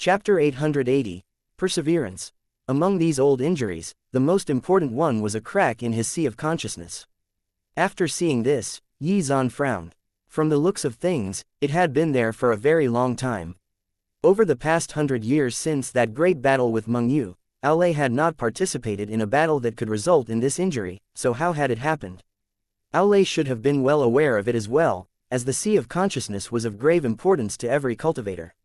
Chapter 880, Perseverance. Among these old injuries, the most important one was a crack in his sea of consciousness. After seeing this, Xuan frowned. From the looks of things, it had been there for a very long time. Over the past 100 years since that great battle with Mengyu, Aolei had not participated in a battle that could result in this injury, so how had it happened? Aolei should have been well aware of it as well, as the sea of consciousness was of grave importance to every cultivator.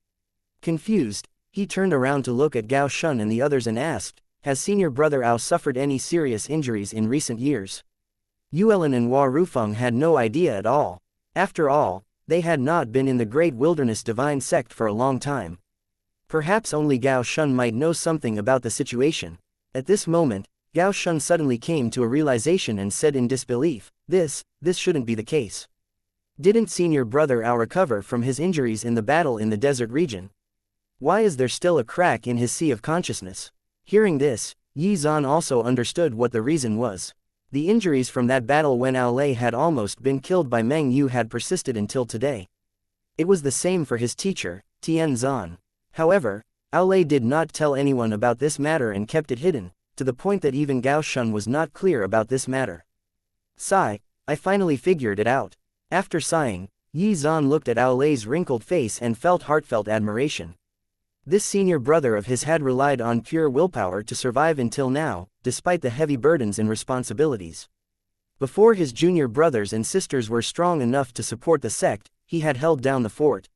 Confused, he turned around to look at Gao Shun and the others and asked, "Has senior brother Ao suffered any serious injuries in recent years?" Yuelin and Hua Rufeng had no idea at all. After all, they had not been in the Great Wilderness Divine Sect for a long time. Perhaps only Gao Shun might know something about the situation. At this moment, Gao Shun suddenly came to a realization and said in disbelief, This shouldn't be the case. Didn't senior brother Ao recover from his injuries in the battle in the desert region? Why is there still a crack in his sea of consciousness? Hearing this, Xuan also understood what the reason was. The injuries from that battle when Aolei had almost been killed by Meng Yu had persisted until today. It was the same for his teacher, Tianzan. However, Aolei did not tell anyone about this matter and kept it hidden, to the point that even Gao Shun was not clear about this matter. Sigh, I finally figured it out. After sighing, Xuan looked at Aolei's wrinkled face and felt heartfelt admiration. This senior brother of his had relied on pure willpower to survive until now, despite the heavy burdens and responsibilities. Before his junior brothers and sisters were strong enough to support the sect, he had held down the fort.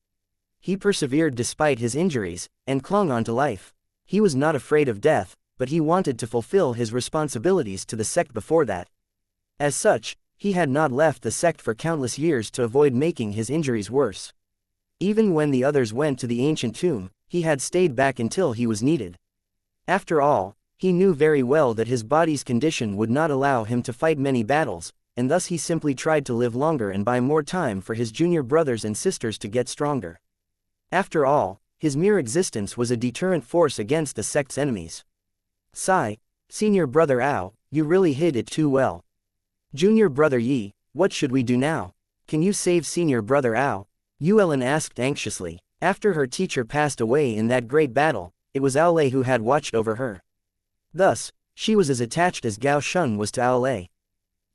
He persevered despite his injuries, and clung on to life. He was not afraid of death, but he wanted to fulfill his responsibilities to the sect before that. As such, he had not left the sect for countless years to avoid making his injuries worse. Even when the others went to the ancient tomb, he had stayed back until he was needed. After all, he knew very well that his body's condition would not allow him to fight many battles, and thus he simply tried to live longer and buy more time for his junior brothers and sisters to get stronger. After all, his mere existence was a deterrent force against the sect's enemies. Sigh, senior brother Ao, you really hid it too well. Junior brother Yi, what should we do now? Can you save senior brother Ao? Yuelin asked anxiously. After her teacher passed away in that great battle, it was Aolei who had watched over her. Thus, she was as attached as Gao Shun was to Aolei.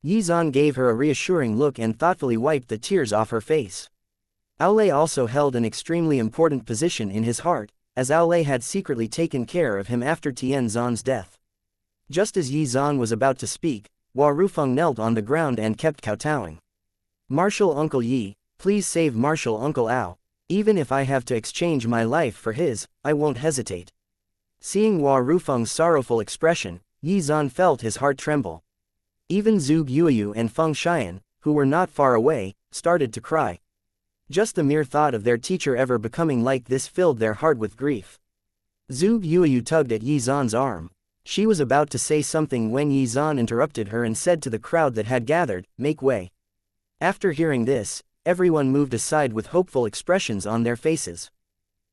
Xuan gave her a reassuring look and thoughtfully wiped the tears off her face. Aolei also held an extremely important position in his heart, as Aolei had secretly taken care of him after Tianzan's death. Just as Xuan was about to speak, Hua Rufeng knelt on the ground and kept kowtowing. Martial Uncle Yi, please save Martial Uncle Ao. Even if I have to exchange my life for his, I won't hesitate. Seeing Hua Rufeng's sorrowful expression, Xuan felt his heart tremble. Even Zhuge Yuyu and Feng Xian, who were not far away, started to cry. Just the mere thought of their teacher ever becoming like this filled their heart with grief. Zhuge Yuyu tugged at Xuan's arm. She was about to say something when Xuan interrupted her and said to the crowd that had gathered, "Make way." After hearing this, everyone moved aside with hopeful expressions on their faces.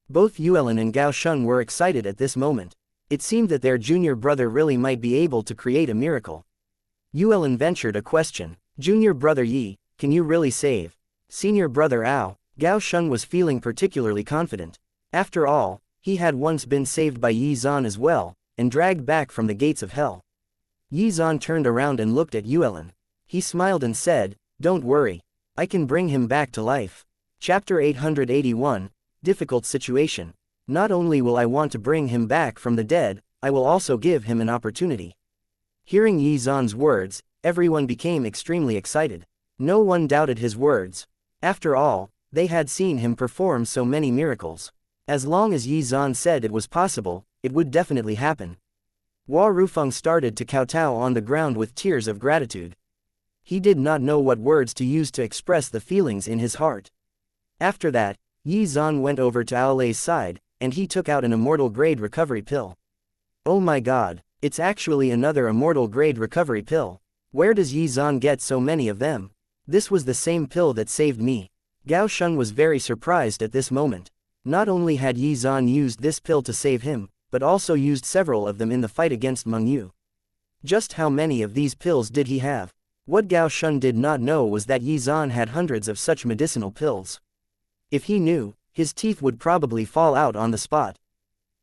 Both Yuelin and Gao Shun were excited at this moment. It seemed that their junior brother really might be able to create a miracle. Yuelin ventured a question. Junior brother Yi, can you really save senior brother Ao? Gao Shun was feeling particularly confident. After all, he had once been saved by Xuan as well, and dragged back from the gates of hell. Xuan turned around and looked at Yuelin. He smiled and said, "Don't worry. I can bring him back to life." Chapter 881, Difficult Situation. Not only will I want to bring him back from the dead, I will also give him an opportunity. Hearing Xuan's words, everyone became extremely excited. No one doubted his words. After all, they had seen him perform so many miracles. As long as Xuan said it was possible, it would definitely happen. Hua Rufeng started to kowtow on the ground with tears of gratitude. He did not know what words to use to express the feelings in his heart. After that, Xuan went over to Aolei's side, and he took out an immortal grade recovery pill. Oh my god, it's actually another immortal grade recovery pill. Where does Xuan get so many of them? This was the same pill that saved me. Gao Shun was very surprised at this moment. Not only had Xuan used this pill to save him, but also used several of them in the fight against Mengyu. Just how many of these pills did he have? What Gao Shun did not know was that Xuan had hundreds of such medicinal pills. If he knew, his teeth would probably fall out on the spot.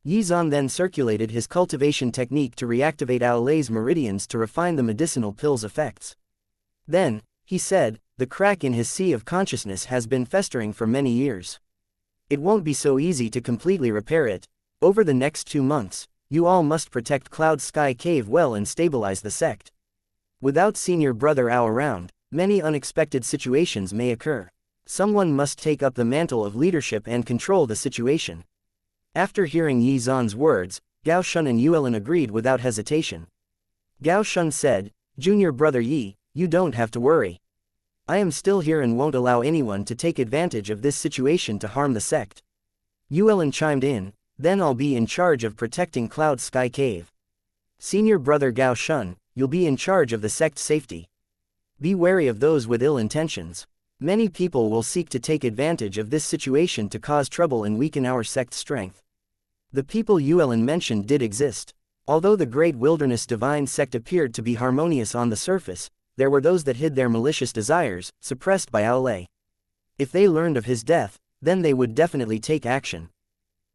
Xuan then circulated his cultivation technique to reactivate Aolei's meridians to refine the medicinal pill's effects. Then, he said, the crack in his sea of consciousness has been festering for many years. It won't be so easy to completely repair it. Over the next 2 months, you all must protect Cloud Sky Cave well and stabilize the sect. Without senior brother Ao around, many unexpected situations may occur. Someone must take up the mantle of leadership and control the situation. After hearing Yi Zan's words, Gao Shun and Yuelin agreed without hesitation. Gao Shun said, "Junior brother Yi, you don't have to worry. I am still here and won't allow anyone to take advantage of this situation to harm the sect." Yuelin chimed in, "Then I'll be in charge of protecting Cloud Sky Cave. Senior brother Gao Shun, you'll be in charge of the sect's safety. Be wary of those with ill intentions. Many people will seek to take advantage of this situation to cause trouble and weaken our sect's strength." The people Yuelin mentioned did exist. Although the Great Wilderness Divine Sect appeared to be harmonious on the surface, there were those that hid their malicious desires, suppressed by Aolei. If they learned of his death, then they would definitely take action.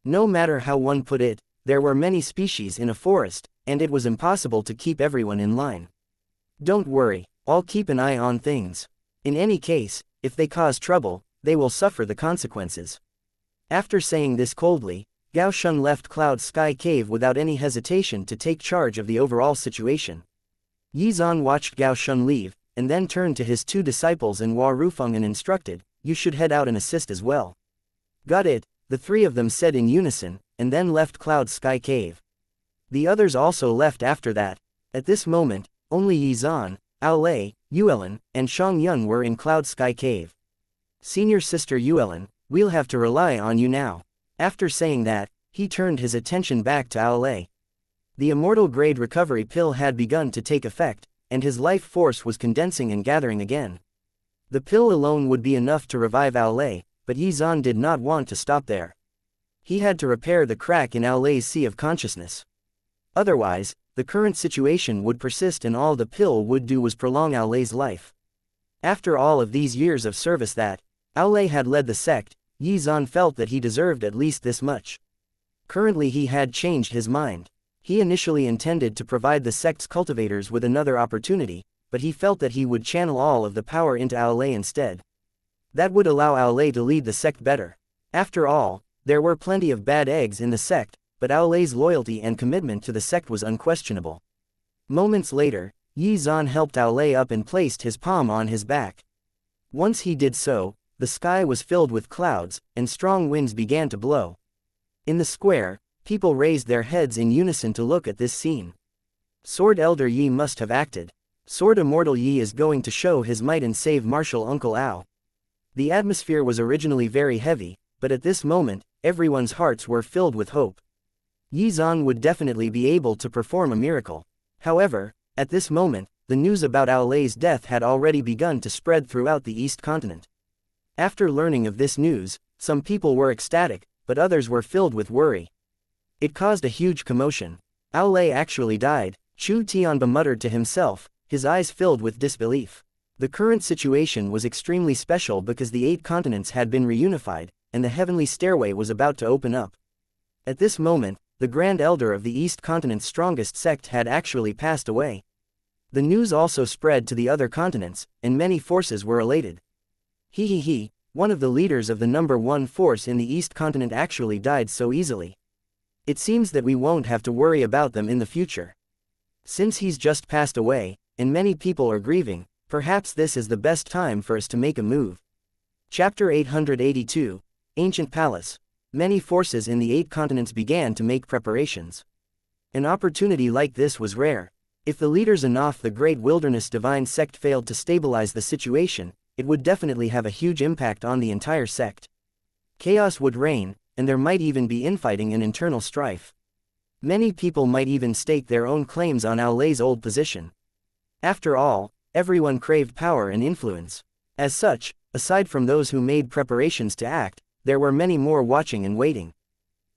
No matter how one put it, there were many species in a forest, and it was impossible to keep everyone in line. Don't worry, I'll keep an eye on things. In any case, if they cause trouble, they will suffer the consequences. After saying this coldly, Gao Shun left Cloud Sky Cave without any hesitation to take charge of the overall situation. Yi Zan watched Gao Shun leave, and then turned to his 2 disciples and Hua Rufeng and instructed, "You should head out and assist as well." "Got it," the 3 of them said in unison, and then left Cloud Sky Cave. The others also left after that. At this moment, only Yi Zan, Aolei, Yuelin, and Shang Yun were in Cloud Sky Cave. "Senior sister Yuelin, we'll have to rely on you now." After saying that, he turned his attention back to Aolei. The immortal grade recovery pill had begun to take effect, and his life force was condensing and gathering again. The pill alone would be enough to revive Aolei, but Yi Zan did not want to stop there. He had to repair the crack in Aolei's sea of consciousness. Otherwise, the current situation would persist and all the pill would do was prolong Aolei's life. After all of these years of service that Aolei had led the sect, Yi Zan felt that he deserved at least this much. Currently he had changed his mind. He initially intended to provide the sect's cultivators with another opportunity, but he felt that he would channel all of the power into Aolei instead. That would allow Aolei to lead the sect better. After all, there were plenty of bad eggs in the sect, but Aolei's loyalty and commitment to the sect was unquestionable. Moments later, Yi Zan helped Aolei up and placed his palm on his back. Once he did so, the sky was filled with clouds, and strong winds began to blow. In the square, people raised their heads in unison to look at this scene. Sword Elder Yi must have acted. Sword Immortal Yi is going to show his might and save Martial Uncle Ao. The atmosphere was originally very heavy, but at this moment, everyone's hearts were filled with hope. Yi Zan would definitely be able to perform a miracle. However, at this moment, the news about Aolei's death had already begun to spread throughout the East Continent. After learning of this news, some people were ecstatic, but others were filled with worry. It caused a huge commotion. Aolei actually died, Chu Tianba muttered to himself, his eyes filled with disbelief. The current situation was extremely special because the 8 continents had been reunified, and the heavenly stairway was about to open up. At this moment, the Grand Elder of the East Continent's strongest sect had actually passed away. The news also spread to the other continents, and many forces were elated. One of the leaders of the number 1 force in the East Continent actually died so easily. It seems that we won't have to worry about them in the future. Since he's just passed away, and many people are grieving, perhaps this is the best time for us to make a move. Chapter 882, Ancient Palace. Many forces in the 8 continents began to make preparations. An opportunity like this was rare. If the leaders of the Great Wilderness Divine Sect failed to stabilize the situation, it would definitely have a huge impact on the entire sect. Chaos would reign, and there might even be infighting and internal strife. Many people might even stake their own claims on Aolei's old position. After all, everyone craved power and influence. As such, aside from those who made preparations to act, there were many more watching and waiting.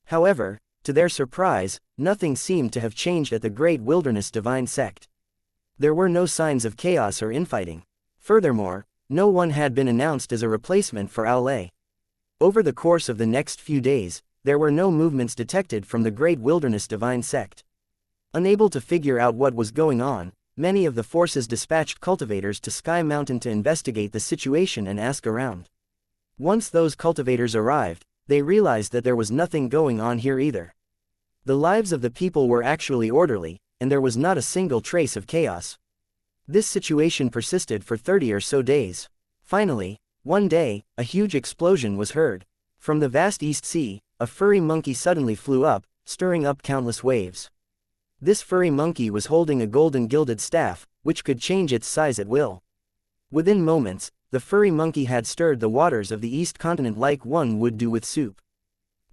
However, to their surprise, nothing seemed to have changed at the Great Wilderness Divine Sect. There were no signs of chaos or infighting. Furthermore, no one had been announced as a replacement for Aolei. Over the course of the next few days, there were no movements detected from the Great Wilderness Divine Sect. Unable to figure out what was going on, many of the forces dispatched cultivators to Sky Mountain to investigate the situation and ask around. Once those cultivators arrived, they realized that there was nothing going on here either. The lives of the people were actually orderly, and there was not a single trace of chaos. This situation persisted for 30 or so days. Finally, one day, a huge explosion was heard. From the vast East Sea, a furry monkey suddenly flew up, stirring up countless waves. This furry monkey was holding a golden gilded staff, which could change its size at will. Within moments, the furry monkey had stirred the waters of the East Continent like one would do with soup.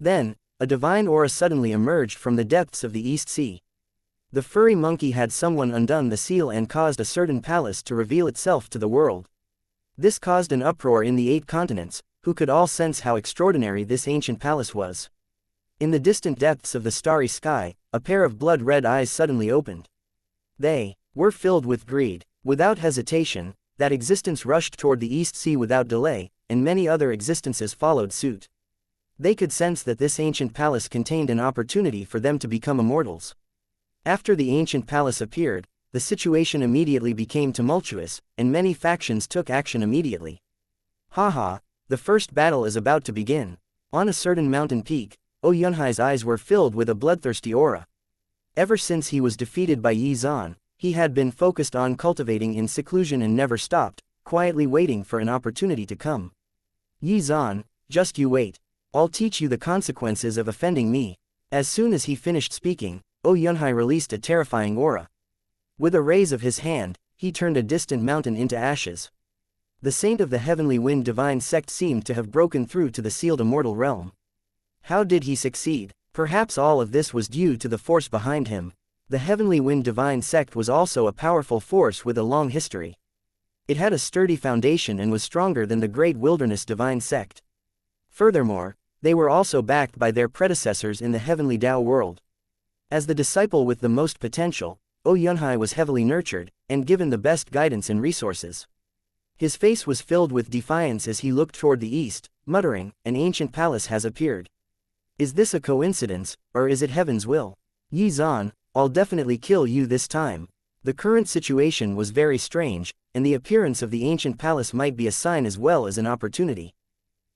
Then, a divine aura suddenly emerged from the depths of the East Sea. The furry monkey had someone undone the seal and caused a certain palace to reveal itself to the world. This caused an uproar in the 8 continents, who could all sense how extraordinary this ancient palace was. In the distant depths of the starry sky, a pair of blood-red eyes suddenly opened. They were filled with greed. Without hesitation, that existence rushed toward the East Sea without delay, and many other existences followed suit. They could sense that this ancient palace contained an opportunity for them to become immortals. After the ancient palace appeared, the situation immediately became tumultuous, and many factions took action immediately. Haha, the first battle is about to begin. On a certain mountain peak, Yunhai's eyes were filled with a bloodthirsty aura. Ever since he was defeated by Yi Zan, he had been focused on cultivating in seclusion and never stopped, quietly waiting for an opportunity to come. Yi Zan, just you wait. I'll teach you the consequences of offending me. As soon as he finished speaking, Yunhai released a terrifying aura. With a raise of his hand, he turned a distant mountain into ashes. The saint of the Heavenly Wind Divine Sect seemed to have broken through to the sealed immortal realm. How did he succeed? Perhaps all of this was due to the force behind him. The Heavenly Wind Divine Sect was also a powerful force with a long history. It had a sturdy foundation and was stronger than the Great Wilderness Divine Sect. Furthermore, they were also backed by their predecessors in the Heavenly Tao world. As the disciple with the most potential, Yunhai was heavily nurtured, and given the best guidance and resources. His face was filled with defiance as he looked toward the east, muttering, "An ancient palace has appeared. Is this a coincidence, or is it heaven's will? Yi Zan, I'll definitely kill you this time." The current situation was very strange, and the appearance of the ancient palace might be a sign as well as an opportunity.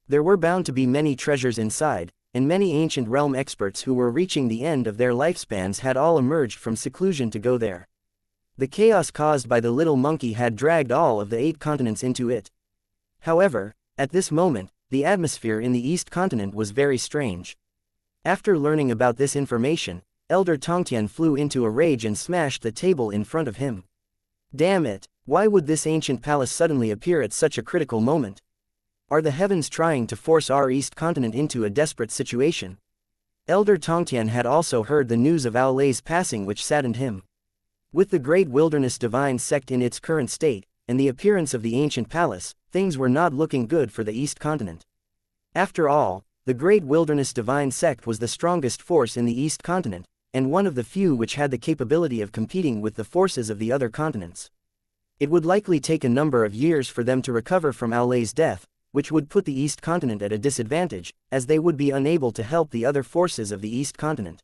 There were bound to be many treasures inside, and many ancient realm experts who were reaching the end of their lifespans had all emerged from seclusion to go there. The chaos caused by the little monkey had dragged all of the 8 continents into it. However, at this moment, the atmosphere in the East Continent was very strange. After learning about this information, Elder Tongtian flew into a rage and smashed the table in front of him. Damn it, why would this ancient palace suddenly appear at such a critical moment? Are the heavens trying to force our East Continent into a desperate situation? Elder Tongtian had also heard the news of Ao Lei's passing, which saddened him. With the Great Wilderness Divine Sect in its current state, and the appearance of the ancient palace, things were not looking good for the East Continent. After all, the Great Wilderness Divine Sect was the strongest force in the East Continent, and one of the few which had the capability of competing with the forces of the other continents. It would likely take a number of years for them to recover from Ao Lei's death, which would put the East Continent at a disadvantage, as they would be unable to help the other forces of the East Continent.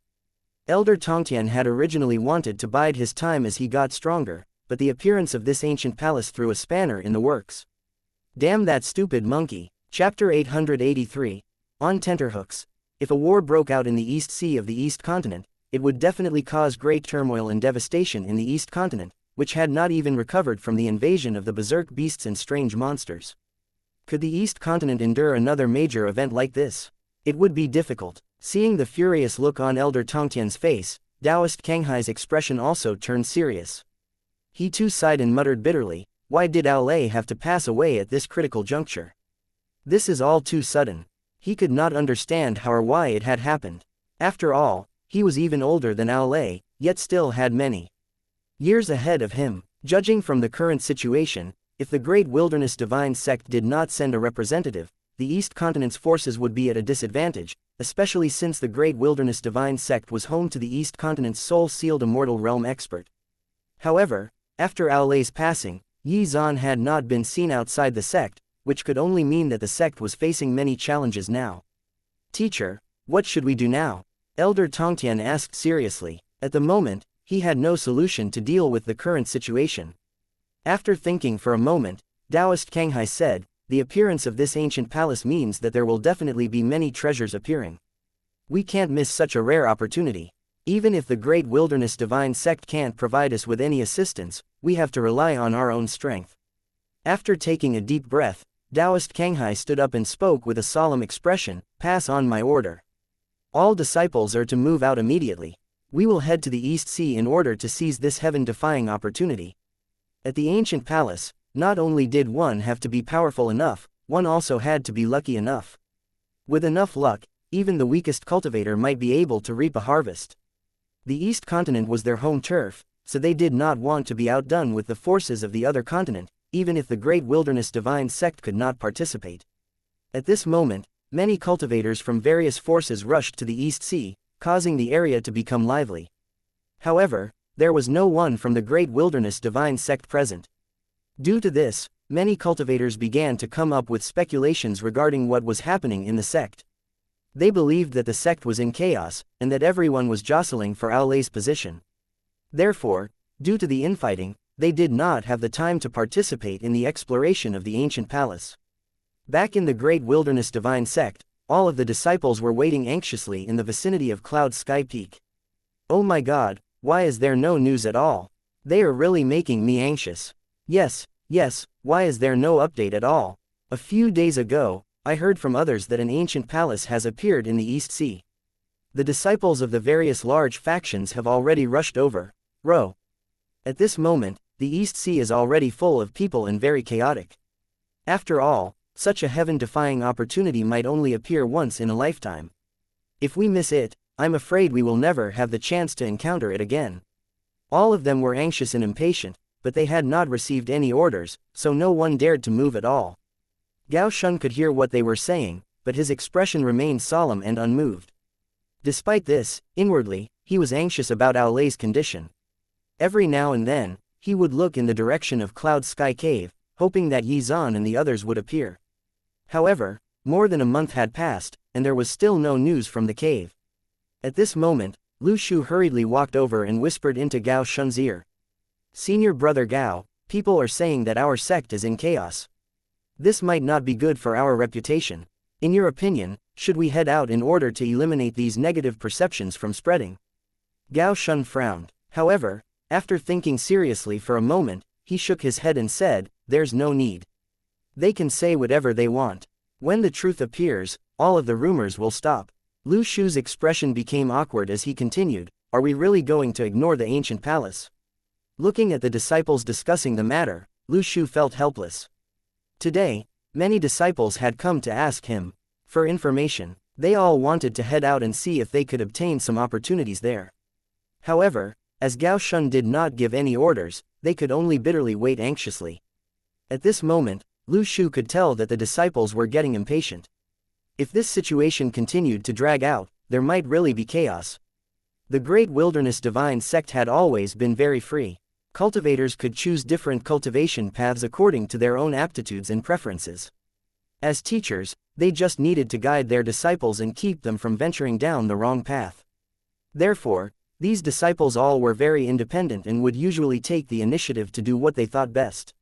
Elder Tongtian had originally wanted to bide his time as he got stronger, but the appearance of this ancient palace threw a spanner in the works. Damn that stupid monkey. Chapter 883. On tenterhooks. If a war broke out in the East Sea of the East Continent, it would definitely cause great turmoil and devastation in the East Continent, which had not even recovered from the invasion of the berserk beasts and strange monsters. Could the East Continent endure another major event like this? It would be difficult. Seeing the furious look on Elder Tongtian's face, Taoist Kanghai's expression also turned serious. He too sighed and muttered bitterly, why did Ao Lei have to pass away at this critical juncture? This is all too sudden. He could not understand how or why it had happened. After all, he was even older than Ao Lei, yet still had many years ahead of him. Judging from the current situation, if the Great Wilderness Divine Sect did not send a representative, the East Continent's forces would be at a disadvantage, especially since the Great Wilderness Divine Sect was home to the East Continent's sole sealed immortal realm expert. However, after Ao Lei's passing, Yi Zan had not been seen outside the sect, which could only mean that the sect was facing many challenges now. Teacher, What should we do now? Elder Tongtian asked seriously. At the moment, he had no solution to deal with the current situation. After thinking for a moment, Taoist Kanghai said, the appearance of this ancient palace means that there will definitely be many treasures appearing. We can't miss such a rare opportunity. Even if the Great Wilderness Divine Sect can't provide us with any assistance, we have to rely on our own strength. After taking a deep breath, Taoist Kanghai stood up and spoke with a solemn expression, pass on my order. All disciples are to move out immediately. We will head to the East Sea in order to seize this heaven-defying opportunity. At the ancient palace, not only did one have to be powerful enough, one also had to be lucky enough. With enough luck, even the weakest cultivator might be able to reap a harvest. The East continent was their home turf, so they did not want to be outdone with the forces of the other continent, even if the Great Wilderness Divine Sect could not participate. At this moment, many cultivators from various forces rushed to the East Sea, causing the area to become lively. However, there was no one from the Great Wilderness Divine Sect present. Due to this, many cultivators began to come up with speculations regarding what was happening in the sect. They believed that the sect was in chaos, and that everyone was jostling for Aolei's position. Therefore, due to the infighting, they did not have the time to participate in the exploration of the ancient palace. Back in the Great Wilderness Divine Sect, all of the disciples were waiting anxiously in the vicinity of Cloud Sky Peak. Oh my God, why is there no news at all? They are really making me anxious. Yes, why is there no update at all? A few days ago, I heard from others that an ancient palace has appeared in the East Sea. The disciples of the various large factions have already rushed over. Row. At this moment, the East Sea is already full of people and very chaotic. After all, such a heaven-defying opportunity might only appear once in a lifetime. If we miss it, I'm afraid we will never have the chance to encounter it again. All of them were anxious and impatient, but they had not received any orders, so no one dared to move at all. Gao Shun could hear what they were saying, but his expression remained solemn and unmoved. Despite this, inwardly, he was anxious about Aolei's condition. Every now and then, he would look in the direction of Cloud Sky Cave, hoping that Yi Zan and the others would appear. However, more than a month had passed, and there was still no news from the cave. At this moment, Lu Shu hurriedly walked over and whispered into Gao Shun's ear. Senior brother Gao, people are saying that our sect is in chaos. This might not be good for our reputation. In your opinion, should we head out in order to eliminate these negative perceptions from spreading? Gao Shun frowned. However, after thinking seriously for a moment, he shook his head and said, there's no need. They can say whatever they want. When the truth appears, all of the rumors will stop. Lu Shu's expression became awkward as he continued, are we really going to ignore the ancient palace? Looking at the disciples discussing the matter, Lu Shu felt helpless. Today, many disciples had come to ask him for information. They all wanted to head out and see if they could obtain some opportunities there. However, as Gao Shun did not give any orders, they could only bitterly wait anxiously. At this moment, Lu Shu could tell that the disciples were getting impatient. If this situation continued to drag out, there might really be chaos. The Great Wilderness Divine Sect had always been very free. Cultivators could choose different cultivation paths according to their own aptitudes and preferences. As teachers, they just needed to guide their disciples and keep them from venturing down the wrong path. Therefore, these disciples all were very independent and would usually take the initiative to do what they thought best.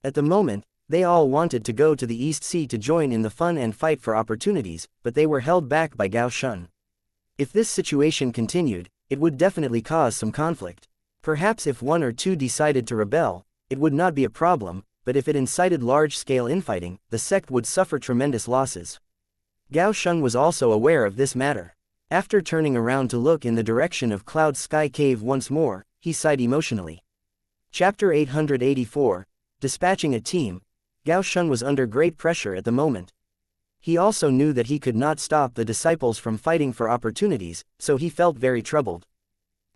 At the moment, they all wanted to go to the East Sea to join in the fun and fight for opportunities, but they were held back by Gao Shun. If this situation continued, it would definitely cause some conflict. Perhaps if one or two decided to rebel, it would not be a problem, but if it incited large-scale infighting, the sect would suffer tremendous losses. Gao Shun was also aware of this matter. After turning around to look in the direction of Cloud Sky Cave once more, he sighed emotionally. Chapter 884, Dispatching a Team. Gao Shun was under great pressure at the moment. He also knew that he could not stop the disciples from fighting for opportunities, so he felt very troubled.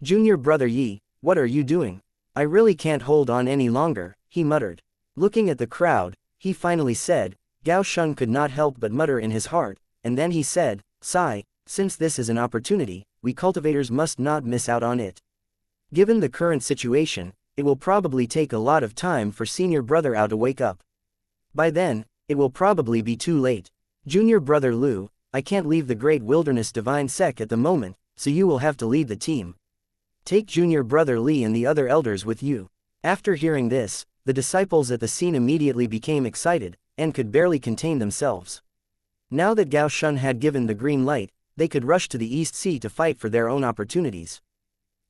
Junior brother Yi, what are you doing? I really can't hold on any longer, he muttered. Looking at the crowd, he finally said, Gao Shun could not help but mutter in his heart, and then he said, sigh, since this is an opportunity, we cultivators must not miss out on it. Given the current situation, it will probably take a lot of time for senior brother Ao to wake up. By then, it will probably be too late. Junior brother Lu, I can't leave the Great Wilderness Divine Sect at the moment, so you will have to lead the team. Take junior brother Li and the other elders with you." After hearing this, the disciples at the scene immediately became excited, and could barely contain themselves. Now that Gao Shun had given the green light, they could rush to the East Sea to fight for their own opportunities.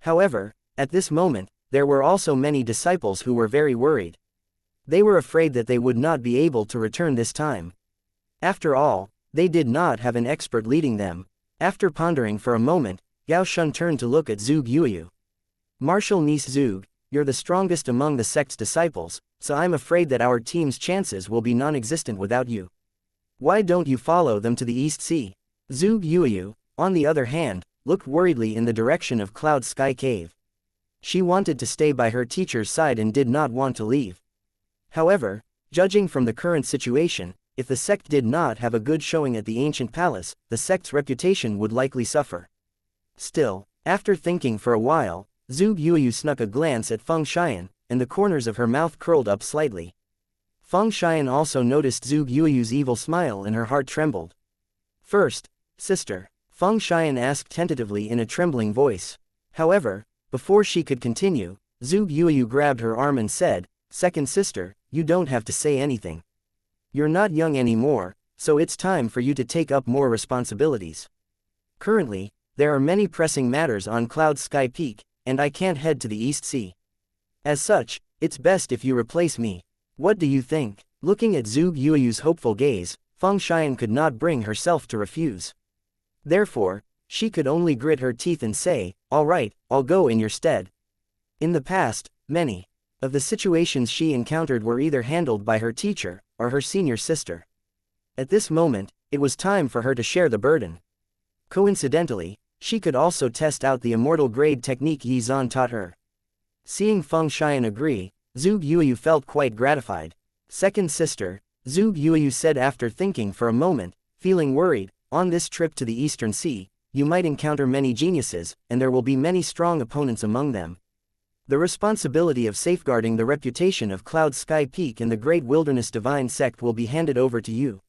However, at this moment, there were also many disciples who were very worried. They were afraid that they would not be able to return this time. After all, they did not have an expert leading them. After pondering for a moment, Gao Shun turned to look at Zhuge Yuyu. "Martial niece Zhuge, you're the strongest among the sect's disciples, so I'm afraid that our team's chances will be non-existent without you. Why don't you follow them to the East Sea?" Zhuge Yuyu, on the other hand, looked worriedly in the direction of Cloud Sky Cave. She wanted to stay by her teacher's side and did not want to leave. However, judging from the current situation, if the sect did not have a good showing at the ancient palace, the sect's reputation would likely suffer. Still, after thinking for a while, Zhuge Yuyu snuck a glance at Feng Xian, and the corners of her mouth curled up slightly. Feng Xian also noticed Zhuge Yuyu's evil smile and her heart trembled. "First, sister," Feng Xian asked tentatively in a trembling voice. However, before she could continue, Zhuge Yuyu grabbed her arm and said, "Second sister, you don't have to say anything. You're not young anymore, so it's time for you to take up more responsibilities. Currently, there are many pressing matters on Cloud Sky Peak, and I can't head to the East Sea. As such, it's best if you replace me. What do you think?" Looking at Zhuge Yuyu's hopeful gaze, Feng Xian could not bring herself to refuse. Therefore, she could only grit her teeth and say, "All right, I'll go in your stead." In the past, many of the situations she encountered were either handled by her teacher, or her senior sister. At this moment, it was time for her to share the burden. Coincidentally, she could also test out the immortal grade technique Yi Zan taught her. Seeing Feng Xian agree, Zhuge Yuyu felt quite gratified. "Second sister," Zhuge Yuyu said after thinking for a moment, feeling worried, "on this trip to the Eastern Sea, you might encounter many geniuses, and there will be many strong opponents among them. The responsibility of safeguarding the reputation of Cloud Sky Peak and the Great Wilderness Divine Sect will be handed over to you.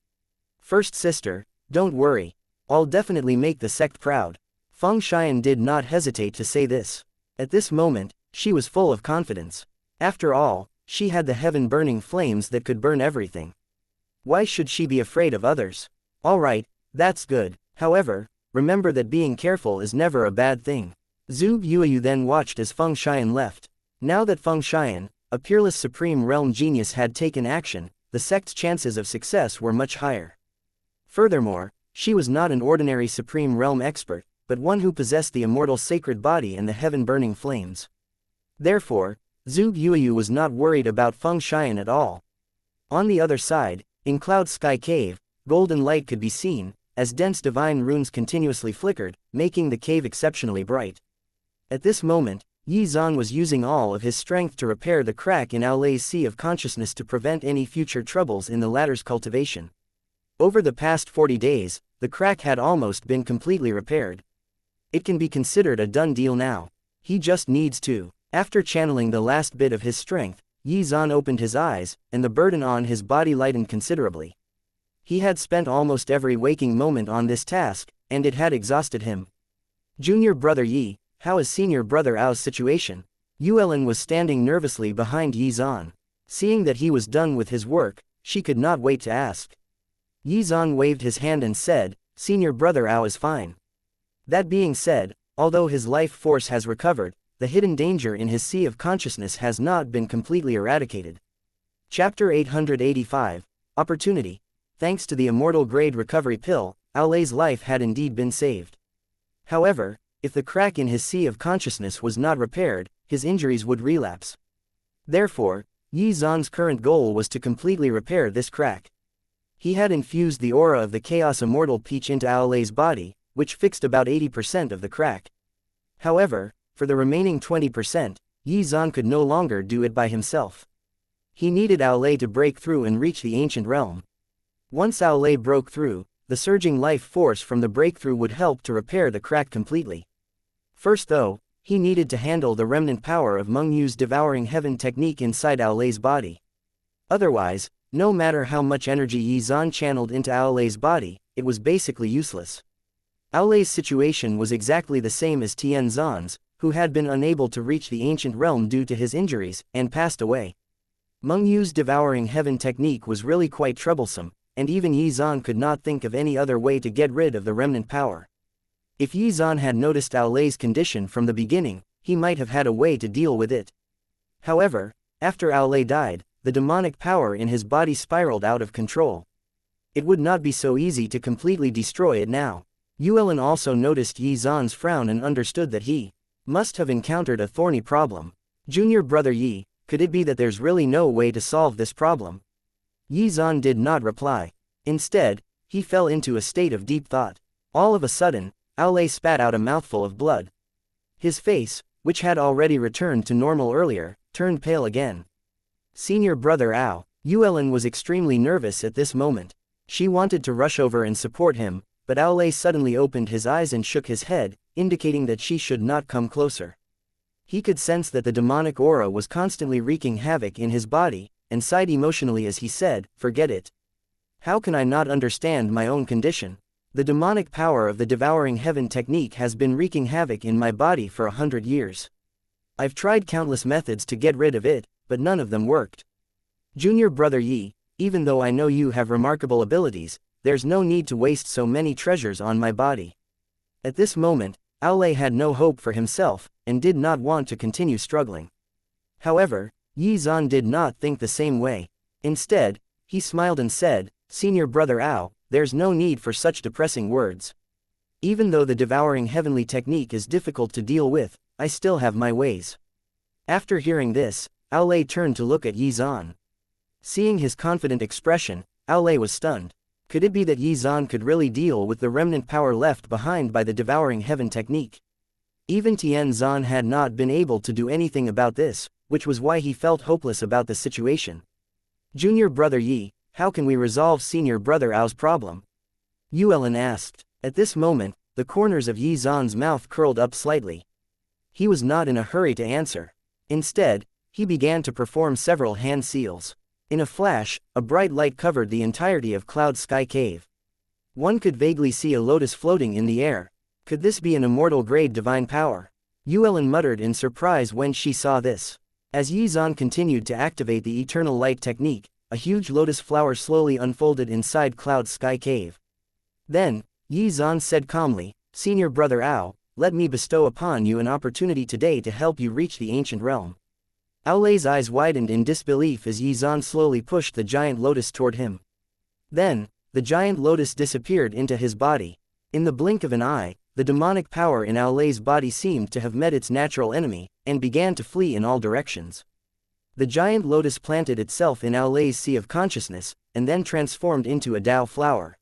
First sister, don't worry. I'll definitely make the sect proud." Feng Xian did not hesitate to say this. At this moment, she was full of confidence. After all, she had the heaven-burning flames that could burn everything. Why should she be afraid of others? "All right, that's good. However, remember that being careful is never a bad thing." Zhuge Yuyu then watched as Feng Xian left. Now that Feng Xian, a peerless supreme realm genius, had taken action, the sect's chances of success were much higher. Furthermore, she was not an ordinary supreme realm expert, but one who possessed the immortal sacred body and the heaven-burning flames. Therefore, Zhuge Yuyu was not worried about Feng Xian at all. On the other side, in Cloud Sky Cave, golden light could be seen, as dense divine runes continuously flickered, making the cave exceptionally bright. At this moment, Yi Zan was using all of his strength to repair the crack in Aolei's sea of consciousness to prevent any future troubles in the latter's cultivation. Over the past 40 days, the crack had almost been completely repaired. It can be considered a done deal now. He just needs to. After channeling the last bit of his strength, Yi Zan opened his eyes, and the burden on his body lightened considerably. He had spent almost every waking moment on this task, and it had exhausted him. "Junior brother Yi, how is senior brother Ao's situation?" Yuelin was standing nervously behind Yi Zan. Seeing that he was done with his work, she could not wait to ask. Yi Zan waved his hand and said, "Senior brother Ao is fine. That being said, although his life force has recovered, the hidden danger in his sea of consciousness has not been completely eradicated." Chapter 885, Opportunity. Thanks to the immortal grade recovery pill, Aolei's life had indeed been saved. However, if the crack in his sea of consciousness was not repaired, his injuries would relapse. Therefore, Yi Zan's current goal was to completely repair this crack. He had infused the aura of the Chaos Immortal Peach into Aolei's body, which fixed about 80% of the crack. However, for the remaining 20%, Yi Zan could no longer do it by himself. He needed Aolei to break through and reach the ancient realm. Once Aolei broke through, the surging life force from the breakthrough would help to repair the crack completely. First though, he needed to handle the remnant power of Meng Yu's devouring heaven technique inside Aolei's body. Otherwise, no matter how much energy Yi Zan channeled into Aolei's body, it was basically useless. Aolei's situation was exactly the same as Tianzan's, who had been unable to reach the ancient realm due to his injuries, and passed away. Meng Yu's devouring heaven technique was really quite troublesome, and even Yi Zan could not think of any other way to get rid of the remnant power. If Yi Zan had noticed Aolei's condition from the beginning, he might have had a way to deal with it. However, after Aolei died, the demonic power in his body spiraled out of control. It would not be so easy to completely destroy it now. Yuelin also noticed Yi Zan's frown and understood that he must have encountered a thorny problem. Junior brother Yi, could it be that there's really no way to solve this problem? Yi Zan did not reply. Instead, he fell into a state of deep thought. All of a sudden, Aolei spat out a mouthful of blood. His face, which had already returned to normal earlier, turned pale again. Senior brother Ao, Yuelin was extremely nervous at this moment. She wanted to rush over and support him, but Aolei suddenly opened his eyes and shook his head, indicating that she should not come closer. He could sense that the demonic aura was constantly wreaking havoc in his body, and sighed emotionally as he said, "Forget it. How can I not understand my own condition? The demonic power of the devouring heaven technique has been wreaking havoc in my body for 100 years. I've tried countless methods to get rid of it, but none of them worked. Junior brother Yi, even though I know you have remarkable abilities, there's no need to waste so many treasures on my body." At this moment, Aolei had no hope for himself, and did not want to continue struggling. However, Yi Zan did not think the same way. Instead, he smiled and said, "Senior brother Ao, there's no need for such depressing words. Even though the devouring heavenly technique is difficult to deal with, I still have my ways." After hearing this, Aolei turned to look at Yi Zan. Seeing his confident expression, Aolei was stunned. Could it be that Yi Zan could really deal with the remnant power left behind by the devouring heaven technique? Even Tianzan had not been able to do anything about this, which was why he felt hopeless about the situation. "Junior brother Yi, how can we resolve senior brother Ao's problem?" Yuelin asked. At this moment, the corners of Yi Zan's mouth curled up slightly. He was not in a hurry to answer. Instead, he began to perform several hand seals. In a flash, a bright light covered the entirety of Cloud Sky Cave. One could vaguely see a lotus floating in the air. Could this be an immortal-grade divine power? Yuelin muttered in surprise when she saw this. As Yi Zan continued to activate the Eternal Light technique, a huge lotus flower slowly unfolded inside Cloud Sky Cave. Then, Yi Zan said calmly, "Senior brother Ao, let me bestow upon you an opportunity today to help you reach the ancient realm." Aolei's eyes widened in disbelief as Yi Zan slowly pushed the giant lotus toward him. Then, the giant lotus disappeared into his body. In the blink of an eye, the demonic power in Aolei's body seemed to have met its natural enemy, and began to flee in all directions. The giant lotus planted itself in Aolei's sea of consciousness, and then transformed into a Dao flower.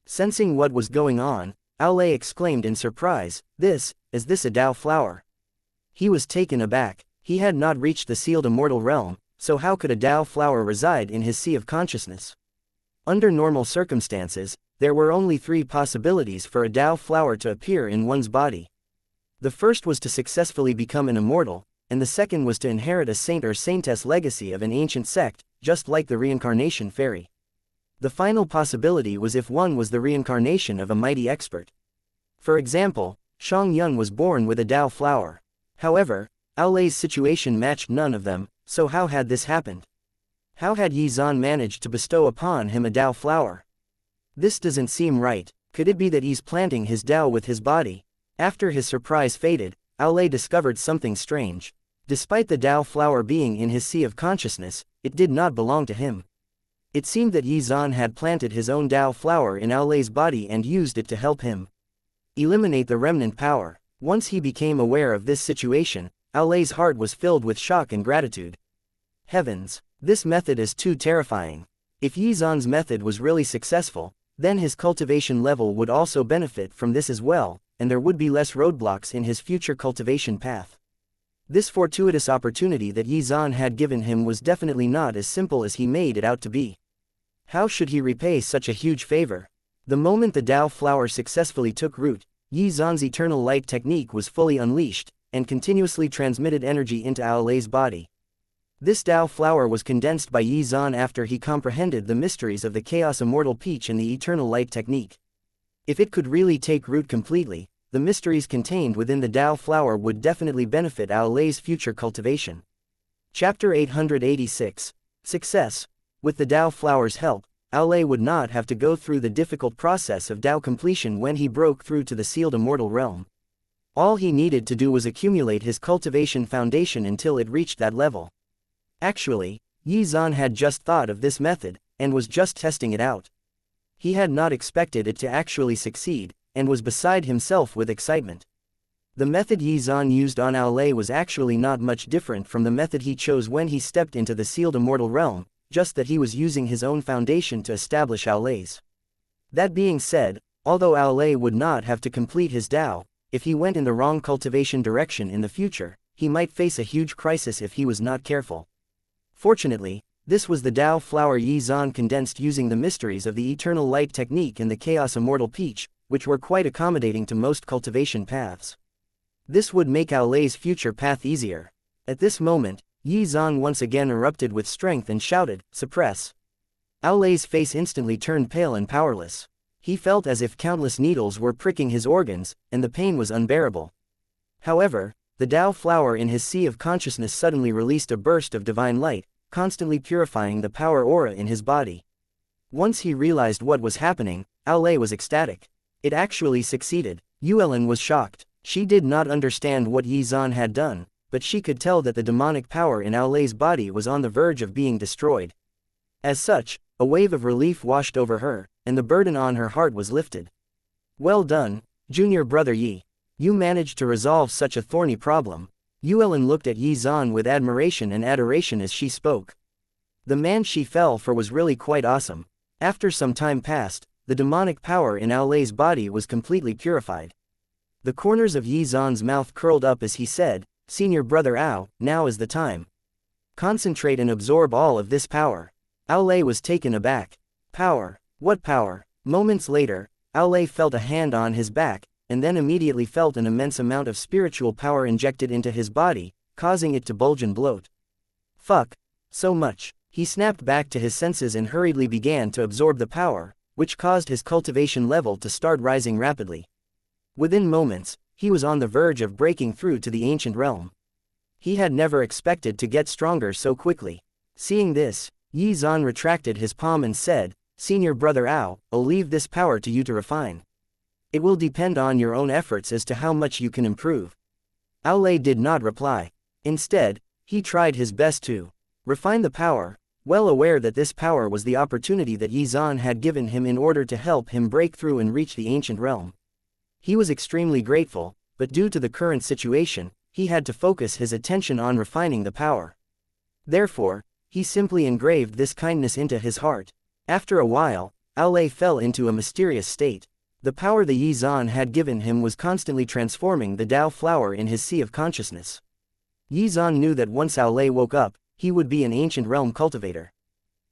Sensing what was going on, Aolei exclaimed in surprise, Is this a Dao flower?" He was taken aback. He had not reached the sealed immortal realm, so how could a Dao flower reside in his sea of consciousness? Under normal circumstances, there were only 3 possibilities for a Dao flower to appear in one's body. The first was to successfully become an immortal, and the second was to inherit a saint or saintess legacy of an ancient sect, just like the reincarnation fairy. The final possibility was if one was the reincarnation of a mighty expert. For example, Xianxia was born with a Dao flower. However, Aolei's situation matched none of them, so how had this happened? How had Yi Zan managed to bestow upon him a Dao flower? This doesn't seem right. Could it be that he's planting his Dao with his body? After his surprise faded, Aolei discovered something strange. Despite the Dao flower being in his sea of consciousness, it did not belong to him. It seemed that Yi Zan had planted his own Dao flower in Aolei's body and used it to help him eliminate the remnant power. Once he became aware of this situation, Aolei's heart was filled with shock and gratitude. Heavens! This method is too terrifying. If Yi Zan's method was really successful, then his cultivation level would also benefit from this as well, and there would be less roadblocks in his future cultivation path. This fortuitous opportunity that Yi Zan had given him was definitely not as simple as he made it out to be. How should he repay such a huge favor? The moment the Dao flower successfully took root, Yi Zan's eternal light technique was fully unleashed, and continuously transmitted energy into Aolei's body. This Dao flower was condensed by Yi Zan after he comprehended the mysteries of the Chaos Immortal Peach and the Eternal Light technique. If it could really take root completely, the mysteries contained within the Dao flower would definitely benefit Ao Lei's future cultivation. Chapter 886. Success. With the Dao flower's help, Ao Lei would not have to go through the difficult process of Dao completion when he broke through to the sealed immortal realm. All he needed to do was accumulate his cultivation foundation until it reached that level. Actually, Yi Zan had just thought of this method, and was just testing it out. He had not expected it to actually succeed, and was beside himself with excitement. The method Yi Zan used on Ao Lei was actually not much different from the method he chose when he stepped into the sealed immortal realm, just that he was using his own foundation to establish Ao Lei's. That being said, although Ao Lei would not have to complete his Dao, if he went in the wrong cultivation direction in the future, he might face a huge crisis if he was not careful. Fortunately, this was the Dao flower Yi Zan condensed using the mysteries of the Eternal Light technique and the Chaos Immortal Peach, which were quite accommodating to most cultivation paths. This would make Ao Lei's future path easier. At this moment, Yi Zan once again erupted with strength and shouted, "Suppress!" Ao Lei's face instantly turned pale and powerless. He felt as if countless needles were pricking his organs, and the pain was unbearable. However, the Dao flower in his sea of consciousness suddenly released a burst of divine light, constantly purifying the power aura in his body. Once he realized what was happening, Ao Lei was ecstatic. It actually succeeded. Yuelin was shocked. She did not understand what Yi Zan had done, but she could tell that the demonic power in Ao Lei's body was on the verge of being destroyed. As such, a wave of relief washed over her, and the burden on her heart was lifted. "Well done, junior brother Yi. You managed to resolve such a thorny problem." Yuelin looked at Yi Zan with admiration and adoration as she spoke. The man she fell for was really quite awesome. After some time passed, the demonic power in Ao Lei's body was completely purified. The corners of Yi Zan's mouth curled up as he said, "Senior brother Ao, now is the time. Concentrate and absorb all of this power." Ao Lei was taken aback. Power? What power? Moments later, Ao Lei felt a hand on his back, and then immediately felt an immense amount of spiritual power injected into his body, causing it to bulge and bloat. Fuck. So much. He snapped back to his senses and hurriedly began to absorb the power, which caused his cultivation level to start rising rapidly. Within moments, he was on the verge of breaking through to the ancient realm. He had never expected to get stronger so quickly. Seeing this, Yi Zan retracted his palm and said, "Senior brother Ao, I'll leave this power to you to refine. It will depend on your own efforts as to how much you can improve." Ao Lei did not reply. Instead, he tried his best to refine the power, well aware that this power was the opportunity that Yi Zan had given him in order to help him break through and reach the ancient realm. He was extremely grateful, but due to the current situation, he had to focus his attention on refining the power. Therefore, he simply engraved this kindness into his heart. After a while, Ao Lei fell into a mysterious state. The power the Yi Zan had given him was constantly transforming the Dao flower in his sea of consciousness. Yi Zan knew that once Ao Lei woke up, he would be an ancient realm cultivator.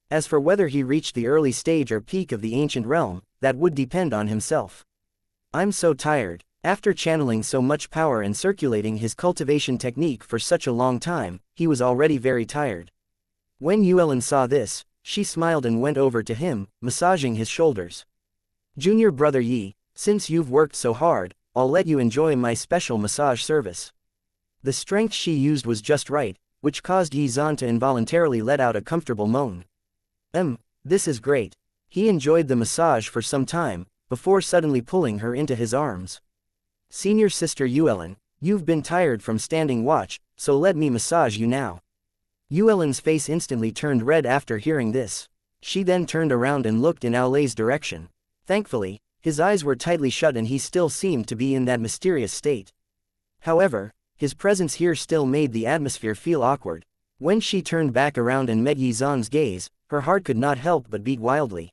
As for whether he reached the early stage or peak of the ancient realm, that would depend on himself. "I'm so tired." After channeling so much power and circulating his cultivation technique for such a long time, he was already very tired. When Yuelin saw this, she smiled and went over to him, massaging his shoulders. "Junior brother Yi, since you've worked so hard, I'll let you enjoy my special massage service." The strength she used was just right, which caused Yi Zan to involuntarily let out a comfortable moan. This is great." He enjoyed the massage for some time, before suddenly pulling her into his arms. "Senior sister Yuelin, you've been tired from standing watch, so let me massage you now." Yuelin's face instantly turned red after hearing this. She then turned around and looked in Ao Lei's direction. Thankfully, his eyes were tightly shut and he still seemed to be in that mysterious state. However, his presence here still made the atmosphere feel awkward. When she turned back around and met Yi Zan's gaze, her heart could not help but beat wildly.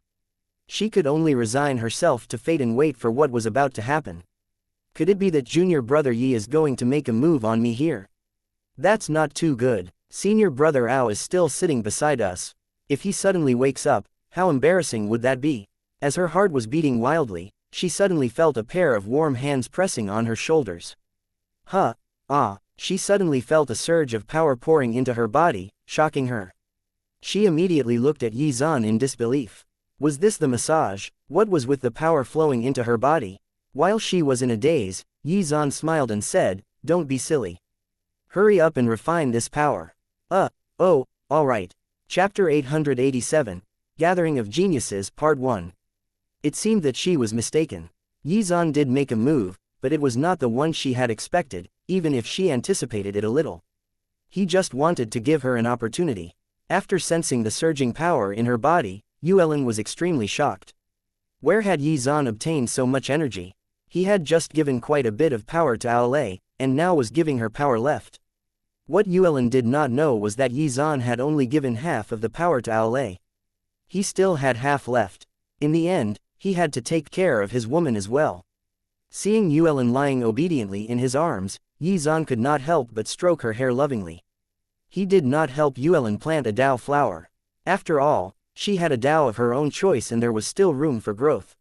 She could only resign herself to fate and wait for what was about to happen. Could it be that junior brother Yi is going to make a move on me here? That's not too good. Senior brother Ao is still sitting beside us. If he suddenly wakes up, how embarrassing would that be? As her heart was beating wildly, she suddenly felt a pair of warm hands pressing on her shoulders. She suddenly felt a surge of power pouring into her body, shocking her. She immediately looked at Yi Zan in disbelief. Was this the massage? What was with the power flowing into her body? While she was in a daze, Xuan smiled and said, "Don't be silly. Hurry up and refine this power." Oh, alright. Chapter 887, Gathering of Geniuses Part 1. It seemed that she was mistaken. Xuan did make a move, but it was not the one she had expected, even if she anticipated it a little. He just wanted to give her an opportunity. After sensing the surging power in her body, Yuelin was extremely shocked. Where had Xuan obtained so much energy? He had just given quite a bit of power to Aole, and now was giving her power left. What Yuelin did not know was that Xuan had only given half of the power to Aole. He still had half left. In the end, he had to take care of his woman as well. Seeing Yuelin lying obediently in his arms, Xuan could not help but stroke her hair lovingly. He did not help Yuelin plant a Dao flower. After all, she had a Dao of her own choice and there was still room for growth.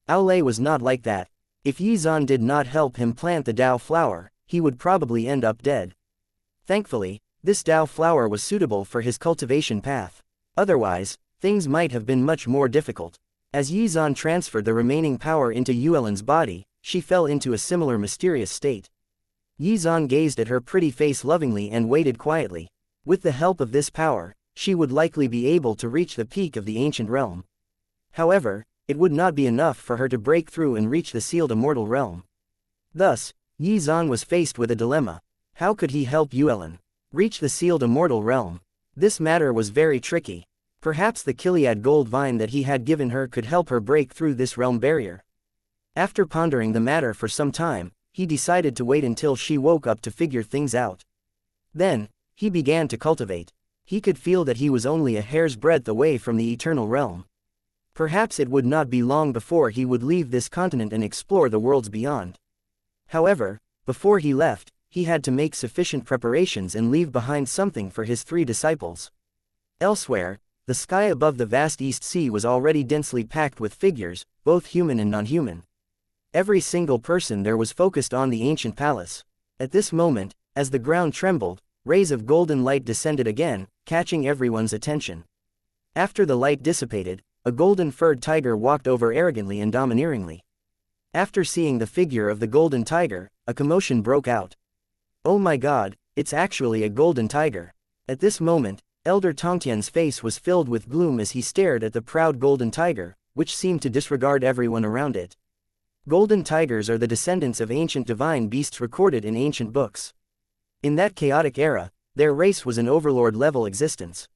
Aole was not like that. If Xuan did not help him plant the Dao flower, he would probably end up dead. Thankfully, this Dao flower was suitable for his cultivation path. Otherwise, things might have been much more difficult. As Xuan transferred the remaining power into Yuelin's body, she fell into a similar mysterious state. Xuan gazed at her pretty face lovingly and waited quietly. With the help of this power, she would likely be able to reach the peak of the ancient realm. However, it would not be enough for her to break through and reach the sealed immortal realm. Thus, Xuan was faced with a dilemma. How could he help Yuelin reach the sealed immortal realm? This matter was very tricky. Perhaps the Gilead gold vine that he had given her could help her break through this realm barrier. After pondering the matter for some time, he decided to wait until she woke up to figure things out. Then, he began to cultivate. He could feel that he was only a hair's breadth away from the eternal realm. Perhaps it would not be long before he would leave this continent and explore the worlds beyond. However, before he left, he had to make sufficient preparations and leave behind something for his 3 disciples. Elsewhere, the sky above the vast East Sea was already densely packed with figures, both human and non-human. Every single person there was focused on the ancient palace. At this moment, as the ground trembled, rays of golden light descended again, catching everyone's attention. After the light dissipated, a golden-furred tiger walked over arrogantly and domineeringly. After seeing the figure of the golden tiger, a commotion broke out. "Oh my god, it's actually a golden tiger." At this moment, Elder Tongtian's face was filled with gloom as he stared at the proud golden tiger, which seemed to disregard everyone around it. Golden tigers are the descendants of ancient divine beasts recorded in ancient books. In that chaotic era, their race was an overlord-level existence.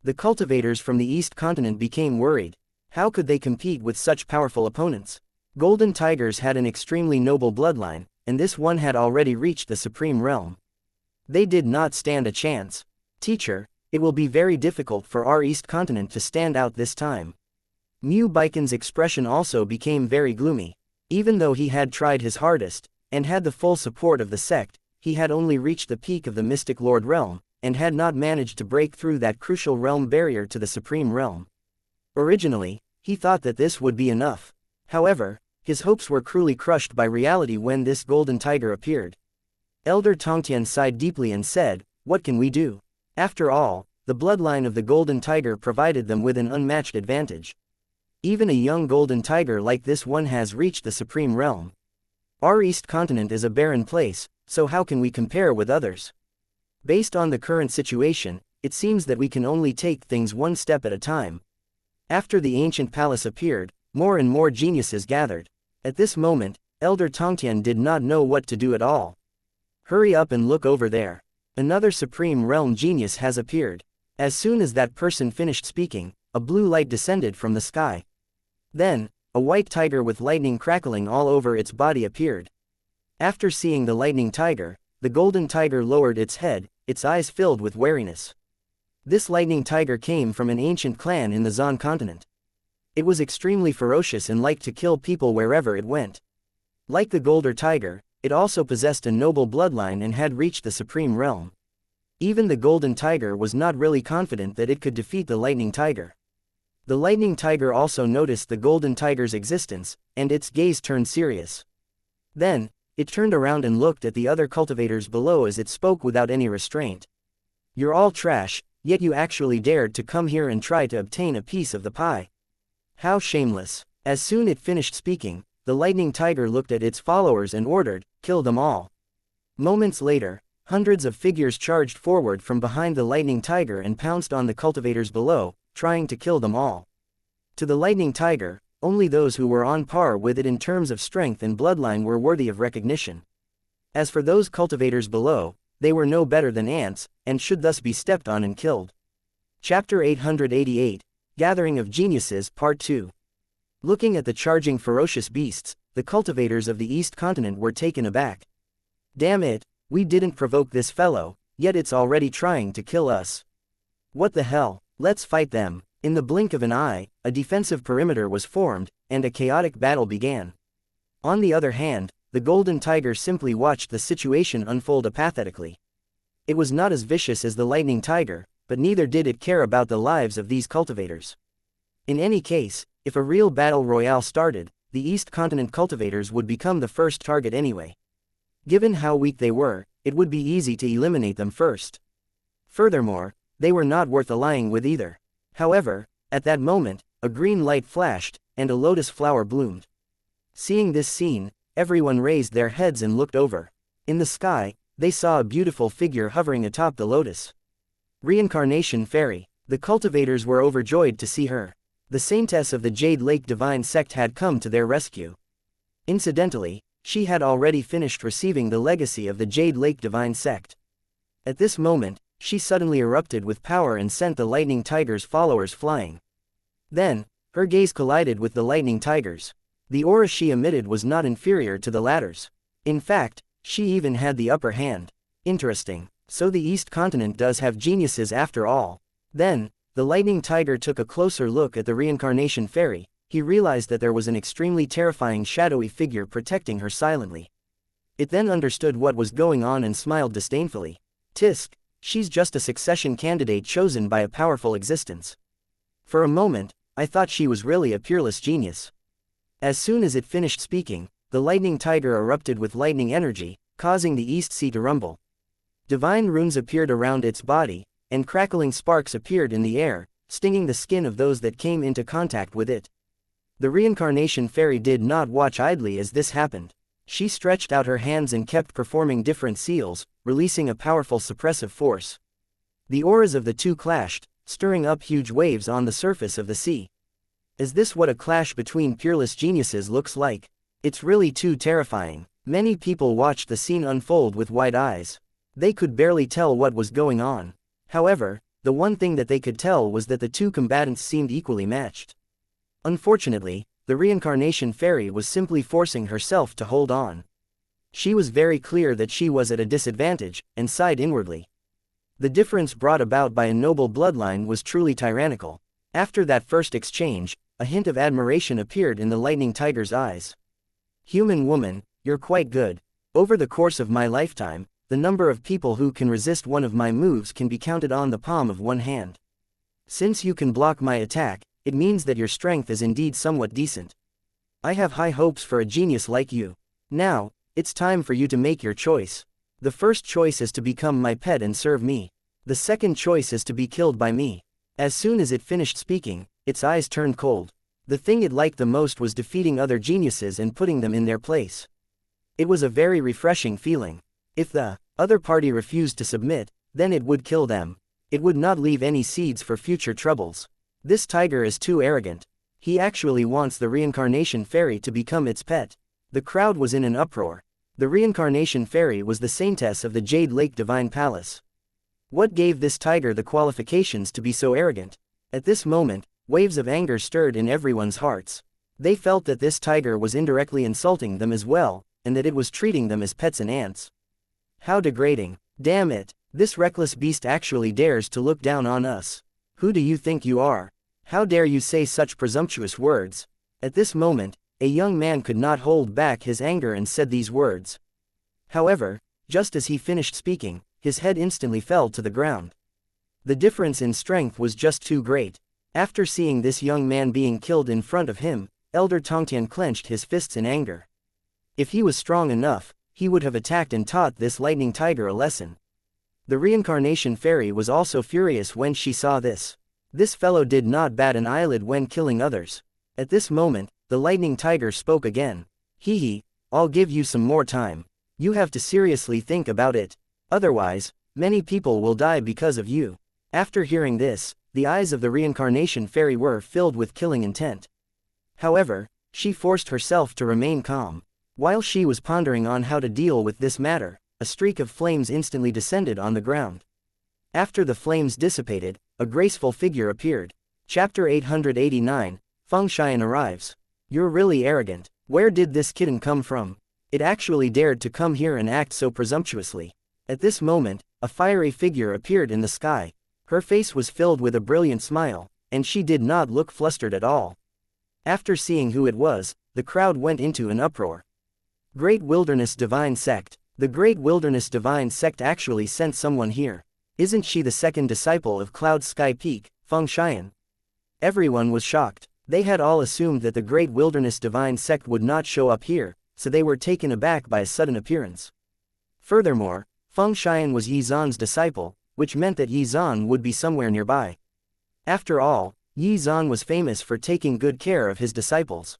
The cultivators from the East continent became worried. How could they compete with such powerful opponents? Golden tigers had an extremely noble bloodline, and this one had already reached the supreme realm. They did not stand a chance. "Teacher, it will be very difficult for our East continent to stand out this time." Mu Baikon's expression also became very gloomy. Even though he had tried his hardest, and had the full support of the sect, he had only reached the peak of the Mystic Lord realm, and had not managed to break through that crucial realm barrier to the supreme realm. Originally, he thought that this would be enough. However, his hopes were cruelly crushed by reality when this golden tiger appeared. Elder Tongtian sighed deeply and said, "What can we do? After all, the bloodline of the golden tiger provided them with an unmatched advantage. Even a young golden tiger like this one has reached the supreme realm. Our East continent is a barren place, so how can we compare with others? Based on the current situation, it seems that we can only take things one step at a time." After the ancient palace appeared, more and more geniuses gathered. At this moment, Elder Tongtian did not know what to do at all. "Hurry up and look over there. Another supreme realm genius has appeared." As soon as that person finished speaking, a blue light descended from the sky. Then, a white tiger with lightning crackling all over its body appeared. After seeing the lightning tiger, the golden tiger lowered its head, its eyes filled with wariness. This lightning tiger came from an ancient clan in the Zan continent. It was extremely ferocious and liked to kill people wherever it went. Like the golden tiger, it also possessed a noble bloodline and had reached the supreme realm. Even the golden tiger was not really confident that it could defeat the lightning tiger. The lightning tiger also noticed the golden tiger's existence, and its gaze turned serious. Then, it turned around and looked at the other cultivators below as it spoke without any restraint. "You're all trash, yet you actually dared to come here and try to obtain a piece of the pie. How shameless. As soon as it finished speaking, the lightning tiger looked at its followers and ordered, "Kill them all." Moments later, hundreds of figures charged forward from behind the lightning tiger and pounced on the cultivators below, trying to kill them all. To the lightning tiger, only those who were on par with it in terms of strength and bloodline were worthy of recognition. As for those cultivators below, they were no better than ants, and should thus be stepped on and killed. Chapter 888, Gathering of Geniuses Part 2. Looking at the charging ferocious beasts, the cultivators of the East Continent were taken aback. Damn it, we didn't provoke this fellow, yet it's already trying to kill us. What the hell, let's fight them. In the blink of an eye, a defensive perimeter was formed, and a chaotic battle began. On the other hand, the golden tiger simply watched the situation unfold apathetically. It was not as vicious as the lightning tiger, but neither did it care about the lives of these cultivators. In any case, if a real battle royale started, the East Continent cultivators would become the first target anyway. Given how weak they were, it would be easy to eliminate them first. Furthermore, they were not worth allying with either. However, at that moment, a green light flashed, and a lotus flower bloomed. Seeing this scene, everyone raised their heads and looked over. In the sky, they saw a beautiful figure hovering atop the lotus. Reincarnation Fairy. The cultivators were overjoyed to see her. The saintess of the Jade Lake Divine Sect had come to their rescue. Incidentally, she had already finished receiving the legacy of the Jade Lake Divine Sect. At this moment, she suddenly erupted with power and sent the lightning tiger's followers flying. Then, her gaze collided with the lightning tiger's. The aura she emitted was not inferior to the latter's. In fact, she even had the upper hand. Interesting, so the East Continent does have geniuses after all. Then, the lightning tiger took a closer look at the reincarnation fairy. He realized that there was an extremely terrifying shadowy figure protecting her silently. It then understood what was going on and smiled disdainfully. Tisk. She's just a succession candidate chosen by a powerful existence. For a moment, I thought she was really a peerless genius. As soon as it finished speaking, the lightning tiger erupted with lightning energy, causing the East Sea to rumble. Divine runes appeared around its body, and crackling sparks appeared in the air, stinging the skin of those that came into contact with it. The reincarnation fairy did not watch idly as this happened. She stretched out her hands and kept performing different seals, releasing a powerful suppressive force. The auras of the two clashed, stirring up huge waves on the surface of the sea. Is this what a clash between peerless geniuses looks like? It's really too terrifying. Many people watched the scene unfold with wide eyes. They could barely tell what was going on. However, the one thing that they could tell was that the two combatants seemed equally matched. Unfortunately, the reincarnation fairy was simply forcing herself to hold on. She was very clear that she was at a disadvantage, and sighed inwardly. The difference brought about by a noble bloodline was truly tyrannical. After that first exchange, a hint of admiration appeared in the lightning tiger's eyes. Human woman, you're quite good. Over the course of my lifetime, the number of people who can resist one of my moves can be counted on the palm of one hand. Since you can block my attack, it means that your strength is indeed somewhat decent. I have high hopes for a genius like you. Now, it's time for you to make your choice. The first choice is to become my pet and serve me. The second choice is to be killed by me. As soon as it finished speaking, its eyes turned cold. The thing it liked the most was defeating other geniuses and putting them in their place. It was a very refreshing feeling. If the other party refused to submit, then it would kill them. It would not leave any seeds for future troubles. This tiger is too arrogant. He actually wants the reincarnation fairy to become its pet. The crowd was in an uproar. The reincarnation fairy was the saintess of the Jade Lake Divine Palace. What gave this tiger the qualifications to be so arrogant? At this moment, waves of anger stirred in everyone's hearts. They felt that this tiger was indirectly insulting them as well, and that it was treating them as pets and ants. How degrading. Damn it, this reckless beast actually dares to look down on us. Who do you think you are? How dare you say such presumptuous words? At this moment, a young man could not hold back his anger and said these words. However, just as he finished speaking, his head instantly fell to the ground. The difference in strength was just too great. After seeing this young man being killed in front of him, Elder Tongtian clenched his fists in anger. If he was strong enough, he would have attacked and taught this lightning tiger a lesson. The reincarnation fairy was also furious when she saw this. This fellow did not bat an eyelid when killing others. At this moment, the lightning tiger spoke again. Hee, I'll give you some more time. You have to seriously think about it. Otherwise, many people will die because of you. After hearing this, the eyes of the reincarnation fairy were filled with killing intent. However, she forced herself to remain calm. While she was pondering on how to deal with this matter, a streak of flames instantly descended on the ground. After the flames dissipated, a graceful figure appeared. Chapter 889, Feng Xian arrives. You're really arrogant. Where did this kitten come from? It actually dared to come here and act so presumptuously. At this moment, a fiery figure appeared in the sky. Her face was filled with a brilliant smile, and she did not look flustered at all. After seeing who it was, the crowd went into an uproar. Great Wilderness Divine Sect. The Great Wilderness Divine Sect actually sent someone here. Isn't she the second disciple of Cloud Sky Peak, Feng Xian? Everyone was shocked. They had all assumed that the Great Wilderness Divine Sect would not show up here, so they were taken aback by a sudden appearance. Furthermore, Feng Xian was Yi Zan's disciple, which meant that Yi Zan would be somewhere nearby. After all, Yi Zan was famous for taking good care of his disciples.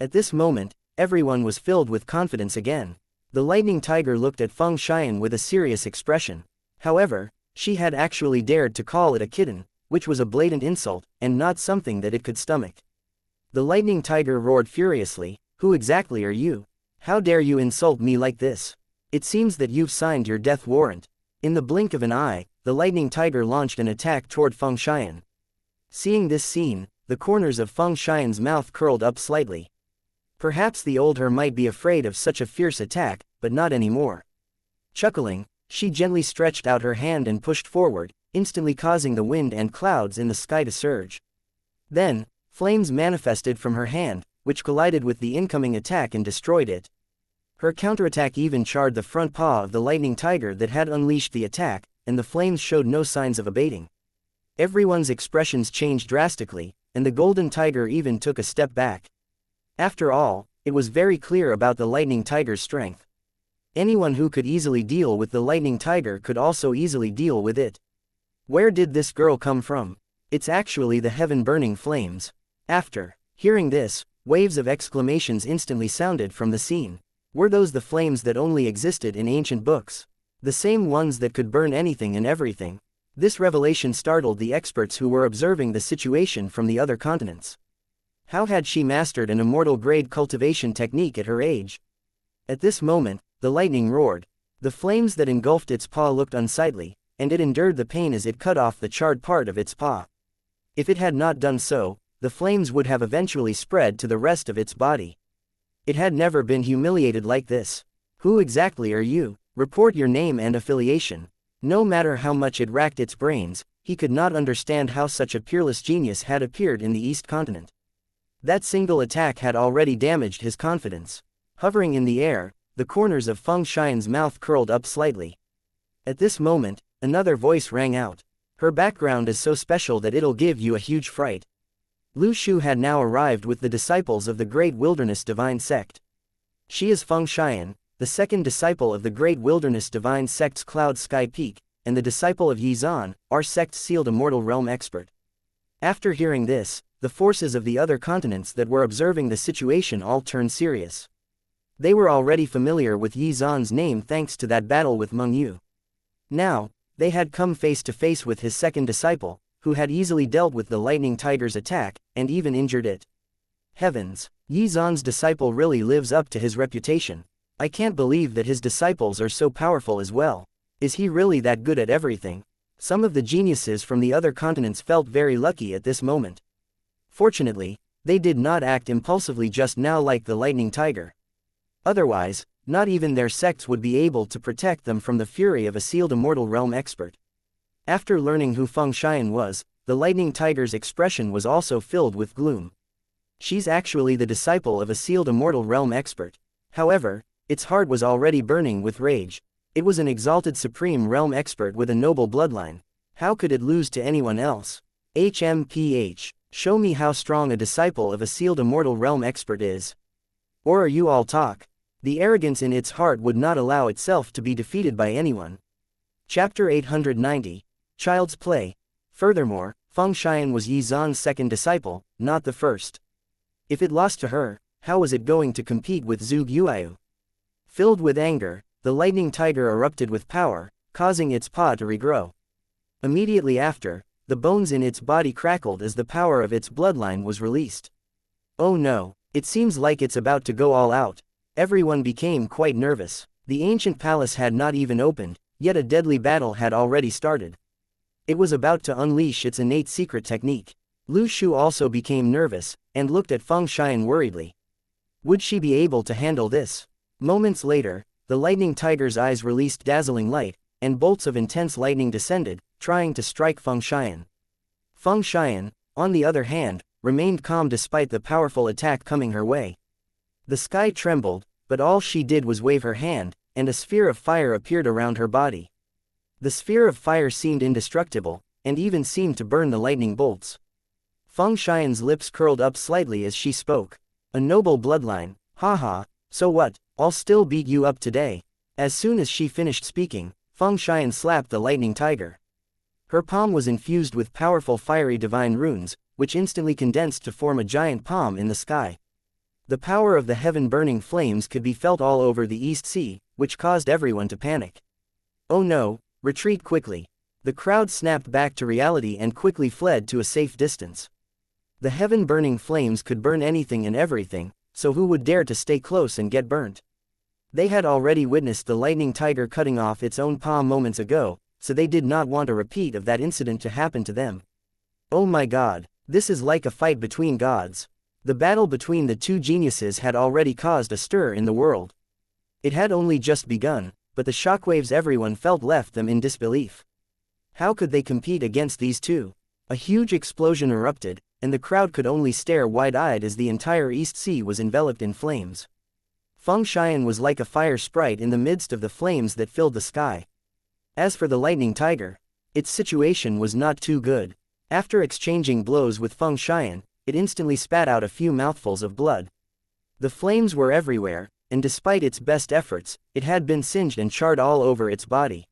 At this moment, everyone was filled with confidence again. The lightning tiger looked at Feng Xian with a serious expression. However, she had actually dared to call it a kitten, which was a blatant insult, and not something that it could stomach. The lightning tiger roared furiously, "Who exactly are you? How dare you insult me like this? It seems that you've signed your death warrant." In the blink of an eye, the lightning tiger launched an attack toward Feng Xian. Seeing this scene, the corners of Feng Xian's mouth curled up slightly. Perhaps the old her might be afraid of such a fierce attack, but not anymore. Chuckling, she gently stretched out her hand and pushed forward, instantly causing the wind and clouds in the sky to surge. Then, flames manifested from her hand, which collided with the incoming attack and destroyed it. Her counterattack even charred the front paw of the lightning tiger that had unleashed the attack, and the flames showed no signs of abating. Everyone's expressions changed drastically, and the golden tiger even took a step back. After all, it was very clear about the lightning tiger's strength. Anyone who could easily deal with the lightning tiger could also easily deal with it. Where did this girl come from? It's actually the heaven-burning flames. After hearing this, waves of exclamations instantly sounded from the scene. Were those the flames that only existed in ancient books? The same ones that could burn anything and everything? This revelation startled the experts who were observing the situation from the other continents. How had she mastered an immortal-grade cultivation technique at her age? At this moment, the lightning roared. The flames that engulfed its paw looked unsightly, and it endured the pain as it cut off the charred part of its paw. If it had not done so, the flames would have eventually spread to the rest of its body. It had never been humiliated like this. Who exactly are you? Report your name and affiliation. No matter how much it racked its brains, he could not understand how such a peerless genius had appeared in the East Continent. That single attack had already damaged his confidence. Hovering in the air, the corners of Feng Xian's mouth curled up slightly. At this moment, another voice rang out. Her background is so special that it'll give you a huge fright. Lu Shu had now arrived with the disciples of the Great Wilderness Divine Sect. She is Feng Xian, the second disciple of the Great Wilderness Divine Sect's Cloud Sky Peak, and the disciple of Yi Zan, our sect's sealed immortal realm expert. After hearing this, the forces of the other continents that were observing the situation all turned serious. They were already familiar with Yi Zan's name thanks to that battle with Meng Yu. Now, they had come face to face with his second disciple, who had easily dealt with the lightning tiger's attack, and even injured it. Heavens! Yi Zan's disciple really lives up to his reputation. I can't believe that his disciples are so powerful as well. Is he really that good at everything? Some of the geniuses from the other continents felt very lucky at this moment. Fortunately, they did not act impulsively just now like the lightning tiger. Otherwise, not even their sects would be able to protect them from the fury of a sealed immortal realm expert. After learning who Feng Xian was, the lightning tiger's expression was also filled with gloom. She's actually the disciple of a sealed immortal realm expert. However, its heart was already burning with rage. It was an exalted supreme realm expert with a noble bloodline. How could it lose to anyone else? HMPH. Show me how strong a disciple of a sealed immortal realm expert is. Or are you all talk? The arrogance in its heart would not allow itself to be defeated by anyone. Chapter 890. Child's Play. Furthermore, Feng Xian was Yi Zan's second disciple, not the first. If it lost to her, how was it going to compete with Zhuge Yuyu? Filled with anger, the lightning tiger erupted with power, causing its paw to regrow. Immediately after, the bones in its body crackled as the power of its bloodline was released. Oh no, it seems like it's about to go all out. Everyone became quite nervous. The ancient palace had not even opened, yet a deadly battle had already started. It was about to unleash its innate secret technique. Lu Shu also became nervous, and looked at Feng Xian worriedly. Would she be able to handle this? Moments later, the lightning tiger's eyes released dazzling light, and bolts of intense lightning descended, trying to strike Feng Xian. Feng Xian, on the other hand, remained calm despite the powerful attack coming her way. The sky trembled, but all she did was wave her hand, and a sphere of fire appeared around her body. The sphere of fire seemed indestructible, and even seemed to burn the lightning bolts. Feng Xian's lips curled up slightly as she spoke. A noble bloodline, haha, so what, I'll still beat you up today. As soon as she finished speaking, Feng Xian slapped the lightning tiger. Her palm was infused with powerful fiery divine runes, which instantly condensed to form a giant palm in the sky. The power of the heaven-burning flames could be felt all over the East Sea, which caused everyone to panic. Oh no, retreat quickly. The crowd snapped back to reality and quickly fled to a safe distance. The heaven-burning flames could burn anything and everything, so who would dare to stay close and get burnt? They had already witnessed the lightning tiger cutting off its own palm moments ago, so they did not want a repeat of that incident to happen to them. Oh my god, this is like a fight between gods. The battle between the two geniuses had already caused a stir in the world. It had only just begun, but the shockwaves everyone felt left them in disbelief. How could they compete against these two? A huge explosion erupted, and the crowd could only stare wide-eyed as the entire East Sea was enveloped in flames. Feng Xian was like a fire sprite in the midst of the flames that filled the sky. As for the lightning tiger, its situation was not too good. After exchanging blows with Feng Xian, it instantly spat out a few mouthfuls of blood. The flames were everywhere, and despite its best efforts, it had been singed and charred all over its body.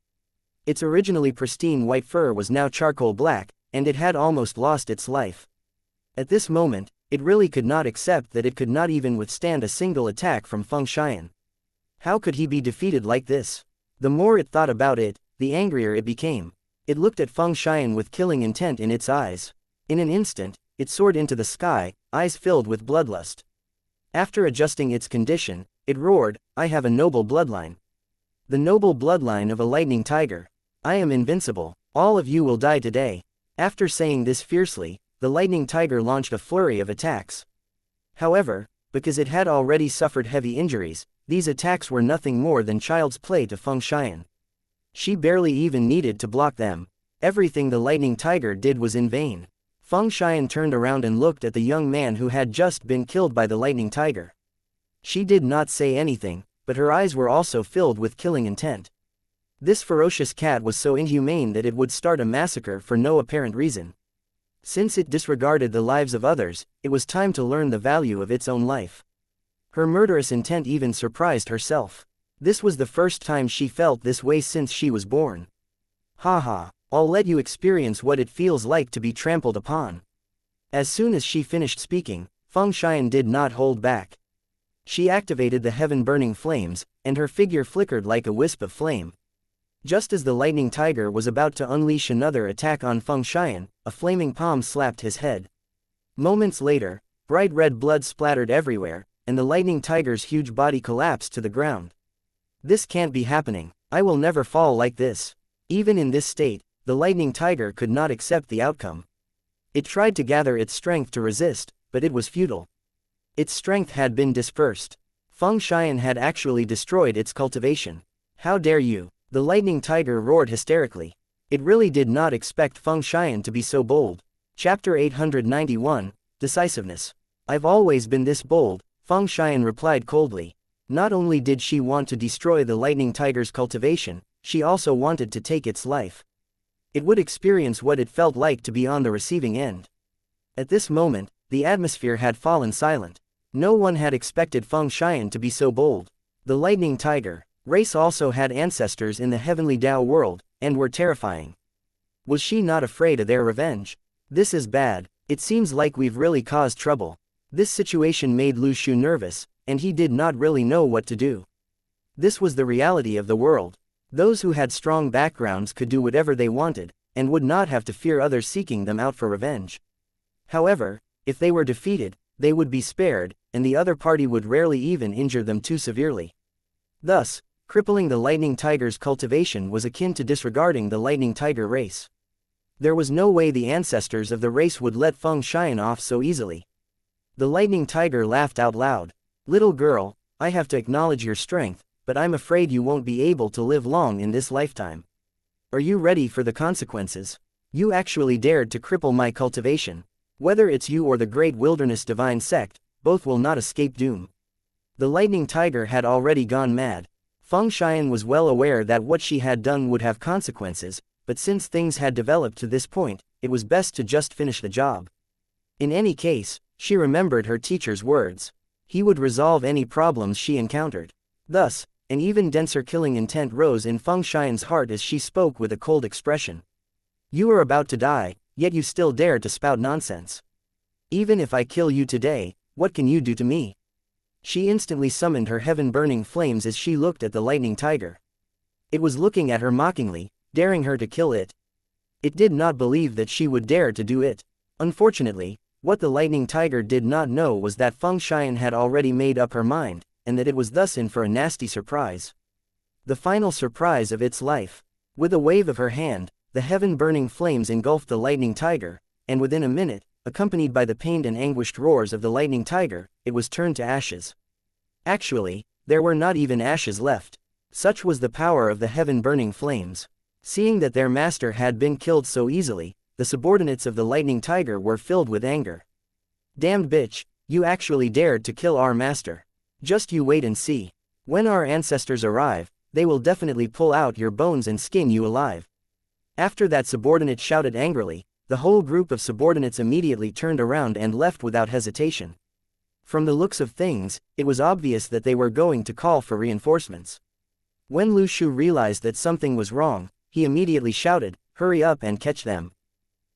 Its originally pristine white fur was now charcoal black, and it had almost lost its life. At this moment, it really could not accept that it could not even withstand a single attack from Feng Xian. How could he be defeated like this? The more it thought about it, the angrier it became. It looked at Feng Xian with killing intent in its eyes. In an instant, it soared into the sky, eyes filled with bloodlust. After adjusting its condition, it roared, "I have a noble bloodline. The noble bloodline of a lightning tiger. I am invincible. All of you will die today." After saying this fiercely, the lightning tiger launched a flurry of attacks. However, because it had already suffered heavy injuries, these attacks were nothing more than child's play to Feng Xian. She barely even needed to block them. Everything the lightning tiger did was in vain. Feng Xian turned around and looked at the young man who had just been killed by the lightning tiger. She did not say anything, but her eyes were also filled with killing intent. This ferocious cat was so inhumane that it would start a massacre for no apparent reason. Since it disregarded the lives of others, it was time to learn the value of its own life. Her murderous intent even surprised herself. This was the first time she felt this way since she was born. Haha, I'll let you experience what it feels like to be trampled upon. As soon as she finished speaking, Feng Xian did not hold back. She activated the heaven-burning flames, and her figure flickered like a wisp of flame. Just as the lightning tiger was about to unleash another attack on Feng Xian, a flaming palm slapped his head. Moments later, bright red blood splattered everywhere, and the lightning tiger's huge body collapsed to the ground. This can't be happening. I will never fall like this. Even in this state, the lightning tiger could not accept the outcome. It tried to gather its strength to resist, but it was futile. Its strength had been dispersed. Feng Xian had actually destroyed its cultivation. How dare you? The lightning tiger roared hysterically. It really did not expect Feng Xian to be so bold. Chapter 891, Decisiveness. I've always been this bold, Feng Xian replied coldly. Not only did she want to destroy the lightning tiger's cultivation, she also wanted to take its life. It would experience what it felt like to be on the receiving end. At this moment, the atmosphere had fallen silent. No one had expected Feng Xian to be so bold. The lightning tiger race also had ancestors in the heavenly Tao world, and were terrifying. Was she not afraid of their revenge? This is bad. It seems like we've really caused trouble. This situation made Lu Shu nervous, and he did not really know what to do. This was the reality of the world. Those who had strong backgrounds could do whatever they wanted, and would not have to fear others seeking them out for revenge. However, if they were defeated, they would be spared, and the other party would rarely even injure them too severely. Thus, crippling the lightning tiger's cultivation was akin to disregarding the lightning tiger race. There was no way the ancestors of the race would let Feng Xian off so easily. The lightning tiger laughed out loud. "Little girl, I have to acknowledge your strength, but I'm afraid you won't be able to live long in this lifetime. Are you ready for the consequences? You actually dared to cripple my cultivation. Whether it's you or the Great Wilderness Divine Sect, both will not escape doom." The lightning tiger had already gone mad. Feng Xian was well aware that what she had done would have consequences, but since things had developed to this point, it was best to just finish the job. In any case, she remembered her teacher's words. He would resolve any problems she encountered. Thus, an even denser killing intent rose in Feng Xian's heart as she spoke with a cold expression. "You are about to die, yet you still dare to spout nonsense. Even if I kill you today, what can you do to me?" She instantly summoned her heaven-burning flames as she looked at the lightning tiger. It was looking at her mockingly, daring her to kill it. It did not believe that she would dare to do it. Unfortunately, what the lightning tiger did not know was that Feng Xian had already made up her mind, and that it was thus in for a nasty surprise. The final surprise of its life. With a wave of her hand, the heaven-burning flames engulfed the lightning tiger, and within a minute, accompanied by the pained and anguished roars of the lightning tiger, it was turned to ashes. Actually, there were not even ashes left. Such was the power of the heaven-burning flames. Seeing that their master had been killed so easily, the subordinates of the lightning tiger were filled with anger. "Damned bitch, you actually dared to kill our master. Just you wait and see. When our ancestors arrive, they will definitely pull out your bones and skin you alive." After that subordinate shouted angrily, the whole group of subordinates immediately turned around and left without hesitation. From the looks of things, it was obvious that they were going to call for reinforcements. When Lu Shu realized that something was wrong, he immediately shouted, "Hurry up and catch them.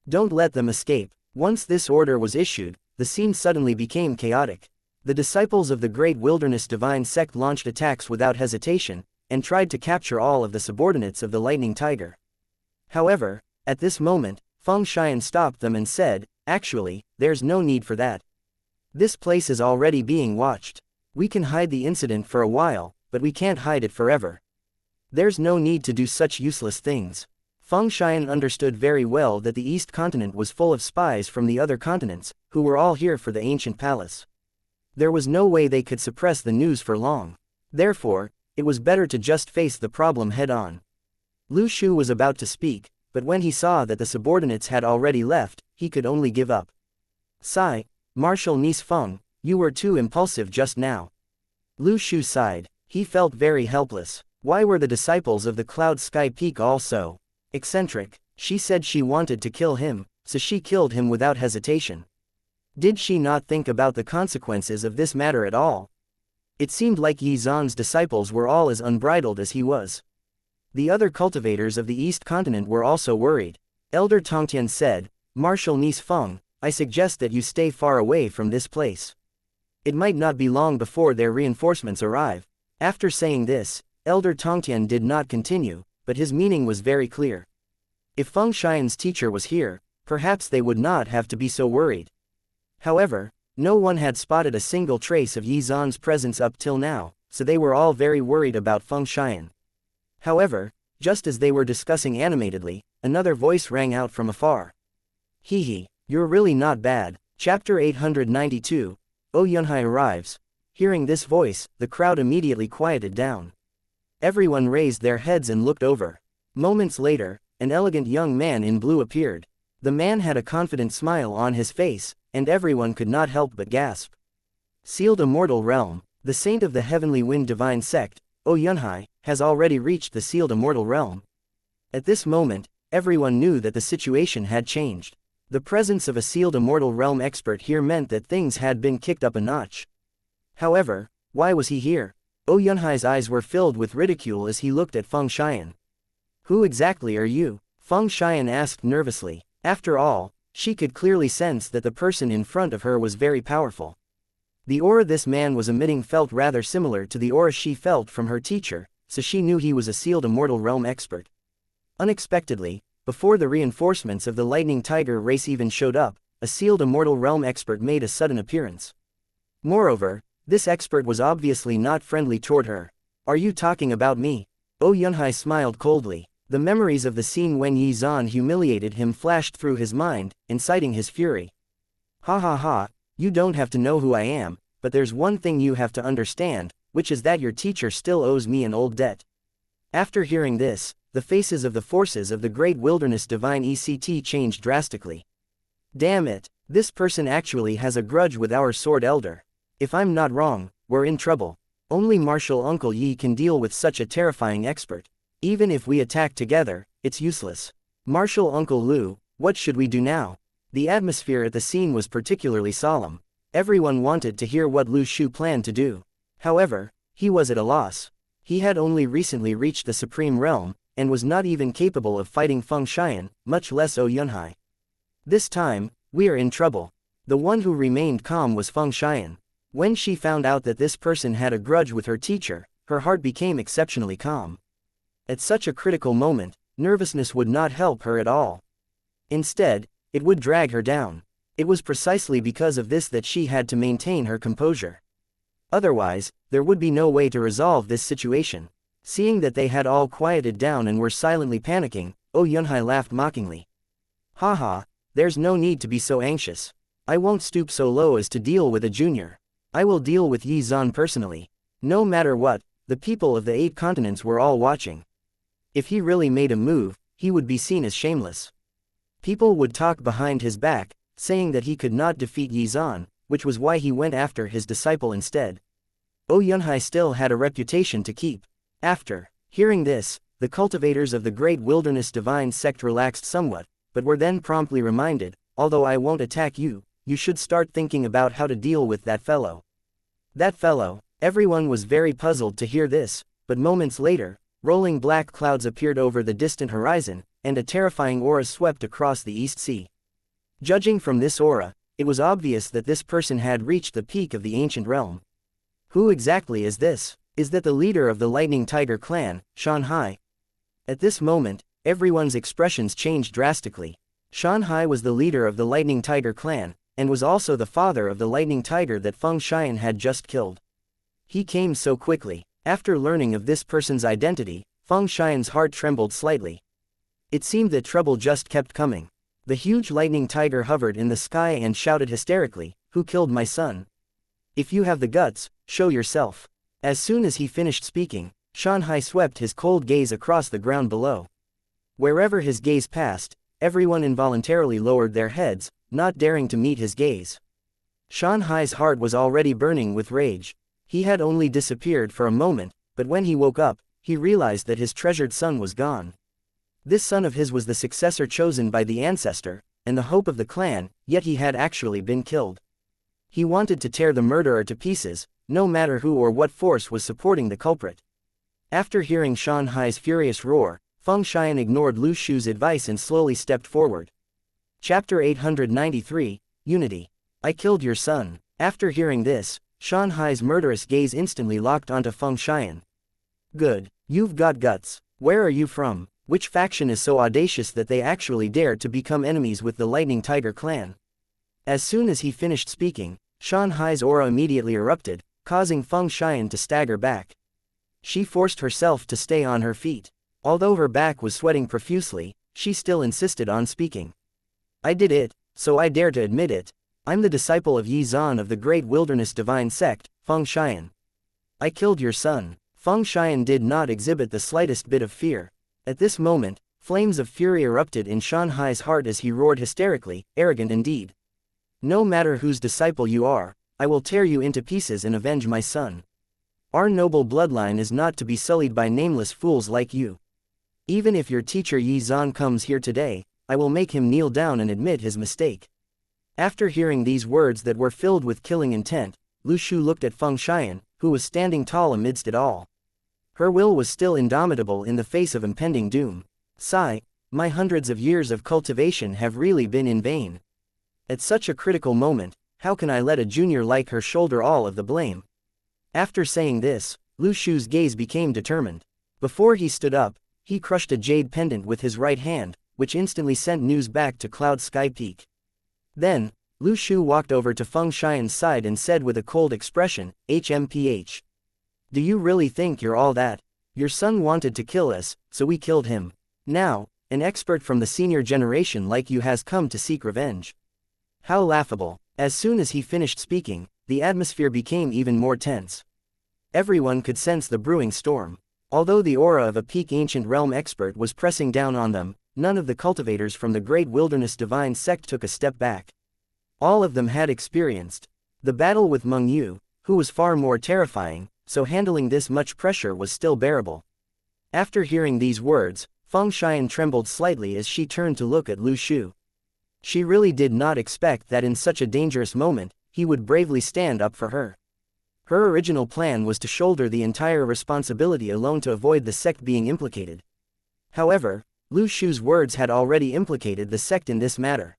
Don't let them escape." Once this order was issued, the scene suddenly became chaotic. The disciples of the Great Wilderness Divine Sect launched attacks without hesitation, and tried to capture all of the subordinates of the lightning tiger. However, at this moment, Feng Xian stopped them and said, "Actually, there's no need for that. This place is already being watched. We can hide the incident for a while, but we can't hide it forever. There's no need to do such useless things." Feng Xian understood very well that the East Continent was full of spies from the other continents, who were all here for the ancient palace. There was no way they could suppress the news for long. Therefore, it was better to just face the problem head-on. Lu Shu was about to speak, but when he saw that the subordinates had already left, he could only give up. "Sigh, Marshal Niece Feng, you were too impulsive just now." Lu Shu sighed. He felt very helpless. Why were the disciples of the Cloud Sky Peak all so eccentric? She said she wanted to kill him, so she killed him without hesitation. Did she not think about the consequences of this matter at all? It seemed like Yi Zan's disciples were all as unbridled as he was. The other cultivators of the East Continent were also worried. Elder Tongtian said, "Marshal Niece Feng, I suggest that you stay far away from this place. It might not be long before their reinforcements arrive." After saying this, Elder Tongtian did not continue, but his meaning was very clear. If Feng Xian's teacher was here, perhaps they would not have to be so worried. However, no one had spotted a single trace of Yi Zan's presence up till now, so they were all very worried about Feng Xian. However, just as they were discussing animatedly, another voice rang out from afar. "Hee hee, you're really not bad." Chapter 892, O Yunhai arrives. Hearing this voice, the crowd immediately quieted down. Everyone raised their heads and looked over. Moments later, an elegant young man in blue appeared. The man had a confident smile on his face, and everyone could not help but gasp. Sealed Immortal Realm, the saint of the Heavenly Wind Divine Sect, O Yunhai, has already reached the Sealed Immortal Realm. At this moment, everyone knew that the situation had changed. The presence of a Sealed Immortal Realm expert here meant that things had been kicked up a notch. However, why was he here? O Yunhai's eyes were filled with ridicule as he looked at Feng Xian. "Who exactly are you?" Feng Xian asked nervously. After all, she could clearly sense that the person in front of her was very powerful. The aura this man was emitting felt rather similar to the aura she felt from her teacher, so she knew he was a sealed immortal realm expert. Unexpectedly, before the reinforcements of the Lightning Tiger race even showed up, a sealed immortal realm expert made a sudden appearance. Moreover, this expert was obviously not friendly toward her. "Are you talking about me?" Oh Yunhai smiled coldly. The memories of the scene when Yi Zan humiliated him flashed through his mind, inciting his fury. "Ha ha ha, you don't have to know who I am, but there's one thing you have to understand, which is that your teacher still owes me an old debt." After hearing this, the faces of the forces of the Great Wilderness Divine ECT changed drastically. Damn it, this person actually has a grudge with our Sword Elder. If I'm not wrong, we're in trouble. Only Martial Uncle Yi can deal with such a terrifying expert. Even if we attack together, it's useless. Martial Uncle Lu, what should we do now? The atmosphere at the scene was particularly solemn. Everyone wanted to hear what Lu Shu planned to do. However, he was at a loss. He had only recently reached the Supreme Realm, and was not even capable of fighting Feng Xian, much less O Yunhai. This time, we are in trouble. The one who remained calm was Feng Xian. When she found out that this person had a grudge with her teacher, her heart became exceptionally calm. At such a critical moment, nervousness would not help her at all. Instead, it would drag her down. It was precisely because of this that she had to maintain her composure. Otherwise, there would be no way to resolve this situation. Seeing that they had all quieted down and were silently panicking, Oh Yunhai laughed mockingly. "Haha, there's no need to be so anxious. I won't stoop so low as to deal with a junior. I will deal with Yi Zan personally." No matter what, the people of the 8 continents were all watching. If he really made a move, he would be seen as shameless. People would talk behind his back, saying that he could not defeat Yi Zan, which was why he went after his disciple instead. Oh Yunhai still had a reputation to keep. After hearing this, the cultivators of the Great Wilderness Divine Sect relaxed somewhat, but were then promptly reminded, "Although I won't attack you, you should start thinking about how to deal with that fellow." That fellow. Everyone was very puzzled to hear this, but moments later, rolling black clouds appeared over the distant horizon, and a terrifying aura swept across the East Sea. Judging from this aura, it was obvious that this person had reached the peak of the ancient realm. Who exactly is this? Is that the leader of the Lightning Tiger clan, Xuan? At this moment, everyone's expressions changed drastically. Xuan was the leader of the Lightning Tiger clan, and was also the father of the Lightning Tiger that Feng Xian had just killed. He came so quickly. After learning of this person's identity, Feng Xian's heart trembled slightly. It seemed that trouble just kept coming. The huge lightning tiger hovered in the sky and shouted hysterically, "Who killed my son? If you have the guts, show yourself." As soon as he finished speaking, Xuan swept his cold gaze across the ground below. Wherever his gaze passed, everyone involuntarily lowered their heads, not daring to meet his gaze. Xuan's heart was already burning with rage. He had only disappeared for a moment, but when he woke up, he realized that his treasured son was gone. This son of his was the successor chosen by the ancestor, and the hope of the clan, yet he had actually been killed. He wanted to tear the murderer to pieces, no matter who or what force was supporting the culprit. After hearing Xuan's furious roar, Feng Xian ignored Lu Shu's advice and slowly stepped forward. Chapter 893, Unity. "I killed your son." After hearing this, Xuan's murderous gaze instantly locked onto Feng Xian. "Good. You've got guts. Where are you from? Which faction is so audacious that they actually dare to become enemies with the Lightning Tiger clan?" As soon as he finished speaking, Xuan's aura immediately erupted, causing Feng Xian to stagger back. She forced herself to stay on her feet. Although her back was sweating profusely, she still insisted on speaking. "I did it, so I dare to admit it. I'm the disciple of Yi Zan of the Great Wilderness Divine Sect, Feng Xian. I killed your son." Feng Xian did not exhibit the slightest bit of fear. At this moment, flames of fury erupted in Xuan's heart as he roared hysterically, arrogant indeed. "No matter whose disciple you are, I will tear you into pieces and avenge my son. Our noble bloodline is not to be sullied by nameless fools like you. Even if your teacher Yi Zan comes here today, I will make him kneel down and admit his mistake." After hearing these words that were filled with killing intent, Lu Shu looked at Feng Xian, who was standing tall amidst it all. Her will was still indomitable in the face of impending doom. "Sigh, my hundreds of years of cultivation have really been in vain." At such a critical moment, How can I let a junior like her shoulder all of the blame? After saying this, Lu Shu's gaze became determined. Before he stood up, he crushed a jade pendant with his right hand, which instantly sent news back to Cloud Sky Peak. Then, Lu Shu walked over to Feng Xian's side and said with a cold expression, HMPH. Do you really think you're all that? Your son wanted to kill us, so we killed him. Now, an expert from the senior generation like you has come to seek revenge. How laughable. As soon as he finished speaking, the atmosphere became even more tense. Everyone could sense the brewing storm. Although the aura of a peak ancient realm expert was pressing down on them, none of the cultivators from the Great Wilderness Divine Sect took a step back. All of them had experienced the battle with Meng Yu, who was far more terrifying, so handling this much pressure was still bearable. After hearing these words, Feng Xian trembled slightly as she turned to look at Lu Shu. She really did not expect that in such a dangerous moment, he would bravely stand up for her. Her original plan was to shoulder the entire responsibility alone to avoid the sect being implicated. However, Lu Shu's words had already implicated the sect in this matter.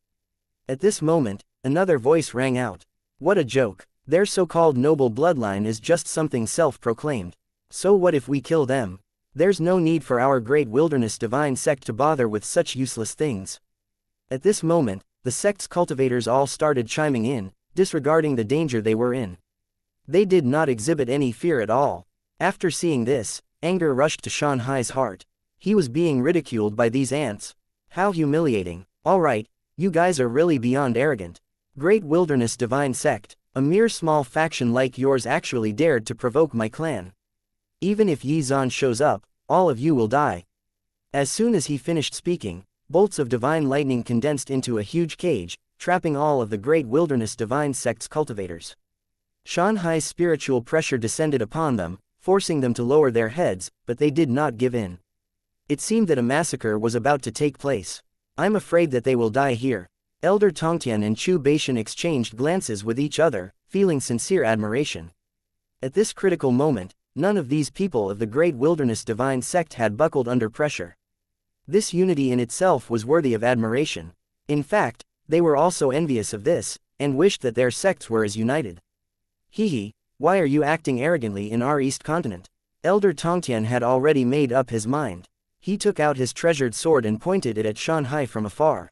At this moment, another voice rang out. What a joke. Their so-called noble bloodline is just something self-proclaimed. So what if we kill them? There's no need for our Great Wilderness Divine Sect to bother with such useless things. At this moment, the sect's cultivators all started chiming in, disregarding the danger they were in. They did not exhibit any fear at all. After seeing this, anger rushed to Xuan Hai's heart. He was being ridiculed by these ants. How humiliating. Alright, you guys are really beyond arrogant. Great Wilderness Divine Sect, a mere small faction like yours actually dared to provoke my clan. Even if Yi Zan shows up, all of you will die. As soon as he finished speaking, bolts of divine lightning condensed into a huge cage, trapping all of the Great Wilderness Divine Sect's cultivators. Xuan Hai's spiritual pressure descended upon them, forcing them to lower their heads, but they did not give in. It seemed that a massacre was about to take place. I'm afraid that they will die here. Elder Tongtian and Chu Beishan exchanged glances with each other, feeling sincere admiration. At this critical moment, none of these people of the Great Wilderness Divine Sect had buckled under pressure. This unity in itself was worthy of admiration. In fact, they were also envious of this, and wished that their sects were as united. Hehe, why are you acting arrogantly in our East Continent? Elder Tongtian had already made up his mind. He took out his treasured sword and pointed it at Xuan Hai from afar.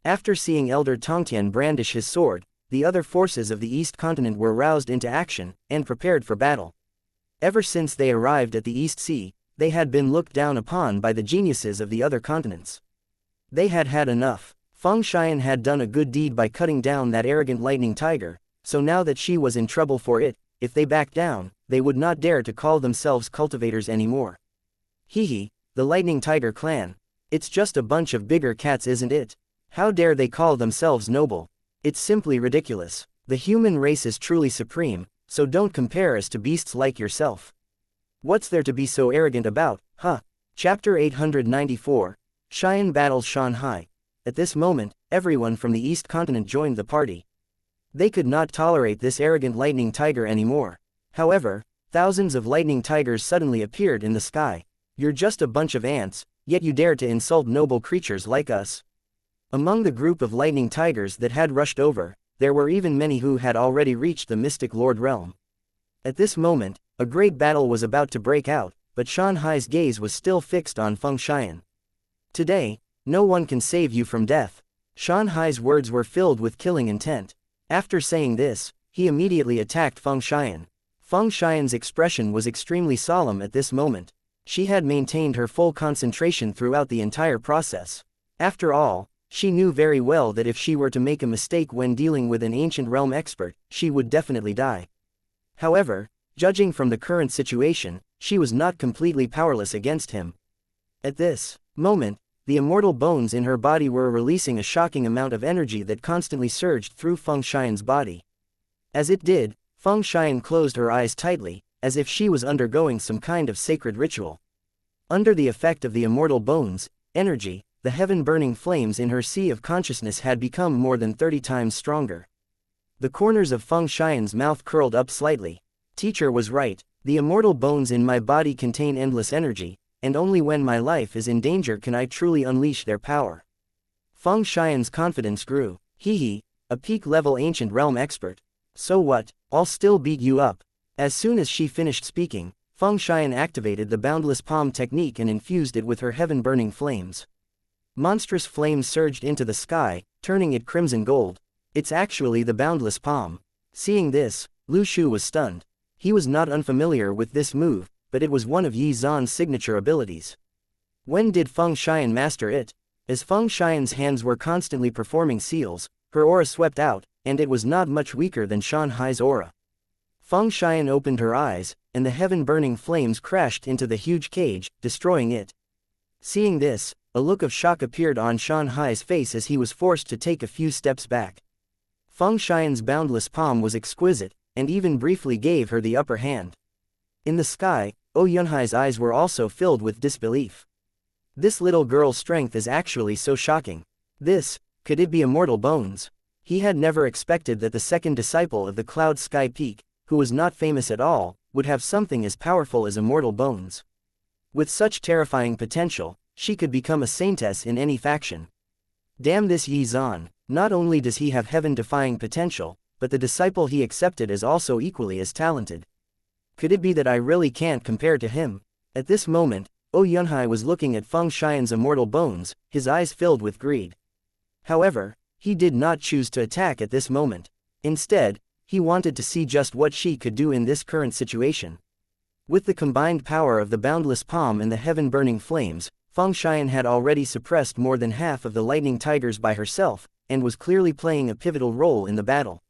After seeing Elder Tongtian brandish his sword, the other forces of the East Continent were roused into action, and prepared for battle. Ever since they arrived at the East Sea, they had been looked down upon by the geniuses of the other continents. They had had enough. Feng Xian had done a good deed by cutting down that arrogant lightning tiger, so now that she was in trouble for it, if they backed down, they would not dare to call themselves cultivators anymore. Hehe, the lightning tiger clan. It's just a bunch of bigger cats, isn't it? How dare they call themselves noble? It's simply ridiculous. The human race is truly supreme, so don't compare us to beasts like yourself. What's there to be so arrogant about, huh? Chapter 894, Xian battles Xuan Hai. At this moment, everyone from the East Continent joined the party. They could not tolerate this arrogant lightning tiger anymore. However, thousands of lightning tigers suddenly appeared in the sky. You're just a bunch of ants, yet you dare to insult noble creatures like us. Among the group of lightning tigers that had rushed over, there were even many who had already reached the Mystic Lord realm. At this moment, a great battle was about to break out, but Xuan Hai's gaze was still fixed on Feng Xian. Today, no one can save you from death. Xuan Hai's words were filled with killing intent. After saying this, he immediately attacked Feng Xian. Feng Xian's expression was extremely solemn at this moment. She had maintained her full concentration throughout the entire process. After all, she knew very well that if she were to make a mistake when dealing with an ancient realm expert, she would definitely die. However, judging from the current situation, she was not completely powerless against him. At this moment, the immortal bones in her body were releasing a shocking amount of energy that constantly surged through Feng Xian's body. As it did, Feng Xian closed her eyes tightly, as if she was undergoing some kind of sacred ritual. Under the effect of the immortal bones, energy, the heaven-burning flames in her sea of consciousness had become more than 30 times stronger. The corners of Feng Xian's mouth curled up slightly. Teacher was right, the immortal bones in my body contain endless energy, and only when my life is in danger can I truly unleash their power. Feng Xian's confidence grew. Hehe, a peak-level ancient realm expert. So what, I'll still beat you up. As soon as she finished speaking, Xian activated the boundless palm technique and infused it with her heaven-burning flames. Monstrous flames surged into the sky, turning it crimson gold. It's actually the boundless palm. Seeing this, Lu Shu was stunned. He was not unfamiliar with this move, but it was one of Yi Zan's signature abilities. When did Xian master it? As Xian's hands were constantly performing seals, her aura swept out, and it was not much weaker than Shanhai's aura. Xian opened her eyes, and the heaven-burning flames crashed into the huge cage, destroying it. Seeing this, a look of shock appeared on Shanhai's face as he was forced to take a few steps back. Xian's boundless palm was exquisite, and even briefly gave her the upper hand. In the sky, Yunhai's eyes were also filled with disbelief. This little girl's strength is actually so shocking. Could it be immortal bones? He had never expected that the second disciple of the Cloud Sky Peak, who was not famous at all, would have something as powerful as immortal bones. With such terrifying potential, she could become a saintess in any faction. Damn this Yi Zan, not only does he have heaven-defying potential, but the disciple he accepted is also equally as talented. Could it be that I really can't compare to him? At this moment, Yunhai was looking at Xian's immortal bones, his eyes filled with greed. However, he did not choose to attack at this moment. Instead, he wanted to see just what she could do in this current situation. With the combined power of the boundless palm and the heaven-burning flames, Xian had already suppressed more than half of the lightning tigers by herself, and was clearly playing a pivotal role in the battle.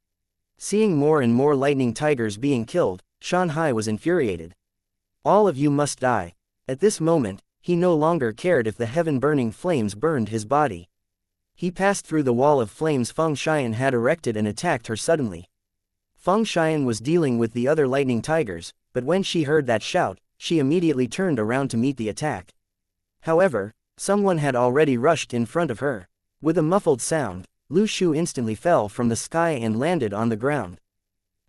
Seeing more and more lightning tigers being killed, Shanhai was infuriated. All of you must die. At this moment, he no longer cared if the heaven-burning flames burned his body. He passed through the wall of flames Xian had erected and attacked her suddenly. Xian was dealing with the other lightning tigers, but when she heard that shout, she immediately turned around to meet the attack. However, someone had already rushed in front of her. With a muffled sound, Lu Shu instantly fell from the sky and landed on the ground.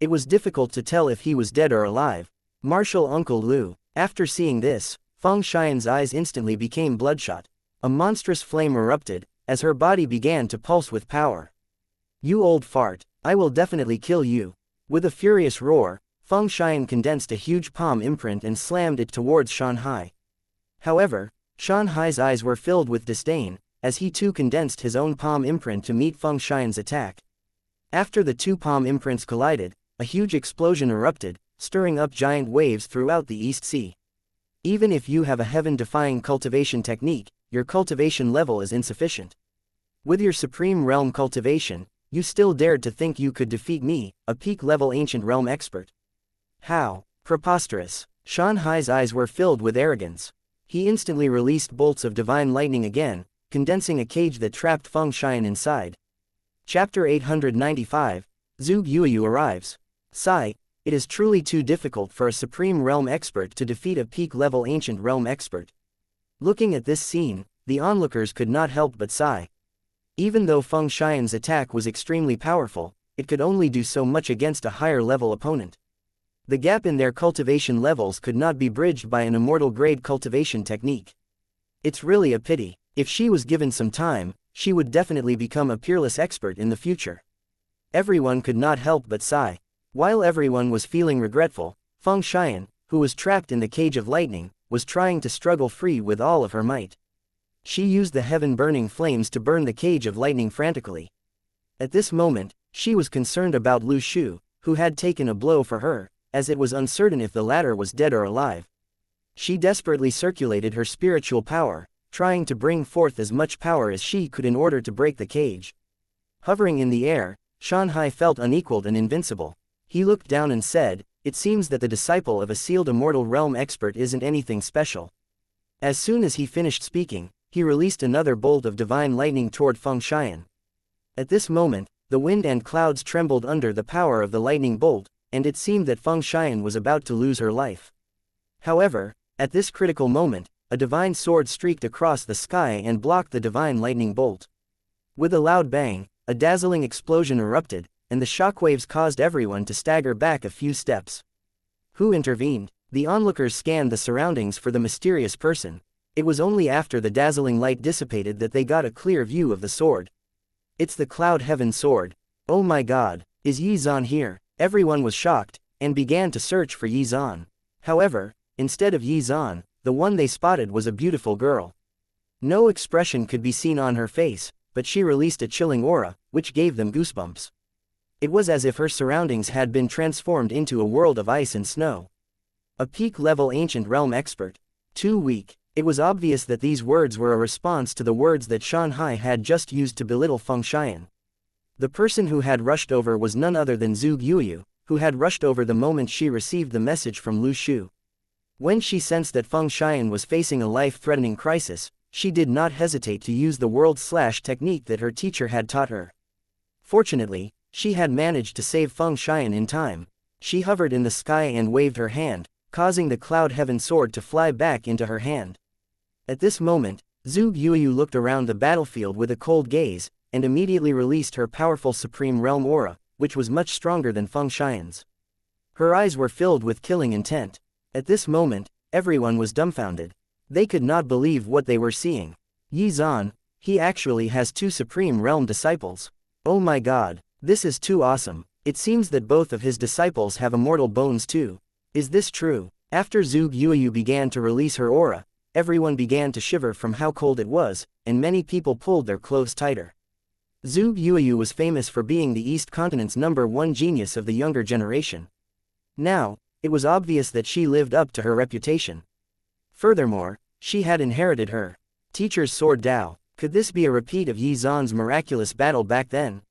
It was difficult to tell if he was dead or alive. Martial Uncle Lu. After seeing this, Xian's eyes instantly became bloodshot. A monstrous flame erupted, as her body began to pulse with power. You old fart, I will definitely kill you. With a furious roar, Xian condensed a huge palm imprint and slammed it towards Shanhai. However, Shanhai's eyes were filled with disdain, as he too condensed his own palm imprint to meet Xian's attack. After the two palm imprints collided, a huge explosion erupted, stirring up giant waves throughout the East Sea. Even if you have a heaven-defying cultivation technique, your cultivation level is insufficient. With your supreme realm cultivation, you still dared to think you could defeat me, a peak-level ancient realm expert. How preposterous! Shanhai's eyes were filled with arrogance. He instantly released bolts of divine lightning again, condensing a cage that trapped Xian inside. Chapter 895, Zhuge Yuyu arrives. Sigh, it is truly too difficult for a supreme realm expert to defeat a peak-level ancient realm expert. Looking at this scene, the onlookers could not help but sigh. Even though Xian's attack was extremely powerful, it could only do so much against a higher-level opponent. The gap in their cultivation levels could not be bridged by an immortal-grade cultivation technique. It's really a pity. If she was given some time, she would definitely become a peerless expert in the future. Everyone could not help but sigh. While everyone was feeling regretful, Xian, who was trapped in the cage of lightning, was trying to struggle free with all of her might. She used the heaven-burning flames to burn the cage of lightning frantically. At this moment, she was concerned about Lu Shu, who had taken a blow for her, as it was uncertain if the latter was dead or alive. She desperately circulated her spiritual power, trying to bring forth as much power as she could in order to break the cage. Hovering in the air, Shanhai felt unequaled and invincible. He looked down and said, "It seems that the disciple of a sealed immortal realm expert isn't anything special." As soon as he finished speaking, he released another bolt of divine lightning toward Xian. At this moment, the wind and clouds trembled under the power of the lightning bolt, and it seemed that Xian was about to lose her life. However, at this critical moment, a divine sword streaked across the sky and blocked the divine lightning bolt. With a loud bang, a dazzling explosion erupted, and the shockwaves caused everyone to stagger back a few steps. Who intervened? The onlookers scanned the surroundings for the mysterious person. It was only after the dazzling light dissipated that they got a clear view of the sword. It's the Cloud Heaven Sword. Oh my god, is Xuan here? Everyone was shocked, and began to search for Xuan. However, instead of Xuan, the one they spotted was a beautiful girl. No expression could be seen on her face, but she released a chilling aura, which gave them goosebumps. It was as if her surroundings had been transformed into a world of ice and snow. A peak-level ancient realm expert. Too weak. It was obvious that these words were a response to the words that Xuan had just used to belittle Feng Xian. The person who had rushed over was none other than Zhu Guoyu, who had rushed over the moment she received the message from Lu Shu. When she sensed that Feng Xian was facing a life-threatening crisis, she did not hesitate to use the world-slash technique that her teacher had taught her. Fortunately, she had managed to save Feng Xian in time. She hovered in the sky and waved her hand, causing the cloud heaven sword to fly back into her hand. At this moment, Zhu Guoyu looked around the battlefield with a cold gaze, and immediately released her powerful Supreme Realm aura, which was much stronger than Feng Xian's. Her eyes were filled with killing intent. At this moment, everyone was dumbfounded. They could not believe what they were seeing. Xuan, he actually has 2 Supreme Realm disciples. Oh my god, this is too awesome. It seems that both of his disciples have immortal bones too. Is this true? After Zhu Guoyu began to release her aura, everyone began to shiver from how cold it was, and many people pulled their clothes tighter. Zhu Guoyu was famous for being the East Continent's #1 genius of the younger generation. Now, it was obvious that she lived up to her reputation. Furthermore, she had inherited her teacher's sword Dao. Could this be a repeat of Xuan's miraculous battle back then?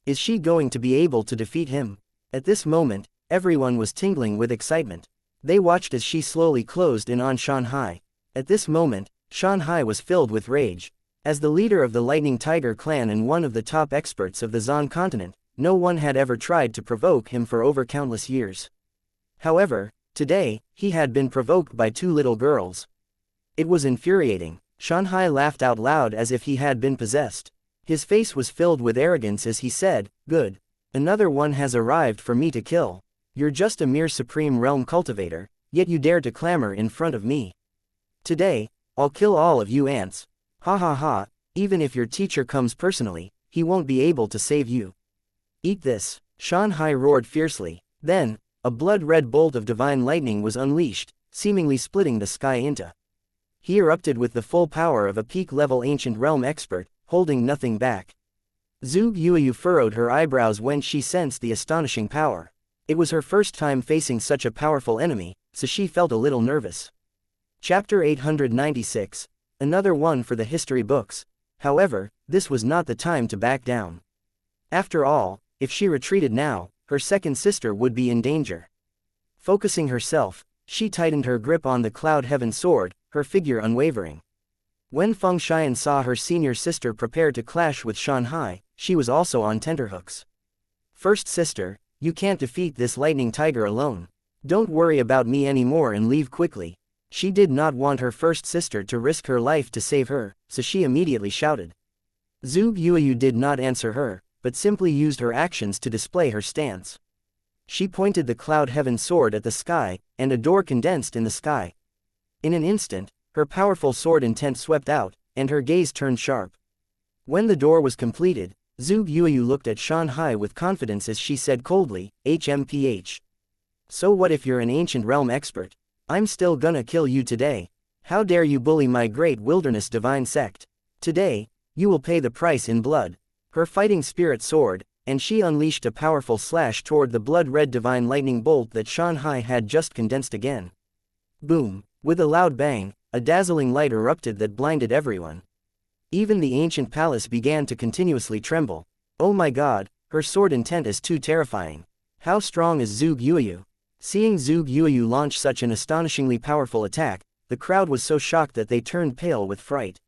Is she going to be able to defeat him? At this moment, everyone was tingling with excitement. They watched as she slowly closed in on Xuan. At this moment, Xuan was filled with rage. As the leader of the Lightning Tiger clan and one of the top experts of the Xuan continent, no one had ever tried to provoke him for over countless years. However, today, he had been provoked by 2 little girls. It was infuriating. Xuan laughed out loud as if he had been possessed. His face was filled with arrogance as he said, "Good. Another one has arrived for me to kill. You're just a mere Supreme Realm cultivator, yet you dare to clamor in front of me. Today, I'll kill all of you ants. Ha ha ha, even if your teacher comes personally, he won't be able to save you. Eat this." Xuan roared fiercely. Then, a blood-red bolt of divine lightning was unleashed, seemingly splitting the sky into. He erupted with the full power of a peak-level ancient realm expert, holding nothing back. Zhu Guoyu furrowed her eyebrows when she sensed the astonishing power. It was her first time facing such a powerful enemy, so she felt a little nervous. Chapter 896. Another one for the history books. However, this was not the time to back down. After all, if she retreated now, her second sister would be in danger. Focusing herself, she tightened her grip on the cloud heaven sword, her figure unwavering. When Feng Xian saw her senior sister prepare to clash with Xuan, she was also on tenterhooks. "First sister, you can't defeat this lightning tiger alone. Don't worry about me anymore and leave quickly." She did not want her first sister to risk her life to save her, so she immediately shouted. Zhu Guoyu did not answer her, but simply used her actions to display her stance. She pointed the cloud heaven sword at the sky, and a door condensed in the sky. In an instant, her powerful sword intent swept out, and her gaze turned sharp. When the door was completed, Zhu Guoyu looked at Xuan with confidence as she said coldly, "HMPH. So what if you're an ancient realm expert? I'm still gonna kill you today. How dare you bully my great wilderness divine sect? Today, you will pay the price in blood." Her fighting spirit soared, and she unleashed a powerful slash toward the blood-red divine lightning bolt that Xuan had just condensed again. Boom! With a loud bang, a dazzling light erupted that blinded everyone. Even the ancient palace began to continuously tremble. Oh my god, her sword intent is too terrifying. How strong is Zhu Guoyu? Seeing Zhu Guoyu launch such an astonishingly powerful attack, the crowd was so shocked that they turned pale with fright.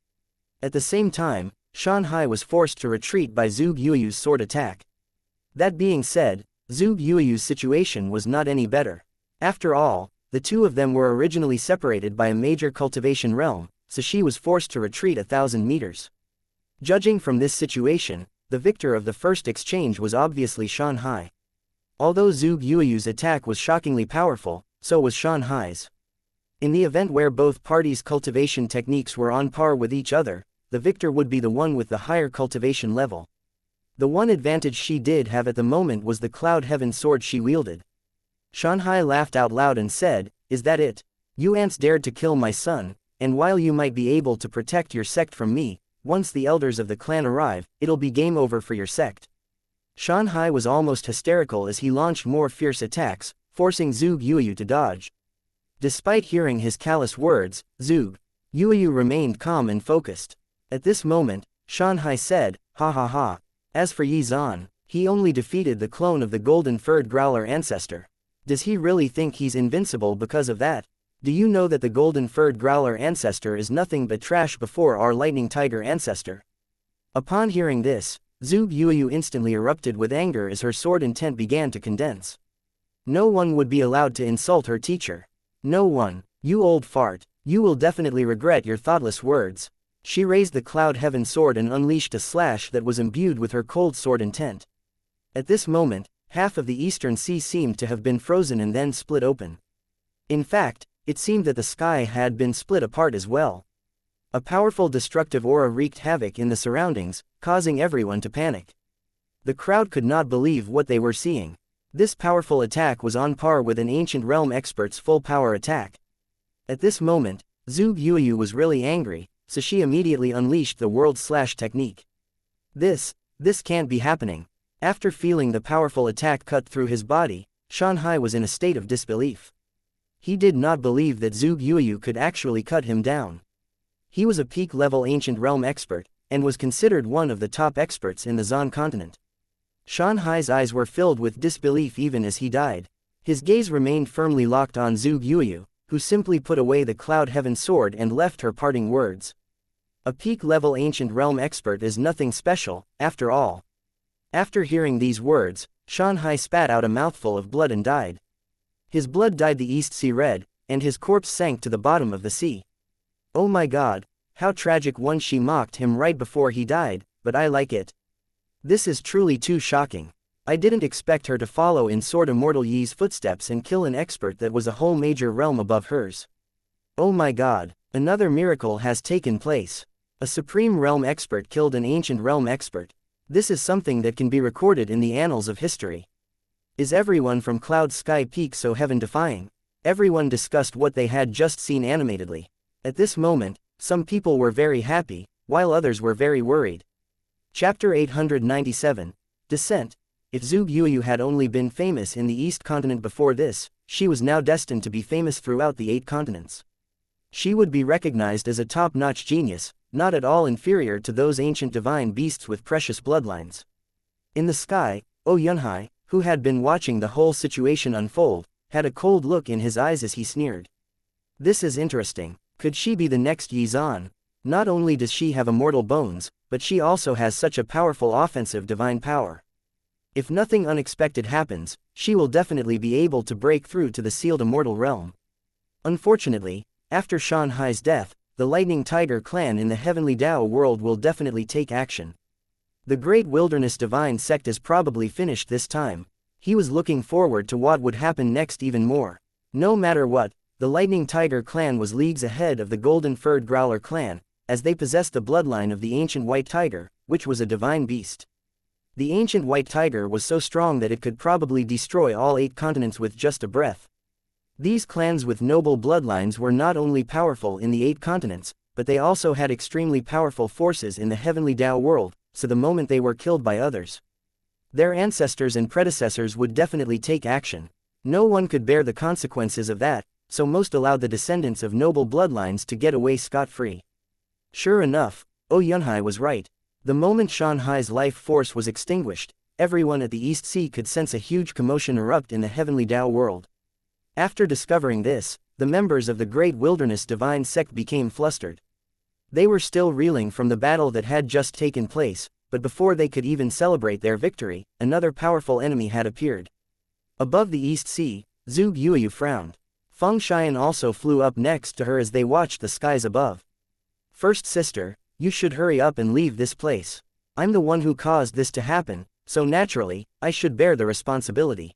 At the same time, Xuan was forced to retreat by Zhu Guoyu's sword attack. That being said, Zhu Guoyu's situation was not any better. After all, the two of them were originally separated by a major cultivation realm, so she was forced to retreat 1,000 meters. Judging from this situation, the victor of the first exchange was obviously Xuan. Although Zhu Guoyu's attack was shockingly powerful, so was Xuan. In the event where both parties' cultivation techniques were on par with each other, the victor would be the one with the higher cultivation level. The one advantage she did have at the moment was the cloud heaven sword she wielded. Xianxia laughed out loud and said, "Is that it? You ants dared to kill my son, and while you might be able to protect your sect from me, once the elders of the clan arrive, it'll be game over for your sect." Xianxia was almost hysterical as he launched more fierce attacks, forcing Zhuge Yuyu to dodge. Despite hearing his callous words, Zhuge Yuyu remained calm and focused. At this moment, Xianxia said, "Ha ha ha. As for Yi Zhan, he only defeated the clone of the golden-furred growler ancestor. Does he really think he's invincible because of that? Do you know that the golden-furred growler ancestor is nothing but trash before our lightning tiger ancestor?" Upon hearing this, Zhuge Yuyu instantly erupted with anger as her sword intent began to condense. No one would be allowed to insult her teacher. No one. You old fart. You will definitely regret your thoughtless words. She raised the cloud heaven sword and unleashed a slash that was imbued with her cold sword intent. At this moment, half of the eastern sea seemed to have been frozen and then split open. In fact, it seemed that the sky had been split apart as well. A powerful destructive aura wreaked havoc in the surroundings, causing everyone to panic. The crowd could not believe what they were seeing. This powerful attack was on par with an ancient realm expert's full power attack. At this moment, Zhuge Yuyu was really angry, so she immediately unleashed the world slash technique. This can't be happening. After feeling the powerful attack cut through his body, Xianxia was in a state of disbelief. He did not believe that Zhuge Yuyu could actually cut him down. He was a peak-level ancient realm expert, and was considered one of the top experts in the Xuan continent. Xianxia's eyes were filled with disbelief even as he died. His gaze remained firmly locked on Zhuge Yuyu, who simply put away the cloud heaven sword and left her parting words. A peak-level ancient realm expert is nothing special, after all. After hearing these words, Xianxia spat out a mouthful of blood and died. His blood dyed the East Sea red, and his corpse sank to the bottom of the sea. Oh my god, how tragic. Once she mocked him right before he died, but I like it. This is truly too shocking. I didn't expect her to follow in Sword Immortal Yi's footsteps and kill an expert that was a whole major realm above hers. Oh my god, another miracle has taken place. A supreme realm expert killed an ancient realm expert. This is something that can be recorded in the annals of history. Is everyone from Cloud Sky Peak so heaven-defying? Everyone discussed what they had just seen animatedly. At this moment, some people were very happy, while others were very worried. Chapter 897, Descent. If Zhuge Yuyu had only been famous in the East continent before this, she was now destined to be famous throughout the 8 continents. She would be recognized as a top-notch genius, not at all inferior to those ancient divine beasts with precious bloodlines. In the sky, Yunhai, who had been watching the whole situation unfold, had a cold look in his eyes as he sneered. This is interesting. Could she be the next Yi Zhan? Not only does she have immortal bones, but she also has such a powerful offensive divine power. If nothing unexpected happens, she will definitely be able to break through to the sealed immortal realm. Unfortunately, after Xianxia's death, the Lightning Tiger clan in the Heavenly Dao world will definitely take action. The Great Wilderness Divine Sect is probably finished this time. He was looking forward to what would happen next even more. No matter what, the Lightning Tiger clan was leagues ahead of the Golden-Furred Growler clan, as they possessed the bloodline of the ancient White Tiger, which was a divine beast. The ancient White Tiger was so strong that it could probably destroy all 8 continents with just a breath. These clans with noble bloodlines were not only powerful in the 8 continents, but they also had extremely powerful forces in the Heavenly Dao world, so the moment they were killed by others, their ancestors and predecessors would definitely take action. No one could bear the consequences of that, so most allowed the descendants of noble bloodlines to get away scot-free. Sure enough, Yunhai was right. The moment Xianxia's life force was extinguished, everyone at the East Sea could sense a huge commotion erupt in the Heavenly Dao world. After discovering this, the members of the Great Wilderness Divine Sect became flustered. They were still reeling from the battle that had just taken place, but before they could even celebrate their victory, another powerful enemy had appeared. Above the East Sea, Zhuge Yuyu frowned. Feng Xian also flew up next to her as they watched the skies above. First sister, you should hurry up and leave this place. I'm the one who caused this to happen, so naturally, I should bear the responsibility.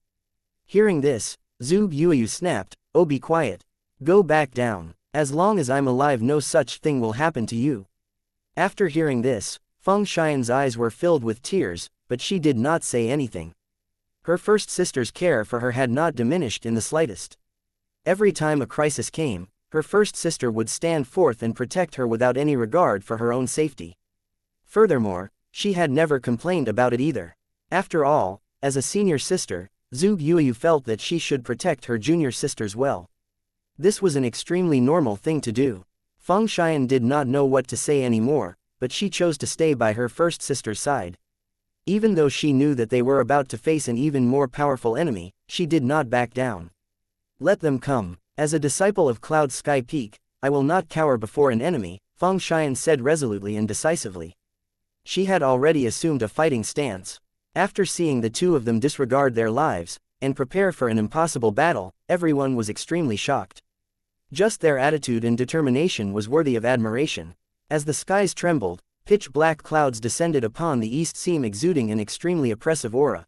Hearing this, Zhuge Yuyu snapped, "Oh, be quiet. Go back down. As long as I'm alive no such thing will happen to you." After hearing this, Feng Xian's eyes were filled with tears, but she did not say anything. Her first sister's care for her had not diminished in the slightest. Every time a crisis came, her first sister would stand forth and protect her without any regard for her own safety. Furthermore, she had never complained about it either. After all, as a senior sister, Zhu Yuyu felt that she should protect her junior sisters well. This was an extremely normal thing to do. Feng Xian did not know what to say anymore, but she chose to stay by her first sister's side. Even though she knew that they were about to face an even more powerful enemy, she did not back down. Let them come. As a disciple of Cloud Sky Peak, I will not cower before an enemy, Feng Xian said resolutely and decisively. She had already assumed a fighting stance. After seeing the two of them disregard their lives, and prepare for an impossible battle, everyone was extremely shocked. Just their attitude and determination was worthy of admiration. As the skies trembled, pitch-black clouds descended upon the east seam exuding an extremely oppressive aura.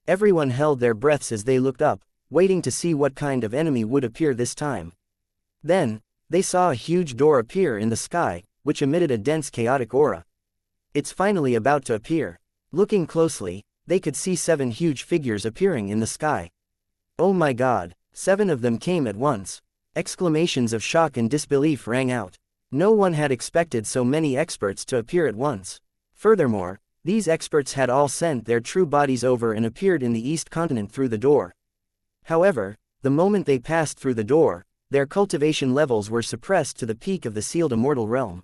Everyone held their breaths as they looked up, waiting to see what kind of enemy would appear this time. Then, they saw a huge door appear in the sky, which emitted a dense chaotic aura. It's finally about to appear. Looking closely, they could see 7 huge figures appearing in the sky. Oh my god, 7 of them came at once. Exclamations of shock and disbelief rang out. No one had expected so many experts to appear at once. Furthermore, these experts had all sent their true bodies over and appeared in the East continent through the door. However, the moment they passed through the door, their cultivation levels were suppressed to the peak of the sealed immortal realm.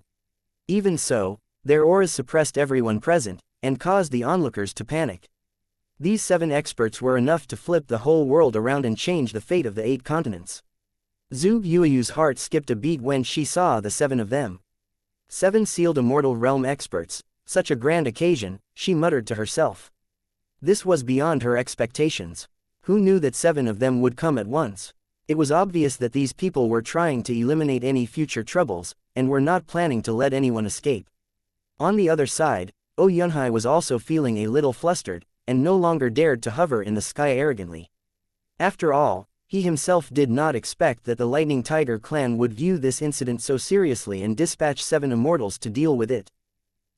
Even so, their auras suppressed everyone present, and caused the onlookers to panic. These 7 experts were enough to flip the whole world around and change the fate of the 8 continents. Zhu Yueyu's heart skipped a beat when she saw the 7 of them. 7 sealed immortal realm experts, such a grand occasion, she muttered to herself. This was beyond her expectations. Who knew that 7 of them would come at once? It was obvious that these people were trying to eliminate any future troubles, and were not planning to let anyone escape. On the other side, Oh Yunhai was also feeling a little flustered, and no longer dared to hover in the sky arrogantly. After all, he himself did not expect that the Lightning Tiger clan would view this incident so seriously and dispatch 7 immortals to deal with it.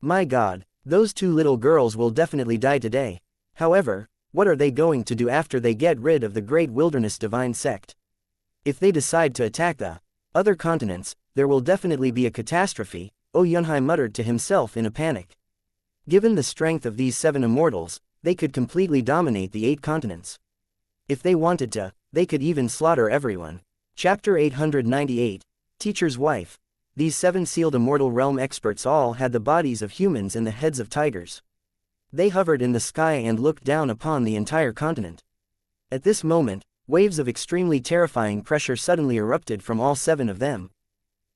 My god, those 2 little girls will definitely die today. However, what are they going to do after they get rid of the Great Wilderness Divine Sect? If they decide to attack the other continents, there will definitely be a catastrophe, Oh Yunhai muttered to himself in a panic. Given the strength of these 7 immortals, they could completely dominate the 8 continents. If they wanted to, they could even slaughter everyone. Chapter 898, Teacher's Wife. These 7 sealed immortal realm experts all had the bodies of humans and the heads of tigers. They hovered in the sky and looked down upon the entire continent. At this moment, waves of extremely terrifying pressure suddenly erupted from all 7 of them.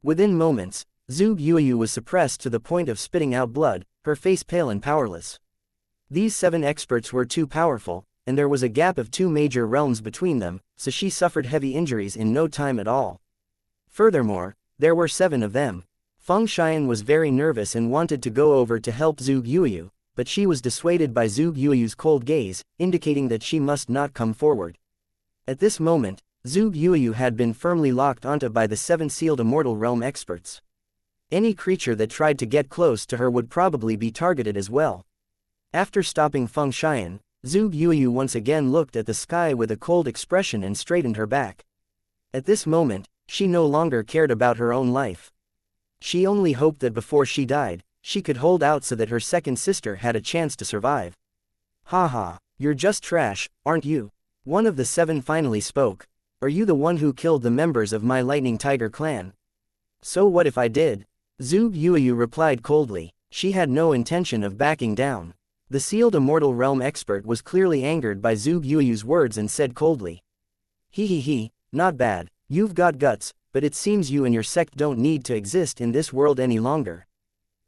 Within moments, Zhu Yueyu was suppressed to the point of spitting out blood, her face pale and powerless. These 7 experts were too powerful, and there was a gap of 2 major realms between them, so she suffered heavy injuries in no time at all. Furthermore, there were 7 of them. Feng Xian was very nervous and wanted to go over to help Zhu Yueyu, but she was dissuaded by Zhu Yueyu's cold gaze, indicating that she must not come forward. At this moment, Zhu Yueyu had been firmly locked onto by the 7 sealed immortal realm experts. Any creature that tried to get close to her would probably be targeted as well. After stopping Feng Xian, Zhu Yueyu once again looked at the sky with a cold expression and straightened her back. At this moment, she no longer cared about her own life. She only hoped that before she died, she could hold out so that her second sister had a chance to survive. Haha, you're just trash, aren't you? One of the 7 finally spoke. Are you the one who killed the members of my Lightning Tiger clan? So what if I did? Zhu Yueyu replied coldly. She had no intention of backing down. The sealed immortal realm expert was clearly angered by Zhu Yueyu's words and said coldly. He, not bad, you've got guts, but it seems you and your sect don't need to exist in this world any longer.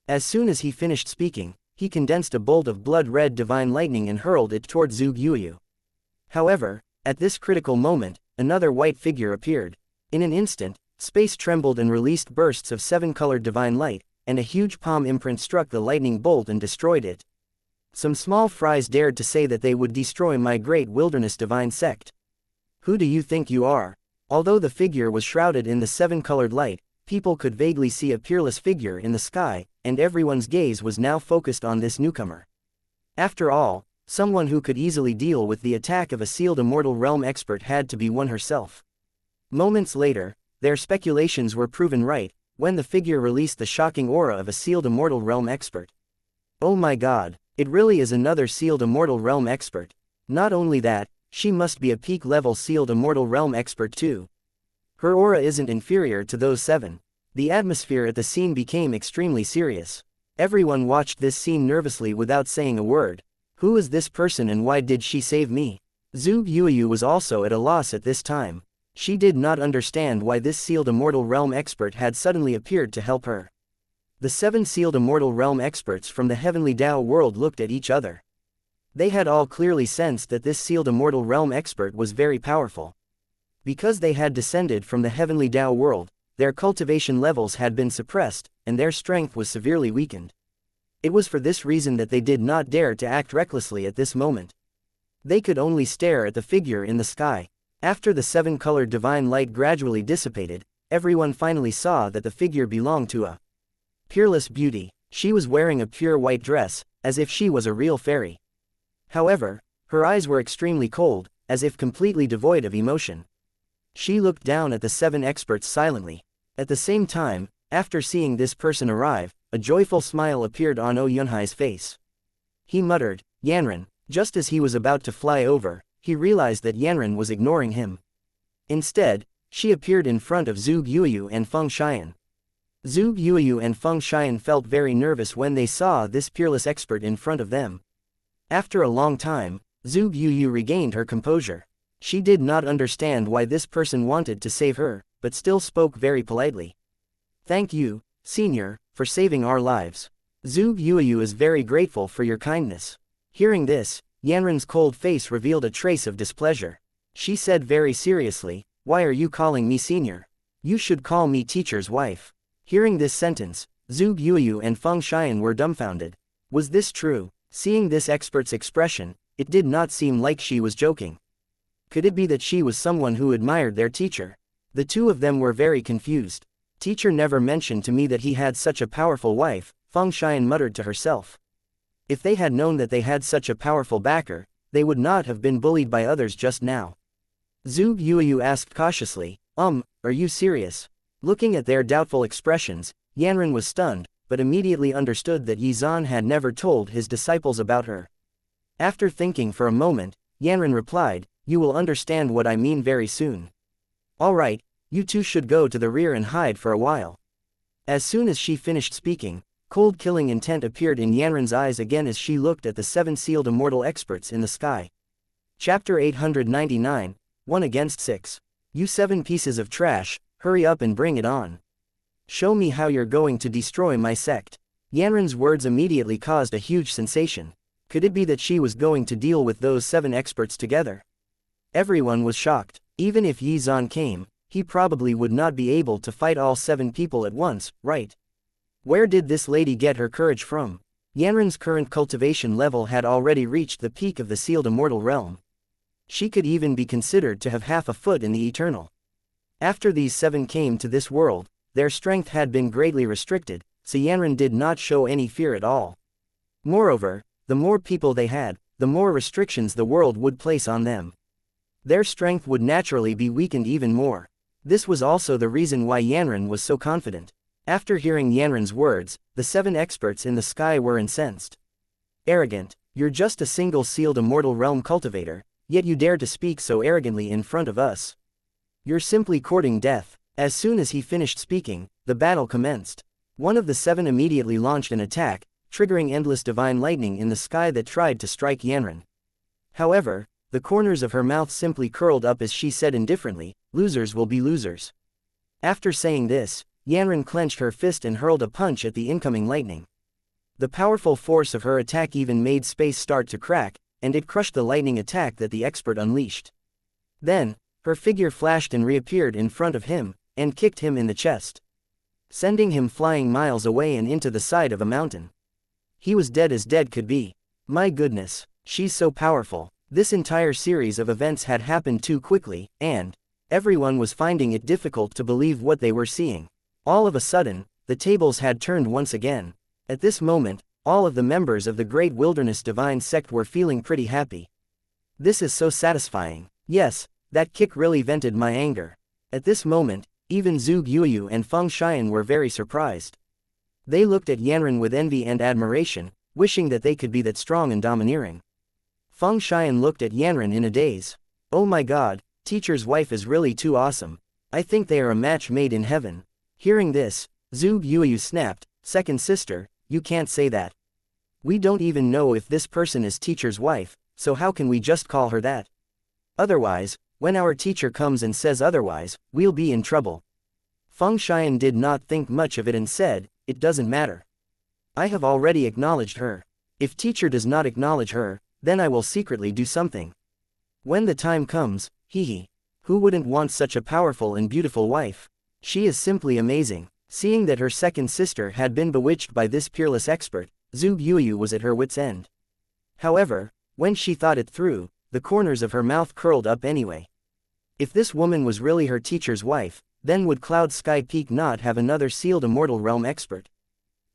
As soon as he finished speaking, he condensed a bolt of blood-red divine lightning and hurled it toward Zhu Yueyu. However, at this critical moment, another white figure appeared. In an instant, space trembled and released bursts of 7-colored divine light, and a huge palm imprint struck the lightning bolt and destroyed it. Some small fries dared to say that they would destroy my Great Wilderness Divine Sect. Who do you think you are? Although the figure was shrouded in the 7-colored light, people could vaguely see a peerless figure in the sky, and everyone's gaze was now focused on this newcomer. After all, someone who could easily deal with the attack of a sealed immortal realm expert had to be one herself. Moments later, their speculations were proven right, when the figure released the shocking aura of a sealed immortal realm expert. Oh my god, it really is another sealed immortal realm expert. Not only that, she must be a peak-level sealed immortal realm expert too. Her aura isn't inferior to those 7. The atmosphere at the scene became extremely serious. Everyone watched this scene nervously without saying a word. Who is this person and why did she save me? Zhu Yuyu was also at a loss at this time. She did not understand why this sealed immortal realm expert had suddenly appeared to help her. The 7 sealed immortal realm experts from the heavenly Dao world looked at each other. They had all clearly sensed that this sealed immortal realm expert was very powerful. Because they had descended from the heavenly Dao world, their cultivation levels had been suppressed, and their strength was severely weakened. It was for this reason that they did not dare to act recklessly at this moment. They could only stare at the figure in the sky. After the 7-colored divine light gradually dissipated, everyone finally saw that the figure belonged to a peerless beauty. She was wearing a pure white dress, as if she was a real fairy. However, her eyes were extremely cold, as if completely devoid of emotion. She looked down at the 7 experts silently. At the same time, after seeing this person arrive, a joyful smile appeared on Oh Yunhai's face. He muttered, "Yanran." Just as he was about to fly over, he realized that Yanran was ignoring him. Instead, she appeared in front of Zhu Yuyu and Feng Xian. Zhu Yuyu and Feng Xian felt very nervous when they saw this peerless expert in front of them. After a long time, Zhu Yuyu regained her composure. She did not understand why this person wanted to save her, but still spoke very politely. "Thank you, senior, for saving our lives. Zhu Yuyu is very grateful for your kindness." Hearing this, Yanran's cold face revealed a trace of displeasure. She said very seriously, "Why are you calling me senior? You should call me teacher's wife." Hearing this sentence, Zhu Yuyu and Feng Xian were dumbfounded. Was this true? Seeing this expert's expression, it did not seem like she was joking. Could it be that she was someone who admired their teacher? The two of them were very confused. "Teacher never mentioned to me that he had such a powerful wife," Feng Xian muttered to herself. If they had known that they had such a powerful backer, they would not have been bullied by others just now. Zhu Yuyu asked cautiously, "Are you serious?" Looking at their doubtful expressions, Yanran was stunned, but immediately understood that Yizan had never told his disciples about her. After thinking for a moment, Yanran replied, "You will understand what I mean very soon. Alright, you two should go to the rear and hide for a while." As soon as she finished speaking, cold killing intent appeared in Yanran's eyes again as she looked at the 7 sealed immortal experts in the sky. Chapter 899, 1 against 6. "You 7 pieces of trash, hurry up and bring it on. Show me how you're going to destroy my sect." Yanran's words immediately caused a huge sensation. Could it be that she was going to deal with those 7 experts together? Everyone was shocked. Even if Yizan came, he probably would not be able to fight all 7 people at once, right? Where did this lady get her courage from? Yanran's current cultivation level had already reached the peak of the sealed immortal realm. She could even be considered to have half a foot in the eternal. After these 7 came to this world, their strength had been greatly restricted, so Yanran did not show any fear at all. Moreover, the more people they had, the more restrictions the world would place on them. Their strength would naturally be weakened even more. This was also the reason why Yanran was so confident. After hearing Yanran's words, the 7 experts in the sky were incensed. "Arrogant, you're just a single sealed immortal realm cultivator, yet you dare to speak so arrogantly in front of us. You're simply courting death." As soon as he finished speaking, the battle commenced. One of the 7 immediately launched an attack, triggering endless divine lightning in the sky that tried to strike Yanran. However, the corners of her mouth simply curled up as she said indifferently, "Losers will be losers." After saying this, Yanran clenched her fist and hurled a punch at the incoming lightning. The powerful force of her attack even made space start to crack, and it crushed the lightning attack that the expert unleashed. Then, her figure flashed and reappeared in front of him, and kicked him in the chest, sending him flying miles away and into the side of a mountain. He was dead as dead could be. My goodness, she's so powerful. This entire series of events had happened too quickly, and everyone was finding it difficult to believe what they were seeing. All of a sudden, the tables had turned once again. At this moment, All of the members of the Great Wilderness Divine Sect were feeling pretty happy. This is so satisfying. Yes, that kick really vented my anger. At this moment, even Zhuge Yuyu and Feng Xian were very surprised. They looked at Yanran with envy and admiration, wishing that they could be that strong and domineering. Feng Xian looked at Yanran in a daze. Oh my god, teacher's wife is really too awesome. I think they are a match made in heaven. Hearing this, Zhuge Yuyu snapped, second sister, you can't say that. We don't even know if this person is teacher's wife, so how can we just call her that? Otherwise, when our teacher comes and says otherwise, we'll be in trouble. Feng Xian did not think much of it and said, it doesn't matter. I have already acknowledged her. If teacher does not acknowledge her, then I will secretly do something. When the time comes, hee. Who wouldn't want such a powerful and beautiful wife? She is simply amazing. Seeing that her second sister had been bewitched by this peerless expert, Zhuge Yuyu was at her wit's end. However, when she thought it through, the corners of her mouth curled up anyway. If this woman was really her teacher's wife, then would Cloud Sky Peak not have another sealed immortal realm expert?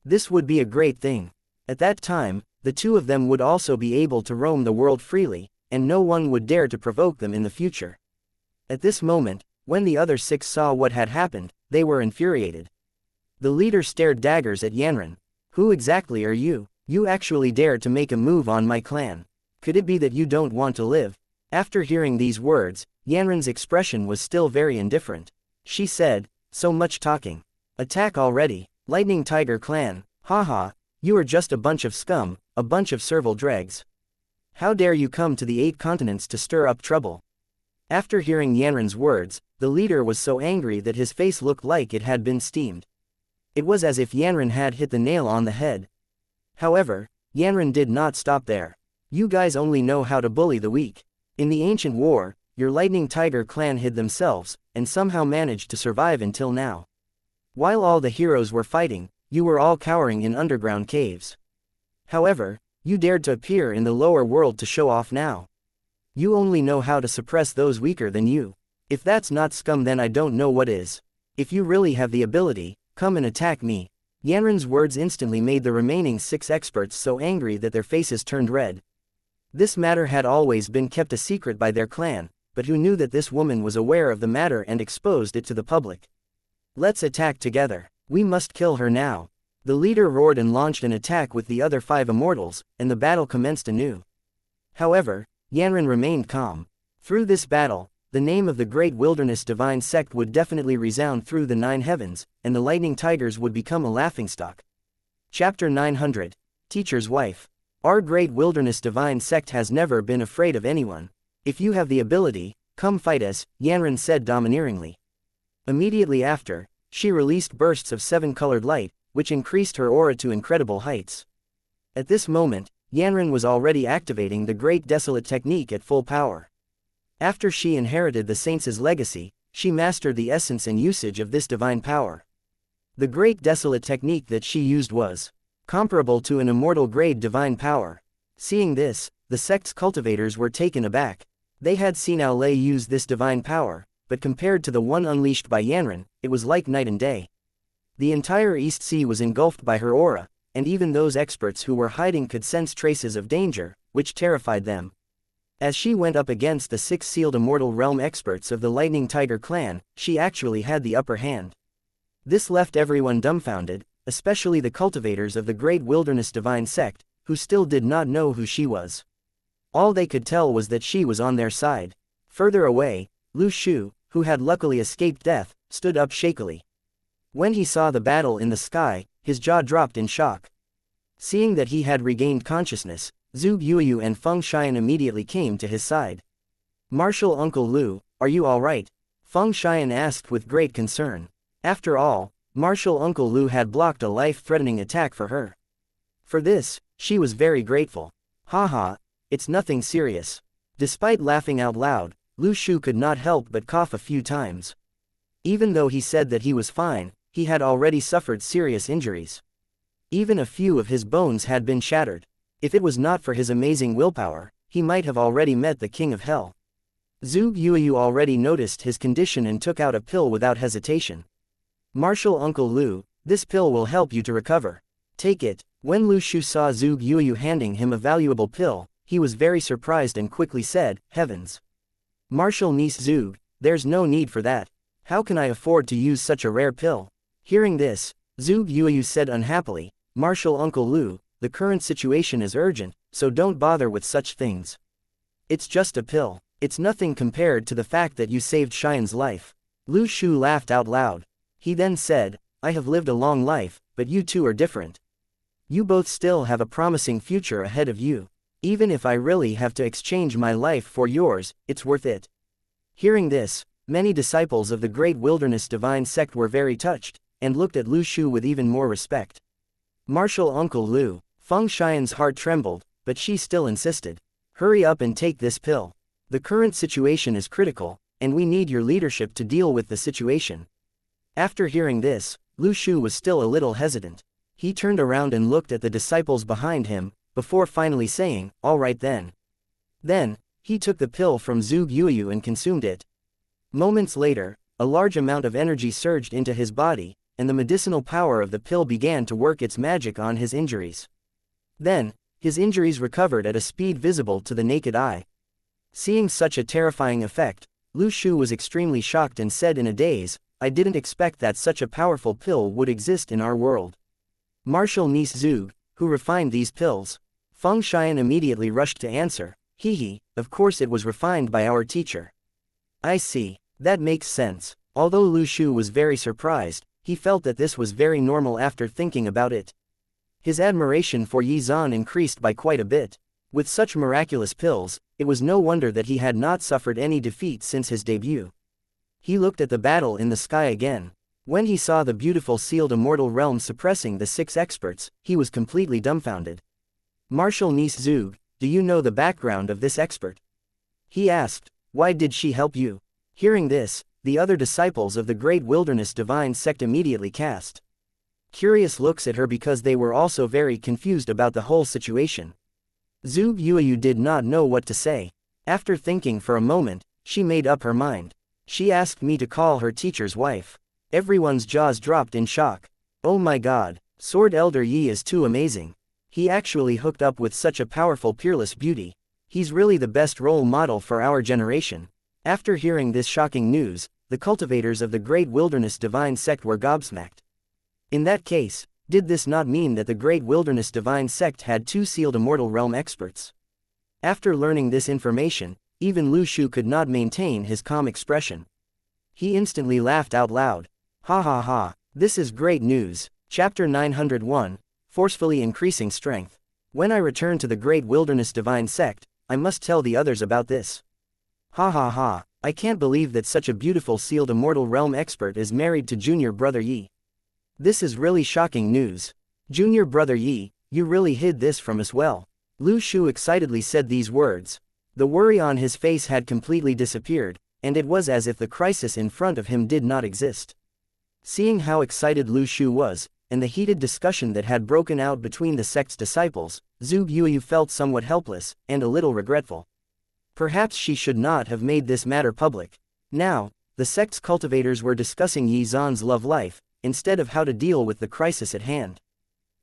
This would be a great thing. At that time, the two of them would also be able to roam the world freely, and no one would dare to provoke them in the future. At this moment, when the other six saw what had happened, they were infuriated. The leader stared daggers at Yanran. Who exactly are you? You actually dared to make a move on my clan. Could it be that you don't want to live? After hearing these words, Yanran's expression was still very indifferent. She said, so much talking. Attack already, Lightning Tiger Clan, haha, you are just a bunch of scum, a bunch of servile dregs. How dare you come to the 8 continents to stir up trouble? After hearing Yanran's words, the leader was so angry that his face looked like it had been steamed. It was as if Yanran had hit the nail on the head. However, Yanran did not stop there. You guys only know how to bully the weak. In the ancient war, your Lightning Tiger clan hid themselves, and somehow managed to survive until now. While all the heroes were fighting, you were all cowering in underground caves. However, you dared to appear in the lower world to show off now. You only know how to suppress those weaker than you. If that's not scum, then I don't know what is. If you really have the ability, come and attack me. Yanran's words instantly made the remaining 6 experts so angry that their faces turned red. This matter had always been kept a secret by their clan, but who knew that this woman was aware of the matter and exposed it to the public? Let's attack together. We must kill her now. The leader roared and launched an attack with the other 5 immortals, and the battle commenced anew. However, Yanran remained calm. Through this battle, the name of the Great Wilderness Divine Sect would definitely resound through the 9 heavens, and the Lightning Tigers would become a laughingstock. Chapter 900. Teacher's Wife. Our Great Wilderness Divine Sect has never been afraid of anyone. If you have the ability, come fight us, Yanran said domineeringly. Immediately after, she released bursts of 7-colored light, which increased her aura to incredible heights. At this moment, Yanran was already activating the Great Desolate technique at full power. After she inherited the Saints' legacy, she mastered the essence and usage of this divine power. The Great Desolate technique that she used was comparable to an immortal grade divine power. Seeing this, the sect's cultivators were taken aback. They had seen Aulay use this divine power, but compared to the one unleashed by Yanran, it was like night and day. The entire East Sea was engulfed by her aura, and even those experts who were hiding could sense traces of danger, which terrified them. As she went up against the 6 sealed immortal realm experts of the Lightning Tiger clan, she actually had the upper hand. This left everyone dumbfounded, especially the cultivators of the Great Wilderness Divine Sect, who still did not know who she was. All they could tell was that she was on their side. Further away, Lu Shu, who had luckily escaped death, stood up shakily. When he saw the battle in the sky, his jaw dropped in shock. Seeing that he had regained consciousness, Zhuge Yuyu and Feng Xian immediately came to his side. Martial Uncle Lu, are you alright? Feng Xian asked with great concern. After all, Martial Uncle Lu had blocked a life-threatening attack for her. For this, she was very grateful. Haha, it's nothing serious. Despite laughing out loud, Lu Shu could not help but cough a few times. Even though he said that he was fine, he had already suffered serious injuries. Even a few of his bones had been shattered. If it was not for his amazing willpower, he might have already met the King of Hell. Zhuge Yuyu already noticed his condition and took out a pill without hesitation. Martial Uncle Lu, this pill will help you to recover. Take it. When Lu Shu saw Zhuge Yuyu handing him a valuable pill, he was very surprised and quickly said, "Heavens! Martial niece Zhuge, there's no need for that. How can I afford to use such a rare pill?" Hearing this, Zhuge Yuyu said unhappily, "Martial Uncle Lu, the current situation is urgent, so don't bother with such things. It's just a pill. It's nothing compared to the fact that you saved Xian's life." Lu Shu laughed out loud. He then said, "I have lived a long life, but you two are different. You both still have a promising future ahead of you. Even if I really have to exchange my life for yours, it's worth it." Hearing this, many disciples of the Great Wilderness Divine Sect were very touched, and looked at Lu Shu with even more respect. "Martial Uncle Lu." Feng Xian's heart trembled, but she still insisted. "Hurry up and take this pill. The current situation is critical, and we need your leadership to deal with the situation." After hearing this, Lu Shu was still a little hesitant. He turned around and looked at the disciples behind him, before finally saying, "All right then." Then, he took the pill from Zhuge Yuyu and consumed it. Moments later, a large amount of energy surged into his body, and the medicinal power of the pill began to work its magic on his injuries. Then, his injuries recovered at a speed visible to the naked eye. Seeing such a terrifying effect, Lu Shu was extremely shocked and said in a daze, "I didn't expect that such a powerful pill would exist in our world. Martial niece Zhuge, who refined these pills?" Feng Xian immediately rushed to answer, "Hee, of course it was refined by our teacher." "I see. That makes sense." Although Lu Shu was very surprised, he felt that this was very normal after thinking about it. His admiration for Yi Zhan increased by quite a bit. With such miraculous pills, it was no wonder that he had not suffered any defeat since his debut. He looked at the battle in the sky again. When he saw the beautiful sealed immortal realm suppressing the 6 experts, he was completely dumbfounded. "Martial niece Zhuge, do you know the background of this expert?" he asked. "Why did she help you?" Hearing this, the other disciples of the Great Wilderness Divine Sect immediately cast curious looks at her because they were also very confused about the whole situation. Zhuge Yuyu did not know what to say. After thinking for a moment, she made up her mind. "She asked me to call her teacher's wife." Everyone's jaws dropped in shock. "Oh my god, Sword Elder Yi is too amazing. He actually hooked up with such a powerful peerless beauty. He's really the best role model for our generation." After hearing this shocking news, the cultivators of the Great Wilderness Divine Sect were gobsmacked. In that case, did this not mean that the Great Wilderness Divine Sect had 2 sealed immortal realm experts? After learning this information, even Lu Shu could not maintain his calm expression. He instantly laughed out loud. "Ha ha ha, this is great news." Chapter 901, Forcefully Increasing Strength. "When I return to the Great Wilderness Divine Sect, I must tell the others about this. Ha ha ha, I can't believe that such a beautiful sealed immortal realm expert is married to junior brother Yi. This is really shocking news. Junior brother Yi, you really hid this from us well." Lu Shu excitedly said these words. The worry on his face had completely disappeared, and it was as if the crisis in front of him did not exist. Seeing how excited Lu Shu was, and the heated discussion that had broken out between the sect's disciples, Zhuge Yuyu felt somewhat helpless, and a little regretful. Perhaps she should not have made this matter public. Now, the sect's cultivators were discussing Yi Zhan's love life, instead of how to deal with the crisis at hand.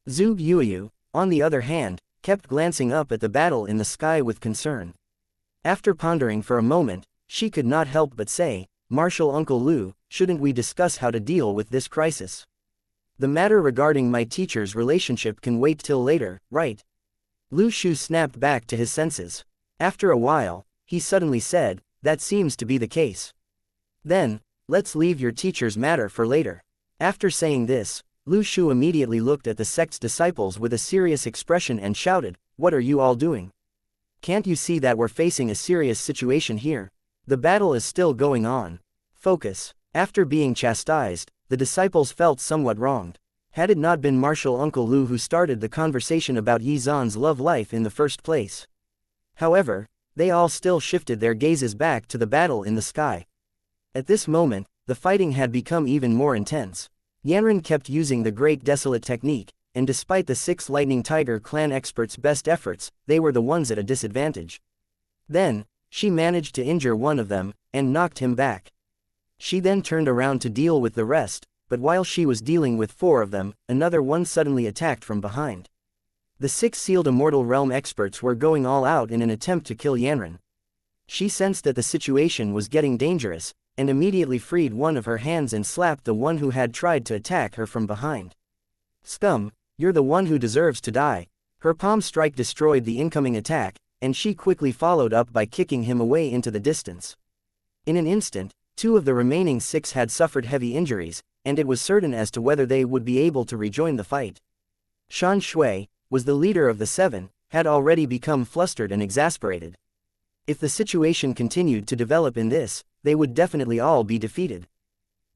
Zhuge Yuyu, on the other hand, kept glancing up at the battle in the sky with concern. After pondering for a moment, she could not help but say, "Martial Uncle Lu, shouldn't we discuss how to deal with this crisis? The matter regarding my teacher's relationship can wait till later, right?" Lu Shu snapped back to his senses. After a while, he suddenly said, "That seems to be the case. Then, let's leave your teacher's matter for later." After saying this, Lu Shu immediately looked at the sect's disciples with a serious expression and shouted, "What are you all doing? Can't you see that we're facing a serious situation here? The battle is still going on. Focus." After being chastised, the disciples felt somewhat wronged. Had it not been Martial Uncle Lu who started the conversation about Yi Zhan's love life in the first place. However, they all still shifted their gazes back to the battle in the sky. At this moment, the fighting had become even more intense. Yanran kept using the Great Desolate technique, and despite the 6 Lightning Tiger clan experts' best efforts, they were the ones at a disadvantage. Then, she managed to injure one of them, and knocked him back. She then turned around to deal with the rest, but while she was dealing with 4 of them, another one suddenly attacked from behind. The 6 sealed immortal realm experts were going all out in an attempt to kill Yanran. She sensed that the situation was getting dangerous, and immediately freed one of her hands and slapped the one who had tried to attack her from behind. "Scum, you're the one who deserves to die." Her palm strike destroyed the incoming attack, and she quickly followed up by kicking him away into the distance. In an instant, 2 of the remaining 6 had suffered heavy injuries, and it was certain as to whether they would be able to rejoin the fight. Xianxia was the leader of the 7, had already become flustered and exasperated. If the situation continued to develop in this, they would definitely all be defeated.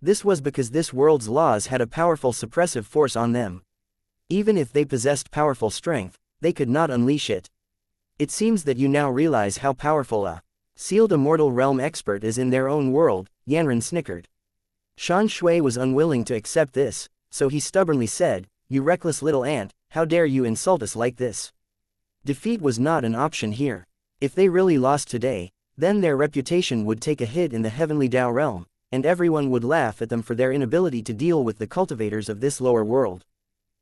This was because this world's laws had a powerful suppressive force on them. Even if they possessed powerful strength, they could not unleash it. It seems that you now realize how powerful a sealed immortal realm expert is in their own world, Yanran snickered. Xianxia was unwilling to accept this, so he stubbornly said, "You reckless little ant, how dare you insult us like this?" Defeat was not an option here. If they really lost today, then their reputation would take a hit in the heavenly Dao realm, and everyone would laugh at them for their inability to deal with the cultivators of this lower world.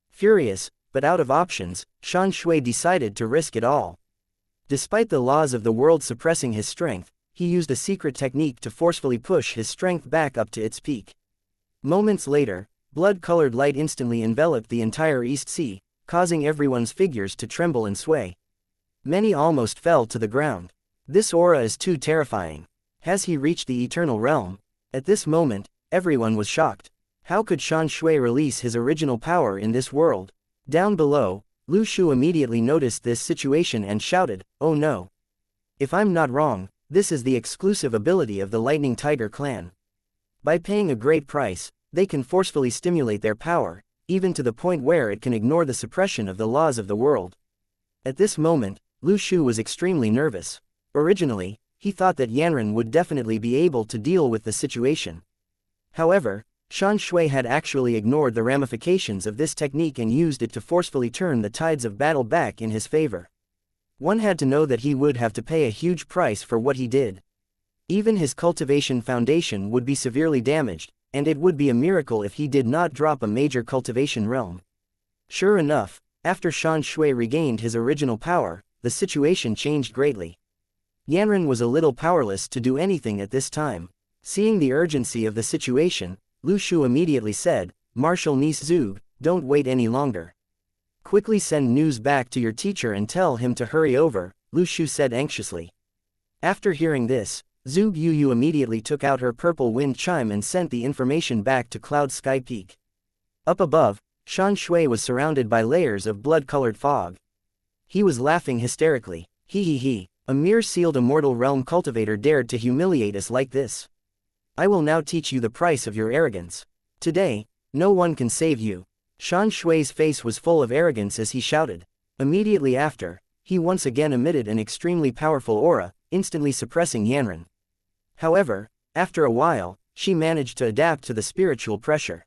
Furious, but out of options, Xianxia decided to risk it all. Despite the laws of the world suppressing his strength, he used a secret technique to forcefully push his strength back up to its peak. Moments later, blood-colored light instantly enveloped the entire East Sea, causing everyone's figures to tremble and sway. Many almost fell to the ground. This aura is too terrifying. Has he reached the eternal realm? At this moment, everyone was shocked. How could Xianxia release his original power in this world? Down below, Lu Shu immediately noticed this situation and shouted, "Oh no! If I'm not wrong, this is the exclusive ability of the Lightning Tiger clan. By paying a great price, they can forcefully stimulate their power, even to the point where it can ignore the suppression of the laws of the world." At this moment, Lu Shu was extremely nervous. Originally, he thought that Yanran would definitely be able to deal with the situation. However, Xianxia had actually ignored the ramifications of this technique and used it to forcefully turn the tides of battle back in his favor. One had to know that he would have to pay a huge price for what he did. Even his cultivation foundation would be severely damaged, and it would be a miracle if he did not drop a major cultivation realm. Sure enough, after Xianxia regained his original power, the situation changed greatly. Yanran was a little powerless to do anything at this time. Seeing the urgency of the situation, Lu Shu immediately said, "Marshal Niece Zug, don't wait any longer. Quickly send news back to your teacher and tell him to hurry over," Lu Shu said anxiously. After hearing this, Zug Yu immediately took out her purple wind chime and sent the information back to Cloud Sky Peak. Up above, Xianxia was surrounded by layers of blood-colored fog. He was laughing hysterically. He, a mere sealed immortal realm cultivator dared to humiliate us like this. I will now teach you the price of your arrogance. Today, no one can save you. Xianxia's face was full of arrogance as he shouted. Immediately after, he once again emitted an extremely powerful aura, instantly suppressing Yanran. However, after a while, she managed to adapt to the spiritual pressure.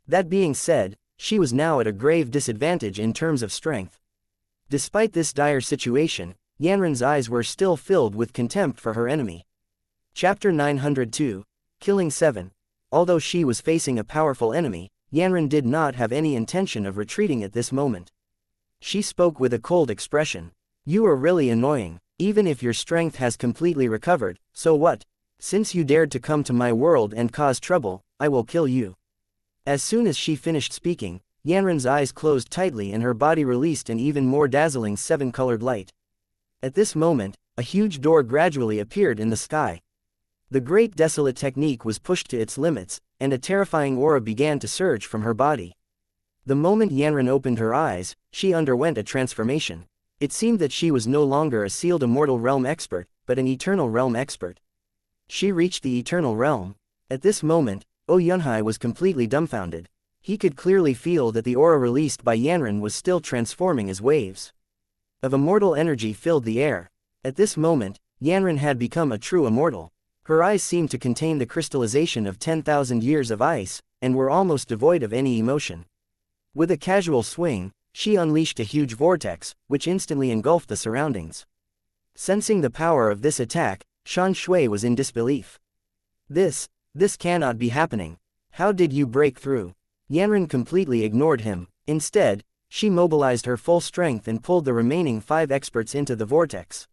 That being said, she was now at a grave disadvantage in terms of strength. Despite this dire situation, Yanran's eyes were still filled with contempt for her enemy. Chapter 902, Killing 7. Although she was facing a powerful enemy, Yanran did not have any intention of retreating at this moment. She spoke with a cold expression. "You are really annoying. Even if your strength has completely recovered, so what? Since you dared to come to my world and cause trouble, I will kill you." As soon as she finished speaking, Yanran's eyes closed tightly and her body released an even more dazzling 7-colored light. At this moment, a huge door gradually appeared in the sky. The Great Desolate technique was pushed to its limits, and a terrifying aura began to surge from her body. The moment Yanran opened her eyes, she underwent a transformation. It seemed that she was no longer a sealed immortal realm expert, but an eternal realm expert. She reached the eternal realm. At this moment, Yunhai was completely dumbfounded. He could clearly feel that the aura released by Yanran was still transforming as waves of immortal energy filled the air. At this moment, Yanran had become a true immortal. Her eyes seemed to contain the crystallization of 10,000 years of ice, and were almost devoid of any emotion. With a casual swing, she unleashed a huge vortex, which instantly engulfed the surroundings. Sensing the power of this attack, Xianxia was in disbelief. This cannot be happening. How did you break through? Yanran completely ignored him. Instead, she mobilized her full strength and pulled the remaining 5 experts into the vortex.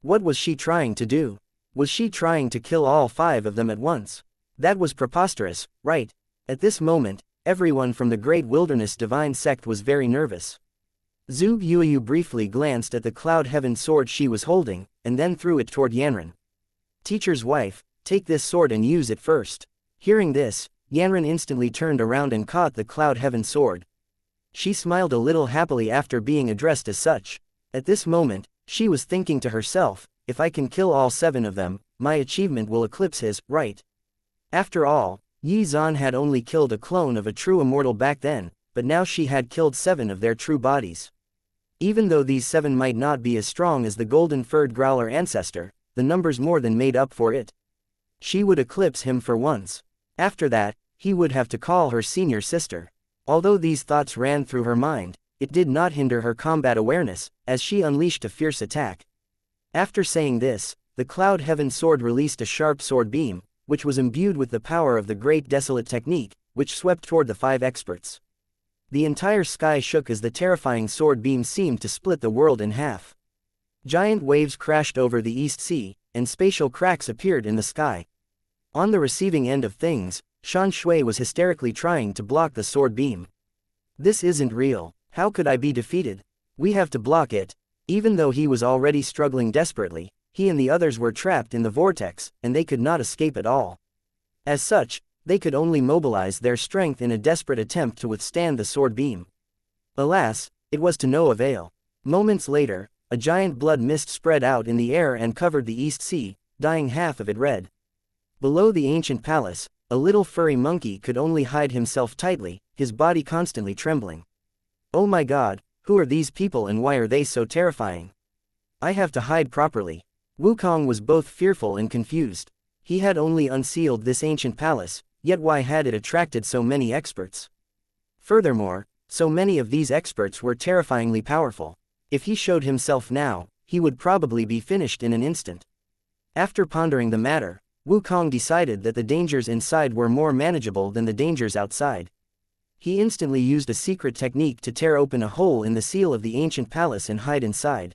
What was she trying to do? Was she trying to kill all 5 of them at once? That was preposterous, right? At this moment, everyone from the Great Wilderness Divine Sect was very nervous. Zhuge Yuyu briefly glanced at the Cloud Heaven sword she was holding, and then threw it toward Yanran. Teacher's wife, take this sword and use it first. Hearing this, Yanran instantly turned around and caught the Cloud Heaven sword. She smiled a little happily after being addressed as such. At this moment, she was thinking to herself, if I can kill all 7 of them, my achievement will eclipse his, right? After all, Yi Zan had only killed a clone of a true immortal back then, but now she had killed 7 of their true bodies. Even though these 7 might not be as strong as the golden-furred growler ancestor, the numbers more than made up for it. She would eclipse him for once. After that, he would have to call her senior sister. Although these thoughts ran through her mind, it did not hinder her combat awareness, as she unleashed a fierce attack. After saying this, the Cloud Heaven sword released a sharp sword beam, which was imbued with the power of the Great Desolate Technique, which swept toward the 5 experts. The entire sky shook as the terrifying sword beam seemed to split the world in half. Giant waves crashed over the East Sea, and spatial cracks appeared in the sky. On the receiving end of things, Shan Shui was hysterically trying to block the sword beam. This isn't real. How could I be defeated? We have to block it. Even though he was already struggling desperately, he and the others were trapped in the vortex, and they could not escape at all. As such, they could only mobilize their strength in a desperate attempt to withstand the sword beam. Alas, it was to no avail. Moments later, a giant blood mist spread out in the air and covered the East Sea, dyeing half of it red. Below the ancient palace, a little furry monkey could only hide himself tightly, his body constantly trembling. Oh my god, who are these people and why are they so terrifying? I have to hide properly. Wukong was both fearful and confused. He had only unsealed this ancient palace, yet why had it attracted so many experts? Furthermore, so many of these experts were terrifyingly powerful. If he showed himself now, he would probably be finished in an instant. After pondering the matter, Wukong decided that the dangers inside were more manageable than the dangers outside. He instantly used a secret technique to tear open a hole in the seal of the ancient palace and hide inside.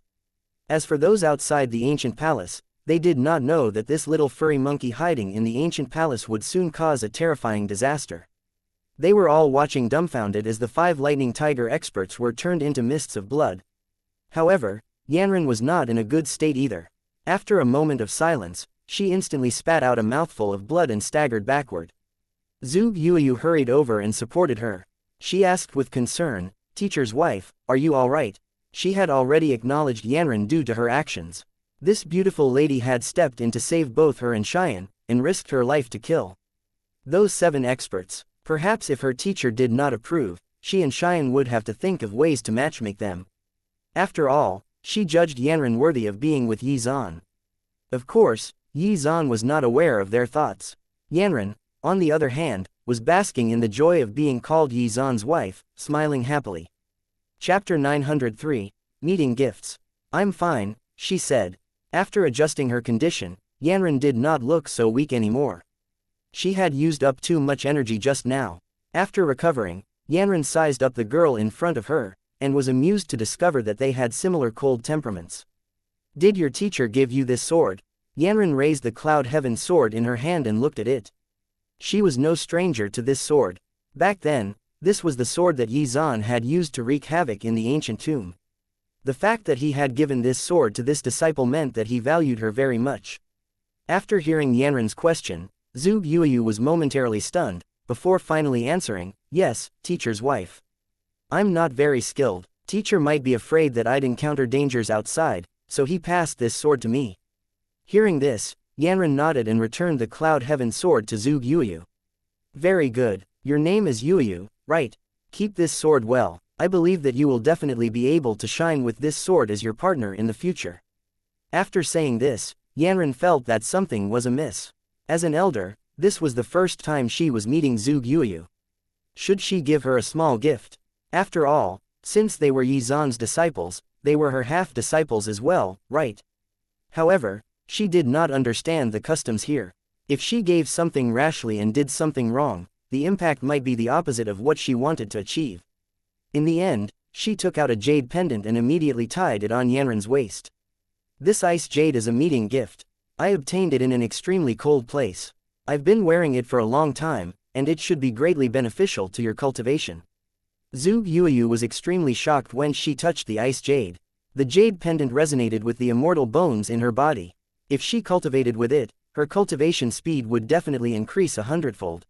As for those outside the ancient palace, they did not know that this little furry monkey hiding in the ancient palace would soon cause a terrifying disaster. They were all watching dumbfounded as the 5 lightning tiger experts were turned into mists of blood. However, Yanran was not in a good state either. After a moment of silence, she instantly spat out a mouthful of blood and staggered backward. Zhuge Yuyu hurried over and supported her. She asked with concern, "Teacher's wife, are you all right?" She had already acknowledged Yanran due to her actions. This beautiful lady had stepped in to save both her and Xian, and risked her life to kill those 7 experts. Perhaps if her teacher did not approve, she and Xian would have to think of ways to matchmake them. After all, she judged Yanran worthy of being with Yi Zan. Of course, Yi Zan was not aware of their thoughts. Yanran, on the other hand, was basking in the joy of being called Yi Zan's wife, smiling happily. Chapter 903, Meeting Gifts. I'm fine, she said. After adjusting her condition, Yanran did not look so weak anymore. She had used up too much energy just now. After recovering, Yanran sized up the girl in front of her, and was amused to discover that they had similar cold temperaments. Did your teacher give you this sword? Yanran raised the Cloud Heaven sword in her hand and looked at it. She was no stranger to this sword. Back then, this was the sword that Yi Zan had used to wreak havoc in the ancient tomb. The fact that he had given this sword to this disciple meant that he valued her very much. After hearing Yanran's question, Zhuge Yuyu was momentarily stunned, before finally answering, "Yes, teacher's wife. I'm not very skilled. Teacher might be afraid that I'd encounter dangers outside, so he passed this sword to me." Hearing this, Yanran nodded and returned the Cloud Heaven sword to Zhuge Yuyu. "Very good. Your name is Yuyu, right? Keep this sword well. I believe that you will definitely be able to shine with this sword as your partner in the future." After saying this, Yanran felt that something was amiss. As an elder, this was the first time she was meeting Zhuge Yuyu. Should she give her a small gift? After all, since they were Yi Zan's disciples, they were her half-disciples as well, right? However, she did not understand the customs here. If she gave something rashly and did something wrong, the impact might be the opposite of what she wanted to achieve. In the end, she took out a jade pendant and immediately tied it on Yanran's waist. This ice jade is a meeting gift. I obtained it in an extremely cold place. I've been wearing it for a long time, and it should be greatly beneficial to your cultivation. Zhu Yuyu was extremely shocked when she touched the ice jade. The jade pendant resonated with the immortal bones in her body. If she cultivated with it, her cultivation speed would definitely increase 100-fold.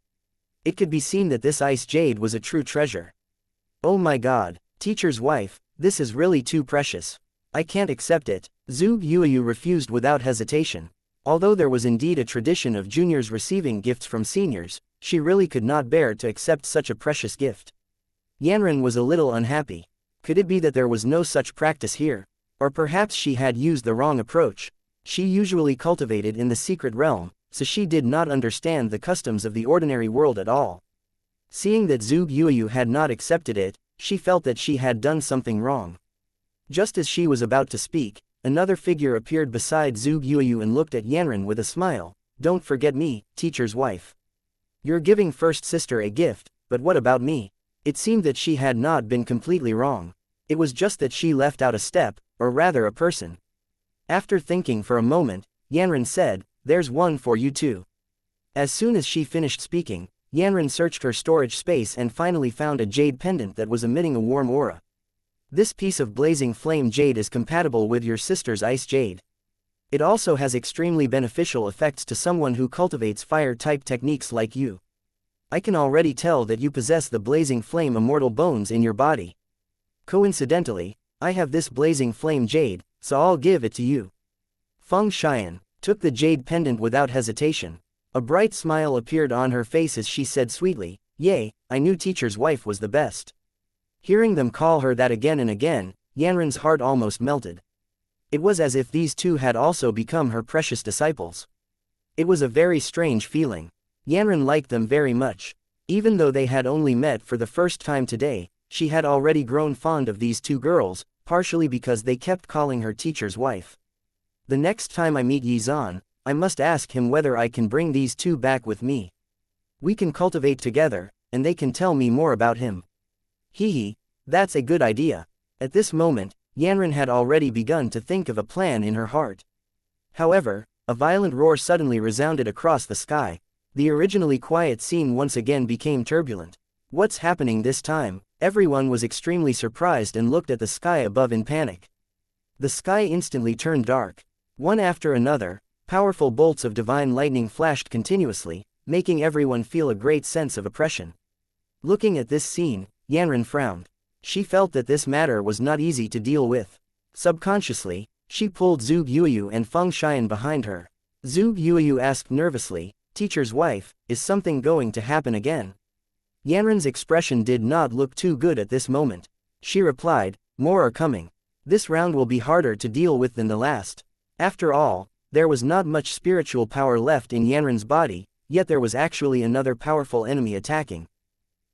It could be seen that this ice jade was a true treasure. Oh my god, teacher's wife, this is really too precious. I can't accept it. Zhu Yuyu refused without hesitation. Although there was indeed a tradition of juniors receiving gifts from seniors, she really could not bear to accept such a precious gift. Yanran was a little unhappy. Could it be that there was no such practice here? Or perhaps she had used the wrong approach. She usually cultivated in the secret realm, so she did not understand the customs of the ordinary world at all. Seeing that Zhu Yuyu had not accepted it, she felt that she had done something wrong. Just as she was about to speak, another figure appeared beside Zhu Yuyu and looked at Yanran with a smile. Don't forget me, teacher's wife. You're giving first sister a gift, but what about me? It seemed that she had not been completely wrong. It was just that she left out a step, or rather a person. After thinking for a moment, Yanran said, there's one for you too. As soon as she finished speaking, Yanran searched her storage space and finally found a jade pendant that was emitting a warm aura. This piece of blazing flame jade is compatible with your sister's ice jade. It also has extremely beneficial effects to someone who cultivates fire-type techniques like you. I can already tell that you possess the blazing flame immortal bones in your body. Coincidentally, I have this blazing flame jade, so I'll give it to you. Feng Xian took the jade pendant without hesitation. A bright smile appeared on her face as she said sweetly, yay, I knew teacher's wife was the best. Hearing them call her that again and again, Yanran's heart almost melted. It was as if these two had also become her precious disciples. It was a very strange feeling. Yanran liked them very much. Even though they had only met for the first time today, she had already grown fond of these two girls, partially because they kept calling her teacher's wife. The next time I meet Yizan, I must ask him whether I can bring these two back with me. We can cultivate together, and they can tell me more about him. Hee, that's a good idea. At this moment, Yanran had already begun to think of a plan in her heart. However, a violent roar suddenly resounded across the sky. The originally quiet scene once again became turbulent. What's happening this time? Everyone was extremely surprised and looked at the sky above in panic. The sky instantly turned dark. One after another, powerful bolts of divine lightning flashed continuously, making everyone feel a great sense of oppression. Looking at this scene, Yanran frowned. She felt that this matter was not easy to deal with. Subconsciously, she pulled Zhu Yuyu and Feng Xian behind her. Zhu Yuyu asked nervously, teacher's wife, is something going to happen again? Yanran's expression did not look too good at this moment. She replied, more are coming. This round will be harder to deal with than the last. After all, there was not much spiritual power left in Yanran's body, yet there was actually another powerful enemy attacking.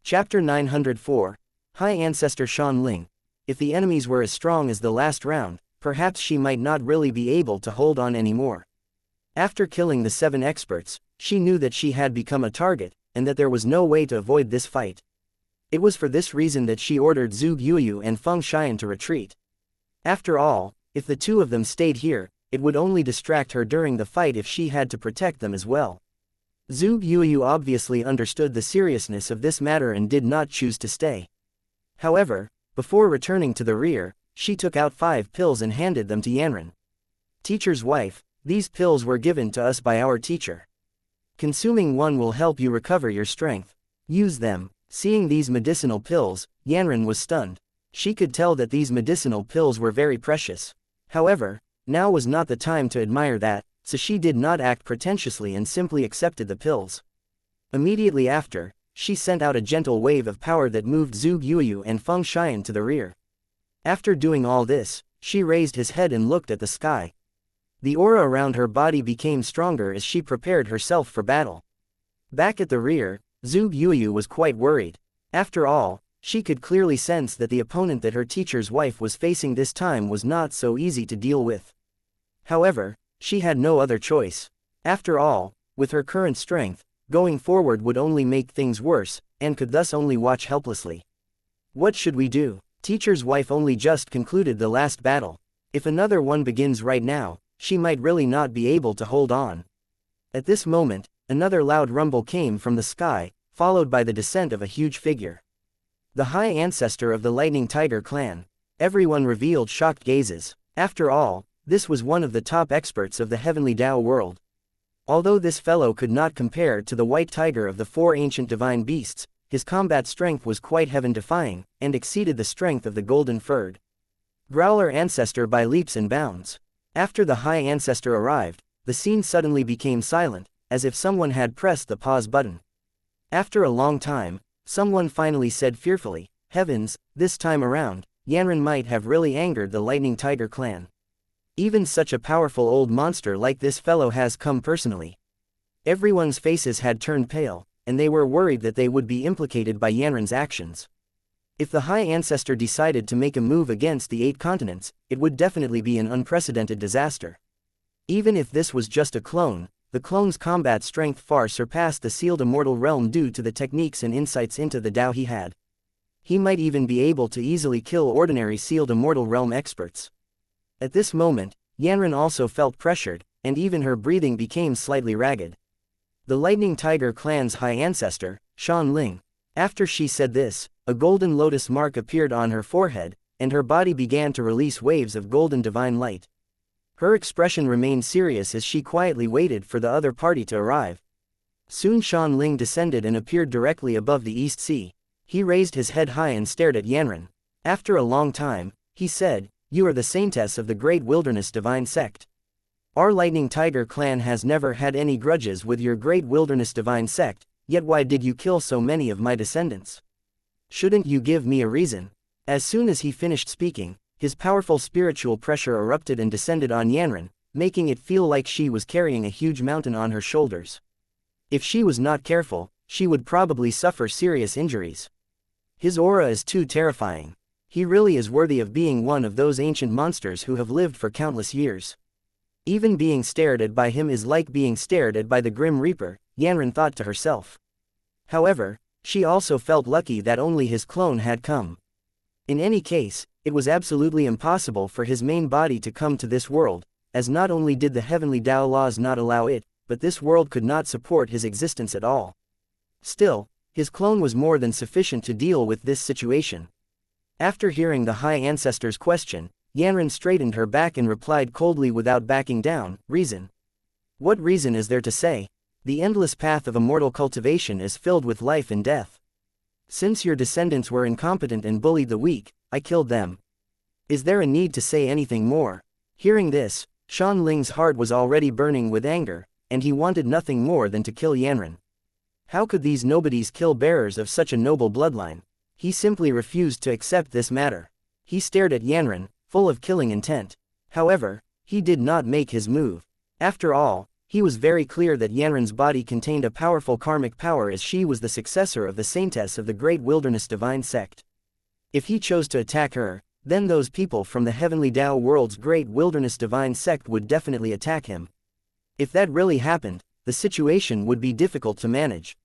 Chapter 904. High Ancestor Shan Ling. If the enemies were as strong as the last round, perhaps she might not really be able to hold on anymore. After killing the 7 experts, she knew that she had become a target, and that there was no way to avoid this fight. It was for this reason that she ordered Zhu Yuyu and Feng Xian to retreat. After all, if the two of them stayed here, it would only distract her during the fight if she had to protect them as well. Zhu Yuyu obviously understood the seriousness of this matter and did not choose to stay. However, before returning to the rear, she took out 5 pills and handed them to Yanran. Teacher's wife, these pills were given to us by our teacher. Consuming one will help you recover your strength. Use them. Seeing these medicinal pills, Yanran was stunned. She could tell that these medicinal pills were very precious. However, now was not the time to admire that, so she did not act pretentiously and simply accepted the pills. Immediately after, she sent out a gentle wave of power that moved Zhu Yuyu and Feng Xian to the rear. After doing all this, she raised his head and looked at the sky. The aura around her body became stronger as she prepared herself for battle. Back at the rear, Zhu Yuyu was quite worried. After all, she could clearly sense that the opponent that her teacher's wife was facing this time was not so easy to deal with. However, she had no other choice. After all, with her current strength, going forward would only make things worse, and could thus only watch helplessly. What should we do? Teacher's wife only just concluded the last battle. If another one begins right now, she might really not be able to hold on. At this moment, another loud rumble came from the sky, followed by the descent of a huge figure. The High Ancestor of the Lightning Tiger clan. Everyone revealed shocked gazes. After all, this was one of the top experts of the heavenly Tao world. Although this fellow could not compare to the white tiger of the four ancient divine beasts, his combat strength was quite heaven-defying, and exceeded the strength of the golden-furred Growler ancestor by leaps and bounds. After the High Ancestor arrived, the scene suddenly became silent, as if someone had pressed the pause button. After a long time, someone finally said fearfully, "Heavens, this time around, Yanran might have really angered the Lightning Tiger clan. Even such a powerful old monster like this fellow has come personally." Everyone's faces had turned pale, and they were worried that they would be implicated by Yanran's actions. If the High Ancestor decided to make a move against the 8 continents, it would definitely be an unprecedented disaster. Even if this was just a clone, the clone's combat strength far surpassed the sealed immortal realm due to the techniques and insights into the Tao he had. He might even be able to easily kill ordinary sealed immortal realm experts. At this moment, Yanran also felt pressured, and even her breathing became slightly ragged. The Lightning Tiger clan's High Ancestor, Xuan. After she said this, a golden lotus mark appeared on her forehead, and her body began to release waves of golden divine light. Her expression remained serious as she quietly waited for the other party to arrive. Soon Xuan descended and appeared directly above the East Sea. He raised his head high and stared at Yanran. After a long time, he said, "You are the saintess of the Great Wilderness Divine Sect. Our Lightning Tiger clan has never had any grudges with your Great Wilderness Divine Sect, yet why did you kill so many of my descendants? Shouldn't you give me a reason?" As soon as he finished speaking, his powerful spiritual pressure erupted and descended on Yanran, making it feel like she was carrying a huge mountain on her shoulders. If she was not careful, she would probably suffer serious injuries. His aura is too terrifying. He really is worthy of being one of those ancient monsters who have lived for countless years. Even being stared at by him is like being stared at by the Grim Reaper, Yanran thought to herself. However, she also felt lucky that only his clone had come. In any case, it was absolutely impossible for his main body to come to this world, as not only did the heavenly Tao laws not allow it, but this world could not support his existence at all. Still, his clone was more than sufficient to deal with this situation. After hearing the High Ancestor's question, Yanran straightened her back and replied coldly without backing down, "Reason? What reason is there to say? The endless path of immortal cultivation is filled with life and death. Since your descendants were incompetent and bullied the weak, I killed them. Is there a need to say anything more?" Hearing this, Xuan's heart was already burning with anger, and he wanted nothing more than to kill Yanran. How could these nobodies kill bearers of such a noble bloodline? He simply refused to accept this matter. He stared at Yanran, full of killing intent. However, he did not make his move. After all, he was very clear that Yanran's body contained a powerful karmic power as she was the successor of the saintess of the Great Wilderness Divine Sect. If he chose to attack her, then those people from the heavenly Tao world's Great Wilderness Divine Sect would definitely attack him. If that really happened, the situation would be difficult to manage.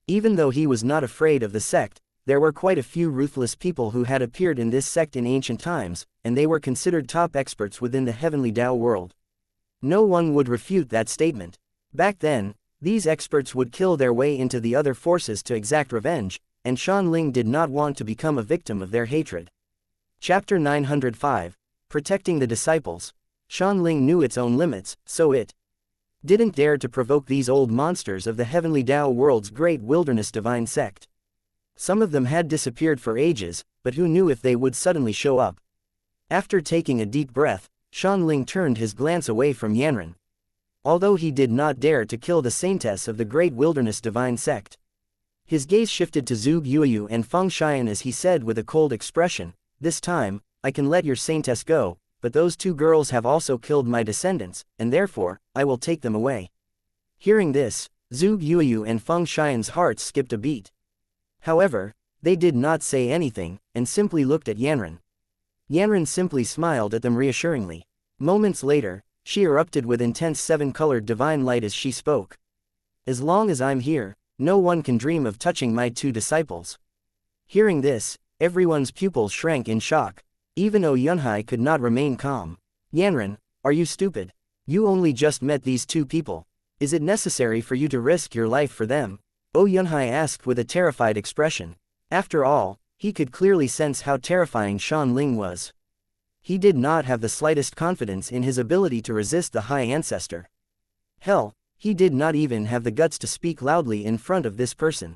Even though he was not afraid of the sect, there were quite a few ruthless people who had appeared in this sect in ancient times, and they were considered top experts within the heavenly Tao world. No one would refute that statement. Back then, these experts would kill their way into the other forces to exact revenge, and Xuan did not want to become a victim of their hatred. Chapter 905, Protecting the Disciples. Xuan knew its own limits, so it didn't dare to provoke these old monsters of the heavenly Tao world's Great Wilderness Divine Sect. Some of them had disappeared for ages, but who knew if they would suddenly show up? After taking a deep breath, Xuan turned his glance away from Yanran. Although he did not dare to kill the saintess of the Great Wilderness Divine Sect, his gaze shifted to Zhuge Yuyu and Feng Xian as he said with a cold expression, "This time, I can let your saintess go, but those 2 girls have also killed my descendants, and therefore, I will take them away." Hearing this, Zhuge Yuyu and Feng Xian's hearts skipped a beat. However, they did not say anything, and simply looked at Yanran. Yanran simply smiled at them reassuringly. Moments later, she erupted with intense 7-colored divine light as she spoke. As long as I'm here, no one can dream of touching my two disciples. Hearing this, everyone's pupils shrank in shock. Even Yunhai could not remain calm. Yanran, are you stupid? You only just met these two people. Is it necessary for you to risk your life for them? Yunhai asked with a terrified expression. After all, he could clearly sense how terrifying Xuan Ling was. He did not have the slightest confidence in his ability to resist the High Ancestor. Hell, he did not even have the guts to speak loudly in front of this person.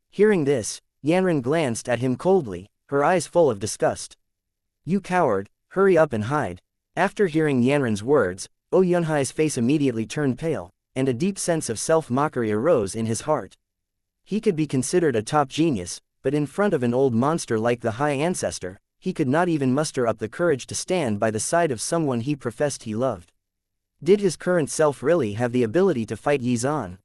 Hearing this, Yanran glanced at him coldly, her eyes full of disgust. You coward, hurry up and hide. After hearing Yanran's words, Yunhai's face immediately turned pale, and a deep sense of self-mockery arose in his heart. He could be considered a top genius, but in front of an old monster like the High Ancestor, he could not even muster up the courage to stand by the side of someone he professed he loved. Did his current self really have the ability to fight Yizan?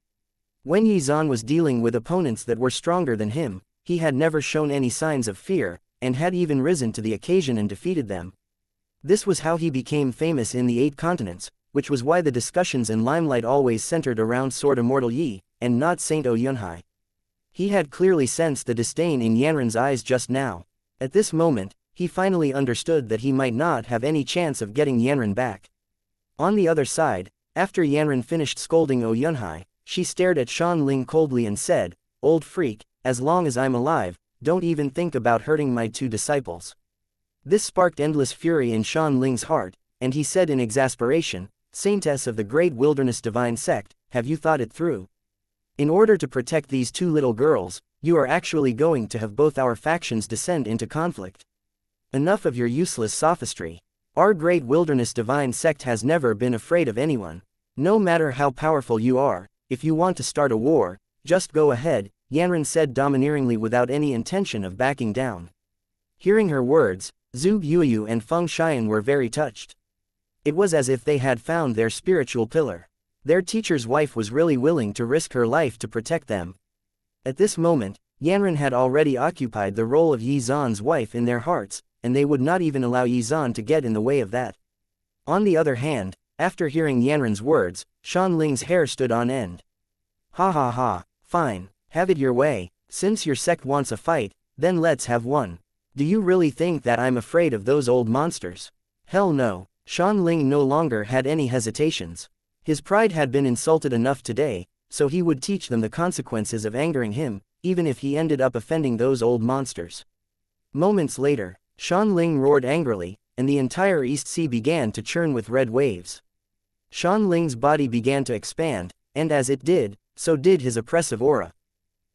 When Yizan was dealing with opponents that were stronger than him, he had never shown any signs of fear, and had even risen to the occasion and defeated them. This was how he became famous in the 8 continents, which was why the discussions and limelight always centered around Sword Immortal Yi, and not Saint Yunhai. He had clearly sensed the disdain in Yanran's eyes just now. At this moment, he finally understood that he might not have any chance of getting Yanran back. On the other side, after Yanran finished scolding Yunhai, she stared at Xuan Ling coldly and said, "Old freak, as long as I'm alive, don't even think about hurting my two disciples." This sparked endless fury in Xuan Ling's heart, and he said in exasperation, "Saintess of the Great Wilderness Divine Sect, have you thought it through? In order to protect these two little girls, you are actually going to have both our factions descend into conflict. Enough of your useless sophistry. Our Great Wilderness Divine Sect has never been afraid of anyone. No matter how powerful you are, if you want to start a war, just go ahead," Yanran said domineeringly without any intention of backing down. Hearing her words, Zhu Yuyu and Feng Xian were very touched. It was as if they had found their spiritual pillar. Their teacher's wife was really willing to risk her life to protect them. At this moment, Yanran had already occupied the role of Yizan's wife in their hearts, and they would not even allow Yizan to get in the way of that. On the other hand, after hearing Yanran's words, Xuan Ling's hair stood on end. Ha ha ha, fine, have it your way, since your sect wants a fight, then let's have one. Do you really think that I'm afraid of those old monsters? Hell no. Xuan Ling no longer had any hesitations. His pride had been insulted enough today, so he would teach them the consequences of angering him, even if he ended up offending those old monsters. Moments later, Xuan Ling roared angrily, and the entire East Sea began to churn with red waves. Xuan Ling's body began to expand, and as it did, so did his oppressive aura.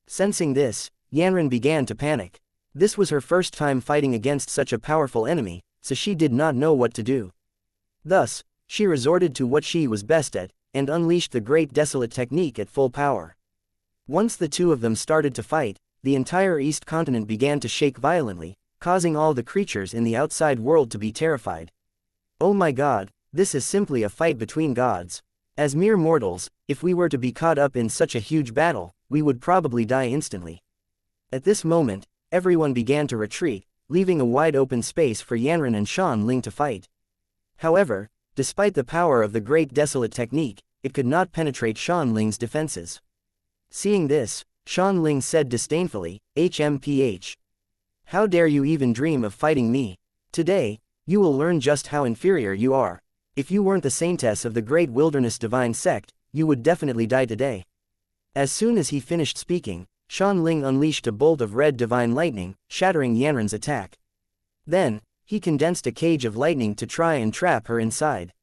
Sensing this, Yanran began to panic. This was her first time fighting against such a powerful enemy, so she did not know what to do. Thus, she resorted to what she was best at, and unleashed the Great Desolate technique at full power. Once the two of them started to fight, the entire East continent began to shake violently, causing all the creatures in the outside world to be terrified. Oh my god, this is simply a fight between gods. As mere mortals, if we were to be caught up in such a huge battle, we would probably die instantly. At this moment, everyone began to retreat, leaving a wide open space for Yanran and Xuan Ling to fight. However, despite the power of the Great Desolate technique, it could not penetrate Xuan Ling's defenses. Seeing this, Xuan Ling said disdainfully, "HMPH. How dare you even dream of fighting me? Today, you will learn just how inferior you are. If you weren't the saintess of the Great Wilderness Divine Sect, you would definitely die today." As soon as he finished speaking, Xuan Ling unleashed a bolt of red divine lightning, shattering Yanran's attack. Then, he condensed a cage of lightning to try and trap her inside.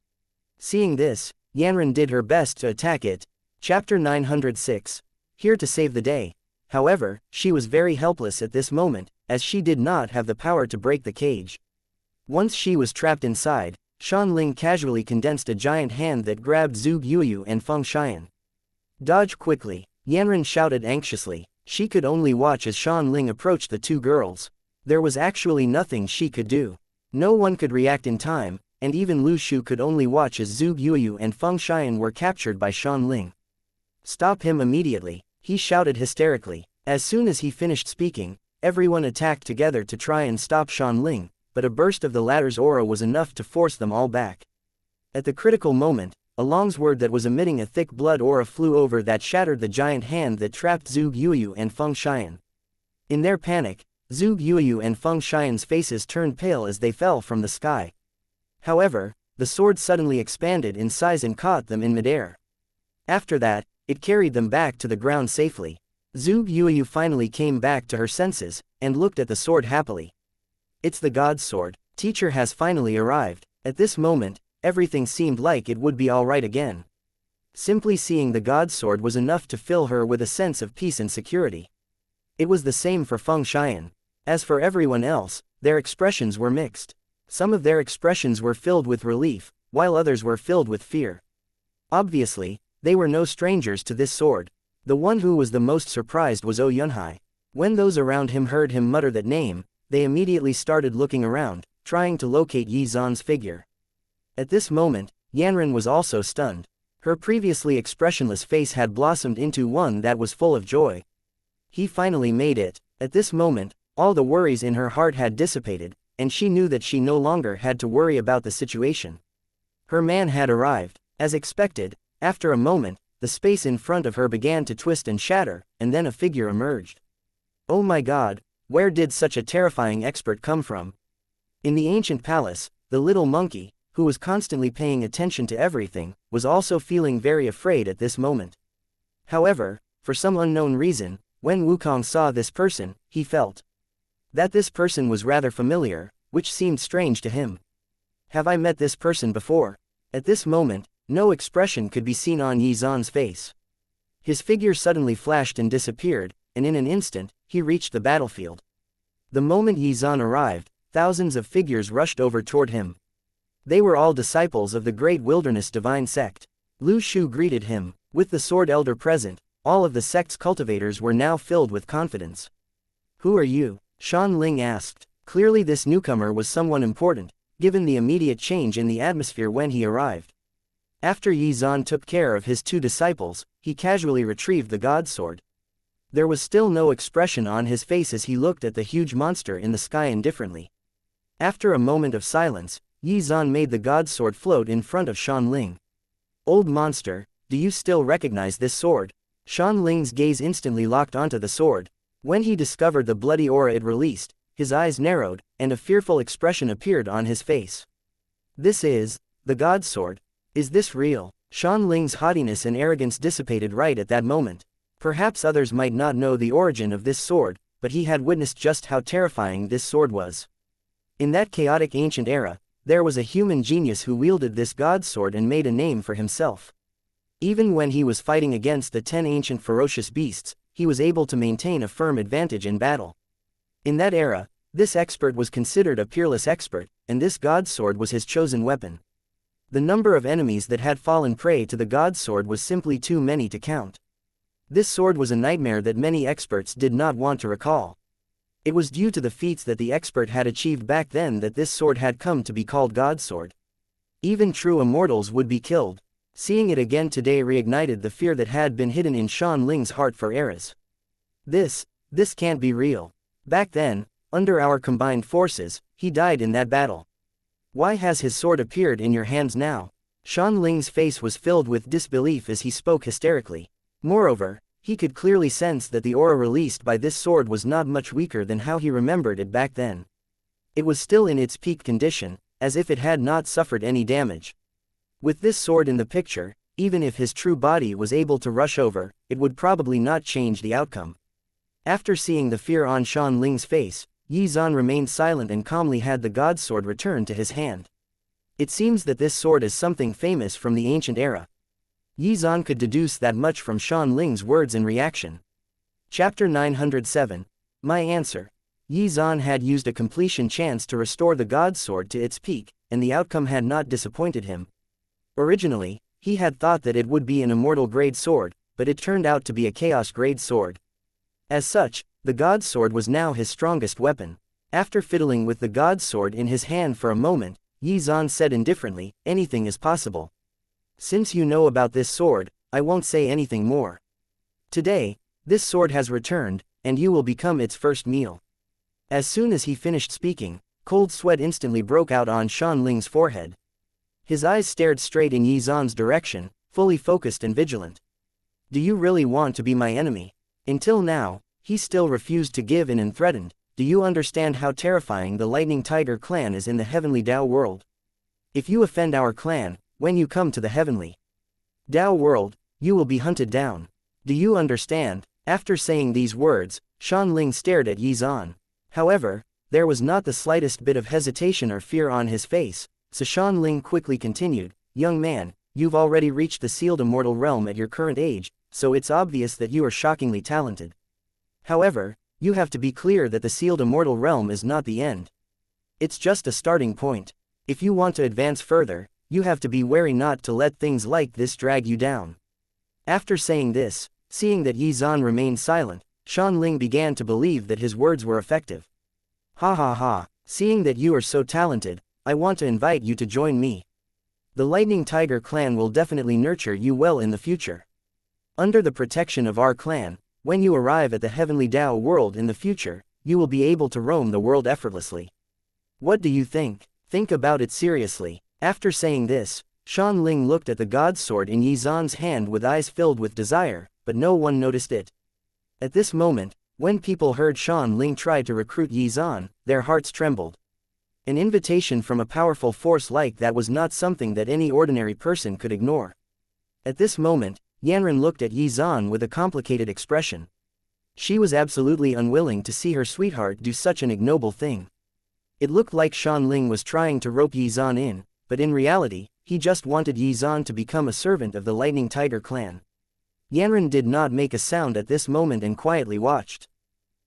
Seeing this, Yanran did her best to attack it. Chapter 906. Here to save the day. However, she was very helpless at this moment, as she did not have the power to break the cage. Once she was trapped inside, Xuan Ling casually condensed a giant hand that grabbed Zhu Yuyu and Feng Xian. "Dodge quickly," Yanran shouted anxiously. She could only watch as Xuan Ling approached the two girls. There was actually nothing she could do. No one could react in time, and even Lu Shu could only watch as Zhu Yuyu and Feng Xian were captured by Xuan Ling. "Stop him immediately," he shouted hysterically. As soon as he finished speaking, everyone attacked together to try and stop Xuan Ling, but a burst of the latter's aura was enough to force them all back. At the critical moment, a longsword that was emitting a thick blood aura flew over that shattered the giant hand that trapped Zhuge Yuyu and Feng Xian. In their panic, Zhuge Yuyu and Feng Xian's faces turned pale as they fell from the sky. However, the sword suddenly expanded in size and caught them in midair. After that, it carried them back to the ground safely. Zhuge Yuyu finally came back to her senses, and looked at the sword happily. It's the god's sword. Teacher has finally arrived. At this moment, everything seemed like it would be alright again. Simply seeing the god's sword was enough to fill her with a sense of peace and security. It was the same for Feng Xian. As for everyone else, their expressions were mixed. Some of their expressions were filled with relief, while others were filled with fear. Obviously, they were no strangers to this sword. The one who was the most surprised was Zhou Yunhai. When those around him heard him mutter that name, they immediately started looking around, trying to locate Yi Zan's figure. At this moment, Yanran was also stunned. Her previously expressionless face had blossomed into one that was full of joy. He finally made it. At this moment, all the worries in her heart had dissipated, and she knew that she no longer had to worry about the situation. Her man had arrived. As expected, after a moment, the space in front of her began to twist and shatter, and then a figure emerged. Oh my god, where did such a terrifying expert come from? In the ancient palace, the little monkey, who was constantly paying attention to everything, was also feeling very afraid at this moment. However, for some unknown reason, when Wukong saw this person, he felt that this person was rather familiar, which seemed strange to him. Have I met this person before? At this moment, no expression could be seen on Yi Zan's face. His figure suddenly flashed and disappeared, and in an instant, he reached the battlefield. The moment Yi Zan arrived, thousands of figures rushed over toward him. They were all disciples of the Great Wilderness Divine Sect. Lu Shu greeted him. With the Sword Elder present, all of the sect's cultivators were now filled with confidence. Who are you? Shan Ling asked. Clearly this newcomer was someone important, given the immediate change in the atmosphere when he arrived. After Yi Zan took care of his two disciples, he casually retrieved the god's sword. There was still no expression on his face as he looked at the huge monster in the sky indifferently. After a moment of silence, Yi Zan made the god's sword float in front of Shan Ling. Old monster, do you still recognize this sword? Shan Ling's gaze instantly locked onto the sword. When he discovered the bloody aura it released, his eyes narrowed, and a fearful expression appeared on his face. This is the god's sword. Is this real? Shan Ling's haughtiness and arrogance dissipated right at that moment. Perhaps others might not know the origin of this sword, but he had witnessed just how terrifying this sword was. In that chaotic ancient era, there was a human genius who wielded this god's sword and made a name for himself. Even when he was fighting against the 10 ancient ferocious beasts, he was able to maintain a firm advantage in battle. In that era, this expert was considered a peerless expert, and this god's sword was his chosen weapon. The number of enemies that had fallen prey to the god's sword was simply too many to count. This sword was a nightmare that many experts did not want to recall. It was due to the feats that the expert had achieved back then that this sword had come to be called God's sword. Even true immortals would be killed. Seeing it again today reignited the fear that had been hidden in Shan Ling's heart for eras. This can't be real. Back then, under our combined forces, he died in that battle. Why has his sword appeared in your hands now? Shan Ling's face was filled with disbelief as he spoke hysterically. Moreover, he could clearly sense that the aura released by this sword was not much weaker than how he remembered it back then. It was still in its peak condition, as if it had not suffered any damage. With this sword in the picture, even if his true body was able to rush over, it would probably not change the outcome. After seeing the fear on Shan Ling's face, Yi Zan remained silent and calmly had the god's sword returned to his hand. It seems that this sword is something famous from the ancient era. Yi Zan could deduce that much from Shan Ling's words and reaction. Chapter 907. My answer. Yi Zan had used a completion chance to restore the god's sword to its peak, and the outcome had not disappointed him. Originally, he had thought that it would be an immortal grade sword, but it turned out to be a chaos grade sword. As such, the god's sword was now his strongest weapon. After fiddling with the god's sword in his hand for a moment, Yi Zan said indifferently, anything is possible. Since you know about this sword, I won't say anything more. Today, this sword has returned, and you will become its first meal. As soon as he finished speaking, cold sweat instantly broke out on Shan Ling's forehead. His eyes stared straight in Yi Zan's direction, fully focused and vigilant. Do you really want to be my enemy? Until now, he still refused to give in and threatened. Do you understand how terrifying the Lightning Tiger clan is in the Heavenly Dao world? If you offend our clan, when you come to the Heavenly Dao world, you will be hunted down. Do you understand? After saying these words, Xuan stared at Yi Zan. However, there was not the slightest bit of hesitation or fear on his face, so Xuan quickly continued, young man, you've already reached the sealed immortal realm at your current age, so it's obvious that you are shockingly talented. However, you have to be clear that the sealed immortal realm is not the end. It's just a starting point. If you want to advance further, you have to be wary not to let things like this drag you down. After saying this, seeing that Yi Zan remained silent, Xuan began to believe that his words were effective. Ha ha ha, seeing that you are so talented, I want to invite you to join me. The Lightning Tiger clan will definitely nurture you well in the future. Under the protection of our clan, when you arrive at the Heavenly Dao world in the future, you will be able to roam the world effortlessly. What do you think? Think about it seriously. After saying this, Xuan looked at the God's sword in Yi Zan's hand with eyes filled with desire, but no one noticed it. At this moment, when people heard Xuan try to recruit Yi Zan, their hearts trembled. An invitation from a powerful force like that was not something that any ordinary person could ignore. At this moment, Yanran looked at Yi Zan with a complicated expression. She was absolutely unwilling to see her sweetheart do such an ignoble thing. It looked like Xuan was trying to rope Yi Zan in, but in reality, he just wanted Yi Zan to become a servant of the Lightning Tiger clan. Yanran did not make a sound at this moment and quietly watched.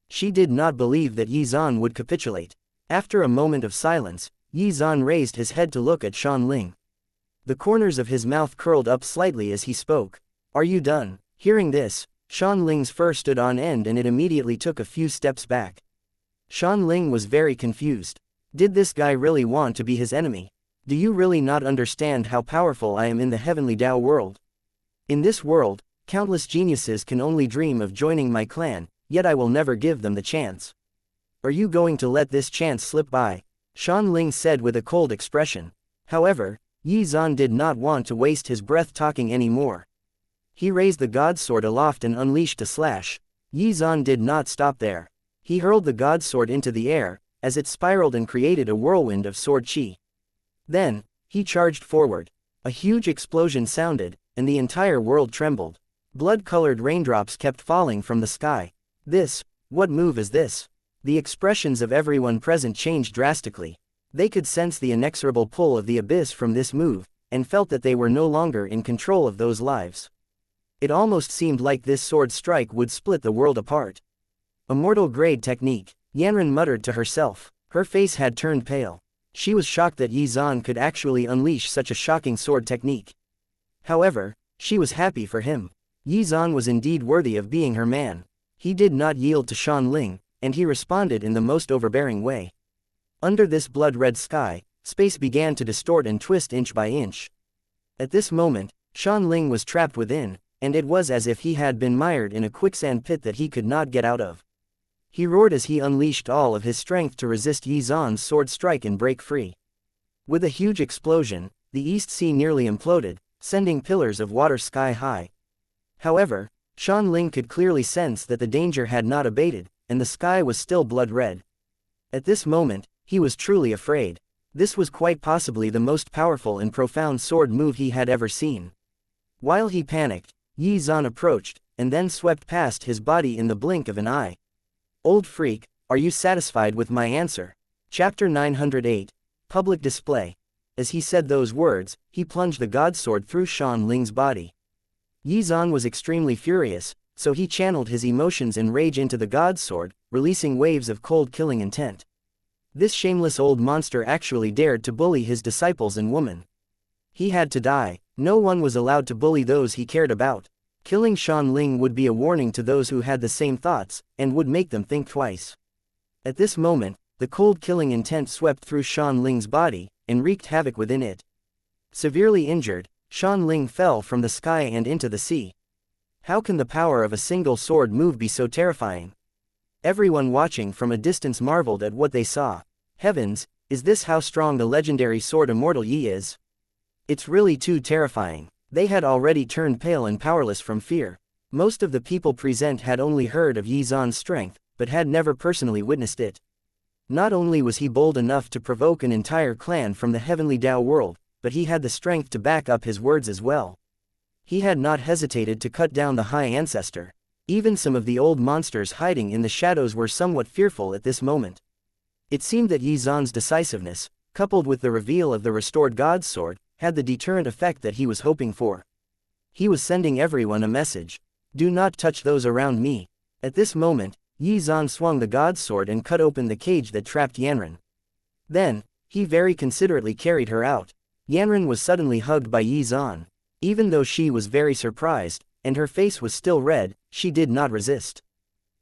She did not believe that Yi Zan would capitulate. After a moment of silence, Yi Zan raised his head to look at Xuan. The corners of his mouth curled up slightly as he spoke. Are you done? Hearing this, Xuan fur stood on end and it immediately took a few steps back. Xuan was very confused. Did this guy really want to be his enemy? Do you really not understand how powerful I am in the Heavenly Dao world? In this world, countless geniuses can only dream of joining my clan, yet I will never give them the chance. Are you going to let this chance slip by? Xuan said with a cold expression. However, Yi Zan did not want to waste his breath talking anymore. He raised the God's sword aloft and unleashed a slash. Yi Zan did not stop there. He hurled the God's sword into the air, as it spiraled and created a whirlwind of sword chi. Then, he charged forward. A huge explosion sounded, and the entire world trembled. Blood-colored raindrops kept falling from the sky. What move is this? The expressions of everyone present changed drastically. They could sense the inexorable pull of the abyss from this move, and felt that they were no longer in control of those lives. It almost seemed like this sword strike would split the world apart. Immortal grade technique, Yanran muttered to herself. Her face had turned pale. She was shocked that Yi Zan could actually unleash such a shocking sword technique. However, she was happy for him. Yi Zan was indeed worthy of being her man. He did not yield to Xuan, and he responded in the most overbearing way. Under this blood-red sky, space began to distort and twist inch by inch. At this moment, Xuan was trapped within, and it was as if he had been mired in a quicksand pit that he could not get out of. He roared as he unleashed all of his strength to resist Yi Zan's sword strike and break free. With a huge explosion, the East Sea nearly imploded, sending pillars of water sky high. However, Xuan could clearly sense that the danger had not abated, and the sky was still blood-red. At this moment, he was truly afraid. This was quite possibly the most powerful and profound sword move he had ever seen. While he panicked, Yi Zan approached, and then swept past his body in the blink of an eye. Old freak, are you satisfied with my answer? Chapter 908. Public Display. As he said those words, he plunged the God sword through Xuan's body. Yi Zan was extremely furious, so he channeled his emotions and rage into the God sword, releasing waves of cold killing intent. This shameless old monster actually dared to bully his disciples and woman. He had to die. No one was allowed to bully those he cared about. Killing Xuan would be a warning to those who had the same thoughts, and would make them think twice. At this moment, the cold killing intent swept through Xuan's body, and wreaked havoc within it. Severely injured, Xuan fell from the sky and into the sea. How can the power of a single sword move be so terrifying? Everyone watching from a distance marveled at what they saw. Heavens, is this how strong the legendary sword Immortal Yi is? It's really too terrifying. They had already turned pale and powerless from fear. Most of the people present had only heard of Yi Zan's strength, but had never personally witnessed it. Not only was he bold enough to provoke an entire clan from the heavenly Tao world, but he had the strength to back up his words as well. He had not hesitated to cut down the High Ancestor. Even some of the old monsters hiding in the shadows were somewhat fearful at this moment. It seemed that Yi Zan's decisiveness, coupled with the reveal of the restored God's sword, had the deterrent effect that he was hoping for. He was sending everyone a message. Do not touch those around me. At this moment, Yi Zan swung the God's sword and cut open the cage that trapped Yanran. Then, he very considerately carried her out. Yanran was suddenly hugged by Yi Zan. Even though she was very surprised, and her face was still red, she did not resist.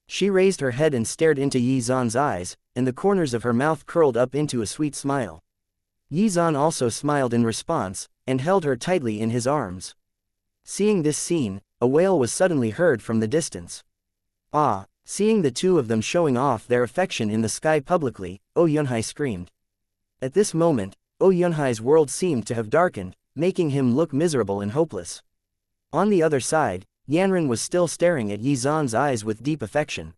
She raised her head and stared into Yi Zan's eyes, and the corners of her mouth curled up into a sweet smile. Yi Zan also smiled in response, and held her tightly in his arms. Seeing this scene, a wail was suddenly heard from the distance. Ah! Seeing the two of them showing off their affection in the sky publicly, Oh Yunhai screamed. At this moment, Oh Yunhai's world seemed to have darkened, making him look miserable and hopeless. On the other side, Yanran was still staring at Yi Zan's eyes with deep affection.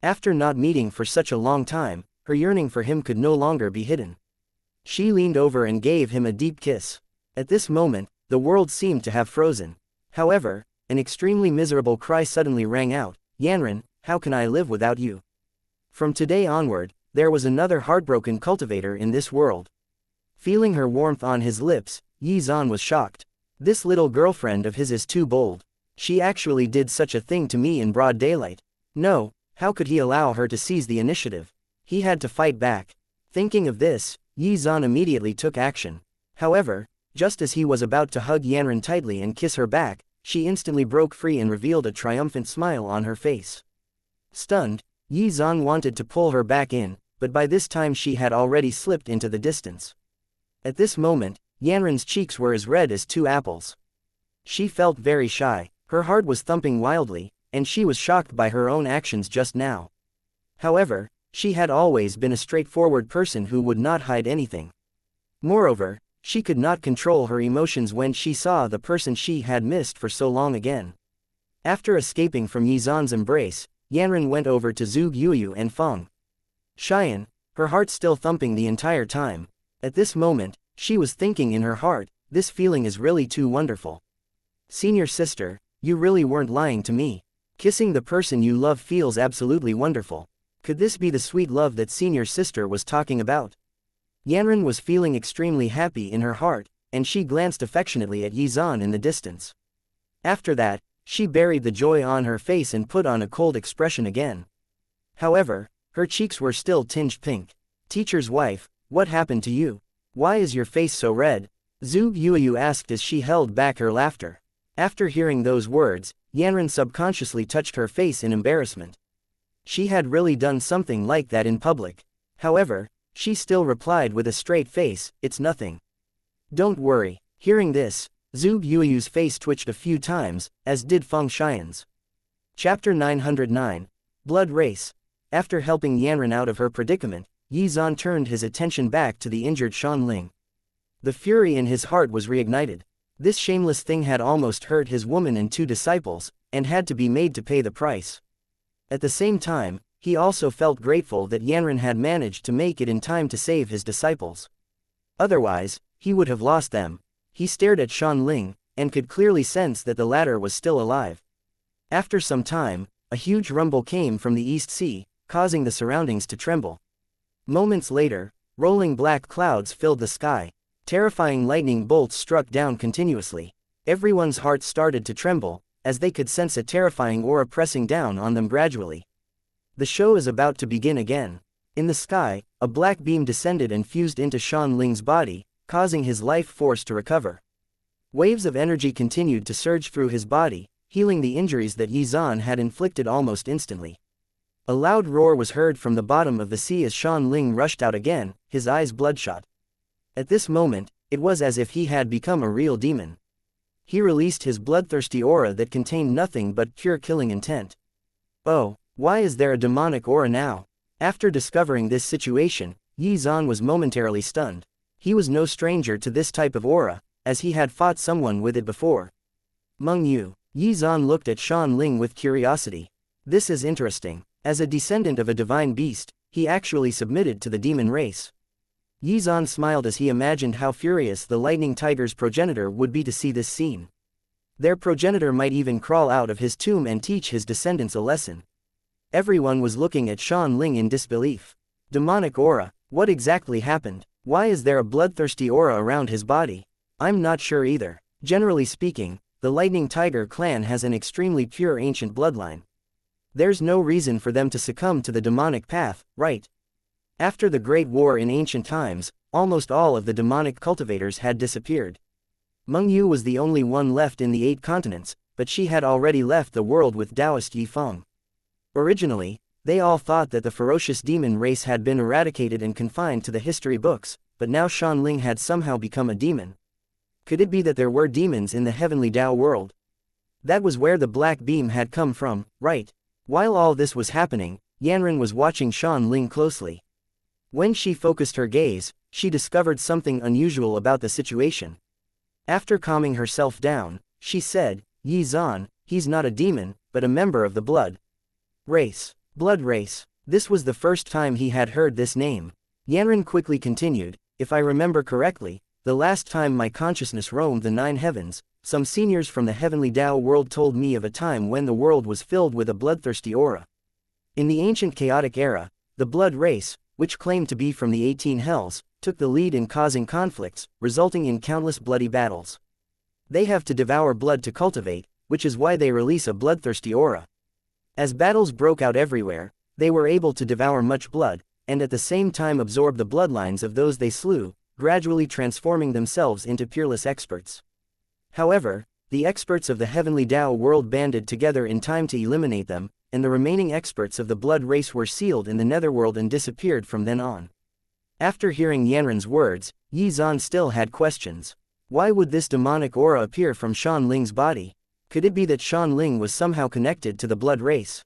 After not meeting for such a long time, her yearning for him could no longer be hidden. She leaned over and gave him a deep kiss. At this moment, the world seemed to have frozen. However, an extremely miserable cry suddenly rang out, Yanran, how can I live without you? From today onward, there was another heartbroken cultivator in this world. Feeling her warmth on his lips, Yi Zan was shocked. This little girlfriend of his is too bold. She actually did such a thing to me in broad daylight. No, how could he allow her to seize the initiative? He had to fight back. Thinking of this, Yi Zan immediately took action. However, just as he was about to hug Yanran tightly and kiss her back, she instantly broke free and revealed a triumphant smile on her face. Stunned, Yi Zan wanted to pull her back in, but by this time she had already slipped into the distance. At this moment, Yanran's cheeks were as red as two apples. She felt very shy, her heart was thumping wildly, and she was shocked by her own actions just now. However, she had always been a straightforward person who would not hide anything. Moreover, she could not control her emotions when she saw the person she had missed for so long again. After escaping from Yi Zan's embrace, Yanran went over to Zhu Yuyu and Feng Xian, her heart still thumping the entire time. At this moment, she was thinking in her heart, this feeling is really too wonderful. Senior sister, you really weren't lying to me. Kissing the person you love feels absolutely wonderful. Could this be the sweet love that senior sister was talking about? Yanran was feeling extremely happy in her heart, and she glanced affectionately at Yi Zan in the distance. After that, she buried the joy on her face and put on a cold expression again. However, her cheeks were still tinged pink. Teacher's wife, what happened to you? Why is your face so red? Zhu Yuyu asked as she held back her laughter. After hearing those words, Yanran subconsciously touched her face in embarrassment. She had really done something like that in public. However, she still replied with a straight face, it's nothing. Don't worry. Hearing this, Zhu Yuyu's face twitched a few times, as did Feng Xian's. Chapter 909. Blood Race. After helping Yanran out of her predicament, Yi Zan turned his attention back to the injured Xuan Ling. The fury in his heart was reignited. This shameless thing had almost hurt his woman and two disciples, and had to be made to pay the price. At the same time, he also felt grateful that Yanran had managed to make it in time to save his disciples. Otherwise, he would have lost them. He stared at Xuan Ling, and could clearly sense that the latter was still alive. After some time, a huge rumble came from the East Sea, causing the surroundings to tremble. Moments later, rolling black clouds filled the sky. Terrifying lightning bolts struck down continuously. Everyone's hearts started to tremble, as they could sense a terrifying aura pressing down on them gradually. The show is about to begin again. In the sky, a black beam descended and fused into Xuan Ling's body, causing his life force to recover. Waves of energy continued to surge through his body, healing the injuries that Yi Zan had inflicted almost instantly. A loud roar was heard from the bottom of the sea as Xuan Ling rushed out again, his eyes bloodshot. At this moment, it was as if he had become a real demon. He released his bloodthirsty aura that contained nothing but pure killing intent. Oh, why is there a demonic aura now? After discovering this situation, Yi Zan was momentarily stunned. He was no stranger to this type of aura, as he had fought someone with it before. Meng Yu. Yi Zan looked at Xuan Ling with curiosity. This is interesting. As a descendant of a divine beast, he actually submitted to the demon race. Yi Zan smiled as he imagined how furious the lightning tiger's progenitor would be to see this scene. Their progenitor might even crawl out of his tomb and teach his descendants a lesson. Everyone was looking at Xuan Ling in disbelief. Demonic aura, what exactly happened? Why is there a bloodthirsty aura around his body? I'm not sure either. Generally speaking, the Lightning Tiger clan has an extremely pure ancient bloodline. There's no reason for them to succumb to the demonic path, right? After the Great War in ancient times, almost all of the demonic cultivators had disappeared. Meng Yu was the only one left in the 8 continents, but she had already left the world with Taoist Yi Feng. Originally, they all thought that the ferocious demon race had been eradicated and confined to the history books, but now Xuan Ling had somehow become a demon. Could it be that there were demons in the heavenly Tao world? That was where the black beam had come from, right? While all this was happening, Yanran was watching Xuan Ling closely. When she focused her gaze, she discovered something unusual about the situation. After calming herself down, she said, Yi Zan, he's not a demon, but a member of the blood race. Blood race. This was the first time he had heard this name. Yanran quickly continued, if I remember correctly, the last time my consciousness roamed the 9 heavens, some seniors from the heavenly Tao world told me of a time when the world was filled with a bloodthirsty aura. In the ancient chaotic era, the blood race, which claimed to be from the 18 hells, took the lead in causing conflicts, resulting in countless bloody battles. They have to devour blood to cultivate, which is why they release a bloodthirsty aura. As battles broke out everywhere, they were able to devour much blood, and at the same time absorb the bloodlines of those they slew, gradually transforming themselves into peerless experts. However, the experts of the heavenly Tao world banded together in time to eliminate them, and the remaining experts of the blood race were sealed in the netherworld and disappeared from then on. After hearing Yanran's words, Yi Zan still had questions. Why would this demonic aura appear from Xuan Ling's body? Could it be that Xuan Ling was somehow connected to the blood race?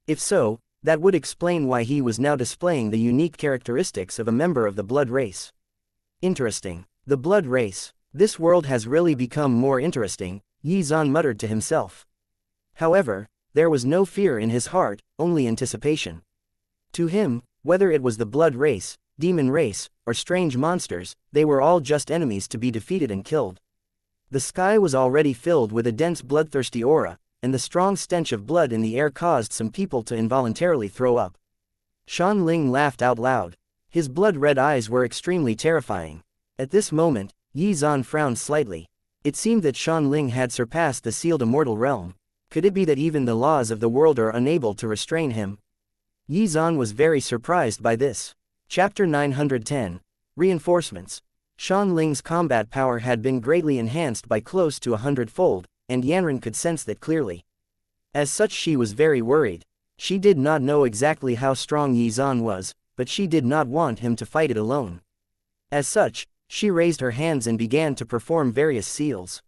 If so, that would explain why he was now displaying the unique characteristics of a member of the blood race. Interesting. The blood race. This world has really become more interesting, Yi Zan muttered to himself. However, there was no fear in his heart, only anticipation. To him, whether it was the blood race, demon race, or strange monsters, they were all just enemies to be defeated and killed. The sky was already filled with a dense bloodthirsty aura, and the strong stench of blood in the air caused some people to involuntarily throw up. Xuan Ling laughed out loud. His blood-red eyes were extremely terrifying. At this moment, Yi Zan frowned slightly. It seemed that Xuan Ling had surpassed the sealed immortal realm. Could it be that even the laws of the world are unable to restrain him? Yi Zan was very surprised by this. Chapter 910. Reinforcements. Xuan Ling's combat power had been greatly enhanced by close to 100-fold, and Yanran could sense that clearly. As such, she was very worried. She did not know exactly how strong Yi Zan was, but she did not want him to fight it alone. As such, she raised her hands and began to perform various seals.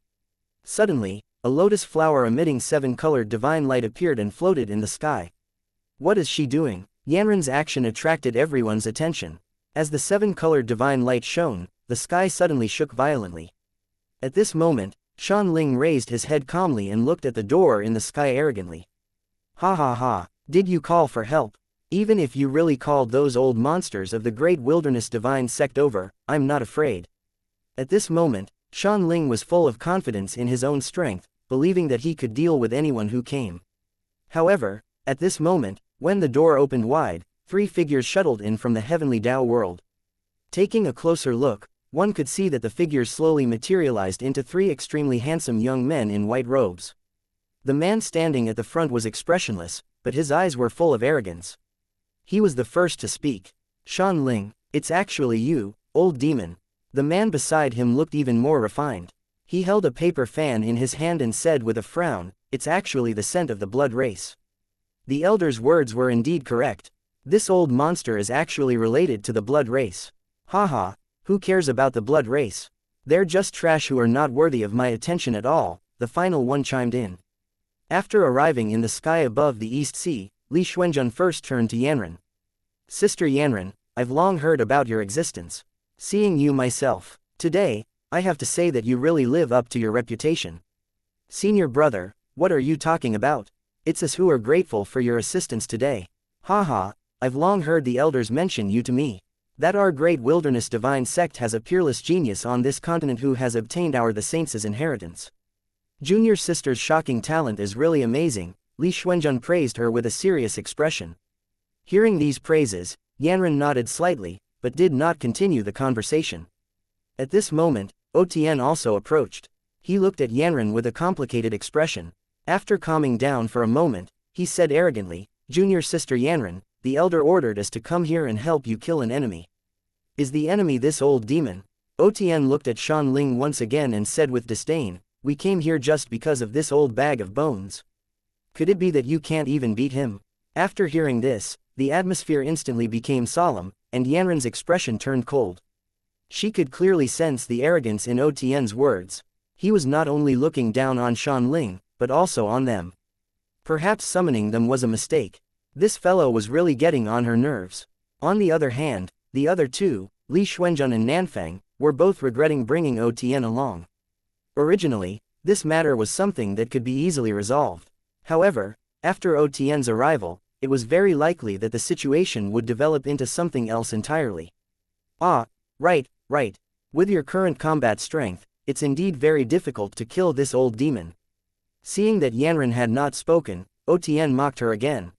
Suddenly, a lotus flower emitting 7-colored divine light appeared and floated in the sky. What is she doing? Yanran's action attracted everyone's attention. As the 7-colored divine light shone, the sky suddenly shook violently. At this moment, Xuan Ling raised his head calmly and looked at the door in the sky arrogantly. Ha ha ha, did you call for help? Even if you really called those old monsters of the great wilderness divine sect over, I'm not afraid. At this moment, Xuan Ling was full of confidence in his own strength, believing that he could deal with anyone who came. However, at this moment, when the door opened wide, 3 figures shuttled in from the heavenly Tao world. Taking a closer look, one could see that the figures slowly materialized into 3 extremely handsome young men in white robes. The man standing at the front was expressionless, but his eyes were full of arrogance. He was the first to speak. Xuan Ling, it's actually you, old demon. The man beside him looked even more refined. He held a paper fan in his hand and said with a frown, it's actually the scent of the blood race. The elder's words were indeed correct. This old monster is actually related to the blood race. Haha, who cares about the blood race? They're just trash who are not worthy of my attention at all, the final one chimed in. After arriving in the sky above the East Sea, Li Xuanjun first turned to Yanran. Sister Yanran, I've long heard about your existence. Seeing you myself. Today, I have to say that you really live up to your reputation. Senior brother, what are you talking about? It's us who are grateful for your assistance today. Haha, I've long heard the elders mention you to me. That our great wilderness divine sect has a peerless genius on this continent who has obtained the saints' inheritance. Junior sister's shocking talent is really amazing, Li Xuanjun praised her with a serious expression. Hearing these praises, Yanran nodded slightly, but did not continue the conversation. At this moment, Otian also approached. He looked at Yanran with a complicated expression. After calming down for a moment, he said arrogantly, Junior sister Yanran, the elder ordered us to come here and help you kill an enemy. Is the enemy this old demon? Otian looked at Shan Ling once again and said with disdain, we came here just because of this old bag of bones. Could it be that you can't even beat him? After hearing this, the atmosphere instantly became solemn, and Yanran's expression turned cold. She could clearly sense the arrogance in Otien's words. He was not only looking down on Shan Ling, but also on them. Perhaps summoning them was a mistake. This fellow was really getting on her nerves. On the other hand, the other two, Li Xuanjun and Nanfang, were both regretting bringing Otien along. Originally, this matter was something that could be easily resolved. However, after Otien's arrival, it was very likely that the situation would develop into something else entirely. Ah, right. With your current combat strength, it's indeed very difficult to kill this old demon. Seeing that Yanran had not spoken, Otien mocked her again.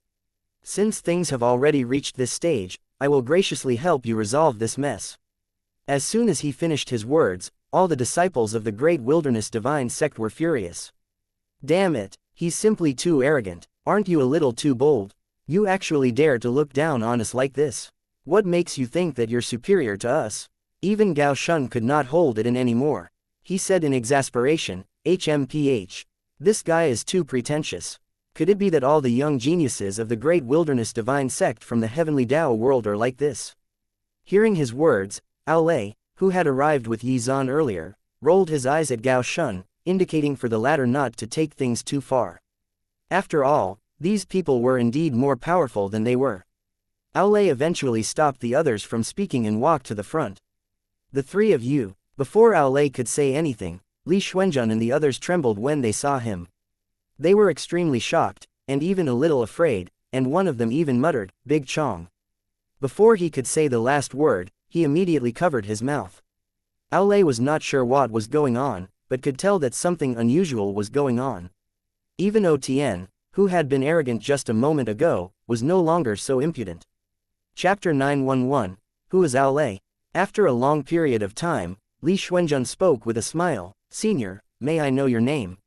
Since things have already reached this stage, I will graciously help you resolve this mess. As soon as he finished his words, all the disciples of the great wilderness divine sect were furious. Damn it, he's simply too arrogant. Aren't you a little too bold? You actually dare to look down on us like this? What makes you think that you're superior to us? Even Gao Shun could not hold it in anymore. He said in exasperation, HMPH. This guy is too pretentious. Could it be that all the young geniuses of the great wilderness divine sect from the heavenly Tao world are like this? Hearing his words, Ao Lei, who had arrived with Yi Zan earlier, rolled his eyes at Gao Shun, indicating for the latter not to take things too far. After all, these people were indeed more powerful than they were. Ao Lei eventually stopped the others from speaking and walked to the front. The three of you. Before Ao Lei could say anything, Li Xuanjun and the others trembled when they saw him. They were extremely shocked, and even a little afraid, and one of them even muttered, Big Chong. Before he could say the last word, he immediately covered his mouth. Ao Lei was not sure what was going on, but could tell that something unusual was going on. Even Otien, who had been arrogant just a moment ago, was no longer so impudent. Chapter 911, Who is Ao Lei? After a long period of time, Li Xuanjun spoke with a smile, Senior, may I know your name?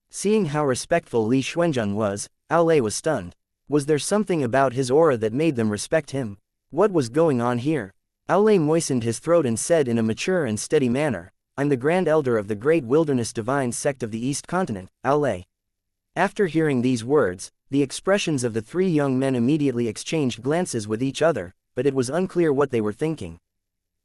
Seeing how respectful Li Xuanjun was, Ao Lei was stunned. Was there something about his aura that made them respect him? What was going on here? Ao Lei moistened his throat and said in a mature and steady manner, I'm the Grand Elder of the Great Wilderness Divine Sect of the East Continent, Ao Lei. After hearing these words, the expressions of the three young men immediately exchanged glances with each other, but it was unclear what they were thinking.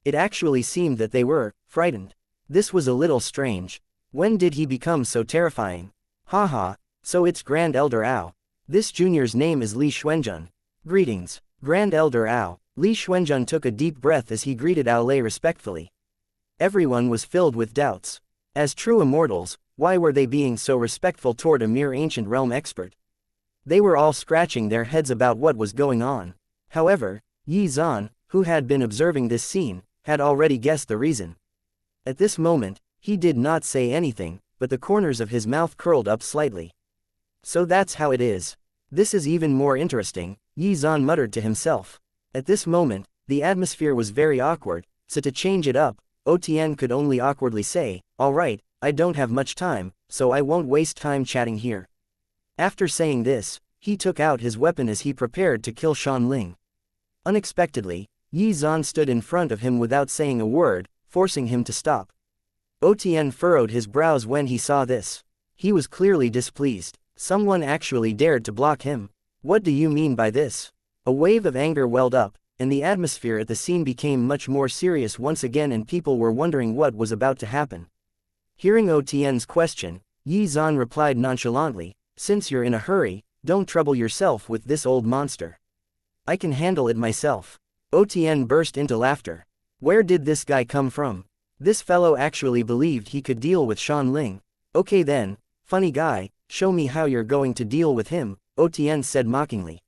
It actually seemed that they were frightened. This was a little strange. When did he become so terrifying? Haha, so it's Grand Elder Ao. This junior's name is Li Xuanjun. Greetings, Grand Elder Ao. Li Xuanjun took a deep breath as he greeted Ao Lei respectfully. Everyone was filled with doubts. As true immortals, why were they being so respectful toward a mere ancient realm expert? They were all scratching their heads about what was going on. However, Yi Zan, who had been observing this scene, had already guessed the reason. At this moment, he did not say anything, but the corners of his mouth curled up slightly. So that's how it is. This is even more interesting, Yi Zan muttered to himself. At this moment, the atmosphere was very awkward, so to change it up, Otien could only awkwardly say, alright, I don't have much time, so I won't waste time chatting here. After saying this, he took out his weapon as he prepared to kill Shan Ling. Unexpectedly, Yi Zan stood in front of him without saying a word, forcing him to stop. Otien furrowed his brows when he saw this. He was clearly displeased. Someone actually dared to block him. What do you mean by this? A wave of anger welled up, and the atmosphere at the scene became much more serious once again and people were wondering what was about to happen. Hearing Otien's question, Yi Zan replied nonchalantly, since you're in a hurry, don't trouble yourself with this old monster. I can handle it myself. Otien burst into laughter. Where did this guy come from? This fellow actually believed he could deal with Xuan Ling. Okay then, funny guy, show me how you're going to deal with him, Otian said mockingly.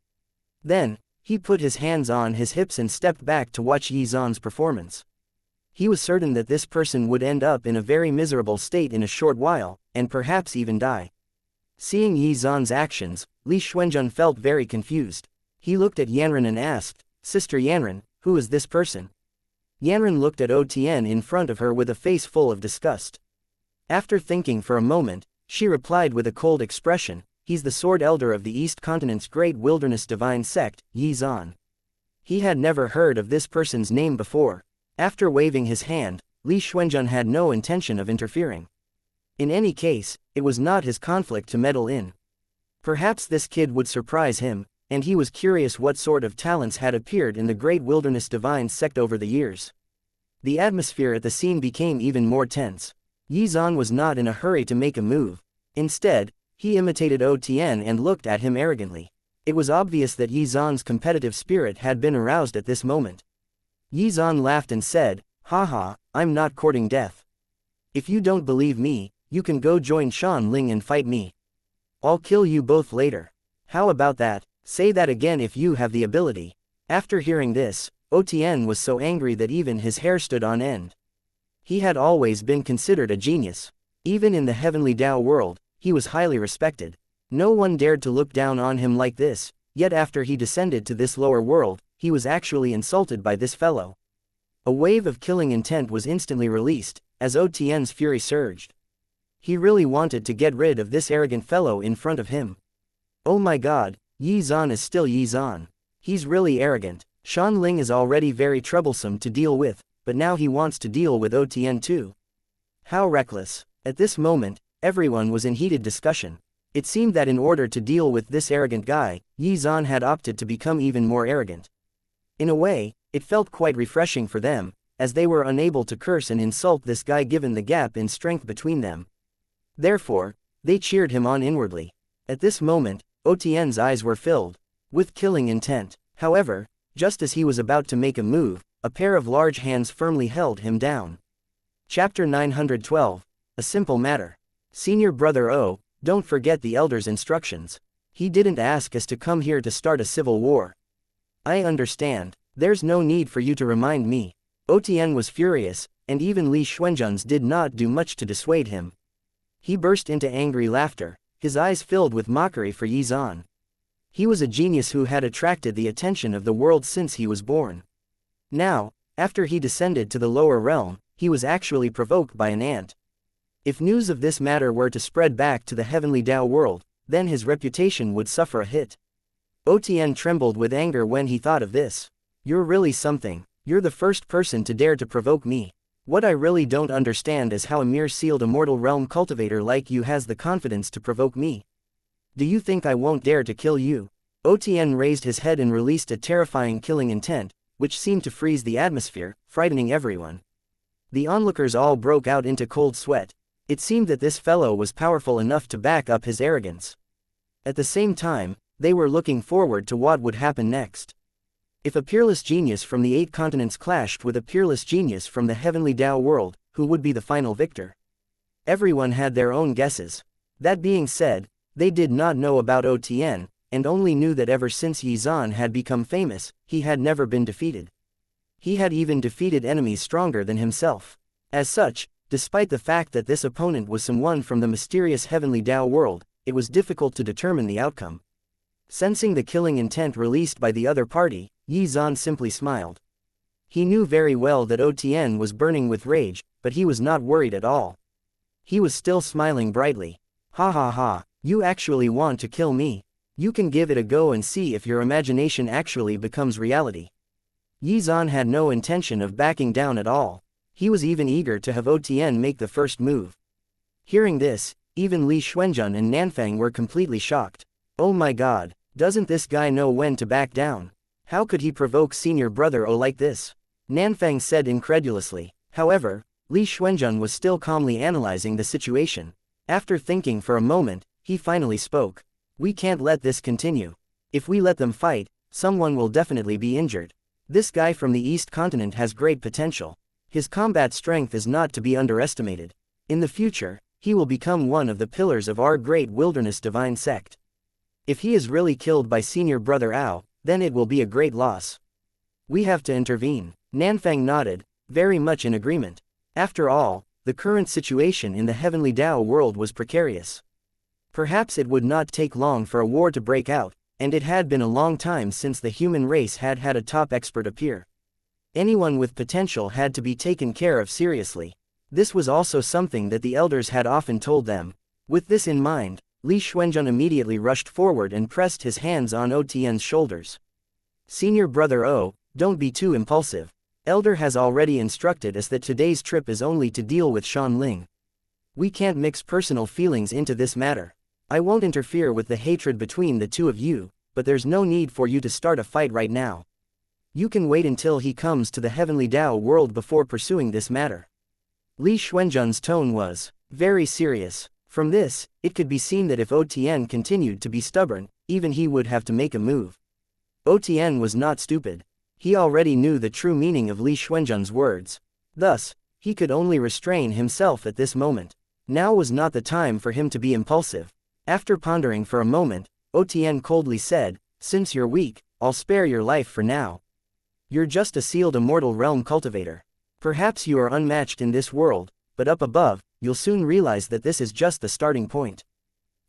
Then, he put his hands on his hips and stepped back to watch Yi Zan's performance. He was certain that this person would end up in a very miserable state in a short while, and perhaps even die. Seeing Yi Zan's actions, Li Xuanzhen felt very confused. He looked at Yanran and asked, Sister Yanran, who is this person? Yanran looked at Otian in front of her with a face full of disgust. After thinking for a moment, she replied with a cold expression, he's the Sword Elder of the East Continent's Great Wilderness Divine Sect, Yi Zan. He had never heard of this person's name before. After waving his hand, Li Xuanzhen had no intention of interfering. In any case, it was not his conflict to meddle in. Perhaps this kid would surprise him, and he was curious what sort of talents had appeared in the Great Wilderness Divine Sect over the years. The atmosphere at the scene became even more tense. Yi Zan was not in a hurry to make a move. Instead, he imitated Otian and looked at him arrogantly. It was obvious that Yi Zan's competitive spirit had been aroused at this moment. Yi Zan laughed and said, Haha, I'm not courting death. If you don't believe me, you can go join Xuan Ling and fight me. I'll kill you both later. How about that? Say that again if you have the ability. After hearing this, Otian was so angry that even his hair stood on end. He had always been considered a genius. Even in the heavenly Tao world, he was highly respected. No one dared to look down on him like this, yet after he descended to this lower world, he was actually insulted by this fellow. A wave of killing intent was instantly released, as Otian's fury surged. He really wanted to get rid of this arrogant fellow in front of him. Oh my god, Yi Zan is still Yi Zan. He's really arrogant. Xuan Ling is already very troublesome to deal with, but now he wants to deal with Otian too. How reckless. At this moment, everyone was in heated discussion. It seemed that in order to deal with this arrogant guy, Yi Zan had opted to become even more arrogant. In a way, it felt quite refreshing for them, as they were unable to curse and insult this guy given the gap in strength between them. Therefore, they cheered him on inwardly. At this moment, Otien's eyes were filled with killing intent. However, just as he was about to make a move, a pair of large hands firmly held him down. Chapter 912. A simple matter. Senior Brother O, don't forget the Elder's instructions. He didn't ask us to come here to start a civil war. I understand. There's no need for you to remind me. Otien was furious, and even Li Xuanzhen's did not do much to dissuade him. He burst into angry laughter, his eyes filled with mockery for Yi Zan. He was a genius who had attracted the attention of the world since he was born. Now, after he descended to the lower realm, he was actually provoked by an ant. If news of this matter were to spread back to the heavenly Tao world, then his reputation would suffer a hit. Otien trembled with anger when he thought of this. You're really something. You're the first person to dare to provoke me. What I really don't understand is how a mere sealed immortal realm cultivator like you has the confidence to provoke me. Do you think I won't dare to kill you? Otien raised his head and released a terrifying killing intent, which seemed to freeze the atmosphere, frightening everyone. The onlookers all broke out into cold sweat. It seemed that this fellow was powerful enough to back up his arrogance. At the same time, they were looking forward to what would happen next. If a peerless genius from the 8 continents clashed with a peerless genius from the heavenly Tao world, who would be the final victor? Everyone had their own guesses. That being said, they did not know about Otien, and only knew that ever since Yi Zan had become famous, he had never been defeated. He had even defeated enemies stronger than himself. As such, despite the fact that this opponent was someone from the mysterious heavenly Tao world, it was difficult to determine the outcome. Sensing the killing intent released by the other party, Yi Zan simply smiled. He knew very well that Otien was burning with rage, but he was not worried at all. He was still smiling brightly. Ha ha ha, you actually want to kill me? You can give it a go and see if your imagination actually becomes reality. Yi Zan had no intention of backing down at all. He was even eager to have Otien make the first move. Hearing this, even Li Xuanzhen and Nanfang were completely shocked. Oh my god, doesn't this guy know when to back down? How could he provoke Senior Brother O like this? Nanfang said incredulously. However, Li Xuanzhen was still calmly analyzing the situation. After thinking for a moment, he finally spoke. We can't let this continue. If we let them fight, someone will definitely be injured. This guy from the East Continent has great potential. His combat strength is not to be underestimated. In the future, he will become one of the pillars of our great wilderness divine sect. If he is really killed by senior brother Ao, then it will be a great loss. We have to intervene. Nanfang nodded, very much in agreement. After all, the current situation in the heavenly Tao world was precarious. Perhaps it would not take long for a war to break out, and it had been a long time since the human race had had a top expert appear. Anyone with potential had to be taken care of seriously. This was also something that the elders had often told them. With this in mind, Li Xuanzhen immediately rushed forward and pressed his hands on Otien's shoulders. Senior brother O, don't be too impulsive. Elder has already instructed us that today's trip is only to deal with Shan Ling. We can't mix personal feelings into this matter. I won't interfere with the hatred between the two of you, but there's no need for you to start a fight right now. You can wait until he comes to the heavenly Tao world before pursuing this matter. Li Xuanzhen's tone was very serious. From this, it could be seen that if Otien continued to be stubborn, even he would have to make a move. Otien was not stupid. He already knew the true meaning of Li Xuanzhen's words. Thus, he could only restrain himself at this moment. Now was not the time for him to be impulsive. After pondering for a moment, Otien coldly said, "Since you're weak, I'll spare your life for now. You're just a sealed immortal realm cultivator. Perhaps you are unmatched in this world, but up above, you'll soon realize that this is just the starting point.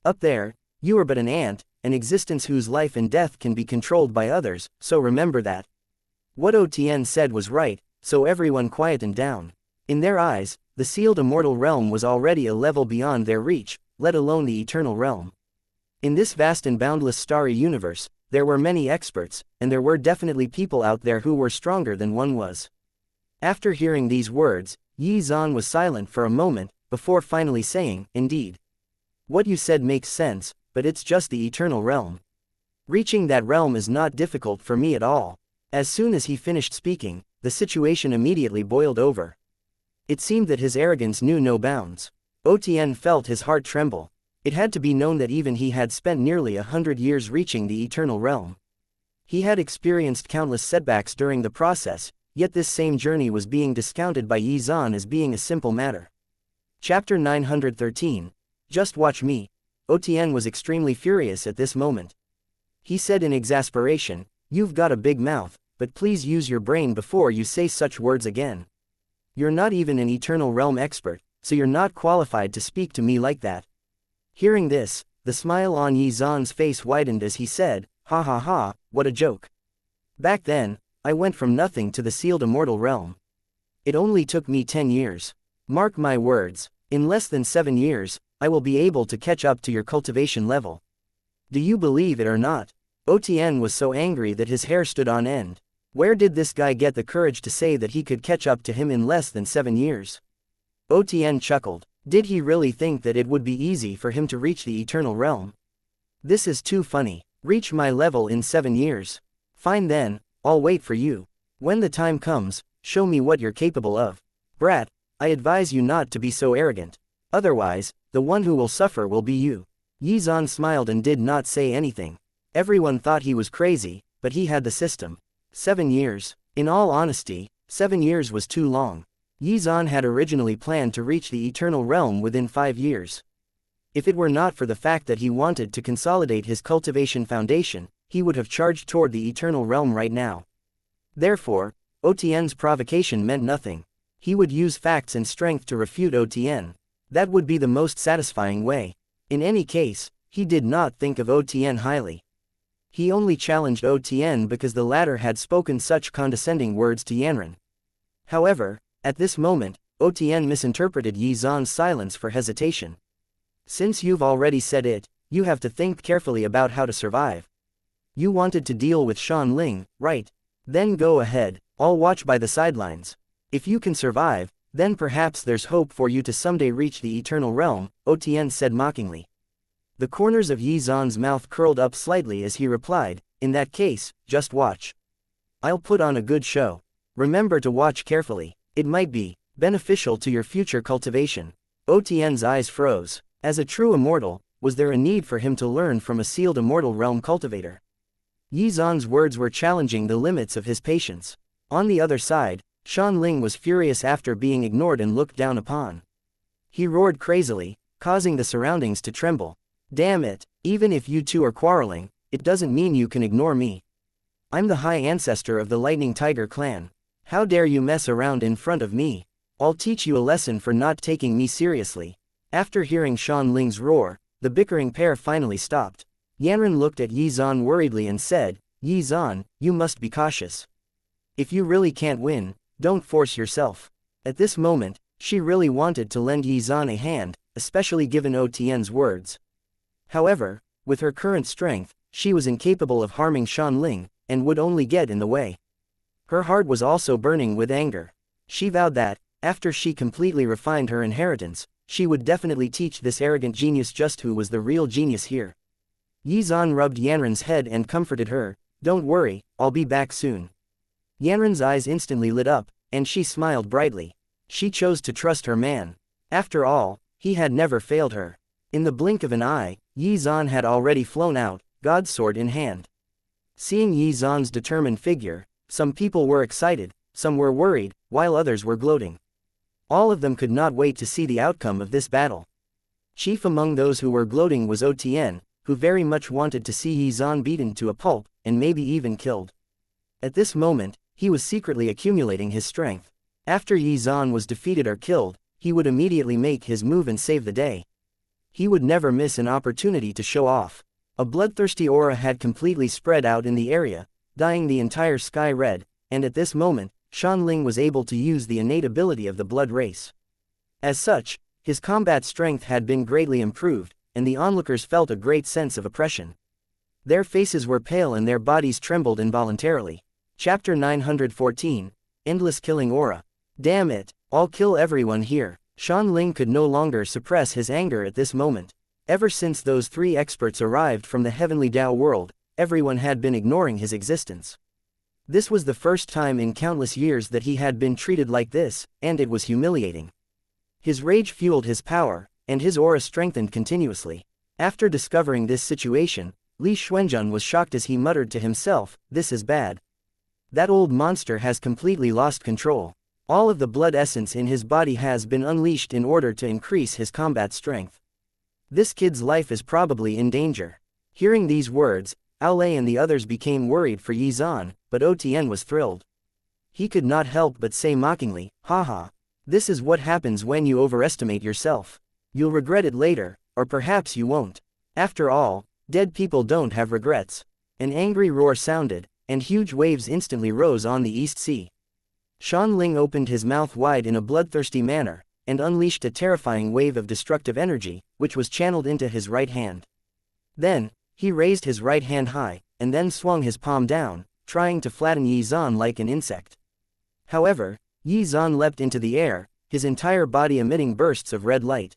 Up there, you are but an ant, an existence whose life and death can be controlled by others, so remember that." What Otien said was right, so everyone quietened down. In their eyes, the sealed immortal realm was already a level beyond their reach, let alone the eternal realm. In this vast and boundless starry universe, there were many experts, and there were definitely people out there who were stronger than one was. After hearing these words, Yi Zhan was silent for a moment, before finally saying, "Indeed. What you said makes sense, but it's just the eternal realm. Reaching that realm is not difficult for me at all." As soon as he finished speaking, the situation immediately boiled over. It seemed that his arrogance knew no bounds. Otien felt his heart tremble. It had to be known that even he had spent nearly 100 years reaching the eternal realm. He had experienced countless setbacks during the process, yet this same journey was being discounted by Yi Zhan as being a simple matter. Chapter 913. Just watch me. Otien was extremely furious at this moment. He said in exasperation, "You've got a big mouth, but please use your brain before you say such words again. You're not even an eternal realm expert, so you're not qualified to speak to me like that." Hearing this, the smile on Yi Zhan's face widened as he said, "Ha ha ha, what a joke. Back then, I went from nothing to the sealed immortal realm. It only took me 10 years. Mark my words, in less than 7 years, I will be able to catch up to your cultivation level. Do you believe it or not?" Otien was so angry that his hair stood on end. Where did this guy get the courage to say that he could catch up to him in less than 7 years? Otien chuckled. Did he really think that it would be easy for him to reach the eternal realm? This is too funny. Reach my level in 7 years. Fine then, I'll wait for you. When the time comes, show me what you're capable of. Brat, I advise you not to be so arrogant. Otherwise, the one who will suffer will be you. Yi Zhan smiled and did not say anything. Everyone thought he was crazy, but he had the system. 7 years. In all honesty, 7 years was too long. Yi Zhan had originally planned to reach the eternal realm within 5 years. If it were not for the fact that he wanted to consolidate his cultivation foundation, he would have charged toward the eternal realm right now. Therefore, Otien's provocation meant nothing. He would use facts and strength to refute Otien. That would be the most satisfying way. In any case, he did not think of Otien highly. He only challenged Otien because the latter had spoken such condescending words to Yanran. However, at this moment, Otien misinterpreted Yi Zhan's silence for hesitation. Since you've already said it, you have to think carefully about how to survive. You wanted to deal with Shan Ling, right? Then go ahead, I'll watch by the sidelines. If you can survive, then perhaps there's hope for you to someday reach the eternal realm, Otien said mockingly. The corners of Yi Zhan's mouth curled up slightly as he replied, "In that case, just watch. I'll put on a good show. Remember to watch carefully. It might be beneficial to your future cultivation." Otien's eyes froze. As a true immortal, was there a need for him to learn from a sealed immortal realm cultivator? Yi Zhan's words were challenging the limits of his patience. On the other side, Xuan Ling was furious after being ignored and looked down upon. He roared crazily, causing the surroundings to tremble. Damn it, even if you two are quarreling, it doesn't mean you can ignore me. I'm the high ancestor of the Lightning Tiger clan. How dare you mess around in front of me? I'll teach you a lesson for not taking me seriously. After hearing Xuan Ling's roar, the bickering pair finally stopped. Yanran looked at Yi Zan worriedly and said, Yi Zan, you must be cautious. If you really can't win, don't force yourself. At this moment, she really wanted to lend Yi Zan a hand, especially given Otien's words. However, with her current strength, she was incapable of harming Xuan Ling, and would only get in the way. Her heart was also burning with anger. She vowed that, after she completely refined her inheritance, she would definitely teach this arrogant genius just who was the real genius here. Yi Zan rubbed Yanran's head and comforted her, don't worry, I'll be back soon. Yanran's eyes instantly lit up, and she smiled brightly. She chose to trust her man. After all, he had never failed her. In the blink of an eye, Yi Zan had already flown out, God's sword in hand. Seeing Yi Zan's determined figure, some people were excited, some were worried, while others were gloating. All of them could not wait to see the outcome of this battle. Chief among those who were gloating was Otien, who very much wanted to see Yi Zan beaten to a pulp, and maybe even killed. At this moment, he was secretly accumulating his strength. After Yi Zan was defeated or killed, he would immediately make his move and save the day. He would never miss an opportunity to show off. A bloodthirsty aura had completely spread out in the area, dyeing the entire sky red, and at this moment, Xuan Ling was able to use the innate ability of the blood race. As such, his combat strength had been greatly improved, and the onlookers felt a great sense of oppression. Their faces were pale and their bodies trembled involuntarily. Chapter 914, Endless Killing Aura. Damn it, I'll kill everyone here. Xuan Ling could no longer suppress his anger at this moment. Ever since those three experts arrived from the heavenly Tao world, everyone had been ignoring his existence. This was the first time in countless years that he had been treated like this, and it was humiliating. His rage fueled his power, and his aura strengthened continuously. After discovering this situation, Li Xuanzhen was shocked as he muttered to himself, this is bad. That old monster has completely lost control. All of the blood essence in his body has been unleashed in order to increase his combat strength. This kid's life is probably in danger. Hearing these words, Aolei and the others became worried for Yi Zan, but Otien was thrilled. He could not help but say mockingly, haha. This is what happens when you overestimate yourself. You'll regret it later, or perhaps you won't. After all, dead people don't have regrets. An angry roar sounded, and huge waves instantly rose on the East Sea. Xuan Ling opened his mouth wide in a bloodthirsty manner, and unleashed a terrifying wave of destructive energy, which was channeled into his right hand. Then, he raised his right hand high, and then swung his palm down, trying to flatten Yi Zan like an insect. However, Yi Zan leapt into the air, his entire body emitting bursts of red light.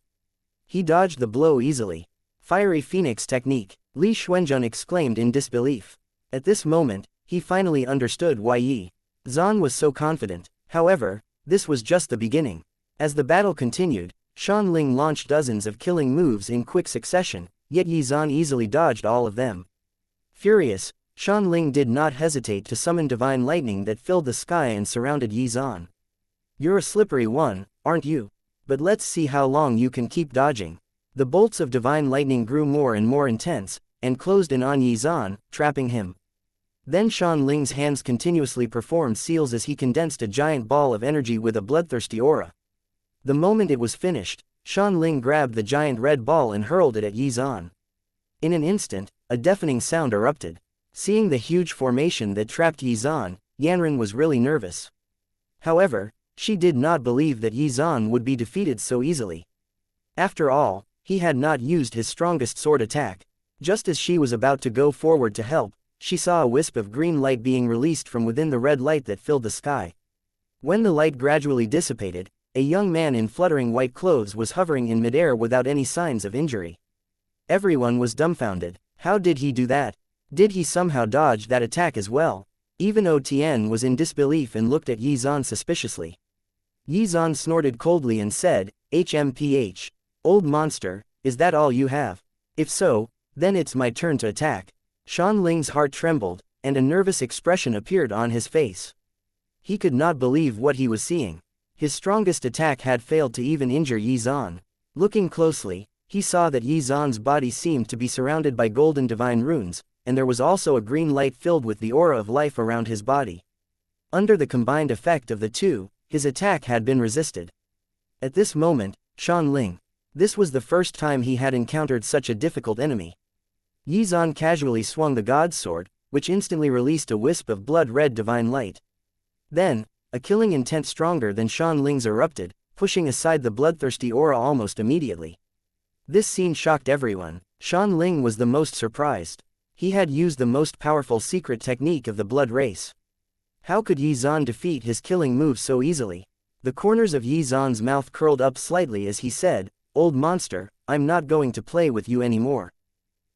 He dodged the blow easily. Fiery Phoenix technique, Li Xuanzhen exclaimed in disbelief. At this moment, he finally understood why Yi Zan was so confident. However, this was just the beginning. As the battle continued, Xuan Ling launched dozens of killing moves in quick succession, yet Yi Zan easily dodged all of them. Furious, Xuan Ling did not hesitate to summon divine lightning that filled the sky and surrounded Yi Zan. You're a slippery one, aren't you? But let's see how long you can keep dodging. The bolts of divine lightning grew more and more intense, and closed in on Yi Zan, trapping him. Then Xuan Ling's hands continuously performed seals as he condensed a giant ball of energy with a bloodthirsty aura. The moment it was finished, Xuan Ling grabbed the giant red ball and hurled it at Yi Zan. In an instant, a deafening sound erupted. Seeing the huge formation that trapped Yi Zan, Yanran was really nervous. However, she did not believe that Yi Zan would be defeated so easily. After all, he had not used his strongest sword attack. Just as she was about to go forward to help, she saw a wisp of green light being released from within the red light that filled the sky. When the light gradually dissipated, a young man in fluttering white clothes was hovering in midair without any signs of injury. Everyone was dumbfounded. How did he do that? Did he somehow dodge that attack as well? Even Otien was in disbelief and looked at Yi Zan suspiciously. Yi Zan snorted coldly and said, HMPH. Old monster, is that all you have? If so, then it's my turn to attack. Xuan Ling's heart trembled, and a nervous expression appeared on his face. He could not believe what he was seeing. His strongest attack had failed to even injure Yi Zan. Looking closely, he saw that Yi Zan's body seemed to be surrounded by golden divine runes, and there was also a green light filled with the aura of life around his body. Under the combined effect of the two, his attack had been resisted. At this moment, Xuan Ling. This was the first time he had encountered such a difficult enemy. Yi Zan casually swung the god's sword, which instantly released a wisp of blood-red divine light. Then, a killing intent stronger than Xuan Ling's erupted, pushing aside the bloodthirsty aura almost immediately. This scene shocked everyone. Xuan Ling was the most surprised. He had used the most powerful secret technique of the blood race. How could Yi Zan defeat his killing move so easily? The corners of Yi Zan's mouth curled up slightly as he said, "Old monster, I'm not going to play with you anymore.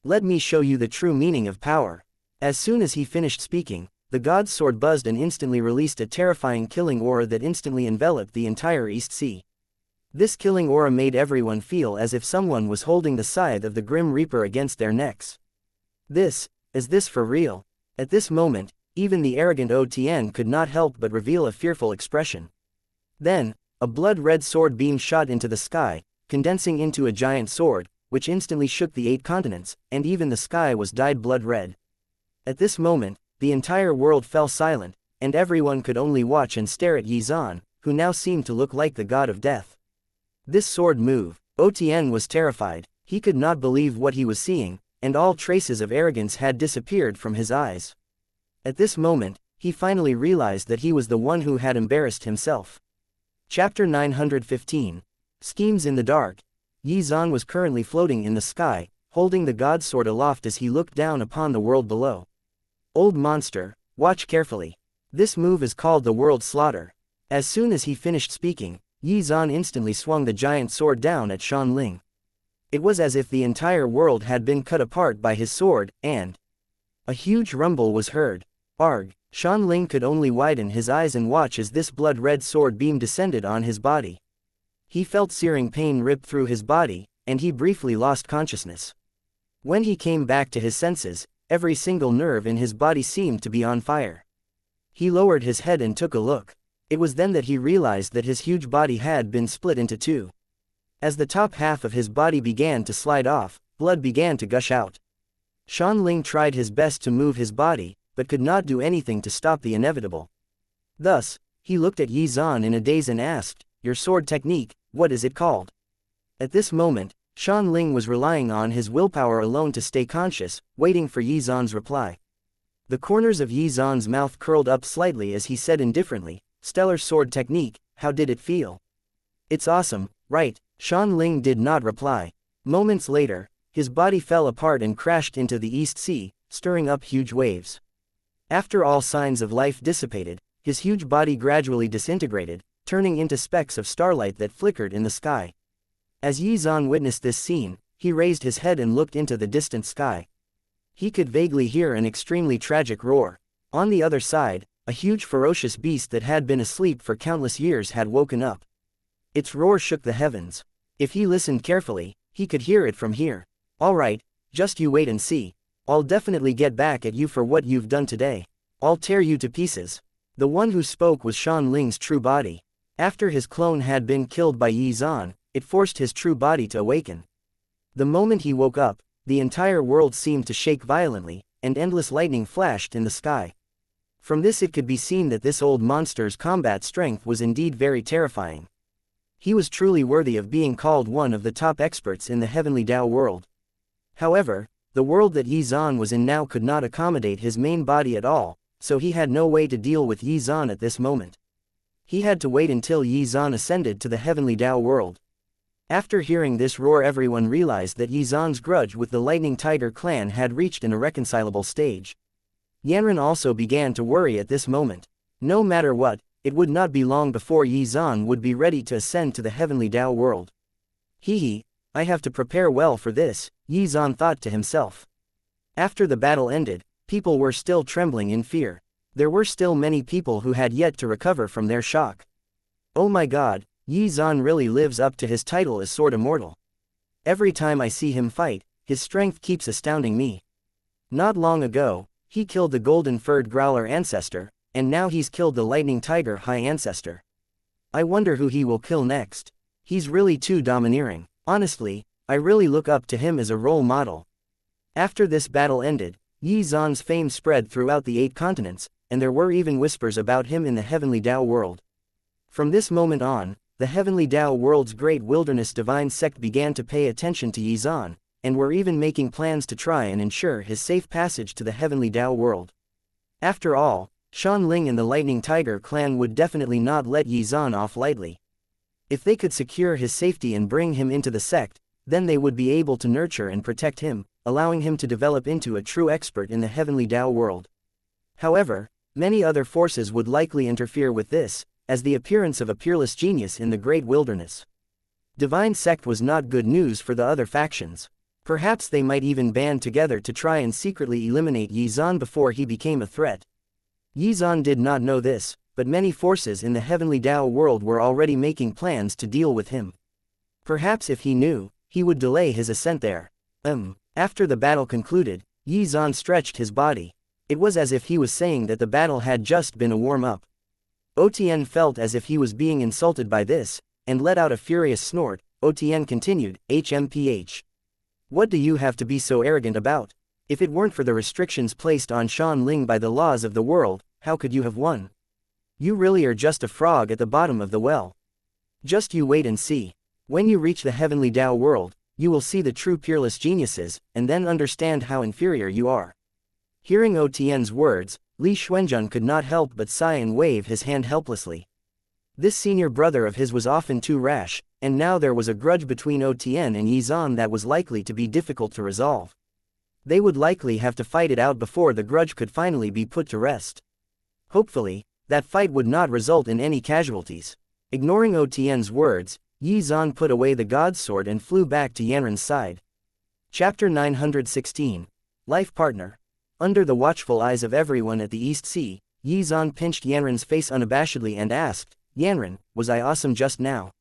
Let me show you the true meaning of power." As soon as he finished speaking, the god's sword buzzed and instantly released a terrifying killing aura that instantly enveloped the entire East Sea. This killing aura made everyone feel as if someone was holding the scythe of the Grim Reaper against their necks. Is this for real? At this moment, even the arrogant Otn could not help but reveal a fearful expression. Then, a blood-red sword beam shot into the sky, condensing into a giant sword, which instantly shook the 8 continents, and even the sky was dyed blood-red. At this moment, the entire world fell silent, and everyone could only watch and stare at Yi Zan, who now seemed to look like the god of death. This sword move, Otn was terrified. He could not believe what he was seeing, and all traces of arrogance had disappeared from his eyes. At this moment, he finally realized that he was the one who had embarrassed himself. Chapter 915. Schemes in the Dark. Yi Zan was currently floating in the sky, holding the god's sword aloft as he looked down upon the world below. "Old monster, watch carefully. This move is called the World Slaughter." As soon as he finished speaking, Yi Zan instantly swung the giant sword down at Xuan Ling. It was as if the entire world had been cut apart by his sword, and a huge rumble was heard. Arg! Xuan Ling could only widen his eyes and watch as this blood-red sword beam descended on his body. He felt searing pain rip through his body, and he briefly lost consciousness. When he came back to his senses, every single nerve in his body seemed to be on fire. He lowered his head and took a look. It was then that he realized that his huge body had been split into 2. As the top half of his body began to slide off, blood began to gush out. Xuan Ling tried his best to move his body, but could not do anything to stop the inevitable. Thus, he looked at Yi Zan in a daze and asked, "Your sword technique, what is it called?" At this moment, Xuan Ling was relying on his willpower alone to stay conscious, waiting for Yi Zan's reply. The corners of Yi Zan's mouth curled up slightly as he said indifferently, "Stellar sword technique, how did it feel?" "It's awesome, right?" Xuan Ling did not reply. Moments later, his body fell apart and crashed into the East Sea, stirring up huge waves. After all signs of life dissipated, his huge body gradually disintegrated, turning into specks of starlight that flickered in the sky. As Yi Zan witnessed this scene, he raised his head and looked into the distant sky. He could vaguely hear an extremely tragic roar. On the other side, a huge ferocious beast that had been asleep for countless years had woken up. Its roar shook the heavens. If he listened carefully, he could hear it from here. "All right, just you wait and see. I'll definitely get back at you for what you've done today. I'll tear you to pieces." The one who spoke was Xuan Ling's true body. After his clone had been killed by Yi Zan, it forced his true body to awaken. The moment he woke up, the entire world seemed to shake violently, and endless lightning flashed in the sky. From this it could be seen that this old monster's combat strength was indeed very terrifying. He was truly worthy of being called one of the top experts in the heavenly Tao world. However, the world that Yi Zan was in now could not accommodate his main body at all, so he had no way to deal with Yi Zan at this moment. He had to wait until Yi Zan ascended to the heavenly Tao world. After hearing this roar, everyone realized that Yi Zan's grudge with the Lightning Tiger clan had reached an irreconcilable stage. Yanran also began to worry at this moment. No matter what, it would not be long before Yi Zan would be ready to ascend to the heavenly Tao world. I have to prepare well for this, Yi Zan thought to himself. After the battle ended, people were still trembling in fear. There were still many people who had yet to recover from their shock. Oh my god, Yi Zan really lives up to his title as Sword Immortal. Every time I see him fight, his strength keeps astounding me. Not long ago, he killed the golden-furred growler ancestor, and now he's killed the lightning tiger high ancestor. I wonder who he will kill next. He's really too domineering. Honestly, I really look up to him as a role model. After this battle ended, Yi Zan's fame spread throughout the 8 continents, and there were even whispers about him in the Heavenly Tao world. From this moment on, the Heavenly Tao world's great wilderness divine sect began to pay attention to Yi Zan, and were even making plans to try and ensure his safe passage to the Heavenly Tao world. After all, Shan Ling and the Lightning Tiger clan would definitely not let Yi Zan off lightly. If they could secure his safety and bring him into the sect, then they would be able to nurture and protect him, allowing him to develop into a true expert in the Heavenly Tao world. However, many other forces would likely interfere with this, as the appearance of a peerless genius in the great wilderness divine sect was not good news for the other factions. Perhaps they might even band together to try and secretly eliminate Yi Zan before he became a threat. Yi Zan did not know this, but many forces in the Heavenly Tao world were already making plans to deal with him. Perhaps if he knew, he would delay his ascent there. After the battle concluded, Yi Zan stretched his body. It was as if he was saying that the battle had just been a warm-up. Otien felt as if he was being insulted by this, and let out a furious snort. Otien continued, HMPH. What do you have to be so arrogant about? If it weren't for the restrictions placed on Shan Ling by the laws of the world, how could you have won? You really are just a frog at the bottom of the well. Just you wait and see. When you reach the Heavenly Tao world, you will see the true peerless geniuses, and then understand how inferior you are. Hearing Otien's words, Li Xuanzhen could not help but sigh and wave his hand helplessly. This senior brother of his was often too rash, and now there was a grudge between Otien and Yi Zan that was likely to be difficult to resolve. They would likely have to fight it out before the grudge could finally be put to rest. Hopefully, that fight would not result in any casualties. Ignoring Otien's words, Yi Zan put away the god's sword and flew back to Yanran's side. Chapter 916. Life Partner. Under the watchful eyes of everyone at the East Sea, Yi Zan pinched Yanran's face unabashedly and asked, Yanran, was I awesome just now?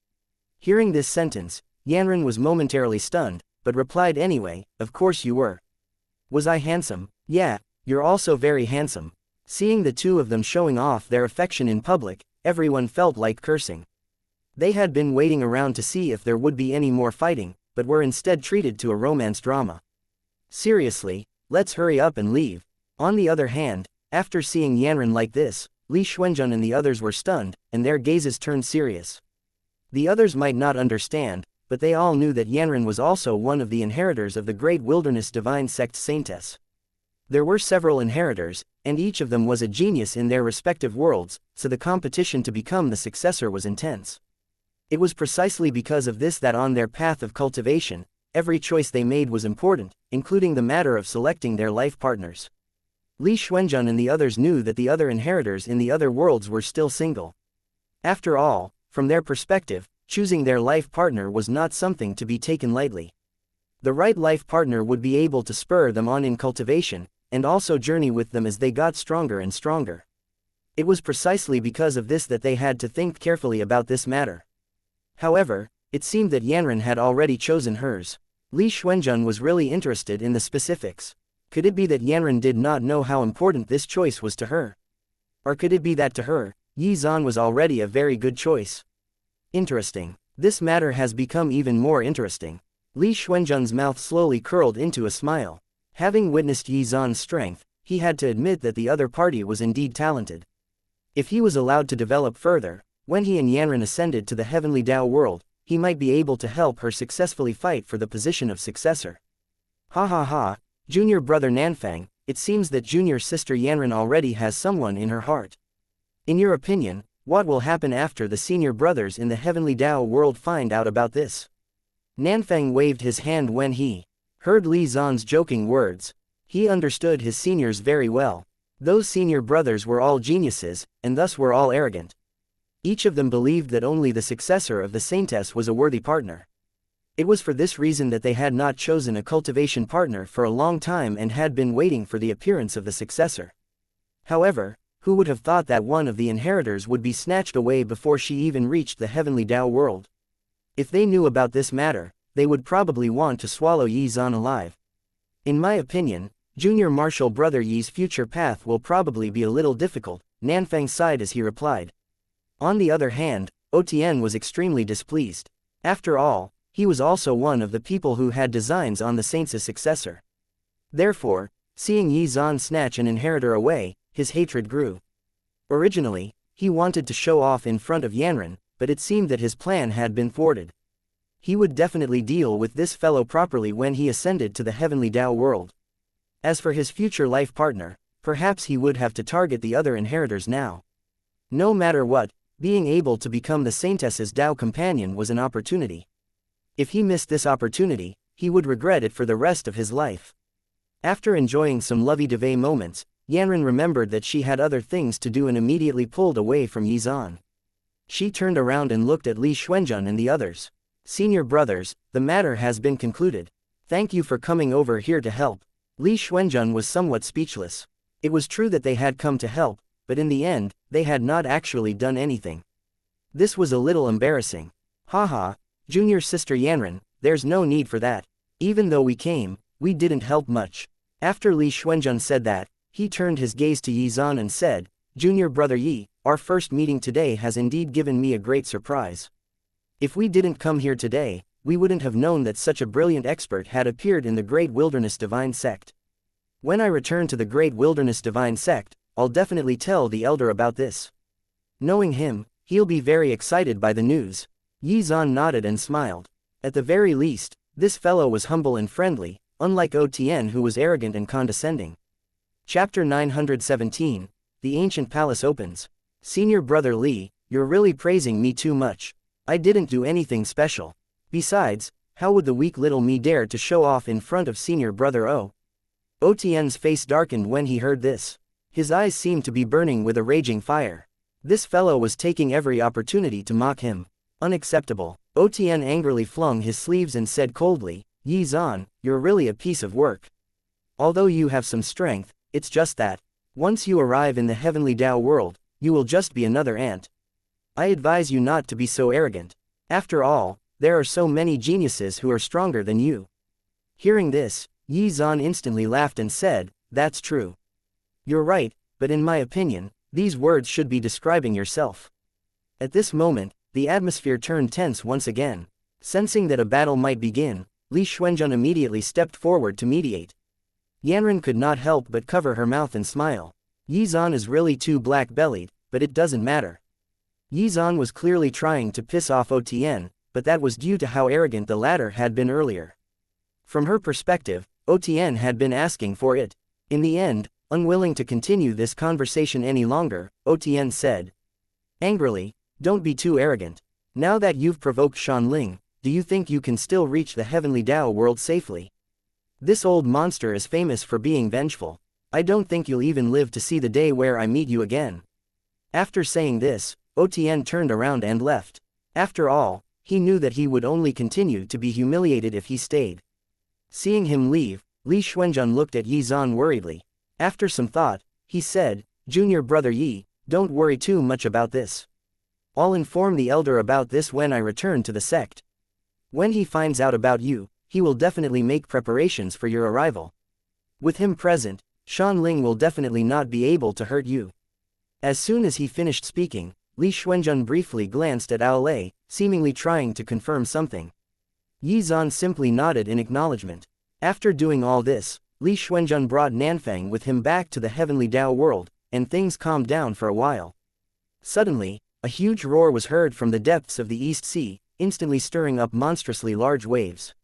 Hearing this sentence, Yanran was momentarily stunned, but replied anyway, of course you were. Was I handsome? Yeah, you're also very handsome. Seeing the two of them showing off their affection in public, everyone felt like cursing. They had been waiting around to see if there would be any more fighting, but were instead treated to a romance drama. Seriously, let's hurry up and leave. On the other hand, after seeing Yanran like this, Li Xuanzhen and the others were stunned, and their gazes turned serious. The others might not understand, but they all knew that Yanran was also one of the inheritors of the great wilderness divine sect saintess. There were several inheritors, and each of them was a genius in their respective worlds, so the competition to become the successor was intense. It was precisely because of this that on their path of cultivation, every choice they made was important, including the matter of selecting their life partners. Li Xuanzhen and the others knew that the other inheritors in the other worlds were still single. After all, from their perspective, choosing their life partner was not something to be taken lightly. The right life partner would be able to spur them on in cultivation, and also journey with them as they got stronger and stronger. It was precisely because of this that they had to think carefully about this matter. However, it seemed that Yanran had already chosen hers. Li Xuanzhen was really interested in the specifics. Could it be that Yanran did not know how important this choice was to her? Or could it be that to her, Yi Zan was already a very good choice? Interesting. This matter has become even more interesting. Li Xuanzhen's mouth slowly curled into a smile. Having witnessed Yi Zan's strength, he had to admit that the other party was indeed talented. If he was allowed to develop further, when he and Yanran ascended to the Heavenly Tao world, he might be able to help her successfully fight for the position of successor. Ha ha ha, junior brother Nanfang, it seems that junior sister Yanran already has someone in her heart. In your opinion, what will happen after the senior brothers in the Heavenly Tao world find out about this? Nanfang waved his hand when he heard Li Zan's joking words. He understood his seniors very well. Those senior brothers were all geniuses, and thus were all arrogant. Each of them believed that only the successor of the saintess was a worthy partner. It was for this reason that they had not chosen a cultivation partner for a long time and had been waiting for the appearance of the successor. However, who would have thought that one of the inheritors would be snatched away before she even reached the Heavenly Tao world? If they knew about this matter, they would probably want to swallow Yi Zan alive. In my opinion, junior martial brother Yi's future path will probably be a little difficult, Nanfang sighed as he replied. On the other hand, Otien was extremely displeased. After all, he was also one of the people who had designs on the saint's successor. Therefore, seeing Yi Zan snatch an inheritor away, his hatred grew. Originally, he wanted to show off in front of Yanran, but it seemed that his plan had been thwarted. He would definitely deal with this fellow properly when he ascended to the heavenly Tao world. As for his future life partner, perhaps he would have to target the other inheritors now. No matter what, being able to become the saintess's Tao companion was an opportunity. If he missed this opportunity, he would regret it for the rest of his life. After enjoying some lovey-dovey moments, Yanran remembered that she had other things to do and immediately pulled away from Yi Zan. She turned around and looked at Li Xuanjun and the others. Senior brothers, the matter has been concluded. Thank you for coming over here to help. Li Xuanjun was somewhat speechless. It was true that they had come to help, but in the end, they had not actually done anything. This was a little embarrassing. Haha, junior sister Yanran, there's no need for that. Even though we came, we didn't help much. After Li Xuanjun said that, he turned his gaze to Yi Zan and said, Junior brother Yi, our first meeting today has indeed given me a great surprise. If we didn't come here today, we wouldn't have known that such a brilliant expert had appeared in the Great Wilderness Divine Sect. When I return to the Great Wilderness Divine Sect, I'll definitely tell the elder about this. Knowing him, he'll be very excited by the news. Yi Zan nodded and smiled. At the very least, this fellow was humble and friendly, unlike Otien who was arrogant and condescending. Chapter 917, The Ancient Palace Opens. Senior brother Li, you're really praising me too much. I didn't do anything special. Besides, how would the weak little me dare to show off in front of senior brother O? Otien's face darkened when he heard this. His eyes seemed to be burning with a raging fire. This fellow was taking every opportunity to mock him. Unacceptable. Otien angrily flung his sleeves and said coldly, Yi Zan, you're really a piece of work. Although you have some strength, it's just that, once you arrive in the heavenly Tao world, you will just be another ant. I advise you not to be so arrogant. After all, there are so many geniuses who are stronger than you. Hearing this, Yi Zan instantly laughed and said, that's true. You're right, but in my opinion, these words should be describing yourself. At this moment, the atmosphere turned tense once again. Sensing that a battle might begin, Li Xuanjun immediately stepped forward to mediate. Yanran could not help but cover her mouth and smile. Yi Zan is really too black-bellied, but it doesn't matter. Yi Zan was clearly trying to piss off Otien, but that was due to how arrogant the latter had been earlier. From her perspective, Otien had been asking for it. In the end, unwilling to continue this conversation any longer, Otien said angrily, don't be too arrogant. Now that you've provoked Shanling, do you think you can still reach the heavenly Tao world safely? This old monster is famous for being vengeful. I don't think you'll even live to see the day where I meet you again. After saying this, Otien turned around and left. After all, he knew that he would only continue to be humiliated if he stayed. Seeing him leave, Li Xuanjun looked at Yi Zan worriedly. After some thought, he said, Junior brother Yi, don't worry too much about this. I'll inform the elder about this when I return to the sect. When he finds out about you, he will definitely make preparations for your arrival. With him present, Shanling will definitely not be able to hurt you. As soon as he finished speaking, Li Xuanjun briefly glanced at Aolei, seemingly trying to confirm something. Yi Zan simply nodded in acknowledgement. After doing all this, Li Xuanjun brought Nanfang with him back to the heavenly Tao world, and things calmed down for a while. Suddenly, a huge roar was heard from the depths of the East Sea, instantly stirring up monstrously large waves.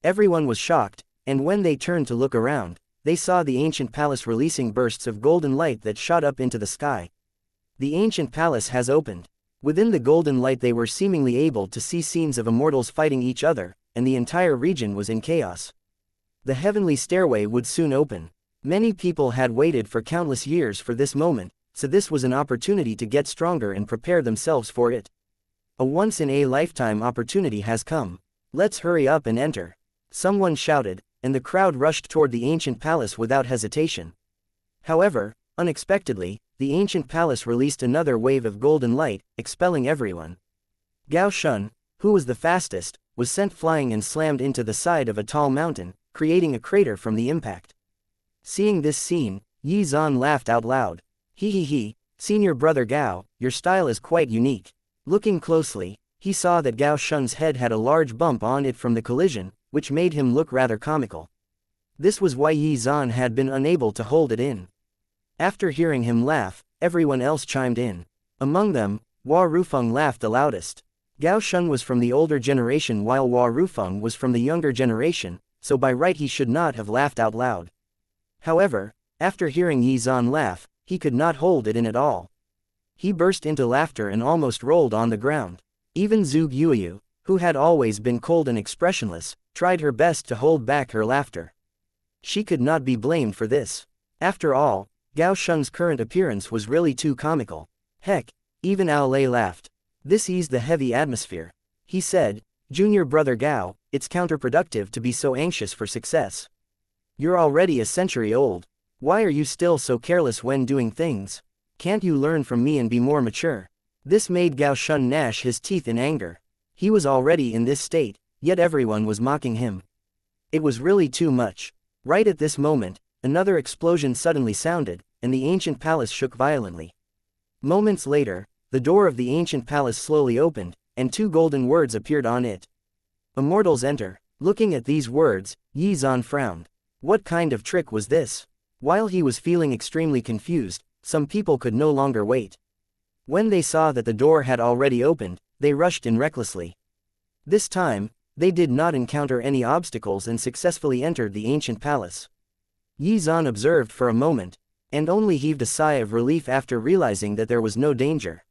Everyone was shocked, and when they turned to look around, they saw the ancient palace releasing bursts of golden light that shot up into the sky. The ancient palace has opened. Within the golden light they were seemingly able to see scenes of immortals fighting each other, and the entire region was in chaos. The heavenly stairway would soon open. Many people had waited for countless years for this moment, so this was an opportunity to get stronger and prepare themselves for it. A once-in-a-lifetime opportunity has come. Let's hurry up and enter. Someone shouted, and the crowd rushed toward the ancient palace without hesitation. However, unexpectedly, the ancient palace released another wave of golden light, expelling everyone. Gao Shun, who was the fastest, was sent flying and slammed into the side of a tall mountain, creating a crater from the impact. Seeing this scene, Yi Zan laughed out loud. He, Senior brother Gao, your style is quite unique. Looking closely, he saw that Gao Shun's head had a large bump on it from the collision, which made him look rather comical. This was why Yi Zan had been unable to hold it in. After hearing him laugh, everyone else chimed in. Among them, Hua Rufeng laughed the loudest. Gao Shun was from the older generation while Hua Rufeng was from the younger generation, so by right he should not have laughed out loud. However, after hearing Yi Zan laugh, he could not hold it in at all. He burst into laughter and almost rolled on the ground. Even Zhuge Yuyu, who had always been cold and expressionless, tried her best to hold back her laughter. She could not be blamed for this. After all, Gao Shun's current appearance was really too comical. Heck, even Ao Lei laughed. This eased the heavy atmosphere. He said, "Junior brother Gao, it's counterproductive to be so anxious for success. You're already a century old. Why are you still so careless when doing things? Can't you learn from me and be more mature?" This made Gao Shun gnash his teeth in anger. He was already in this state, yet everyone was mocking him. It was really too much. Right at this moment, another explosion suddenly sounded, and the ancient palace shook violently. Moments later, the door of the ancient palace slowly opened, and 2 golden words appeared on it. "Immortals enter." Looking at these words, Yi Zan frowned. What kind of trick was this? While he was feeling extremely confused, some people could no longer wait. When they saw that the door had already opened, they rushed in recklessly. This time, they did not encounter any obstacles and successfully entered the ancient palace. Yi Zan observed for a moment, and only heaved a sigh of relief after realizing that there was no danger.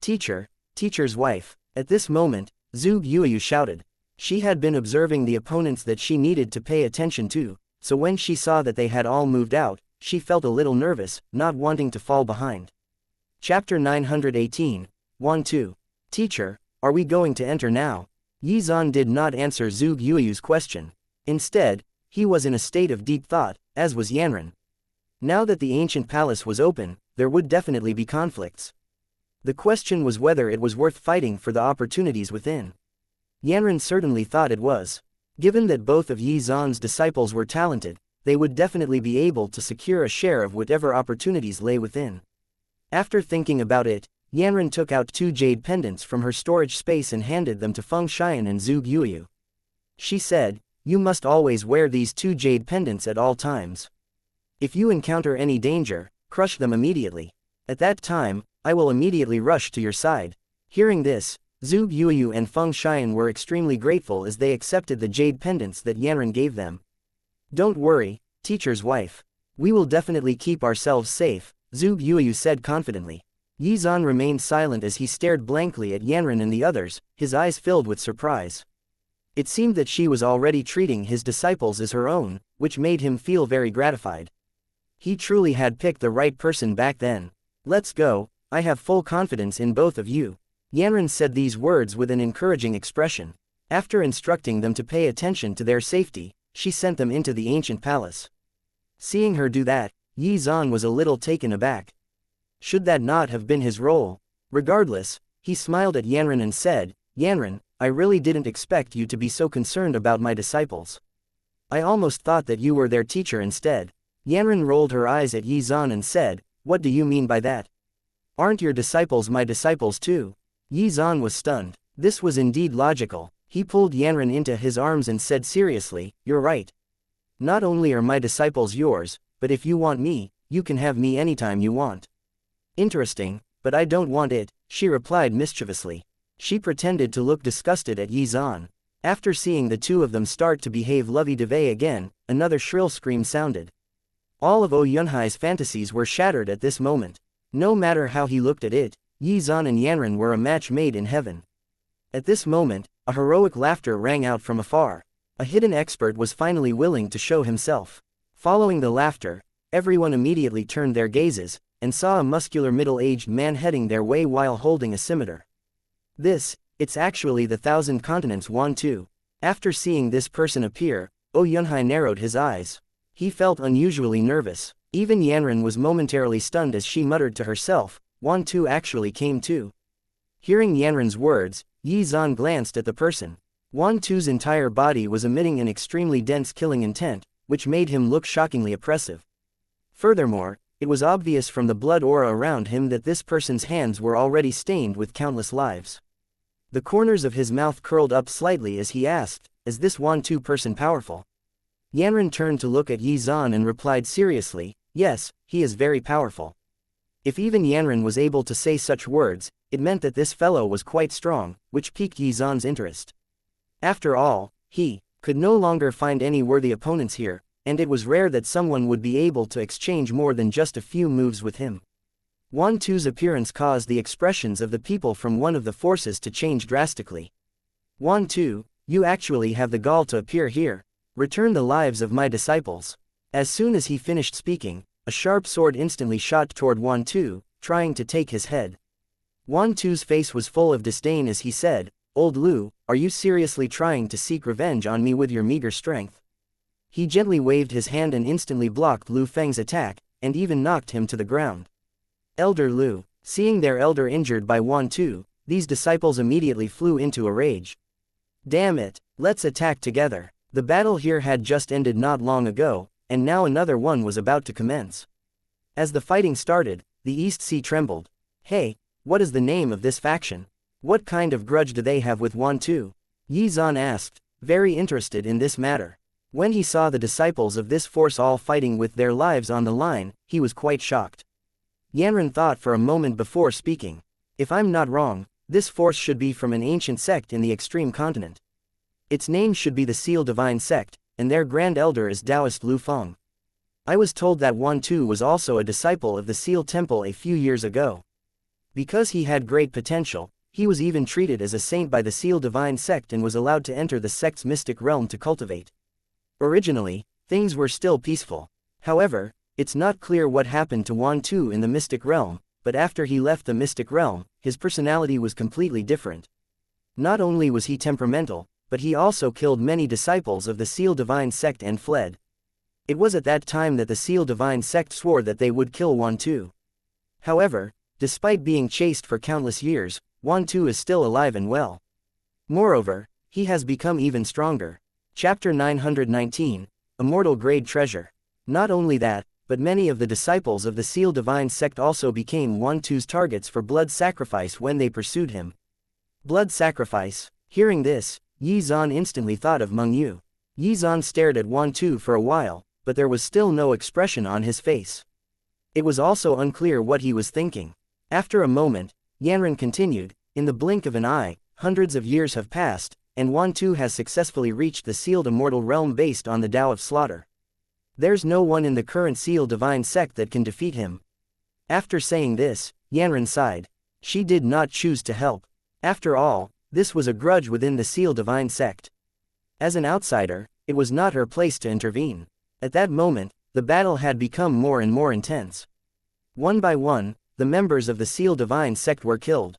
Teacher's wife." At this moment, Zhuge Yuyu shouted. She had been observing the opponents that she needed to pay attention to, so when she saw that they had all moved out, she felt a little nervous, not wanting to fall behind. Chapter 918, 1-2. "Teacher, are we going to enter now?" Yi Zan did not answer Zhuge Yuyu's question. Instead, he was in a state of deep thought, as was Yanran. Now that the ancient palace was open, there would definitely be conflicts. The question was whether it was worth fighting for the opportunities within. Yanran certainly thought it was. Given that both of Yi Zan's disciples were talented, they would definitely be able to secure a share of whatever opportunities lay within. After thinking about it, Yanran took out 2 jade pendants from her storage space and handed them to Feng Xian and Zhuge Yuyu. She said, "You must always wear these 2 jade pendants at all times. If you encounter any danger, crush them immediately. At that time, I will immediately rush to your side." Hearing this, Zhuge Yuyu and Feng Xian were extremely grateful as they accepted the jade pendants that Yanran gave them. "Don't worry, teacher's wife. We will definitely keep ourselves safe," Zhuge Yuyu said confidently. Yi Zan remained silent as he stared blankly at Yanran and the others, his eyes filled with surprise. It seemed that she was already treating his disciples as her own, which made him feel very gratified. He truly had picked the right person back then. "Let's go, I have full confidence in both of you." Yanran said these words with an encouraging expression. After instructing them to pay attention to their safety, she sent them into the ancient palace. Seeing her do that, Yi Zan was a little taken aback. Should that not have been his role? Regardless, he smiled at Yanran and said, "Yanran, I really didn't expect you to be so concerned about my disciples. I almost thought that you were their teacher instead." Yanran rolled her eyes at Yi Zan and said, "What do you mean by that? Aren't your disciples my disciples too?" Yi Zan was stunned. This was indeed logical. He pulled Yanran into his arms and said seriously, "You're right. Not only are my disciples yours, but if you want me, you can have me anytime you want." "Interesting, but I don't want it," she replied mischievously. She pretended to look disgusted at Yi Zan. After seeing the 2 of them start to behave lovey-dovey again, another shrill scream sounded. All of Yunhai's fantasies were shattered at this moment. No matter how he looked at it, Yi Zan and Yanran were a match made in heaven. At this moment, a heroic laughter rang out from afar. A hidden expert was finally willing to show himself. Following the laughter, everyone immediately turned their gazes, and saw a muscular middle-aged man heading their way while holding a scimitar. It's actually the Thousand Continents 1-2. After seeing this person appear, Yunhai narrowed his eyes. He felt unusually nervous. Even Yanran was momentarily stunned as she muttered to herself, 1-2 actually came too. Hearing Yanran's words, Yi Zan glanced at the person. 1-2's entire body was emitting an extremely dense killing intent, which made him look shockingly oppressive. Furthermore, It was obvious from the blood aura around him that this person's hands were already stained with countless lives. The corners of his mouth curled up slightly as he asked, "Is this Wantu person powerful?" Yanran turned to look at Yi Zan and replied seriously, "Yes, he is very powerful." If even Yanran was able to say such words, it meant that this fellow was quite strong, which piqued Yi Zan's interest. After all, he could no longer find any worthy opponents here, and it was rare that someone would be able to exchange more than just a few moves with him. Wantu's appearance caused the expressions of the people from one of the forces to change drastically. "Wantu, you actually have the gall to appear here. Return the lives of my disciples." As soon as he finished speaking, a sharp sword instantly shot toward Wantu, trying to take his head. Wantu's face was full of disdain as he said, "Old Lu, are you seriously trying to seek revenge on me with your meager strength?" He gently waved his hand and instantly blocked Lu Feng's attack, and even knocked him to the ground. Elder Lu, seeing their elder injured by Wantu, these disciples immediately flew into a rage. "Damn it, let's attack together." The battle here had just ended not long ago, and now another one was about to commence. As the fighting started, the East Sea trembled. "Hey, what is the name of this faction? What kind of grudge do they have with Wantu?" Yi Zan asked, very interested in this matter. When he saw the disciples of this force all fighting with their lives on the line, he was quite shocked. Yanran thought for a moment before speaking. "If I'm not wrong, this force should be from an ancient sect in the extreme continent. Its name should be the Seal Divine Sect, and their grand elder is Taoist Lu Feng. I was told that Wantu was also a disciple of the Seal Temple a few years ago. Because he had great potential, he was even treated as a saint by the Seal Divine Sect and was allowed to enter the sect's mystic realm to cultivate. Originally, things were still peaceful. However, it's not clear what happened to Wantu in the mystic realm, but after he left the mystic realm, his personality was completely different. Not only was he temperamental, but he also killed many disciples of the Seal Divine Sect and fled. It was at that time that the Seal Divine Sect swore that they would kill Wantu. However, despite being chased for countless years, Wantu is still alive and well. Moreover, he has become even stronger. Chapter 919, Immortal Grade Treasure. Not only that, but many of the disciples of the Seal Divine Sect also became Wantu's targets for blood sacrifice when they pursued him. Blood sacrifice. Hearing this, Yi Zan instantly thought of Meng Yu. Yi Zan stared at Wantu for a while, but there was still no expression on his face. It was also unclear what he was thinking. After a moment, Yanran continued, "In the blink of an eye, hundreds of years have passed, and Wantu has successfully reached the sealed immortal realm based on the Tao of Slaughter. There's no one in the current Seal Divine Sect that can defeat him." After saying this, Yanran sighed. She did not choose to help. After all, this was a grudge within the Seal Divine Sect. As an outsider, it was not her place to intervene. At that moment, the battle had become more and more intense. One by one, the members of the Seal Divine Sect were killed.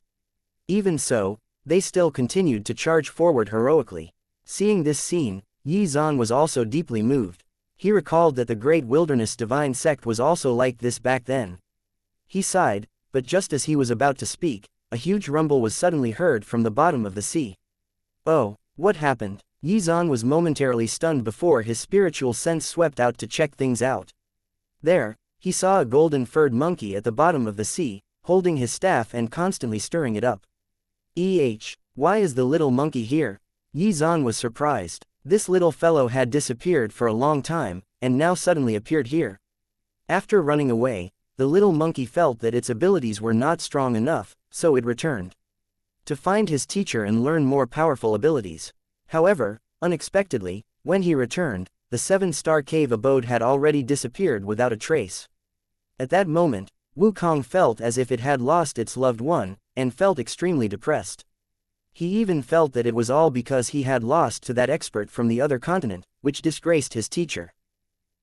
Even so, they still continued to charge forward heroically. Seeing this scene, Yi Zan was also deeply moved. He recalled that the Great Wilderness Divine Sect was also like this back then. He sighed, but just as he was about to speak, a huge rumble was suddenly heard from the bottom of the sea. Oh, what happened? Yi Zan was momentarily stunned before his spiritual sense swept out to check things out. There, he saw a golden-furred monkey at the bottom of the sea, holding his staff and constantly stirring it up. Why is the little monkey here? Yi Zan was surprised. This little fellow had disappeared for a long time, and now suddenly appeared here. After running away, the little monkey felt that its abilities were not strong enough, so it returned to find his teacher and learn more powerful abilities. However, unexpectedly, when he returned, the 7-star cave abode had already disappeared without a trace. At that moment, Wukong felt as if it had lost its loved one, and felt extremely depressed. He even felt that it was all because he had lost to that expert from the other continent, which disgraced his teacher.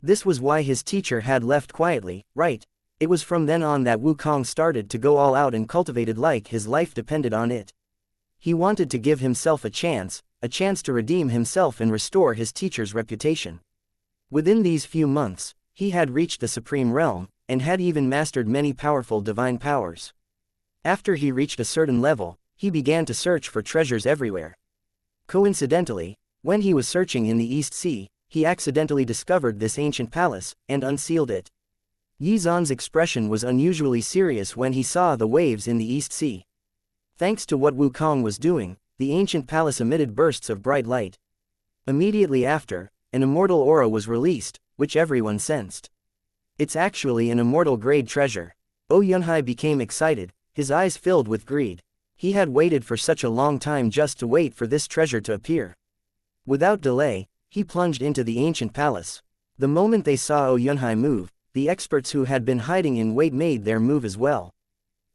This was why his teacher had left quietly, right? It was from then on that Wukong started to go all out and cultivated like his life depended on it. He wanted to give himself a chance to redeem himself and restore his teacher's reputation. Within these few months, he had reached the Supreme Realm, and had even mastered many powerful divine powers. After he reached a certain level, he began to search for treasures everywhere. Coincidentally, when he was searching in the East Sea, he accidentally discovered this ancient palace, and unsealed it. Yi Zan's expression was unusually serious when he saw the waves in the East Sea. Thanks to what Wukong was doing, the ancient palace emitted bursts of bright light. Immediately after, an immortal aura was released, which everyone sensed. It's actually an immortal grade treasure. Oh Yunhai became excited, his eyes filled with greed. He had waited for such a long time just to wait for this treasure to appear. Without delay, he plunged into the ancient palace. The moment they saw Oh Yunhai move, the experts who had been hiding in wait made their move as well.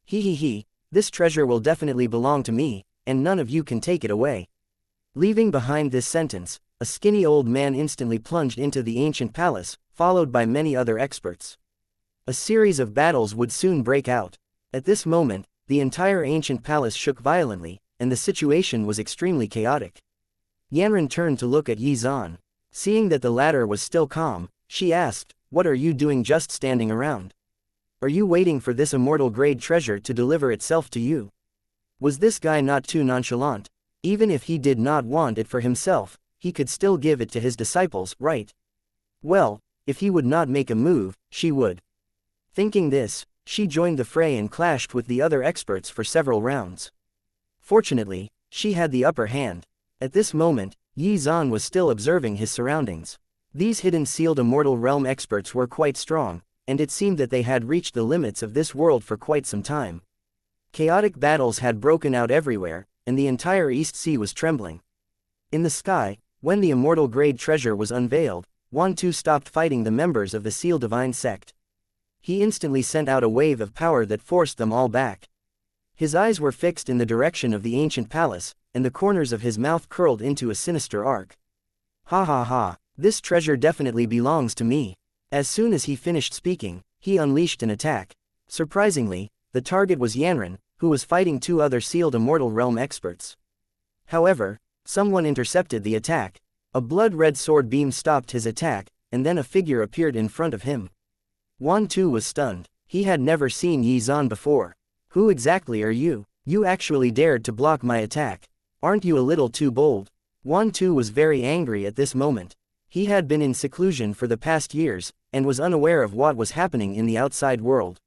He, this treasure will definitely belong to me, and none of you can take it away. Leaving behind this sentence, a skinny old man instantly plunged into the ancient palace, followed by many other experts. A series of battles would soon break out. At this moment, the entire ancient palace shook violently, and the situation was extremely chaotic. Yanran turned to look at Yi Zan. Seeing that the latter was still calm, she asked, "What are you doing just standing around? Are you waiting for this immortal grade treasure to deliver itself to you?" Was this guy not too nonchalant? Even if he did not want it for himself, he could still give it to his disciples, right? Well, if he would not make a move, she would. Thinking this, she joined the fray and clashed with the other experts for several rounds. Fortunately, she had the upper hand. At this moment, Yi Zan was still observing his surroundings. These hidden sealed immortal realm experts were quite strong, and it seemed that they had reached the limits of this world for quite some time. Chaotic battles had broken out everywhere, and the entire East Sea was trembling. In the sky, when the immortal grade treasure was unveiled, Wan Tu stopped fighting the members of the Seal Divine Sect. He instantly sent out a wave of power that forced them all back. His eyes were fixed in the direction of the ancient palace, and the corners of his mouth curled into a sinister arc. Ha ha ha, this treasure definitely belongs to me. As soon as he finished speaking, he unleashed an attack. Surprisingly, the target was Yanran, who was fighting two other sealed immortal realm experts. However, someone intercepted the attack. A blood-red sword beam stopped his attack, and then a figure appeared in front of him. Wan Tu was stunned. He had never seen Yi Zan before. "Who exactly are you? You actually dared to block my attack. Aren't you a little too bold?" Wan Tu was very angry at this moment. He had been in seclusion for the past years, and was unaware of what was happening in the outside world.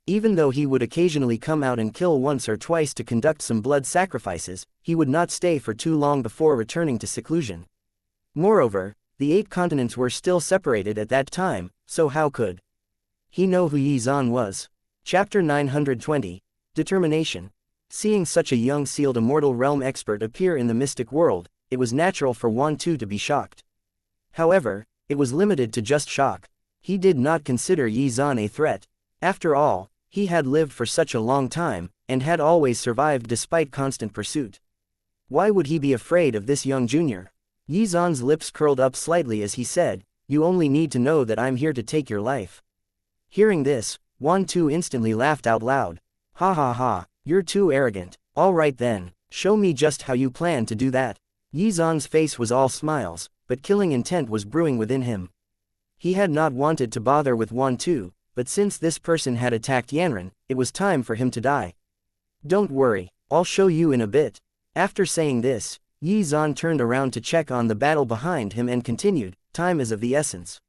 Even though he would occasionally come out and kill once or twice to conduct some blood sacrifices, he would not stay for too long before returning to seclusion. Moreover, the 8 continents were still separated at that time, so how could he know who Yi Zan was? Chapter 920. Determination. Seeing such a young sealed immortal realm expert appear in the mystic world, it was natural for Wan Tu to be shocked. However, it was limited to just shock. He did not consider Yi Zan a threat. After all, he had lived for such a long time, and had always survived despite constant pursuit. Why would he be afraid of this young junior? Yi Zan's lips curled up slightly as he said, "You only need to know that I'm here to take your life." Hearing this, Wan Tu instantly laughed out loud. "Ha ha ha, you're too arrogant. All right then, show me just how you plan to do that." Yi Zan's face was all smiles, but killing intent was brewing within him. He had not wanted to bother with Wan Tu, but since this person had attacked Yanran, it was time for him to die. "Don't worry, I'll show you in a bit." After saying this, Yi Zan turned around to check on the battle behind him and continued, "Time is of the essence.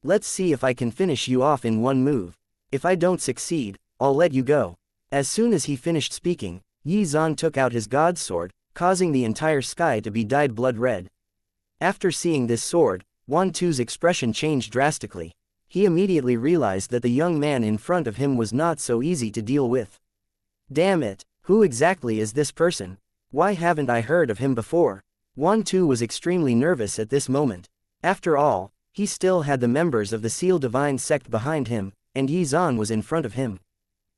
Let's see if I can finish you off in one move. If I don't succeed, I'll let you go." As soon as he finished speaking, Yi Zan took out his god's sword, causing the entire sky to be dyed blood red. After seeing this sword, Wan Tu's expression changed drastically. He immediately realized that the young man in front of him was not so easy to deal with. Damn it, who exactly is this person? Why haven't I heard of him before? Wan Tu was extremely nervous at this moment. After all, he still had the members of the Seal Divine Sect behind him, and Yi Zan was in front of him.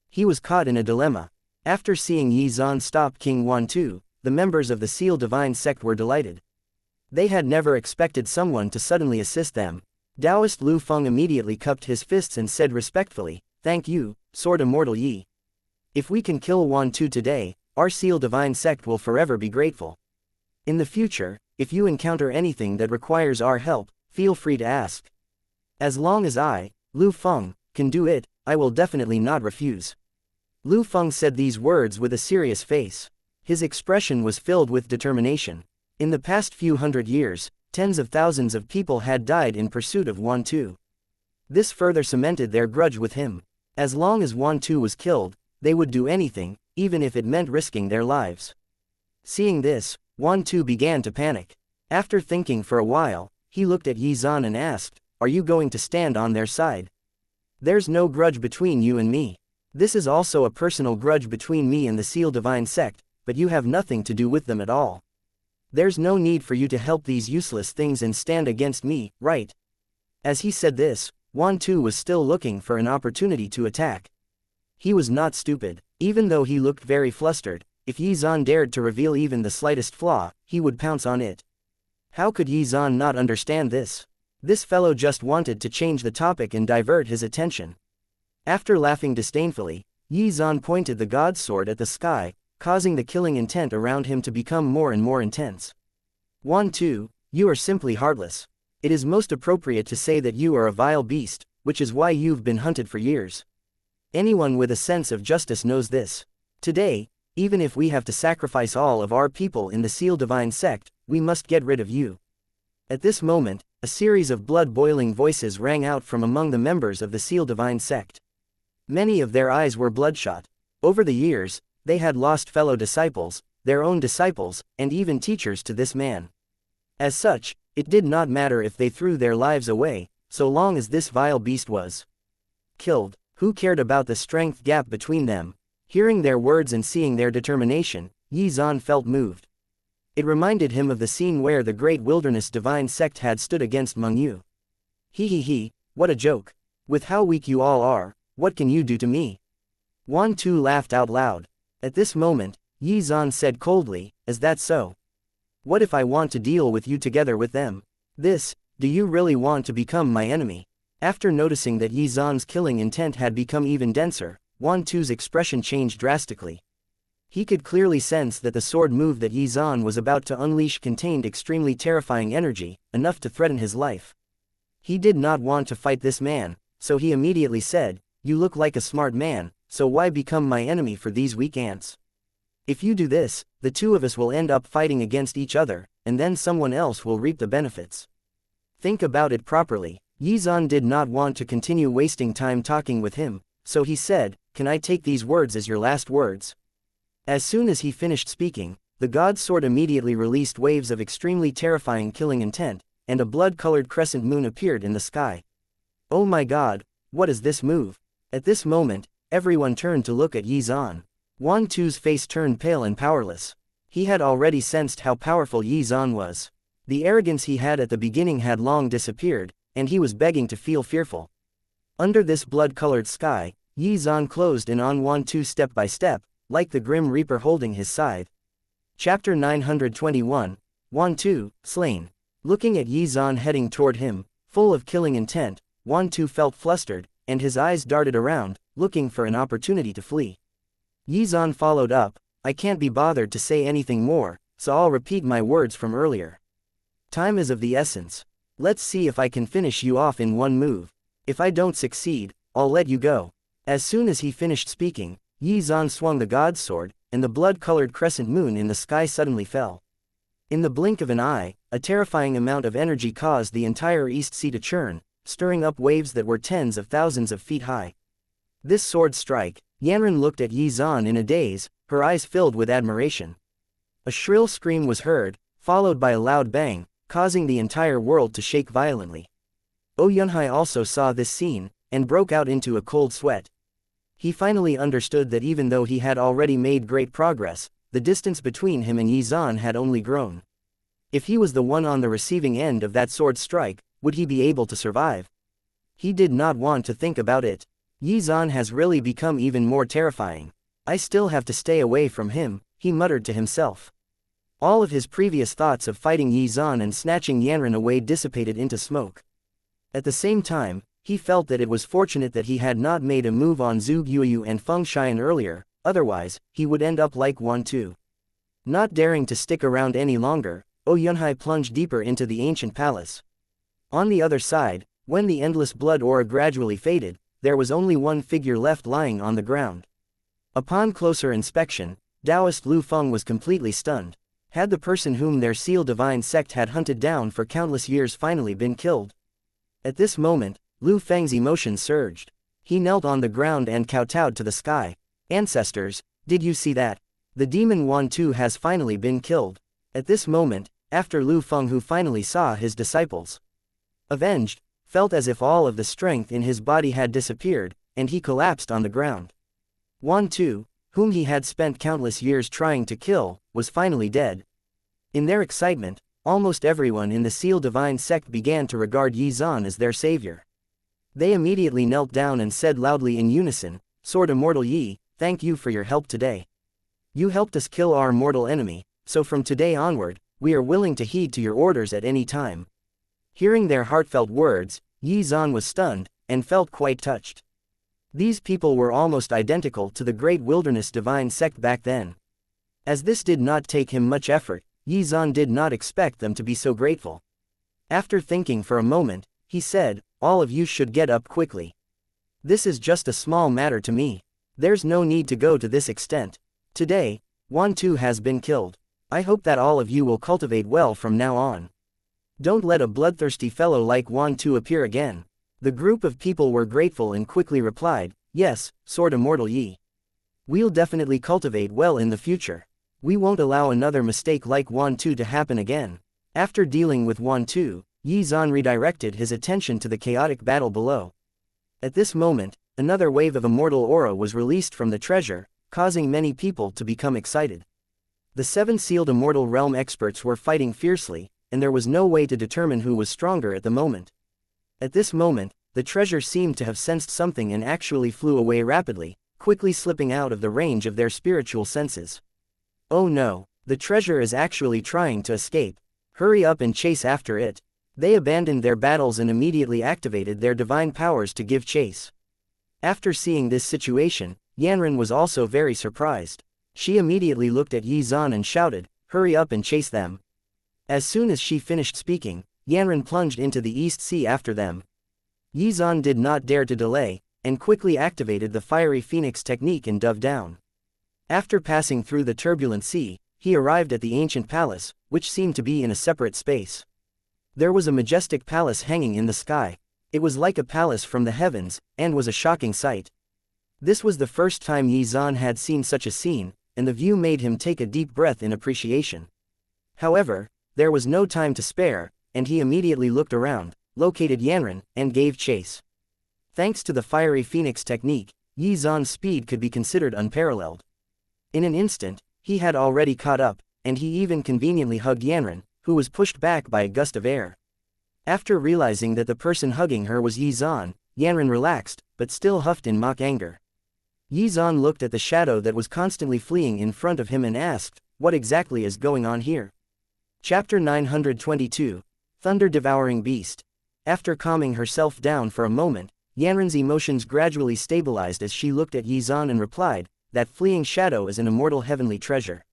He was caught in a dilemma. After seeing Yi Zan stop King Wan Tu, the members of the Seal Divine Sect were delighted. They had never expected someone to suddenly assist them. Taoist Lu Feng immediately cupped his fists and said respectfully, "Thank you, Sword Immortal Yi. If we can kill Wan Tu today, our Seal Divine Sect will forever be grateful. In the future, if you encounter anything that requires our help, feel free to ask. As long as I, Lu Feng, can do it, I will definitely not refuse." Lu Feng said these words with a serious face. His expression was filled with determination. In the past few hundred years, tens of thousands of people had died in pursuit of Wan Tu. This further cemented their grudge with him. As long as Yuan Tu was killed, they would do anything, even if it meant risking their lives. Seeing this, Yuan Tu began to panic. After thinking for a while, he looked at Yi Zan and asked, "Are you going to stand on their side? There's no grudge between you and me. This is also a personal grudge between me and the Seal Divine Sect, but you have nothing to do with them at all. There's no need for you to help these useless things and stand against me, right?" As he said this, Yuan Tu was still looking for an opportunity to attack. He was not stupid. Even though he looked very flustered, if Yi Zan dared to reveal even the slightest flaw, he would pounce on it. How could Yi Zan not understand this? This fellow just wanted to change the topic and divert his attention. After laughing disdainfully, Yi Zan pointed the god's sword at the sky, causing the killing intent around him to become more and more intense. "Yuan Tu, you are simply heartless. It is most appropriate to say that you are a vile beast, which is why you've been hunted for years. Anyone with a sense of justice knows this. Today, even if we have to sacrifice all of our people in the Seal Divine Sect, we must get rid of you." At this moment, a series of blood-boiling voices rang out from among the members of the Seal Divine Sect. Many of their eyes were bloodshot. Over the years, they had lost fellow disciples, their own disciples, and even teachers to this man. As such, it did not matter if they threw their lives away, so long as this vile beast was killed. Who cared about the strength gap between them? Hearing their words and seeing their determination, Yi Zan felt moved. It reminded him of the scene where the great wilderness divine sect had stood against Meng Yu. He, what a joke. With how weak you all are, what can you do to me?" Yuan Tu laughed out loud. At this moment, Yi Zan said coldly, "Is that so? What if I want to deal with you together with them? Do you really want to become my enemy?" After noticing that Yi Zan's killing intent had become even denser, Yuan Tu's expression changed drastically. He could clearly sense that the sword move that Yi Zan was about to unleash contained extremely terrifying energy, enough to threaten his life. He did not want to fight this man, so he immediately said, "You look like a smart man, so why become my enemy for these weak ants? If you do this, the two of us will end up fighting against each other, and then someone else will reap the benefits. Think about it properly." Yi Zan did not want to continue wasting time talking with him, so he said, "Can I take these words as your last words?" As soon as he finished speaking, the god's sword immediately released waves of extremely terrifying killing intent, and a blood-colored crescent moon appeared in the sky. "Oh my god, what is this move?" At this moment, everyone turned to look at Yi Zan. Yuan Tu's face turned pale and powerless. He had already sensed how powerful Yi Zan was. The arrogance he had at the beginning had long disappeared, and he was begging to feel fearful. Under this blood-colored sky, Yi Zan closed in on Yuan Tu step by step, like the Grim Reaper holding his scythe. Chapter 921, Yuan Tu, Slain. Looking at Yi Zan heading toward him, full of killing intent, Yuan Tu felt flustered, and his eyes darted around, looking for an opportunity to flee. Yi Zan followed up, "I can't be bothered to say anything more, so I'll repeat my words from earlier. Time is of the essence. Let's see if I can finish you off in one move. If I don't succeed, I'll let you go." As soon as he finished speaking, Yi Zan swung the god's sword, and the blood-colored crescent moon in the sky suddenly fell. In the blink of an eye, a terrifying amount of energy caused the entire East Sea to churn, stirring up waves that were tens of thousands of feet high. This sword strike, Yanran looked at Yi Zan in a daze, her eyes filled with admiration. A shrill scream was heard, followed by a loud bang, causing the entire world to shake violently. Yunhai also saw this scene, and broke out into a cold sweat. He finally understood that even though he had already made great progress, the distance between him and Yi Zan had only grown. If he was the one on the receiving end of that sword strike, would he be able to survive? He did not want to think about it. Yi Zan has really become even more terrifying. I still have to stay away from him, he muttered to himself. All of his previous thoughts of fighting Yi Zan and snatching Yanran away dissipated into smoke. At the same time, he felt that it was fortunate that he had not made a move on Zhu Guoyu and Feng Xian earlier, otherwise, he would end up like Yuan Tu. Not daring to stick around any longer, Yunhai plunged deeper into the ancient palace. On the other side, when the endless blood aura gradually faded, there was only one figure left lying on the ground. Upon closer inspection, Taoist Lu Feng was completely stunned. Had the person whom their Seal Divine Sect had hunted down for countless years finally been killed? At this moment, Lu Feng's emotions surged. He knelt on the ground and kowtowed to the sky. Ancestors, did you see that? The demon Wan Tu has finally been killed. At this moment, after Lu Feng, who finally saw his disciples avenged, felt as if all of the strength in his body had disappeared, and he collapsed on the ground. Wan Tu, whom he had spent countless years trying to kill, was finally dead. In their excitement, almost everyone in the Seal Divine sect began to regard Yi Zan as their savior. They immediately knelt down and said loudly in unison, "Sword Immortal Yi, thank you for your help today. You helped us kill our mortal enemy, so from today onward, we are willing to heed to your orders at any time." Hearing their heartfelt words, Yi Zan was stunned, and felt quite touched. These people were almost identical to the Great Wilderness Divine sect back then. As this did not take him much effort, Yi Zan did not expect them to be so grateful. After thinking for a moment, he said, "All of you should get up quickly. This is just a small matter to me. There's no need to go to this extent. Today, Wan Tu has been killed. I hope that all of you will cultivate well from now on. Don't let a bloodthirsty fellow like Wan Tu appear again." The group of people were grateful and quickly replied, "Yes, Sword Immortal Yi. We'll definitely cultivate well in the future. We won't allow another mistake like Wan Tu to happen again." After dealing with Wan Tu, Yi Zan redirected his attention to the chaotic battle below. At this moment, another wave of immortal aura was released from the treasure, causing many people to become excited. The seven sealed immortal realm experts were fighting fiercely, and there was no way to determine who was stronger at the moment. At this moment, the treasure seemed to have sensed something and actually flew away rapidly, quickly slipping out of the range of their spiritual senses. "Oh no, the treasure is actually trying to escape. Hurry up and chase after it." They abandoned their battles and immediately activated their divine powers to give chase. After seeing this situation, Yanran was also very surprised. She immediately looked at Yi Zan and shouted, "Hurry up and chase them." As soon as she finished speaking, Yanran plunged into the East Sea after them. Yi Zan did not dare to delay, and quickly activated the fiery phoenix technique and dove down. After passing through the turbulent sea, he arrived at the ancient palace, which seemed to be in a separate space. There was a majestic palace hanging in the sky. It was like a palace from the heavens, and was a shocking sight. This was the first time Yi Zan had seen such a scene, and the view made him take a deep breath in appreciation. However, there was no time to spare, and he immediately looked around, located Yanran, and gave chase. Thanks to the fiery phoenix technique, Yi Zan's speed could be considered unparalleled. In an instant, he had already caught up, and he even conveniently hugged Yanran, who was pushed back by a gust of air. After realizing that the person hugging her was Yi Zan, Yanran relaxed, but still huffed in mock anger. Yi Zan looked at the shadow that was constantly fleeing in front of him and asked, "What exactly is going on here?" Chapter 922, Thunder-Devouring Beast. After calming herself down for a moment, Yanran's emotions gradually stabilized as she looked at Yi Zan and replied, "That fleeing shadow is an immortal heavenly treasure.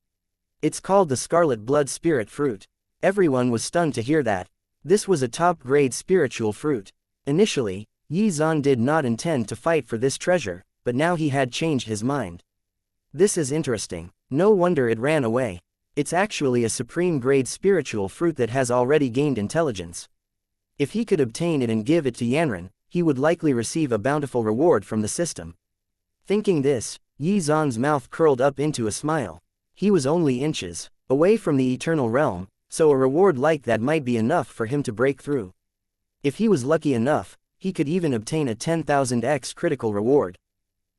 It's called the Scarlet Blood Spirit Fruit." Everyone was stunned to hear that. This was a top-grade spiritual fruit. Initially, Yi Zan did not intend to fight for this treasure, but now he had changed his mind. "This is interesting. No wonder it ran away. It's actually a supreme-grade spiritual fruit that has already gained intelligence. If he could obtain it and give it to Yanran, he would likely receive a bountiful reward from the system." Thinking this, Yi Zan's mouth curled up into a smile. He was only inches away from the eternal realm, so a reward like that might be enough for him to break through. If he was lucky enough, he could even obtain a 10,000x critical reward.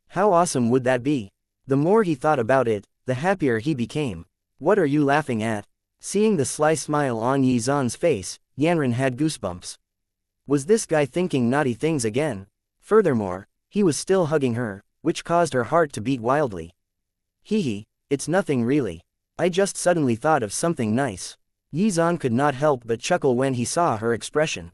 How awesome would that be? The more he thought about it, the happier he became. "What are you laughing at?" Seeing the sly smile on Yi Zan's face, Yanran had goosebumps. Was this guy thinking naughty things again? Furthermore, he was still hugging her, which caused her heart to beat wildly. "Hee, it's nothing really. I just suddenly thought of something nice." Yi Zan could not help but chuckle when he saw her expression.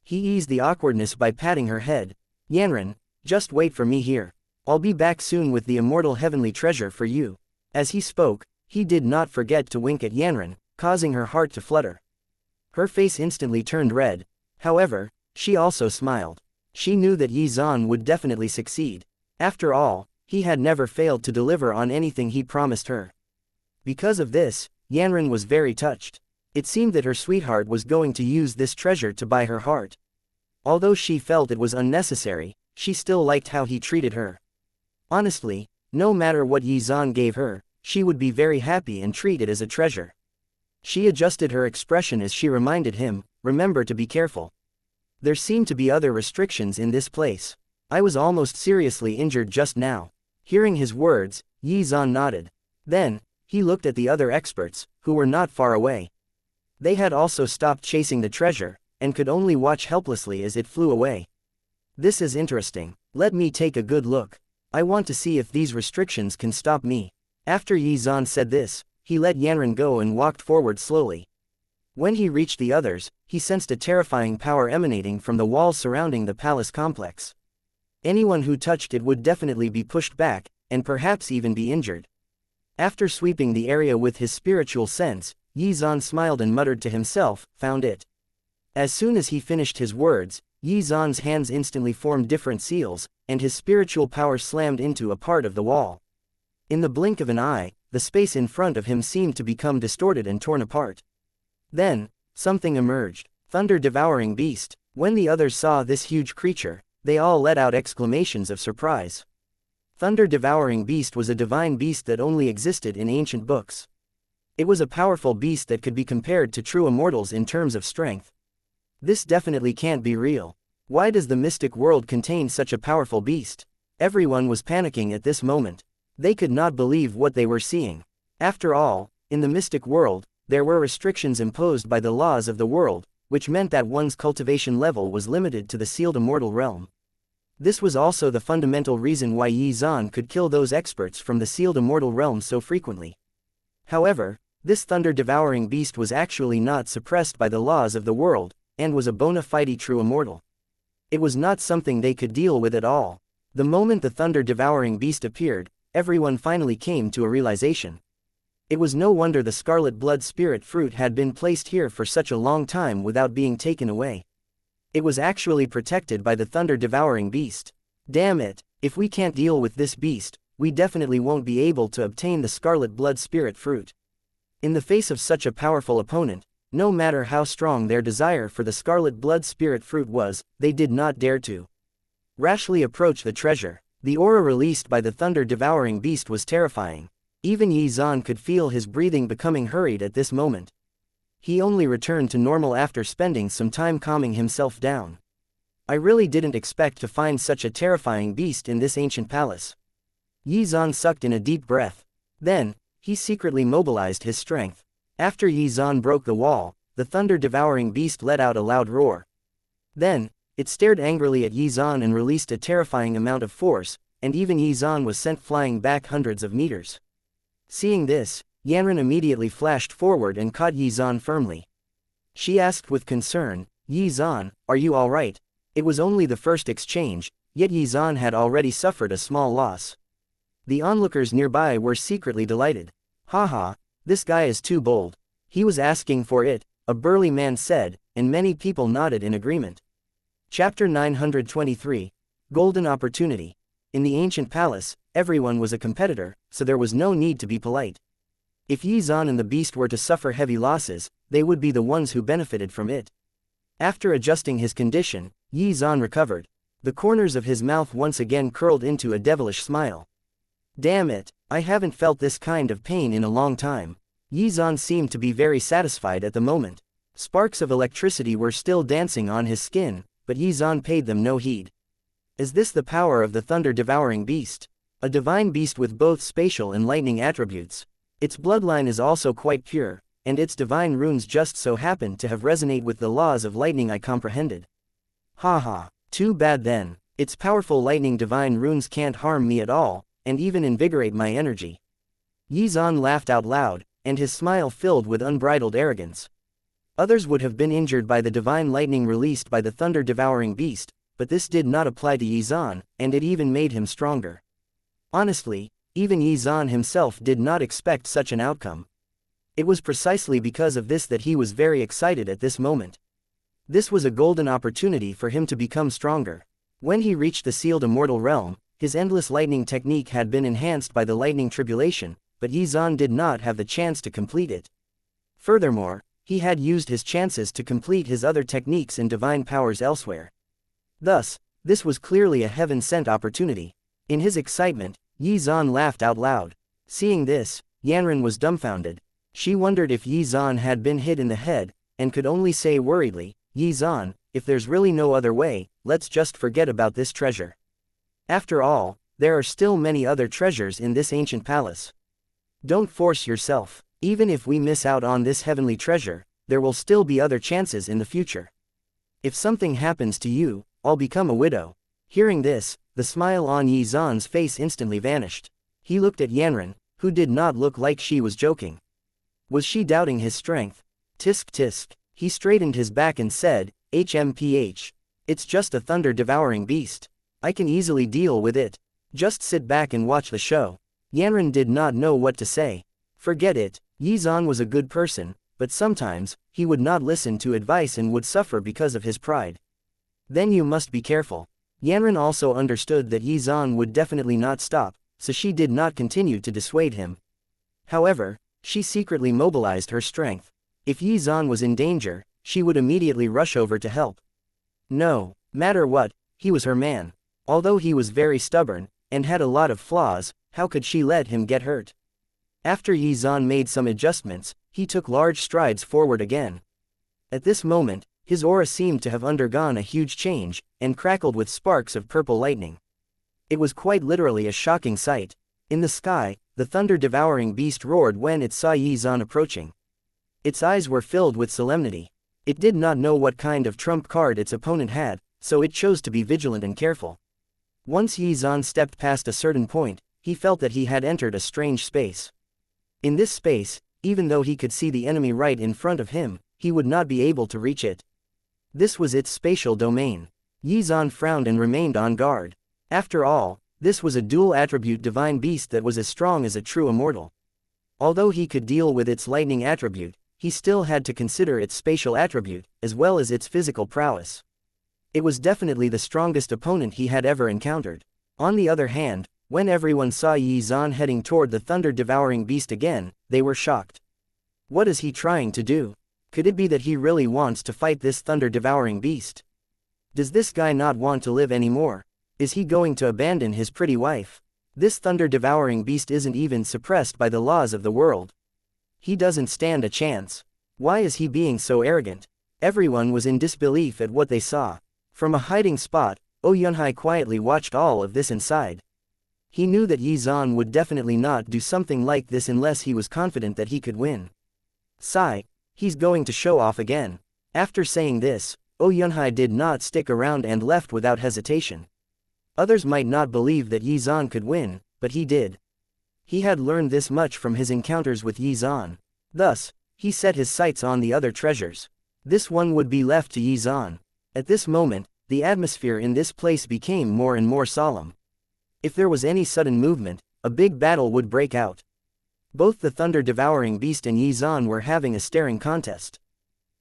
He eased the awkwardness by patting her head. "Yanran, just wait for me here. I'll be back soon with the immortal heavenly treasure for you." As he spoke, he did not forget to wink at Yanran, causing her heart to flutter. Her face instantly turned red. However, she also smiled. She knew that Yi Zan would definitely succeed. After all, he had never failed to deliver on anything he promised her. Because of this, Yanran was very touched. It seemed that her sweetheart was going to use this treasure to buy her heart. Although she felt it was unnecessary, she still liked how he treated her. Honestly, no matter what Xuan gave her, she would be very happy and treat it as a treasure. She adjusted her expression as she reminded him, remember to be careful. There seem to be other restrictions in this place. I was almost seriously injured just now. Hearing his words, Xuan nodded. Then, he looked at the other experts, who were not far away. They had also stopped chasing the treasure, and could only watch helplessly as it flew away. This is interesting. Let me take a good look. I want to see if these restrictions can stop me. After Xuan said this, he let Yanran go and walked forward slowly. When he reached the others, he sensed a terrifying power emanating from the walls surrounding the palace complex. Anyone who touched it would definitely be pushed back, and perhaps even be injured. After sweeping the area with his spiritual sense, Xuan smiled and muttered to himself, found it. As soon as he finished his words, Xuan's hands instantly formed different seals, and his spiritual power slammed into a part of the wall. In the blink of an eye, the space in front of him seemed to become distorted and torn apart. Then, something emerged. Thunder-devouring beast. When the others saw this huge creature, they all let out exclamations of surprise. Thunder-devouring beast was a divine beast that only existed in ancient books. It was a powerful beast that could be compared to true immortals in terms of strength. This definitely can't be real. Why does the mystic world contain such a powerful beast? Everyone was panicking at this moment. They could not believe what they were seeing. After all, in the mystic world, there were restrictions imposed by the laws of the world, which meant that one's cultivation level was limited to the sealed immortal realm. This was also the fundamental reason why Xuan could kill those experts from the sealed immortal realm so frequently. However, this thunder-devouring beast was actually not suppressed by the laws of the world, and was a bona fide true immortal. It was not something they could deal with at all. The moment the thunder-devouring beast appeared, everyone finally came to a realization. It was no wonder the scarlet blood spirit fruit had been placed here for such a long time without being taken away. It was actually protected by the thunder-devouring beast. Damn it, if we can't deal with this beast, we definitely won't be able to obtain the scarlet blood spirit fruit. In the face of such a powerful opponent, no matter how strong their desire for the scarlet blood spirit fruit was, they did not dare to rashly approach the treasure. The aura released by the thunder-devouring beast was terrifying. Even Xuan could feel his breathing becoming hurried at this moment. He only returned to normal after spending some time calming himself down. I really didn't expect to find such a terrifying beast in this ancient palace. Xuan sucked in a deep breath. Then, he secretly mobilized his strength. After Xuan broke the wall, the thunder-devouring beast let out a loud roar. Then, it stared angrily at Xuan and released a terrifying amount of force, and even Xuan was sent flying back hundreds of meters. Seeing this, Yanran immediately flashed forward and caught Xuan firmly. She asked with concern, Xuan, are you alright? It was only the first exchange, yet Xuan had already suffered a small loss. The onlookers nearby were secretly delighted. Haha, this guy is too bold. He was asking for it, a burly man said, and many people nodded in agreement. Chapter 923. Golden Opportunity. In the ancient palace, everyone was a competitor, so there was no need to be polite. If Xuan and the beast were to suffer heavy losses, they would be the ones who benefited from it. After adjusting his condition, Xuan recovered. The corners of his mouth once again curled into a devilish smile. Damn it, I haven't felt this kind of pain in a long time. Xuan seemed to be very satisfied at the moment. Sparks of electricity were still dancing on his skin, but Xuan paid them no heed. Is this the power of the thunder-devouring beast? A divine beast with both spatial and lightning attributes. Its bloodline is also quite pure, and its divine runes just so happen to have resonate with the laws of lightning I comprehended. Haha, too bad then. Its powerful lightning divine runes can't harm me at all, and even invigorate my energy. Xuan laughed out loud, and his smile filled with unbridled arrogance. Others would have been injured by the divine lightning released by the thunder-devouring beast, but this did not apply to Xuan, and it even made him stronger. Honestly, even Xuan himself did not expect such an outcome. It was precisely because of this that he was very excited at this moment. This was a golden opportunity for him to become stronger. When he reached the sealed immortal realm, his endless lightning technique had been enhanced by the lightning tribulation, but Xuan did not have the chance to complete it. Furthermore, he had used his chances to complete his other techniques and divine powers elsewhere. Thus, this was clearly a heaven-sent opportunity. In his excitement, Yi Zan laughed out loud. Seeing this, Yanran was dumbfounded. She wondered if Yi Zan had been hit in the head, and could only say worriedly, "Yi Zan, if there's really no other way, let's just forget about this treasure. After all, there are still many other treasures in this ancient palace. Don't force yourself. Even if we miss out on this heavenly treasure, there will still be other chances in the future. If something happens to you, I'll become a widow." Hearing this, the smile on Yi Zan's face instantly vanished. He looked at Yanran, who did not look like she was joking. Was she doubting his strength? Tisk tisk. He straightened his back and said, "HMPH. It's just a thunder-devouring beast. I can easily deal with it. Just sit back and watch the show." Yanran did not know what to say. Forget it. Yi Zan was a good person, but sometimes, he would not listen to advice and would suffer because of his pride. Then you must be careful. Yanran also understood that Yi Zan would definitely not stop, so she did not continue to dissuade him. However, she secretly mobilized her strength. If Yi Zan was in danger, she would immediately rush over to help. No matter what, he was her man. Although he was very stubborn, and had a lot of flaws, how could she let him get hurt? After Yi Zan made some adjustments, he took large strides forward again. At this moment, his aura seemed to have undergone a huge change, and crackled with sparks of purple lightning. It was quite literally a shocking sight. In the sky, the thunder-devouring beast roared when it saw Yi Zan approaching. Its eyes were filled with solemnity. It did not know what kind of trump card its opponent had, so it chose to be vigilant and careful. Once Yi Zan stepped past a certain point, he felt that he had entered a strange space. In this space, even though he could see the enemy right in front of him, he would not be able to reach it. This was its spatial domain. Yi Zan frowned and remained on guard. After all, this was a dual-attribute divine beast that was as strong as a true immortal. Although he could deal with its lightning attribute, he still had to consider its spatial attribute, as well as its physical prowess. It was definitely the strongest opponent he had ever encountered. On the other hand, when everyone saw Yi Zan heading toward the thunder-devouring beast again, they were shocked. What is he trying to do? Could it be that he really wants to fight this thunder-devouring beast? Does this guy not want to live anymore? Is he going to abandon his pretty wife? This thunder-devouring beast isn't even suppressed by the laws of the world. He doesn't stand a chance. Why is he being so arrogant? Everyone was in disbelief at what they saw. From a hiding spot, Yunhai quietly watched all of this inside. He knew that Yi Zan would definitely not do something like this unless he was confident that he could win. Sigh, he's going to show off again. After saying this, Yunhai did not stick around and left without hesitation. Others might not believe that Yi Zan could win, but he did. He had learned this much from his encounters with Yi Zan. Thus, he set his sights on the other treasures. This one would be left to Yi Zan. At this moment, the atmosphere in this place became more and more solemn. If there was any sudden movement, a big battle would break out. Both the thunder-devouring beast and Yi Zan were having a staring contest.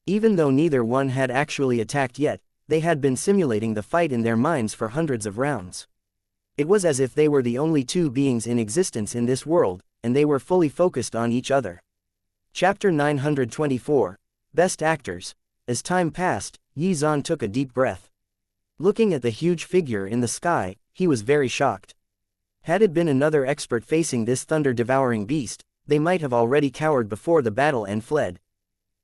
Even though neither one had actually attacked yet, they had been simulating the fight in their minds for hundreds of rounds. It was as if they were the only two beings in existence in this world, and they were fully focused on each other. Chapter 924. Best Actors. As time passed, Yi Zan took a deep breath. Looking at the huge figure in the sky, he was very shocked. Had it been another expert facing this thunder-devouring beast, they might have already cowered before the battle and fled.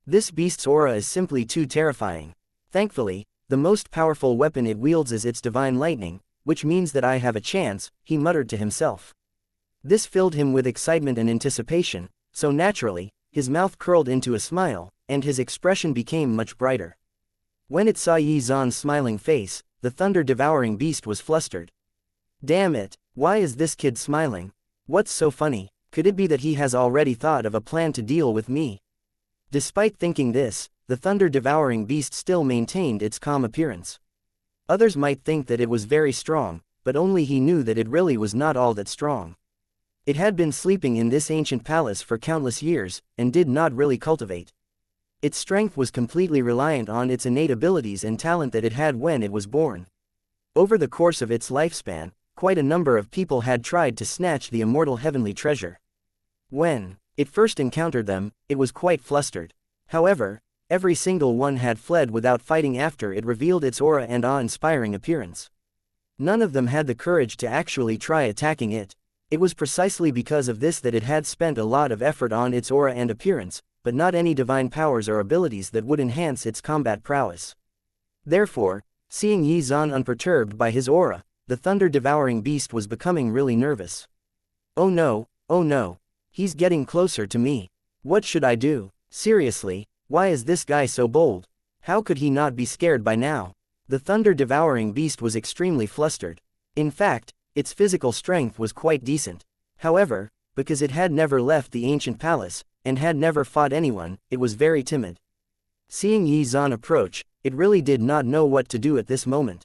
This beast's aura is simply too terrifying. Thankfully, the most powerful weapon it wields is its divine lightning, which means that I have a chance, he muttered to himself. This filled him with excitement and anticipation, so naturally, his mouth curled into a smile, and his expression became much brighter. When it saw Yi Zan's smiling face, the thunder-devouring beast was flustered. Damn it, why is this kid smiling? What's so funny? Could it be that he has already thought of a plan to deal with me? Despite thinking this, the thunder-devouring beast still maintained its calm appearance. Others might think that it was very strong, but only he knew that it really was not all that strong. It had been sleeping in this ancient palace for countless years, and did not really cultivate. Its strength was completely reliant on its innate abilities and talent that it had when it was born. Over the course of its lifespan, quite a number of people had tried to snatch the immortal heavenly treasure. When it first encountered them, it was quite flustered. However, Every single one had fled without fighting after it revealed its aura and awe-inspiring appearance. None of them had the courage to actually try attacking it. It was precisely because of this that it had spent a lot of effort on its aura and appearance, but not any divine powers or abilities that would enhance its combat prowess. Therefore, seeing Yi Zan unperturbed by his aura, the thunder-devouring beast was becoming really nervous. Oh no, he's getting closer to me. What should I do? Seriously, why is this guy so bold? How could he not be scared by now? The thunder-devouring beast was extremely flustered. In fact, its physical strength was quite decent. However, because it had never left the ancient palace, and had never fought anyone, it was very timid. Seeing Yi Zan approach, it really did not know what to do at this moment.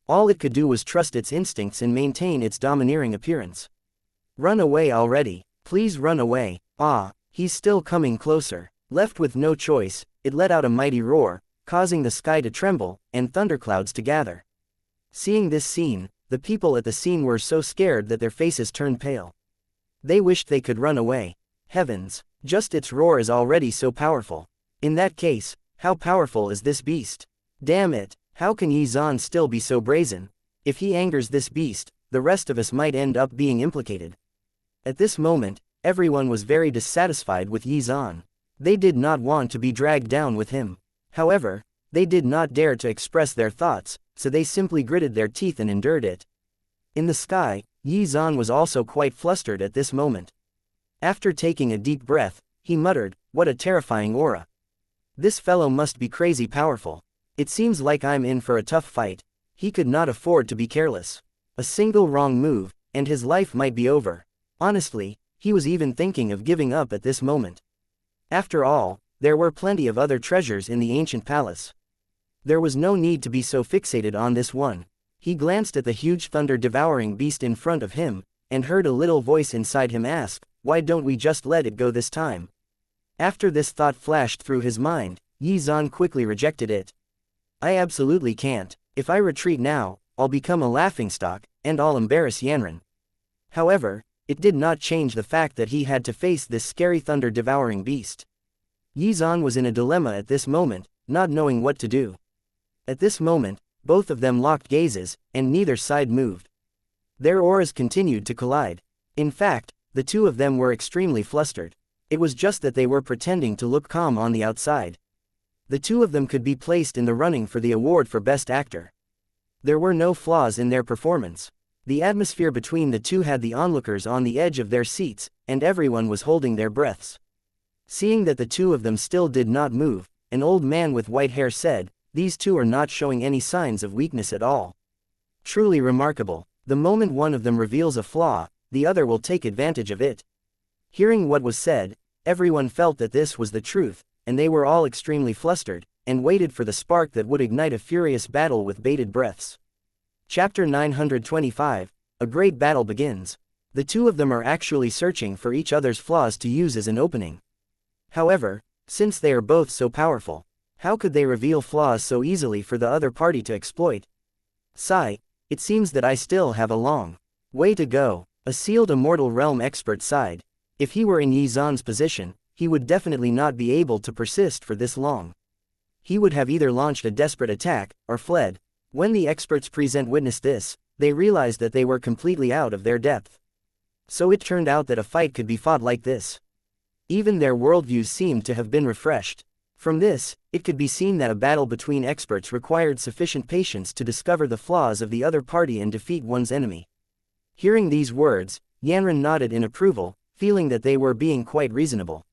All it could do was trust its instincts and maintain its domineering appearance. Run away already, please run away. Ah, he's still coming closer. Left with no choice, it let out a mighty roar, causing the sky to tremble, and thunderclouds to gather. Seeing this scene, the people at the scene were so scared that their faces turned pale. They wished they could run away. Heavens, just its roar is already so powerful. In that case, how powerful is this beast? Damn it, how can Yi Zan still be so brazen? If he angers this beast, the rest of us might end up being implicated. At this moment, everyone was very dissatisfied with Yi Zan. They did not want to be dragged down with him. However, they did not dare to express their thoughts, so they simply gritted their teeth and endured it. In the sky, Yi Zan was also quite flustered at this moment. After taking a deep breath, he muttered, "What a terrifying aura. This fellow must be crazy powerful. It seems like I'm in for a tough fight." He could not afford to be careless. A single wrong move, and his life might be over. Honestly, he was even thinking of giving up at this moment. After all, there were plenty of other treasures in the ancient palace. There was no need to be so fixated on this one. He glanced at the huge thunder-devouring beast in front of him, and heard a little voice inside him ask, "Why don't we just let it go this time?" After this thought flashed through his mind, Yi Zan quickly rejected it. "I absolutely can't. If I retreat now, I'll become a laughingstock, and I'll embarrass Yanran." However, it did not change the fact that he had to face this scary thunder-devouring beast. Yi Zan was in a dilemma at this moment, not knowing what to do. At this moment, both of them locked gazes, and neither side moved. Their auras continued to collide. In fact, the two of them were extremely flustered. It was just that they were pretending to look calm on the outside. The two of them could be placed in the running for the award for Best Actor. There were no flaws in their performance. The atmosphere between the two had the onlookers on the edge of their seats, and everyone was holding their breaths. Seeing that the two of them still did not move, an old man with white hair said, "These two are not showing any signs of weakness at all. Truly remarkable. The moment one of them reveals a flaw, the other will take advantage of it." Hearing what was said, everyone felt that this was the truth, and they were all extremely flustered, and waited for the spark that would ignite a furious battle with bated breaths. Chapter 925, A Great Battle Begins. The two of them are actually searching for each other's flaws to use as an opening. However, since they are both so powerful, how could they reveal flaws so easily for the other party to exploit? Sigh, it seems that I still have a long way to go. A sealed immortal realm expert sighed. If he were in Yi Zan's position, he would definitely not be able to persist for this long. He would have either launched a desperate attack, or fled. When the experts present witnessed this, they realized that they were completely out of their depth. So it turned out that a fight could be fought like this. Even their worldviews seemed to have been refreshed. From this, it could be seen that a battle between experts required sufficient patience to discover the flaws of the other party and defeat one's enemy. Hearing these words, Yanran nodded in approval, feeling that they were being quite reasonable.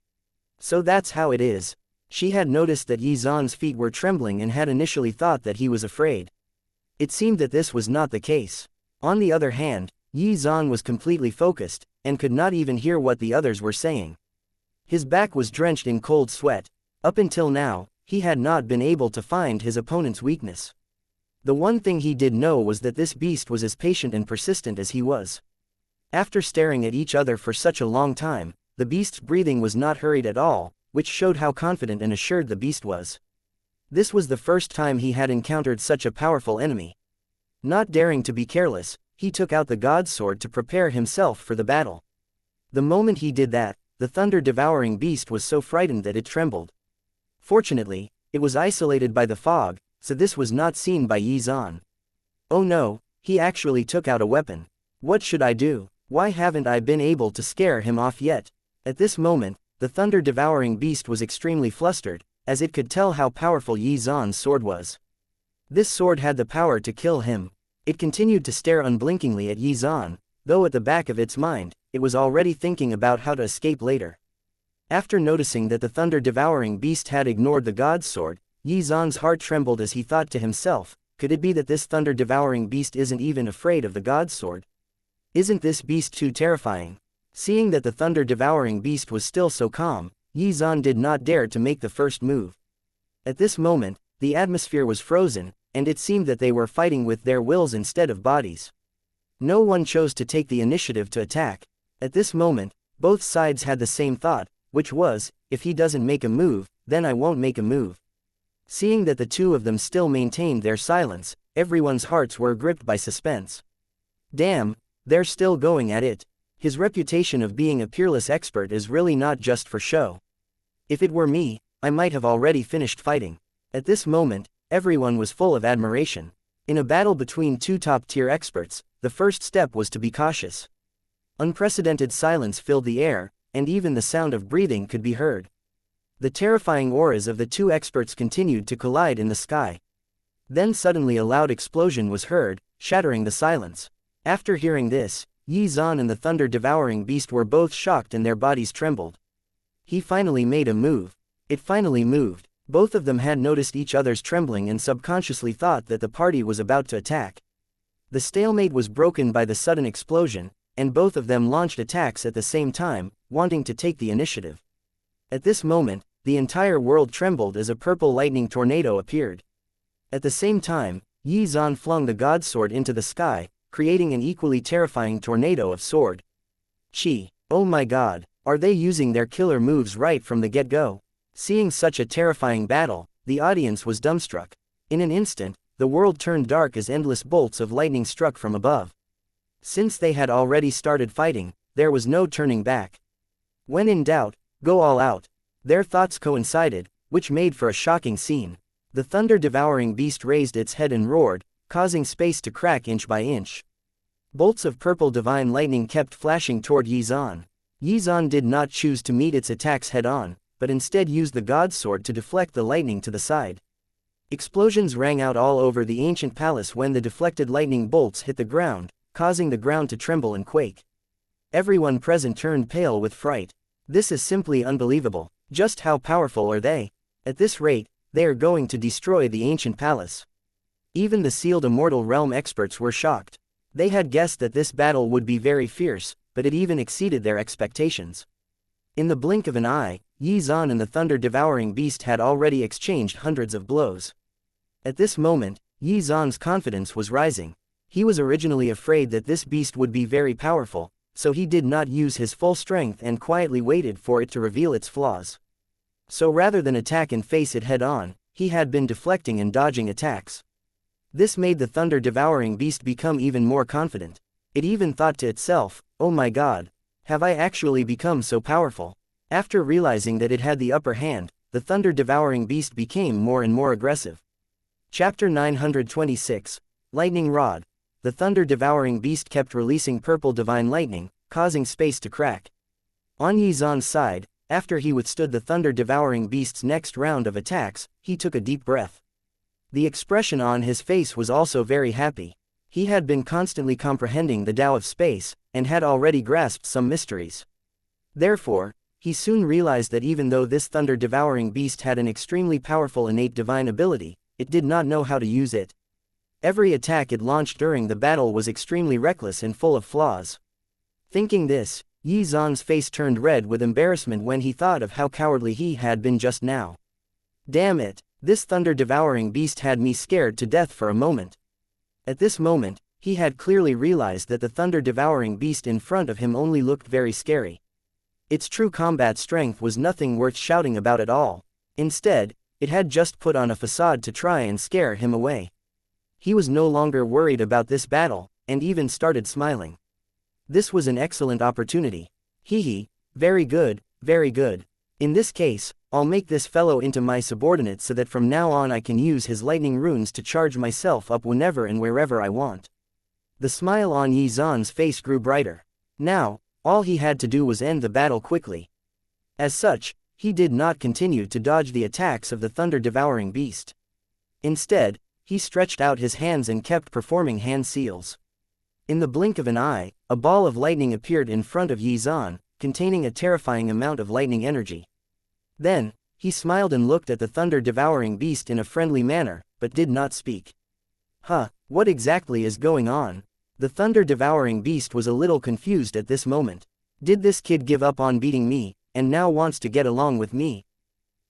So that's how it is. She had noticed that Yi Zan's feet were trembling and had initially thought that he was afraid. It seemed that this was not the case. On the other hand, Yi Zan was completely focused, and could not even hear what the others were saying. His back was drenched in cold sweat. Up until now, he had not been able to find his opponent's weakness. The one thing he did know was that this beast was as patient and persistent as he was. After staring at each other for such a long time, the beast's breathing was not hurried at all, which showed how confident and assured the beast was. This was the first time he had encountered such a powerful enemy. Not daring to be careless, he took out the god's sword to prepare himself for the battle. The moment he did that, the thunder-devouring beast was so frightened that it trembled. Fortunately, it was isolated by the fog, so this was not seen by Yi Zan. Oh no, he actually took out a weapon. What should I do? Why haven't I been able to scare him off yet? At this moment, the thunder-devouring beast was extremely flustered, as it could tell how powerful Yi Zan's sword was. This sword had the power to kill him. It continued to stare unblinkingly at Yi Zan, though at the back of its mind, it was already thinking about how to escape later. After noticing that the thunder-devouring beast had ignored the god's sword, Yi Zan's heart trembled as he thought to himself, could it be that this thunder-devouring beast isn't even afraid of the god's sword? Isn't this beast too terrifying? Seeing that the thunder-devouring beast was still so calm, Yi Zan did not dare to make the first move. At this moment, the atmosphere was frozen, and it seemed that they were fighting with their wills instead of bodies. No one chose to take the initiative to attack. At this moment, both sides had the same thought, which was, if he doesn't make a move, then I won't make a move. Seeing that the two of them still maintained their silence, everyone's hearts were gripped by suspense. Damn, they're still going at it. His reputation of being a peerless expert is really not just for show. If it were me, I might have already finished fighting. At this moment, everyone was full of admiration. In a battle between two top-tier experts, the first step was to be cautious. Unprecedented silence filled the air, and even the sound of breathing could be heard. The terrifying auras of the two experts continued to collide in the sky. Then suddenly a loud explosion was heard, shattering the silence. After hearing this, Yi Zan and the thunder-devouring beast were both shocked and their bodies trembled. He finally made a move. It finally moved. Both of them had noticed each other's trembling and subconsciously thought that the party was about to attack. The stalemate was broken by the sudden explosion, and both of them launched attacks at the same time, wanting to take the initiative. At this moment, the entire world trembled as a purple lightning tornado appeared. At the same time, Yi Zan flung the god sword into the sky, creating an equally terrifying tornado of sword. Chi, oh my god, are they using their killer moves right from the get-go? Seeing such a terrifying battle, the audience was dumbstruck. In an instant, the world turned dark as endless bolts of lightning struck from above. Since they had already started fighting, there was no turning back. When in doubt, go all out. Their thoughts coincided, which made for a shocking scene. The thunder-devouring beast raised its head and roared, causing space to crack inch by inch. Bolts of purple divine lightning kept flashing toward Yi Zan. Yi Zan did not choose to meet its attacks head-on, but instead used the god's sword to deflect the lightning to the side. Explosions rang out all over the ancient palace when the deflected lightning bolts hit the ground, causing the ground to tremble and quake. Everyone present turned pale with fright. This is simply unbelievable. Just how powerful are they? At this rate, they are going to destroy the ancient palace. Even the sealed immortal realm experts were shocked. They had guessed that this battle would be very fierce, but it even exceeded their expectations. In the blink of an eye, Yi Zan and the thunder-devouring beast had already exchanged hundreds of blows. At this moment, Yi Zan's confidence was rising. He was originally afraid that this beast would be very powerful, so he did not use his full strength and quietly waited for it to reveal its flaws. So rather than attack and face it head-on, he had been deflecting and dodging attacks. This made the thunder-devouring beast become even more confident. It even thought to itself, oh my god, have I actually become so powerful? After realizing that it had the upper hand, the thunder-devouring beast became more and more aggressive. Chapter 926, Lightning Rod. The thunder-devouring beast kept releasing purple divine lightning, causing space to crack. On Yi Zan's side, after he withstood the thunder-devouring beast's next round of attacks, he took a deep breath. The expression on his face was also very happy. He had been constantly comprehending the Tao of space, and had already grasped some mysteries. Therefore, he soon realized that even though this thunder-devouring beast had an extremely powerful innate divine ability, it did not know how to use it. Every attack it launched during the battle was extremely reckless and full of flaws. Thinking this, Yi Zan's face turned red with embarrassment when he thought of how cowardly he had been just now. Damn it, this thunder-devouring beast had me scared to death for a moment. At this moment, he had clearly realized that the thunder-devouring beast in front of him only looked very scary. Its true combat strength was nothing worth shouting about at all. Instead, it had just put on a facade to try and scare him away. He was no longer worried about this battle, and even started smiling. This was an excellent opportunity. Hee hee, very good, very good. In this case, I'll make this fellow into my subordinate so that from now on I can use his lightning runes to charge myself up whenever and wherever I want. The smile on Yi Zan's face grew brighter. Now, all he had to do was end the battle quickly. As such, he did not continue to dodge the attacks of the thunder-devouring beast. Instead, he stretched out his hands and kept performing hand seals. In the blink of an eye, a ball of lightning appeared in front of Yi Zan, containing a terrifying amount of lightning energy. Then, he smiled and looked at the thunder-devouring beast in a friendly manner, but did not speak. Huh, what exactly is going on? The thunder-devouring beast was a little confused at this moment. Did this kid give up on beating me, and now wants to get along with me?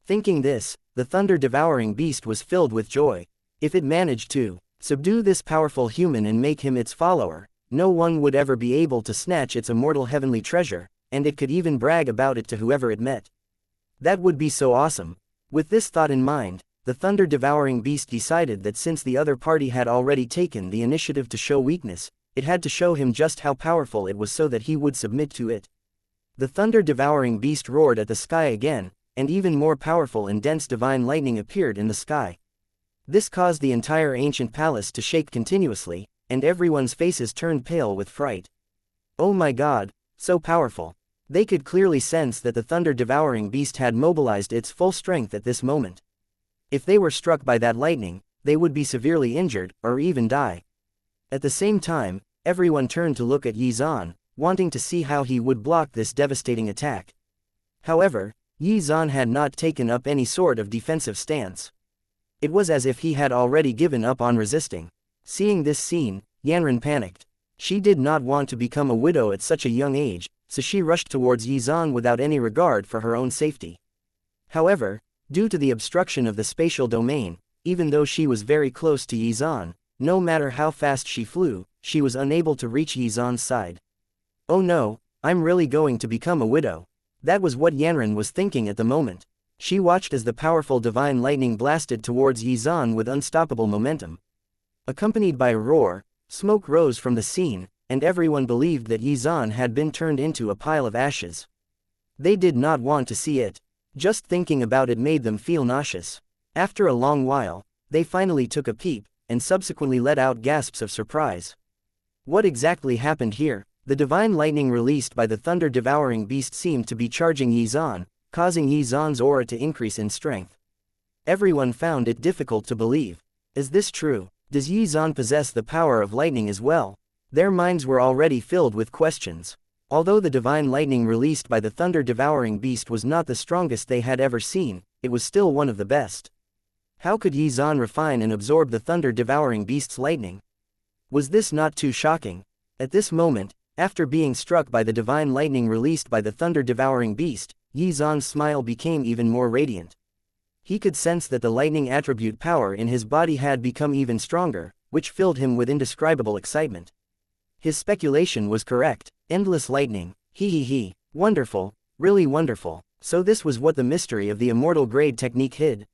Thinking this, the thunder-devouring beast was filled with joy. If it managed to subdue this powerful human and make him its follower, no one would ever be able to snatch its immortal heavenly treasure, and it could even brag about it to whoever it met. That would be so awesome. With this thought in mind, the thunder-devouring beast decided that since the other party had already taken the initiative to show weakness, it had to show him just how powerful it was so that he would submit to it. The thunder-devouring beast roared at the sky again, and even more powerful and dense divine lightning appeared in the sky. This caused the entire ancient palace to shake continuously, and everyone's faces turned pale with fright. Oh my god, so powerful. They could clearly sense that the thunder-devouring beast had mobilized its full strength at this moment. If they were struck by that lightning, they would be severely injured, or even die. At the same time, everyone turned to look at Yi Zan, wanting to see how he would block this devastating attack. However, Yi Zan had not taken up any sort of defensive stance. It was as if he had already given up on resisting. Seeing this scene, Yanran panicked. She did not want to become a widow at such a young age, so she rushed towards Yi Zan without any regard for her own safety. However, due to the obstruction of the spatial domain, even though she was very close to Yi Zan, no matter how fast she flew, she was unable to reach Yi Zan's side. Oh no, I'm really going to become a widow. That was what Yanran was thinking at the moment. She watched as the powerful divine lightning blasted towards Yi Zan with unstoppable momentum. Accompanied by a roar, smoke rose from the scene, and everyone believed that Yi Zan had been turned into a pile of ashes. They did not want to see it. Just thinking about it made them feel nauseous. After a long while, they finally took a peep, and subsequently let out gasps of surprise. What exactly happened here? The divine lightning released by the thunder-devouring beast seemed to be charging Yi Zan, causing Yi Zan's aura to increase in strength. Everyone found it difficult to believe. Is this true? Does Yi Zan possess the power of lightning as well? Their minds were already filled with questions. Although the divine lightning released by the thunder-devouring beast was not the strongest they had ever seen, it was still one of the best. How could Yi Zan refine and absorb the thunder-devouring beast's lightning? Was this not too shocking? At this moment, after being struck by the divine lightning released by the thunder-devouring beast, Yi Zan's smile became even more radiant. He could sense that the lightning attribute power in his body had become even stronger, which filled him with indescribable excitement. His speculation was correct. Endless lightning. He. Wonderful, really wonderful. So this was what the mystery of the immortal grade technique hid.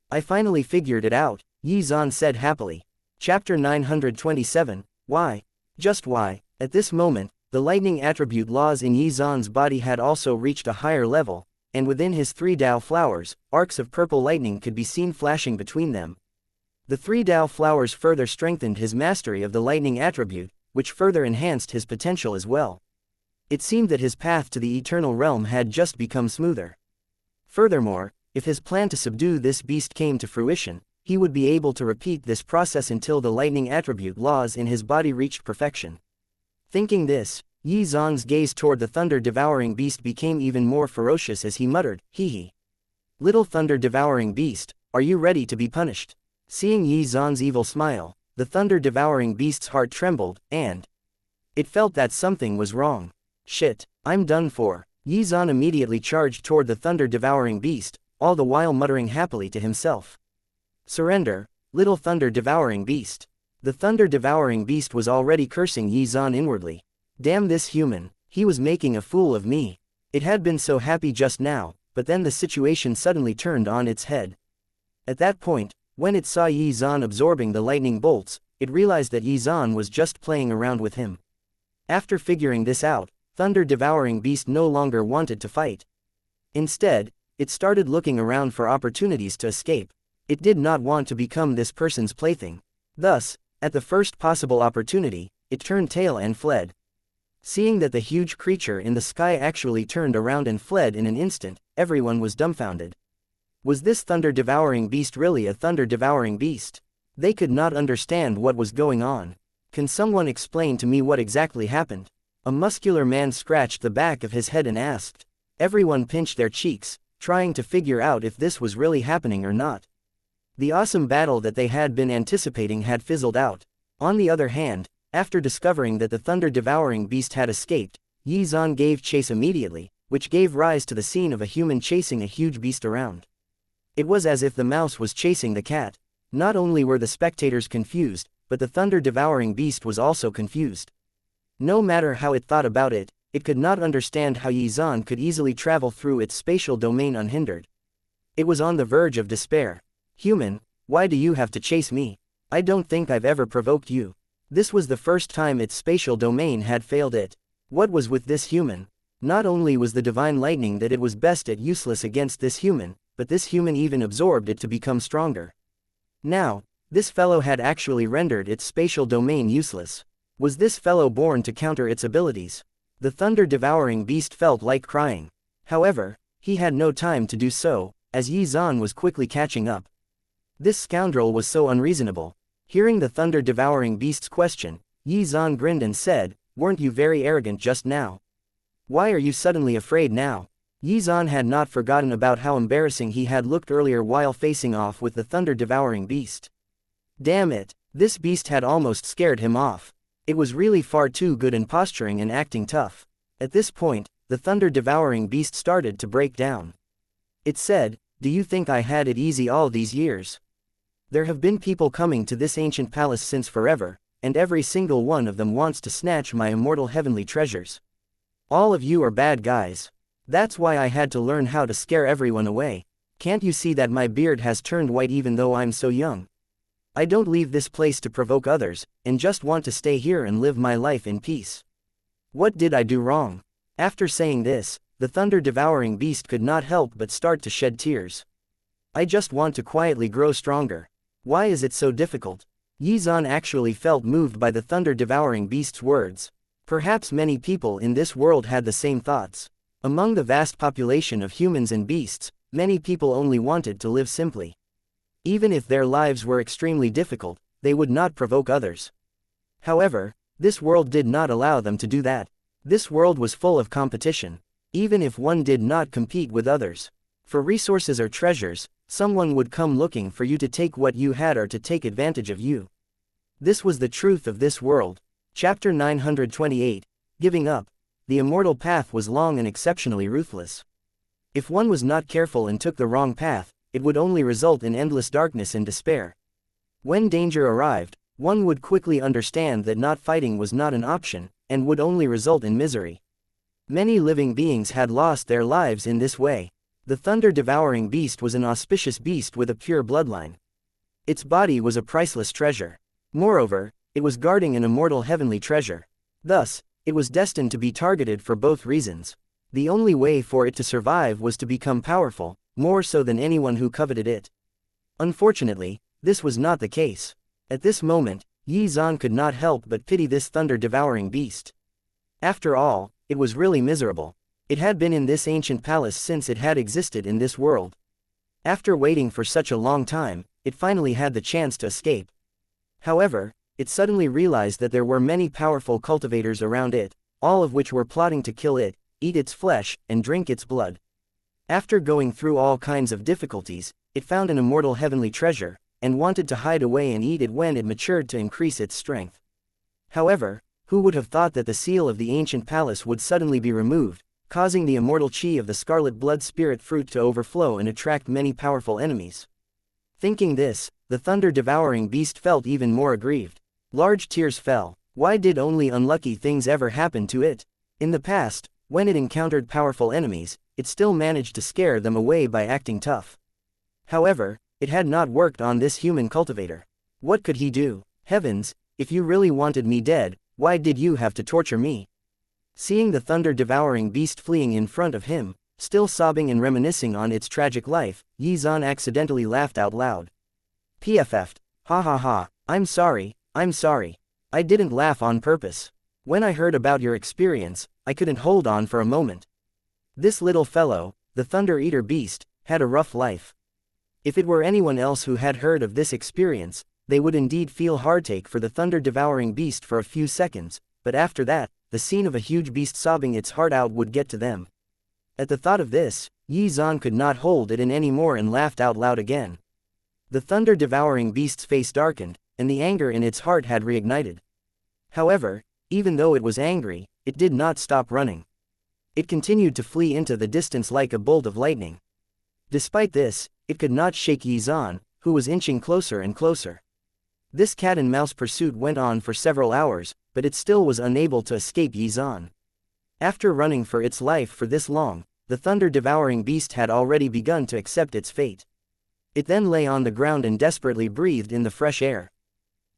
I finally figured it out, Yi Zan said happily. Chapter 927, Why? Just why? At this moment, the lightning attribute laws in Yi Zan's body had also reached a higher level, and within his 3 Dao flowers, arcs of purple lightning could be seen flashing between them. The 3 Dao flowers further strengthened his mastery of the lightning attribute, which further enhanced his potential as well. It seemed that his path to the eternal realm had just become smoother. Furthermore, if his plan to subdue this beast came to fruition, he would be able to repeat this process until the lightning attribute laws in his body reached perfection. Thinking this, Yi Zan's gaze toward the thunder-devouring beast became even more ferocious as he muttered, He. Little thunder-devouring beast, are you ready to be punished? Seeing Yi Zan's evil smile, the thunder-devouring beast's heart trembled, and it felt that something was wrong. Shit, I'm done for. Yi Zan immediately charged toward the thunder-devouring beast, all the while muttering happily to himself. Surrender, little thunder-devouring beast. The thunder-devouring beast was already cursing Yi Zan inwardly. Damn this human, he was making a fool of me. It had been so happy just now, but then the situation suddenly turned on its head. At that point, when it saw Yi Zan absorbing the lightning bolts, it realized that Yi Zan was just playing around with him. After figuring this out, thunder-devouring beast no longer wanted to fight. Instead, It started looking around for opportunities to escape. It did not want to become this person's plaything. Thus, at the first possible opportunity, it turned tail and fled. Seeing that the huge creature in the sky actually turned around and fled in an instant, everyone was dumbfounded. Was this thunder-devouring beast really a thunder-devouring beast? They could not understand what was going on. Can someone explain to me what exactly happened? A muscular man scratched the back of his head and asked. Everyone pinched their cheeks, trying to figure out if this was really happening or not. The awesome battle that they had been anticipating had fizzled out. On the other hand, after discovering that the thunder-devouring beast had escaped, Xuan gave chase immediately, which gave rise to the scene of a human chasing a huge beast around. It was as if the mouse was chasing the cat. Not only were the spectators confused, but the thunder-devouring beast was also confused. No matter how it thought about it, it could not understand how Xuan could easily travel through its spatial domain unhindered. It was on the verge of despair. Human, why do you have to chase me? I don't think I've ever provoked you. This was the first time its spatial domain had failed it. What was with this human? Not only was the divine lightning that it was best at useless against this human, but this human even absorbed it to become stronger. Now, this fellow had actually rendered its spatial domain useless. Was this fellow born to counter its abilities? The thunder-devouring beast felt like crying. However, he had no time to do so, as Xuan was quickly catching up. This scoundrel was so unreasonable. Hearing the thunder-devouring beast's question, Xuan grinned and said, "Weren't you very arrogant just now? Why are you suddenly afraid now?" Xuan had not forgotten about how embarrassing he had looked earlier while facing off with the thunder-devouring beast. Damn it, this beast had almost scared him off. It was really far too good in posturing and acting tough. At this point, the thunder-devouring beast started to break down. It said, "Do you think I had it easy all these years? There have been people coming to this ancient palace since forever, and every single one of them wants to snatch my immortal heavenly treasures. All of you are bad guys. That's why I had to learn how to scare everyone away. Can't you see that my beard has turned white even though I'm so young? I don't leave this place to provoke others, and just want to stay here and live my life in peace. What did I do wrong?" After saying this, the thunder-devouring beast could not help but start to shed tears. "I just want to quietly grow stronger. Why is it so difficult?" Xuan actually felt moved by the thunder-devouring beast's words. Perhaps many people in this world had the same thoughts. Among the vast population of humans and beasts, many people only wanted to live simply. Even if their lives were extremely difficult, they would not provoke others. However, this world did not allow them to do that. This world was full of competition. Even if one did not compete with others for resources or treasures, someone would come looking for you to take what you had or to take advantage of you. This was the truth of this world. Chapter 928, Giving Up. The immortal path was long and exceptionally ruthless. If one was not careful and took the wrong path, it would only result in endless darkness and despair. When danger arrived, one would quickly understand that not fighting was not an option, and would only result in misery. Many living beings had lost their lives in this way. The thunder-devouring beast was an auspicious beast with a pure bloodline. Its body was a priceless treasure. Moreover, it was guarding an immortal heavenly treasure. Thus, it was destined to be targeted for both reasons. The only way for it to survive was to become powerful, more so than anyone who coveted it. Unfortunately, this was not the case. At this moment, Xuan could not help but pity this thunder-devouring beast. After all, it was really miserable. It had been in this ancient palace since it had existed in this world. After waiting for such a long time, it finally had the chance to escape. However, it suddenly realized that there were many powerful cultivators around it, all of which were plotting to kill it, eat its flesh, and drink its blood. After going through all kinds of difficulties, it found an immortal heavenly treasure, and wanted to hide away and eat it when it matured to increase its strength. However, who would have thought that the seal of the ancient palace would suddenly be removed, causing the immortal chi of the scarlet blood spirit fruit to overflow and attract many powerful enemies? Thinking this, the thunder-devouring beast felt even more aggrieved. Large tears fell. Why did only unlucky things ever happen to it? In the past, when it encountered powerful enemies, it still managed to scare them away by acting tough. However, it had not worked on this human cultivator. What could he do? Heavens, if you really wanted me dead, why did you have to torture me? Seeing the thunder-devouring beast fleeing in front of him, Still sobbing and reminiscing on its tragic life, Xuan accidentally laughed out loud. PFF'd. Ha ha ha, I'm sorry. I didn't laugh on purpose. When I heard about your experience, I couldn't hold on for a moment. This little fellow, the Thunder Eater beast, had a rough life. If it were anyone else who had heard of this experience, they would indeed feel heartache for the thunder-devouring beast for a few seconds, but after that, the scene of a huge beast sobbing its heart out would get to them. At the thought of this, Xuan could not hold it in anymore and laughed out loud again. The thunder-devouring beast's face darkened, and the anger in its heart had reignited. However, even though it was angry, it did not stop running. It continued to flee into the distance like a bolt of lightning. Despite this, it could not shake Xuan, who was inching closer and closer. This cat-and-mouse pursuit went on for several hours, but it still was unable to escape Xuan. After running for its life for this long, the thunder-devouring beast had already begun to accept its fate. It then lay on the ground and desperately breathed in the fresh air.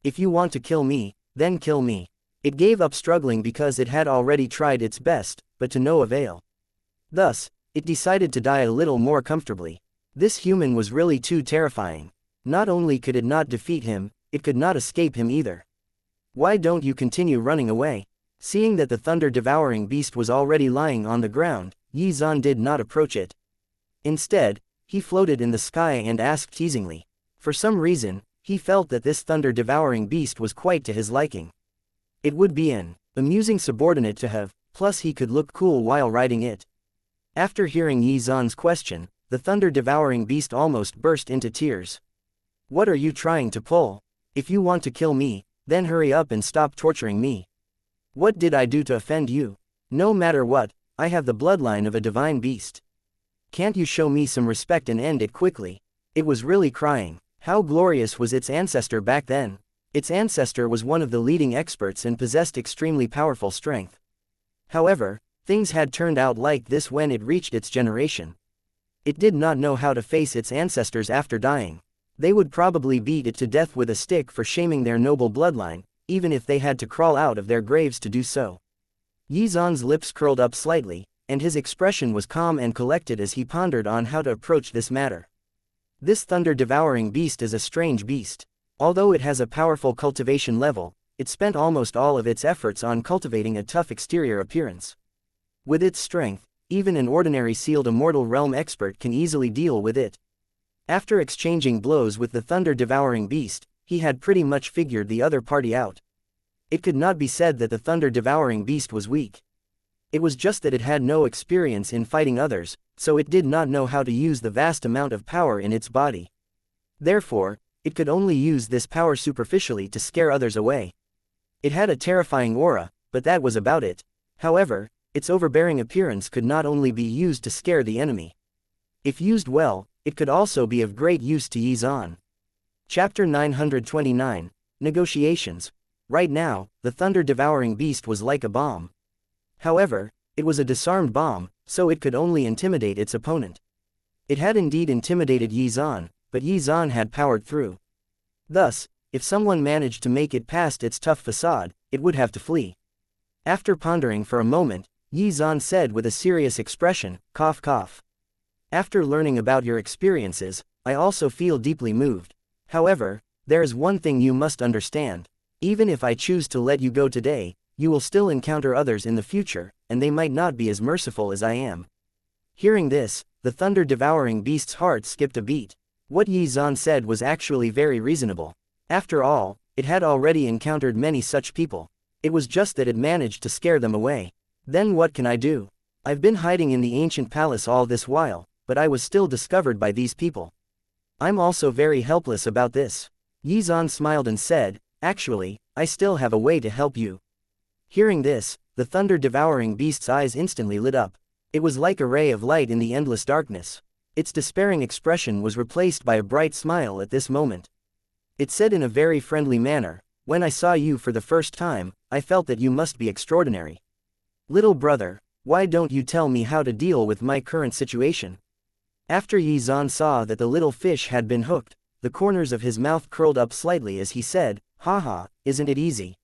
If you want to kill me, then kill me. It gave up struggling because it had already tried its best, but to no avail. Thus, it decided to die a little more comfortably. This human was really too terrifying. Not only could it not defeat him, it could not escape him either. Why don't you continue running away? Seeing that the thunder-devouring beast was already lying on the ground, Xuan did not approach it. Instead, he floated in the sky and asked teasingly. For some reason, he felt that this thunder-devouring beast was quite to his liking. It would be an amusing subordinate to have, plus he could look cool while riding it. After hearing Xuan's question, the thunder-devouring beast almost burst into tears. What are you trying to pull? If you want to kill me, then hurry up and stop torturing me. What did I do to offend you? No matter what, I have the bloodline of a divine beast. Can't you show me some respect and end it quickly? It was really crying. How glorious was its ancestor back then? Its ancestor was one of the leading experts and possessed extremely powerful strength. However, things had turned out like this when it reached its generation. It did not know how to face its ancestors after dying. They would probably beat it to death with a stick for shaming their noble bloodline, even if they had to crawl out of their graves to do so. Xuan's lips curled up slightly, and his expression was calm and collected as he pondered on how to approach this matter. This thunder-devouring beast is a strange beast. Although it has a powerful cultivation level, it spent almost all of its efforts on cultivating a tough exterior appearance. With its strength, even an ordinary sealed immortal realm expert can easily deal with it. After exchanging blows with the thunder-devouring beast, he had pretty much figured the other party out. It could not be said that the thunder-devouring beast was weak. It was just that it had no experience in fighting others, so it did not know how to use the vast amount of power in its body. Therefore, it could only use this power superficially to scare others away. It had a terrifying aura, but that was about it. However, its overbearing appearance could not only be used to scare the enemy. If used well, it could also be of great use to Xuan. Chapter 929, Negotiations. Right now, the thunder-devouring beast was like a bomb. However, it was a disarmed bomb, so it could only intimidate its opponent. It had indeed intimidated Xuan, but Xuan had powered through. Thus, if someone managed to make it past its tough facade, it would have to flee. After pondering for a moment, Xuan said with a serious expression, cough cough. After learning about your experiences, I also feel deeply moved. However, there is one thing you must understand. Even if I choose to let you go today, you will still encounter others in the future, and they might not be as merciful as I am. Hearing this, the thunder-devouring beast's heart skipped a beat. What Xuan said was actually very reasonable. After all, it had already encountered many such people. It was just that it managed to scare them away. Then what can I do? I've been hiding in the ancient palace all this while, but I was still discovered by these people. I'm also very helpless about this. Xuan smiled and said, actually, I still have a way to help you. Hearing this, the thunder-devouring beast's eyes instantly lit up. It was like a ray of light in the endless darkness. Its despairing expression was replaced by a bright smile at this moment. It said in a very friendly manner, when I saw you for the first time, I felt that you must be extraordinary. Little brother, why don't you tell me how to deal with my current situation? After Xuan saw that the little fish had been hooked, the corners of his mouth curled up slightly as he said, haha, isn't it easy?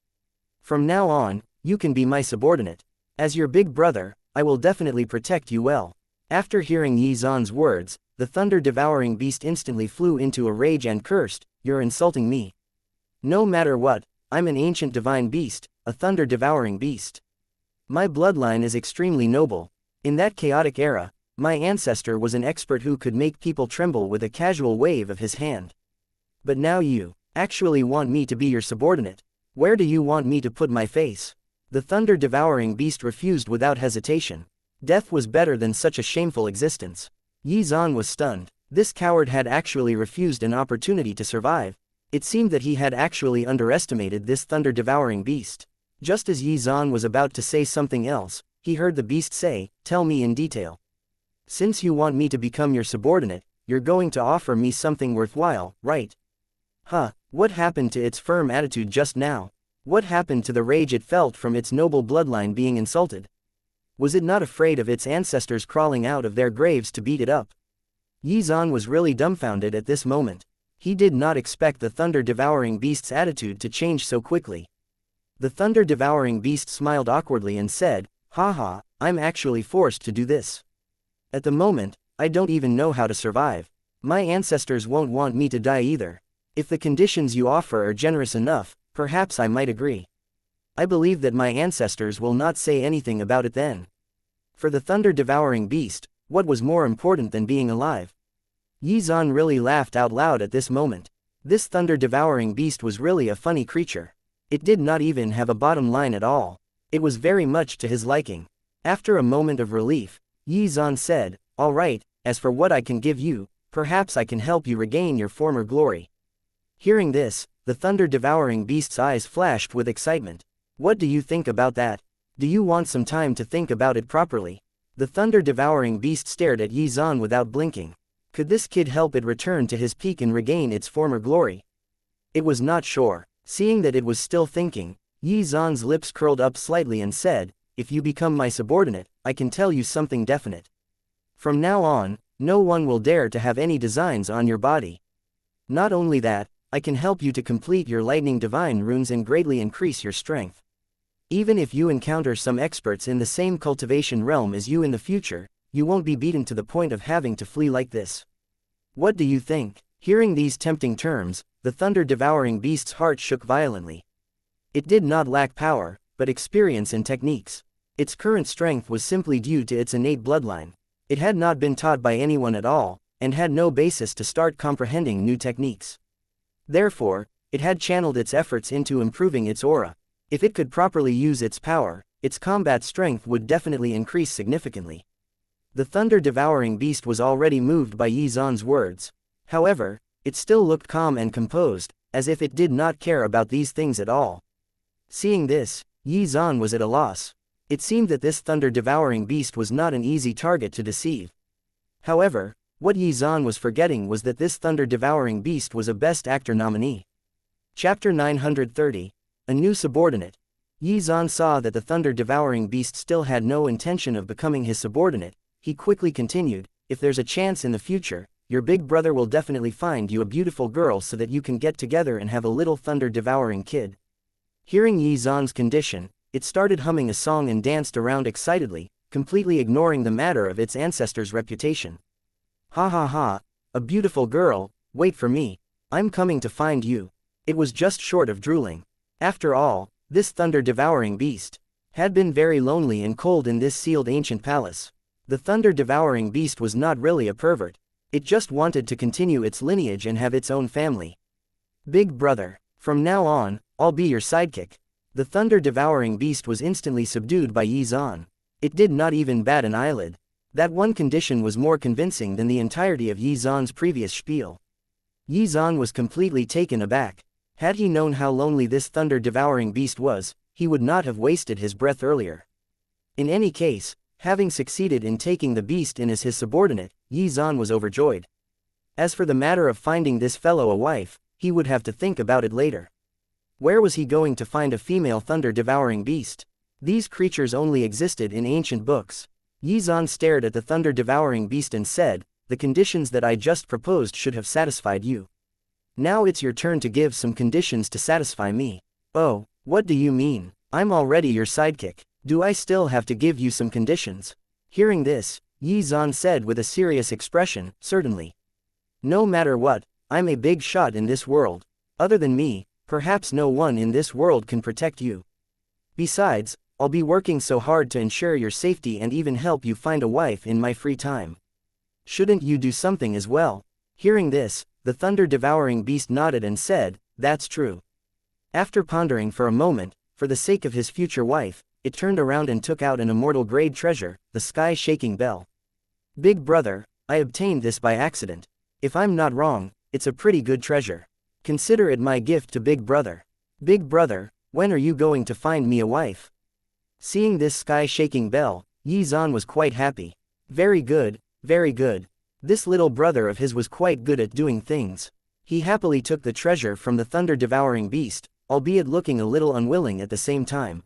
From now on, you can be my subordinate. As your big brother, I will definitely protect you well. After hearing Yi Zan's words, the thunder-devouring beast instantly flew into a rage and cursed, "You're insulting me. No matter what, I'm an ancient divine beast, a thunder-devouring beast. My bloodline is extremely noble. In that chaotic era, my ancestor was an expert who could make people tremble with a casual wave of his hand. But now you actually want me to be your subordinate. Where do you want me to put my face?" The thunder-devouring beast refused without hesitation. Death was better than such a shameful existence. Yi Zan was stunned. This coward had actually refused an opportunity to survive. It seemed that he had actually underestimated this thunder-devouring beast. Just as Yi Zan was about to say something else, he heard the beast say, "Tell me in detail. Since you want me to become your subordinate, you're going to offer me something worthwhile, right?" Huh, what happened to its firm attitude just now? What happened to the rage it felt from its noble bloodline being insulted? Was it not afraid of its ancestors crawling out of their graves to beat it up? Yi Zan was really dumbfounded at this moment. He did not expect the thunder-devouring beast's attitude to change so quickly. The thunder-devouring beast smiled awkwardly and said, "Haha, I'm actually forced to do this. At the moment, I don't even know how to survive. My ancestors won't want me to die either. If the conditions you offer are generous enough, perhaps I might agree. I believe that my ancestors will not say anything about it then." For the thunder-devouring beast, what was more important than being alive? Yi Zan really laughed out loud at this moment. This thunder-devouring beast was really a funny creature. It did not even have a bottom line at all. It was very much to his liking. After a moment of relief, Yi Zan said, "All right, as for what I can give you, perhaps I can help you regain your former glory." Hearing this, the thunder-devouring beast's eyes flashed with excitement. "What do you think about that? Do you want some time to think about it properly?" The thunder-devouring beast stared at Yi Zan without blinking. Could this kid help it return to his peak and regain its former glory? It was not sure. Seeing that it was still thinking, Yi Zan's lips curled up slightly and said, "If you become my subordinate, I can tell you something definite. From now on, no one will dare to have any designs on your body. Not only that, I can help you to complete your lightning divine runes and greatly increase your strength. Even if you encounter some experts in the same cultivation realm as you in the future, you won't be beaten to the point of having to flee like this. What do you think?" Hearing these tempting terms, the thunder-devouring beast's heart shook violently. It did not lack power, but experience and techniques. Its current strength was simply due to its innate bloodline. It had not been taught by anyone at all, and had no basis to start comprehending new techniques. Therefore, it had channeled its efforts into improving its aura. If it could properly use its power, its combat strength would definitely increase significantly. The thunder-devouring beast was already moved by Yi Zan's words. However, it still looked calm and composed, as if it did not care about these things at all. Seeing this, Yi Zan was at a loss. It seemed that this thunder-devouring beast was not an easy target to deceive. However, what Yi Zan was forgetting was that this thunder-devouring beast was a Best Actor nominee. Chapter 930. A New Subordinate. Yi Zan saw that the thunder-devouring beast still had no intention of becoming his subordinate. He quickly continued, "If there's a chance in the future, your big brother will definitely find you a beautiful girl so that you can get together and have a little thunder-devouring kid." Hearing Yi Zan's condition, it started humming a song and danced around excitedly, completely ignoring the matter of its ancestors' reputation. "Ha ha ha, a beautiful girl, wait for me. I'm coming to find you." It was just short of drooling. After all, this thunder-devouring beast had been very lonely and cold in this sealed ancient palace. The thunder-devouring beast was not really a pervert. It just wanted to continue its lineage and have its own family. "Big brother, from now on, I'll be your sidekick." The thunder-devouring beast was instantly subdued by Yi Zan. It did not even bat an eyelid. That one condition was more convincing than the entirety of Yi Zan's previous spiel. Yi Zan was completely taken aback. Had he known how lonely this thunder-devouring beast was, he would not have wasted his breath earlier. In any case, having succeeded in taking the beast in as his subordinate, Yi Zan was overjoyed. As for the matter of finding this fellow a wife, he would have to think about it later. Where was he going to find a female thunder-devouring beast? These creatures only existed in ancient books. Yi Zan stared at the thunder-devouring beast and said, "The conditions that I just proposed should have satisfied you. Now it's your turn to give some conditions to satisfy me." "Oh, what do you mean? I'm already your sidekick. Do I still have to give you some conditions?" Hearing this, Yi Zan said with a serious expression, certainly. No matter what, I'm a big shot in this world. Other than me, perhaps no one in this world can protect you. Besides, I'll be working so hard to ensure your safety and even help you find a wife in my free time. Shouldn't you do something as well? Hearing this, the thunder-devouring beast nodded and said, that's true. After pondering for a moment, for the sake of his future wife, it turned around and took out an immortal-grade treasure, the sky-shaking bell. Big brother, I obtained this by accident. If I'm not wrong, it's a pretty good treasure. Consider it my gift to Big brother. Big brother, when are you going to find me a wife? Seeing this sky-shaking bell, Yi Zan was quite happy. Very good, very good. This little brother of his was quite good at doing things. He happily took the treasure from the thunder-devouring beast, albeit looking a little unwilling at the same time.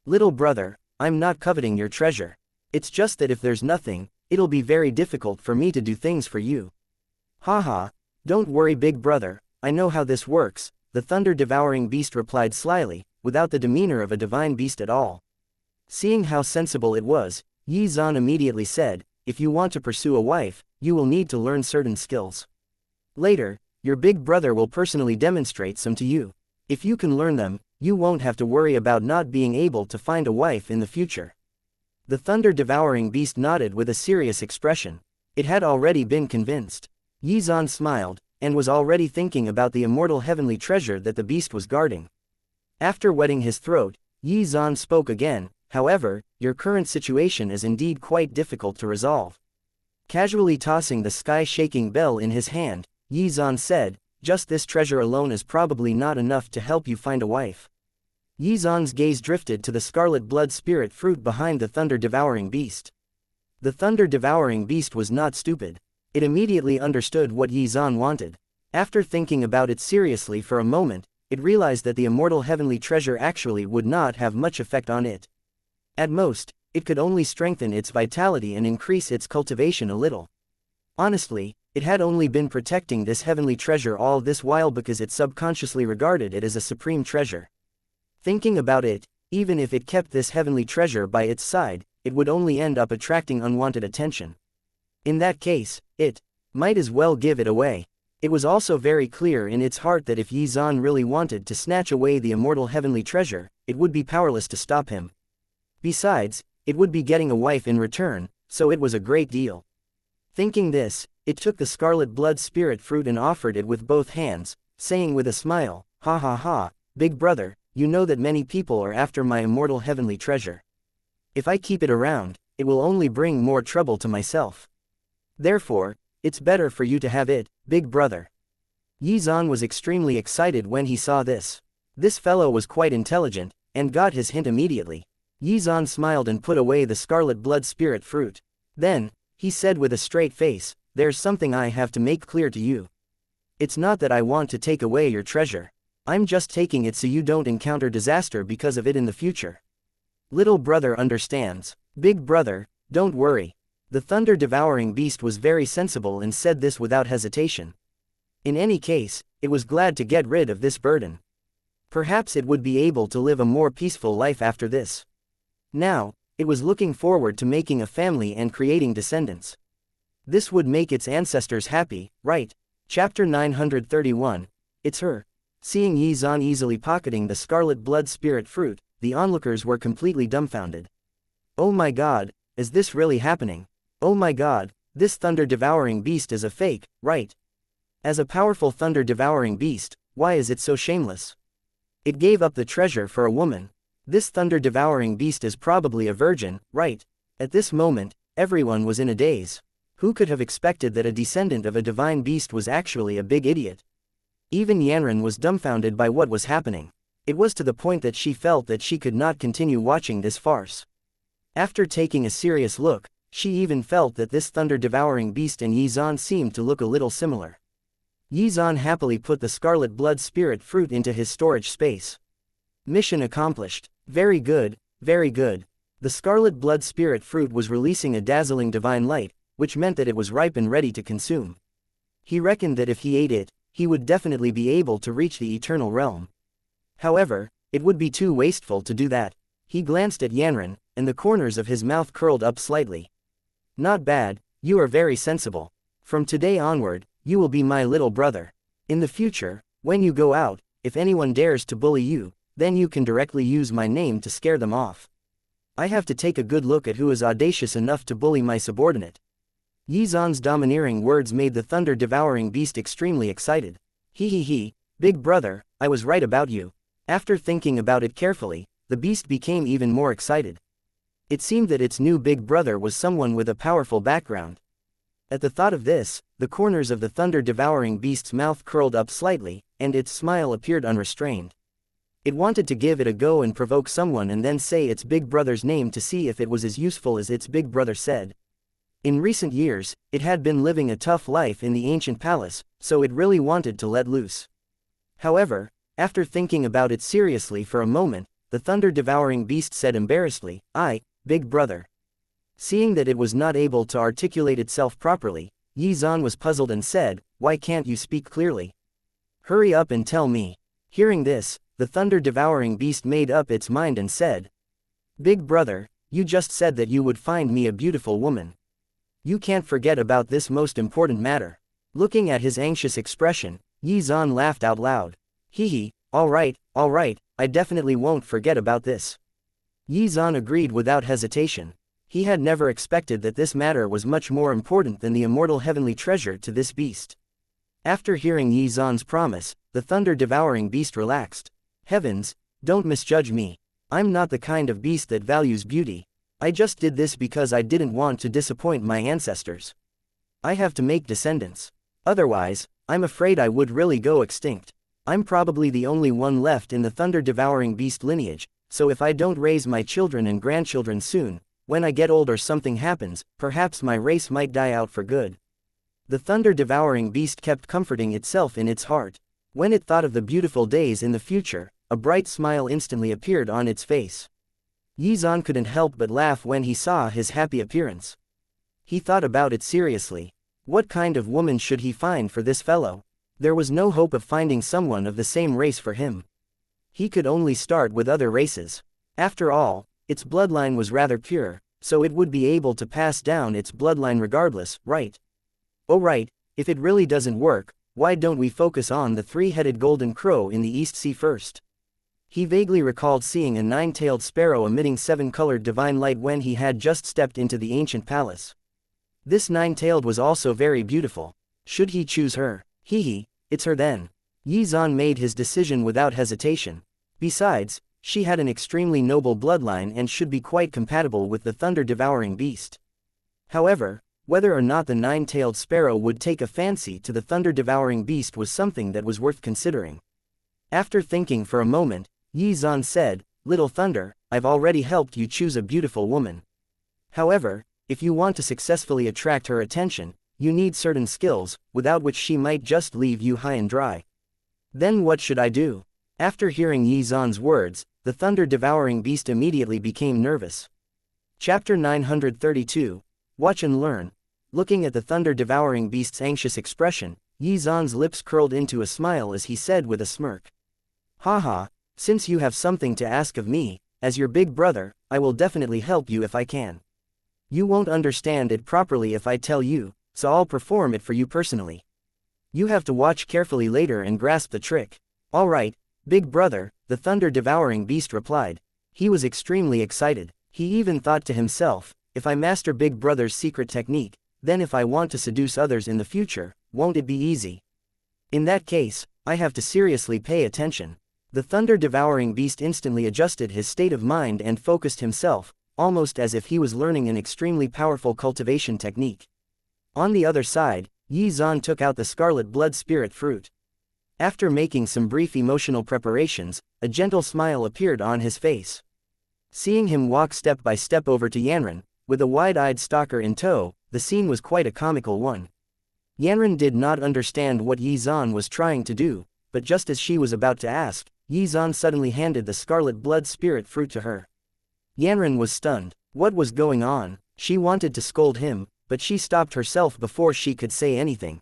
Little brother, I'm not coveting your treasure. It's just that if there's nothing, it'll be very difficult for me to do things for you. Haha, don't worry big brother, I know how this works, the thunder-devouring beast replied slyly, without the demeanor of a divine beast at all. Seeing how sensible it was, Yi Zan immediately said, if you want to pursue a wife, you will need to learn certain skills. Later, your big brother will personally demonstrate some to you. If you can learn them, you won't have to worry about not being able to find a wife in the future. The thunder-devouring beast nodded with a serious expression. It had already been convinced. Yi Zan smiled, and was already thinking about the immortal heavenly treasure that the beast was guarding. After wetting his throat, Yi Zan spoke again, however, your current situation is indeed quite difficult to resolve. Casually tossing the sky-shaking bell in his hand, Yi Zan said, just this treasure alone is probably not enough to help you find a wife. Yi Zan's gaze drifted to the scarlet blood spirit fruit behind the thunder-devouring beast. The thunder-devouring beast was not stupid. It immediately understood what Yi Zan wanted. After thinking about it seriously for a moment, it realized that the immortal heavenly treasure actually would not have much effect on it. At most, it could only strengthen its vitality and increase its cultivation a little. Honestly, it had only been protecting this heavenly treasure all this while because it subconsciously regarded it as a supreme treasure. Thinking about it, even if it kept this heavenly treasure by its side, it would only end up attracting unwanted attention. In that case, it might as well give it away. It was also very clear in its heart that if Yi Zan really wanted to snatch away the immortal heavenly treasure, it would be powerless to stop him. Besides, it would be getting a wife in return, so it was a great deal. Thinking this, it took the scarlet blood spirit fruit and offered it with both hands, saying with a smile, ha ha ha, big brother, you know that many people are after my immortal heavenly treasure. If I keep it around, it will only bring more trouble to myself. Therefore, it's better for you to have it, big brother. Yi Zan was extremely excited when he saw this. This fellow was quite intelligent, and got his hint immediately. Yi Zan smiled and put away the scarlet blood spirit fruit. Then, he said with a straight face, there's something I have to make clear to you. It's not that I want to take away your treasure. I'm just taking it so you don't encounter disaster because of it in the future. Little brother understands. Big brother, don't worry. The thunder-devouring beast was very sensible and said this without hesitation. In any case, it was glad to get rid of this burden. Perhaps it would be able to live a more peaceful life after this. Now, it was looking forward to making a family and creating descendants. This would make its ancestors happy, right? Chapter 931, It's Her. Seeing Yi Zan easily pocketing the scarlet blood spirit fruit, the onlookers were completely dumbfounded. Oh my god, is this really happening? Oh my god, this thunder-devouring beast is a fake, right? As a powerful thunder-devouring beast, why is it so shameless? It gave up the treasure for a woman. This thunder-devouring beast is probably a virgin, right? At this moment, everyone was in a daze. Who could have expected that a descendant of a divine beast was actually a big idiot? Even Yanran was dumbfounded by what was happening. It was to the point that she felt that she could not continue watching this farce. After taking a serious look, she even felt that this thunder-devouring beast and Yi Zan seemed to look a little similar. Yi Zan happily put the scarlet blood spirit fruit into his storage space. Mission accomplished. Very good, very good. The scarlet blood spirit fruit was releasing a dazzling divine light, which meant that it was ripe and ready to consume. He reckoned that if he ate it, he would definitely be able to reach the eternal realm. However, it would be too wasteful to do that. He glanced at Yanran, and the corners of his mouth curled up slightly. Not bad, you are very sensible. From today onward, you will be my little brother. In the future, when you go out, if anyone dares to bully you, then you can directly use my name to scare them off. I have to take a good look at who is audacious enough to bully my subordinate. Yi Zan's domineering words made the thunder-devouring beast extremely excited. He, big brother, I was right about you. After thinking about it carefully, the beast became even more excited. It seemed that its new big brother was someone with a powerful background. At the thought of this, the corners of the thunder-devouring beast's mouth curled up slightly, and its smile appeared unrestrained. It wanted to give it a go and provoke someone and then say its big brother's name to see if it was as useful as its big brother said. In recent years, it had been living a tough life in the ancient palace, so it really wanted to let loose. However, after thinking about it seriously for a moment, the thunder-devouring beast said embarrassedly, big brother. Seeing that it was not able to articulate itself properly, Yi Zan was puzzled and said, why can't you speak clearly? Hurry up and tell me. Hearing this, the thunder-devouring beast made up its mind and said, Big brother, you just said that you would find me a beautiful woman. You can't forget about this most important matter. Looking at his anxious expression, Yi Zan laughed out loud. All right, I definitely won't forget about this. Yi Zan agreed without hesitation. He had never expected that this matter was much more important than the immortal heavenly treasure to this beast. After hearing Yi Zan's promise, the thunder-devouring beast relaxed. Heavens, don't misjudge me. I'm not the kind of beast that values beauty. I just did this because I didn't want to disappoint my ancestors. I have to make descendants. Otherwise, I'm afraid I would really go extinct. I'm probably the only one left in the thunder-devouring beast lineage, so if I don't raise my children and grandchildren soon, when I get old or something happens, perhaps my race might die out for good. The thunder-devouring beast kept comforting itself in its heart. When it thought of the beautiful days in the future, a bright smile instantly appeared on its face. Yi Zan couldn't help but laugh when he saw his happy appearance. He thought about it seriously. What kind of woman should he find for this fellow? There was no hope of finding someone of the same race for him. He could only start with other races. After all, its bloodline was rather pure, so it would be able to pass down its bloodline regardless, right? Oh right, if it really doesn't work, why don't we focus on the three-headed golden crow in the East Sea first? He vaguely recalled seeing a nine-tailed sparrow emitting seven-colored divine light when he had just stepped into the ancient palace. This nine-tailed was also very beautiful. Should he choose her? It's her then. Yi Zan made his decision without hesitation. Besides, she had an extremely noble bloodline and should be quite compatible with the thunder-devouring beast. However, whether or not the nine-tailed sparrow would take a fancy to the thunder-devouring beast was something that was worth considering. After thinking for a moment, Yi Zan said, Little Thunder, I've already helped you choose a beautiful woman. However, if you want to successfully attract her attention, you need certain skills, without which she might just leave you high and dry. Then what should I do? After hearing Yi Zan's words, the thunder-devouring beast immediately became nervous. Chapter 932, Watch and Learn. Looking at the thunder-devouring beast's anxious expression, Yi Zan's lips curled into a smile as he said with a smirk. Since you have something to ask of me, as your big brother, I will definitely help you if I can. You won't understand it properly if I tell you, so I'll perform it for you personally. You have to watch carefully later and grasp the trick. All right, big brother, the thunder-devouring beast replied. He was extremely excited. He even thought to himself, if I master big brother's secret technique, then if I want to seduce others in the future, won't it be easy? In that case, I have to seriously pay attention. The thunder-devouring beast instantly adjusted his state of mind and focused himself, almost as if he was learning an extremely powerful cultivation technique. On the other side, Yi Zan took out the scarlet blood spirit fruit. After making some brief emotional preparations, a gentle smile appeared on his face. Seeing him walk step by step over to Yanran, with a wide-eyed stalker in tow, the scene was quite a comical one. Yanran did not understand what Yi Zan was trying to do, but just as she was about to ask, Yi Zan suddenly handed the scarlet blood spirit fruit to her. Yanran was stunned. What was going on? She wanted to scold him, but she stopped herself before she could say anything.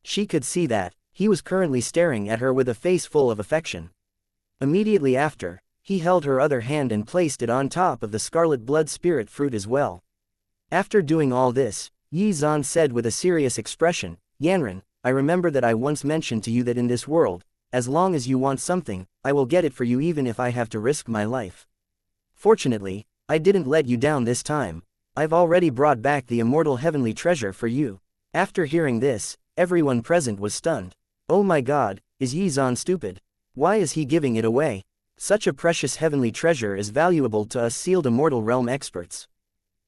She could see that he was currently staring at her with a face full of affection. Immediately after, he held her other hand and placed it on top of the scarlet blood spirit fruit as well. After doing all this, Yi Zan said with a serious expression, Yanran, I remember that I once mentioned to you that in this world, as long as you want something, I will get it for you even if I have to risk my life. Fortunately, I didn't let you down this time. I've already brought back the immortal heavenly treasure for you. After hearing this, everyone present was stunned. Oh my god, is Yi Zan stupid? Why is he giving it away? Such a precious heavenly treasure is valuable to us sealed immortal realm experts.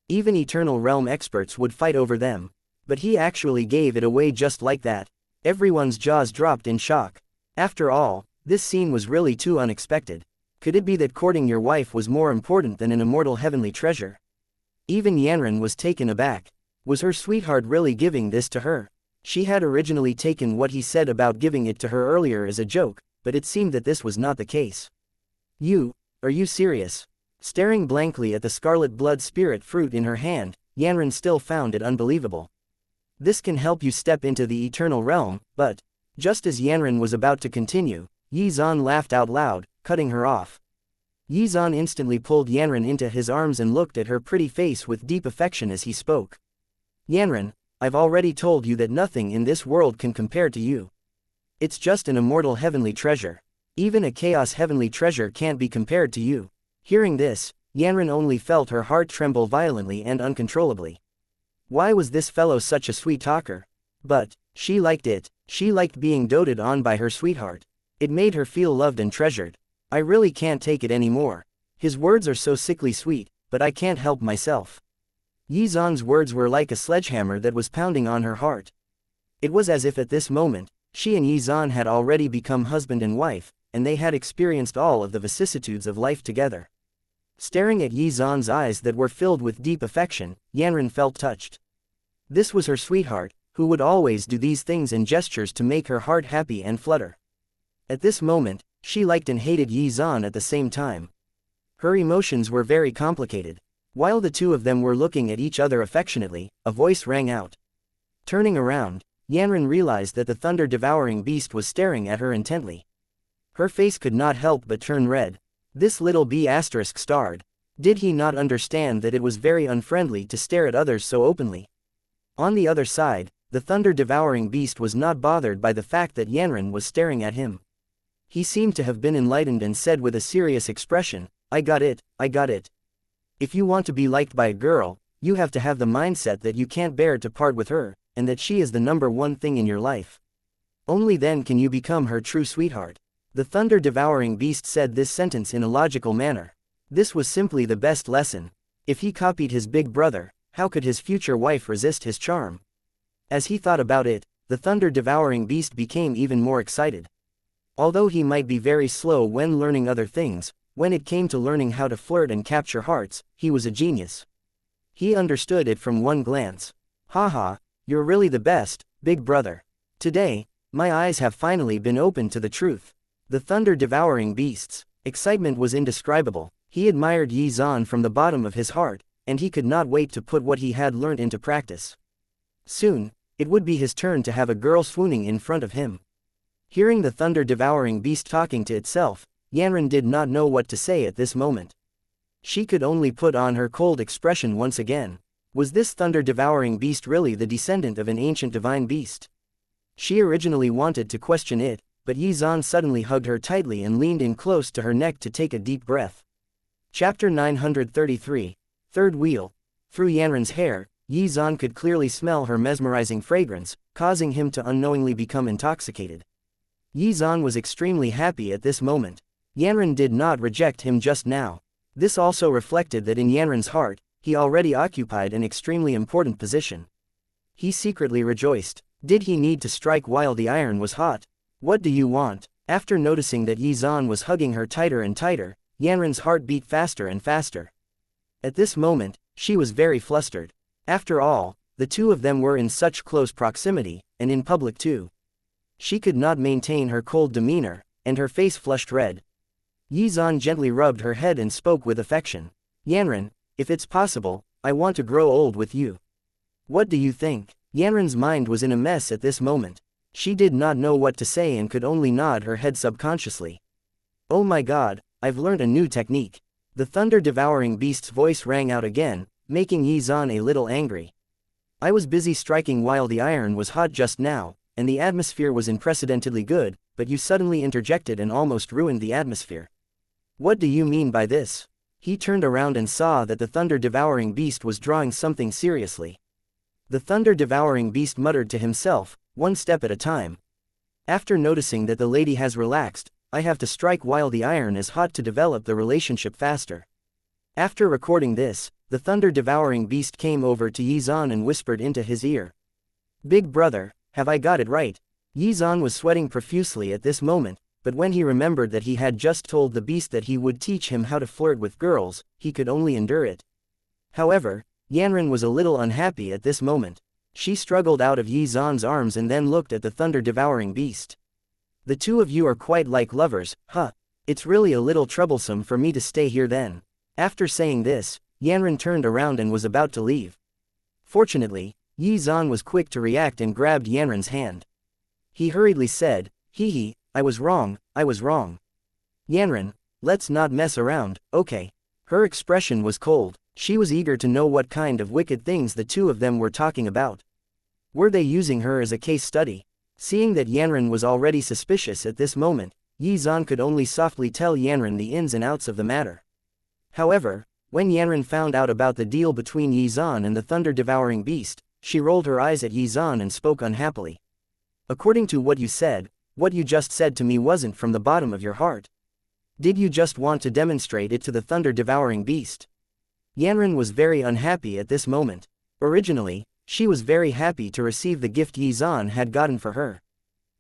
Even eternal realm experts would fight over them. But he actually gave it away just like that. Everyone's jaws dropped in shock. After all, this scene was really too unexpected. Could it be that courting your wife was more important than an immortal heavenly treasure? Even Yanran was taken aback. Was her sweetheart really giving this to her? She had originally taken what he said about giving it to her earlier as a joke, but it seemed that this was not the case. Are you serious? Staring blankly at the scarlet blood spirit fruit in her hand, Yanran still found it unbelievable. This can help you step into the eternal realm, but, just as Yanran was about to continue, Yi Zan laughed out loud, cutting her off. Yi Zan instantly pulled Yanran into his arms and looked at her pretty face with deep affection as he spoke. Yanran, I've already told you that nothing in this world can compare to you. It's just an immortal heavenly treasure. Even a chaos heavenly treasure can't be compared to you. Hearing this, Yanran only felt her heart tremble violently and uncontrollably. Why was this fellow such a sweet talker? But, she liked it. She liked being doted on by her sweetheart. It made her feel loved and treasured. I really can't take it anymore. His words are so sickly sweet, but I can't help myself. Yi Zan's words were like a sledgehammer that was pounding on her heart. It was as if at this moment, she and Yi Zan had already become husband and wife, and they had experienced all of the vicissitudes of life together. Staring at Yi Zan's eyes that were filled with deep affection, Yanran felt touched. This was her sweetheart, who would always do these things and gestures to make her heart happy and flutter. At this moment, she liked and hated Yi Zan at the same time. Her emotions were very complicated. While the two of them were looking at each other affectionately, a voice rang out. Turning around, Yanran realized that the thunder-devouring beast was staring at her intently. Her face could not help but turn red. This little bee asterisk starred. Did he not understand that it was very unfriendly to stare at others so openly? On the other side, the thunder-devouring beast was not bothered by the fact that Yanran was staring at him. He seemed to have been enlightened and said with a serious expression, I got it. If you want to be liked by a girl, you have to have the mindset that you can't bear to part with her, and that she is the number one thing in your life. Only then can you become her true sweetheart. The thunder-devouring beast said this sentence in a logical manner. This was simply the best lesson. If he copied his big brother, how could his future wife resist his charm? As he thought about it, the thunder-devouring beast became even more excited. Although he might be very slow when learning other things, when it came to learning how to flirt and capture hearts, he was a genius. He understood it from one glance. Haha, you're really the best, big brother. Today, my eyes have finally been opened to the truth. The thunder-devouring beast's excitement was indescribable. He admired Yi Zan from the bottom of his heart, and he could not wait to put what he had learned into practice. Soon, it would be his turn to have a girl swooning in front of him. Hearing the thunder-devouring beast talking to itself, Yanran did not know what to say at this moment. She could only put on her cold expression once again. Was this thunder-devouring beast really the descendant of an ancient divine beast? She originally wanted to question it, but Yi Zan suddenly hugged her tightly and leaned in close to her neck to take a deep breath. Chapter 933, Third Wheel. Through Yanran's hair, Yi Zan could clearly smell her mesmerizing fragrance, causing him to unknowingly become intoxicated. Yi Zan was extremely happy at this moment. Yanran did not reject him just now. This also reflected that in Yanran's heart, he already occupied an extremely important position. He secretly rejoiced. Did he need to strike while the iron was hot? What do you want? After noticing that Yi Zan was hugging her tighter and tighter, Yanran's heart beat faster and faster. At this moment, she was very flustered. After all, the two of them were in such close proximity, and in public too. She could not maintain her cold demeanor, and her face flushed red. Yi Zan gently rubbed her head and spoke with affection. Yanran, if it's possible, I want to grow old with you. What do you think? Yanran's mind was in a mess at this moment. She did not know what to say and could only nod her head subconsciously. Oh my god, I've learned a new technique. The thunder-devouring beast's voice rang out again. making Yi Zan a little angry. I was busy striking while the iron was hot just now, and the atmosphere was unprecedentedly good, but you suddenly interjected and almost ruined the atmosphere. What do you mean by this? He turned around and saw that the thunder-devouring beast was drawing something seriously. The thunder-devouring beast muttered to himself, one step at a time. After noticing that the lady has relaxed, I have to strike while the iron is hot to develop the relationship faster. After recording this, the thunder-devouring beast came over to Yi Zan and whispered into his ear. Big brother, have I got it right? Yi Zan was sweating profusely at this moment, but when he remembered that he had just told the beast that he would teach him how to flirt with girls, he could only endure it. However, Yanran was a little unhappy at this moment. She struggled out of Yi Zan's arms and then looked at the thunder-devouring beast. The two of you are quite like lovers, huh? It's really a little troublesome for me to stay here then. After saying this, Yanran turned around and was about to leave. Fortunately, Yi Zan was quick to react and grabbed Yanran's hand. He hurriedly said, hee, I was wrong. Yanran, let's not mess around, okay? Her expression was cold. She was eager to know what kind of wicked things the two of them were talking about. Were they using her as a case study? Seeing that Yanran was already suspicious at this moment, Yi Zan could only softly tell Yanran the ins and outs of the matter. However, when Yanran found out about the deal between Yi Zan and the thunder-devouring beast, she rolled her eyes at Yi Zan and spoke unhappily. According to what you said, what you just said to me wasn't from the bottom of your heart. Did you just want to demonstrate it to the thunder-devouring beast? Yanran was very unhappy at this moment. Originally, she was very happy to receive the gift Yi Zan had gotten for her.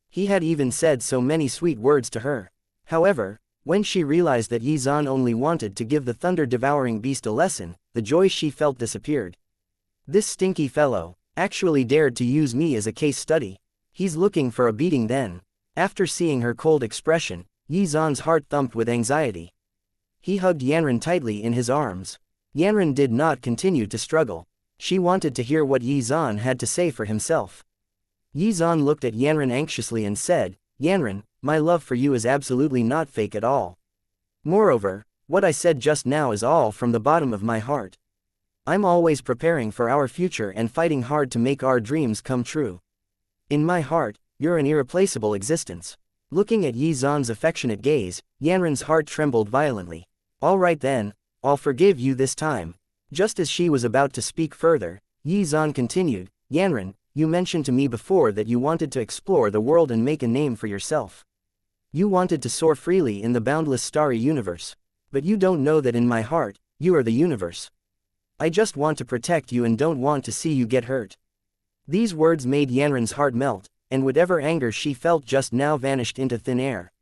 He had even said so many sweet words to her. However, when she realized that Yi Zan only wanted to give the thunder-devouring beast a lesson, the joy she felt disappeared. This stinky fellow actually dared to use me as a case study. He's looking for a beating then. After seeing her cold expression, Yi Zan's heart thumped with anxiety. He hugged Yanran tightly in his arms. Yanran did not continue to struggle. She wanted to hear what Yi Zan had to say for himself. Yi Zan looked at Yanran anxiously and said, Yanran, my love for you is absolutely not fake at all. Moreover, what I said just now is all from the bottom of my heart. I'm always preparing for our future and fighting hard to make our dreams come true. In my heart, you're an irreplaceable existence. Looking at Yi Zan's affectionate gaze, Yanran's heart trembled violently. All right then, I'll forgive you this time. Just as she was about to speak further, Yi Zan continued, Yanran, you mentioned to me before that you wanted to explore the world and make a name for yourself. You wanted to soar freely in the boundless starry universe. But you don't know that in my heart, you are the universe. I just want to protect you and don't want to see you get hurt. These words made Yanran's heart melt, and whatever anger she felt just now vanished into thin air.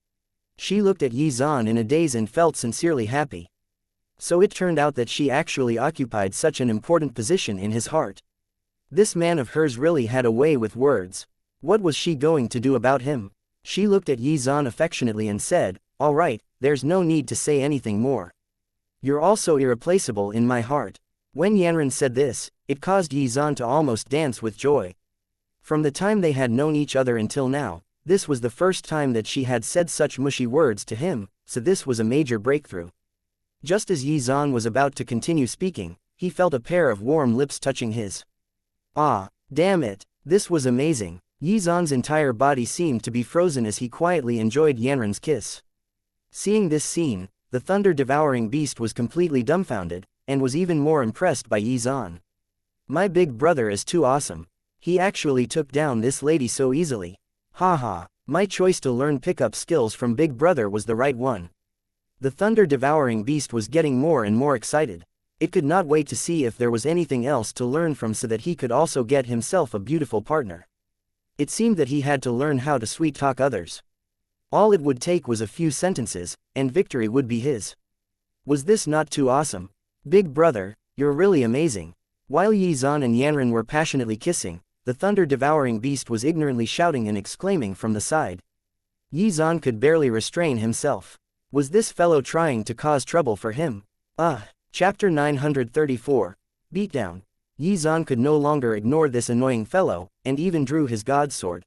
She looked at Yi Zan in a daze and felt sincerely happy. So it turned out that she actually occupied such an important position in his heart. This man of hers really had a way with words. What was she going to do about him? She looked at Yi Zan affectionately and said, all right, there's no need to say anything more. You're also irreplaceable in my heart. When Yanran said this, it caused Yi Zan to almost dance with joy. From the time they had known each other until now, this was the first time that she had said such mushy words to him, so this was a major breakthrough. Just as Yi Zan was about to continue speaking, he felt a pair of warm lips touching his. Ah, damn it, this was amazing. Yi Zan's entire body seemed to be frozen as he quietly enjoyed Yanran's kiss. Seeing this scene, the thunder-devouring beast was completely dumbfounded, and was even more impressed by Yi Zan. My big brother is too awesome. He actually took down this lady so easily. Haha, my choice to learn pickup skills from Big Brother was the right one. The thunder-devouring beast was getting more and more excited. It could not wait to see if there was anything else to learn from so that he could also get himself a beautiful partner. It seemed that he had to learn how to sweet-talk others. All it would take was a few sentences, and victory would be his. Was this not too awesome? Big brother, you're really amazing. While Yi Zan and Yanran were passionately kissing, the thunder-devouring beast was ignorantly shouting and exclaiming from the side. Yi Zan could barely restrain himself. Was this fellow trying to cause trouble for him? Chapter 934. Beatdown. Yi Zan could no longer ignore this annoying fellow, and even drew his god sword.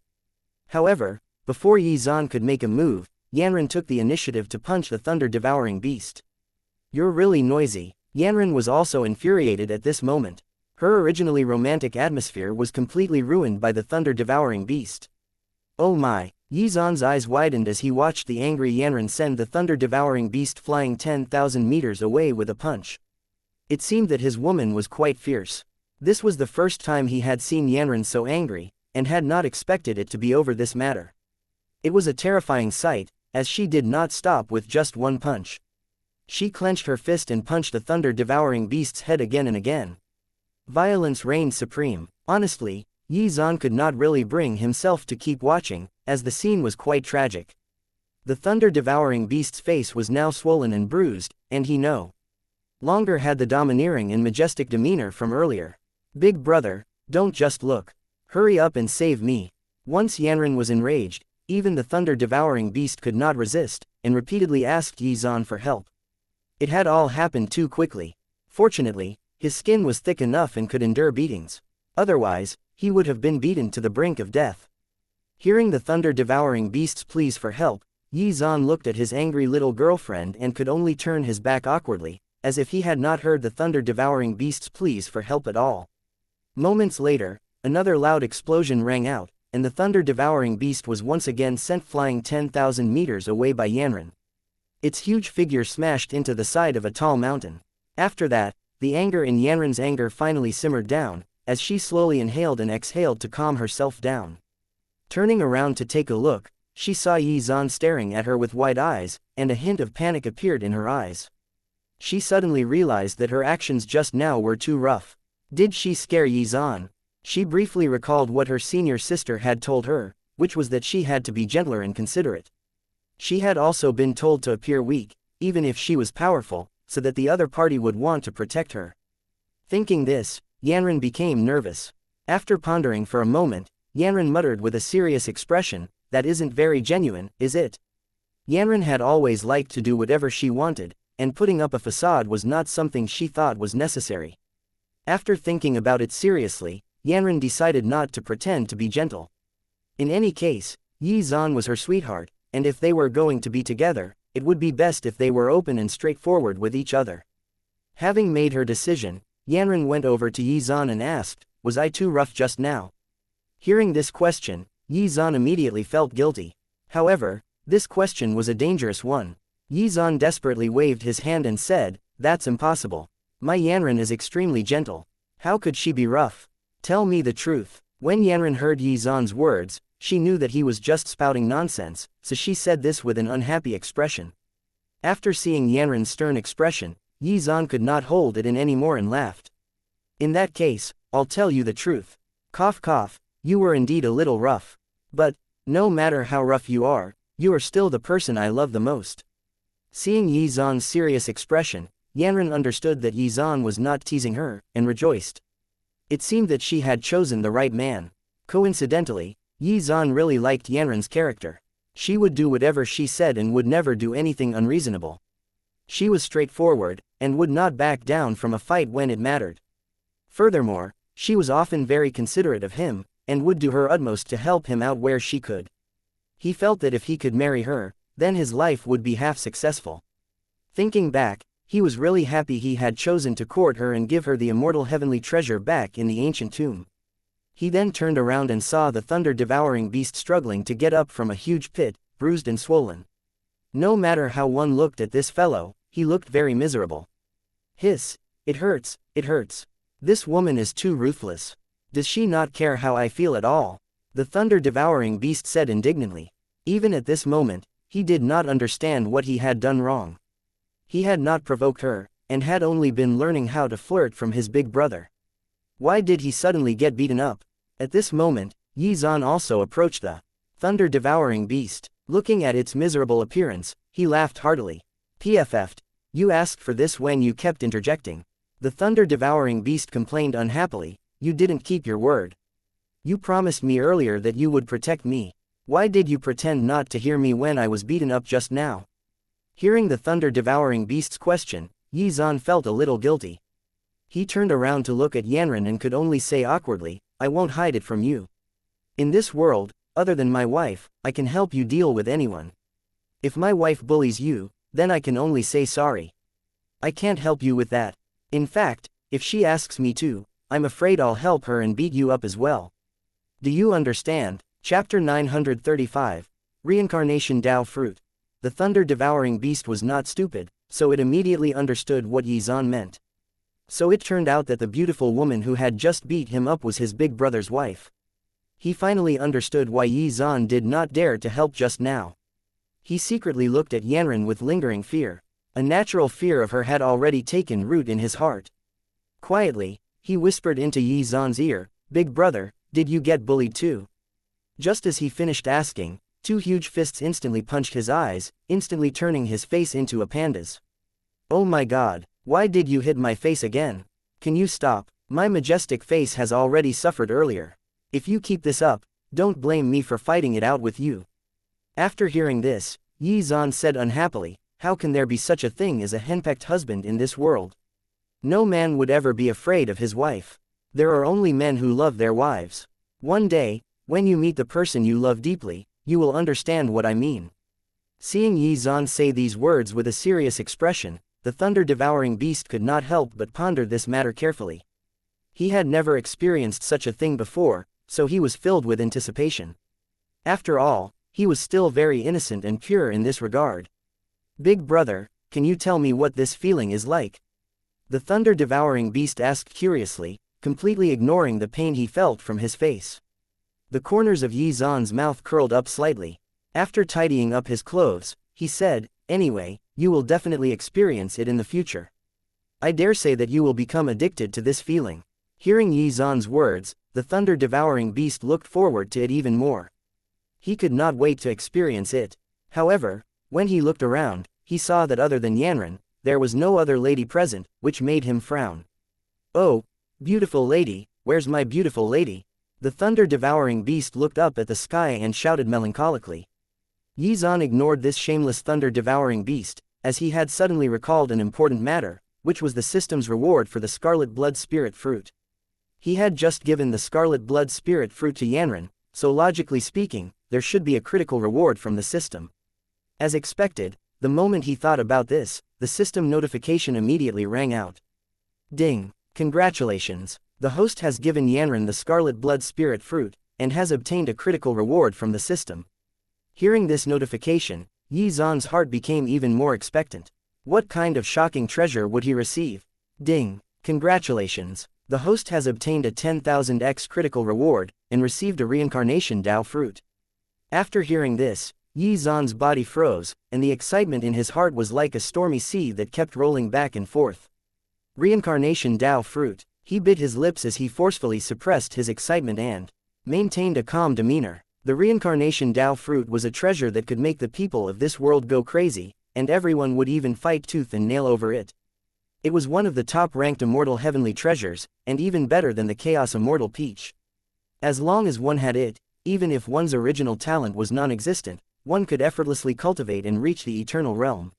However, before Yi Zan could make a move, Yanran took the initiative to punch the thunder-devouring beast. You're really noisy. Yanran was also infuriated at this moment. Her originally romantic atmosphere was completely ruined by the thunder-devouring beast. Oh my! Yizan's eyes widened as he watched the angry Yanran send the thunder-devouring beast flying 10,000 meters away with a punch. It seemed that his woman was quite fierce. This was the first time he had seen Yanran so angry, and had not expected it to be over this matter. It was a terrifying sight, as she did not stop with just one punch. She clenched her fist and punched the thunder-devouring beast's head again and again. Violence reigned supreme. Honestly, Yizan could not really bring himself to keep watching, as the scene was quite tragic. The thunder-devouring beast's face was now swollen and bruised, and he no longer had the domineering and majestic demeanor from earlier. Big brother, don't just look. Hurry up and save me. Once Yanran was enraged, even the thunder-devouring beast could not resist, and repeatedly asked Yizan for help. It had all happened too quickly. Fortunately, his skin was thick enough and could endure beatings. Otherwise, he would have been beaten to the brink of death. Hearing the thunder-devouring beast's pleas for help, Yizan looked at his angry little girlfriend and could only turn his back awkwardly, as if he had not heard the thunder-devouring beast's pleas for help at all. Moments later, another loud explosion rang out, and the thunder-devouring beast was once again sent flying 10,000 meters away by Yanran. Its huge figure smashed into the side of a tall mountain. After that, the anger in Yanran's anger finally simmered down, as she slowly inhaled and exhaled to calm herself down. Turning around to take a look, she saw Yizan staring at her with wide eyes, and a hint of panic appeared in her eyes. She suddenly realized that her actions just now were too rough. Did she scare Yizan? She briefly recalled what her senior sister had told her, which was that she had to be gentler and considerate. She had also been told to appear weak, even if she was powerful, so that the other party would want to protect her. Thinking this, Yanran became nervous. After pondering for a moment, Yanran muttered with a serious expression, "That isn't very genuine, is it?" Yanran had always liked to do whatever she wanted, and putting up a facade was not something she thought was necessary. After thinking about it seriously, Yanran decided not to pretend to be gentle. In any case, Yizan was her sweetheart, and if they were going to be together, it would be best if they were open and straightforward with each other. Having made her decision, Yanran went over to Yizan and asked, "Was I too rough just now?" Hearing this question, Yizan immediately felt guilty. However, this question was a dangerous one. Yizan desperately waved his hand and said, "That's impossible. My Yanran is extremely gentle. How could she be rough? Tell me the truth." When Yanran heard Yizan's words, she knew that he was just spouting nonsense, so she said this with an unhappy expression. After seeing Yanran's stern expression, Yizan could not hold it in anymore and laughed. "In that case, I'll tell you the truth. Cough cough, you were indeed a little rough. But, no matter how rough you are still the person I love the most." Seeing Yizan's serious expression, Yanran understood that Yizan was not teasing her, and rejoiced. It seemed that she had chosen the right man. Coincidentally, Yizan really liked Yanran's character. She would do whatever she said and would never do anything unreasonable. She was straightforward, and would not back down from a fight when it mattered. Furthermore, she was often very considerate of him, and would do her utmost to help him out where she could. He felt that if he could marry her, then his life would be half successful. Thinking back, he was really happy he had chosen to court her and give her the immortal heavenly treasure back in the ancient tomb. He then turned around and saw the thunder-devouring beast struggling to get up from a huge pit, bruised and swollen. No matter how one looked at this fellow, he looked very miserable. Hiss, it hurts, it hurts. This woman is too ruthless. Does she not care how I feel at all? The thunder-devouring beast said indignantly. Even at this moment, he did not understand what he had done wrong. He had not provoked her, and had only been learning how to flirt from his big brother. Why did he suddenly get beaten up? At this moment, Yizan also approached the thunder-devouring beast. Looking at its miserable appearance, he laughed heartily. "PFF'd, you asked for this when you kept interjecting." The thunder-devouring beast complained unhappily, "You didn't keep your word. You promised me earlier that you would protect me. Why did you pretend not to hear me when I was beaten up just now?" Hearing the thunder-devouring beast's question, Yizan felt a little guilty. He turned around to look at Yanran and could only say awkwardly, "I won't hide it from you. In this world, other than my wife, I can help you deal with anyone. If my wife bullies you, then I can only say sorry. I can't help you with that." In fact, if she asks me to, I'm afraid I'll help her and beat you up as well. Do you understand? Chapter 935. Reincarnation Tao Fruit. The thunder-devouring beast was not stupid, so it immediately understood what Xuan meant. So it turned out that the beautiful woman who had just beat him up was his big brother's wife. He finally understood why Xuan did not dare to help just now. He secretly looked at Yanran with lingering fear. A natural fear of her had already taken root in his heart. Quietly, he whispered into Xuan's ear, "Big brother, did you get bullied too?" Just as he finished asking, two huge fists instantly punched his eyes, instantly turning his face into a panda's. "Oh my god, why did you hit my face again? Can you stop? My majestic face has already suffered earlier. If you keep this up, don't blame me for fighting it out with you." After hearing this, Xuan said unhappily, "How can there be such a thing as a henpecked husband in this world? No man would ever be afraid of his wife. There are only men who love their wives. One day, when you meet the person you love deeply, you will understand what I mean." Seeing Xuan say these words with a serious expression, the thunder-devouring beast could not help but ponder this matter carefully. He had never experienced such a thing before, so he was filled with anticipation. After all, he was still very innocent and pure in this regard. "Big brother, can you tell me what this feeling is like?" The thunder-devouring beast asked curiously, completely ignoring the pain he felt from his face. The corners of Xuan's mouth curled up slightly. After tidying up his clothes, he said, "Anyway, you will definitely experience it in the future. I dare say that you will become addicted to this feeling." Hearing Xuan's words, the thunder-devouring beast looked forward to it even more. He could not wait to experience it. However, when he looked around, he saw that other than Yanran, there was no other lady present, which made him frown. "Oh, beautiful lady, where's my beautiful lady?" The thunder-devouring beast looked up at the sky and shouted melancholically. Xuan ignored this shameless thunder-devouring beast, as he had suddenly recalled an important matter, which was the system's reward for the Scarlet Blood Spirit Fruit. He had just given the Scarlet Blood Spirit Fruit to Yanran, so logically speaking, there should be a critical reward from the system. As expected, the moment he thought about this, the system notification immediately rang out. "Ding! Congratulations! The host has given Yanran the Scarlet Blood Spirit Fruit, and has obtained a critical reward from the system." Hearing this notification, Xuan's heart became even more expectant. What kind of shocking treasure would he receive? "Ding! Congratulations! The host has obtained a 10,000x critical reward, and received a reincarnation Tao fruit." After hearing this, Xuan's body froze, and the excitement in his heart was like a stormy sea that kept rolling back and forth. Reincarnation Tao fruit. He bit his lips as he forcefully suppressed his excitement and maintained a calm demeanor. The reincarnation Tao fruit was a treasure that could make the people of this world go crazy, and everyone would even fight tooth and nail over it. It was one of the top-ranked immortal heavenly treasures, and even better than the Chaos Immortal Peach. As long as one had it, even if one's original talent was non-existent, one could effortlessly cultivate and reach the Eternal Realm.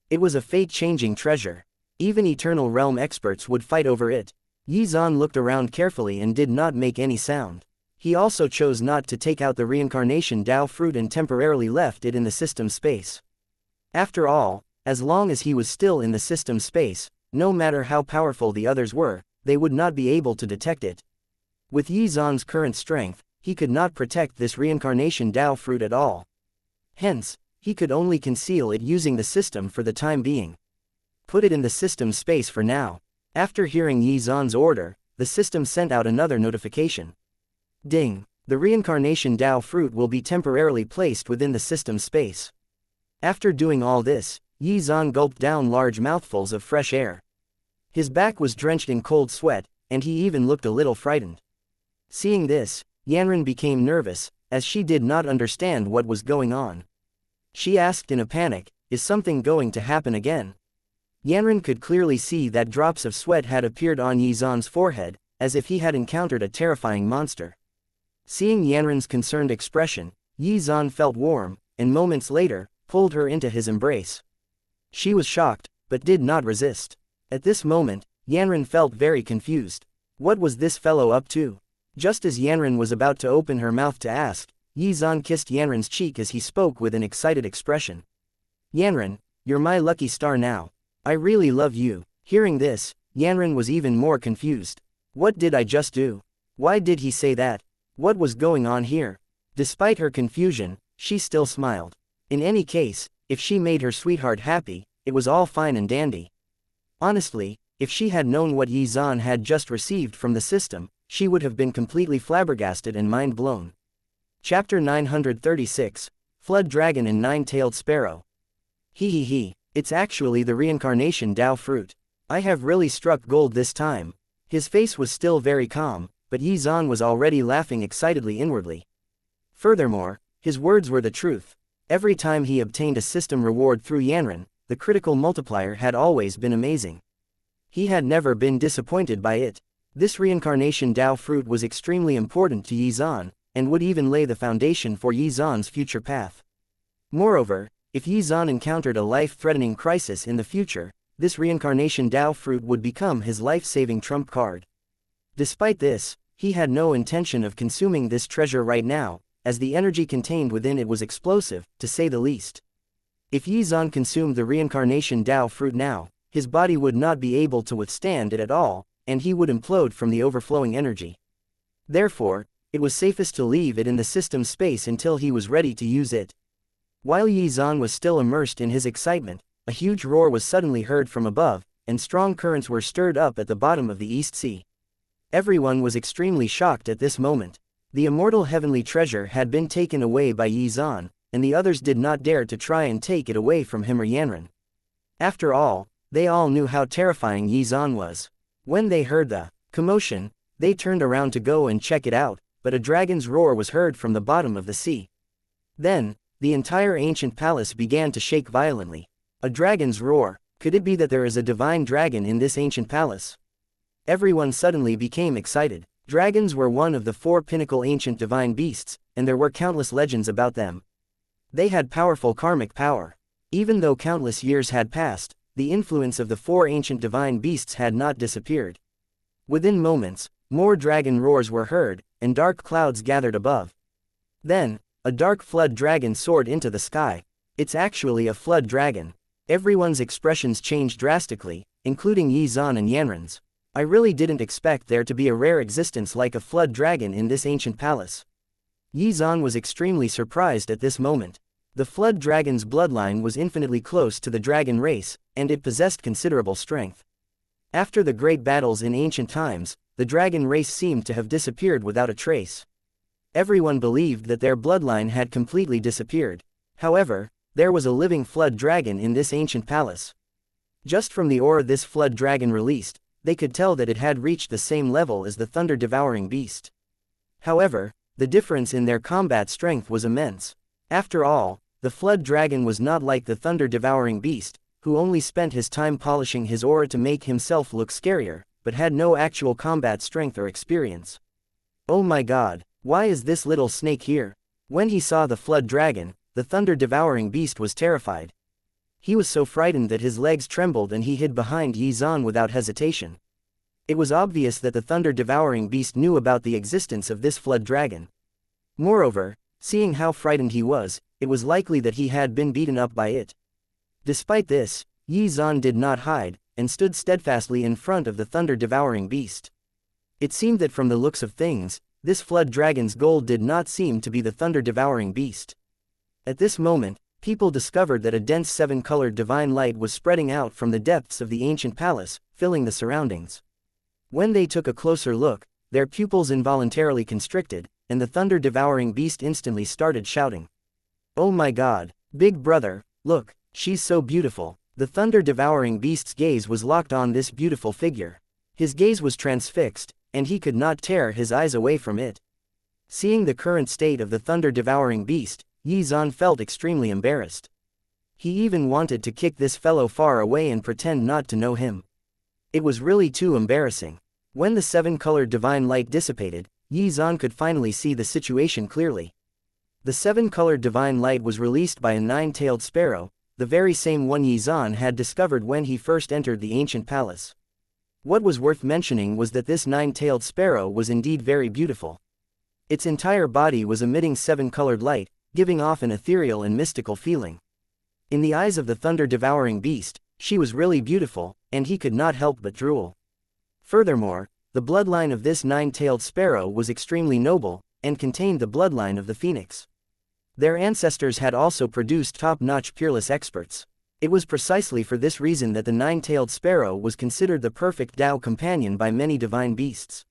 It was a fate-changing treasure. Even Eternal Realm experts would fight over it. Xuan looked around carefully and did not make any sound. He also chose not to take out the reincarnation Tao fruit and temporarily left it in the system space. After all, as long as he was still in the system space, no matter how powerful the others were, they would not be able to detect it. With Xuan's current strength, he could not protect this reincarnation Tao fruit at all. Hence, he could only conceal it using the system for the time being. Put it in the system space for now. After hearing Xuan's order, the system sent out another notification. "Ding! The reincarnation Tao fruit will be temporarily placed within the system space." After doing all this, Xuan gulped down large mouthfuls of fresh air. His back was drenched in cold sweat, and he even looked a little frightened. Seeing this, Yanran became nervous, as she did not understand what was going on. She asked in a panic, "Is something going to happen again?" Yanran could clearly see that drops of sweat had appeared on Xuan's forehead, as if he had encountered a terrifying monster. Seeing Yanran's concerned expression, Xuan felt warm, and moments later, pulled her into his embrace. She was shocked, but did not resist. At this moment, Yanran felt very confused. What was this fellow up to? Just as Yanran was about to open her mouth to ask, Xuan kissed Yanran's cheek as he spoke with an excited expression. "Yanran, you're my lucky star now. I really love you." Hearing this, Yanran was even more confused. What did I just do? Why did he say that? What was going on here? Despite her confusion, she still smiled. In any case, if she made her sweetheart happy, it was all fine and dandy. Honestly, if she had known what Xuan had just received from the system, she would have been completely flabbergasted and mind blown. Chapter 936, Flood Dragon and Nine-Tailed Sparrow. He, it's actually the reincarnation Dao fruit. I have really struck gold this time. His face was still very calm, but Xuan was already laughing excitedly inwardly. Furthermore, his words were the truth. Every time he obtained a system reward through Yanran, the critical multiplier had always been amazing. He had never been disappointed by it. This reincarnation Dao fruit was extremely important to Xuan, and would even lay the foundation for Xuan's future path. Moreover, if Xuan encountered a life-threatening crisis in the future, this reincarnation Dao fruit would become his life-saving trump card. Despite this, he had no intention of consuming this treasure right now, as the energy contained within it was explosive, to say the least. If Xuan consumed the reincarnation Dao fruit now, his body would not be able to withstand it at all, and he would implode from the overflowing energy. Therefore, it was safest to leave it in the system space until he was ready to use it. While Xuan was still immersed in his excitement, a huge roar was suddenly heard from above, and strong currents were stirred up at the bottom of the East Sea. Everyone was extremely shocked at this moment. The immortal heavenly treasure had been taken away by Xuan, and the others did not dare to try and take it away from him or Yanran. After all, they all knew how terrifying Xuan was. When they heard the commotion, they turned around to go and check it out, but a dragon's roar was heard from the bottom of the sea. Then, the entire ancient palace began to shake violently. A dragon's roar, could it be that there is a divine dragon in this ancient palace? Everyone suddenly became excited. Dragons were one of the 4 pinnacle ancient divine beasts, and there were countless legends about them. They had powerful karmic power. Even though countless years had passed, the influence of the 4 ancient divine beasts had not disappeared. Within moments, more dragon roars were heard, and dark clouds gathered above. Then, a dark flood dragon soared into the sky. It's actually a flood dragon. Everyone's expressions changed drastically, including Xuan and Yanran's. I really didn't expect there to be a rare existence like a flood dragon in this ancient palace. Xuan was extremely surprised at this moment. The flood dragon's bloodline was infinitely close to the dragon race, and it possessed considerable strength. After the great battles in ancient times, the dragon race seemed to have disappeared without a trace. Everyone believed that their bloodline had completely disappeared. However, there was a living flood dragon in this ancient palace. Just from the aura this flood dragon released, they could tell that it had reached the same level as the thunder-devouring beast. However, the difference in their combat strength was immense. After all, the flood dragon was not like the thunder-devouring beast, who only spent his time polishing his aura to make himself look scarier, but had no actual combat strength or experience. Oh my god, why is this little snake here? When he saw the flood dragon, the thunder-devouring beast was terrified. He was so frightened that his legs trembled and he hid behind Xuan without hesitation. It was obvious that the thunder-devouring beast knew about the existence of this flood dragon. Moreover, seeing how frightened he was, it was likely that he had been beaten up by it. Despite this, Xuan did not hide, and stood steadfastly in front of the thunder-devouring beast. It seemed that from the looks of things, this flood dragon's goal did not seem to be the thunder-devouring beast. At this moment, people discovered that a dense 7-colored divine light was spreading out from the depths of the ancient palace, filling the surroundings. When they took a closer look, their pupils involuntarily constricted, and the thunder-devouring beast instantly started shouting. Oh my god, big brother, look, she's so beautiful. The thunder-devouring beast's gaze was locked on this beautiful figure. His gaze was transfixed, and he could not tear his eyes away from it. Seeing the current state of the thunder-devouring beast, Xuan felt extremely embarrassed. He even wanted to kick this fellow far away and pretend not to know him. It was really too embarrassing. When the 7-colored divine light dissipated, Xuan could finally see the situation clearly. The 7-colored divine light was released by a 9-tailed sparrow, the very same one Xuan had discovered when he first entered the ancient palace. What was worth mentioning was that this 9-tailed sparrow was indeed very beautiful. Its entire body was emitting 7-colored light, giving off an ethereal and mystical feeling. In the eyes of the thunder-devouring beast, she was really beautiful, and he could not help but drool. Furthermore, the bloodline of this nine-tailed sparrow was extremely noble, and contained the bloodline of the phoenix. Their ancestors had also produced top-notch peerless experts. It was precisely for this reason that the nine-tailed sparrow was considered the perfect Tao companion by many divine beasts.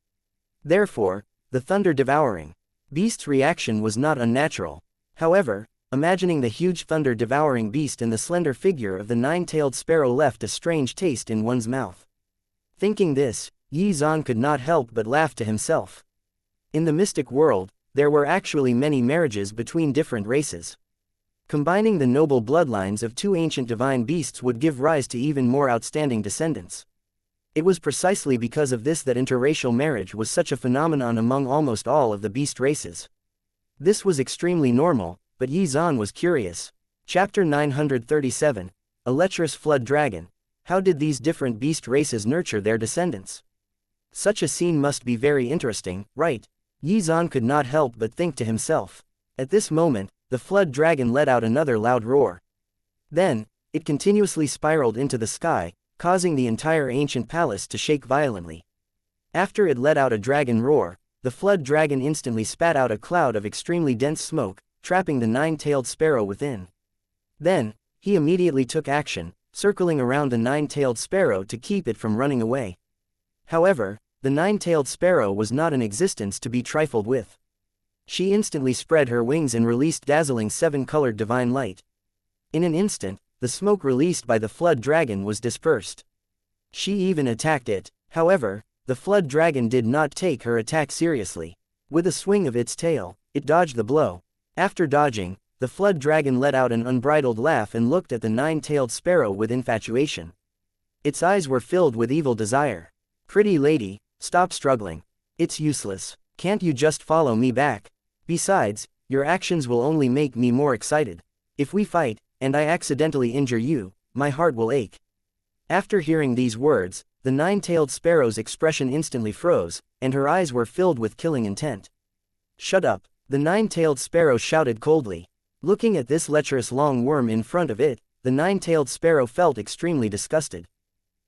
Therefore, the thunder-devouring beast's reaction was not unnatural. However, imagining the huge thunder-devouring beast and the slender figure of the nine-tailed sparrow left a strange taste in one's mouth. Thinking this, Xuan could not help but laugh to himself. In the mystic world, there were actually many marriages between different races. Combining the noble bloodlines of two ancient divine beasts would give rise to even more outstanding descendants. It was precisely because of this that interracial marriage was such a phenomenon among almost all of the beast races. This was extremely normal, but Xuan was curious. Chapter 937. A lecherous flood dragon. How did these different beast races nurture their descendants? Such a scene must be very interesting, right? Xuan could not help but think to himself. At this moment, the flood dragon let out another loud roar. Then, it continuously spiraled into the sky, causing the entire ancient palace to shake violently. After it let out a dragon roar, the flood dragon instantly spat out a cloud of extremely dense smoke, trapping the nine-tailed sparrow within. Then, he immediately took action, circling around the nine-tailed sparrow to keep it from running away. However, the nine-tailed sparrow was not in existence to be trifled with. She instantly spread her wings and released dazzling seven-colored divine light. In an instant, the smoke released by the flood dragon was dispersed. She even attacked it. However, the flood dragon did not take her attack seriously. With a swing of its tail, it dodged the blow. After dodging, the flood dragon let out an unbridled laugh and looked at the nine-tailed sparrow with infatuation. Its eyes were filled with evil desire. "Pretty lady, stop struggling. It's useless. Can't you just follow me back? Besides, your actions will only make me more excited. If we fight, and I accidentally injure you, my heart will ache." After hearing these words, the nine-tailed sparrow's expression instantly froze, and her eyes were filled with killing intent. "Shut up," the nine-tailed sparrow shouted coldly. Looking at this lecherous long worm in front of it, the nine-tailed sparrow felt extremely disgusted.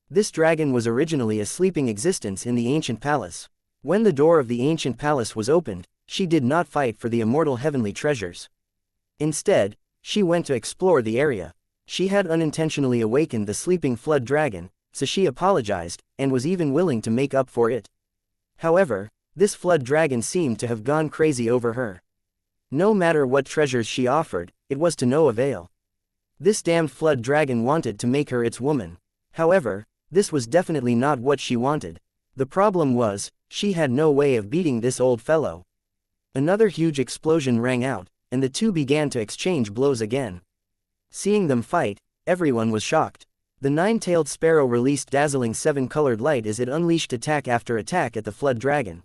This dragon was originally a sleeping existence in the ancient palace. When the door of the ancient palace was opened, she did not fight for the immortal heavenly treasures. Instead, she went to explore the area. She had unintentionally awakened the sleeping flood dragon, so she apologized, and was even willing to make up for it. However, this flood dragon seemed to have gone crazy over her. No matter what treasures she offered, it was to no avail. This damned flood dragon wanted to make her its woman. However, this was definitely not what she wanted. The problem was, she had no way of beating this old fellow. Another huge explosion rang out, and the two began to exchange blows again. Seeing them fight, everyone was shocked. The nine-tailed sparrow released dazzling seven-colored light as it unleashed attack after attack at the flood dragon.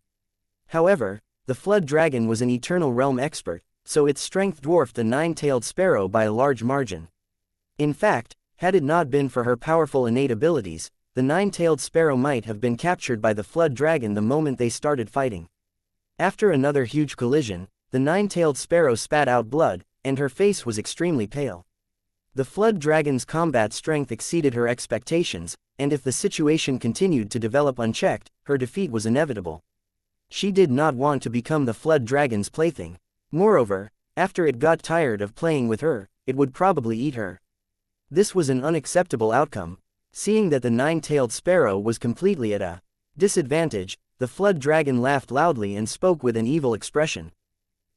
However, the flood dragon was an eternal realm expert, so its strength dwarfed the nine-tailed sparrow by a large margin. In fact, had it not been for her powerful innate abilities, the nine-tailed sparrow might have been captured by the flood dragon the moment they started fighting. After another huge collision, the nine-tailed sparrow spat out blood, and her face was extremely pale. The flood dragon's combat strength exceeded her expectations, and if the situation continued to develop unchecked, her defeat was inevitable. She did not want to become the flood dragon's plaything. Moreover, after it got tired of playing with her, it would probably eat her. This was an unacceptable outcome. Seeing that the nine-tailed sparrow was completely at a disadvantage, the flood dragon laughed loudly and spoke with an evil expression.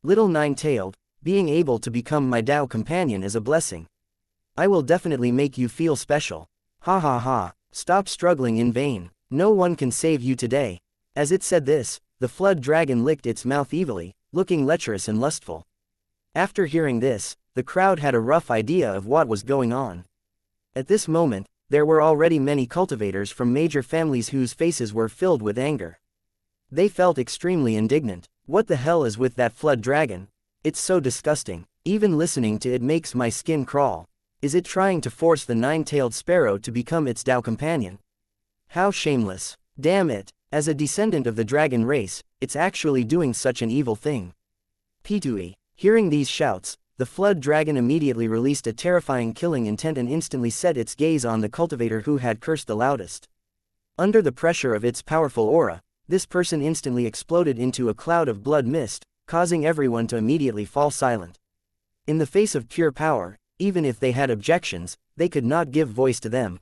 "Little nine-tailed, being able to become my Tao companion is a blessing. I will definitely make you feel special. Ha ha ha, stop struggling in vain. No one can save you today." As it said this, the flood dragon licked its mouth evilly, looking lecherous and lustful. After hearing this, the crowd had a rough idea of what was going on. At this moment, there were already many cultivators from major families whose faces were filled with anger. They felt extremely indignant. "What the hell is with that flood dragon? It's so disgusting. Even listening to it makes my skin crawl. Is it trying to force the nine-tailed sparrow to become its Tao companion? How shameless. Damn it, as a descendant of the dragon race, it's actually doing such an evil thing." Pitui. Hearing these shouts, the flood dragon immediately released a terrifying killing intent and instantly set its gaze on the cultivator who had cursed the loudest. Under the pressure of its powerful aura, this person instantly exploded into a cloud of blood mist, causing everyone to immediately fall silent. In the face of pure power, even if they had objections, they could not give voice to them.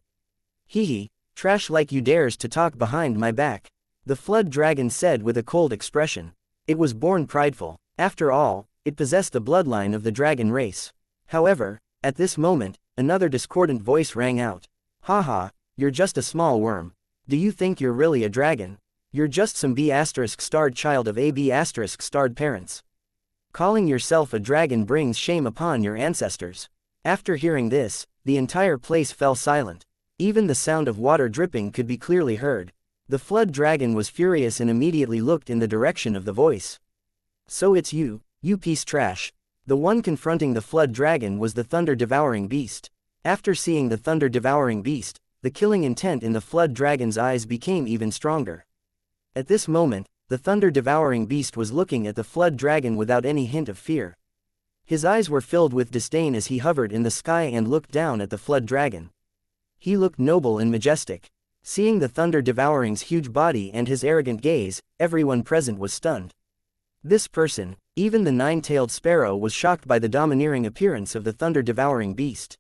Hee, trash like you dares to talk behind my back. The flood dragon said with a cold expression. It was born prideful. After all, it possessed the bloodline of the dragon race. However, at this moment, another discordant voice rang out. Haha, you're just a small worm. Do you think you're really a dragon? You're just some B***starred child of a B***starred parents. Calling yourself a dragon brings shame upon your ancestors. After hearing this, the entire place fell silent. Even the sound of water dripping could be clearly heard. The flood dragon was furious and immediately looked in the direction of the voice. So it's you piece trash. The one confronting the flood dragon was the thunder-devouring beast. After seeing the thunder-devouring beast, the killing intent in the flood dragon's eyes became even stronger. At this moment, the thunder-devouring beast was looking at the flood dragon without any hint of fear. His eyes were filled with disdain as he hovered in the sky and looked down at the flood dragon. He looked noble and majestic. Seeing the thunder-devouring's huge body and his arrogant gaze, everyone present was stunned. This person, even the nine-tailed sparrow, was shocked by the domineering appearance of the thunder-devouring beast.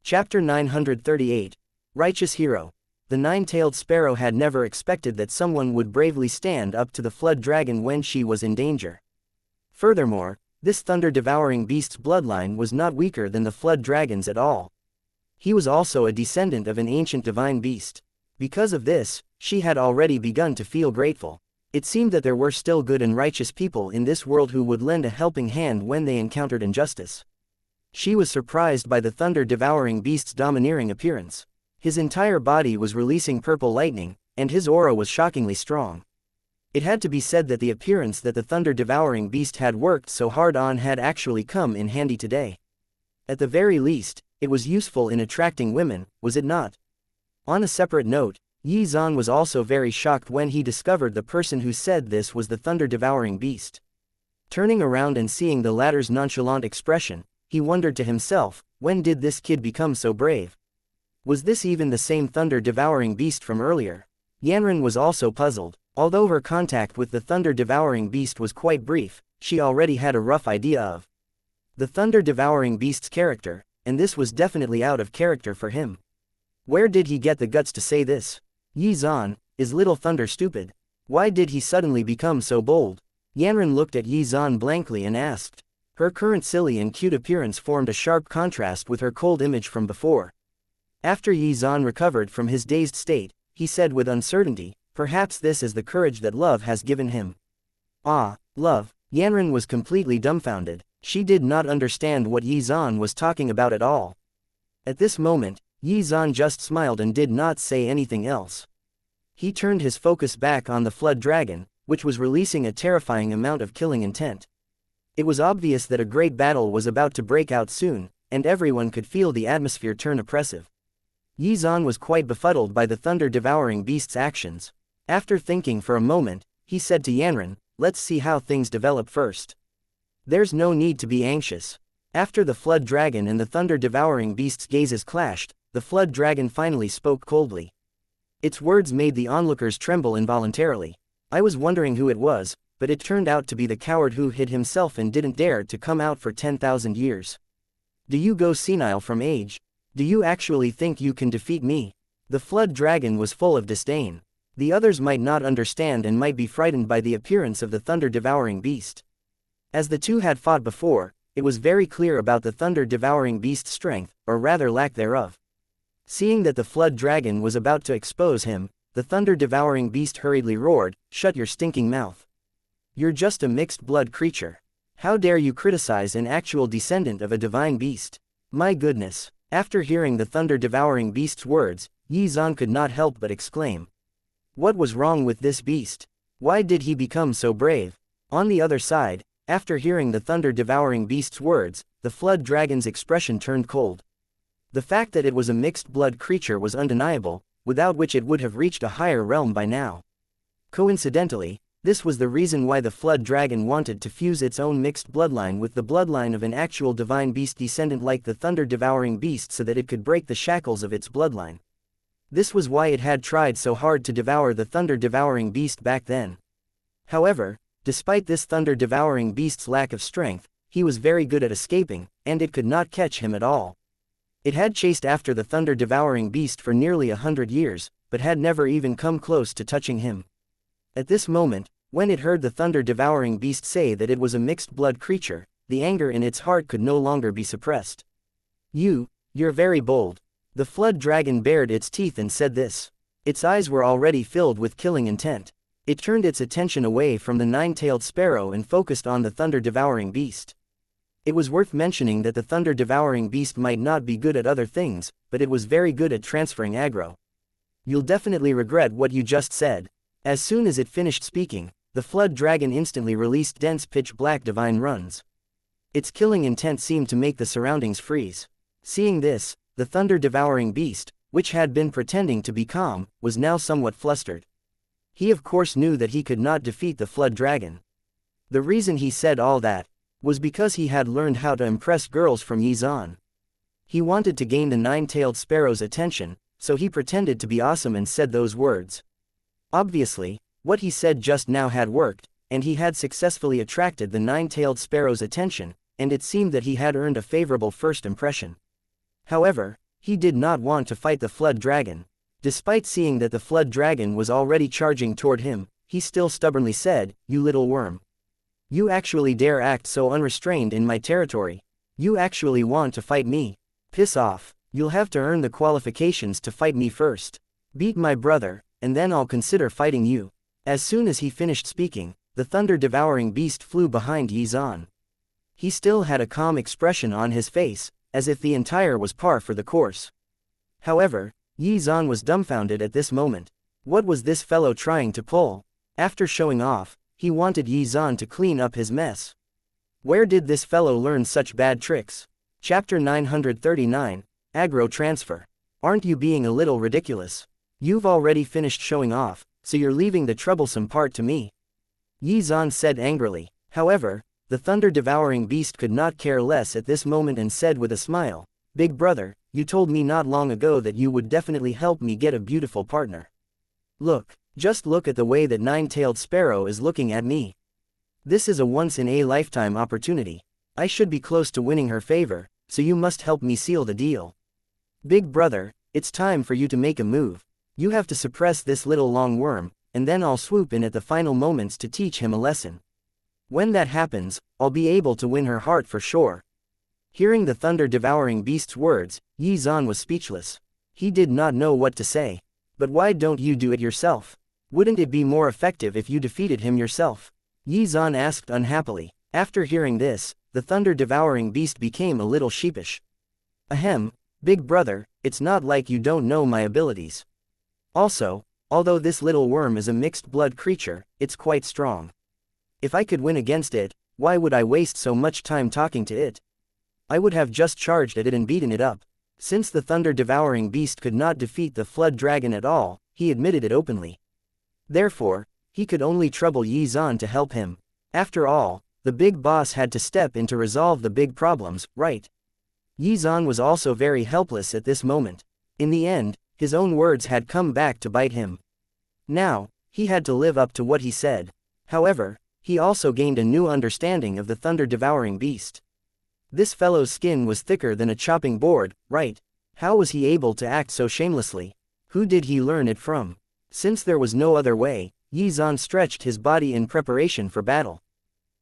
Chapter 938. Righteous Hero. The nine-tailed sparrow had never expected that someone would bravely stand up to the flood dragon when she was in danger. Furthermore, this thunder-devouring beast's bloodline was not weaker than the flood dragon's at all. He was also a descendant of an ancient divine beast. Because of this, she had already begun to feel grateful. It seemed that there were still good and righteous people in this world who would lend a helping hand when they encountered injustice. She was surprised by the thunder-devouring beast's domineering appearance. His entire body was releasing purple lightning, and his aura was shockingly strong. It had to be said that the appearance that the thunder-devouring beast had worked so hard on had actually come in handy today. At the very least, it was useful in attracting women, was it not? On a separate note, Xuan was also very shocked when he discovered the person who said this was the thunder-devouring beast. Turning around and seeing the latter's nonchalant expression, he wondered to himself, when did this kid become so brave? Was this even the same thunder-devouring beast from earlier? Yanran was also puzzled. Although her contact with the thunder-devouring beast was quite brief, she already had a rough idea of the thunder-devouring beast's character, and this was definitely out of character for him. Where did he get the guts to say this? Xuan, is Little Thunder stupid? Why did he suddenly become so bold? Yanran looked at Xuan blankly and asked. Her current silly and cute appearance formed a sharp contrast with her cold image from before. After Xuan recovered from his dazed state, he said with uncertainty, perhaps this is the courage that love has given him. Ah, love. Yanran was completely dumbfounded. She did not understand what Xuan was talking about at all. At this moment, Xuan just smiled and did not say anything else. He turned his focus back on the flood dragon, which was releasing a terrifying amount of killing intent. It was obvious that a great battle was about to break out soon, and everyone could feel the atmosphere turn oppressive. Xuan was quite befuddled by the thunder-devouring beast's actions. After thinking for a moment, he said to Yanran, let's see how things develop first. There's no need to be anxious. After the flood dragon and the thunder-devouring beast's gazes clashed, the flood dragon finally spoke coldly. Its words made the onlookers tremble involuntarily. I was wondering who it was, but it turned out to be the coward who hid himself and didn't dare to come out for 10,000 years. Do you go senile from age? Do you actually think you can defeat me? The flood dragon was full of disdain. The others might not understand and might be frightened by the appearance of the thunder-devouring beast. As the two had fought before, it was very clear about the thunder-devouring beast's strength, or rather lack thereof. Seeing that the flood dragon was about to expose him, the thunder-devouring beast hurriedly roared, shut your stinking mouth. You're just a mixed-blood creature. How dare you criticize an actual descendant of a divine beast? My goodness. After hearing the thunder-devouring beast's words, Xuan could not help but exclaim. What was wrong with this beast? Why did he become so brave? On the other side, after hearing the thunder-devouring beast's words, the flood dragon's expression turned cold. The fact that it was a mixed-blood creature was undeniable, without which it would have reached a higher realm by now. Coincidentally, this was the reason why the flood dragon wanted to fuse its own mixed bloodline with the bloodline of an actual divine beast descendant like the thunder-devouring beast so that it could break the shackles of its bloodline. This was why it had tried so hard to devour the thunder-devouring beast back then. However, despite this thunder-devouring beast's lack of strength, he was very good at escaping, and it could not catch him at all. It had chased after the thunder-devouring beast for nearly 100 years, but had never even come close to touching him. At this moment, when it heard the thunder-devouring beast say that it was a mixed-blood creature, the anger in its heart could no longer be suppressed. You're very bold. The flood dragon bared its teeth and said this. Its eyes were already filled with killing intent. It turned its attention away from the nine-tailed sparrow and focused on the thunder-devouring beast. It was worth mentioning that the thunder-devouring beast might not be good at other things, but it was very good at transferring aggro. You'll definitely regret what you just said. As soon as it finished speaking, the flood dragon instantly released dense pitch-black divine runs. Its killing intent seemed to make the surroundings freeze. Seeing this, the thunder-devouring beast, which had been pretending to be calm, was now somewhat flustered. He of course knew that he could not defeat the flood dragon. The reason he said all that was because he had learned how to impress girls from Xuan. He wanted to gain the nine-tailed sparrow's attention, so he pretended to be awesome and said those words. Obviously, what he said just now had worked, and he had successfully attracted the nine-tailed sparrow's attention, and it seemed that he had earned a favorable first impression. However, he did not want to fight the flood dragon. Despite seeing that the flood dragon was already charging toward him, he still stubbornly said, "You little worm. You actually dare act so unrestrained in my territory. You actually want to fight me? Piss off. You'll have to earn the qualifications to fight me first. Beat my brother, and then I'll consider fighting you." As soon as he finished speaking, the thunder-devouring beast flew behind Xuan. He still had a calm expression on his face, as if the entire was par for the course. However, Xuan was dumbfounded at this moment. What was this fellow trying to pull? After showing off, he wanted Xuan to clean up his mess. Where did this fellow learn such bad tricks? Chapter 939, Aggro Transfer. Aren't you being a little ridiculous? You've already finished showing off, so you're leaving the troublesome part to me. Xuan said angrily. However, the thunder-devouring beast could not care less at this moment and said with a smile, "Big brother, you told me not long ago that you would definitely help me get a beautiful partner. Just look at the way that nine-tailed sparrow is looking at me. This is a once-in-a-lifetime opportunity. I should be close to winning her favor, so you must help me seal the deal. Big brother, it's time for you to make a move. You have to suppress this little long worm, and then I'll swoop in at the final moments to teach him a lesson. When that happens, I'll be able to win her heart for sure." Hearing the thunder-devouring beast's words, Xuan was speechless. He did not know what to say. "But why don't you do it yourself? Wouldn't it be more effective if you defeated him yourself?" Xuan asked unhappily. After hearing this, the thunder-devouring beast became a little sheepish. "Ahem, big brother, it's not like you don't know my abilities. Also, although this little worm is a mixed-blood creature, it's quite strong. If I could win against it, why would I waste so much time talking to it? I would have just charged at it and beaten it up." Since the thunder-devouring beast could not defeat the flood dragon at all, he admitted it openly. Therefore, he could only trouble Xuan to help him. After all, the big boss had to step in to resolve the big problems, right? Xuan was also very helpless at this moment. In the end, his own words had come back to bite him. Now, he had to live up to what he said. However, he also gained a new understanding of the thunder-devouring beast. This fellow's skin was thicker than a chopping board, right? How was he able to act so shamelessly? Who did he learn it from? Since there was no other way, Xuan stretched his body in preparation for battle.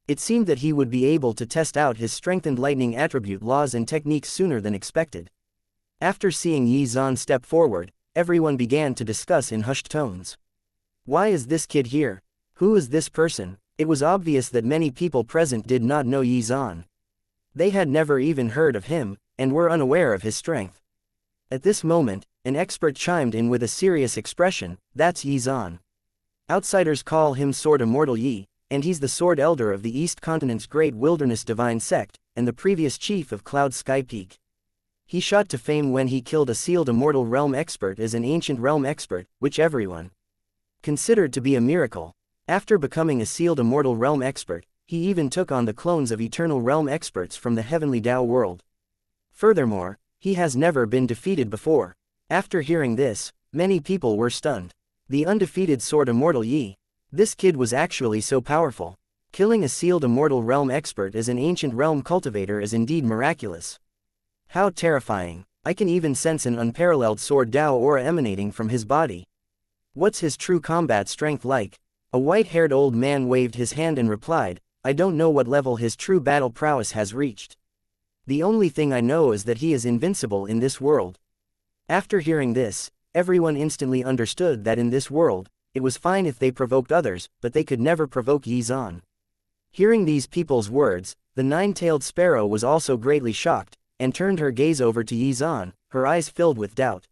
It seemed that he would be able to test out his strengthened lightning attribute laws and techniques sooner than expected. After seeing Xuan step forward, everyone began to discuss in hushed tones. Why is this kid here? Who is this person? It was obvious that many people present did not know Xuan. They had never even heard of him, and were unaware of his strength. At this moment, an expert chimed in with a serious expression, "That's Xuan. Outsiders call him Sword Immortal Yi, and he's the Sword Elder of the East Continent's Great Wilderness Divine Sect, and the previous chief of Cloud Sky Peak. He shot to fame when he killed a sealed Immortal Realm expert as an Ancient Realm expert, which everyone considered to be a miracle. After becoming a sealed Immortal Realm expert, he even took on the clones of Eternal Realm experts from the Heavenly Tao world. Furthermore, he has never been defeated before." After hearing this, Many people were stunned. The undefeated sword immortal Yi. This kid was actually so powerful. Killing a sealed immortal realm expert as an ancient realm cultivator is indeed miraculous. How terrifying. I can even sense an unparalleled sword Dao aura emanating from his body. What's his true combat strength like? A white-haired old man waved his hand and replied, I don't know what level his true battle prowess has reached. The only thing I know is that he is invincible in this world. After hearing this, everyone instantly understood that in this world, it was fine if they provoked others, but they could never provoke Yi Zan. Hearing these people's words, the nine-tailed sparrow was also greatly shocked, and turned her gaze over to Yi Zan, her eyes filled with doubt.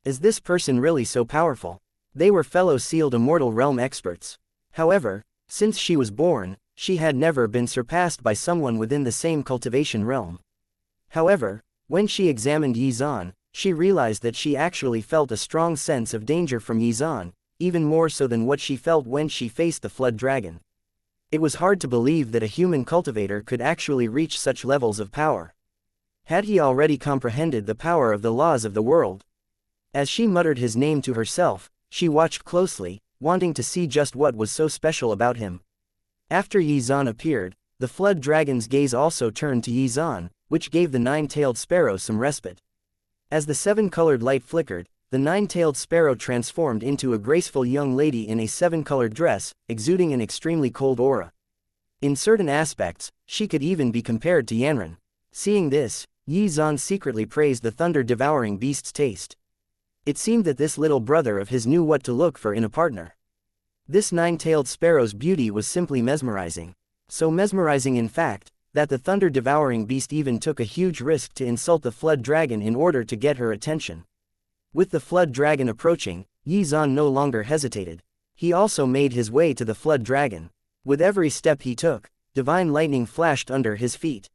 Is this person really so powerful? They were fellow sealed immortal realm experts. However, since she was born, she had never been surpassed by someone within the same cultivation realm. However, when she examined Yi Zan, she realized that she actually felt a strong sense of danger from Yi Zan, even more so than what she felt when she faced the flood dragon. It was hard to believe that a human cultivator could actually reach such levels of power. Had he already comprehended the power of the laws of the world? As she muttered his name to herself, she watched closely, wanting to see just what was so special about him. After Yi Zan appeared, the flood dragon's gaze also turned to Yi Zan, which gave the nine-tailed sparrow some respite. As the seven-colored light flickered, the nine-tailed sparrow transformed into a graceful young lady in a seven-colored dress, exuding an extremely cold aura. In certain aspects, she could even be compared to Yanran. Seeing this, Yi Zan secretly praised the thunder-devouring beast's taste. It seemed that this little brother of his knew what to look for in a partner. This nine-tailed sparrow's beauty was simply mesmerizing. So mesmerizing in fact, that the thunder-devouring beast even took a huge risk to insult the flood dragon in order to get her attention. With the flood dragon approaching, Yi Zan no longer hesitated. He also made his way to the flood dragon. With every step he took, divine lightning flashed under his feet.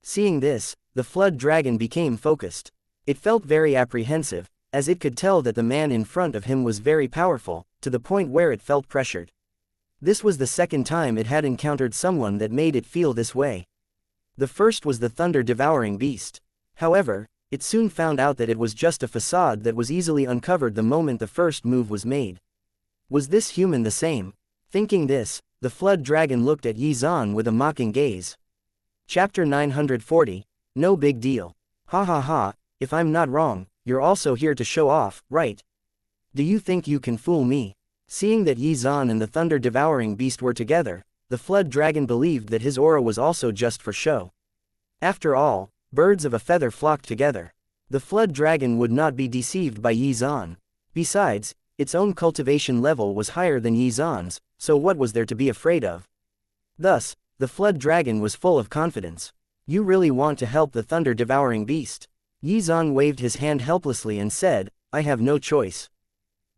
Seeing this, the flood dragon became focused. It felt very apprehensive, as it could tell that the man in front of him was very powerful, to the point where it felt pressured. This was the second time it had encountered someone that made it feel this way. The first was the thunder-devouring beast. However, it soon found out that it was just a facade that was easily uncovered the moment the first move was made. Was this human the same? Thinking this, the flood dragon looked at Yi Zan with a mocking gaze. Chapter 940, No Big Deal. Ha ha ha, if I'm not wrong, you're also here to show off, right? Do you think you can fool me? Seeing that Yi Zan and the thunder-devouring beast were together, the flood dragon believed that his aura was also just for show. After all, birds of a feather flock together. The flood dragon would not be deceived by Yi Zan. Besides, its own cultivation level was higher than Yi Zan's, so what was there to be afraid of? Thus, the flood dragon was full of confidence. You really want to help the thunder-devouring beast? Yi Zan waved his hand helplessly and said, I have no choice.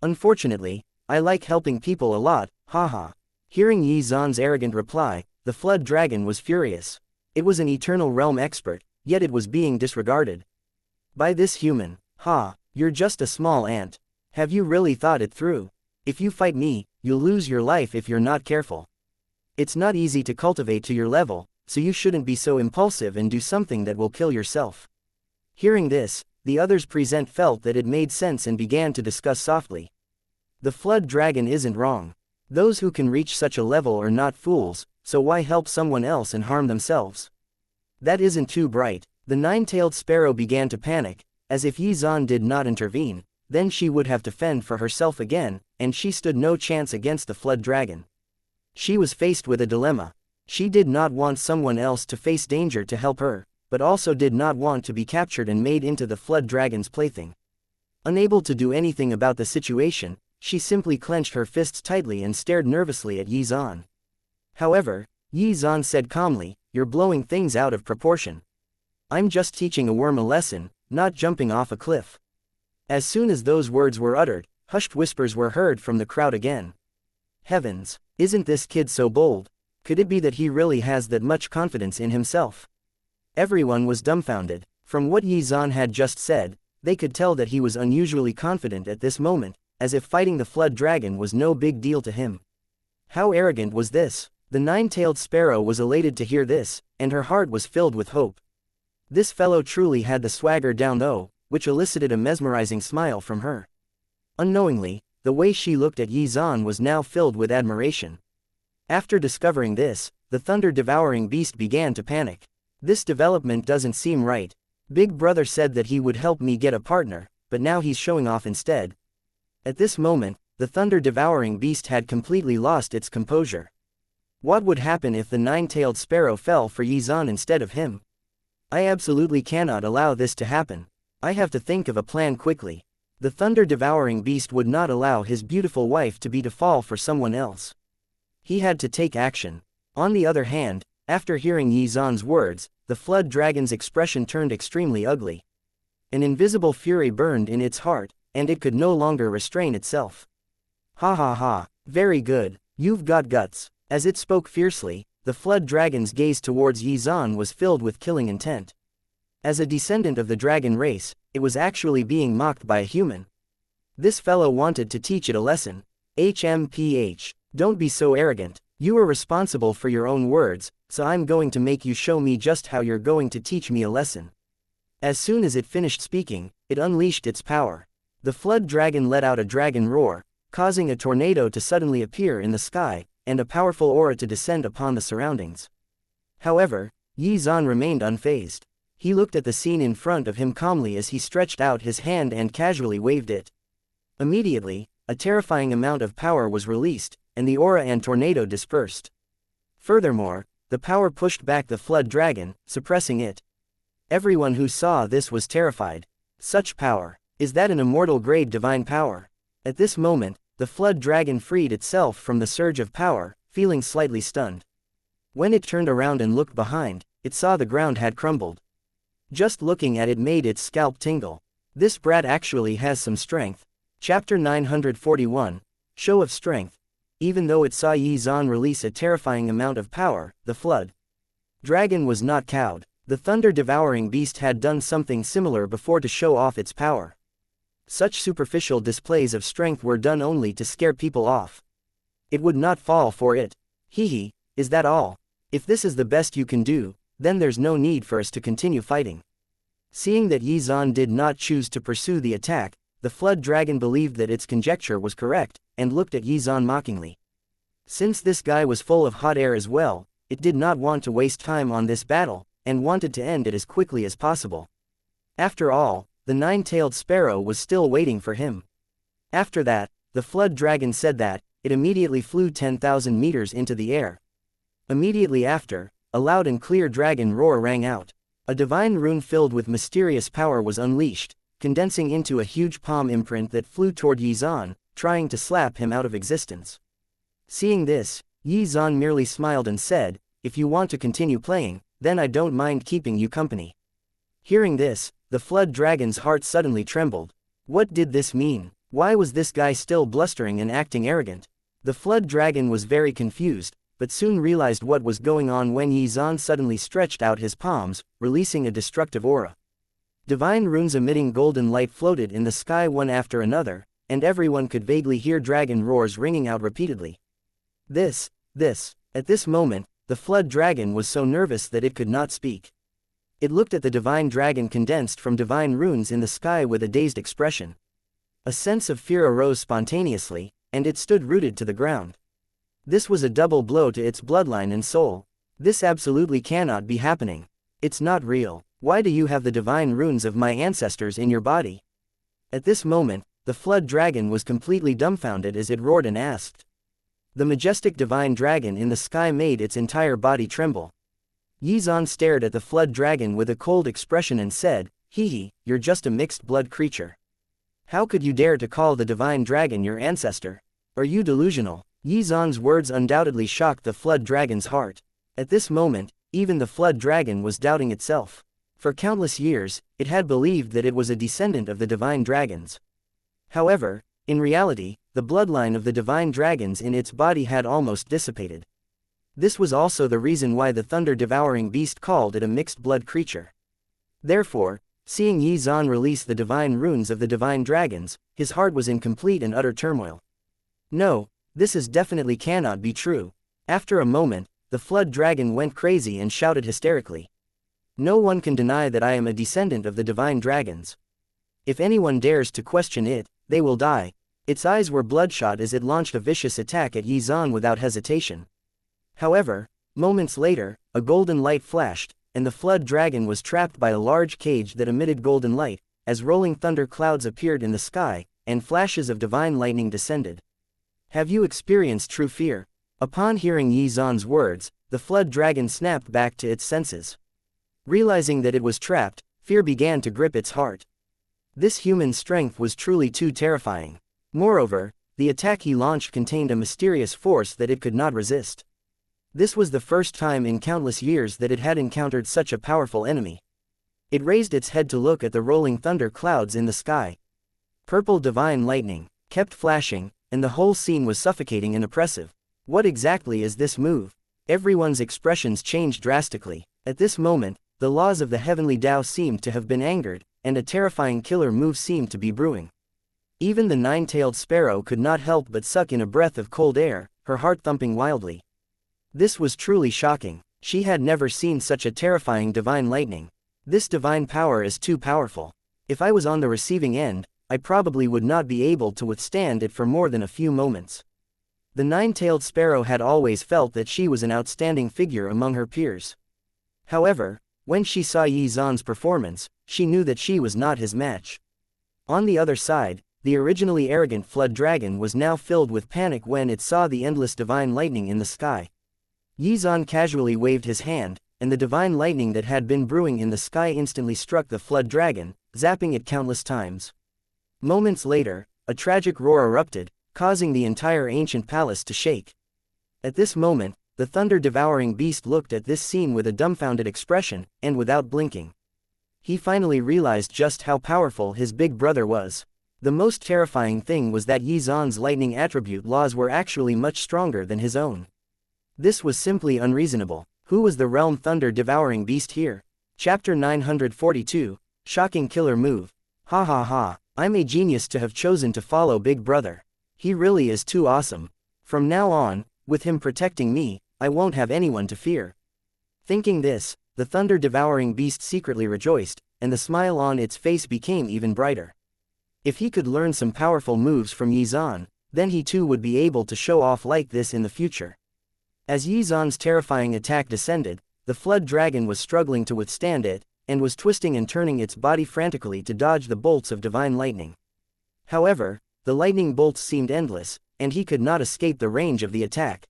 Unfortunately, I like helping people a lot, haha. Hearing Yi Zan's arrogant reply, the flood dragon was furious. It was an eternal realm expert, yet it was being disregarded. By this human, you're just a small ant. Have you really thought it through? If you fight me, you'll lose your life if you're not careful. It's not easy to cultivate to your level, so you shouldn't be so impulsive and do something that will kill yourself. Hearing this, the others present felt that it made sense and began to discuss softly. The flood dragon isn't wrong. Those who can reach such a level are not fools, so why help someone else and harm themselves? That isn't too bright. The nine-tailed sparrow began to panic, as if Yi Zan did not intervene, then she would have to fend for herself again, and she stood no chance against the flood dragon. She was faced with a dilemma. She did not want someone else to face danger to help her, but also did not want to be captured and made into the flood dragon's plaything. Unable to do anything about the situation, she simply clenched her fists tightly and stared nervously at Yi Zan. However, Yi Zan said calmly, You're blowing things out of proportion. I'm just teaching a worm a lesson, not jumping off a cliff. As soon as those words were uttered, hushed whispers were heard from the crowd again. Heavens, isn't this kid so bold? Could it be that he really has that much confidence in himself? Everyone was dumbfounded. From what Yi Zan had just said, they could tell that he was unusually confident at this moment, as if fighting the flood dragon was no big deal to him. How arrogant was this? The nine-tailed sparrow was elated to hear this, and her heart was filled with hope. This fellow truly had the swagger down though, which elicited a mesmerizing smile from her. Unknowingly, the way she looked at Xuan was now filled with admiration. After discovering this, the thunder-devouring beast began to panic. This development doesn't seem right. Big Brother said that he would help me get a partner, but now he's showing off instead. At this moment, the thunder-devouring beast had completely lost its composure. What would happen if the nine-tailed sparrow fell for Xuan instead of him? I absolutely cannot allow this to happen. I have to think of a plan quickly. The thunder-devouring beast would not allow his beautiful wife to fall for someone else. He had to take action. On the other hand, after hearing Xuan's words, the flood dragon's expression turned extremely ugly. An invisible fury burned in its heart, and it could no longer restrain itself. Ha ha ha, very good, you've got guts. As it spoke fiercely, the flood dragon's gaze towards Xuan was filled with killing intent. As a descendant of the dragon race, it was actually being mocked by a human. This fellow wanted to teach it a lesson. HMPH, don't be so arrogant. You are responsible for your own words, so I'm going to make you show me just how you're going to teach me a lesson. As soon as it finished speaking, it unleashed its power. The flood dragon let out a dragon roar, causing a tornado to suddenly appear in the sky, and a powerful aura to descend upon the surroundings. However, Xuan remained unfazed. He looked at the scene in front of him calmly as he stretched out his hand and casually waved it. Immediately, a terrifying amount of power was released, and the aura and tornado dispersed. Furthermore, the power pushed back the flood dragon, suppressing it. Everyone who saw this was terrified. Such power, is that an immortal grade divine power? At this moment, the flood dragon freed itself from the surge of power, feeling slightly stunned. When it turned around and looked behind, it saw the ground had crumbled. Just looking at it made its scalp tingle. This brat actually has some strength. Chapter 941, Show of Strength. Even though it saw Xuan release a terrifying amount of power, the flood dragon was not cowed. The thunder-devouring beast had done something similar before to show off its power. Such superficial displays of strength were done only to scare people off. It would not fall for it. Hehe, is that all? If this is the best you can do, then there's no need for us to continue fighting. Seeing that Xuan did not choose to pursue the attack, the flood dragon believed that its conjecture was correct, and looked at Xuan mockingly. Since this guy was full of hot air as well, it did not want to waste time on this battle, and wanted to end it as quickly as possible. After all, the nine-tailed sparrow was still waiting for him. After that, the flood dragon said that, it immediately flew 10,000 meters into the air. Immediately after, a loud and clear dragon roar rang out. A divine rune filled with mysterious power was unleashed, condensing into a huge palm imprint that flew toward Xuan, trying to slap him out of existence. Seeing this, Xuan merely smiled and said, "If you want to continue playing, then I don't mind keeping you company." Hearing this, the flood dragon's heart suddenly trembled. What did this mean? Why was this guy still blustering and acting arrogant? The flood dragon was very confused, but soon realized what was going on when Xuan suddenly stretched out his palms, releasing a destructive aura. Divine runes emitting golden light floated in the sky one after another, and everyone could vaguely hear dragon roars ringing out repeatedly. At this moment, the flood dragon was so nervous that it could not speak. It looked at the divine dragon condensed from divine runes in the sky with a dazed expression. A sense of fear arose spontaneously, and it stood rooted to the ground. This was a double blow to its bloodline and soul. This absolutely cannot be happening. It's not real. Why do you have the divine runes of my ancestors in your body? At this moment, the flood dragon was completely dumbfounded as it roared and asked. The majestic divine dragon in the sky made its entire body tremble. Xuan stared at the flood dragon with a cold expression and said, "Hehe, you're just a mixed blood creature. How could you dare to call the divine dragon your ancestor? Are you delusional?" Xuan's words undoubtedly shocked the flood dragon's heart. At this moment, even the flood dragon was doubting itself. For countless years, it had believed that it was a descendant of the divine dragons. However, in reality, the bloodline of the divine dragons in its body had almost dissipated. This was also the reason why the thunder-devouring beast called it a mixed-blood creature. Therefore, seeing Xuan release the divine runes of the divine dragons, his heart was in complete and utter turmoil. No, this definitely cannot be true. After a moment, the flood dragon went crazy and shouted hysterically. No one can deny that I am a descendant of the divine dragons. If anyone dares to question it, they will die. Its eyes were bloodshot as it launched a vicious attack at Yi Zan without hesitation. However, moments later, a golden light flashed, and the flood dragon was trapped by a large cage that emitted golden light, as rolling thunder clouds appeared in the sky, and flashes of divine lightning descended. Have you experienced true fear? Upon hearing Yi Zan's words, the flood dragon snapped back to its senses. Realizing that it was trapped, fear began to grip its heart. This human strength was truly too terrifying. Moreover, the attack he launched contained a mysterious force that it could not resist. This was the first time in countless years that it had encountered such a powerful enemy. It raised its head to look at the rolling thunder clouds in the sky. Purple divine lightning kept flashing, and the whole scene was suffocating and oppressive. What exactly is this move? Everyone's expressions changed drastically. At this moment, the laws of the heavenly Tao seemed to have been angered, and a terrifying killer move seemed to be brewing. Even the nine-tailed sparrow could not help but suck in a breath of cold air, her heart thumping wildly. This was truly shocking. She had never seen such a terrifying divine lightning. This divine power is too powerful. If I was on the receiving end, I probably would not be able to withstand it for more than a few moments. The nine-tailed sparrow had always felt that she was an outstanding figure among her peers. However, when she saw Yi Zan's performance, she knew that she was not his match. On the other side, the originally arrogant flood dragon was now filled with panic when it saw the endless divine lightning in the sky. Yi Zan casually waved his hand, and the divine lightning that had been brewing in the sky instantly struck the flood dragon, zapping it countless times. Moments later, a tragic roar erupted, causing the entire ancient palace to shake. At this moment, the thunder-devouring beast looked at this scene with a dumbfounded expression, and without blinking. He finally realized just how powerful his big brother was. The most terrifying thing was that Yi Zan's lightning attribute laws were actually much stronger than his own. This was simply unreasonable. Who was the realm thunder-devouring beast here? Chapter 942, Shocking Killer Move. Ha ha ha, I'm a genius to have chosen to follow Big Brother. He really is too awesome. From now on, with him protecting me, I won't have anyone to fear. Thinking this, the thunder-devouring beast secretly rejoiced, and the smile on its face became even brighter. If he could learn some powerful moves from Yi Zan, then he too would be able to show off like this in the future. As Yi Zan's terrifying attack descended, the flood dragon was struggling to withstand it, and was twisting and turning its body frantically to dodge the bolts of divine lightning. However, the lightning bolts seemed endless, and he could not escape the range of the attack.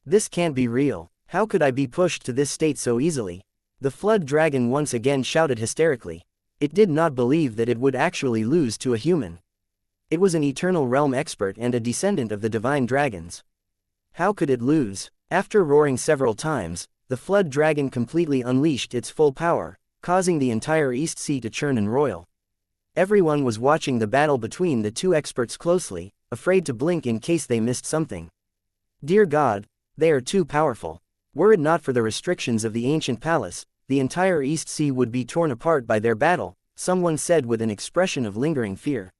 This can't be real. How could I be pushed to this state so easily? The flood dragon once again shouted hysterically. It did not believe that it would actually lose to a human. It was an eternal realm expert and a descendant of the divine dragons. How could it lose? After roaring several times, the flood dragon completely unleashed its full power, causing the entire East Sea to churn and roil. Everyone was watching the battle between the two experts closely, afraid to blink in case they missed something. Dear God, they are too powerful. Were it not for the restrictions of the ancient palace, the entire East Sea would be torn apart by their battle, someone said with an expression of lingering fear.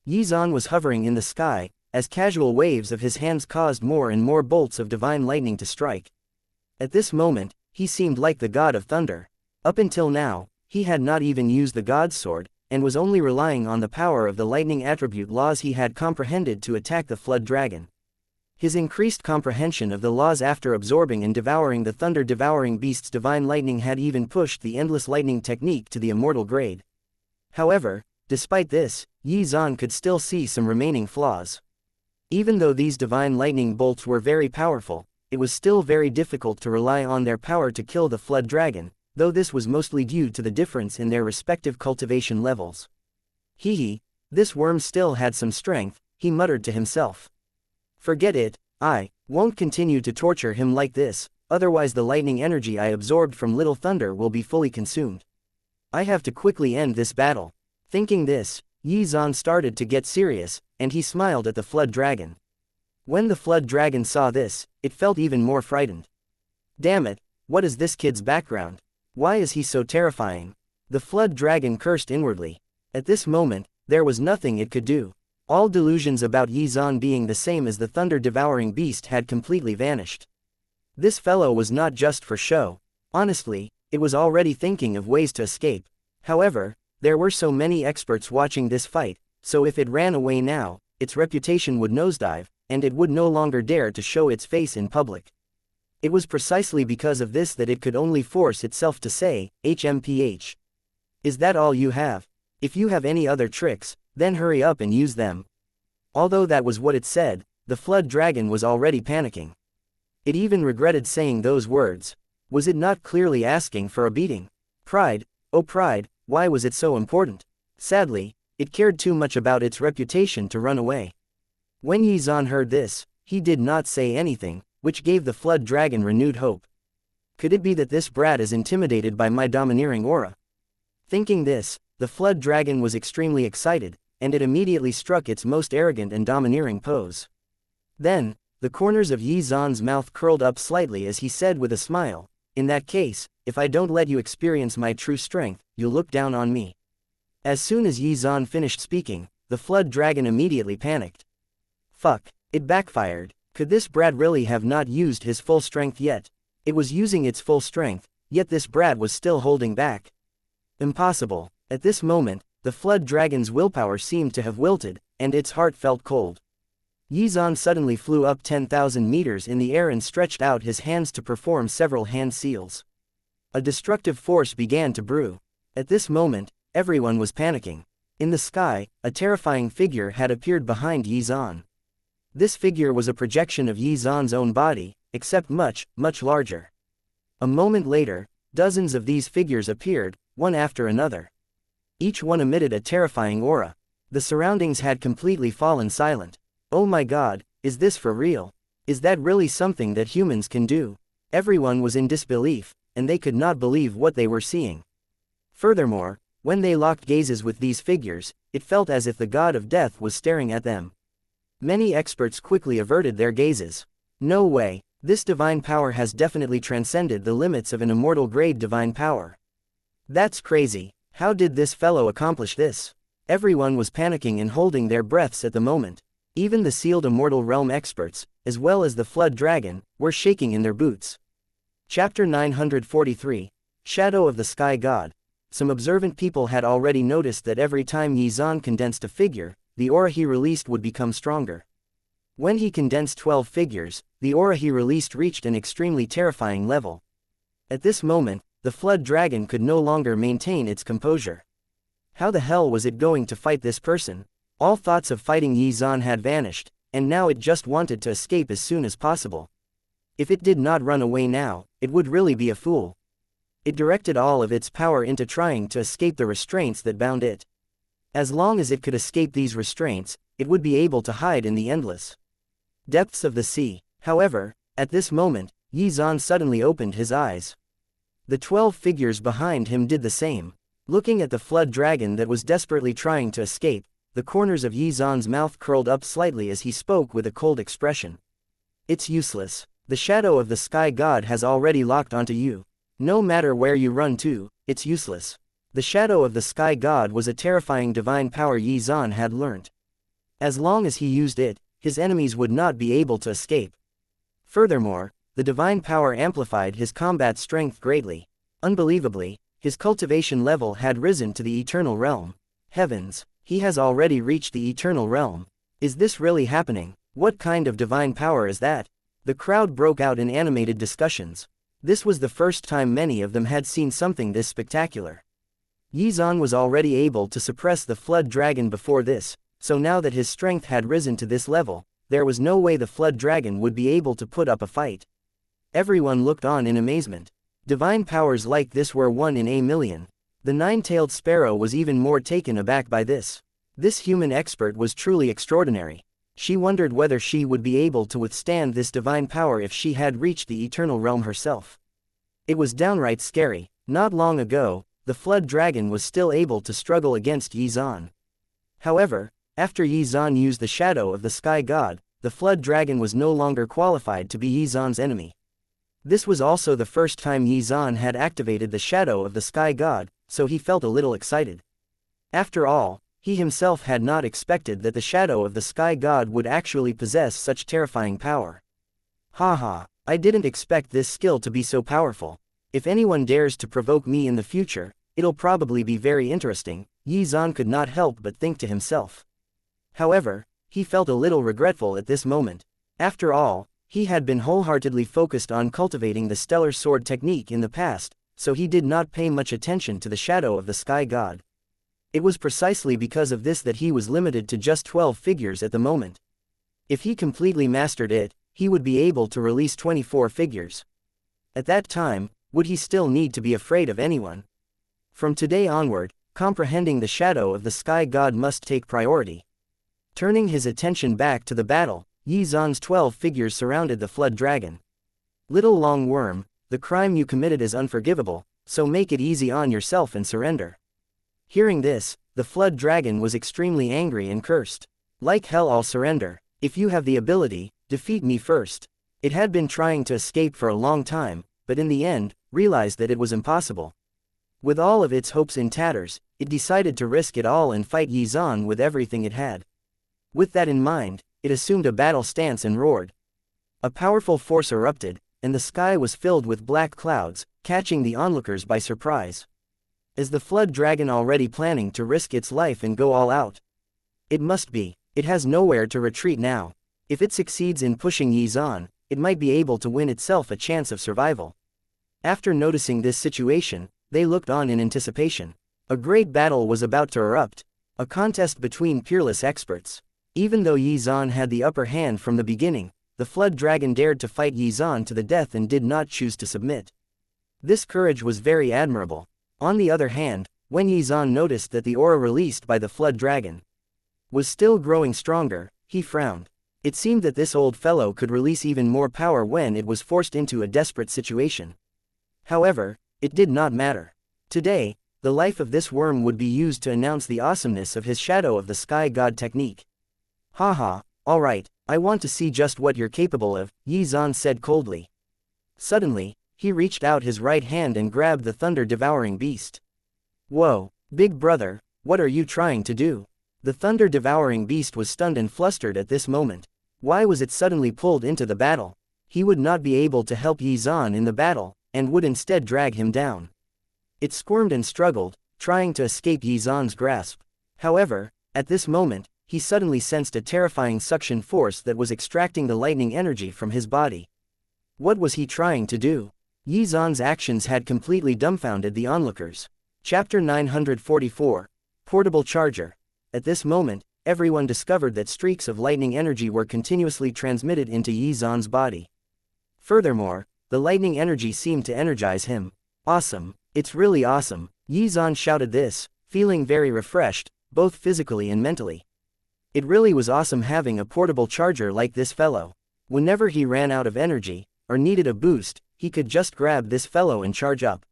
Yi Zan was hovering in the sky, as casual waves of his hands caused more and more bolts of divine lightning to strike. At this moment, he seemed like the god of thunder. Up until now, he had not even used the god's sword, and was only relying on the power of the lightning attribute laws he had comprehended to attack the flood dragon. His increased comprehension of the laws after absorbing and devouring the thunder-devouring beast's divine lightning had even pushed the endless lightning technique to the immortal grade. However, despite this, Yi Zan could still see some remaining flaws. Even though these divine lightning bolts were very powerful, it was still very difficult to rely on their power to kill the flood dragon, though this was mostly due to the difference in their respective cultivation levels. Hee, this worm still had some strength, he muttered to himself. Forget it, I won't continue to torture him like this, otherwise the lightning energy I absorbed from Little Thunder will be fully consumed. I have to quickly end this battle. Thinking this, Yi Zan started to get serious, and he smiled at the flood dragon. When the flood dragon saw this, it felt even more frightened. Damn it, what is this kid's background? Why is he so terrifying? The flood dragon cursed inwardly. At this moment, there was nothing it could do. All delusions about Yi Zan being the same as the thunder-devouring beast had completely vanished. This fellow was not just for show. Honestly, it was already thinking of ways to escape. However, there were so many experts watching this fight, so if it ran away now, its reputation would nosedive, and it would no longer dare to show its face in public. It was precisely because of this that it could only force itself to say, HMPH. Is that all you have? If you have any other tricks, then hurry up and use them. Although that was what it said, the flood dragon was already panicking. It even regretted saying those words. Was it not clearly asking for a beating? Pride, oh pride, why was it so important? Sadly, it cared too much about its reputation to run away. When Xuan heard this, he did not say anything, which gave the flood dragon renewed hope. Could it be that this brat is intimidated by my domineering aura? Thinking this, the flood dragon was extremely excited, and it immediately struck its most arrogant and domineering pose. Then, the corners of Xuan's mouth curled up slightly as he said with a smile, "In that case, if I don't let you experience my true strength, you'll look down on me." As soon as Xuan finished speaking, the flood dragon immediately panicked. Fuck, it backfired. Could this brat really have not used his full strength yet? It was using its full strength, yet this brat was still holding back. Impossible. At this moment, the flood dragon's willpower seemed to have wilted, and its heart felt cold. Xuan suddenly flew up 10,000 meters in the air and stretched out his hands to perform several hand seals. A destructive force began to brew. At this moment, everyone was panicking. In the sky, a terrifying figure had appeared behind Xuan. This figure was a projection of Xuan's own body, except much, much larger. A moment later, dozens of these figures appeared, one after another. Each one emitted a terrifying aura. The surroundings had completely fallen silent. Oh my god, is this for real? Is that really something that humans can do? Everyone was in disbelief, and they could not believe what they were seeing. Furthermore, when they locked gazes with these figures, it felt as if the god of death was staring at them. Many experts quickly averted their gazes. No way, this divine power has definitely transcended the limits of an immortal grade divine power. That's crazy. How did this fellow accomplish this? Everyone was panicking and holding their breaths at the moment. Even the sealed immortal realm experts, as well as the flood dragon, were shaking in their boots. Chapter 943, Shadow of the Sky God. Some observant people had already noticed that every time Xuan condensed a figure, the aura he released would become stronger. When he condensed 12 figures, the aura he released reached an extremely terrifying level. At this moment, the flood dragon could no longer maintain its composure. How the hell was it going to fight this person? All thoughts of fighting Xuan had vanished, and now it just wanted to escape as soon as possible. If it did not run away now, it would really be a fool. It directed all of its power into trying to escape the restraints that bound it. As long as it could escape these restraints, it would be able to hide in the endless depths of the sea. However, at this moment, Xuan suddenly opened his eyes. The 12 figures behind him did the same. Looking at the flood dragon that was desperately trying to escape, the corners of Xuan's mouth curled up slightly as he spoke with a cold expression. It's useless. The shadow of the sky god has already locked onto you. No matter where you run to, it's useless. The shadow of the sky god was a terrifying divine power Xuan had learnt. As long as he used it, his enemies would not be able to escape. Furthermore, the divine power amplified his combat strength greatly. Unbelievably, his cultivation level had risen to the eternal realm. Heavens, he has already reached the eternal realm. Is this really happening? What kind of divine power is that? The crowd broke out in animated discussions. This was the first time many of them had seen something this spectacular. Xuan was already able to suppress the flood dragon before this, so now that his strength had risen to this level, there was no way the flood dragon would be able to put up a fight. Everyone looked on in amazement. Divine powers like this were one in a million. The nine-tailed sparrow was even more taken aback by this. This human expert was truly extraordinary. She wondered whether she would be able to withstand this divine power if she had reached the eternal realm herself. It was downright scary. Not long ago, the flood dragon was still able to struggle against Xuan. However, after Xuan used the shadow of the sky god, the flood dragon was no longer qualified to be Xuan's enemy. This was also the first time Xuan had activated the shadow of the sky god, so he felt a little excited. After all, he himself had not expected that the shadow of the sky god would actually possess such terrifying power. Haha, I didn't expect this skill to be so powerful. If anyone dares to provoke me in the future, it'll probably be very interesting, Xuan could not help but think to himself. However, he felt a little regretful at this moment. After all, he had been wholeheartedly focused on cultivating the stellar sword technique in the past, so he did not pay much attention to the shadow of the sky god. It was precisely because of this that he was limited to just 12 figures at the moment. If he completely mastered it, he would be able to release 24 figures. At that time, would he still need to be afraid of anyone? From today onward, comprehending the shadow of the sky god must take priority. Turning his attention back to the battle, Yi Zan's 12 figures surrounded the flood dragon. Little long worm, the crime you committed is unforgivable, so make it easy on yourself and surrender. Hearing this, the flood dragon was extremely angry and cursed. Like hell, I'll surrender. If you have the ability, defeat me first. It had been trying to escape for a long time, but in the end, realized that it was impossible. With all of its hopes in tatters, it decided to risk it all and fight Yi Zan with everything it had. With that in mind, it assumed a battle stance and roared. A powerful force erupted, and the sky was filled with black clouds, catching the onlookers by surprise. Is the flood dragon already planning to risk its life and go all out? It must be. It has nowhere to retreat now. If it succeeds in pushing Yi Zan, it might be able to win itself a chance of survival. After noticing this situation, they looked on in anticipation. A great battle was about to erupt, a contest between peerless experts. Even though Yi Zan had the upper hand from the beginning, the flood dragon dared to fight Yi Zan to the death and did not choose to submit. This courage was very admirable. On the other hand, when Yi Zan noticed that the aura released by the flood dragon was still growing stronger, he frowned. It seemed that this old fellow could release even more power when it was forced into a desperate situation. However, it did not matter. Today, the life of this worm would be used to announce the awesomeness of his shadow of the sky god technique. Haha, alright, I want to see just what you're capable of, Yi Zan said coldly. Suddenly, he reached out his right hand and grabbed the thunder-devouring beast. Whoa, big brother, what are you trying to do? The thunder-devouring beast was stunned and flustered at this moment. Why was it suddenly pulled into the battle? He would not be able to help Yi Zan in the battle, and would instead drag him down. It squirmed and struggled, trying to escape Yi Zan's grasp. However, at this moment, he suddenly sensed a terrifying suction force that was extracting the lightning energy from his body. What was he trying to do? Yi Zan's actions had completely dumbfounded the onlookers. Chapter 944. Portable Charger. At this moment, everyone discovered that streaks of lightning energy were continuously transmitted into Yi Zan's body. Furthermore, the lightning energy seemed to energize him. Awesome, it's really awesome, Yi Zan shouted this, feeling very refreshed, both physically and mentally. It really was awesome having a portable charger like this fellow. Whenever he ran out of energy, or needed a boost, he could just grab this fellow and charge up.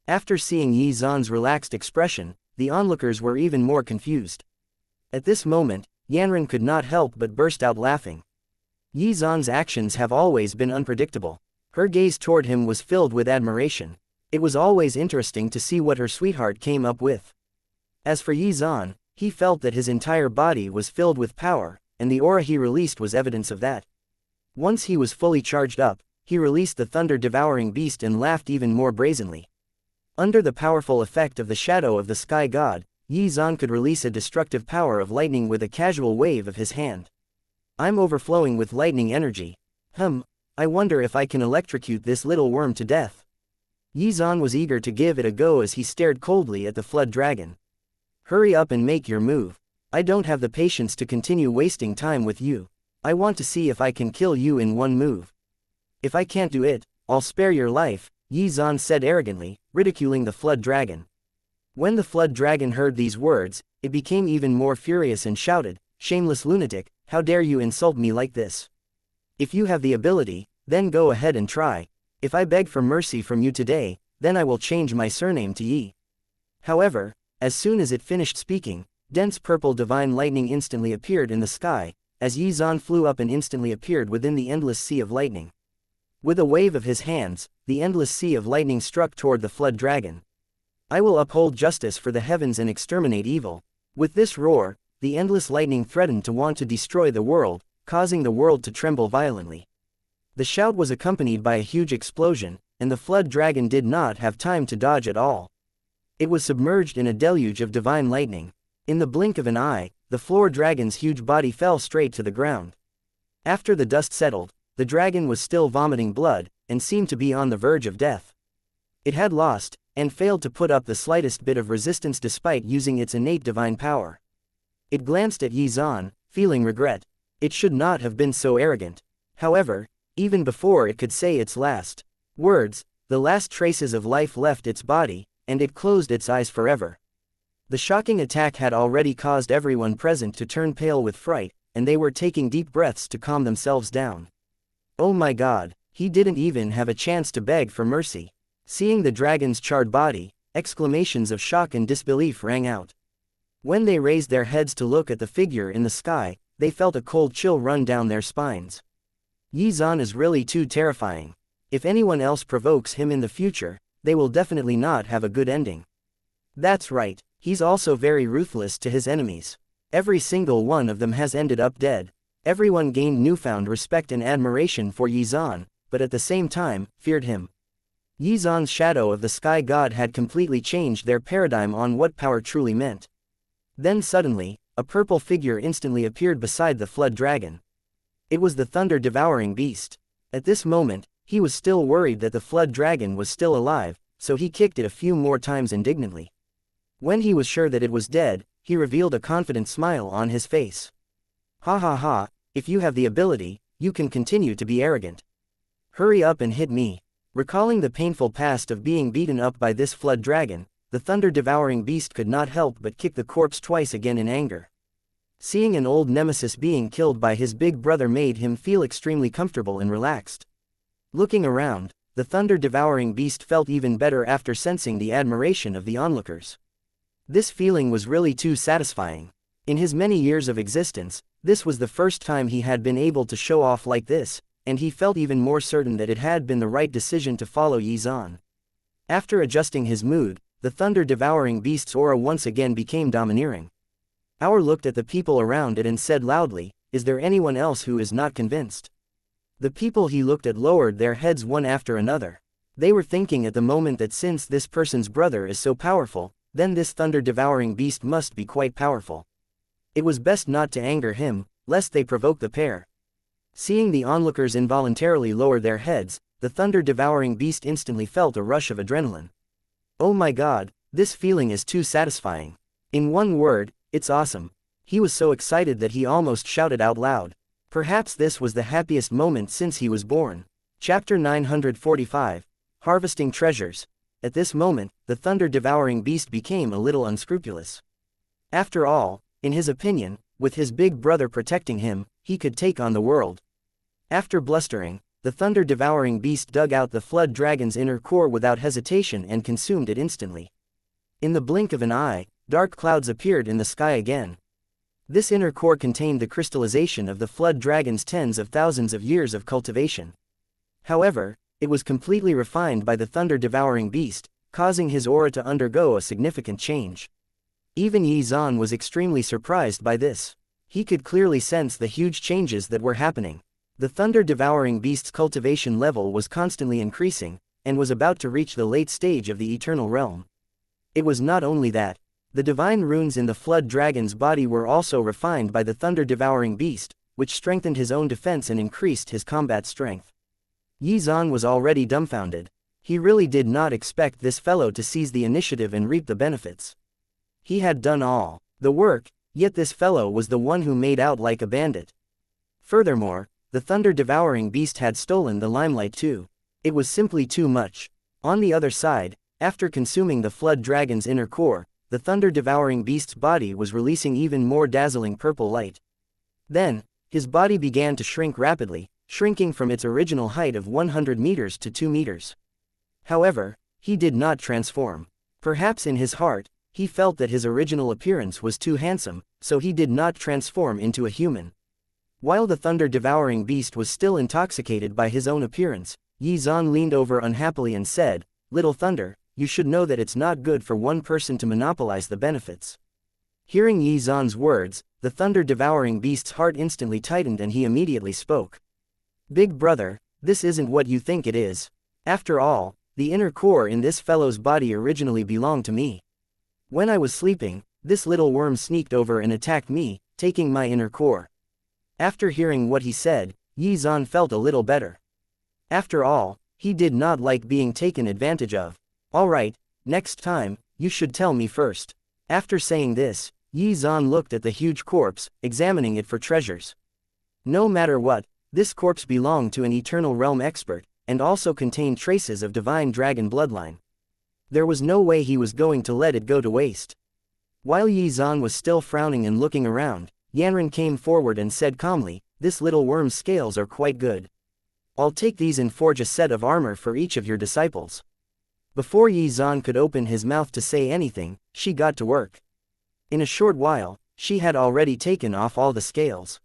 After seeing Yi Zan's relaxed expression, the onlookers were even more confused. At this moment, Yanran could not help but burst out laughing. Yi Zan's actions have always been unpredictable. Her gaze toward him was filled with admiration. It was always interesting to see what her sweetheart came up with. As for Yi Zan, he felt that his entire body was filled with power, and the aura he released was evidence of that. Once he was fully charged up, he released the thunder-devouring beast and laughed even more brazenly. Under the powerful effect of the shadow of the sky god, Yi Zan could release a destructive power of lightning with a casual wave of his hand. I'm overflowing with lightning energy. I wonder if I can electrocute this little worm to death. Yi Zan was eager to give it a go as he stared coldly at the flood dragon. Hurry up and make your move. I don't have the patience to continue wasting time with you. I want to see if I can kill you in one move. If I can't do it, I'll spare your life, Yi Zan said arrogantly, ridiculing the flood dragon. When the flood dragon heard these words, it became even more furious and shouted, "Shameless lunatic, how dare you insult me like this? If you have the ability, then go ahead and try. If I beg for mercy from you today, then I will change my surname to Yi." However, as soon as it finished speaking, dense purple divine lightning instantly appeared in the sky, as Yi Zan flew up and instantly appeared within the endless sea of lightning. With a wave of his hands, the endless sea of lightning struck toward the flood dragon. I will uphold justice for the heavens and exterminate evil. With this roar, the endless lightning threatened to want to destroy the world, causing the world to tremble violently. The shout was accompanied by a huge explosion, and the flood dragon did not have time to dodge at all. It was submerged in a deluge of divine lightning. In the blink of an eye, the floor dragon's huge body fell straight to the ground. After the dust settled, the dragon was still vomiting blood, and seemed to be on the verge of death. It had lost, and failed to put up the slightest bit of resistance despite using its innate divine power. It glanced at Xuan, feeling regret. It should not have been so arrogant. However, even before it could say its last words, the last traces of life left its body, and it closed its eyes forever. The shocking attack had already caused everyone present to turn pale with fright, and they were taking deep breaths to calm themselves down. Oh my God, he didn't even have a chance to beg for mercy. Seeing the dragon's charred body, exclamations of shock and disbelief rang out. When they raised their heads to look at the figure in the sky, they felt a cold chill run down their spines. Xuan is really too terrifying. If anyone else provokes him in the future, they will definitely not have a good ending. That's right, he's also very ruthless to his enemies. Every single one of them has ended up dead. Everyone gained newfound respect and admiration for Xuan, but at the same time, feared him. Xuan's shadow of the sky god had completely changed their paradigm on what power truly meant. Then suddenly, a purple figure instantly appeared beside the flood dragon. It was the thunder-devouring beast. At this moment, he was still worried that the flood dragon was still alive, so he kicked it a few more times indignantly. When he was sure that it was dead, he revealed a confident smile on his face. Ha ha ha, if you have the ability, you can continue to be arrogant. Hurry up and hit me. Recalling the painful past of being beaten up by this flood dragon, the thunder-devouring beast could not help but kick the corpse twice again in anger. Seeing an old nemesis being killed by his big brother made him feel extremely comfortable and relaxed. Looking around, the thunder-devouring beast felt even better after sensing the admiration of the onlookers. This feeling was really too satisfying. In his many years of existence, this was the first time he had been able to show off like this, and he felt even more certain that it had been the right decision to follow Xuan. After adjusting his mood, the thunder-devouring beast's aura once again became domineering. Our looked at the people around it and said loudly, "Is there anyone else who is not convinced?" The people he looked at lowered their heads one after another. They were thinking at the moment that since this person's brother is so powerful, then this thunder-devouring beast must be quite powerful. It was best not to anger him, lest they provoke the pair. Seeing the onlookers involuntarily lower their heads, the thunder-devouring beast instantly felt a rush of adrenaline. Oh my God, this feeling is too satisfying. In one word, it's awesome. He was so excited that he almost shouted out loud. Perhaps this was the happiest moment since he was born. Chapter 945, Harvesting Treasures. At this moment, the thunder-devouring beast became a little unscrupulous. After all, in his opinion, with his big brother protecting him, he could take on the world. After blustering, the thunder-devouring beast dug out the flood dragon's inner core without hesitation and consumed it instantly. In the blink of an eye, dark clouds appeared in the sky again. This inner core contained the crystallization of the flood dragon's tens of thousands of years of cultivation. However, it was completely refined by the thunder-devouring beast, causing his aura to undergo a significant change. Even Xuan was extremely surprised by this. He could clearly sense the huge changes that were happening. The thunder-devouring beast's cultivation level was constantly increasing, and was about to reach the late stage of the eternal realm. It was not only that. The divine runes in the flood dragon's body were also refined by the thunder-devouring beast, which strengthened his own defense and increased his combat strength. Xuan was already dumbfounded. He really did not expect this fellow to seize the initiative and reap the benefits. He had done all the work, yet this fellow was the one who made out like a bandit. Furthermore, the thunder-devouring beast had stolen the limelight too. It was simply too much. On the other side, after consuming the flood dragon's inner core, the thunder-devouring beast's body was releasing even more dazzling purple light. Then, his body began to shrink rapidly, shrinking from its original height of 100 meters to 2 meters. However, he did not transform. Perhaps in his heart, he felt that his original appearance was too handsome, so he did not transform into a human. While the thunder-devouring beast was still intoxicated by his own appearance, Xuan leaned over unhappily and said, "Little Thunder, you should know that it's not good for one person to monopolize the benefits." Hearing Xuan's words, the thunder-devouring beast's heart instantly tightened and he immediately spoke. "Big brother, this isn't what you think it is. After all, the inner core in this fellow's body originally belonged to me. When I was sleeping, this little worm sneaked over and attacked me, taking my inner core. After hearing what he said, Xuan felt a little better. After all, he did not like being taken advantage of. Alright, next time, you should tell me first. After saying this, Xuan looked at the huge corpse, examining it for treasures. No matter what, this corpse belonged to an eternal realm expert, and also contained traces of divine dragon bloodline. There was no way he was going to let it go to waste. While Xuan was still frowning and looking around, Yanran came forward and said calmly, "This little worm's scales are quite good. I'll take these and forge a set of armor for each of your disciples." Before Xuan could open his mouth to say anything, she got to work. In a short while, she had already taken off all the scales.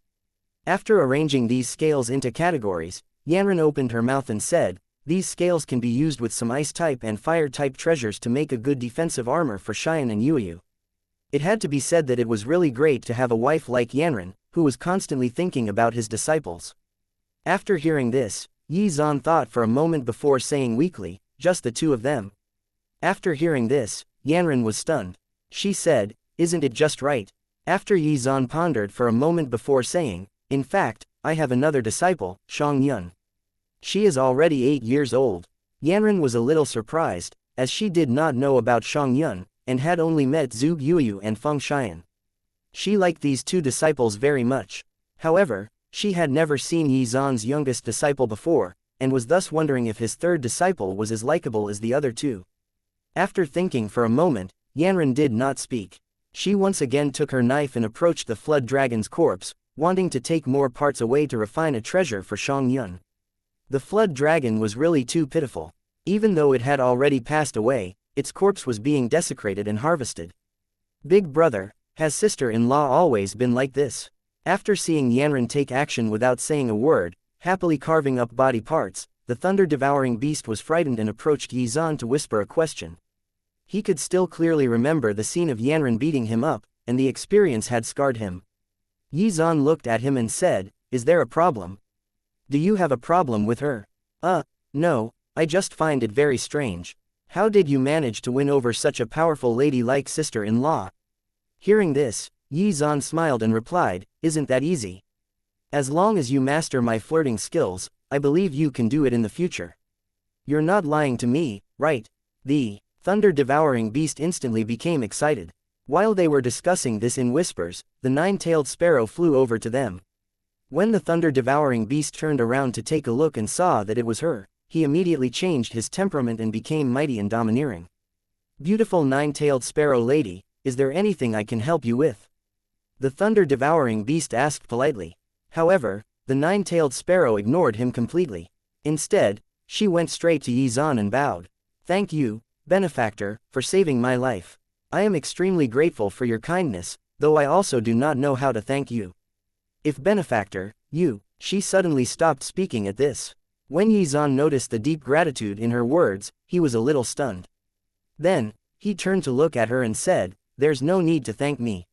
After arranging these scales into categories, Yanran opened her mouth and said, "These scales can be used with some ice-type and fire-type treasures to make a good defensive armor for Xuan and Yuyu." It had to be said that it was really great to have a wife like Yanran, who was constantly thinking about his disciples. After hearing this, Xuan thought for a moment before saying weakly, "Just the two of them?" After hearing this, Yanran was stunned. She said, "Isn't it just right?" After Xuan pondered for a moment before saying, "In fact, I have another disciple, Xianxia. She is already 8 years old." Yanran was a little surprised, as she did not know about Xianxia, and had only met Zhu Yuyu and Feng Xian. She liked these two disciples very much. However, she had never seen Xuan's youngest disciple before, and was thus wondering if his third disciple was as likable as the other two. After thinking for a moment, Yanran did not speak. She once again took her knife and approached the flood dragon's corpse, wanting to take more parts away to refine a treasure for Xianxia. The flood dragon was really too pitiful. Even though it had already passed away, its corpse was being desecrated and harvested. Big brother, has sister-in-law always been like this? After seeing Yanran take action without saying a word, happily carving up body parts, the thunder-devouring beast was frightened and approached Xuan to whisper a question. He could still clearly remember the scene of Yanran beating him up, and the experience had scarred him. Xuan looked at him and said, "Is there a problem? Do you have a problem with her?" No, I just find it very strange. How did you manage to win over such a powerful lady like sister-in-law?" Hearing this, Xuan smiled and replied, "Isn't that easy? As long as you master my flirting skills, I believe you can do it in the future. You're not lying to me, right?" The thunder-devouring beast instantly became excited. While they were discussing this in whispers, the nine-tailed sparrow flew over to them. When the thunder-devouring beast turned around to take a look and saw that it was her, he immediately changed his temperament and became mighty and domineering. "Beautiful nine-tailed sparrow lady, is there anything I can help you with?" The thunder-devouring beast asked politely. However, the nine-tailed sparrow ignored him completely. Instead, she went straight to Xuan and bowed. "Thank you, benefactor, for saving my life. I am extremely grateful for your kindness, though I also do not know how to thank you." "If benefactor, she suddenly stopped speaking at this. When Xuan noticed the deep gratitude in her words, he was a little stunned. Then, he turned to look at her and said, "There's no need to thank me.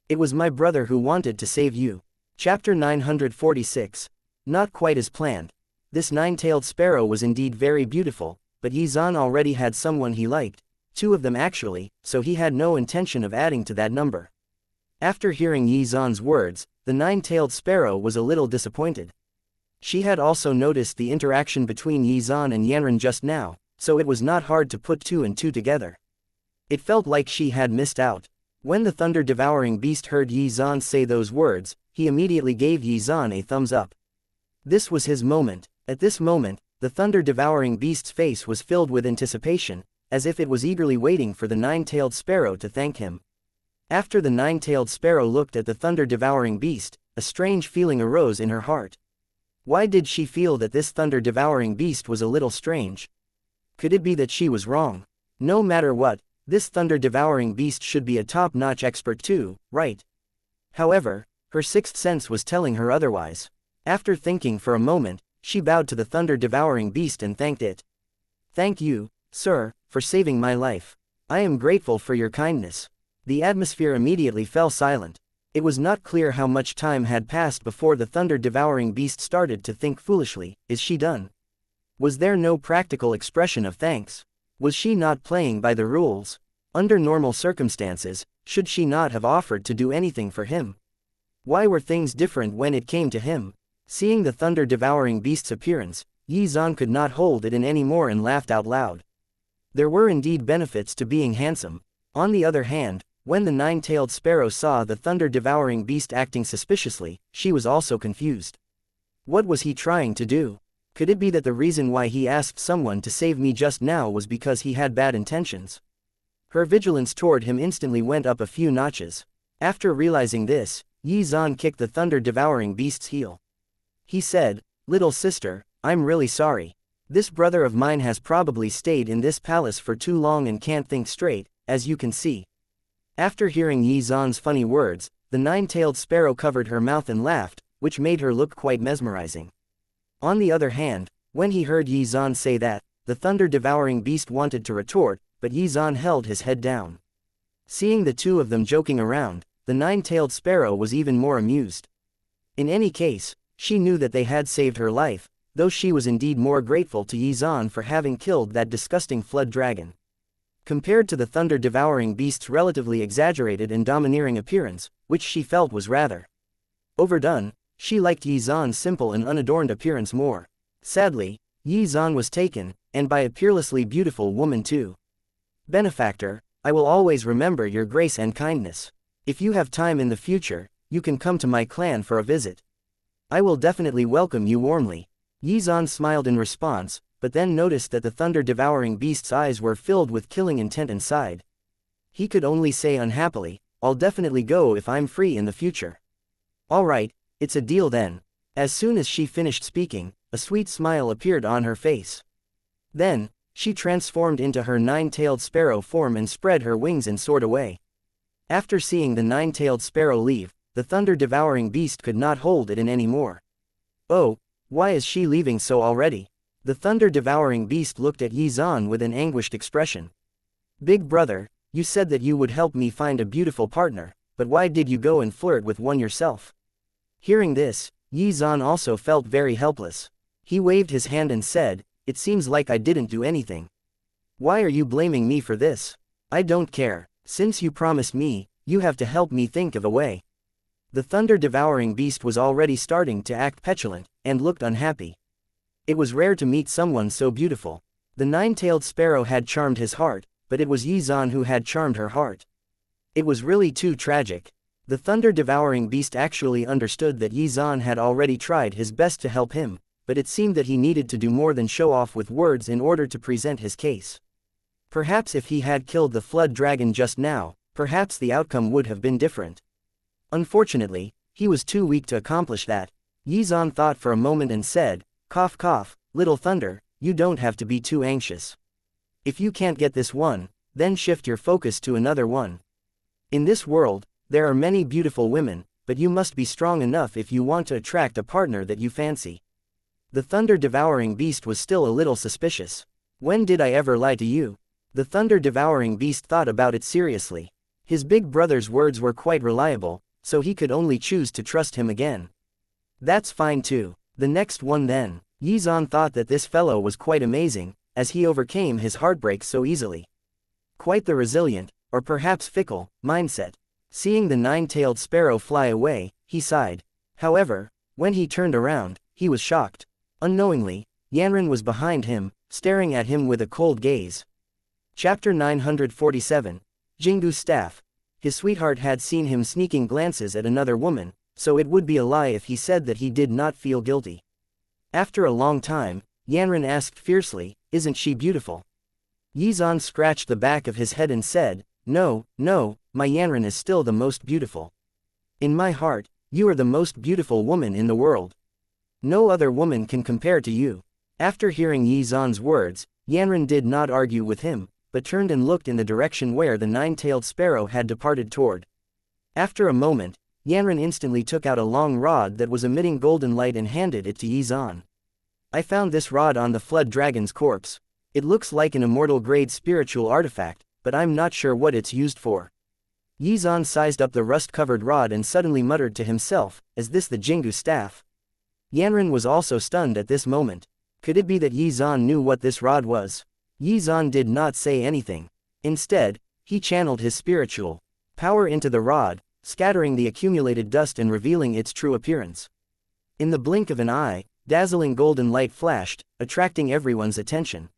It was my brother who wanted to save you." Chapter 946. Not quite as planned. This nine-tailed sparrow was indeed very beautiful, but Xuan already had someone he liked, 2 of them actually, so he had no intention of adding to that number. After hearing Xuan's words, the nine-tailed sparrow was a little disappointed. She had also noticed the interaction between Xuan and Yanran just now, so it was not hard to put 2 and 2 together. It felt like she had missed out. When the thunder-devouring beast heard Xuan say those words, he immediately gave Xuan a thumbs up. This was his moment. At this moment, the thunder-devouring beast's face was filled with anticipation, as if it was eagerly waiting for the nine-tailed sparrow to thank him. After the nine-tailed sparrow looked at the thunder-devouring beast, a strange feeling arose in her heart. Why did she feel that this thunder-devouring beast was a little strange? Could it be that she was wrong? No matter what, this thunder-devouring beast should be a top-notch expert too, right? However, her sixth sense was telling her otherwise. After thinking for a moment, she bowed to the thunder-devouring beast and thanked it. "Thank you, sir, for saving my life. I am grateful for your kindness." The atmosphere immediately fell silent. It was not clear how much time had passed before the thunder-devouring beast started to think foolishly, is she done? Was there no practical expression of thanks? Was she not playing by the rules? Under normal circumstances, Should she not have offered to do anything for him? Why were things different when it came to him? Seeing the thunder-devouring beast's appearance, Xuan could not hold it in anymore and laughed out loud. There were indeed benefits to being handsome. On the other hand, when the nine-tailed sparrow saw the thunder-devouring beast acting suspiciously, she was also confused. What was he trying to do? Could it be that the reason why he asked someone to save me just now was because he had bad intentions? Her vigilance toward him instantly went up a few notches. After realizing this, Xuan kicked the thunder-devouring beast's heel. He said, "Little sister, I'm really sorry. This brother of mine has probably stayed in this palace for too long and can't think straight, as you can see." After hearing Xuan's funny words, the nine-tailed sparrow covered her mouth and laughed, which made her look quite mesmerizing. On the other hand, when he heard Xuan say that, the thunder-devouring beast wanted to retort, but Xuan held his head down. Seeing the two of them joking around, the nine-tailed sparrow was even more amused. In any case, she knew that they had saved her life, though she was indeed more grateful to Xuan for having killed that disgusting flood dragon. Compared to the thunder-devouring beast's relatively exaggerated and domineering appearance, which she felt was rather overdone, she liked Xuan's simple and unadorned appearance more. Sadly, Xuan was taken, and by a peerlessly beautiful woman too. "Benefactor, I will always remember your grace and kindness. If you have time in the future, you can come to my clan for a visit. I will definitely welcome you warmly." Xuan smiled in response, but then noticed that the thunder-devouring beast's eyes were filled with killing intent and sighed. He could only say unhappily, "I'll definitely go if I'm free in the future." "All right, it's a deal then." As soon as she finished speaking, a sweet smile appeared on her face. Then, she transformed into her nine-tailed sparrow form and spread her wings and soared away. After seeing the nine-tailed sparrow leave, the thunder-devouring beast could not hold it in anymore. "Oh, why is she leaving so already?" The thunder-devouring beast looked at Xuan with an anguished expression. "Big brother, you said that you would help me find a beautiful partner, but why did you go and flirt with one yourself?" Hearing this, Xuan also felt very helpless. He waved his hand and said, "It seems like I didn't do anything. Why are you blaming me for this? I don't care. Since you promised me, you have to help me think of a way." The thunder-devouring beast was already starting to act petulant, and looked unhappy. It was rare to meet someone so beautiful. The nine-tailed sparrow had charmed his heart, but it was Xuan who had charmed her heart. It was really too tragic. The thunder-devouring beast actually understood that Xuan had already tried his best to help him, but it seemed that he needed to do more than show off with words in order to present his case. Perhaps if he had killed the flood dragon just now, perhaps the outcome would have been different. Unfortunately, he was too weak to accomplish that. Xuan thought for a moment and said, "Cough cough, little thunder, you don't have to be too anxious. If you can't get this one, then shift your focus to another one. In this world, there are many beautiful women, but you must be strong enough if you want to attract a partner that you fancy." The thunder-devouring beast was still a little suspicious. "When did I ever lie to you?" The thunder-devouring beast thought about it seriously. His big brother's words were quite reliable, so he could only choose to trust him again. "That's fine too. The next one then." Xuan thought that this fellow was quite amazing, as he overcame his heartbreak so easily. Quite the resilient, or perhaps fickle, mindset. Seeing the nine-tailed sparrow fly away, he sighed. However, when he turned around, he was shocked. Unknowingly, Yanran was behind him, staring at him with a cold gaze. Chapter 947. Jingu's Staff. His sweetheart had seen him sneaking glances at another woman, so it would be a lie if he said that he did not feel guilty. After a long time, Yanran asked fiercely, "Isn't she beautiful?" Xuan scratched the back of his head and said, No, my Yanran is still the most beautiful. In my heart, you are the most beautiful woman in the world. No other woman can compare to you." After hearing Xuan's words, Yanran did not argue with him, but turned and looked in the direction where the nine-tailed sparrow had departed toward. After a moment, Yanran instantly took out a long rod that was emitting golden light and handed it to Xuan. "I found this rod on the flood dragon's corpse. It looks like an immortal-grade spiritual artifact, but I'm not sure what it's used for." Xuan sized up the rust-covered rod and suddenly muttered to himself, "Is this the Jingu staff?" Yanran was also stunned at this moment. Could it be that Xuan knew what this rod was? Xuan did not say anything. Instead, he channeled his spiritual power into the rod, scattering the accumulated dust and revealing its true appearance. In the blink of an eye, dazzling golden light flashed, attracting everyone's attention.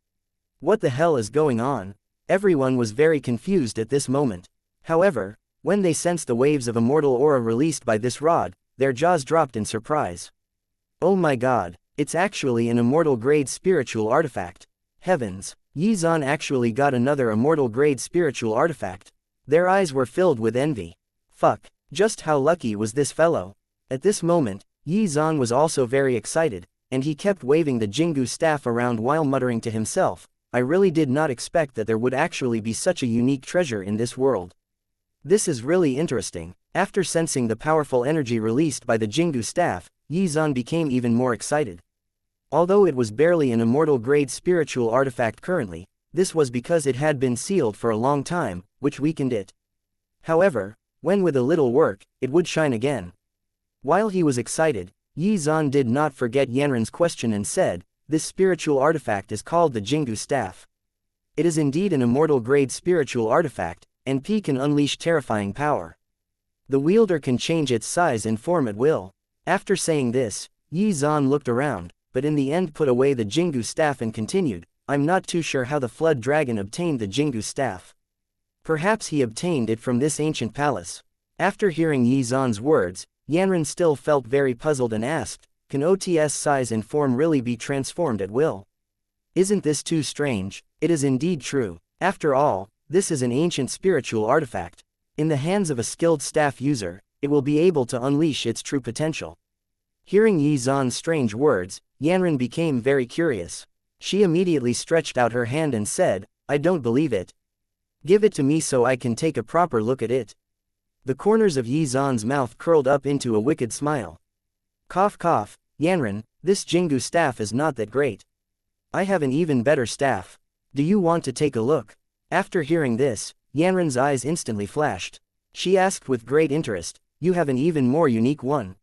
What the hell is going on? Everyone was very confused at this moment. However, when they sensed the waves of immortal aura released by this rod, their jaws dropped in surprise. Oh my god, it's actually an immortal grade spiritual artifact. Heavens, Xuan actually got another immortal grade spiritual artifact. Their eyes were filled with envy. Fuck, just how lucky was this fellow? At this moment, Xuan was also very excited, and he kept waving the Jingu staff around while muttering to himself, I really did not expect that there would actually be such a unique treasure in this world. This is really interesting. After sensing the powerful energy released by the Jingu staff, Xuan became even more excited. Although it was barely an immortal grade spiritual artifact currently, this was because it had been sealed for a long time, which weakened it. However, when with a little work, it would shine again. While he was excited, Xuan did not forget Yanran's question and said, this spiritual artifact is called the Jingu staff. It is indeed an immortal grade spiritual artifact, and P can unleash terrifying power. The wielder can change its size and form at will. After saying this, Xuan looked around, but in the end put away the Jingu staff and continued, I'm not too sure how the flood dragon obtained the Jingu staff. Perhaps he obtained it from this ancient palace. After hearing Xuan's words, Yanran still felt very puzzled and asked, can OTS size and form really be transformed at will? Isn't this too strange? It is indeed true. After all, this is an ancient spiritual artifact. In the hands of a skilled staff user, it will be able to unleash its true potential. Hearing Xuan's strange words, Yanran became very curious. She immediately stretched out her hand and said, I don't believe it. Give it to me so I can take a proper look at it. The corners of Xuan's mouth curled up into a wicked smile. Cough cough, Yanran, this Jingu staff is not that great. I have an even better staff. Do you want to take a look? After hearing this, Yanran's eyes instantly flashed. She asked with great interest, you have an even more unique one.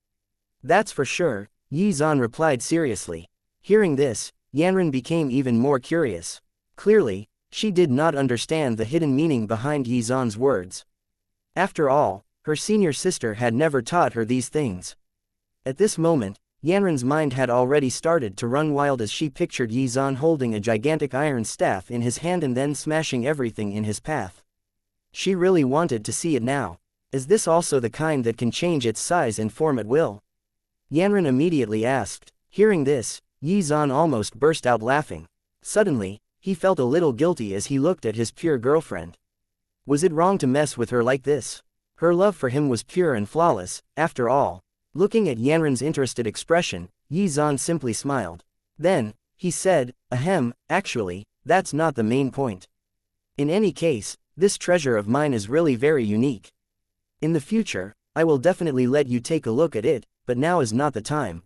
That's for sure, Xuan replied seriously. Hearing this, Yanran became even more curious. Clearly, she did not understand the hidden meaning behind Xuan's words. After all, her senior sister had never taught her these things. At this moment, Yanran's mind had already started to run wild as she pictured Xuan holding a gigantic iron staff in his hand and then smashing everything in his path. She really wanted to see it now. Is this also the kind that can change its size and form at will? Yanran immediately asked. Hearing this, Xuan almost burst out laughing. Suddenly, he felt a little guilty as he looked at his pure girlfriend. Was it wrong to mess with her like this? Her love for him was pure and flawless, after all. Looking at Yanran's interested expression, Xuan simply smiled. Then, he said, ahem, actually, that's not the main point. In any case, this treasure of mine is really very unique. In the future, I will definitely let you take a look at it, but now is not the time.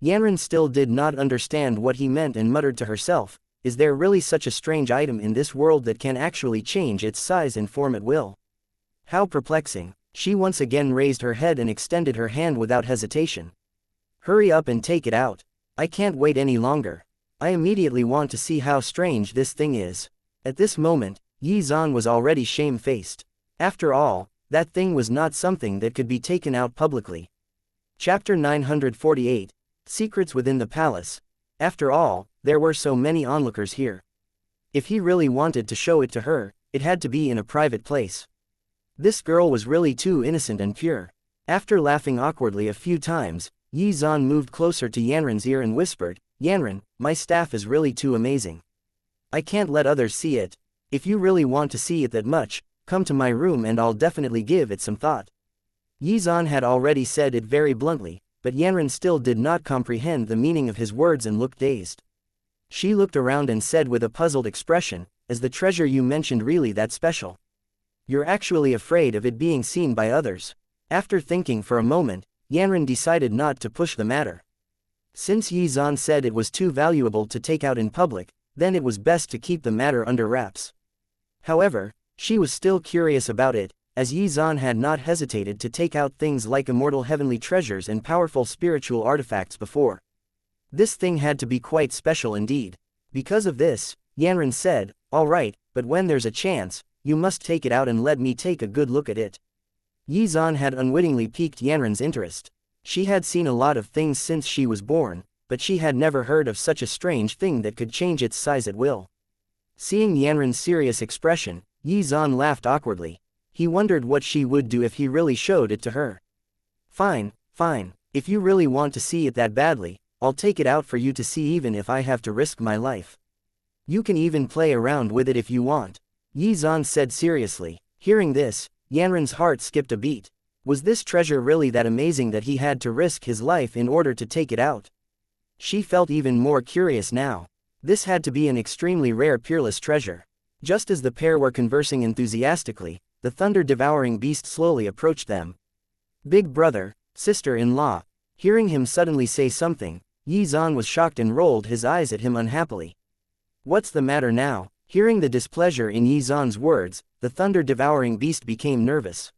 Yanran still did not understand what he meant and muttered to herself, is there really such a strange item in this world that can actually change its size and form at will? How perplexing. She once again raised her head and extended her hand without hesitation. Hurry up and take it out. I can't wait any longer. I immediately want to see how strange this thing is. At this moment, Xuan was already shame-faced. After all, that thing was not something that could be taken out publicly. Chapter 948, Secrets Within the Palace. After all, there were so many onlookers here. If he really wanted to show it to her, it had to be in a private place. This girl was really too innocent and pure. After laughing awkwardly a few times, Xuan moved closer to Yanran's ear and whispered, Yanran, my staff is really too amazing. I can't let others see it. If you really want to see it that much, come to my room and I'll definitely give it some thought. Xuan had already said it very bluntly, but Yanran still did not comprehend the meaning of his words and looked dazed. She looked around and said with a puzzled expression, is the treasure you mentioned really that special? You're actually afraid of it being seen by others. After thinking for a moment, Yanran decided not to push the matter. Since Xuan said it was too valuable to take out in public, then it was best to keep the matter under wraps. However, she was still curious about it, as Xuan had not hesitated to take out things like immortal heavenly treasures and powerful spiritual artifacts before. This thing had to be quite special indeed. Because of this, Yanran said, all right, but when there's a chance, you must take it out and let me take a good look at it. Yi Zan had unwittingly piqued Yanran's interest. She had seen a lot of things since she was born, but she had never heard of such a strange thing that could change its size at will. Seeing Yanran's serious expression, Yi Zan laughed awkwardly. He wondered what she would do if he really showed it to her. Fine, fine, if you really want to see it that badly, I'll take it out for you to see even if I have to risk my life. You can even play around with it if you want, Yi Zan said seriously. Hearing this, Yanran's heart skipped a beat. Was this treasure really that amazing that he had to risk his life in order to take it out? She felt even more curious now. This had to be an extremely rare peerless treasure. Just as the pair were conversing enthusiastically, the thunder-devouring beast slowly approached them. Big brother, sister-in-law. Hearing him suddenly say something, Yi Zan was shocked and rolled his eyes at him unhappily. What's the matter now? Hearing the displeasure in Yi Zan's words, the thunder-devouring beast became nervous.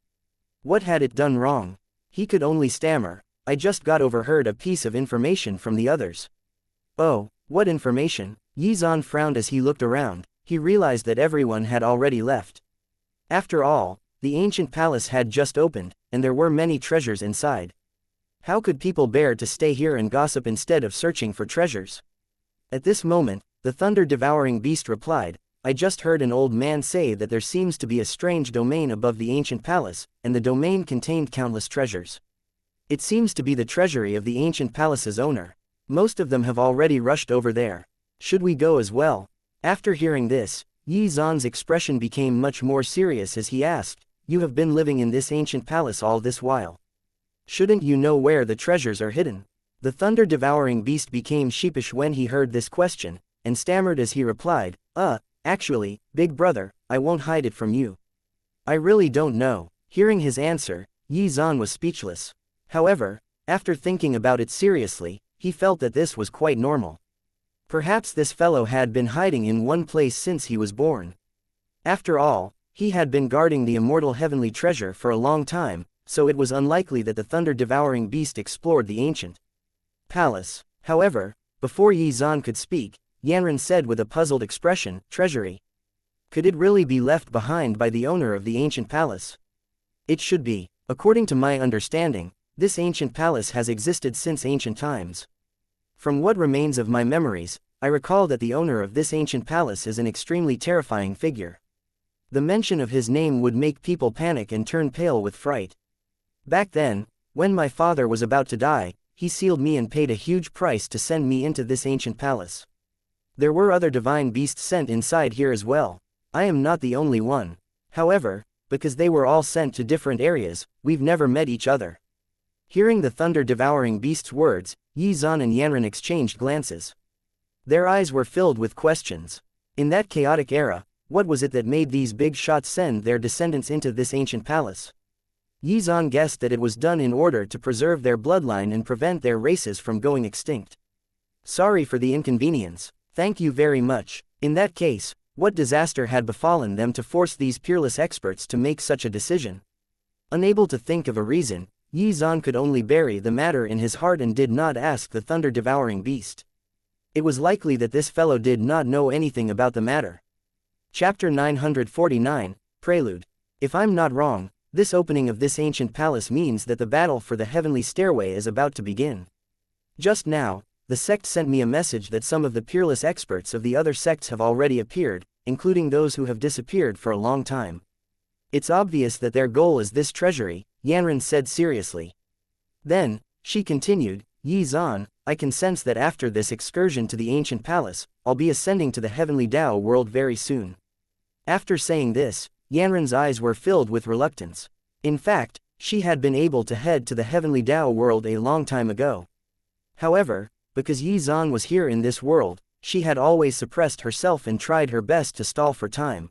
What had it done wrong? He could only stammer. I just got overheard a piece of information from the others. Oh, what information? Yi Zan frowned as he looked around. He realized that everyone had already left. After all, the ancient palace had just opened, and there were many treasures inside. How could people bear to stay here and gossip instead of searching for treasures? At this moment, the thunder-devouring beast replied, I just heard an old man say that there seems to be a strange domain above the ancient palace, and the domain contained countless treasures. It seems to be the treasury of the ancient palace's owner. Most of them have already rushed over there. Should we go as well? After hearing this, Yi Zan's expression became much more serious as he asked, You have been living in this ancient palace all this while. Shouldn't you know where the treasures are hidden? The thunder-devouring beast became sheepish when he heard this question, and stammered as he replied, Actually, big brother, I won't hide it from you. I really don't know. Hearing his answer, Yi Zan was speechless. However, after thinking about it seriously, he felt that this was quite normal. Perhaps this fellow had been hiding in one place since he was born. After all, he had been guarding the immortal heavenly treasure for a long time, so it was unlikely that the thunder-devouring beast explored the ancient palace. However, before Yi Zan could speak, Yanran said with a puzzled expression, Treasury. Could it really be left behind by the owner of the ancient palace? It should be. According to my understanding, this ancient palace has existed since ancient times. From what remains of my memories, I recall that the owner of this ancient palace is an extremely terrifying figure. The mention of his name would make people panic and turn pale with fright. Back then, when my father was about to die, he sealed me and paid a huge price to send me into this ancient palace. There were other divine beasts sent inside here as well. I am not the only one. However, because they were all sent to different areas, we've never met each other. Hearing the thunder-devouring beast's words, Yi Zan and Yanran exchanged glances. Their eyes were filled with questions. In that chaotic era, what was it that made these big shots send their descendants into this ancient palace? Yi Zan guessed that it was done in order to preserve their bloodline and prevent their races from going extinct. Sorry for the inconvenience. Thank you very much. In that case, what disaster had befallen them to force these peerless experts to make such a decision? Unable to think of a reason, Yi Zan could only bury the matter in his heart and did not ask the thunder-devouring beast. It was likely that this fellow did not know anything about the matter. Chapter 949, Prelude. If I'm not wrong, this opening of this ancient palace means that the battle for the heavenly stairway is about to begin. Just now, the sect sent me a message that some of the peerless experts of the other sects have already appeared, including those who have disappeared for a long time. It's obvious that their goal is this treasury, Yanran said seriously. Then, she continued, Yi Zan, I can sense that after this excursion to the ancient palace, I'll be ascending to the heavenly Tao world very soon. After saying this, Yanran's eyes were filled with reluctance. In fact, she had been able to head to the heavenly Tao world a long time ago. However, because Yi Zan was here in this world, she had always suppressed herself and tried her best to stall for time.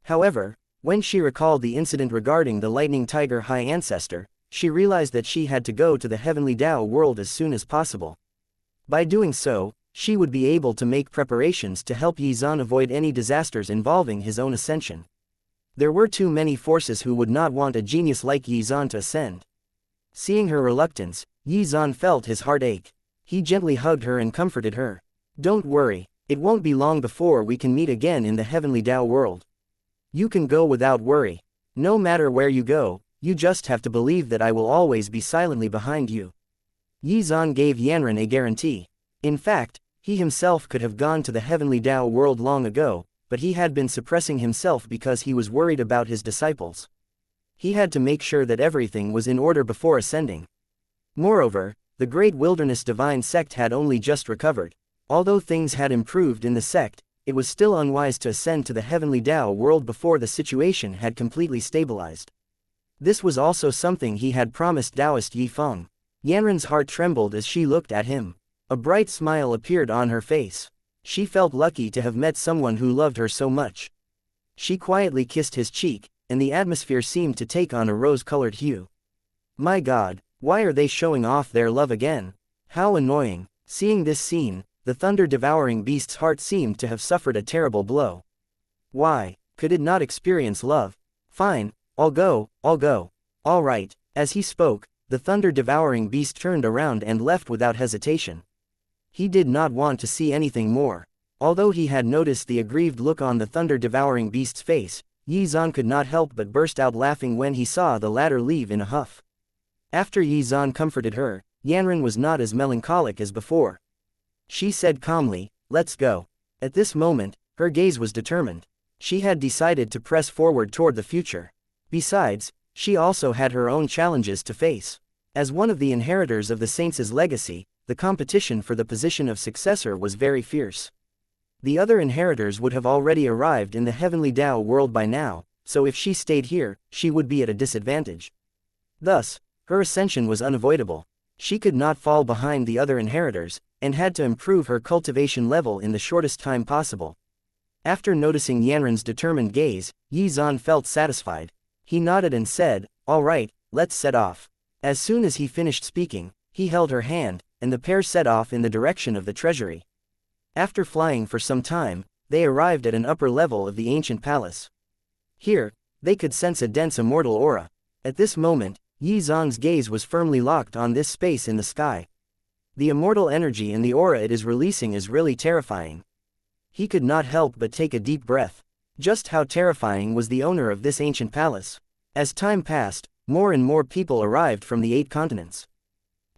However, when she recalled the incident regarding the lightning tiger high ancestor, she realized that she had to go to the heavenly Tao world as soon as possible. By doing so, she would be able to make preparations to help Yi Zan avoid any disasters involving his own ascension. There were too many forces who would not want a genius like Yi Zan to ascend. Seeing her reluctance, Yi Zan felt his heart ache. He gently hugged her and comforted her. Don't worry, it won't be long before we can meet again in the heavenly Tao world. You can go without worry. No matter where you go, you just have to believe that I will always be silently behind you. Xuan gave Yanran a guarantee. In fact, he himself could have gone to the heavenly Tao world long ago, but he had been suppressing himself because he was worried about his disciples. He had to make sure that everything was in order before ascending. Moreover, the Great Wilderness Divine Sect had only just recovered. Although things had improved in the sect, it was still unwise to ascend to the heavenly Tao world before the situation had completely stabilized. This was also something he had promised Taoist Yi Feng. Yanran's heart trembled as she looked at him. A bright smile appeared on her face. She felt lucky to have met someone who loved her so much. She quietly kissed his cheek, and the atmosphere seemed to take on a rose-colored hue. My God, why are they showing off their love again? How annoying. Seeing this scene, the thunder-devouring beast's heart seemed to have suffered a terrible blow. Why, could it not experience love? Fine, I'll go. All right. As he spoke, the thunder-devouring beast turned around and left without hesitation. He did not want to see anything more. Although he had noticed the aggrieved look on the thunder-devouring beast's face, Xuan could not help but burst out laughing when he saw the latter leave in a huff. After Xuan comforted her, Yanran was not as melancholic as before. She said calmly, let's go. At this moment, her gaze was determined. She had decided to press forward toward the future. Besides, she also had her own challenges to face. As one of the inheritors of the saints' legacy, the competition for the position of successor was very fierce. The other inheritors would have already arrived in the heavenly Tao world by now, so if she stayed here, she would be at a disadvantage. Thus, her ascension was unavoidable. She could not fall behind the other inheritors, and had to improve her cultivation level in the shortest time possible. After noticing Yanran's determined gaze, Xuan felt satisfied. He nodded and said, all right, let's set off. As soon as he finished speaking, he held her hand, and the pair set off in the direction of the treasury. After flying for some time, they arrived at an upper level of the ancient palace. Here, they could sense a dense immortal aura. At this moment, Xuan's gaze was firmly locked on this space in the sky. The immortal energy in the aura it is releasing is really terrifying. He could not help but take a deep breath. Just how terrifying was the owner of this ancient palace? As time passed, more and more people arrived from the 8 continents.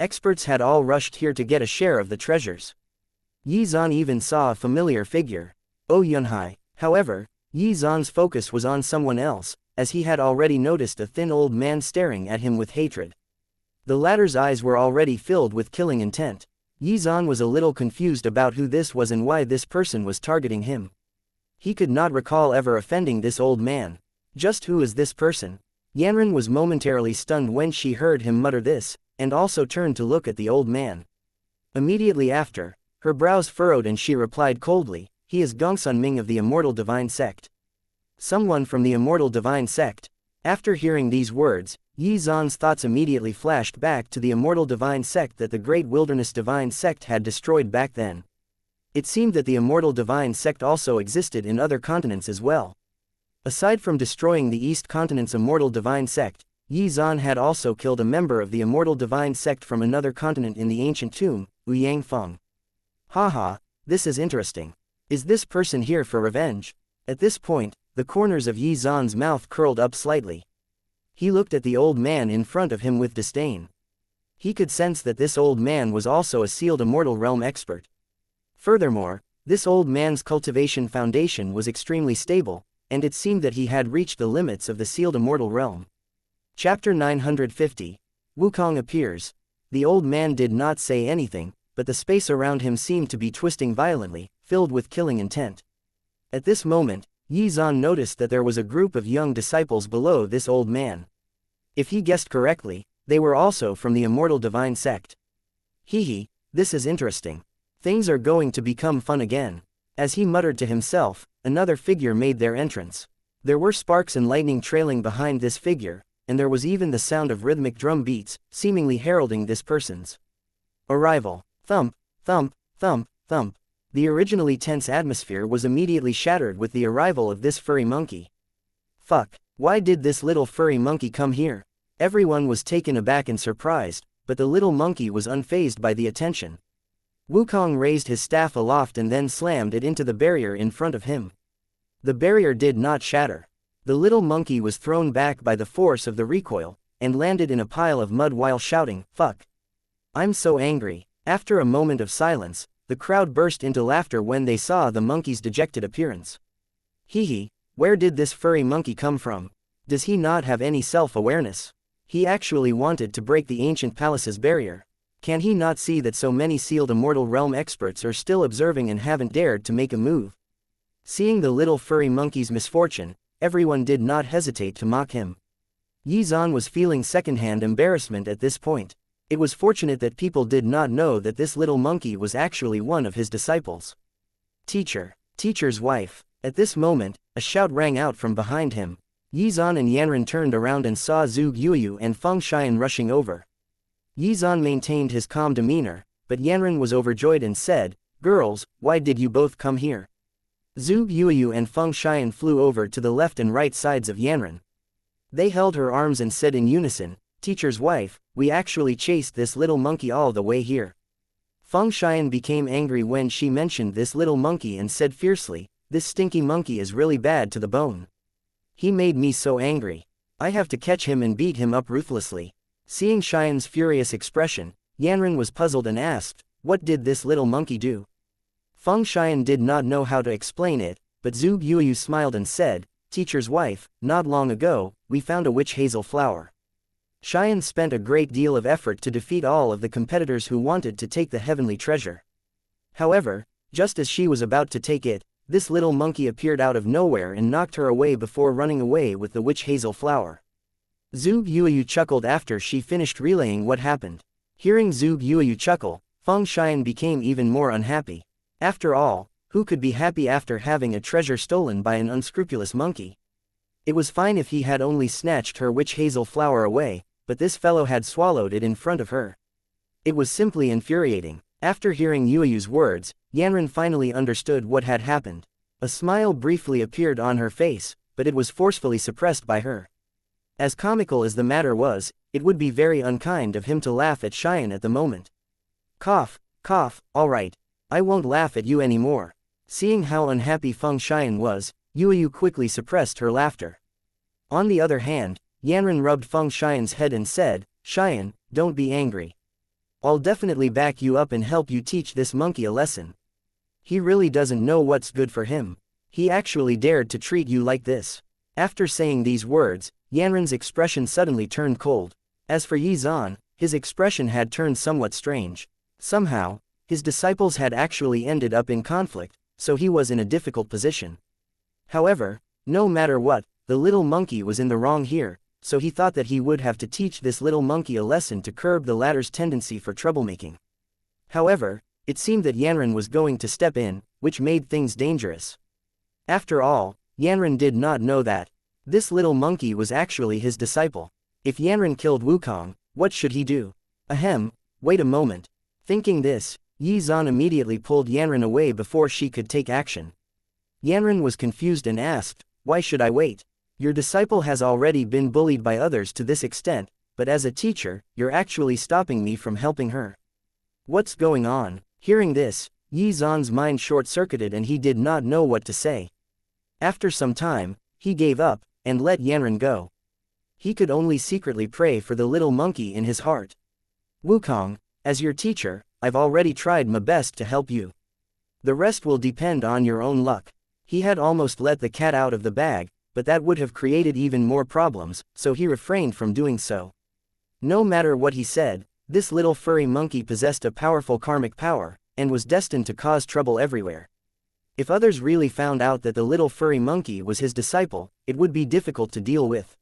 Experts had all rushed here to get a share of the treasures. Xuan even saw a familiar figure. Oh Yunhai. However, Xuan's focus was on someone else, as he had already noticed a thin old man staring at him with hatred. The latter's eyes were already filled with killing intent. Xuan was a little confused about who this was and why this person was targeting him. He could not recall ever offending this old man. Just who is this person? Yanran was momentarily stunned when she heard him mutter this, and also turned to look at the old man. Immediately after, her brows furrowed and she replied coldly, he is Gongsun Ming of the Immortal Divine Sect. Someone from the Immortal Divine Sect. After hearing these words, Xuan's thoughts immediately flashed back to the Immortal Divine Sect that the Great Wilderness Divine Sect had destroyed back then. It seemed that the Immortal Divine Sect also existed in other continents as well. Aside from destroying the East Continent's Immortal Divine Sect, Xuan had also killed a member of the Immortal Divine Sect from another continent in the ancient tomb, Yangfeng. Haha, this is interesting. Is this person here for revenge? At this point, the corners of Xuan's mouth curled up slightly. He looked at the old man in front of him with disdain. He could sense that this old man was also a sealed immortal realm expert. Furthermore, this old man's cultivation foundation was extremely stable, and it seemed that he had reached the limits of the sealed immortal realm. Chapter 950. Wukong appears. The old man did not say anything, but the space around him seemed to be twisting violently, filled with killing intent. At this moment, Xuan noticed that there was a group of young disciples below this old man. If he guessed correctly, they were also from the Immortal Divine Sect. Hee, this is interesting. Things are going to become fun again. As he muttered to himself, another figure made their entrance. There were sparks and lightning trailing behind this figure, and there was even the sound of rhythmic drum beats, seemingly heralding this person's arrival. Thump, thump, thump, thump. The originally tense atmosphere was immediately shattered with the arrival of this furry monkey. Fuck, why did this little furry monkey come here? Everyone was taken aback and surprised, but the little monkey was unfazed by the attention. Wukong raised his staff aloft and then slammed it into the barrier in front of him. The barrier did not shatter. The little monkey was thrown back by the force of the recoil, and landed in a pile of mud while shouting, "Fuck! I'm so angry." After a moment of silence, the crowd burst into laughter when they saw the monkey's dejected appearance. Hee, where did this furry monkey come from? Does he not have any self-awareness? He actually wanted to break the ancient palace's barrier. Can he not see that so many sealed immortal realm experts are still observing and haven't dared to make a move? Seeing the little furry monkey's misfortune, everyone did not hesitate to mock him. Xuan was feeling secondhand embarrassment at this point. It was fortunate that people did not know that this little monkey was actually one of his disciples. Teacher, teacher's wife. At this moment, a shout rang out from behind him. Xuan and Yanran turned around and saw Zhuge Yuyu and Feng Xian rushing over. Xuan maintained his calm demeanor, but Yanran was overjoyed and said, "Girls, why did you both come here?" Zhuge Yuyu and Feng Xian flew over to the left and right sides of Yanran. They held her arms and said in unison, "Teacher's wife, we actually chased this little monkey all the way here." Feng Xian became angry when she mentioned this little monkey and said fiercely, "This stinky monkey is really bad to the bone. He made me so angry. I have to catch him and beat him up ruthlessly." Seeing Xian's furious expression, Yanran was puzzled and asked, "What did this little monkey do?" Feng Xian did not know how to explain it, but Zhuge Yuyu smiled and said, "Teacher's wife, not long ago, we found a witch hazel flower." Xian spent a great deal of effort to defeat all of the competitors who wanted to take the heavenly treasure. However, just as she was about to take it, this little monkey appeared out of nowhere and knocked her away before running away with the witch hazel flower. Zhuge Yuyu chuckled after she finished relaying what happened. Hearing Zhuge Yuyu chuckle, Feng Xian became even more unhappy. After all, who could be happy after having a treasure stolen by an unscrupulous monkey? It was fine if he had only snatched her witch hazel flower away, but this fellow had swallowed it in front of her. It was simply infuriating. After hearing Yuyu's words, Yanran finally understood what had happened. A smile briefly appeared on her face, but it was forcefully suppressed by her. As comical as the matter was, it would be very unkind of him to laugh at Xian at the moment. Cough, cough, all right. I won't laugh at you anymore. Seeing how unhappy Feng Xian was, Yuyu quickly suppressed her laughter. On the other hand, Yanran rubbed Feng Xian's head and said, "Xian, don't be angry. I'll definitely back you up and help you teach this monkey a lesson. He really doesn't know what's good for him. He actually dared to treat you like this." After saying these words, Yanran's expression suddenly turned cold. As for Xuan, his expression had turned somewhat strange. Somehow, his disciples had actually ended up in conflict, so he was in a difficult position. However, no matter what, the little monkey was in the wrong here, so he thought that he would have to teach this little monkey a lesson to curb the latter's tendency for troublemaking. However, it seemed that Yanran was going to step in, which made things dangerous. After all, Yanran did not know that this little monkey was actually his disciple. If Yanran killed Wukong, what should he do? Ahem, wait a moment. Thinking this, Xuan immediately pulled Yanran away before she could take action. Yanran was confused and asked, "Why should I wait? Your disciple has already been bullied by others to this extent, but as a teacher, you're actually stopping me from helping her. What's going on?" Hearing this, Xuan's mind short-circuited and he did not know what to say. After some time, he gave up, and let Yanran go. He could only secretly pray for the little monkey in his heart. "Wukong, as your teacher, I've already tried my best to help you. The rest will depend on your own luck." He had almost let the cat out of the bag, but that would have created even more problems, so he refrained from doing so. No matter what he said, this little furry monkey possessed a powerful karmic power, and was destined to cause trouble everywhere. If others really found out that the little furry monkey was his disciple, it would be difficult to deal with.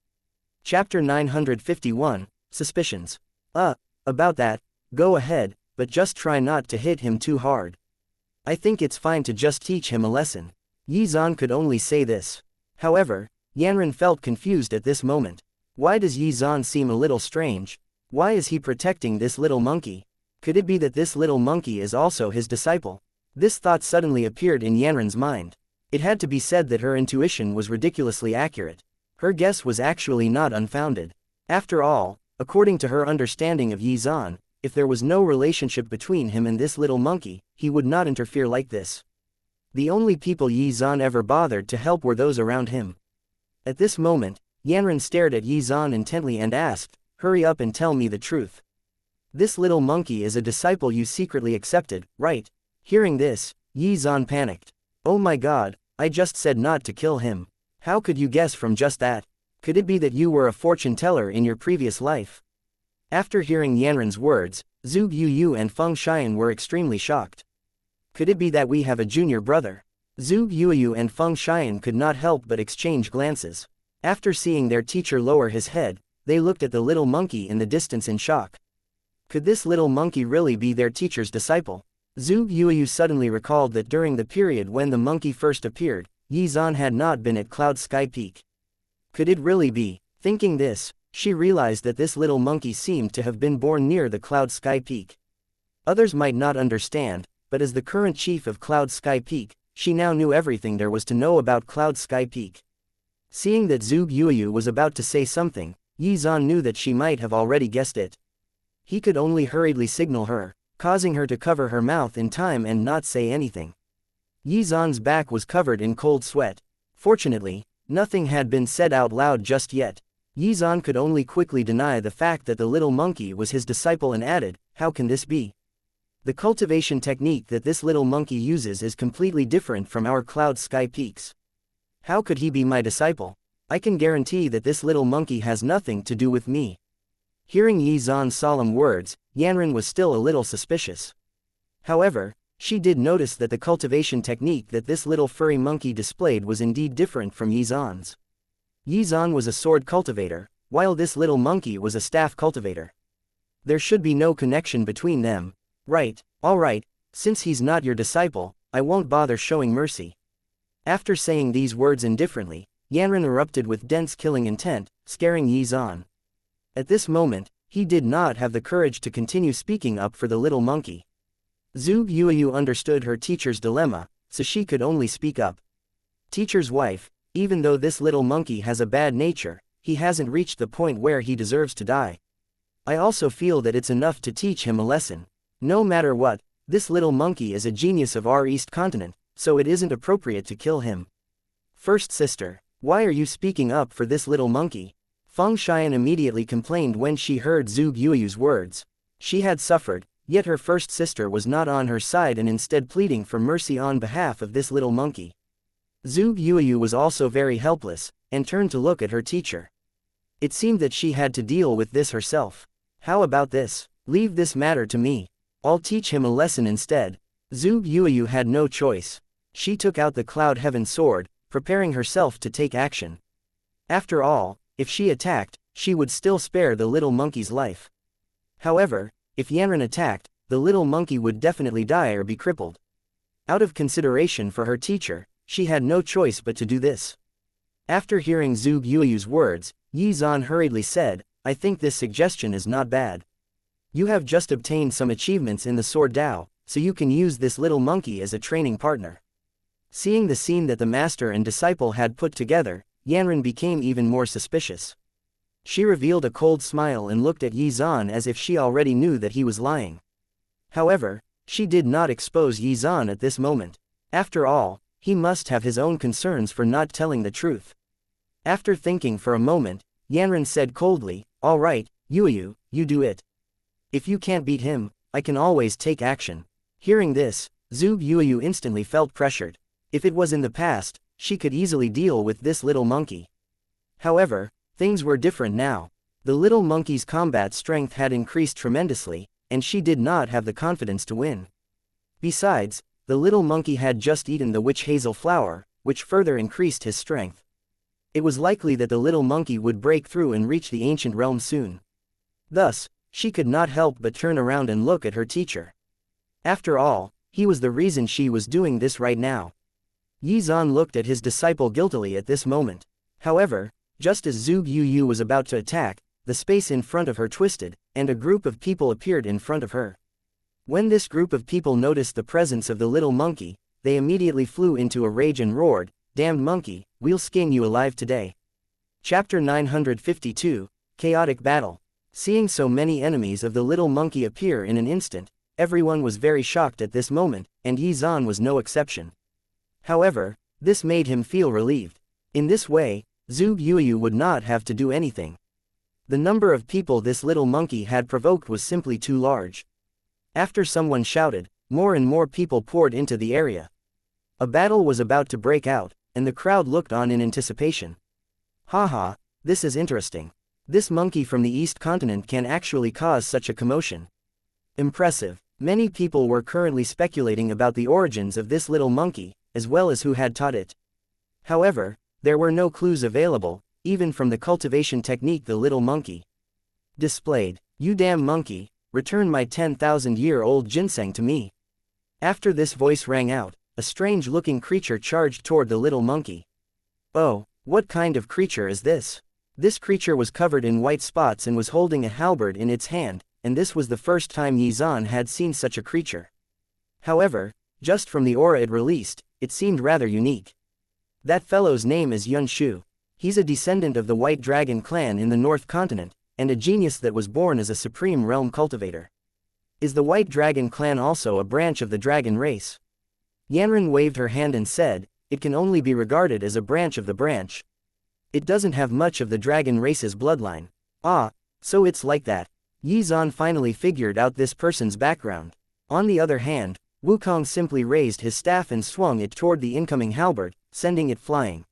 Chapter 951, Suspicions. About that, go ahead, but just try not to hit him too hard. I think it's fine to just teach him a lesson. Xuan could only say this. However, Yanran felt confused at this moment. Why does Xuan seem a little strange? Why is he protecting this little monkey? Could it be that this little monkey is also his disciple? This thought suddenly appeared in Yanran's mind. It had to be said that her intuition was ridiculously accurate. Her guess was actually not unfounded. After all, according to her understanding of Xuan, if there was no relationship between him and this little monkey, he would not interfere like this. The only people Xuan ever bothered to help were those around him. At this moment, Yanran stared at Xuan intently and asked, "Hurry up and tell me the truth. This little monkey is a disciple you secretly accepted, right?" Hearing this, Xuan panicked. "Oh my god, I just said not to kill him. How could you guess from just that? Could it be that you were a fortune teller in your previous life?" After hearing Yanran's words, Zhuge Yu and Feng Xian were extremely shocked. "Could it be that we have a junior brother?" Zhuge Yu and Feng Xian could not help but exchange glances. After seeing their teacher lower his head, they looked at the little monkey in the distance in shock. Could this little monkey really be their teacher's disciple? Zhuge Yu suddenly recalled that during the period when the monkey first appeared, Xuan had not been at Cloud Sky Peak. Could it really be? Thinking this, she realized that this little monkey seemed to have been born near the Cloud Sky Peak. Others might not understand, but as the current chief of Cloud Sky Peak, she now knew everything there was to know about Cloud Sky Peak. Seeing that Zhuge Yu was about to say something, Xuan knew that she might have already guessed it. He could only hurriedly signal her, causing her to cover her mouth in time and not say anything. Xuan's back was covered in cold sweat. Fortunately, nothing had been said out loud just yet. Xuan could only quickly deny the fact that the little monkey was his disciple and added, "How can this be? The cultivation technique that this little monkey uses is completely different from our Cloud Sky Peaks. How could he be my disciple? I can guarantee that this little monkey has nothing to do with me." Hearing Xuan's solemn words, Yanran was still a little suspicious. However, she did notice that the cultivation technique that this little furry monkey displayed was indeed different from Xuan's. Xuan was a sword cultivator, while this little monkey was a staff cultivator. There should be no connection between them. "Right, alright, since he's not your disciple, I won't bother showing mercy." After saying these words indifferently, Yanran erupted with dense killing intent, scaring Xuan. At this moment, he did not have the courage to continue speaking up for the little monkey. Zhuge Yu understood her teacher's dilemma, so she could only speak up. "Teacher's wife, even though this little monkey has a bad nature, he hasn't reached the point where he deserves to die. I also feel that it's enough to teach him a lesson. No matter what, this little monkey is a genius of our East Continent, so it isn't appropriate to kill him." "First sister, why are you speaking up for this little monkey?" Feng Xian immediately complained when she heard Zhuge Yu's words. She had suffered, yet her first sister was not on her side and instead pleading for mercy on behalf of this little monkey. Zhuge Yu was also very helpless, and turned to look at her teacher. It seemed that she had to deal with this herself. "How about this? Leave this matter to me. I'll teach him a lesson instead." Zhuge Yu had no choice. She took out the Cloud Heaven sword, preparing herself to take action. After all, if she attacked, she would still spare the little monkey's life. However, if Yanran attacked, the little monkey would definitely die or be crippled. Out of consideration for her teacher, she had no choice but to do this. After hearing Zhuge Yu's words, Xuan hurriedly said, "I think this suggestion is not bad. You have just obtained some achievements in the Sword Dao, so you can use this little monkey as a training partner." Seeing the scene that the master and disciple had put together, Yanran became even more suspicious. She revealed a cold smile and looked at Xuan as if she already knew that he was lying. However, she did not expose Xuan at this moment. After all, he must have his own concerns for not telling the truth. After thinking for a moment, Yanran said coldly, "All right, Yu, you do it. If you can't beat him, I can always take action." Hearing this, Zhuge Yu instantly felt pressured. If it was in the past, she could easily deal with this little monkey. However, things were different now. The little monkey's combat strength had increased tremendously, and she did not have the confidence to win. Besides, the little monkey had just eaten the witch hazel flower, which further increased his strength. It was likely that the little monkey would break through and reach the ancient realm soon. Thus, she could not help but turn around and look at her teacher. After all, he was the reason she was doing this right now. Xuan looked at his disciple guiltily at this moment. However, just as Zhuge Yu was about to attack, the space in front of her twisted, and a group of people appeared in front of her. When this group of people noticed the presence of the little monkey, they immediately flew into a rage and roared, "Damned monkey, we'll skin you alive today." Chapter 952, Chaotic Battle. Seeing so many enemies of the little monkey appear in an instant, everyone was very shocked at this moment, and Xuan was no exception. However, this made him feel relieved. In this way, Zhu Yuyu would not have to do anything. The number of people this little monkey had provoked was simply too large. After someone shouted, more and more people poured into the area. A battle was about to break out, and the crowd looked on in anticipation. Haha, this is interesting. This monkey from the East Continent can actually cause such a commotion. Impressive. Many people were currently speculating about the origins of this little monkey, as well as who had taught it. However, there were no clues available, even from the cultivation technique the little monkey displayed. You damn monkey, return my 10,000-year-old ginseng to me. After this voice rang out, a strange-looking creature charged toward the little monkey. Oh, what kind of creature is this? This creature was covered in white spots and was holding a halberd in its hand, and this was the first time Yizan had seen such a creature. However, just from the aura it released, it seemed rather unique. That fellow's name is Yun Shu. He's a descendant of the White Dragon clan in the North Continent, and a genius that was born as a supreme realm cultivator. Is the White Dragon clan also a branch of the dragon race? Yanran waved her hand and said, it can only be regarded as a branch of the branch. It doesn't have much of the dragon race's bloodline. Ah, so it's like that. Yizan finally figured out this person's background. On the other hand, Wukong simply raised his staff and swung it toward the incoming halberd, sending it flying.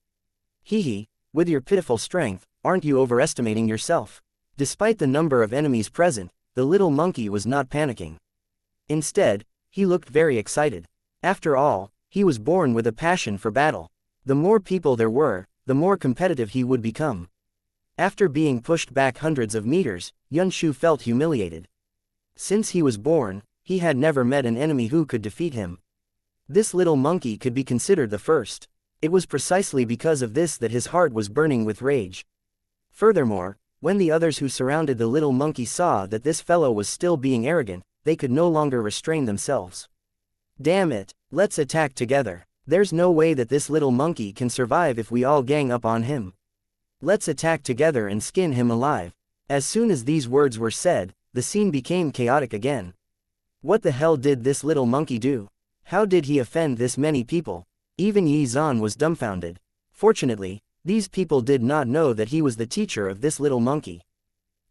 Hee, with your pitiful strength, aren't you overestimating yourself? Despite the number of enemies present, the little monkey was not panicking. Instead, he looked very excited. After all, he was born with a passion for battle. The more people there were, the more competitive he would become. After being pushed back hundreds of meters, Yun Shu felt humiliated. Since he was born, he had never met an enemy who could defeat him. This little monkey could be considered the first. It was precisely because of this that his heart was burning with rage. Furthermore, when the others who surrounded the little monkey saw that this fellow was still being arrogant, they could no longer restrain themselves. Damn it, let's attack together. There's no way that this little monkey can survive if we all gang up on him. Let's attack together and skin him alive. As soon as these words were said, the scene became chaotic again. What the hell did this little monkey do? How did he offend this many people? Even Yizan was dumbfounded. Fortunately, these people did not know that he was the teacher of this little monkey.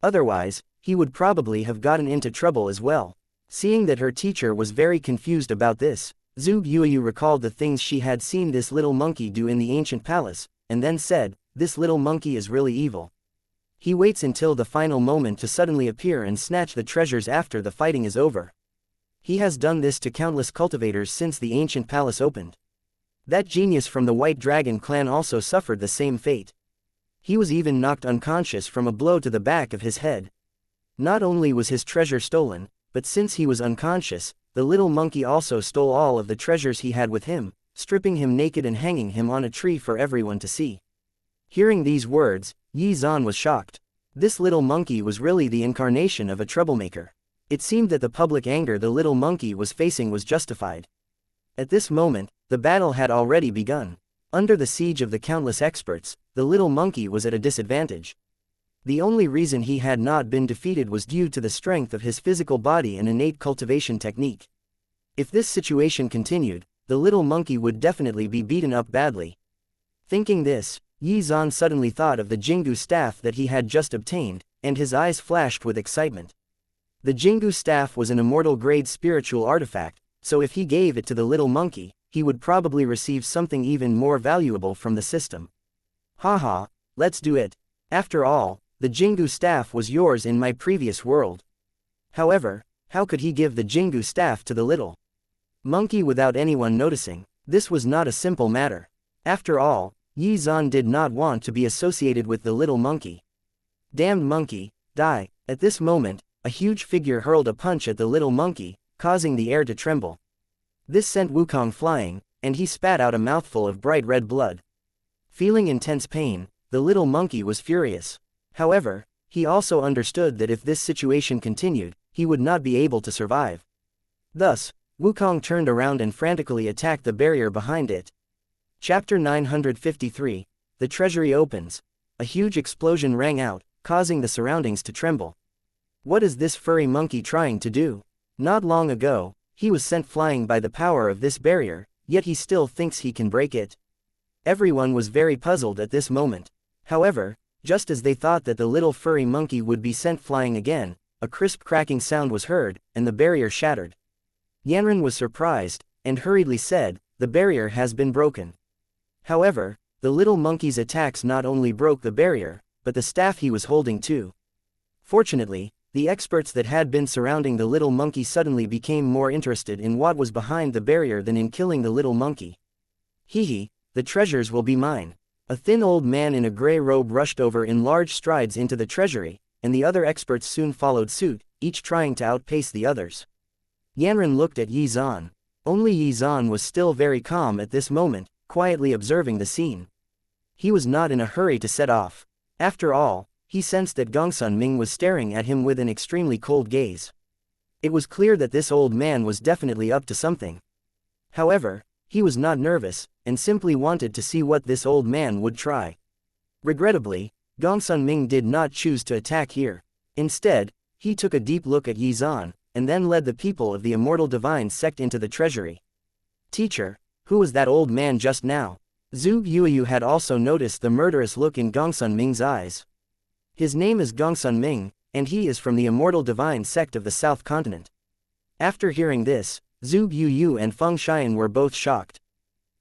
Otherwise, he would probably have gotten into trouble as well. Seeing that her teacher was very confused about this, Zhu Yuyu recalled the things she had seen this little monkey do in the ancient palace, and then said, this little monkey is really evil. He waits until the final moment to suddenly appear and snatch the treasures after the fighting is over. He has done this to countless cultivators since the ancient palace opened. That genius from the White Dragon clan also suffered the same fate. He was even knocked unconscious from a blow to the back of his head. Not only was his treasure stolen, but since he was unconscious, the little monkey also stole all of the treasures he had with him, stripping him naked and hanging him on a tree for everyone to see. Hearing these words, Yizan was shocked. This little monkey was really the incarnation of a troublemaker. It seemed that the public anger the little monkey was facing was justified. At this moment, the battle had already begun. Under the siege of the countless experts, the little monkey was at a disadvantage. The only reason he had not been defeated was due to the strength of his physical body and innate cultivation technique. If this situation continued, the little monkey would definitely be beaten up badly. Thinking this, Yizan suddenly thought of the Jingu staff that he had just obtained, and his eyes flashed with excitement. The Jingu staff was an immortal-grade spiritual artifact, so if he gave it to the little monkey, he would probably receive something even more valuable from the system. Haha, let's do it. After all, the Jingu staff was yours in my previous world. However, how could he give the Jingu staff to the little monkey without anyone noticing? This was not a simple matter. After all, Yizan did not want to be associated with the little monkey. Damned monkey, die. At this moment, a huge figure hurled a punch at the little monkey, causing the air to tremble. This sent Wukong flying, and he spat out a mouthful of bright red blood. Feeling intense pain, the little monkey was furious. However, he also understood that if this situation continued, he would not be able to survive. Thus, Wukong turned around and frantically attacked the barrier behind it. Chapter 953, The Treasury Opens. A huge explosion rang out, causing the surroundings to tremble. What is this furry monkey trying to do? Not long ago, he was sent flying by the power of this barrier, yet he still thinks he can break it. Everyone was very puzzled at this moment. However, just as they thought that the little furry monkey would be sent flying again, a crisp cracking sound was heard, and the barrier shattered. Yanran was surprised, and hurriedly said, "The barrier has been broken." However, the little monkey's attacks not only broke the barrier, but the staff he was holding too. Fortunately, the experts that had been surrounding the little monkey suddenly became more interested in what was behind the barrier than in killing the little monkey. "Hee, the treasures will be mine." A thin old man in a gray robe rushed over in large strides into the treasury, and the other experts soon followed suit, each trying to outpace the others. Yanran looked at Xuan. Only Xuan was still very calm at this moment, quietly observing the scene. He was not in a hurry to set off. After all, he sensed that Gongsun Ming was staring at him with an extremely cold gaze. It was clear that this old man was definitely up to something. However, he was not nervous, and simply wanted to see what this old man would try. Regrettably, Gongsun Ming did not choose to attack here. Instead, he took a deep look at Xuan, and then led the people of the Immortal Divine Sect into the treasury. "Teacher, who was that old man just now?" Zhu Yuyu had also noticed the murderous look in Gongsun Ming's eyes. "His name is Gongsun Ming, and he is from the Immortal Divine Sect of the South Continent." After hearing this, Zhu Yuyu and Feng Xian were both shocked.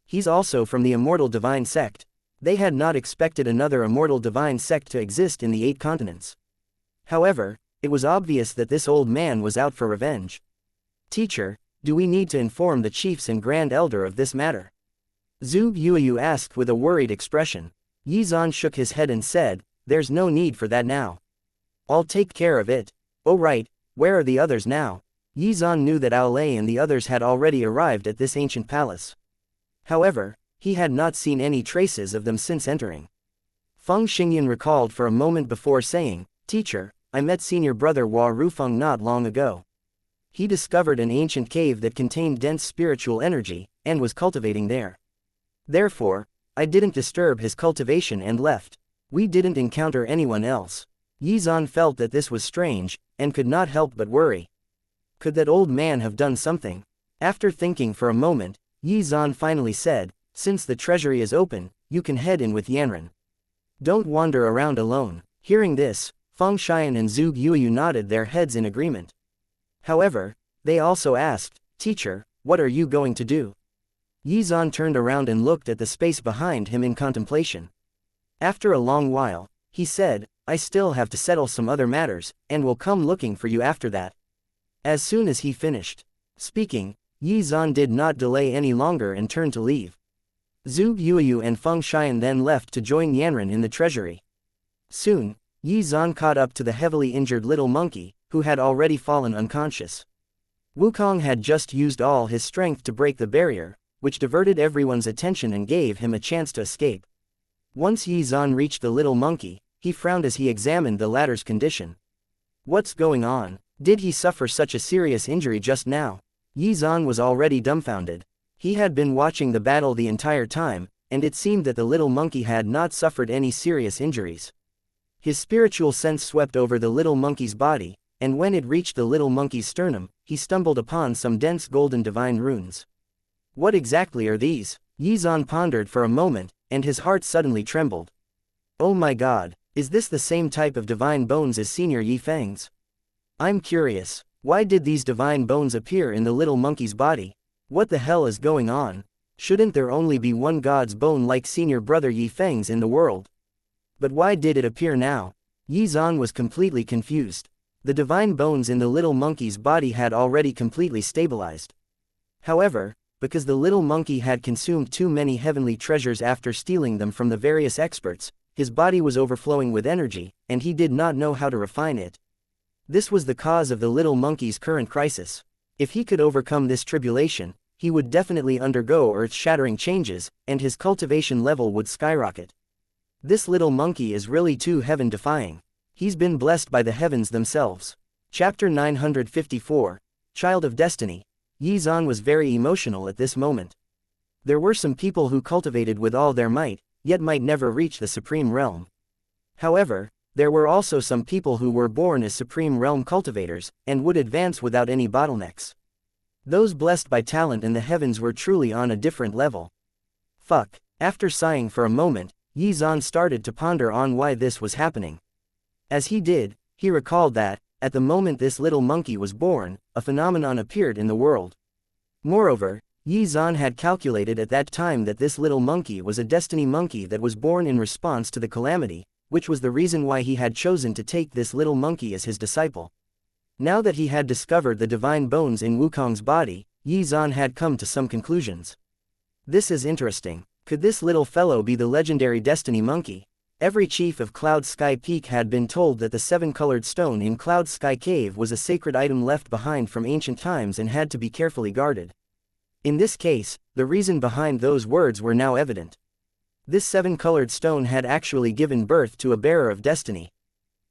"He's also from the Immortal Divine Sect." They had not expected another Immortal Divine Sect to exist in the 8 continents. However, it was obvious that this old man was out for revenge. "Teacher, do we need to inform the chiefs and Grand Elder of this matter?" Zhu Yuyu asked with a worried expression. Xuan shook his head and said, "There's no need for that now. I'll take care of it." "Oh right, where are the others now?" Xuan knew that Aolei and the others had already arrived at this ancient palace. However, he had not seen any traces of them since entering. Feng Xingyan recalled for a moment before saying, "Teacher, I met senior brother Hua Rufeng not long ago. He discovered an ancient cave that contained dense spiritual energy, and was cultivating there. Therefore, I didn't disturb his cultivation and left. We didn't encounter anyone else." Xuan felt that this was strange, and could not help but worry. Could that old man have done something? After thinking for a moment, Xuan finally said, "Since the treasury is open, you can head in with Yanran. Don't wander around alone." Hearing this, Feng Xian and Zhu Yuyu nodded their heads in agreement. However, they also asked, "Teacher, what are you going to do?" Xuan turned around and looked at the space behind him in contemplation. After a long while, he said, "I still have to settle some other matters, and will come looking for you after that." As soon as he finished speaking, Xuan did not delay any longer and turned to leave. Zhu Yuyu and Feng Xian then left to join Yanran in the treasury. Soon, Xuan caught up to the heavily injured little monkey, who had already fallen unconscious. Wukong had just used all his strength to break the barrier, which diverted everyone's attention and gave him a chance to escape. Once Xuan reached the little monkey, he frowned as he examined the latter's condition. What's going on? Did he suffer such a serious injury just now? Xuan was already dumbfounded. He had been watching the battle the entire time, and it seemed that the little monkey had not suffered any serious injuries. His spiritual sense swept over the little monkey's body, and when it reached the little monkey's sternum, he stumbled upon some dense golden divine runes. What exactly are these? Xuan pondered for a moment, and his heart suddenly trembled. Oh my god, is this the same type of divine bones as Senior Yi Feng's? I'm curious, why did these divine bones appear in the little monkey's body? What the hell is going on? Shouldn't there only be one god's bone like Senior Brother Yi Feng's in the world? But why did it appear now? Xuan was completely confused. The divine bones in the little monkey's body had already completely stabilized. However, because the little monkey had consumed too many heavenly treasures after stealing them from the various experts, his body was overflowing with energy, and he did not know how to refine it. This was the cause of the little monkey's current crisis. If he could overcome this tribulation, he would definitely undergo earth-shattering changes, and his cultivation level would skyrocket. This little monkey is really too heaven-defying. He's been blessed by the heavens themselves. Chapter 954, Child of Destiny. Xuan was very emotional at this moment. There were some people who cultivated with all their might, yet might never reach the Supreme Realm. However, there were also some people who were born as Supreme Realm cultivators, and would advance without any bottlenecks. Those blessed by talent in the heavens were truly on a different level. Fuck. After sighing for a moment, Yi Zan started to ponder on why this was happening. As he did, he recalled that, at the moment this little monkey was born, a phenomenon appeared in the world. Moreover, Yi Zan had calculated at that time that this little monkey was a destiny monkey that was born in response to the calamity, which was the reason why he had chosen to take this little monkey as his disciple. Now that he had discovered the divine bones in Wukong's body, Yi Zan had come to some conclusions. This is interesting. Could this little fellow be the legendary destiny monkey? Every chief of Cloud Sky Peak had been told that the seven-colored stone in Cloud Sky Cave was a sacred item left behind from ancient times and had to be carefully guarded. In this case, the reason behind those words were now evident. This seven-colored stone had actually given birth to a bearer of destiny.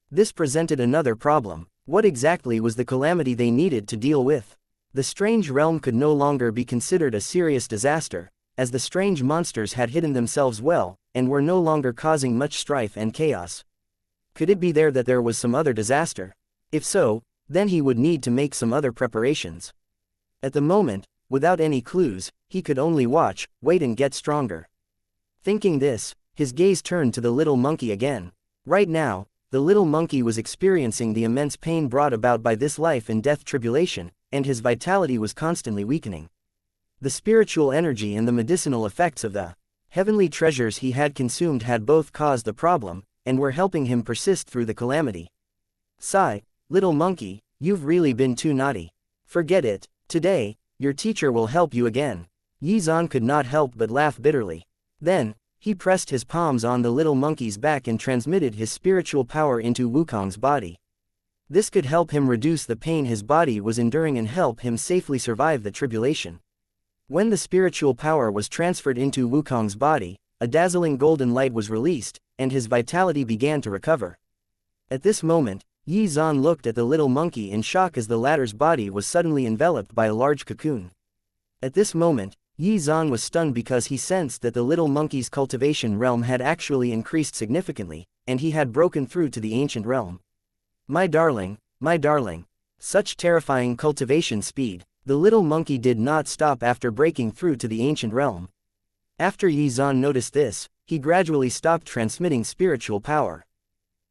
This presented another problem. What exactly was the calamity they needed to deal with? The strange realm could no longer be considered a serious disaster, as the strange monsters had hidden themselves well, and were no longer causing much strife and chaos. Could it be that there was some other disaster? If so, then he would need to make some other preparations. At the moment, without any clues, he could only watch, wait and get stronger. Thinking this, his gaze turned to the little monkey again. Right now, the little monkey was experiencing the immense pain brought about by this life and death tribulation, and his vitality was constantly weakening. The spiritual energy and the medicinal effects of the heavenly treasures he had consumed had both caused the problem, and were helping him persist through the calamity. Sigh, little monkey, you've really been too naughty. Forget it, today, your teacher will help you again. Yi Zan could not help but laugh bitterly. Then, he pressed his palms on the little monkey's back and transmitted his spiritual power into Wukong's body. This could help him reduce the pain his body was enduring and help him safely survive the tribulation. When the spiritual power was transferred into Wukong's body, a dazzling golden light was released, and his vitality began to recover. At this moment, Yi Zan looked at the little monkey in shock as the latter's body was suddenly enveloped by a large cocoon. At this moment, Yi Zan was stunned because he sensed that the little monkey's cultivation realm had actually increased significantly, and he had broken through to the ancient realm. My darling, such terrifying cultivation speed. The little monkey did not stop after breaking through to the ancient realm. After Yi Zan noticed this, he gradually stopped transmitting spiritual power.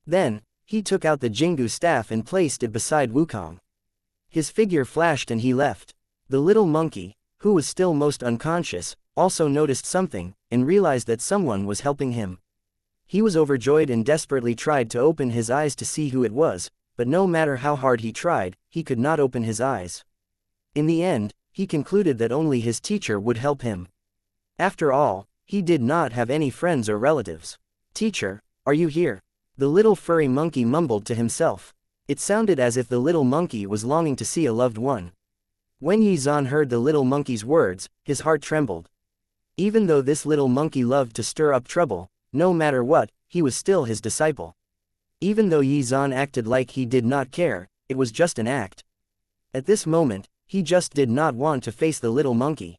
Then, he took out the Jingu staff and placed it beside Wukong. His figure flashed and he left. The little monkey, who was still most unconscious, also noticed something, and realized that someone was helping him. He was overjoyed and desperately tried to open his eyes to see who it was, but no matter how hard he tried, he could not open his eyes. In the end, he concluded that only his teacher would help him. After all, he did not have any friends or relatives. Teacher, are you here? The little furry monkey mumbled to himself. It sounded as if the little monkey was longing to see a loved one. When Yi Zan heard the little monkey's words, his heart trembled. Even though this little monkey loved to stir up trouble, no matter what, he was still his disciple. Even though Yi Zan acted like he did not care, it was just an act. At this moment, he just did not want to face the little monkey.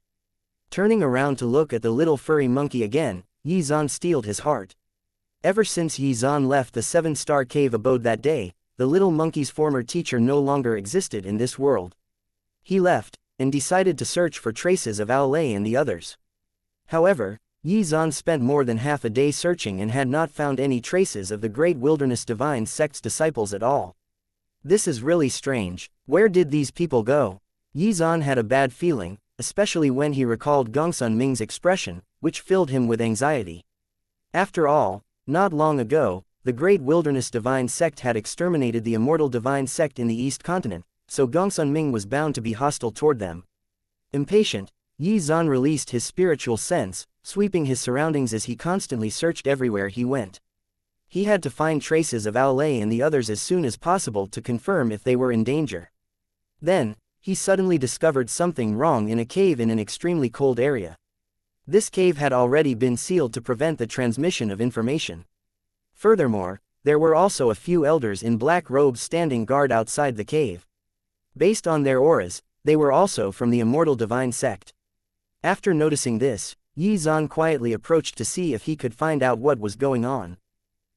Turning around to look at the little furry monkey again, Yi Zan steeled his heart. Ever since Yi Zan left the 7-star cave abode that day, the little monkey's former teacher no longer existed in this world. He left, and decided to search for traces of Aolei and the others. However, Yi Zan spent more than half a day searching and had not found any traces of the Great Wilderness Divine Sect's disciples at all. This is really strange. Where did these people go? Yi Zan had a bad feeling, especially when he recalled Gongsun Ming's expression, which filled him with anxiety. After all, not long ago, the Great Wilderness Divine Sect had exterminated the immortal Divine Sect in the East Continent, so Gongsun Ming was bound to be hostile toward them. Impatient, Yi Zan released his spiritual sense, sweeping his surroundings as he constantly searched everywhere he went. He had to find traces of Aolei and the others as soon as possible to confirm if they were in danger. Then, he suddenly discovered something wrong in a cave in an extremely cold area. This cave had already been sealed to prevent the transmission of information. Furthermore, there were also a few elders in black robes standing guard outside the cave. Based on their auras, they were also from the immortal Divine Sect. After noticing this, Yi Zan quietly approached to see if he could find out what was going on.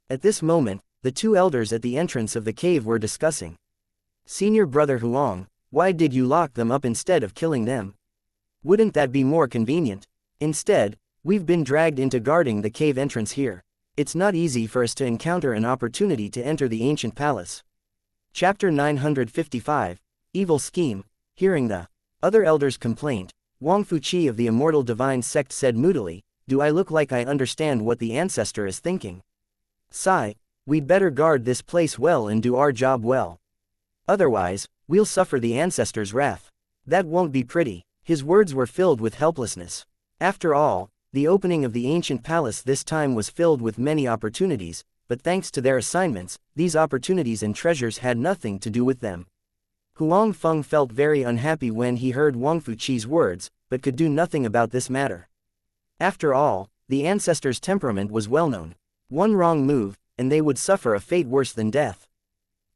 At this moment, the two elders at the entrance of the cave were discussing. Senior Brother Huang, why did you lock them up instead of killing them? Wouldn't that be more convenient? Instead, we've been dragged into guarding the cave entrance here. It's not easy for us to encounter an opportunity to enter the ancient palace. Chapter 955, Evil Scheme. Hearing the other elder's complaint, Wang Fuqi of the Immortal Divine Sect said moodily, "Do I look like I understand what the ancestor is thinking? Sigh, we'd better guard this place well and do our job well. Otherwise, we'll suffer the ancestor's wrath. That won't be pretty." His words were filled with helplessness. After all, the opening of the ancient palace this time was filled with many opportunities, but thanks to their assignments, these opportunities and treasures had nothing to do with them. Huang Feng felt very unhappy when he heard Wang Fuqi's words, but could do nothing about this matter. After all, the ancestor's temperament was well known. One wrong move, and they would suffer a fate worse than death.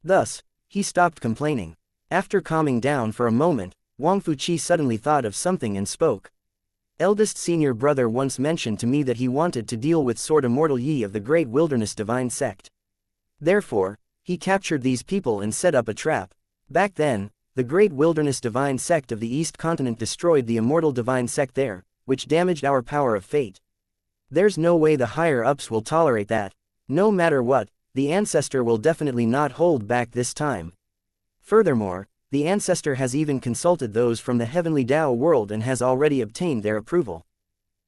Thus, he stopped complaining. After calming down for a moment, Wang Fuqi suddenly thought of something and spoke. "Eldest senior brother once mentioned to me that he wanted to deal with Sword Immortal Yi of the Great Wilderness Divine Sect. Therefore, he captured these people and set up a trap. Back then, the Great Wilderness Divine Sect of the East Continent destroyed the Immortal Divine Sect there, which damaged our power of fate. There's no way the higher-ups will tolerate that. No matter what, the ancestor will definitely not hold back this time. Furthermore, the ancestor has even consulted those from the heavenly Tao world and has already obtained their approval."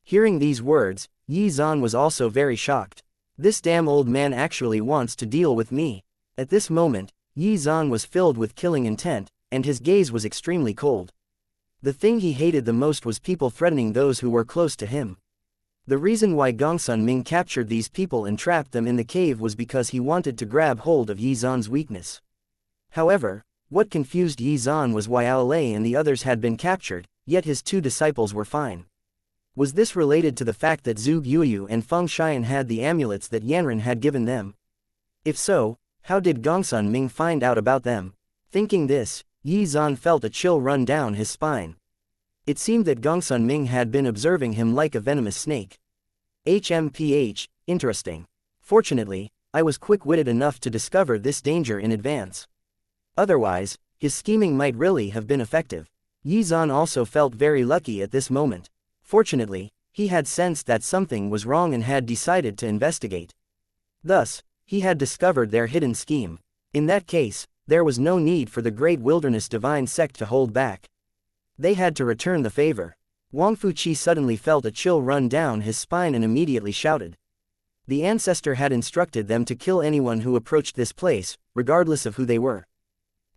Hearing these words, Yi Zan was also very shocked. "This damn old man actually wants to deal with me." At this moment, Yi Zan was filled with killing intent, and his gaze was extremely cold. The thing he hated the most was people threatening those who were close to him. The reason why Gongsun Ming captured these people and trapped them in the cave was because he wanted to grab hold of Yi Zan's weakness. However, what confused Yi Zan was why Aolei and the others had been captured, yet his two disciples were fine. Was this related to the fact that Zhuge Yuyu and Feng Xian had the amulets that Yanran had given them? If so, how did Gongsun Ming find out about them? Thinking this, Yi Zan felt a chill run down his spine. It seemed that Gongsun Ming had been observing him like a venomous snake. Interesting. Fortunately, I was quick-witted enough to discover this danger in advance. Otherwise, his scheming might really have been effective. Yi Zan also felt very lucky at this moment. Fortunately, he had sensed that something was wrong and had decided to investigate. Thus, he had discovered their hidden scheme. In that case, there was no need for the Great Wilderness Divine Sect to hold back. They had to return the favor. Wang Fuqi suddenly felt a chill run down his spine and immediately shouted. The ancestor had instructed them to kill anyone who approached this place, regardless of who they were.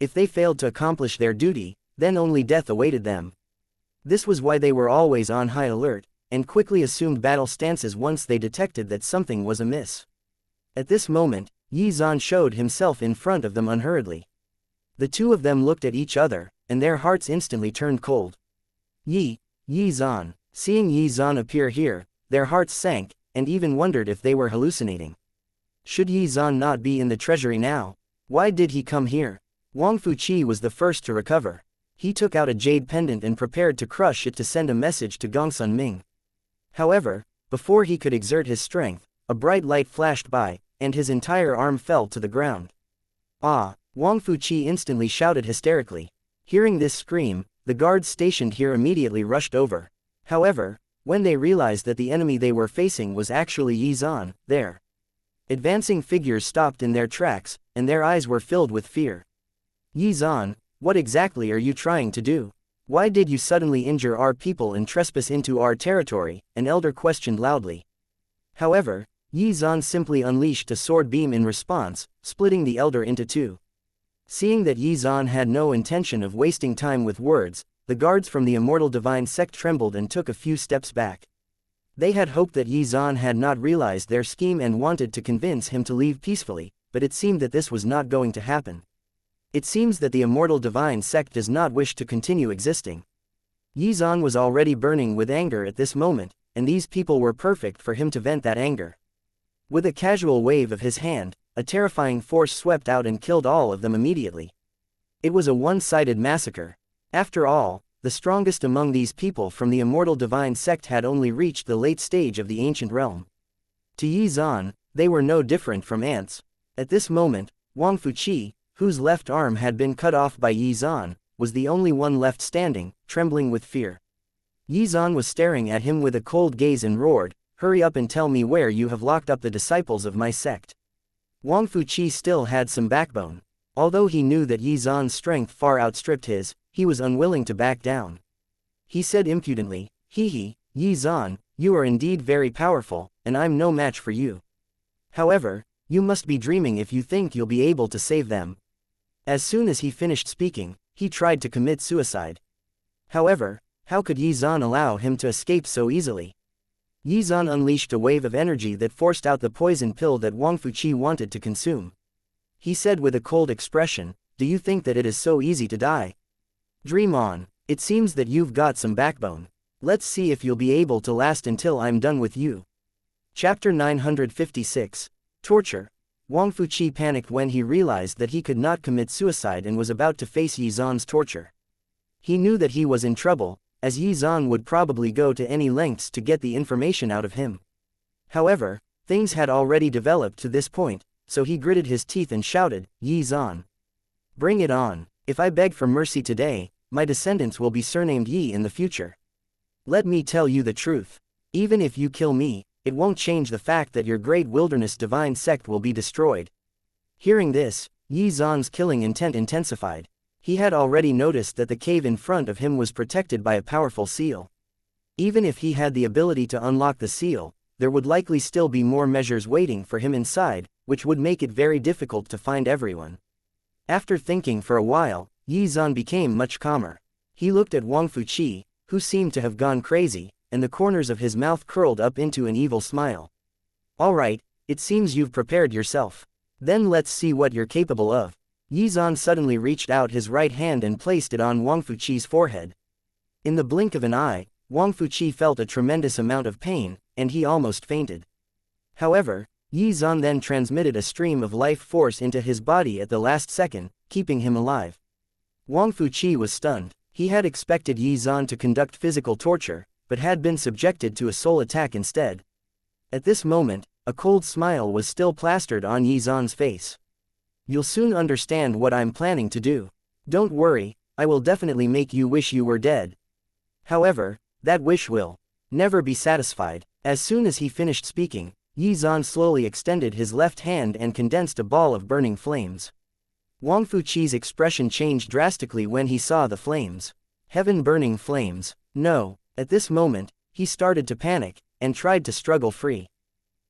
If they failed to accomplish their duty, then only death awaited them. This was why they were always on high alert, and quickly assumed battle stances once they detected that something was amiss. At this moment, Yi Zan showed himself in front of them unhurriedly. The two of them looked at each other, and their hearts instantly turned cold. Yi Zan. Seeing Yi Zan appear here, their hearts sank, and even wondered if they were hallucinating. Should Yi Zan not be in the treasury now? Why did he come here? Wang Fuqi was the first to recover. He took out a jade pendant and prepared to crush it to send a message to Gongsun Ming. However, before he could exert his strength, a bright light flashed by, and his entire arm fell to the ground. "Ah!" Wang Fuqi instantly shouted hysterically. Hearing this scream, the guards stationed here immediately rushed over. However, when they realized that the enemy they were facing was actually Yi Zan, their advancing figures stopped in their tracks, and their eyes were filled with fear. "Yi Zan, what exactly are you trying to do? Why did you suddenly injure our people and trespass into our territory?" an elder questioned loudly. However, Yi Zan simply unleashed a sword beam in response, splitting the elder into two. Seeing that Yi Zan had no intention of wasting time with words, the guards from the Immortal Divine Sect trembled and took a few steps back. They had hoped that Yi Zan had not realized their scheme and wanted to convince him to leave peacefully, but it seemed that this was not going to happen. It seems that the Immortal Divine Sect does not wish to continue existing. Yi Zan was already burning with anger at this moment, and these people were perfect for him to vent that anger. With a casual wave of his hand, a terrifying force swept out and killed all of them immediately. It was a one-sided massacre. After all, the strongest among these people from the Immortal Divine Sect had only reached the late stage of the ancient realm. To Yi Zan, they were no different from ants. At this moment, Wang Fuqi, whose left arm had been cut off by Yi Zan, was the only one left standing, trembling with fear. Yi Zan was staring at him with a cold gaze and roared, hurry up and tell me where you have locked up the disciples of my sect. Wang Fuqi still had some backbone. Although he knew that Yi Zan's strength far outstripped his, he was unwilling to back down. He said impudently, Yi Zan, you are indeed very powerful, and I'm no match for you. However, you must be dreaming if you think you'll be able to save them. As soon as he finished speaking, he tried to commit suicide. However, how could Yi Zan allow him to escape so easily? Yi Zan unleashed a wave of energy that forced out the poison pill that Wang Fuqi wanted to consume. He said with a cold expression, do you think that it is so easy to die? Dream on, it seems that you've got some backbone. Let's see if you'll be able to last until I'm done with you. Chapter 956. Torture. Wang Fuqi panicked when he realized that he could not commit suicide and was about to face Yi Zan's torture. He knew that he was in trouble, as Yi Zan would probably go to any lengths to get the information out of him. However, things had already developed to this point, so he gritted his teeth and shouted, Yi Zan. Bring it on. If I beg for mercy today, my descendants will be surnamed Yi in the future. Let me tell you the truth. Even if you kill me, it won't change the fact that your great wilderness divine sect will be destroyed. Hearing this, Yi Zan's killing intent intensified. He had already noticed that the cave in front of him was protected by a powerful seal. Even if he had the ability to unlock the seal, there would likely still be more measures waiting for him inside, which would make it very difficult to find everyone. After thinking for a while, Yi Zan became much calmer. He looked at Wang Fuqi, who seemed to have gone crazy, and the corners of his mouth curled up into an evil smile. All right, it seems you've prepared yourself. Then let's see what you're capable of. Yi Zan suddenly reached out his right hand and placed it on Wang Fuqi's forehead. In the blink of an eye, Wang Fuqi felt a tremendous amount of pain, and he almost fainted. However, Yi Zan then transmitted a stream of life force into his body at the last second, keeping him alive. Wang Fuqi was stunned. He had expected Yi Zan to conduct physical torture, but had been subjected to a soul attack instead. At this moment, a cold smile was still plastered on Yi Zan's face. You'll soon understand what I'm planning to do. Don't worry, I will definitely make you wish you were dead. However, that wish will never be satisfied. As soon as he finished speaking, Yi Zan slowly extended his left hand and condensed a ball of burning flames. Wang Fuqi's expression changed drastically when he saw the flames. Heaven-burning flames. No, at this moment, he started to panic, and tried to struggle free.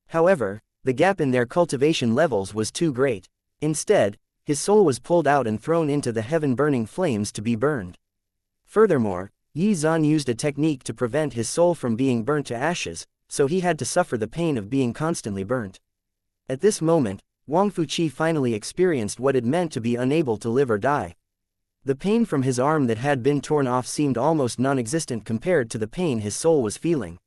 However, the gap in their cultivation levels was too great. Instead, his soul was pulled out and thrown into the heaven-burning flames to be burned. Furthermore, Yi Zan used a technique to prevent his soul from being burnt to ashes, so he had to suffer the pain of being constantly burnt. At this moment, Wang Fuqi finally experienced what it meant to be unable to live or die. The pain from his arm that had been torn off seemed almost non-existent compared to the pain his soul was feeling.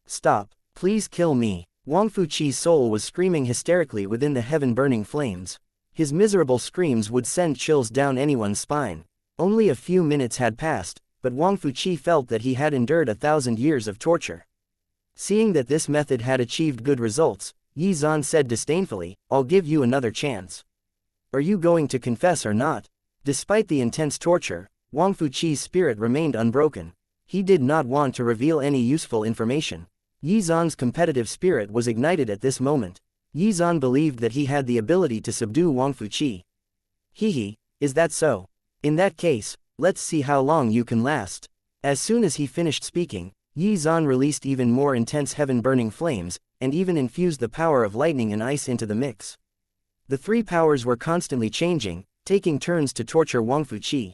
Stop, please kill me. Wang Fuqi's soul was screaming hysterically within the heaven-burning flames. His miserable screams would send chills down anyone's spine. Only a few minutes had passed, but Wang Fuqi felt that he had endured 1,000 years of torture. Seeing that this method had achieved good results, Yi Zan said disdainfully, I'll give you another chance. Are you going to confess or not? Despite the intense torture, Wang Fuqi's spirit remained unbroken. He did not want to reveal any useful information. Yi Zan's competitive spirit was ignited at this moment. Yi Zan believed that he had the ability to subdue Wang Fuqi. Is that so? In that case, let's see how long you can last. As soon as he finished speaking, Yi Zan released even more intense heaven-burning flames, and even infused the power of lightning and ice into the mix. The three powers were constantly changing, taking turns to torture Wang Fuqi.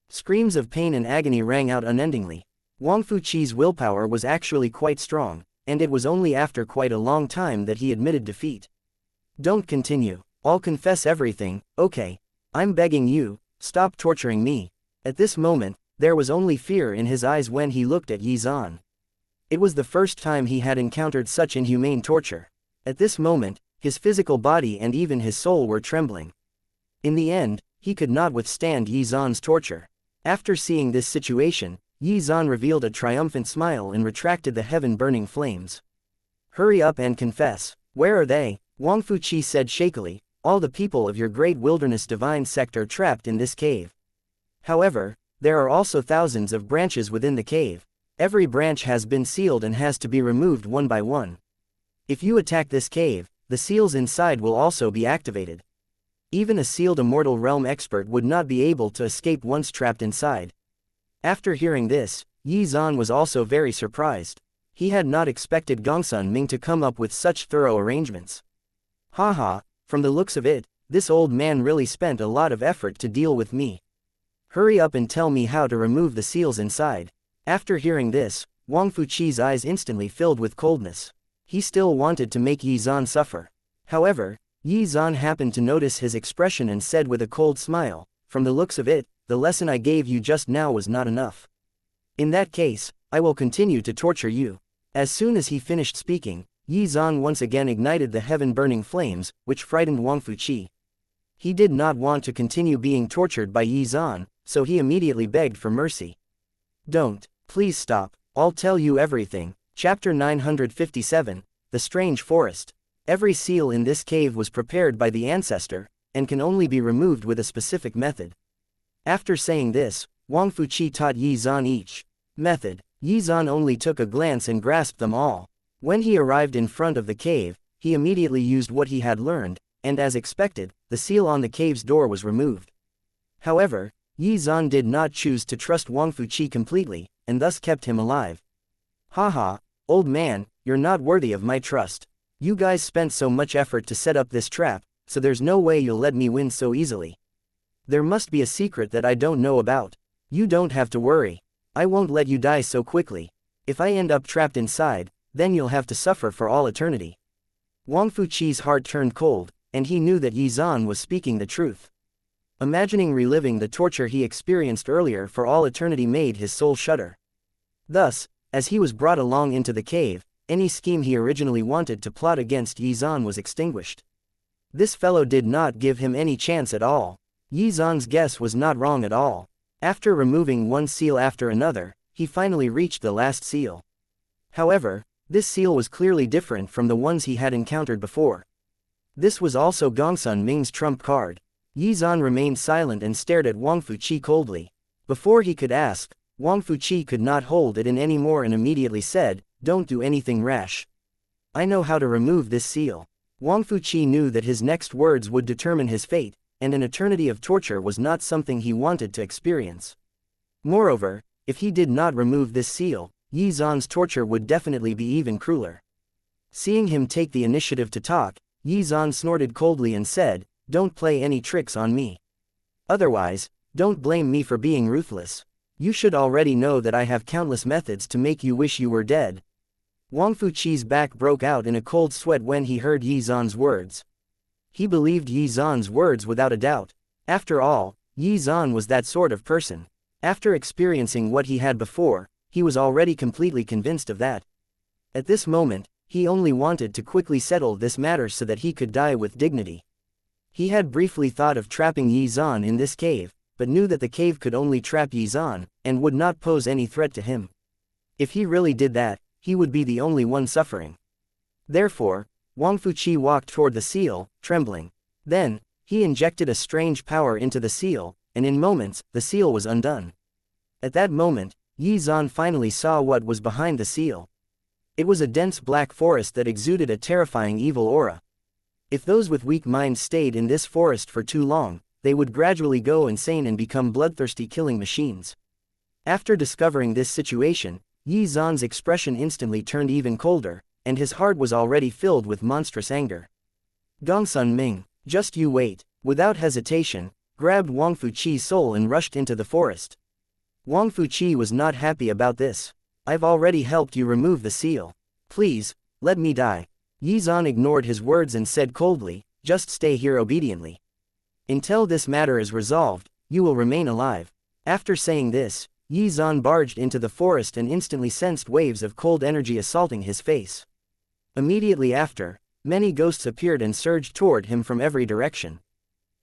Screams of pain and agony rang out unendingly. Wang Fuqi's willpower was actually quite strong, and it was only after quite a long time that he admitted defeat. Don't continue. I'll confess everything, okay? I'm begging you, stop torturing me. At this moment, there was only fear in his eyes when he looked at Yi Zan. It was the first time he had encountered such inhumane torture. At this moment, his physical body and even his soul were trembling. In the end, he could not withstand Yi Zan's torture. After seeing this situation, Yi Zan revealed a triumphant smile and retracted the heaven-burning flames. Hurry up and confess. Where are they? Wang Fuqi said shakily, all the people of your great wilderness divine sect are trapped in this cave. However, there are also thousands of branches within the cave. Every branch has been sealed and has to be removed one by one. If you attack this cave, the seals inside will also be activated. Even a sealed immortal realm expert would not be able to escape once trapped inside. After hearing this, Yi Zan was also very surprised. He had not expected Gongsun Ming to come up with such thorough arrangements. Haha, from the looks of it, this old man really spent a lot of effort to deal with me. Hurry up and tell me how to remove the seals inside. After hearing this, Wang Fuqi's eyes instantly filled with coldness. He still wanted to make Yi Zan suffer. However, Yi Zan happened to notice his expression and said with a cold smile, "From the looks of it, the lesson I gave you just now was not enough. In that case, I will continue to torture you." As soon as he finished speaking, Yi Zan once again ignited the heaven-burning flames, which frightened Wang Fuqi. He did not want to continue being tortured by Yi Zan, so he immediately begged for mercy. "Don't, please stop, I'll tell you everything." Chapter 957, The Strange Forest. Every seal in this cave was prepared by the ancestor, and can only be removed with a specific method. After saying this, Wang Fuqi taught Yi Zan each method. Yi Zan only took a glance and grasped them all. When he arrived in front of the cave, he immediately used what he had learned, and as expected, the seal on the cave's door was removed. However, Yi Zan did not choose to trust Wang Fuqi completely, and thus kept him alive. "Haha, old man, you're not worthy of my trust. You guys spent so much effort to set up this trap, so there's no way you'll let me win so easily. There must be a secret that I don't know about. You don't have to worry. I won't let you die so quickly. If I end up trapped inside, then you'll have to suffer for all eternity." Wang Fuqi's heart turned cold, and he knew that Yi Zan was speaking the truth. Imagining reliving the torture he experienced earlier for all eternity made his soul shudder. Thus, as he was brought along into the cave, any scheme he originally wanted to plot against Yi Zan was extinguished. This fellow did not give him any chance at all. Yi Zan's guess was not wrong at all. After removing one seal after another, he finally reached the last seal. However, this seal was clearly different from the ones he had encountered before. This was also Gongsun Ming's trump card. Yi Zan remained silent and stared at Wang Fuqi coldly. Before he could ask, Wang Fuqi could not hold it in anymore and immediately said, "Don't do anything rash. I know how to remove this seal." Wang Fuqi knew that his next words would determine his fate, and an eternity of torture was not something he wanted to experience. Moreover, if he did not remove this seal, Yi Zan's torture would definitely be even crueler. Seeing him take the initiative to talk, Yi Zan snorted coldly and said, "Don't play any tricks on me. Otherwise, don't blame me for being ruthless. You should already know that I have countless methods to make you wish you were dead." Wang Fuqi's back broke out in a cold sweat when he heard Yi Zan's words. He believed Yi Zan's words without a doubt. After all, Yi Zan was that sort of person. After experiencing what he had before, he was already completely convinced of that. At this moment, he only wanted to quickly settle this matter so that he could die with dignity. He had briefly thought of trapping Yi Zan in this cave, but knew that the cave could only trap Yi Zan, and would not pose any threat to him. If he really did that, he would be the only one suffering. Therefore, Wang Fuqi walked toward the seal, trembling. Then, he injected a strange power into the seal, and in moments, the seal was undone. At that moment, Yi Zan finally saw what was behind the seal. It was a dense black forest that exuded a terrifying evil aura. If those with weak minds stayed in this forest for too long, they would gradually go insane and become bloodthirsty killing machines. After discovering this situation, Yi Zan's expression instantly turned even colder, and his heart was already filled with monstrous anger. Gongsun Ming, just you wait, without hesitation, grabbed Wang Fuqi's soul and rushed into the forest. Wang Fuqi was not happy about this. "I've already helped you remove the seal. Please, let me die." Yi Zan ignored his words and said coldly, "Just stay here obediently. Until this matter is resolved, you will remain alive." After saying this, Yi Zan barged into the forest and instantly sensed waves of cold energy assaulting his face. Immediately after, many ghosts appeared and surged toward him from every direction.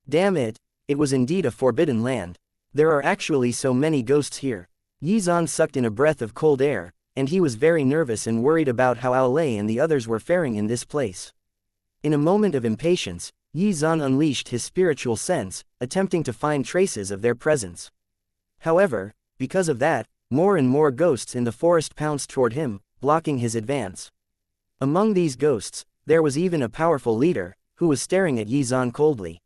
Damn it, it was indeed a forbidden land. There are actually so many ghosts here. Yi Zan sucked in a breath of cold air, and he was very nervous and worried about how Aolei and the others were faring in this place. In a moment of impatience, Yi Zan unleashed his spiritual sense, attempting to find traces of their presence. However, because of that, more and more ghosts in the forest pounced toward him, blocking his advance. Among these ghosts, there was even a powerful leader, who was staring at Xuan coldly.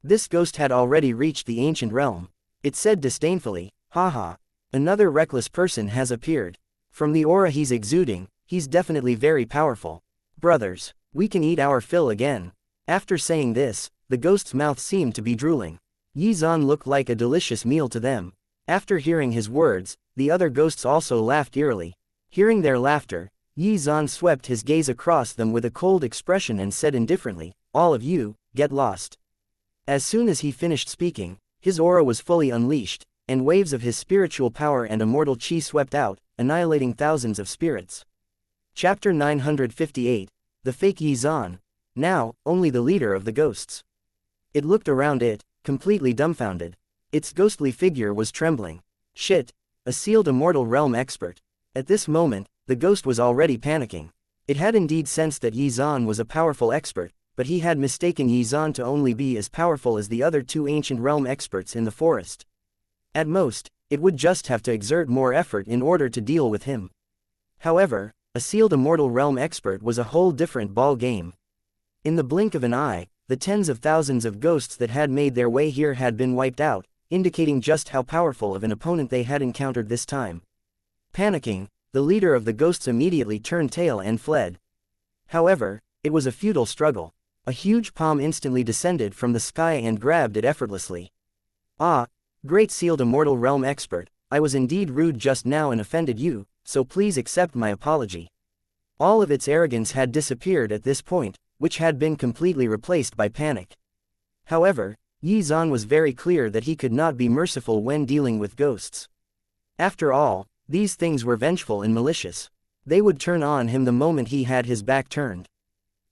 This ghost had already reached the ancient realm. It said disdainfully, "Haha, another reckless person has appeared. From the aura he's exuding, he's definitely very powerful. Brothers, we can eat our fill again." After saying this, the ghost's mouth seemed to be drooling. Xuan looked like a delicious meal to them. After hearing his words, the other ghosts also laughed eerily. Hearing their laughter, Xuan swept his gaze across them with a cold expression and said indifferently, "All of you, get lost." As soon as he finished speaking, his aura was fully unleashed, and waves of his spiritual power and immortal chi swept out, annihilating thousands of spirits. Chapter 958, The Fake Xuan. Now, only the leader of the ghosts. It looked around it, completely dumbfounded. Its ghostly figure was trembling. Shit, a sealed immortal realm expert. At this moment, the ghost was already panicking. It had indeed sensed that Xuan was a powerful expert, but he had mistaken Xuan to only be as powerful as the other two ancient realm experts in the forest. At most, it would just have to exert more effort in order to deal with him. However, a sealed immortal realm expert was a whole different ball game. In the blink of an eye, the tens of thousands of ghosts that had made their way here had been wiped out, indicating just how powerful of an opponent they had encountered this time. Panicking, the leader of the ghosts immediately turned tail and fled. However, it was a futile struggle. A huge palm instantly descended from the sky and grabbed it effortlessly. "Ah, great sealed immortal realm expert, I was indeed rude just now and offended you, so please accept my apology." All of its arrogance had disappeared at this point, which had been completely replaced by panic. However, Xuan was very clear that he could not be merciful when dealing with ghosts. After all, these things were vengeful and malicious. They would turn on him the moment he had his back turned.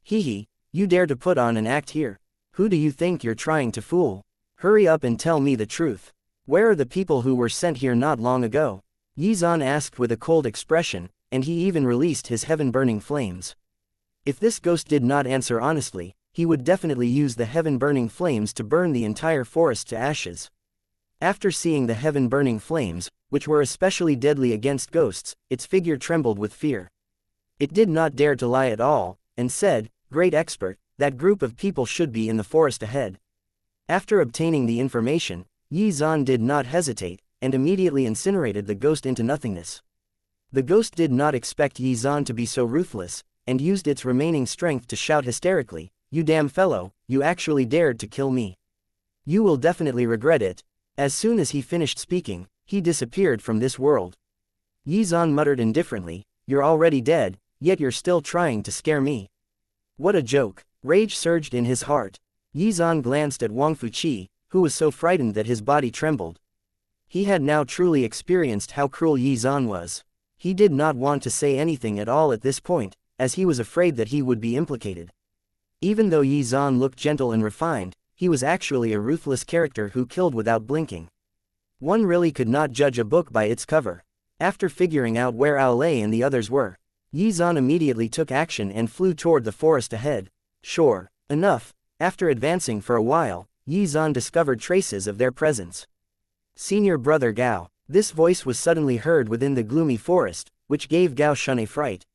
"Hee, you dare to put on an act here? Who do you think you're trying to fool? Hurry up and tell me the truth. Where are the people who were sent here not long ago?" Xuan asked with a cold expression, and he even released his heaven-burning flames. If this ghost did not answer honestly, he would definitely use the heaven-burning flames to burn the entire forest to ashes. After seeing the heaven-burning flames, which were especially deadly against ghosts, its figure trembled with fear. It did not dare to lie at all, and said, "Great expert, that group of people should be in the forest ahead." After obtaining the information, Xuan did not hesitate, and immediately incinerated the ghost into nothingness. The ghost did not expect Xuan to be so ruthless, and used its remaining strength to shout hysterically, "You damn fellow, you actually dared to kill me. You will definitely regret it." As soon as he finished speaking, he disappeared from this world. Xuan muttered indifferently, "You're already dead, yet you're still trying to scare me. What a joke." Rage surged in his heart. Xuan glanced at Wang Fuqi, who was so frightened that his body trembled. He had now truly experienced how cruel Xuan was. He did not want to say anything at all at this point, as he was afraid that he would be implicated. Even though Xuan looked gentle and refined, he was actually a ruthless character who killed without blinking. One really could not judge a book by its cover. After figuring out where Aolei and the others were, Xuan immediately took action and flew toward the forest ahead. Sure enough, after advancing for a while, Xuan discovered traces of their presence. "Senior brother Gao." This voice was suddenly heard within the gloomy forest, which gave Gao Shun a fright.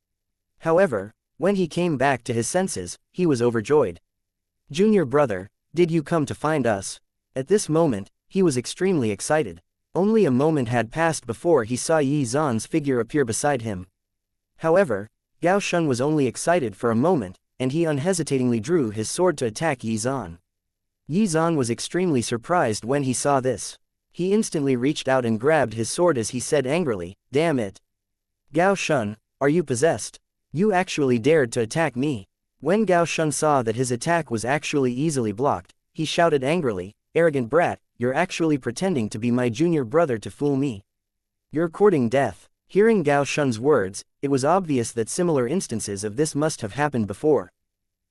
However, when he came back to his senses, he was overjoyed. "Junior brother, did you come to find us?" At this moment, he was extremely excited. Only a moment had passed before he saw Xuan's figure appear beside him. However, Gao Shun was only excited for a moment, and he unhesitatingly drew his sword to attack Xuan. Xuan was extremely surprised when he saw this. He instantly reached out and grabbed his sword as he said angrily, "Damn it! Gao Shun, are you possessed? You actually dared to attack me." When Gao Shun saw that his attack was actually easily blocked, he shouted angrily, "Arrogant brat, you're actually pretending to be my junior brother to fool me. You're courting death." Hearing Gao Shun's words, it was obvious that similar instances of this must have happened before.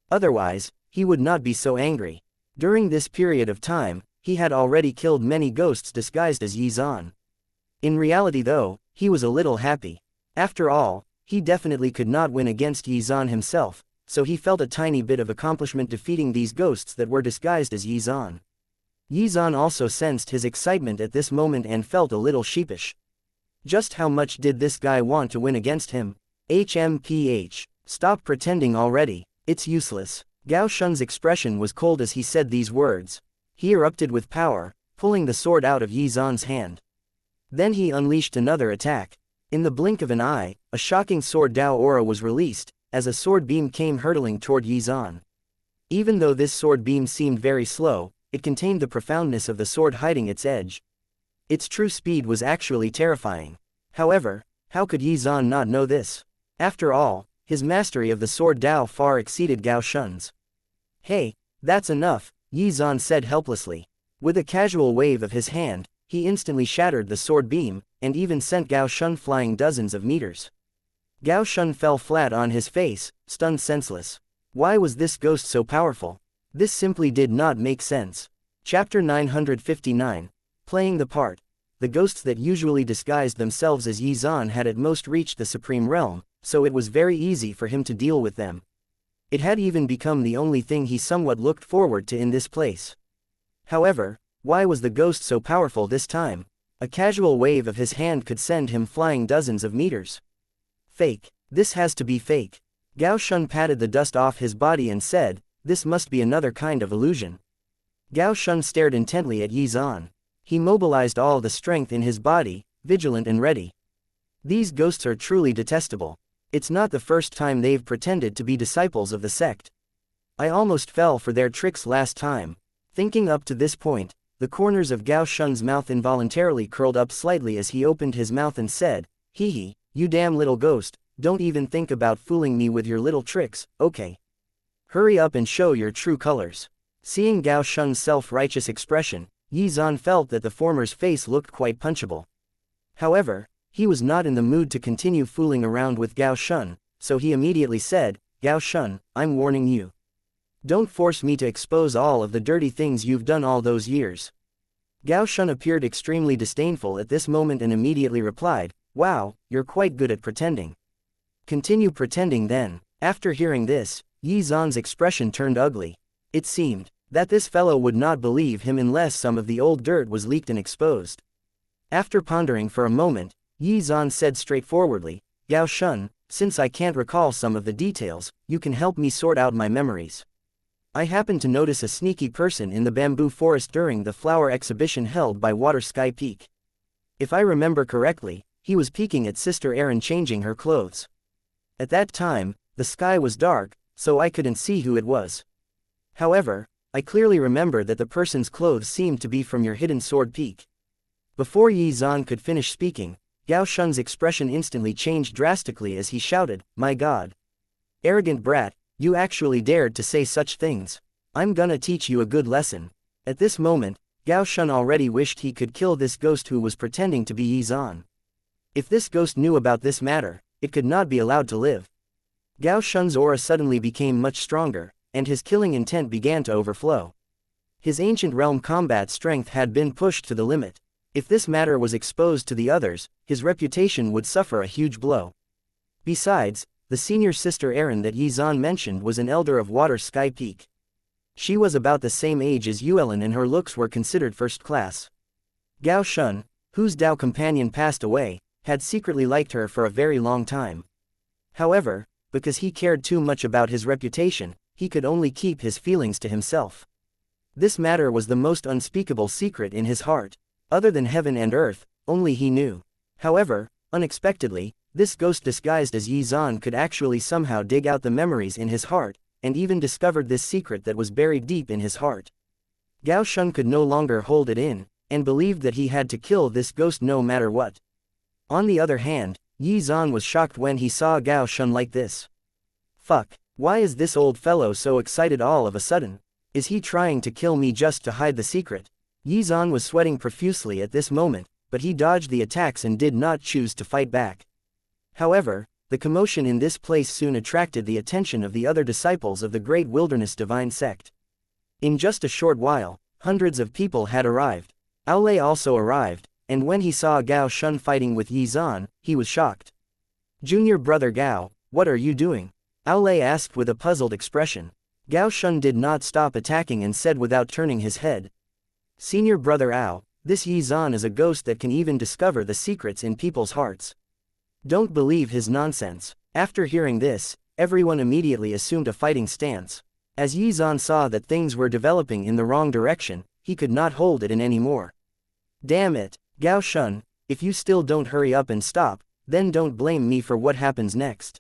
Otherwise, he would not be so angry. During this period of time, he had already killed many ghosts disguised as Xuan. In reality though, he was a little happy. After all, he definitely could not win against Xuan himself, so he felt a tiny bit of accomplishment defeating these ghosts that were disguised as Xuan. Xuan also sensed his excitement at this moment and felt a little sheepish. Just how much did this guy want to win against him? HMPH. Stop pretending already, it's useless. Gao Shun's expression was cold as he said these words. He erupted with power, pulling the sword out of Yi Zan's hand. Then he unleashed another attack. In the blink of an eye, a shocking sword Dao aura was released, as a sword beam came hurtling toward Yi Zan. Even though this sword beam seemed very slow, it contained the profoundness of the sword hiding its edge. Its true speed was actually terrifying. However, how could Yi Zan not know this? After all, his mastery of the sword Dao far exceeded Gao Shun's. Hey, that's enough, Yi Zan said helplessly. With a casual wave of his hand, he instantly shattered the sword beam, and even sent Gao Shun flying dozens of meters. Gao Shun fell flat on his face, stunned senseless. Why was this ghost so powerful? This simply did not make sense. Chapter 959. Playing the part. The ghosts that usually disguised themselves as Yi Zan had at most reached the Supreme Realm, so it was very easy for him to deal with them. It had even become the only thing he somewhat looked forward to in this place. However, why was the ghost so powerful this time? A casual wave of his hand could send him flying dozens of meters. Fake. This has to be fake. Gao Shun patted the dust off his body and said, this must be another kind of illusion. Gao Shun stared intently at Yi Zan. He mobilized all the strength in his body, vigilant and ready. These ghosts are truly detestable. It's not the first time they've pretended to be disciples of the sect. I almost fell for their tricks last time. Thinking up to this point, the corners of Gao Shun's mouth involuntarily curled up slightly as he opened his mouth and said, hee hee, you damn little ghost, don't even think about fooling me with your little tricks, okay? Hurry up and show your true colors. Seeing Gao Shun's self-righteous expression, Yi Zan felt that the former's face looked quite punchable. However, he was not in the mood to continue fooling around with Gao Shun, so he immediately said, Gao Shun, I'm warning you. Don't force me to expose all of the dirty things you've done all those years. Gao Shun appeared extremely disdainful at this moment and immediately replied, wow, you're quite good at pretending. Continue pretending then. After hearing this, Yi Zan's expression turned ugly. It seemed that this fellow would not believe him unless some of the old dirt was leaked and exposed. After pondering for a moment, Yi Zan said straightforwardly, Gao Shun, since I can't recall some of the details, you can help me sort out my memories. I happened to notice a sneaky person in the bamboo forest during the flower exhibition held by Water Sky Peak. If I remember correctly, he was peeking at Sister Erin changing her clothes. At that time, the sky was dark, so I couldn't see who it was. However, I clearly remember that the person's clothes seemed to be from your hidden sword peak. Before Yi Zan could finish speaking, Gao Shun's expression instantly changed drastically as he shouted, my god. Arrogant brat, you actually dared to say such things. I'm gonna teach you a good lesson. At this moment, Gao Shun already wished he could kill this ghost who was pretending to be Yi Zan. If this ghost knew about this matter, it could not be allowed to live. Gao Shun's aura suddenly became much stronger, and his killing intent began to overflow. His ancient realm combat strength had been pushed to the limit. If this matter was exposed to the others, his reputation would suffer a huge blow. Besides, the senior sister Erin that Yi Zan mentioned was an elder of Water Sky Peak. She was about the same age as Yuelin and her looks were considered first class. Gao Shun, whose Dao companion passed away, had secretly liked her for a very long time. However, because he cared too much about his reputation, he could only keep his feelings to himself. This matter was the most unspeakable secret in his heart. Other than heaven and earth, only he knew. However, unexpectedly, this ghost disguised as Yi Zan could actually somehow dig out the memories in his heart, and even discovered this secret that was buried deep in his heart. Gao Shun could no longer hold it in, and believed that he had to kill this ghost no matter what. On the other hand, Yi Zan was shocked when he saw Gao Shun like this. Fuck, why is this old fellow so excited all of a sudden? Is he trying to kill me just to hide the secret? Yi Zan was sweating profusely at this moment, but he dodged the attacks and did not choose to fight back. However, the commotion in this place soon attracted the attention of the other disciples of the Great Wilderness Divine Sect. In just a short while, hundreds of people had arrived. Aolei also arrived, and when he saw Gao Shun fighting with Yi Zan, he was shocked. Junior brother Gao, what are you doing? Aolei asked with a puzzled expression. Gao Shun did not stop attacking and said without turning his head. Senior brother Ao, This Yi Zan is a ghost that can even discover the secrets in people's hearts. Don't believe his nonsense. After hearing this, everyone immediately assumed a fighting stance. As Yi Zan saw that things were developing in the wrong direction, he could not hold it in anymore. Damn it, Gao Shun, if you still don't hurry up and stop, then don't blame me for what happens next.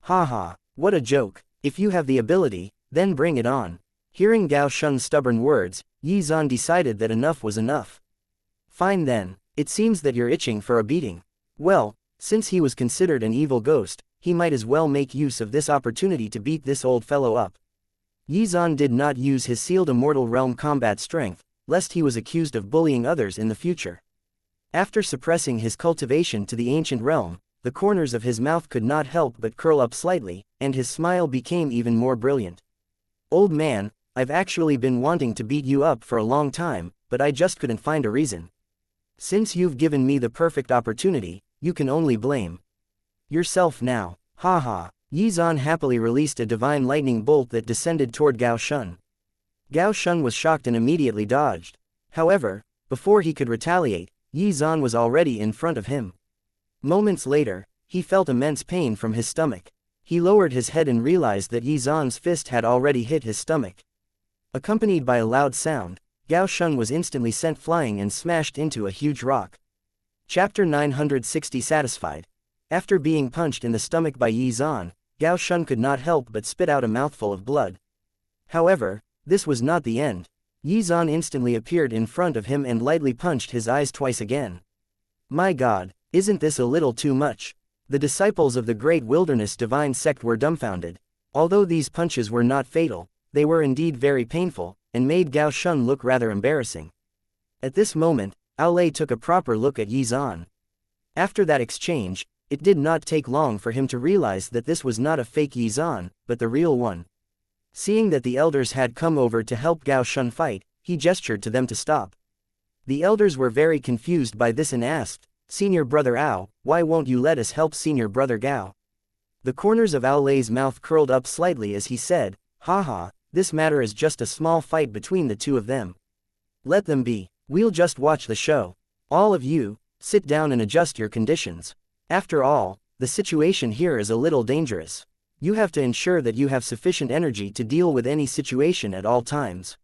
Haha, what a joke. If you have the ability, then bring it on. Hearing Gao Shun's stubborn words, Yi Zan decided that enough was enough. Fine then, it seems that you're itching for a beating. Well, since he was considered an evil ghost, he might as well make use of this opportunity to beat this old fellow up. Yi Zan did not use his sealed immortal realm combat strength, lest he was accused of bullying others in the future. After suppressing his cultivation to the ancient realm, the corners of his mouth could not help but curl up slightly, and his smile became even more brilliant. Old man, I've actually been wanting to beat you up for a long time, but I just couldn't find a reason. Since you've given me the perfect opportunity, you can only blame yourself now. Haha. Yi Zan happily released a divine lightning bolt that descended toward Gao Shun. Gao Shun was shocked and immediately dodged. However, before he could retaliate, Yi Zan was already in front of him. Moments later, he felt immense pain from his stomach. He lowered his head and realized that Yi Zan's fist had already hit his stomach. Accompanied by a loud sound, Gao Shun was instantly sent flying and smashed into a huge rock. Chapter 960 Satisfied. After being punched in the stomach by Yi Zan, Gao Shun could not help but spit out a mouthful of blood. However, this was not the end. Yi Zan instantly appeared in front of him and lightly punched his eyes twice again. My god, isn't this a little too much? The disciples of the Great Wilderness Divine Sect were dumbfounded. Although these punches were not fatal, they were indeed very painful, and made Gao Shun look rather embarrassing. At this moment, Aolei took a proper look at Yi Zan. After that exchange, it did not take long for him to realize that this was not a fake Yi Zan, but the real one. Seeing that the elders had come over to help Gao Shun fight, he gestured to them to stop. The elders were very confused by this and asked, Senior Brother Ao, why won't you let us help Senior Brother Gao? The corners of Aolei's mouth curled up slightly as he said, Haha, this matter is just a small fight between the two of them. Let them be, we'll just watch the show. All of you, sit down and adjust your conditions. After all, the situation here is a little dangerous. You have to ensure that you have sufficient energy to deal with any situation at all times.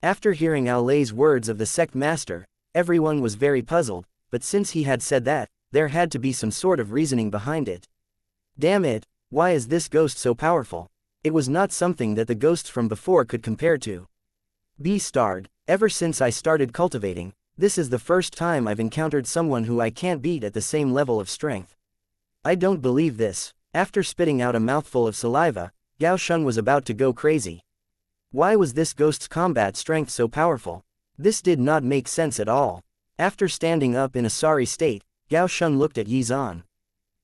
After hearing Aolei's words of the sect master, everyone was very puzzled, but since he had said that, there had to be some sort of reasoning behind it. Damn it, why is this ghost so powerful? It was not something that the ghosts from before could compare to. B-starred, ever since I started cultivating, this is the first time I've encountered someone who I can't beat at the same level of strength. I don't believe this. After spitting out a mouthful of saliva, Gao Shun was about to go crazy. Why was this ghost's combat strength so powerful? This did not make sense at all. After standing up in a sorry state, Gao Shun looked at Yi Zan.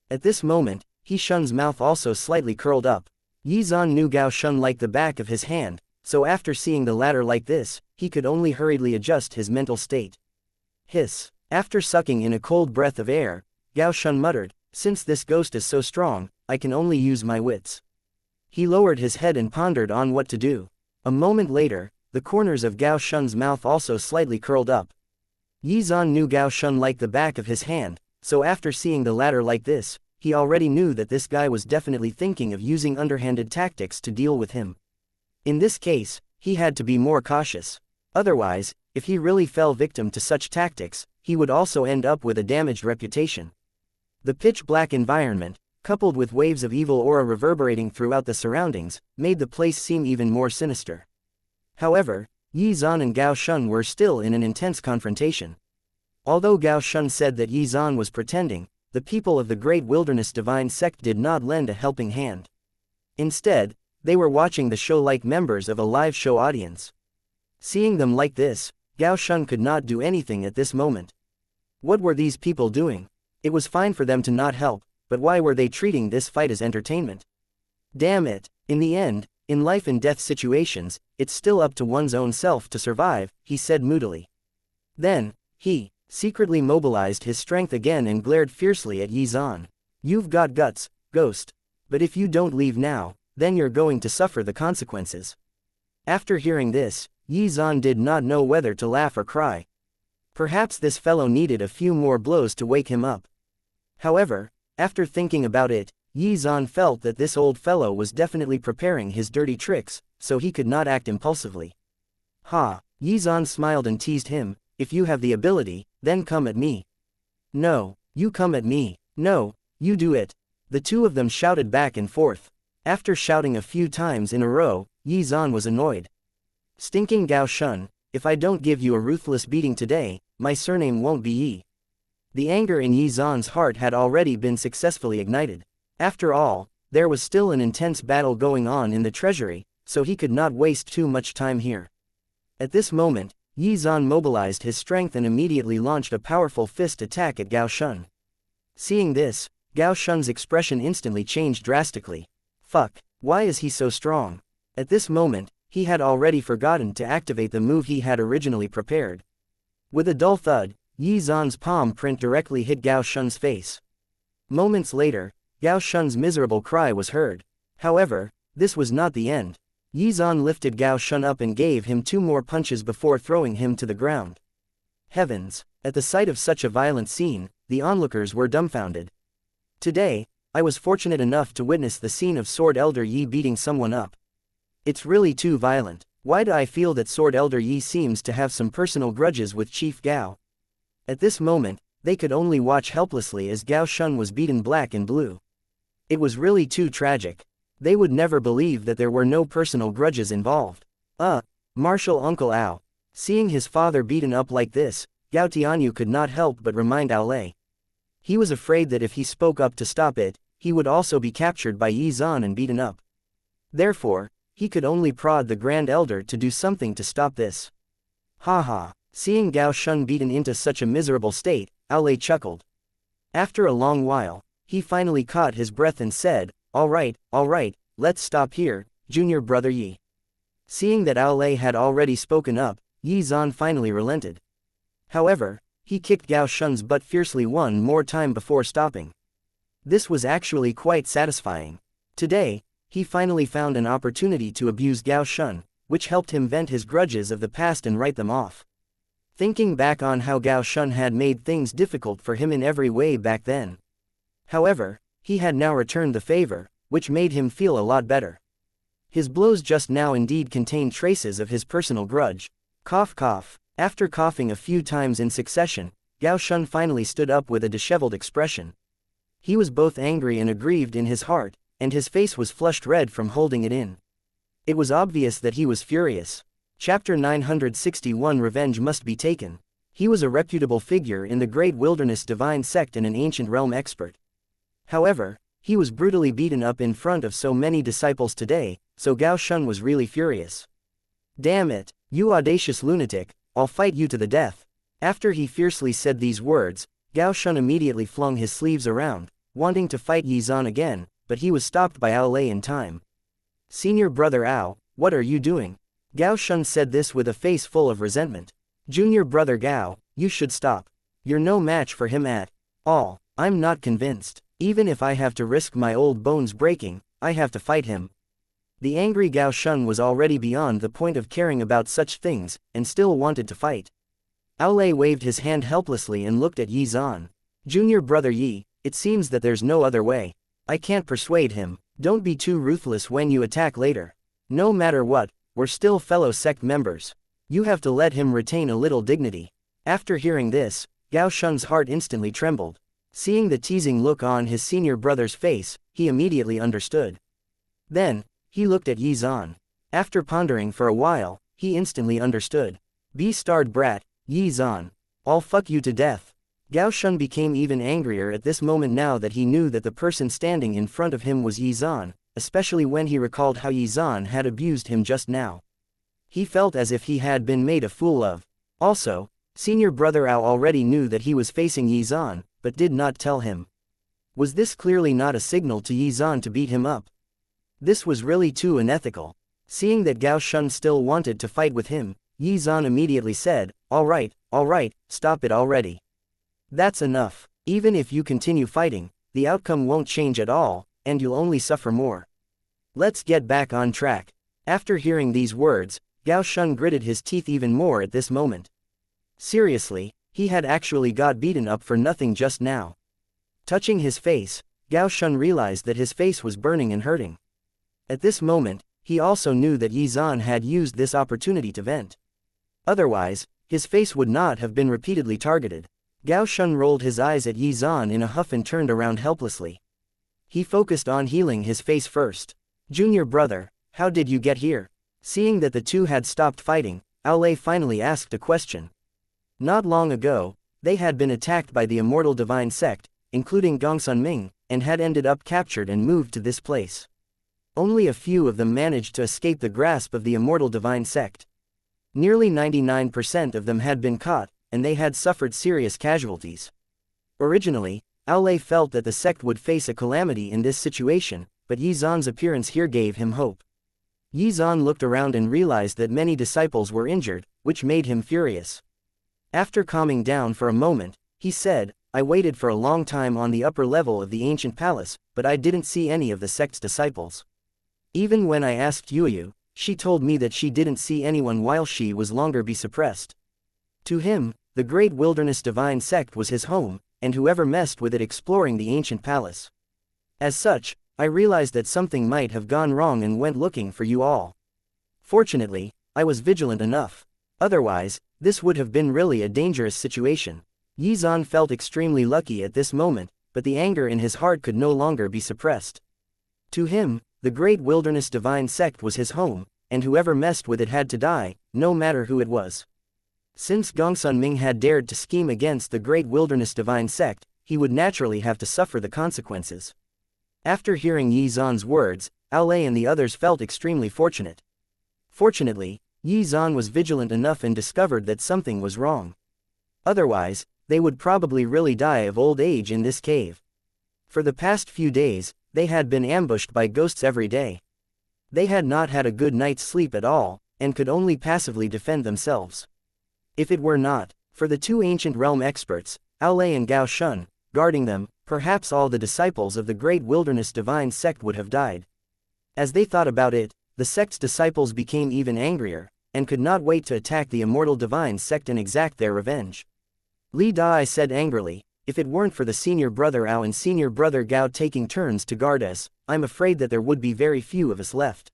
At this moment, Yi Shun's mouth also slightly curled up. Yi Zan knew Gao Shun like the back of his hand, so after seeing the latter like this, he could only hurriedly adjust his mental state. Hiss. After sucking in a cold breath of air, Gao Shun muttered, since this ghost is so strong, I can only use my wits. He lowered his head and pondered on what to do. A moment later, the corners of Gao Shun's mouth also slightly curled up. Yi Zan knew Gao Shun like the back of his hand, so after seeing the latter like this, he already knew that this guy was definitely thinking of using underhanded tactics to deal with him. In this case, he had to be more cautious. Otherwise, if he really fell victim to such tactics, he would also end up with a damaged reputation. The pitch-black environment, coupled with waves of evil aura reverberating throughout the surroundings, made the place seem even more sinister. However, Yi Zan and Gao Shun were still in an intense confrontation. Although Gao Shun said that Yi Zan was pretending, the people of the Great Wilderness Divine Sect did not lend a helping hand. Instead, they were watching the show like members of a live show audience. Seeing them like this, Gao Shun could not do anything at this moment. What were these people doing? It was fine for them to not help, but why were they treating this fight as entertainment? Damn it, in the end, in life and death situations, it's still up to one's own self to survive, he said moodily. Then, he secretly mobilized his strength again and glared fiercely at Yi Zan. You've got guts, ghost. But if you don't leave now, then you're going to suffer the consequences. After hearing this, Yi Zan did not know whether to laugh or cry. Perhaps this fellow needed a few more blows to wake him up. However, after thinking about it, Xuan felt that this old fellow was definitely preparing his dirty tricks, so he could not act impulsively. Ha! Xuan smiled and teased him, if you have the ability, then come at me. No, you come at me. No, you do it. The two of them shouted back and forth. After shouting a few times in a row, Xuan was annoyed. Stinking Gao Shun, if I don't give you a ruthless beating today, my surname won't be Yi. The anger in Xuan's heart had already been successfully ignited. After all, there was still an intense battle going on in the treasury, so he could not waste too much time here. At this moment, Xuan mobilized his strength and immediately launched a powerful fist attack at Gao Shun. Seeing this, Gao Shun's expression instantly changed drastically. Fuck, why is he so strong? At this moment, he had already forgotten to activate the move he had originally prepared. With a dull thud, Xuan's palm print directly hit Gao Shun's face. Moments later, Gao Shun's miserable cry was heard. However, this was not the end. Xuan lifted Gao Shun up and gave him 2 more punches before throwing him to the ground. Heavens! At the sight of such a violent scene, the onlookers were dumbfounded. Today, I was fortunate enough to witness the scene of Sword Elder Yi beating someone up. It's really too violent. Why do I feel that Sword Elder Yi seems to have some personal grudges with Chief Gao? At this moment, they could only watch helplessly as Gao Shun was beaten black and blue. It was really too tragic. They would never believe that there were no personal grudges involved. Martial Uncle Ao. Seeing his father beaten up like this, Gao Tianyu could not help but remind Ao Lei. He was afraid that if he spoke up to stop it, he would also be captured by Xuan and beaten up. Therefore, he could only prod the Grand Elder to do something to stop this. Ha. Seeing Gao Shun beaten into such a miserable state, Ao Lei chuckled. After a long while, he finally caught his breath and said, all right, let's stop here, Junior Brother Yi. Seeing that Ao Lei had already spoken up, Xuan finally relented. However, he kicked Gao Shun's butt fiercely one more time before stopping. This was actually quite satisfying. Today, he finally found an opportunity to abuse Gao Shun, which helped him vent his grudges of the past and write them off. Thinking back on how Gao Shun had made things difficult for him in every way back then. However, he had now returned the favor, which made him feel a lot better. His blows just now indeed contained traces of his personal grudge. Cough. After coughing a few times in succession, Gao Shun finally stood up with a disheveled expression. He was both angry and aggrieved in his heart, and his face was flushed red from holding it in. It was obvious that he was furious. Chapter 961 Revenge must be taken. He was a reputable figure in the Great Wilderness Divine Sect and an ancient realm expert. However, he was brutally beaten up in front of so many disciples today, so Gao Shun was really furious. Damn it, you audacious lunatic, I'll fight you to the death. After he fiercely said these words, Gao Shun immediately flung his sleeves around, wanting to fight Xuan again, but he was stopped by Ao Lei in time. Senior Brother Ao, what are you doing? Gao Shun said this with a face full of resentment. Junior Brother Gao, you should stop. You're no match for him at all. I'm not convinced. Even if I have to risk my old bones breaking, I have to fight him. The angry Gao Shun was already beyond the point of caring about such things, and still wanted to fight. Ao Lei waved his hand helplessly and looked at Xuan. Junior Brother Yi, it seems that there's no other way. I can't persuade him. Don't be too ruthless when you attack later. No matter what, we're still fellow sect members. You have to let him retain a little dignity. After hearing this, Gao Shun's heart instantly trembled. Seeing the teasing look on his senior brother's face, he immediately understood. Then, he looked at Xuan. After pondering for a while, he instantly understood. Be-starred brat, Xuan. I'll fuck you to death. Gao Shun became even angrier at this moment now that he knew that the person standing in front of him was Xuan, especially when he recalled how Xuan had abused him just now. He felt as if he had been made a fool of. Also, Senior Brother Ao already knew that he was facing Xuan, but did not tell him. Was this clearly not a signal to Xuan to beat him up? This was really too unethical. Seeing that Gao Shun still wanted to fight with him, Xuan immediately said, all right, stop it already. That's enough. Even if you continue fighting, the outcome won't change at all, and you'll only suffer more. Let's get back on track. After hearing these words, Gao Shun gritted his teeth even more at this moment. Seriously, He had actually got beaten up for nothing just now. Touching his face, Xuan realized that his face was burning and hurting. At this moment, he also knew that Yizan had used this opportunity to vent. Otherwise, his face would not have been repeatedly targeted. Xuan rolled his eyes at Yizan in a huff and turned around helplessly. He focused on healing his face first. "Junior brother, how did you get here?" Seeing that the two had stopped fighting, Aolei finally asked a question. Not long ago, they had been attacked by the Immortal Divine Sect, including Gongsun Ming, and had ended up captured and moved to this place. Only a few of them managed to escape the grasp of the Immortal Divine Sect. Nearly 99% of them had been caught, and they had suffered serious casualties. Originally, Aolei felt that the sect would face a calamity in this situation, but Yizan's appearance here gave him hope. Yizan looked around and realized that many disciples were injured, which made him furious. After calming down for a moment, he said, "I waited for a long time on the upper level of the ancient palace, but I didn't see any of the sect's disciples. Even when I asked Yuyu, she told me that she didn't see anyone while she was longer be suppressed." To him, the Great Wilderness Divine Sect was his home, and whoever messed with it exploring the ancient palace. As such, I realized that something might have gone wrong and went looking for you all. Fortunately, I was vigilant enough. Otherwise, this would have been really a dangerous situation. Yizan felt extremely lucky at this moment, but the anger in his heart could no longer be suppressed. To him, the Great Wilderness Divine Sect was his home, and whoever messed with it had to die, no matter who it was. Since Gongsun Ming had dared to scheme against the Great Wilderness Divine Sect, he would naturally have to suffer the consequences. After hearing Yizan's words, Aolei and the others felt extremely fortunate. Fortunately, Yizan was vigilant enough and discovered that something was wrong. Otherwise, they would probably really die of old age in this cave. For the past few days, they had been ambushed by ghosts every day. They had not had a good night's sleep at all, and could only passively defend themselves. If it were not for the two ancient realm experts, Aolei and Xuan, guarding them, perhaps all the disciples of the Great Wilderness Divine Sect would have died. As they thought about it, the sect's disciples became even angrier, and could not wait to attack the Immortal Divine Sect and exact their revenge. Li Dai said angrily, "If it weren't for the senior brother Ao and senior brother Gao taking turns to guard us, I'm afraid that there would be very few of us left.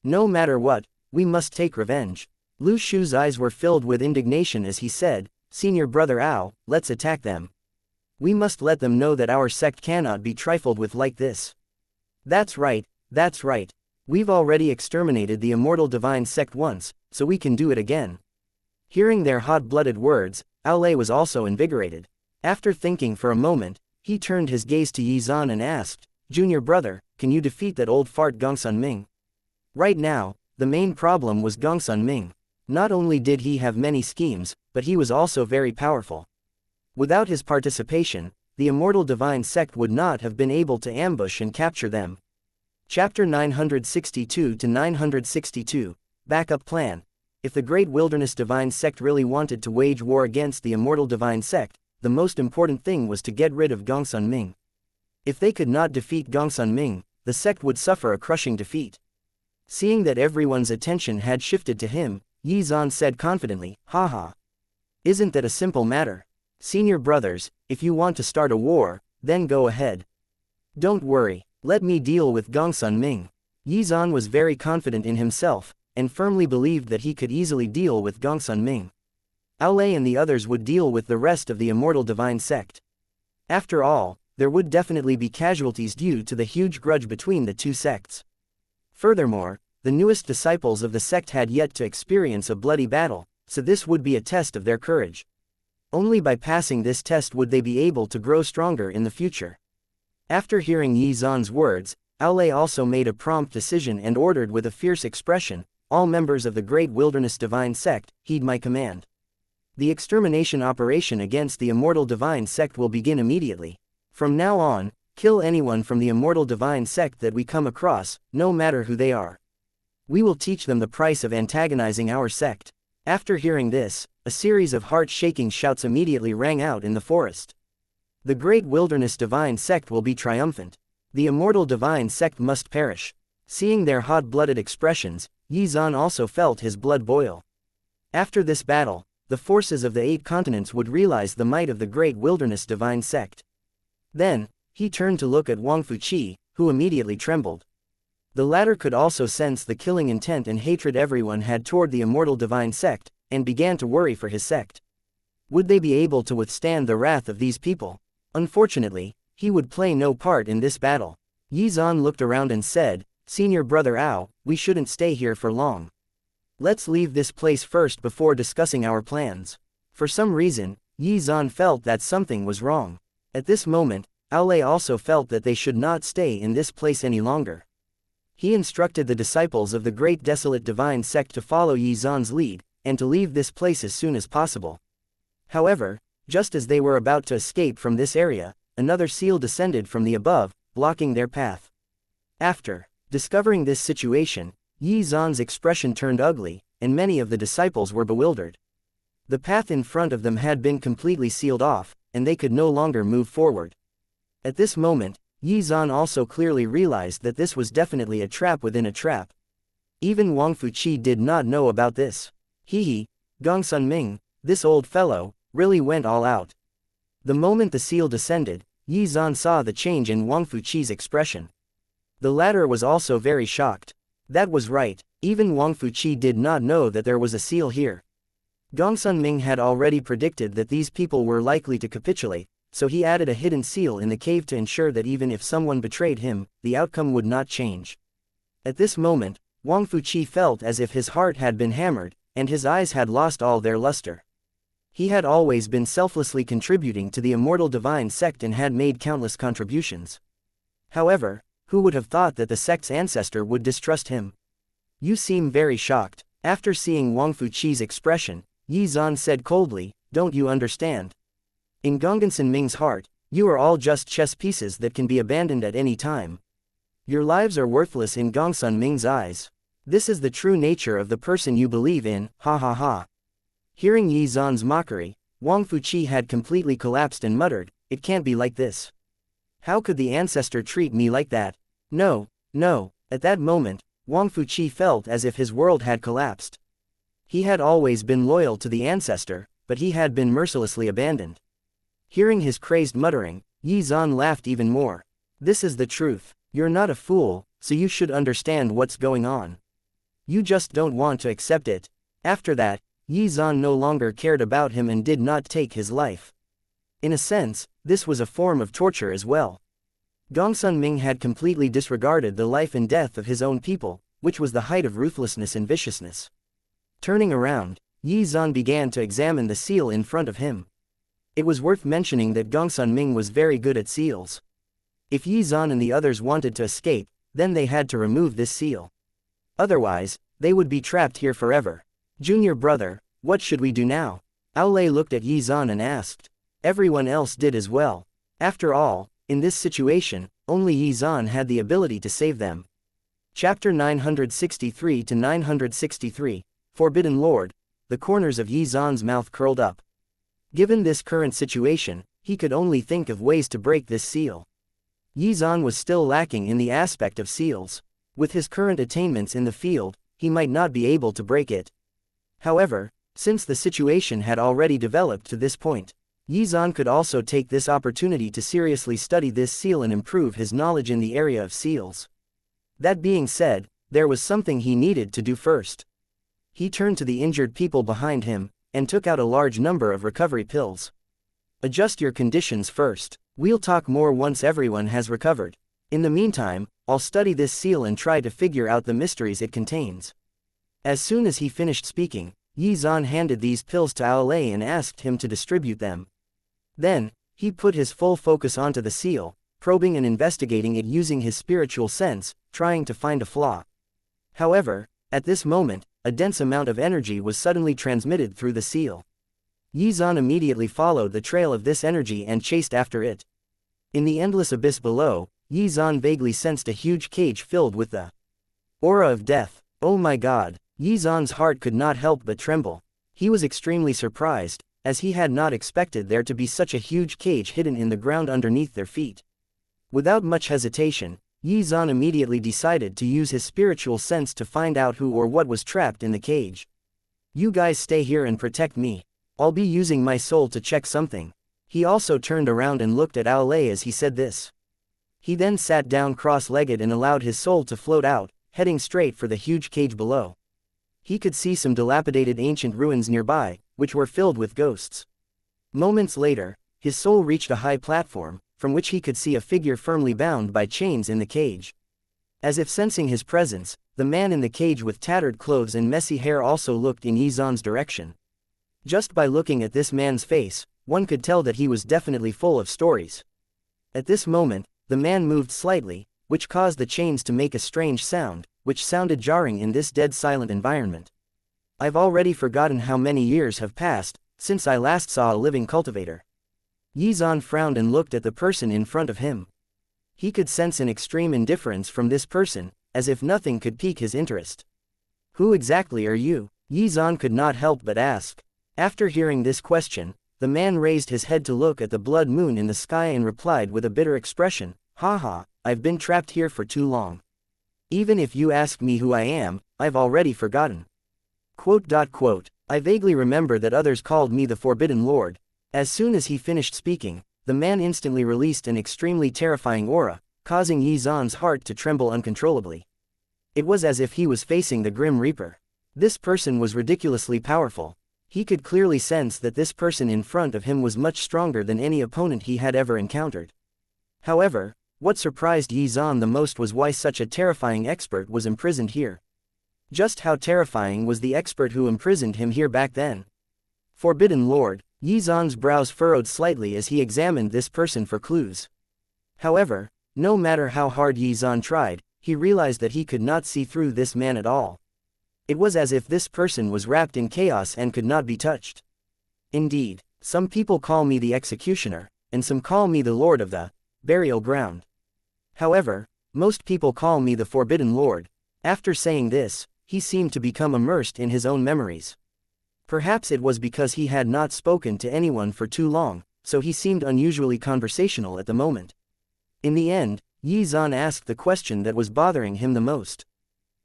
No matter what, we must take revenge." Lu Shu's eyes were filled with indignation as he said, "Senior brother Ao, let's attack them. We must let them know that our sect cannot be trifled with like this." That's right, that's right. We've already exterminated the Immortal Divine Sect once, so we can do it again." Hearing their hot-blooded words, Aolei was also invigorated. After thinking for a moment, he turned his gaze to Yizan and asked, "Junior brother, can you defeat that old fart Gongsun Ming?" Right now, the main problem was Gongsun Ming. Not only did he have many schemes, but he was also very powerful. Without his participation, the Immortal Divine Sect would not have been able to ambush and capture them. Chapter 962 to 962, Backup Plan. If the Great Wilderness Divine Sect really wanted to wage war against the Immortal Divine Sect, the most important thing was to get rid of Gongsun Ming. If they could not defeat Gongsun Ming, the sect would suffer a crushing defeat. Seeing that everyone's attention had shifted to him, Yizan said confidently, "Haha. Isn't that a simple matter? Senior brothers, if you want to start a war, then go ahead. Don't worry, let me deal with Gongsun Ming." Yizan was very confident in himself, and firmly believed that he could easily deal with Gongsun Ming. Aolei and the others would deal with the rest of the Immortal Divine Sect. After all, there would definitely be casualties due to the huge grudge between the two sects. Furthermore, the newest disciples of the sect had yet to experience a bloody battle, so this would be a test of their courage. Only by passing this test would they be able to grow stronger in the future. After hearing Yizan's words, Aolei also made a prompt decision and ordered with a fierce expression, "All members of the Great Wilderness Divine Sect, heed my command. The extermination operation against the Immortal Divine Sect will begin immediately. From now on, kill anyone from the Immortal Divine Sect that we come across, no matter who they are. We will teach them the price of antagonizing our sect." After hearing this, a series of heart-shaking shouts immediately rang out in the forest. The Great Wilderness Divine Sect will be triumphant. The Immortal Divine Sect must perish. Seeing their hot-blooded expressions, Yizan also felt his blood boil. After this battle, the forces of the 8 continents would realize the might of the great wilderness divine sect. Then, he turned to look at Wang Fuqi, who immediately trembled. The latter could also sense the killing intent and hatred everyone had toward the immortal divine sect, and began to worry for his sect. Would they be able to withstand the wrath of these people? Unfortunately, he would play no part in this battle. Yi Zan looked around and said, "Senior brother Ao, we shouldn't stay here for long. Let's leave this place first before discussing our plans." For some reason, Yi Zan felt that something was wrong. At this moment, Ao Lei also felt that they should not stay in this place any longer. He instructed the disciples of the great desolate divine sect to follow Yi Zan's lead, and to leave this place as soon as possible. However, just as they were about to escape from this area, another seal descended from the above, blocking their path. After discovering this situation, Yi Zan's expression turned ugly, and many of the disciples were bewildered. The path in front of them had been completely sealed off, and they could no longer move forward. At this moment, Yi Zan also clearly realized that this was definitely a trap within a trap. Even Wang Fuqi did not know about this. He, Gong Sunming, this old fellow, really went all out. The moment the seal descended, Yi Zan saw the change in Wang Fuqi's expression. The latter was also very shocked. That was right, even Wang Fuqi did not know that there was a seal here. Gong Sunming had already predicted that these people were likely to capitulate, so he added a hidden seal in the cave to ensure that even if someone betrayed him, the outcome would not change. At this moment, Wang Fuqi felt as if his heart had been hammered, and his eyes had lost all their luster. He had always been selflessly contributing to the immortal divine sect and had made countless contributions. However, who would have thought that the sect's ancestor would distrust him? "You seem very shocked." After seeing Wang Fuqi's expression, Yi Zan said coldly, "Don't you understand? In Gongsun Ming's heart, you are all just chess pieces that can be abandoned at any time. Your lives are worthless in Gongsun Ming's eyes. This is the true nature of the person you believe in, ha ha ha." Hearing Yi Zan's mockery, Wang Fuqi had completely collapsed and muttered, "It can't be like this. How could the ancestor treat me like that? No, no." At that moment, Wang Fuqi felt as if his world had collapsed. He had always been loyal to the ancestor, but he had been mercilessly abandoned. Hearing his crazed muttering, Yi Zan laughed even more. "This is the truth. You're not a fool, so you should understand what's going on. You just don't want to accept it." After that, Yi Zan no longer cared about him and did not take his life. In a sense, this was a form of torture as well. Gongsun Ming had completely disregarded the life and death of his own people, which was the height of ruthlessness and viciousness. Turning around, Yi Zan began to examine the seal in front of him. It was worth mentioning that Gongsun Ming was very good at seals. If Yi Zan and the others wanted to escape, then they had to remove this seal. Otherwise, they would be trapped here forever. "Junior brother, what should we do now?" Ao Lei looked at Yi Zan and asked. Everyone else did as well. After all, in this situation, only Yi Zan had the ability to save them. Chapter 963 to 963, Forbidden Lord. The corners of Yi Zan's mouth curled up. Given this current situation, he could only think of ways to break this seal. Yi Zan was still lacking in the aspect of seals. With his current attainments in the field, he might not be able to break it. However, since the situation had already developed to this point, Yi Zan could also take this opportunity to seriously study this seal and improve his knowledge in the area of seals. That being said, there was something he needed to do first. He turned to the injured people behind him, and took out a large number of recovery pills. "Adjust your conditions first. We'll talk more once everyone has recovered. In the meantime, I'll study this seal and try to figure out the mysteries it contains." As soon as he finished speaking, Yi Zan handed these pills to Ao Lei and asked him to distribute them. Then, he put his full focus onto the seal, probing and investigating it using his spiritual sense, trying to find a flaw. However, at this moment, a dense amount of energy was suddenly transmitted through the seal. Yi Zan immediately followed the trail of this energy and chased after it. In the endless abyss below, Yi Zan vaguely sensed a huge cage filled with the aura of death. Oh my god! Yi Zan's heart could not help but tremble. He was extremely surprised, as he had not expected there to be such a huge cage hidden in the ground underneath their feet. Without much hesitation, Yi Zan immediately decided to use his spiritual sense to find out who or what was trapped in the cage. "You guys stay here and protect me. I'll be using my soul to check something. He also turned around and looked at Aolei as he said this. He then sat down cross-legged and allowed his soul to float out, heading straight for the huge cage below. He could see some dilapidated ancient ruins nearby, which were filled with ghosts. Moments later, his soul reached a high platform, from which he could see a figure firmly bound by chains in the cage. As if sensing his presence, the man in the cage with tattered clothes and messy hair also looked in Yizan's direction. Just by looking at this man's face, one could tell that he was definitely full of stories. At this moment, the man moved slightly, which caused the chains to make a strange sound, which sounded jarring in this dead silent environment. I've already forgotten how many years have passed since I last saw a living cultivator. Yizan frowned and looked at the person in front of him. He could sense an extreme indifference from this person, as if nothing could pique his interest. Who exactly are you? Yizan could not help but ask. After hearing this question, the man raised his head to look at the blood moon in the sky and replied with a bitter expression, "Haha, I've been trapped here for too long. Even if you ask me who I am, I've already forgotten." I vaguely remember that others called me the Forbidden Lord. As soon as he finished speaking, the man instantly released an extremely terrifying aura, causing Yizan's heart to tremble uncontrollably. It was as if he was facing the Grim Reaper. This person was ridiculously powerful. He could clearly sense that this person in front of him was much stronger than any opponent he had ever encountered. However, what surprised Yizan the most was why such a terrifying expert was imprisoned here. Just how terrifying was the expert who imprisoned him here back then? Forbidden Lord, Yizan's brows furrowed slightly as he examined this person for clues. However, no matter how hard Yizan tried, he realized that he could not see through this man at all. It was as if this person was wrapped in chaos and could not be touched. Indeed, some people call me the Executioner, and some call me the Lord of the Burial Ground. However, most people call me the Forbidden Lord. After saying this, he seemed to become immersed in his own memories. Perhaps it was because he had not spoken to anyone for too long, so he seemed unusually conversational at the moment. In the end, Yizan asked the question that was bothering him the most.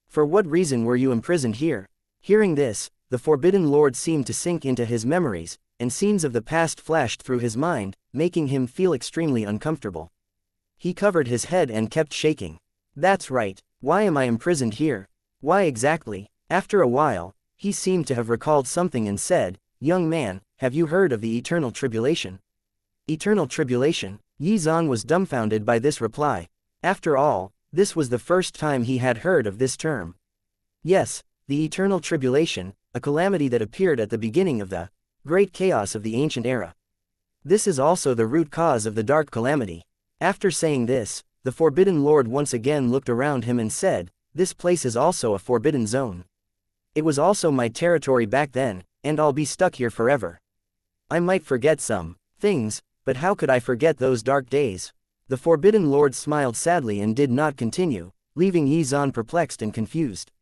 "For what reason were you imprisoned here?" Hearing this, the Forbidden Lord seemed to sink into his memories, and scenes of the past flashed through his mind, making him feel extremely uncomfortable. He covered his head and kept shaking. "That's right, why am I imprisoned here? Why exactly?" After a while, he seemed to have recalled something and said, "Young man, have you heard of the eternal tribulation?" Eternal tribulation? Yizan was dumbfounded by this reply. After all, this was the first time he had heard of this term. Yes, the eternal tribulation, a calamity that appeared at the beginning of the great chaos of the ancient era. This is also the root cause of the dark calamity. After saying this, the Forbidden Lord once again looked around him and said, "This place is also a forbidden zone. It was also my territory back then, and I'll be stuck here forever. I might forget some things, but how could I forget those dark days?" The Forbidden Lord smiled sadly and did not continue, leaving Yizan perplexed and confused.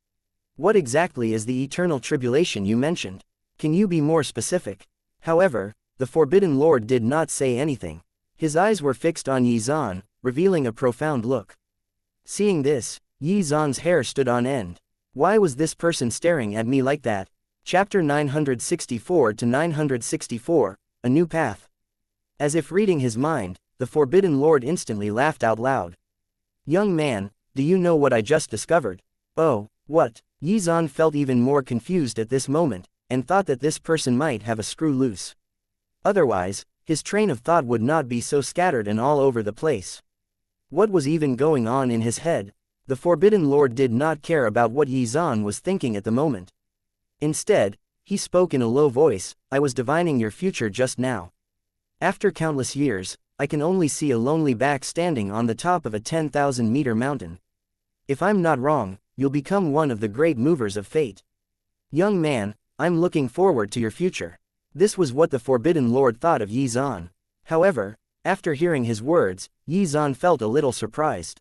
"What exactly is the eternal tribulation you mentioned? Can you be more specific?" However, the Forbidden Lord did not say anything. His eyes were fixed on Yizan, revealing a profound look. Seeing this, Yizan's hair stood on end. Why was this person staring at me like that? Chapter 964 to 964, A New Path. As if reading his mind, the Forbidden Lord instantly laughed out loud. "Young man, do you know what I just discovered?" "Oh, what?" Yizan felt even more confused at this moment, and thought that this person might have a screw loose. Otherwise, his train of thought would not be so scattered and all over the place. What was even going on in his head? The Forbidden Lord did not care about what Yizan was thinking at the moment. Instead, he spoke in a low voice, "I was divining your future just now. After countless years, I can only see a lonely back standing on the top of a 10,000-meter mountain. If I'm not wrong, you'll become one of the great movers of fate. Young man, I'm looking forward to your future." This was what the Forbidden Lord thought of Yizan. However, after hearing his words, Yizan felt a little surprised.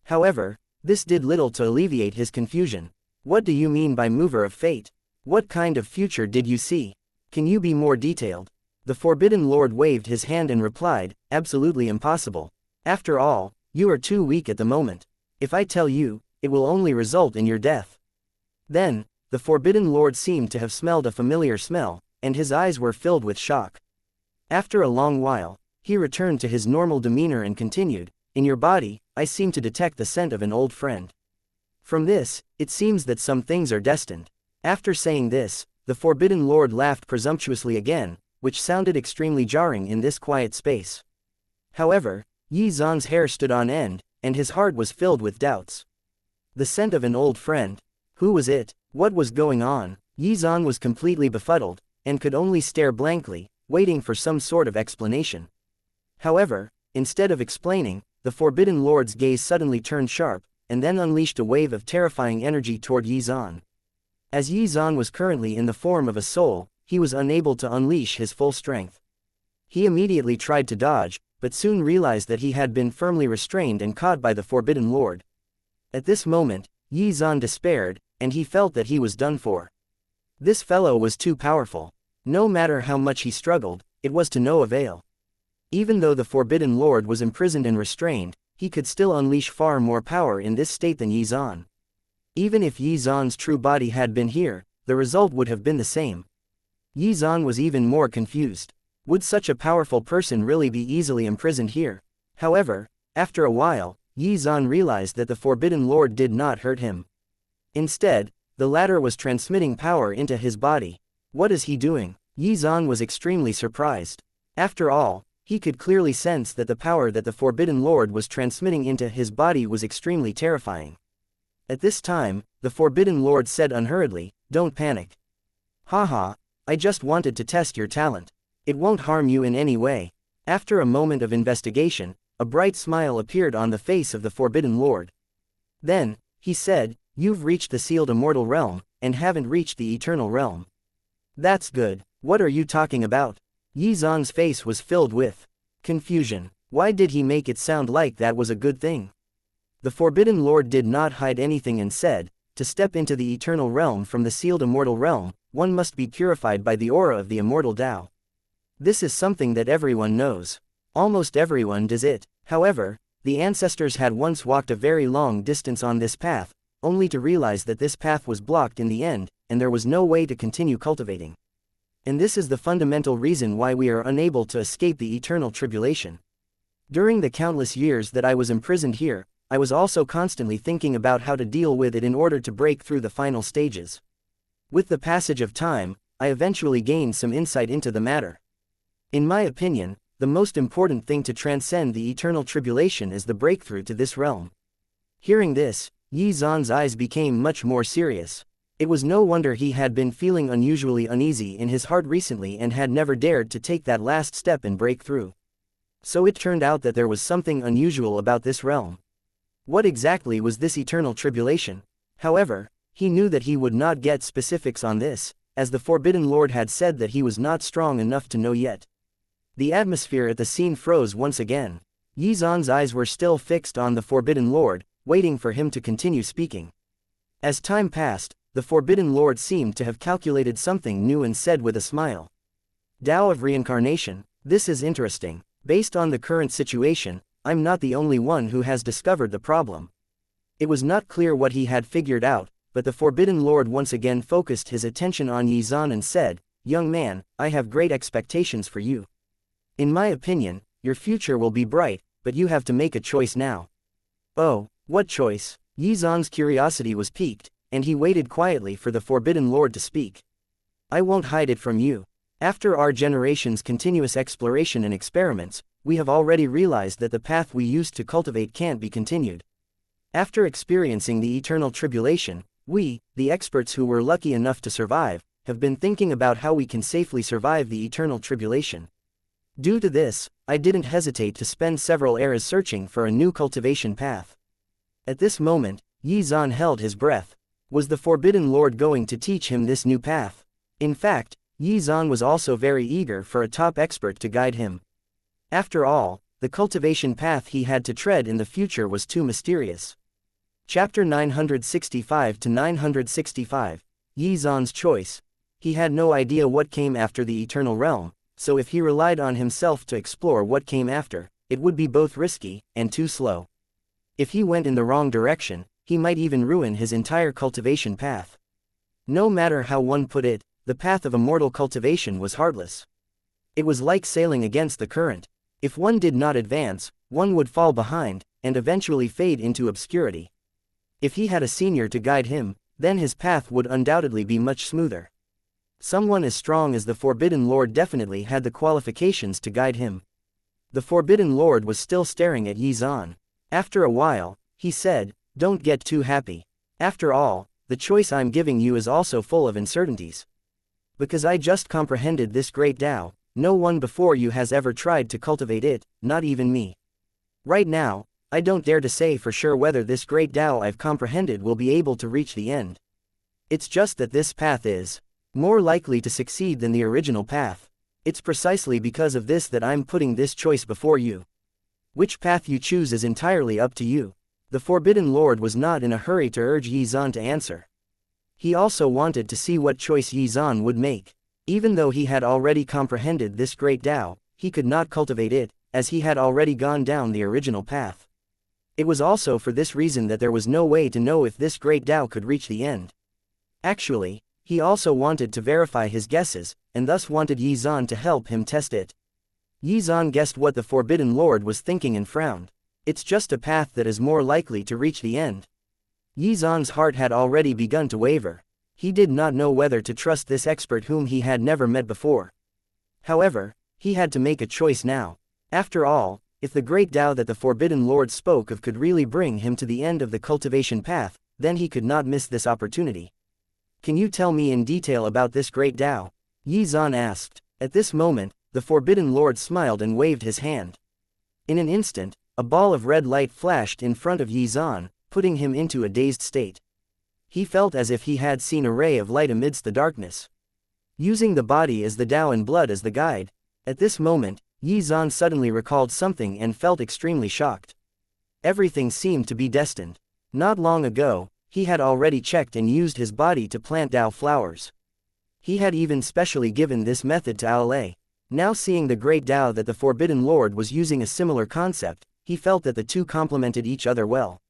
However, this did little to alleviate his confusion. "What do you mean by mover of fate? What kind of future did you see? Can you be more detailed?" The Forbidden Lord waved his hand and replied, "Absolutely impossible. After all, you are too weak at the moment. If I tell you, it will only result in your death." Then, the Forbidden Lord seemed to have smelled a familiar smell, and his eyes were filled with shock. After a long while, he returned to his normal demeanor and continued, "In your body, I seem to detect the scent of an old friend. From this, it seems that some things are destined." After saying this, the Forbidden Lord laughed presumptuously again, which sounded extremely jarring in this quiet space. However, Yi Zan's hair stood on end, and his heart was filled with doubts. The scent of an old friend. Who was it? What was going on? Yi Zan was completely befuddled, and could only stare blankly, waiting for some sort of explanation. However, instead of explaining, the Forbidden Lord's gaze suddenly turned sharp, and then unleashed a wave of terrifying energy toward Yi Zan. As Yi Zan was currently in the form of a soul, he was unable to unleash his full strength. He immediately tried to dodge, but soon realized that he had been firmly restrained and caught by the Forbidden Lord. At this moment, Yi Zan despaired, and he felt that he was done for. This fellow was too powerful. No matter how much he struggled, it was to no avail. Even though the Forbidden Lord was imprisoned and restrained, he could still unleash far more power in this state than Yi Zan. Even if Yi Zan's true body had been here, the result would have been the same. Yi Zan was even more confused. Would such a powerful person really be easily imprisoned here? However, after a while, Yi Zan realized that the Forbidden Lord did not hurt him. Instead, the latter was transmitting power into his body. What is he doing? Yi Zan was extremely surprised. After all, he could clearly sense that the power that the Forbidden Lord was transmitting into his body was extremely terrifying. At this time, the Forbidden Lord said unhurriedly, "Don't panic. Haha, I just wanted to test your talent. It won't harm you in any way." After a moment of investigation, a bright smile appeared on the face of the Forbidden Lord. Then, he said, "You've reached the sealed immortal realm, and haven't reached the eternal realm." "That's good. What are you talking about?" Yi Zan's face was filled with confusion. Why did he make it sound like that was a good thing? The Forbidden Lord did not hide anything and said, "To step into the eternal realm from the sealed immortal realm, one must be purified by the aura of the immortal Tao. This is something that everyone knows. Almost everyone does it." However, the ancestors had once walked a very long distance on this path, only to realize that this path was blocked in the end, and there was no way to continue cultivating. And this is the fundamental reason why we are unable to escape the eternal tribulation. During the countless years that I was imprisoned here, I was also constantly thinking about how to deal with it in order to break through the final stages. With the passage of time, I eventually gained some insight into the matter. In my opinion, the most important thing to transcend the eternal tribulation is the breakthrough to this realm. Hearing this, Yi Zan's eyes became much more serious. It was no wonder he had been feeling unusually uneasy in his heart recently and had never dared to take that last step and break through. So it turned out that there was something unusual about this realm. What exactly was this eternal tribulation? However, he knew that he would not get specifics on this, as the Forbidden Lord had said that he was not strong enough to know yet. The atmosphere at the scene froze once again. Yi Zan's eyes were still fixed on the Forbidden Lord, waiting for him to continue speaking. As time passed, the Forbidden Lord seemed to have calculated something new and said with a smile, "Tao of reincarnation, this is interesting. Based on the current situation, I'm not the only one who has discovered the problem." It was not clear what he had figured out, but the Forbidden Lord once again focused his attention on Yi Zan and said, "Young man, I have great expectations for you. In my opinion, your future will be bright, but you have to make a choice now." "Oh, what choice?" Yi Zan's curiosity was piqued, and he waited quietly for the Forbidden Lord to speak. "I won't hide it from you. After our generation's continuous exploration and experiments, we have already realized that the path we used to cultivate can't be continued. After experiencing the eternal tribulation, we, the experts who were lucky enough to survive, have been thinking about how we can safely survive the eternal tribulation. Due to this, I didn't hesitate to spend several eras searching for a new cultivation path." At this moment, Yi Zan held his breath. Was the Forbidden Lord going to teach him this new path? In fact, Yi Zan was also very eager for a top expert to guide him. After all, the cultivation path he had to tread in the future was too mysterious. Chapter 965 to 965. Yi Zan's choice. He had no idea what came after the eternal realm, so if he relied on himself to explore what came after, it would be both risky and too slow. If he went in the wrong direction, he might even ruin his entire cultivation path. No matter how one put it, the path of immortal cultivation was heartless. It was like sailing against the current. If one did not advance, one would fall behind, and eventually fade into obscurity. If he had a senior to guide him, then his path would undoubtedly be much smoother. Someone as strong as the Forbidden Lord definitely had the qualifications to guide him. The Forbidden Lord was still staring at Xuan. After a while, he said, "Don't get too happy. After all, the choice I'm giving you is also full of uncertainties. Because I just comprehended this great Tao, no one before you has ever tried to cultivate it, not even me. Right now, I don't dare to say for sure whether this great Tao I've comprehended will be able to reach the end. It's just that this path is more likely to succeed than the original path. It's precisely because of this that I'm putting this choice before you. Which path you choose is entirely up to you." The Forbidden Lord was not in a hurry to urge Xuan to answer. He also wanted to see what choice Xuan would make. Even though he had already comprehended this great Tao, he could not cultivate it, as he had already gone down the original path. It was also for this reason that there was no way to know if this great Tao could reach the end. Actually, he also wanted to verify his guesses, and thus wanted Xuan to help him test it. Xuan guessed what the Forbidden Lord was thinking and frowned. It's just a path that is more likely to reach the end. Xuan's heart had already begun to waver. He did not know whether to trust this expert whom he had never met before. However, he had to make a choice now. After all, if the great Tao that the Forbidden Lord spoke of could really bring him to the end of the cultivation path, then he could not miss this opportunity. "Can you tell me in detail about this great Tao?" Xuan asked. At this moment, the Forbidden Lord smiled and waved his hand. In an instant, a ball of red light flashed in front of Xuan, putting him into a dazed state. He felt as if he had seen a ray of light amidst the darkness. Using the body as the Tao and blood as the guide. At this moment, Xuan suddenly recalled something and felt extremely shocked. Everything seemed to be destined. Not long ago, he had already checked and used his body to plant Tao flowers. He had even specially given this method to Ale. Now seeing the great Tao that the Forbidden Lord was using a similar concept, he felt that the two complemented each other well.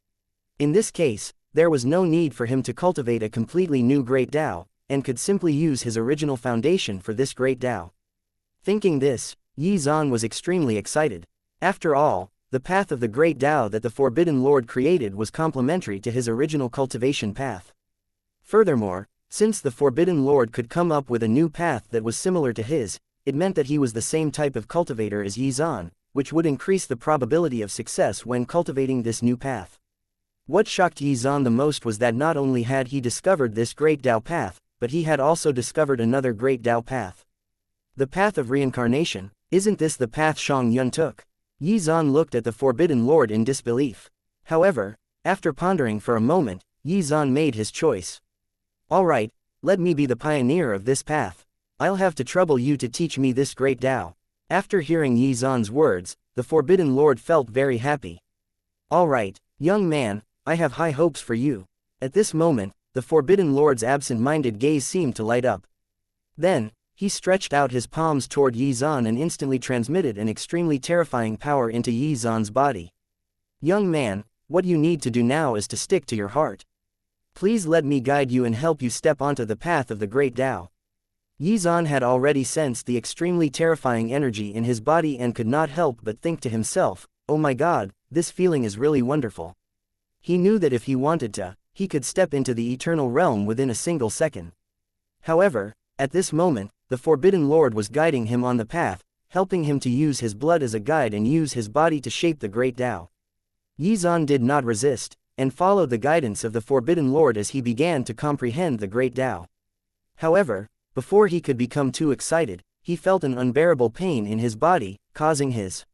In this case, there was no need for him to cultivate a completely new great Tao, and could simply use his original foundation for this great Tao. Thinking this, Xuan was extremely excited. After all, the path of the great Tao that the Forbidden Lord created was complementary to his original cultivation path. Furthermore, since the Forbidden Lord could come up with a new path that was similar to his, it meant that he was the same type of cultivator as Xuan, which would increase the probability of success when cultivating this new path. What shocked Xuan the most was that not only had he discovered this great Tao path, but he had also discovered another great Tao path. The path of reincarnation. Isn't this the path Xianxia took? Xuan looked at the Forbidden Lord in disbelief. However, after pondering for a moment, Xuan made his choice. "Alright, let me be the pioneer of this path. I'll have to trouble you to teach me this great Tao." After hearing Xuan's words, the Forbidden Lord felt very happy. "Alright, young man, I have high hopes for you." At this moment, the Forbidden Lord's absent-minded gaze seemed to light up. Then, he stretched out his palms toward Xuan and instantly transmitted an extremely terrifying power into Xuan's body. "Young man, what you need to do now is to stick to your heart. Please let me guide you and help you step onto the path of the great Tao." Xuan had already sensed the extremely terrifying energy in his body and could not help but think to himself, "Oh my god, this feeling is really wonderful." He knew that if he wanted to, he could step into the eternal realm within a single second. However, at this moment, the Forbidden Lord was guiding him on the path, helping him to use his blood as a guide and use his body to shape the great Tao. Xuan did not resist, and followed the guidance of the Forbidden Lord as he began to comprehend the great Tao. However, before he could become too excited, he felt an unbearable pain in his body, causing his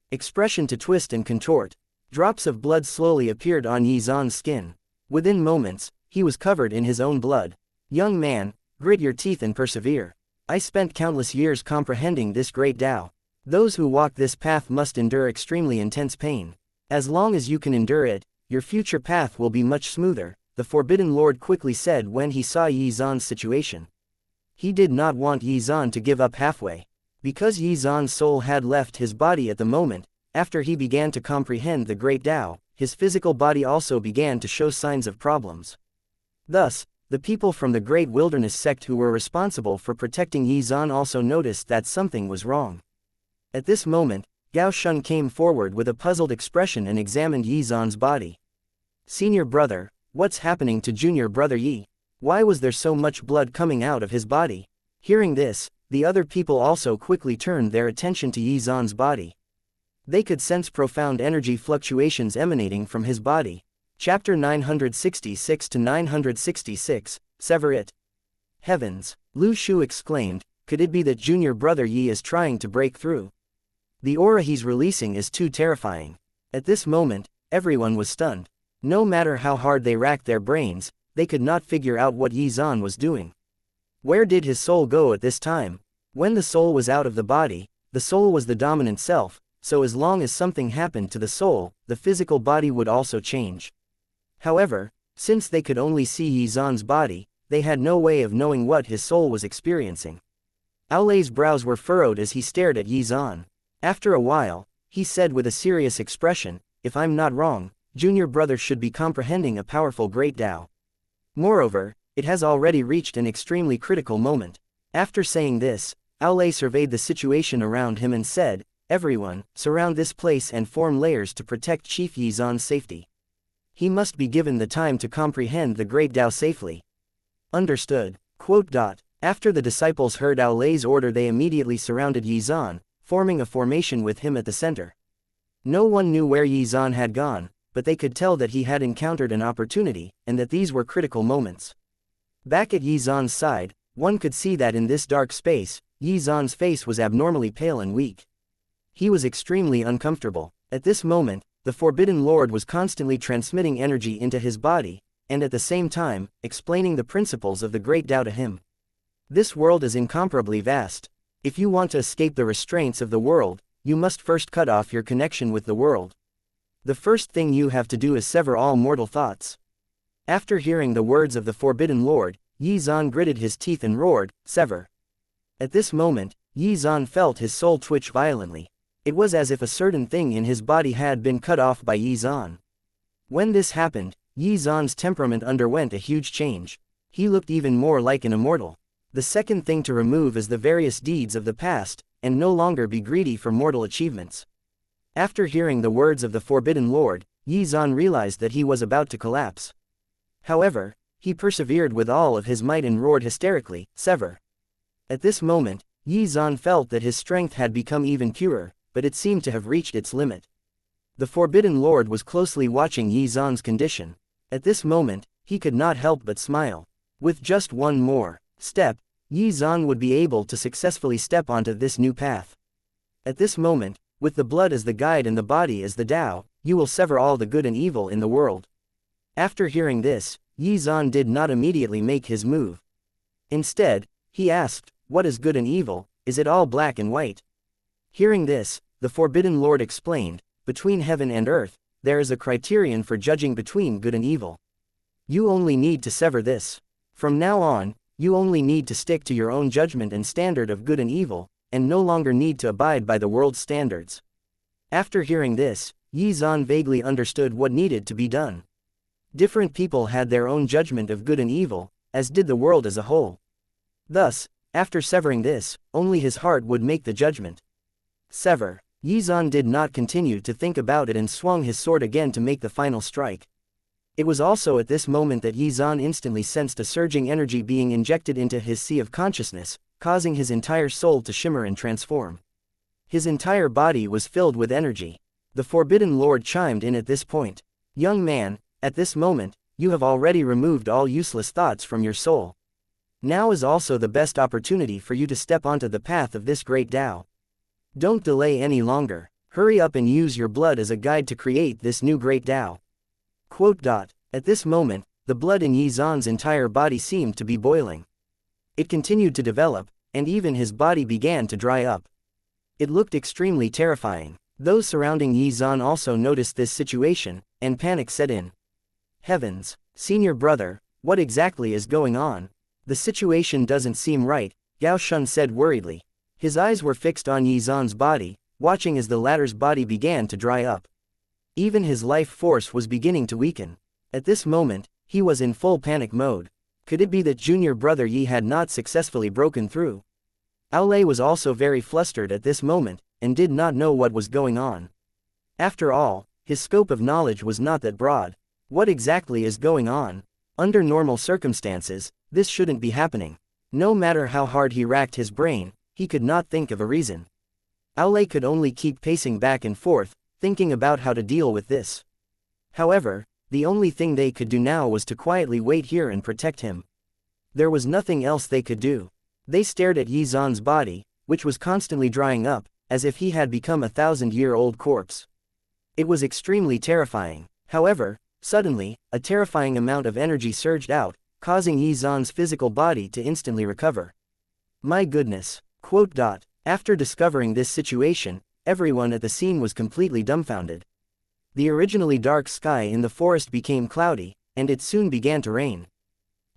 expression to twist and contort. Drops of blood slowly appeared on Xuan's skin. Within moments, he was covered in his own blood. "Young man, grit your teeth and persevere. I spent countless years comprehending this great Tao. Those who walk this path must endure extremely intense pain. As long as you can endure it, your future path will be much smoother," the Forbidden Lord quickly said when he saw Xuan's situation. He did not want Xuan to give up halfway. Because Xuan's soul had left his body at the moment, after he began to comprehend the great Tao, his physical body also began to show signs of problems. Thus, The people from the Great Wilderness sect who were responsible for protecting Xuan also noticed that something was wrong. At this moment, Xuan came forward with a puzzled expression and examined Xuan's body. "Senior brother, what's happening to junior brother Yi? Why was there so much blood coming out of his body?" Hearing this, the other people also quickly turned their attention to Xuan's body. They could sense profound energy fluctuations emanating from his body. Chapter 966 to 966, Sever It. Heavens! Lu Shu exclaimed, could it be that junior brother Yi is trying to break through? The aura he's releasing is too terrifying. At this moment, everyone was stunned. No matter how hard they racked their brains, they could not figure out what Xuan was doing. Where did his soul go at this time? When the soul was out of the body, the soul was the dominant self, so as long as something happened to the soul, the physical body would also change. However, since they could only see Xuan's body, they had no way of knowing what his soul was experiencing. Aolei's brows were furrowed as he stared at Xuan. After a while, he said with a serious expression, "If I'm not wrong, junior brother should be comprehending a powerful great Tao. Moreover, it has already reached an extremely critical moment." After saying this, Aolei surveyed the situation around him and said, "Everyone, surround this place and form layers to protect Chief Xuan's safety. He must be given the time to comprehend the great Tao safely." Understood. After the disciples heard Aolei's order, they immediately surrounded Xuan, forming a formation with him at the center. No one knew where Xuan had gone, but they could tell that he had encountered an opportunity, and that these were critical moments. Back at Xuan's side, one could see that in this dark space, Xuan's face was abnormally pale and weak. He was extremely uncomfortable. At this moment, the Forbidden Lord was constantly transmitting energy into his body, and at the same time, explaining the principles of the Great Tao to him. This world is incomparably vast. If you want to escape the restraints of the world, you must first cut off your connection with the world. The first thing you have to do is sever all mortal thoughts. After hearing the words of the Forbidden Lord, Xuan gritted his teeth and roared, "Sever." At this moment, Xuan felt his soul twitch violently. It was as if a certain thing in his body had been cut off by Xuan. When this happened, Xuan's temperament underwent a huge change. He looked even more like an immortal. The second thing to remove is the various deeds of the past, and no longer be greedy for mortal achievements. After hearing the words of the Forbidden Lord, Xuan realized that he was about to collapse. However, he persevered with all of his might and roared hysterically, "Sever." At this moment, Xuan felt that his strength had become even purer, but it seemed to have reached its limit. The Forbidden Lord was closely watching Xuan's condition. At this moment, he could not help but smile. With just one more step, Xuan would be able to successfully step onto this new path. At this moment, with the blood as the guide and the body as the Tao, you will sever all the good and evil in the world. After hearing this, Xuan did not immediately make his move. Instead, he asked, "What is good and evil? Is it all black and white?" Hearing this, the Forbidden Lord explained, "Between heaven and earth, there is a criterion for judging between good and evil. You only need to sever this. From now on, you only need to stick to your own judgment and standard of good and evil, and no longer need to abide by the world's standards." After hearing this, Xuan vaguely understood what needed to be done. Different people had their own judgment of good and evil, as did the world as a whole. Thus, after severing this, only his heart would make the judgment. Sever. Xuan did not continue to think about it and swung his sword again to make the final strike. It was also at this moment that Xuan instantly sensed a surging energy being injected into his sea of consciousness, causing his entire soul to shimmer and transform. His entire body was filled with energy. The Forbidden Lord chimed in at this point. "Young man, at this moment, you have already removed all useless thoughts from your soul. Now is also the best opportunity for you to step onto the path of this great Tao. Don't delay any longer. Hurry up and use your blood as a guide to create this new great Tao." At this moment, the blood in Xuan's entire body seemed to be boiling. It continued to develop, and even his body began to dry up. It looked extremely terrifying. Those surrounding Xuan also noticed this situation, and panic set in. "Heavens, senior brother, what exactly is going on? The situation doesn't seem right," Xuan said worriedly. His eyes were fixed on Xuan's body, watching as the latter's body began to dry up. Even his life force was beginning to weaken. At this moment, he was in full panic mode. Could it be that junior brother Yi had not successfully broken through? Aolei was also very flustered at this moment, and did not know what was going on. After all, his scope of knowledge was not that broad. What exactly is going on? Under normal circumstances, this shouldn't be happening. No matter how hard he racked his brain, he could not think of a reason. Aolei could only keep pacing back and forth, thinking about how to deal with this. However, the only thing they could do now was to quietly wait here and protect him. There was nothing else they could do. They stared at Yi Zan's body, which was constantly drying up, as if he had become a 1,000-year-old corpse. It was extremely terrifying. However, suddenly, a terrifying amount of energy surged out, causing Yi Zan's physical body to instantly recover. My goodness. After discovering this situation, everyone at the scene was completely dumbfounded. The originally dark sky in the forest became cloudy, and it soon began to rain.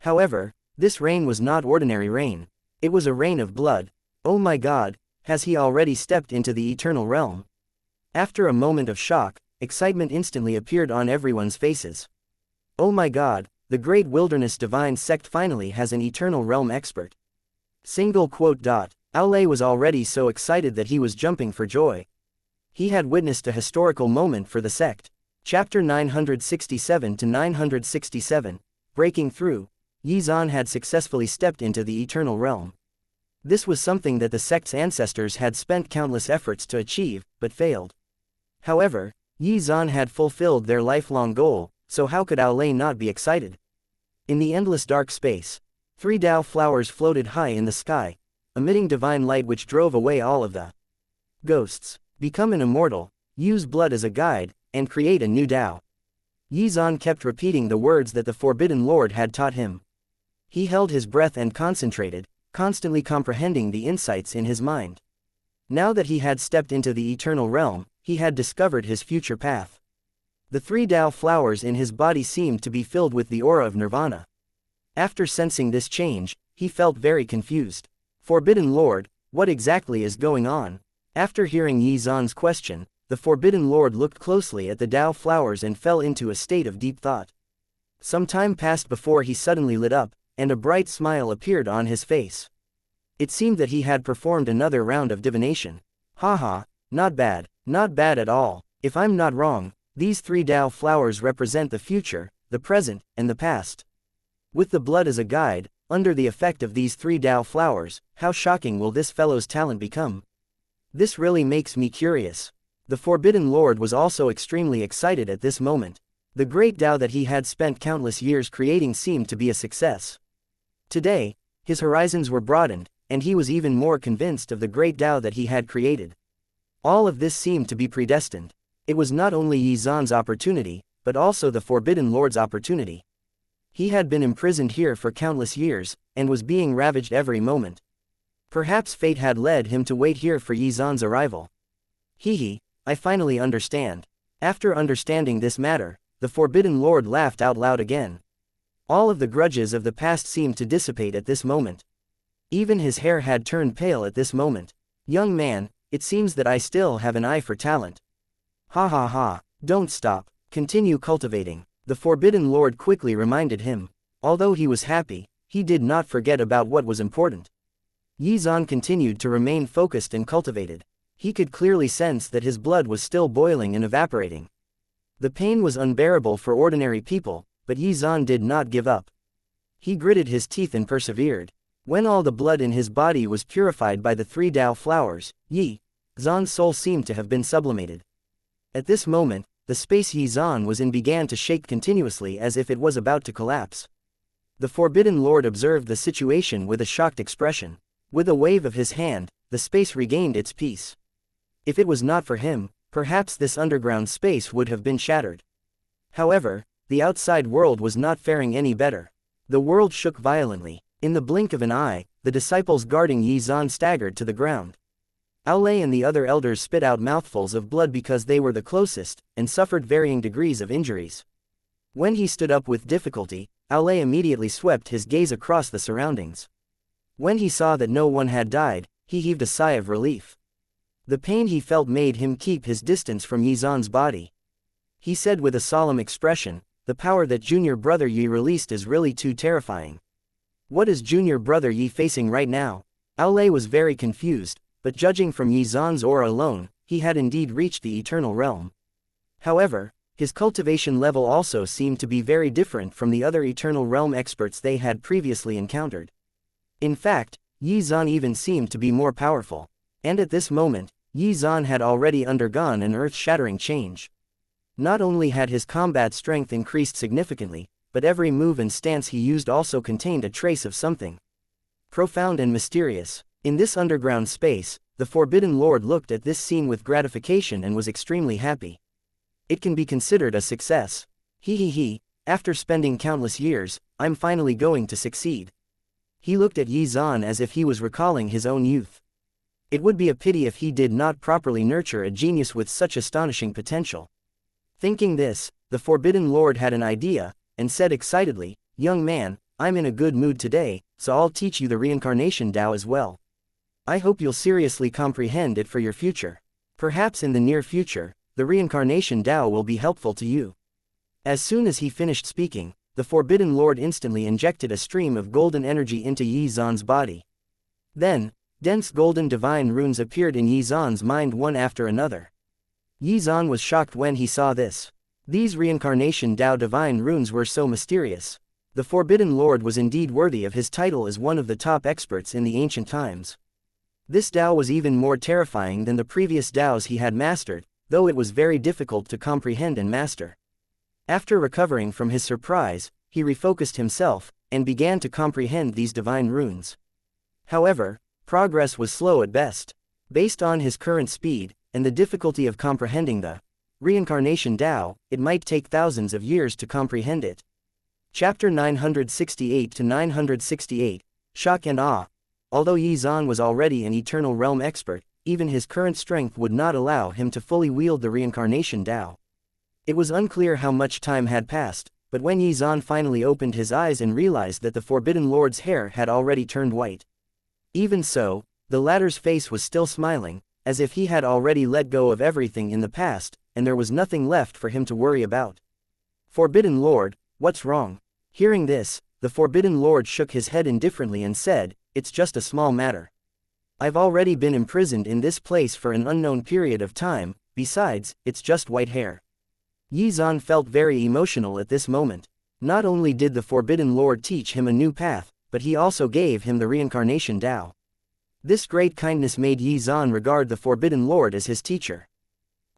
However, this rain was not ordinary rain. It was a rain of blood. Oh my God, has he already stepped into the eternal realm? After a moment of shock, excitement instantly appeared on everyone's faces. Oh my God, the Great Wilderness Divine Sect finally has an eternal realm expert. Aolei was already so excited that he was jumping for joy. He had witnessed a historical moment for the sect. Chapter 967 to 967, Breaking Through. Yi Zan had successfully stepped into the eternal realm. This was something that the sect's ancestors had spent countless efforts to achieve, but failed. However, Yi Zan had fulfilled their lifelong goal, so how could Aolei not be excited? In the endless dark space, 3 Dao flowers floated high in the sky, emitting divine light which drove away all of the ghosts. Become an immortal, use blood as a guide, and create a new Dao. Yi Zan kept repeating the words that the Forbidden Lord had taught him. He held his breath and concentrated, constantly comprehending the insights in his mind. Now that he had stepped into the eternal realm, he had discovered his future path. The 3 Dao flowers in his body seemed to be filled with the aura of nirvana. After sensing this change, he felt very confused. Forbidden Lord, what exactly is going on? After hearing Yi Zan's question, the Forbidden Lord looked closely at the Dao flowers and fell into a state of deep thought. Some time passed before he suddenly lit up, and a bright smile appeared on his face. It seemed that he had performed another round of divination. Haha, not bad at all. If I'm not wrong, these 3 Dao flowers represent the future, the present, and the past. With the blood as a guide, under the effect of these 3 Dao flowers, how shocking will this fellow's talent become? This really makes me curious. The Forbidden Lord was also extremely excited at this moment. The great Dao that he had spent countless years creating seemed to be a success. Today, his horizons were broadened, and he was even more convinced of the great Dao that he had created. All of this seemed to be predestined. It was not only Yi Zan's opportunity, but also the Forbidden Lord's opportunity. He had been imprisoned here for countless years, and was being ravaged every moment. Perhaps fate had led him to wait here for Yi Zan's arrival. I finally understand. After understanding this matter, the Forbidden Lord laughed out loud again. All of the grudges of the past seemed to dissipate at this moment. Even his hair had turned pale at this moment. Young man, it seems that I still have an eye for talent. Ha, don't stop, continue cultivating, the Forbidden Lord quickly reminded him. Although he was happy, he did not forget about what was important. Yi Zan continued to remain focused and cultivated. He could clearly sense that his blood was still boiling and evaporating. The pain was unbearable for ordinary people, but Yi Zan did not give up. He gritted his teeth and persevered. When all the blood in his body was purified by the 3 Dao flowers, Yi Zan's soul seemed to have been sublimated. At this moment, the space Yi Zan was in began to shake continuously as if it was about to collapse. The Forbidden Lord observed the situation with a shocked expression. With a wave of his hand, the space regained its peace. If it was not for him, perhaps this underground space would have been shattered. However, the outside world was not faring any better. The world shook violently. In the blink of an eye, the disciples guarding Yi Zan staggered to the ground. Aolei and the other elders spit out mouthfuls of blood because they were the closest, and suffered varying degrees of injuries. When he stood up with difficulty, Aolei immediately swept his gaze across the surroundings. When he saw that no one had died, he heaved a sigh of relief. The pain he felt made him keep his distance from Yi Zan's body. He said with a solemn expression, "The power that junior brother Yi released is really too terrifying. What is junior brother Yi facing right now? Aolei was very confused, but judging from Yi Zan's aura alone, he had indeed reached the eternal realm. However, his cultivation level also seemed to be very different from the other eternal realm experts they had previously encountered. In fact, Yi Zan even seemed to be more powerful. And at this moment, Yi Zan had already undergone an earth-shattering change. Not only had his combat strength increased significantly, but every move and stance he used also contained a trace of something profound and mysterious. In this underground space, the Forbidden Lord looked at this scene with gratification and was extremely happy. It can be considered a success. He, after spending countless years, I'm finally going to succeed. He looked at Yi Zan as if he was recalling his own youth. It would be a pity if he did not properly nurture a genius with such astonishing potential. Thinking this, the Forbidden Lord had an idea, and said excitedly, "Young man, I'm in a good mood today, so I'll teach you the reincarnation Tao as well. I hope you'll seriously comprehend it for your future. Perhaps in the near future, the reincarnation Tao will be helpful to you." As soon as he finished speaking, the Forbidden Lord instantly injected a stream of golden energy into Yi Zan's body. Then, dense golden divine runes appeared in Yi Zan's mind one after another. Yi Zan was shocked when he saw this. These reincarnation Tao divine runes were so mysterious. The Forbidden Lord was indeed worthy of his title as one of the top experts in the ancient times. This Tao was even more terrifying than the previous Taos he had mastered, though it was very difficult to comprehend and master. After recovering from his surprise, he refocused himself, and began to comprehend these divine runes. However, progress was slow at best. Based on his current speed, and the difficulty of comprehending the reincarnation Tao, it might take thousands of years to comprehend it. Chapter 968 to 968, Shock and Awe. Although Yi Zan was already an eternal realm expert, even his current strength would not allow him to fully wield the reincarnation Tao. It was unclear how much time had passed, but when Yi Zan finally opened his eyes and realized that the Forbidden Lord's hair had already turned white. Even so, the latter's face was still smiling, as if he had already let go of everything in the past, and there was nothing left for him to worry about. "Forbidden Lord, what's wrong?" Hearing this, the Forbidden Lord shook his head indifferently and said, "It's just a small matter. I've already been imprisoned in this place for an unknown period of time, besides, it's just white hair." Yi Zan felt very emotional at this moment. Not only did the Forbidden Lord teach him a new path, but he also gave him the reincarnation Tao. This great kindness made Yi Zan regard the Forbidden Lord as his teacher.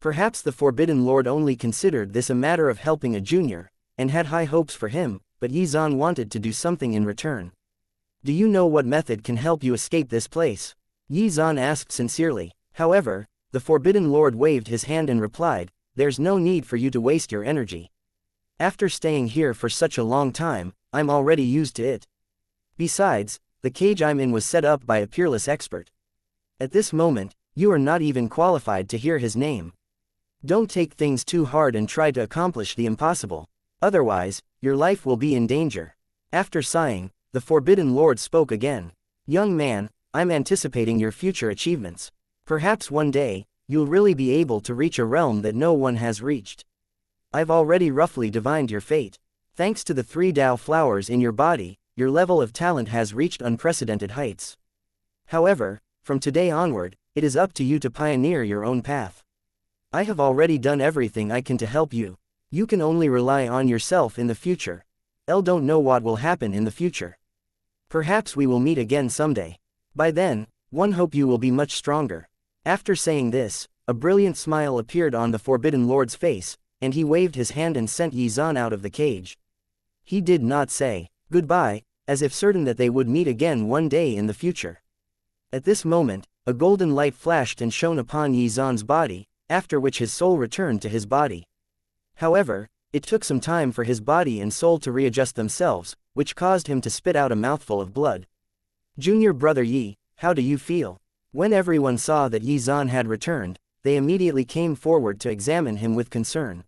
Perhaps the Forbidden Lord only considered this a matter of helping a junior, and had high hopes for him, but Yi Zan wanted to do something in return. "Do you know what method can help you escape this place?" Yi Zan asked sincerely. However, the Forbidden Lord waved his hand and replied, "There's no need for you to waste your energy. After staying here for such a long time, I'm already used to it. Besides, the cage I'm in was set up by a peerless expert. At this moment, you are not even qualified to hear his name. Don't take things too hard and try to accomplish the impossible. Otherwise, your life will be in danger." After sighing, the Forbidden Lord spoke again. "Young man, I'm anticipating your future achievements. Perhaps one day, you'll really be able to reach a realm that no one has reached. I've already roughly divined your fate. Thanks to the 3 Tao flowers in your body, your level of talent has reached unprecedented heights. However, from today onward, it is up to you to pioneer your own path. I have already done everything I can to help you. You can only rely on yourself in the future. Don't know what will happen in the future. Perhaps we will meet again someday. By then, one hope you will be much stronger." After saying this, a brilliant smile appeared on the Forbidden Lord's face, and he waved his hand and sent Yi Zan out of the cage. He did not say goodbye, as if certain that they would meet again one day in the future. At this moment, a golden light flashed and shone upon Yi Zan's body, after which his soul returned to his body. However, it took some time for his body and soul to readjust themselves, which caused him to spit out a mouthful of blood. "Junior brother Yi, how do you feel?" When everyone saw that Yi Zan had returned, they immediately came forward to examine him with concern.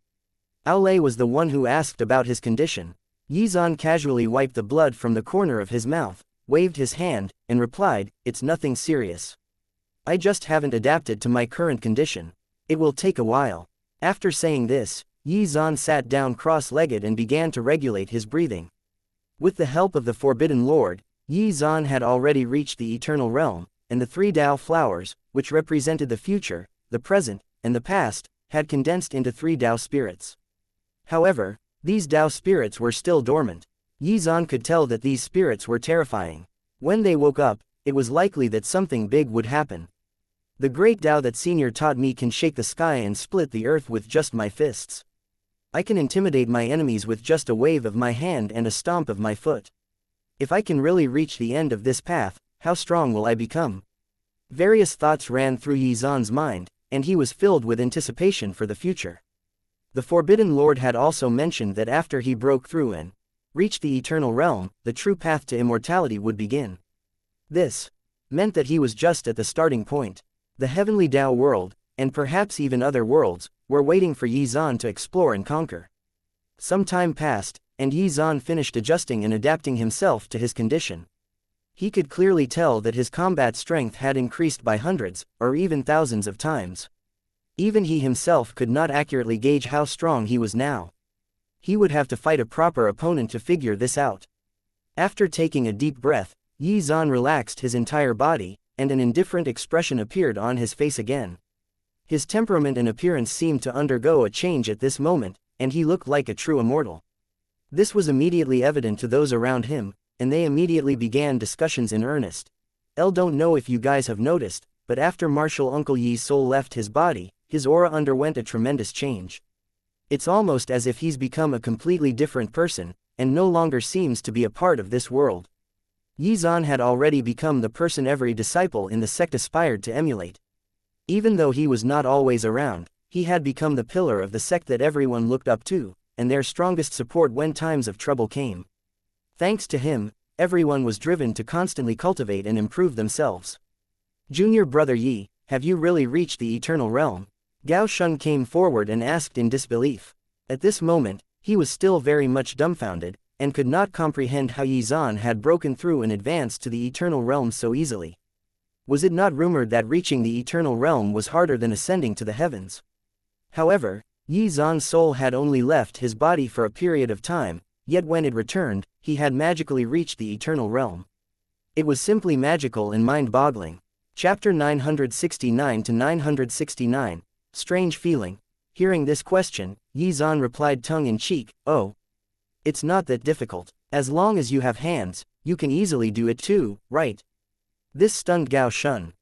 Aolei was the one who asked about his condition. Yi Zan casually wiped the blood from the corner of his mouth, waved his hand, and replied, "It's nothing serious. I just haven't adapted to my current condition. It will take a while." After saying this, Yi Zan sat down cross-legged and began to regulate his breathing. With the help of the Forbidden Lord, Yi Zan had already reached the eternal realm, and the three Tao flowers, which represented the future, the present, and the past, had condensed into three Tao spirits. However, these Tao spirits were still dormant. Yi Zan could tell that these spirits were terrifying. When they woke up, it was likely that something big would happen. The great Tao that Senior taught me can shake the sky and split the earth with just my fists. I can intimidate my enemies with just a wave of my hand and a stomp of my foot. If I can really reach the end of this path, how strong will I become? Various thoughts ran through Yi Zan's mind, and he was filled with anticipation for the future. The Forbidden Lord had also mentioned that after he broke through and reached the eternal realm, the true path to immortality would begin. This meant that he was just at the starting point. The heavenly Tao world, and perhaps even other worlds, were waiting for Yi Zan to explore and conquer. Some time passed, and Yi Zan finished adjusting and adapting himself to his condition. He could clearly tell that his combat strength had increased by hundreds, or even thousands of times. Even he himself could not accurately gauge how strong he was now. He would have to fight a proper opponent to figure this out. After taking a deep breath, Yi Zan relaxed his entire body, and an indifferent expression appeared on his face again. His temperament and appearance seemed to undergo a change at this moment, and he looked like a true immortal. This was immediately evident to those around him, and they immediately began discussions in earnest. Don't know if you guys have noticed, but after Martial Uncle Yi's soul left his body, his aura underwent a tremendous change. It's almost as if he's become a completely different person, and no longer seems to be a part of this world. Yi Zan had already become the person every disciple in the sect aspired to emulate. Even though he was not always around, he had become the pillar of the sect that everyone looked up to, and their strongest support when times of trouble came. Thanks to him, everyone was driven to constantly cultivate and improve themselves. Junior brother Yi, have you really reached the eternal realm? Gao Shun came forward and asked in disbelief. At this moment, he was still very much dumbfounded, and could not comprehend how Yi Zan had broken through and advanced to the eternal realm so easily. Was it not rumored that reaching the eternal realm was harder than ascending to the heavens? However, Yi Zan's soul had only left his body for a period of time, yet when it returned, he had magically reached the eternal realm. It was simply magical and mind-boggling. Chapter 969 to 969, Strange Feeling. Hearing this question, Yi Zan replied tongue-in-cheek, "Oh. It's not that difficult. As long as you have hands, you can easily do it too, right?" This stunned Gao Shun.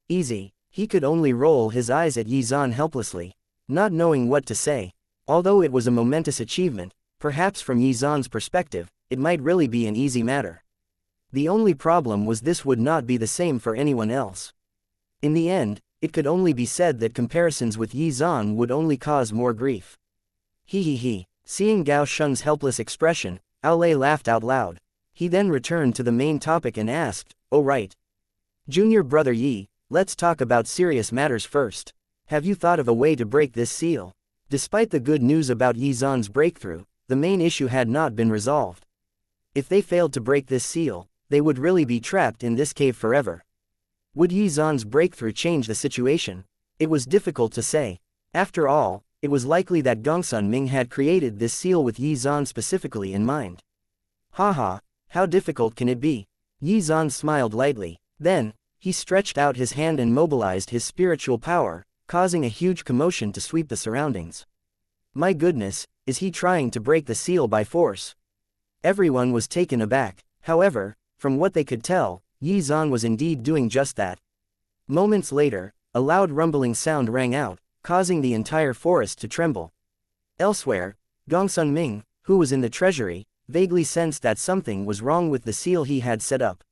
Easy." He could only roll his eyes at Yi Zan helplessly, not knowing what to say. Although it was a momentous achievement, perhaps from Yi Zan's perspective, it might really be an easy matter. The only problem was this would not be the same for anyone else. In the end, it could only be said that comparisons with Yi Zan would only cause more grief. He. Seeing Gao Shun's helpless expression, Aolei laughed out loud. He then returned to the main topic and asked, "Oh right. Junior brother Yi, let's talk about serious matters first. Have you thought of a way to break this seal?" Despite the good news about Yi Zan's breakthrough, the main issue had not been resolved. If they failed to break this seal, they would really be trapped in this cave forever. Would Yi Zan's breakthrough change the situation? It was difficult to say. After all, it was likely that Gongsun Ming had created this seal with Yi Zan specifically in mind. Haha, how difficult can it be? Yi Zan smiled lightly. Then, he stretched out his hand and mobilized his spiritual power, causing a huge commotion to sweep the surroundings. My goodness, is he trying to break the seal by force? Everyone was taken aback. However, from what they could tell, Yi Zan was indeed doing just that. Moments later, a loud rumbling sound rang out, causing the entire forest to tremble. Elsewhere, Gongsun Ming, who was in the treasury, vaguely sensed that something was wrong with the seal he had set up.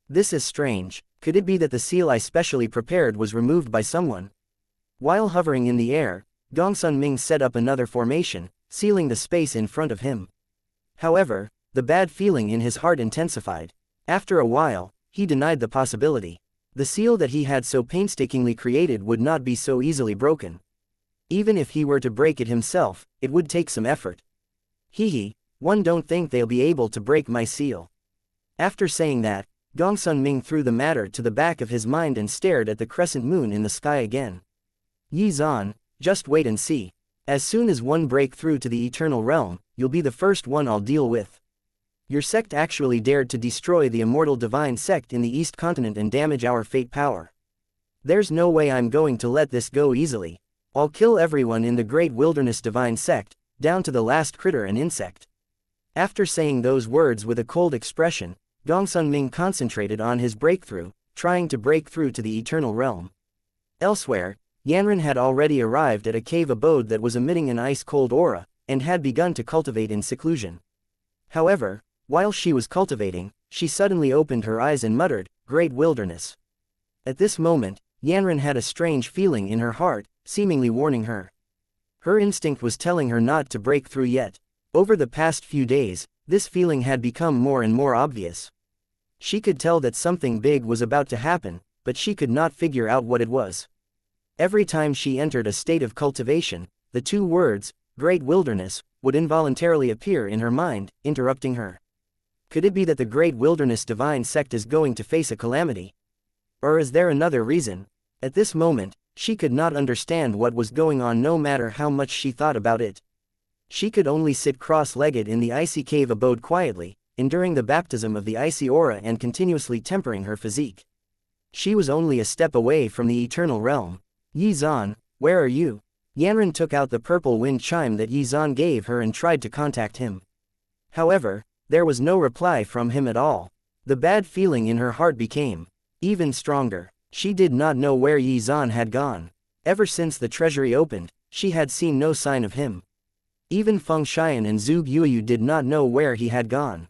This is strange. Could it be that the seal I specially prepared was removed by someone? While hovering in the air, Gongsun Ming set up another formation, sealing the space in front of him. However, the bad feeling in his heart intensified. After a while, he denied the possibility. The seal that he had so painstakingly created would not be so easily broken. Even if he were to break it himself, it would take some effort. One don't think they'll be able to break my seal. After saying that, Gongsun Ming threw the matter to the back of his mind and stared at the crescent moon in the sky again. Yi Zan, just wait and see. As soon as one break through to the eternal realm, you'll be the first one I'll deal with. Your sect actually dared to destroy the immortal divine sect in the East Continent and damage our fate power. There's no way I'm going to let this go easily. I'll kill everyone in the Great Wilderness Divine Sect, down to the last critter and insect. After saying those words with a cold expression, Gongsun Ming concentrated on his breakthrough, trying to break through to the Eternal Realm. Elsewhere, Yanran had already arrived at a cave abode that was emitting an ice-cold aura, and had begun to cultivate in seclusion. However, while she was cultivating, she suddenly opened her eyes and muttered, "Great Wilderness." At this moment, Yanran had a strange feeling in her heart, seemingly warning her. Her instinct was telling her not to break through yet. Over the past few days, this feeling had become more and more obvious. She could tell that something big was about to happen, but she could not figure out what it was. Every time she entered a state of cultivation, the two words, "Great Wilderness," would involuntarily appear in her mind, interrupting her. Could it be that the Great Wilderness Divine Sect is going to face a calamity? Or is there another reason? At this moment, she could not understand what was going on no matter how much she thought about it. She could only sit cross-legged in the icy cave abode quietly, enduring the baptism of the icy aura and continuously tempering her physique. She was only a step away from the Eternal Realm. "Yi Zan, where are you?" Yanran took out the purple wind chime that Yi Zan gave her and tried to contact him. However, there was no reply from him at all. The bad feeling in her heart became even stronger. She did not know where Yi Zan had gone. Ever since the treasury opened, she had seen no sign of him. Even Feng Xian and Zhu Yuyu did not know where he had gone.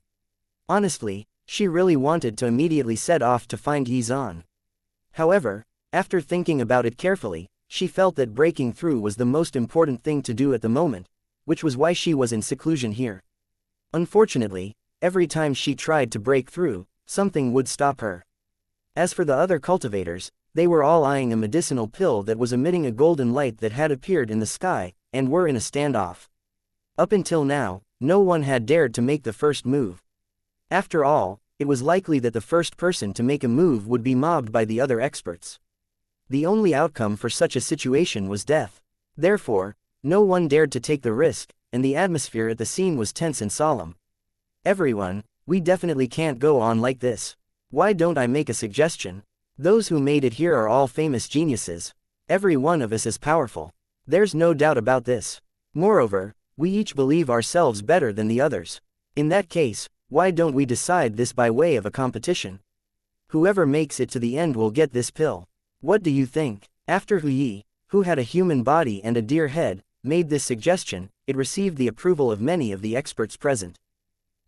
Honestly, she really wanted to immediately set off to find Yi Zan. However, after thinking about it carefully, she felt that breaking through was the most important thing to do at the moment, which was why she was in seclusion here. Unfortunately, every time she tried to break through, something would stop her. As for the other cultivators, they were all eyeing a medicinal pill that was emitting a golden light that had appeared in the sky, and were in a standoff. Up until now, no one had dared to make the first move. After all, it was likely that the first person to make a move would be mobbed by the other experts. The only outcome for such a situation was death. Therefore, no one dared to take the risk, and the atmosphere at the scene was tense and solemn. "Everyone, we definitely can't go on like this. Why don't I make a suggestion? Those who made it here are all famous geniuses. Every one of us is powerful. There's no doubt about this. Moreover, we each believe ourselves better than the others. In that case, why don't we decide this by way of a competition? Whoever makes it to the end will get this pill. What do you think?" After Hu Yi, who had a human body and a deer head, made this suggestion, it received the approval of many of the experts present.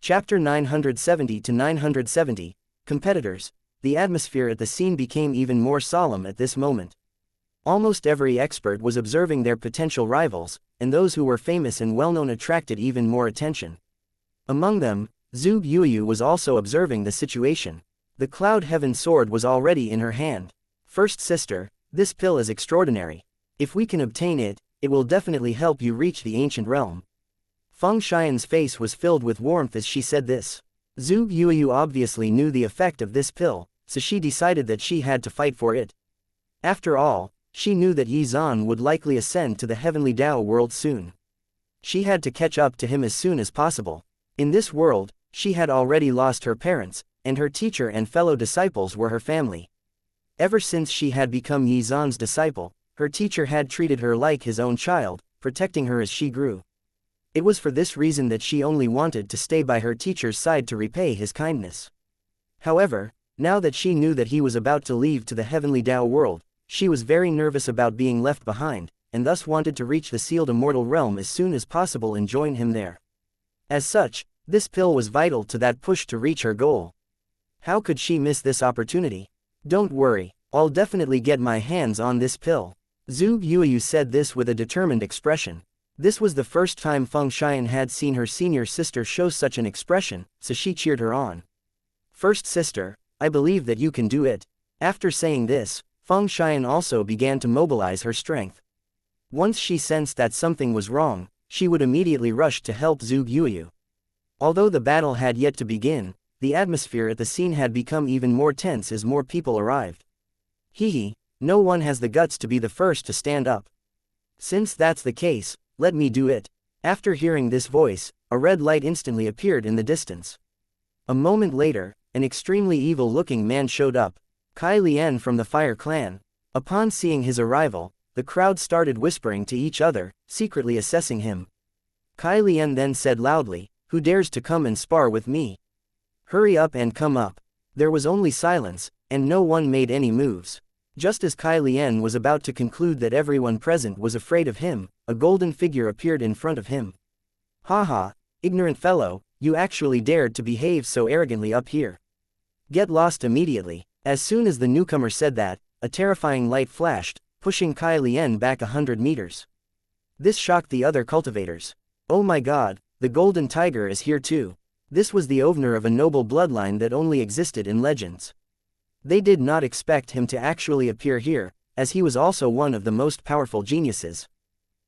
Chapter 970 to 970, Competitors. The atmosphere at the scene became even more solemn at this moment. Almost every expert was observing their potential rivals, and those who were famous and well-known attracted even more attention. Among them, Zhu Yuyu was also observing the situation. The Cloud Heaven sword was already in her hand. "First sister, this pill is extraordinary. If we can obtain it, it will definitely help you reach the ancient realm." Feng Xian's face was filled with warmth as she said this. Zhu Yuyu obviously knew the effect of this pill, so she decided that she had to fight for it. After all, she knew that Yi Zan would likely ascend to the heavenly Tao world soon. She had to catch up to him as soon as possible. In this world, she had already lost her parents, and her teacher and fellow disciples were her family. Ever since she had become Yi Zan's disciple, her teacher had treated her like his own child, protecting her as she grew. It was for this reason that she only wanted to stay by her teacher's side to repay his kindness. However, now that she knew that he was about to leave to the heavenly Tao world, she was very nervous about being left behind, and thus wanted to reach the sealed immortal realm as soon as possible and join him there. As such, this pill was vital to that push to reach her goal. How could she miss this opportunity? "Don't worry, I'll definitely get my hands on this pill." Zhu Yuyu said this with a determined expression. This was the first time Feng Xian had seen her senior sister show such an expression, so she cheered her on. "First sister, I believe that you can do it." After saying this, Feng Xian also began to mobilize her strength. Once she sensed that something was wrong, she would immediately rush to help Zhu Yuyu. Although the battle had yet to begin, the atmosphere at the scene had become even more tense as more people arrived. Hee, no one has the guts to be the first to stand up. Since that's the case, let me do it. After hearing this voice, a red light instantly appeared in the distance. A moment later, an extremely evil-looking man showed up, Kai Lian from the Fire Clan. Upon seeing his arrival, the crowd started whispering to each other, secretly assessing him. Kai Lian then said loudly, "Who dares to come and spar with me? Hurry up and come up." There was only silence, and no one made any moves. Just as Kai Lian was about to conclude that everyone present was afraid of him, a golden figure appeared in front of him. "Haha, ignorant fellow, you actually dared to behave so arrogantly up here. Get lost immediately." As soon as the newcomer said that, a terrifying light flashed, pushing Kai Lian back 100 meters. This shocked the other cultivators. "Oh my god, the golden tiger is here too." This was the owner of a noble bloodline that only existed in legends. They did not expect him to actually appear here, as he was also one of the most powerful geniuses.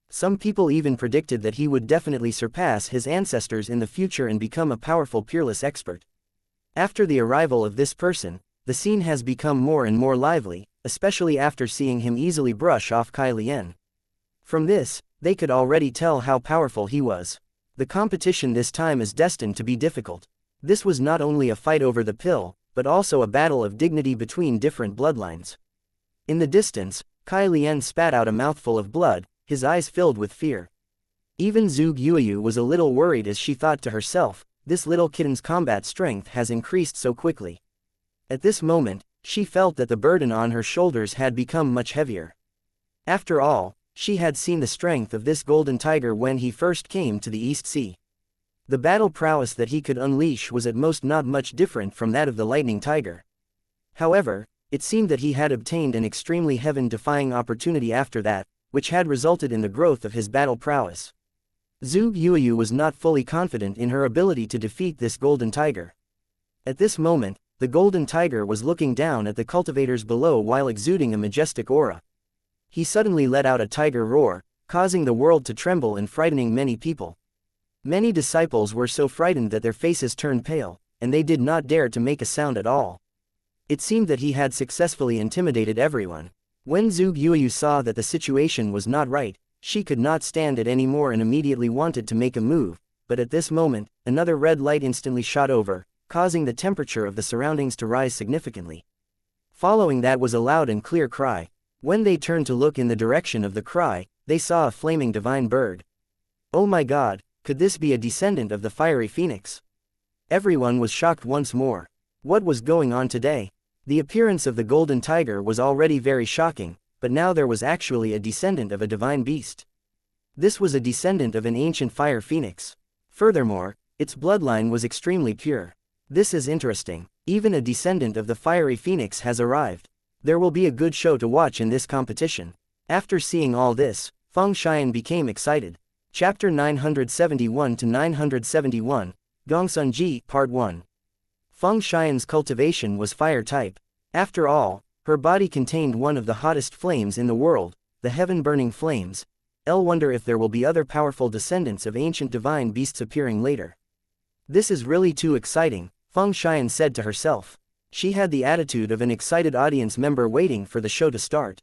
Some people even predicted that he would definitely surpass his ancestors in the future and become a powerful peerless expert. After the arrival of this person, the scene has become more and more lively, especially after seeing him easily brush off Kai Lian. From this, they could already tell how powerful he was. The competition this time is destined to be difficult. This was not only a fight over the pill, but also a battle of dignity between different bloodlines. In the distance, Kai Lian spat out a mouthful of blood, his eyes filled with fear. Even Zhuge Yuyu was a little worried as she thought to herself, this little kitten's combat strength has increased so quickly. At this moment, she felt that the burden on her shoulders had become much heavier. After all, she had seen the strength of this golden tiger when he first came to the East Sea. The battle prowess that he could unleash was at most not much different from that of the lightning tiger. However, it seemed that he had obtained an extremely heaven-defying opportunity after that, which had resulted in the growth of his battle prowess. Zhuge Yuyu was not fully confident in her ability to defeat this golden tiger. At this moment, the golden tiger was looking down at the cultivators below while exuding a majestic aura. He suddenly let out a tiger roar, causing the world to tremble and frightening many people. Many disciples were so frightened that their faces turned pale, and they did not dare to make a sound at all. It seemed that he had successfully intimidated everyone. When Zhuge Yuyu saw that the situation was not right, she could not stand it anymore and immediately wanted to make a move, but at this moment, another red light instantly shot over, causing the temperature of the surroundings to rise significantly. Following that was a loud and clear cry. When they turned to look in the direction of the cry, they saw a flaming divine bird. Oh my god, could this be a descendant of the fiery phoenix? Everyone was shocked once more. What was going on today? The appearance of the golden tiger was already very shocking, but now there was actually a descendant of a divine beast. This was a descendant of an ancient fire phoenix. Furthermore, its bloodline was extremely pure. This is interesting. Even a descendant of the fiery phoenix has arrived. There will be a good show to watch in this competition. After seeing all this, Feng Xian became excited. Chapter 971 to 971, Gongsun Ji, Part 1. Feng Xian's cultivation was fire type. After all, her body contained one of the hottest flames in the world, the heaven-burning flames. I'll wonder if there will be other powerful descendants of ancient divine beasts appearing later. This is really too exciting, Feng Xian said to herself. She had the attitude of an excited audience member waiting for the show to start.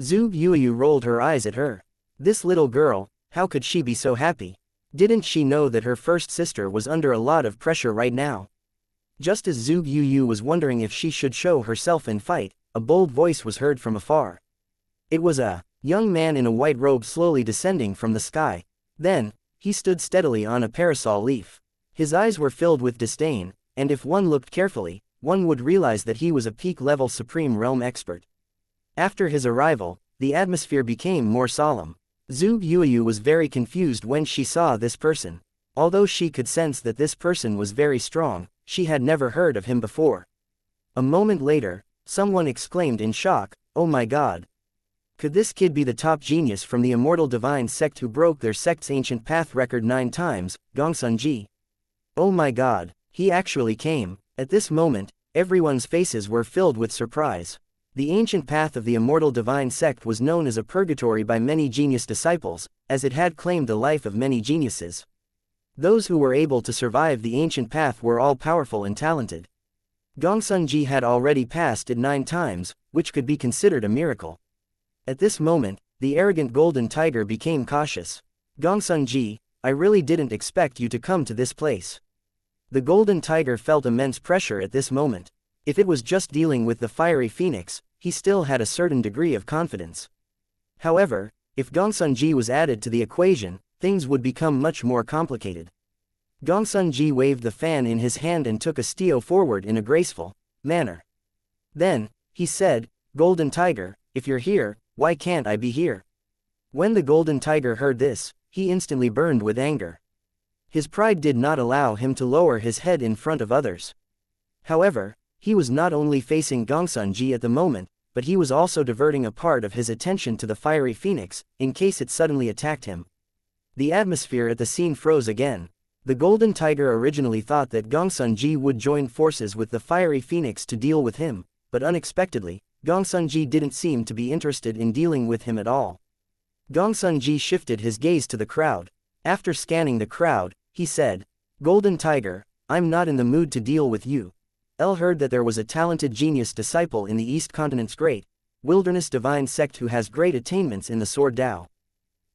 Zhuge Yuyu rolled her eyes at her. This little girl, how could she be so happy? Didn't she know that her first sister was under a lot of pressure right now? Just as Zhuge Yuyu was wondering if she should show herself and fight, a bold voice was heard from afar. It was a young man in a white robe slowly descending from the sky. Then, he stood steadily on a parasol leaf. His eyes were filled with disdain, and if one looked carefully, one would realize that he was a peak-level Supreme Realm expert. After his arrival, the atmosphere became more solemn. Zhuge Yuyu was very confused when she saw this person. Although she could sense that this person was very strong, she had never heard of him before. A moment later, someone exclaimed in shock, "Oh my god! Could this kid be the top genius from the Immortal Divine Sect who broke their sect's ancient path record 9 times, Gongsun Ji? Oh my god, he actually came." At this moment, everyone's faces were filled with surprise. The ancient path of the Immortal Divine Sect was known as a purgatory by many genius disciples, as it had claimed the life of many geniuses. Those who were able to survive the ancient path were all powerful and talented. Gongsun Ji had already passed it 9 times, which could be considered a miracle. At this moment, the arrogant golden tiger became cautious. "Gongsun Ji, I really didn't expect you to come to this place. The golden tiger felt immense pressure at this moment. If it was just dealing with the fiery phoenix, he still had a certain degree of confidence. However, if Gongsun-ji was added to the equation, things would become much more complicated. Gongsun-ji waved the fan in his hand and took a step forward in a graceful manner. Then, he said, "Golden Tiger, if you're here, why can't I be here?" When the golden tiger heard this, he instantly burned with anger. His pride did not allow him to lower his head in front of others. However, he was not only facing Gongsun-ji at the moment, but he was also diverting a part of his attention to the fiery phoenix, in case it suddenly attacked him. The atmosphere at the scene froze again. The golden tiger originally thought that Gongsun-ji would join forces with the fiery phoenix to deal with him, but unexpectedly, Gongsun-ji didn't seem to be interested in dealing with him at all. Gongsun-ji shifted his gaze to the crowd. After scanning the crowd, he said, "Golden Tiger, I'm not in the mood to deal with you. I heard that there was a talented genius disciple in the East Continent's great wilderness divine sect who has great attainments in the sword Tao.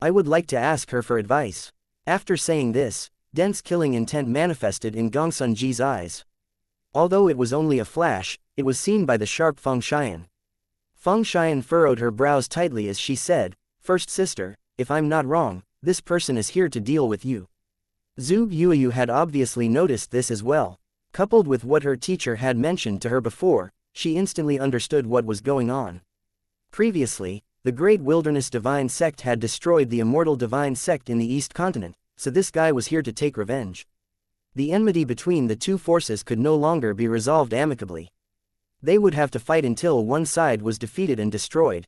I would like to ask her for advice." After saying this, dense killing intent manifested in Gongsun-ji's eyes. Although it was only a flash, it was seen by the sharp Feng Xian. Feng Xian furrowed her brows tightly as she said, "First sister, if I'm not wrong, this person is here to deal with you." Zhu Yuyu had obviously noticed this as well. Coupled with what her teacher had mentioned to her before, she instantly understood what was going on. Previously, the Great Wilderness Divine Sect had destroyed the Immortal Divine Sect in the East Continent, so this guy was here to take revenge. The enmity between the two forces could no longer be resolved amicably. They would have to fight until one side was defeated and destroyed.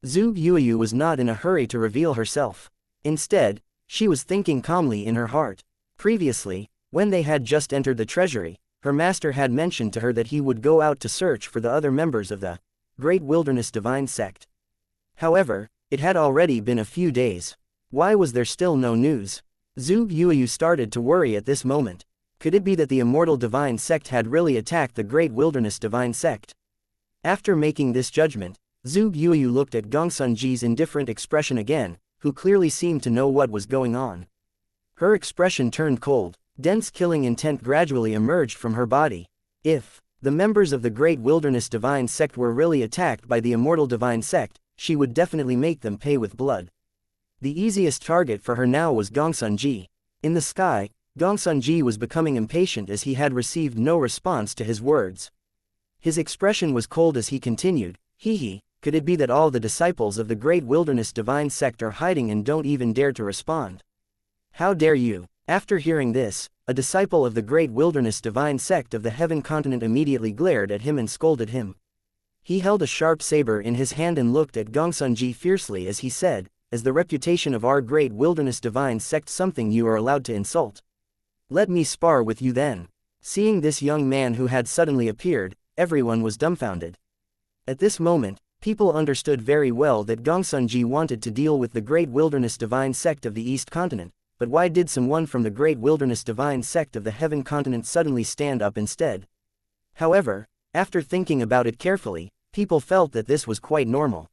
Zhu Yuyu was not in a hurry to reveal herself. Instead, she was thinking calmly in her heart. Previously, when they had just entered the treasury, her master had mentioned to her that he would go out to search for the other members of the Great Wilderness Divine Sect. However, it had already been a few days. Why was there still no news? Zhu Yuyu started to worry at this moment. Could it be that the Immortal Divine Sect had really attacked the Great Wilderness Divine Sect? After making this judgment, Zhu Yuyu looked at Gongsun-ji's indifferent expression again, who clearly seemed to know what was going on. Her expression turned cold. Dense killing intent gradually emerged from her body. If the members of the Great Wilderness Divine Sect were really attacked by the Immortal Divine Sect, she would definitely make them pay with blood. The easiest target for her now was Gongsun-ji. In the sky, Gongsun-ji was becoming impatient as he had received no response to his words. His expression was cold as he continued, "Hee, could it be that all the disciples of the Great Wilderness Divine Sect are hiding and don't even dare to respond? How dare you?" After hearing this, a disciple of the Great Wilderness Divine Sect of the Heaven Continent immediately glared at him and scolded him. He held a sharp saber in his hand and looked at Gongsun-ji fiercely as he said, "Is the reputation of our Great Wilderness Divine Sect something you are allowed to insult? Let me spar with you then." Seeing this young man who had suddenly appeared, everyone was dumbfounded. At this moment, people understood very well that Gongsun-ji wanted to deal with the Great Wilderness Divine Sect of the East Continent. But why did someone from the Great Wilderness Divine Sect of the Heaven Continent suddenly stand up instead? However, after thinking about it carefully, people felt that this was quite normal.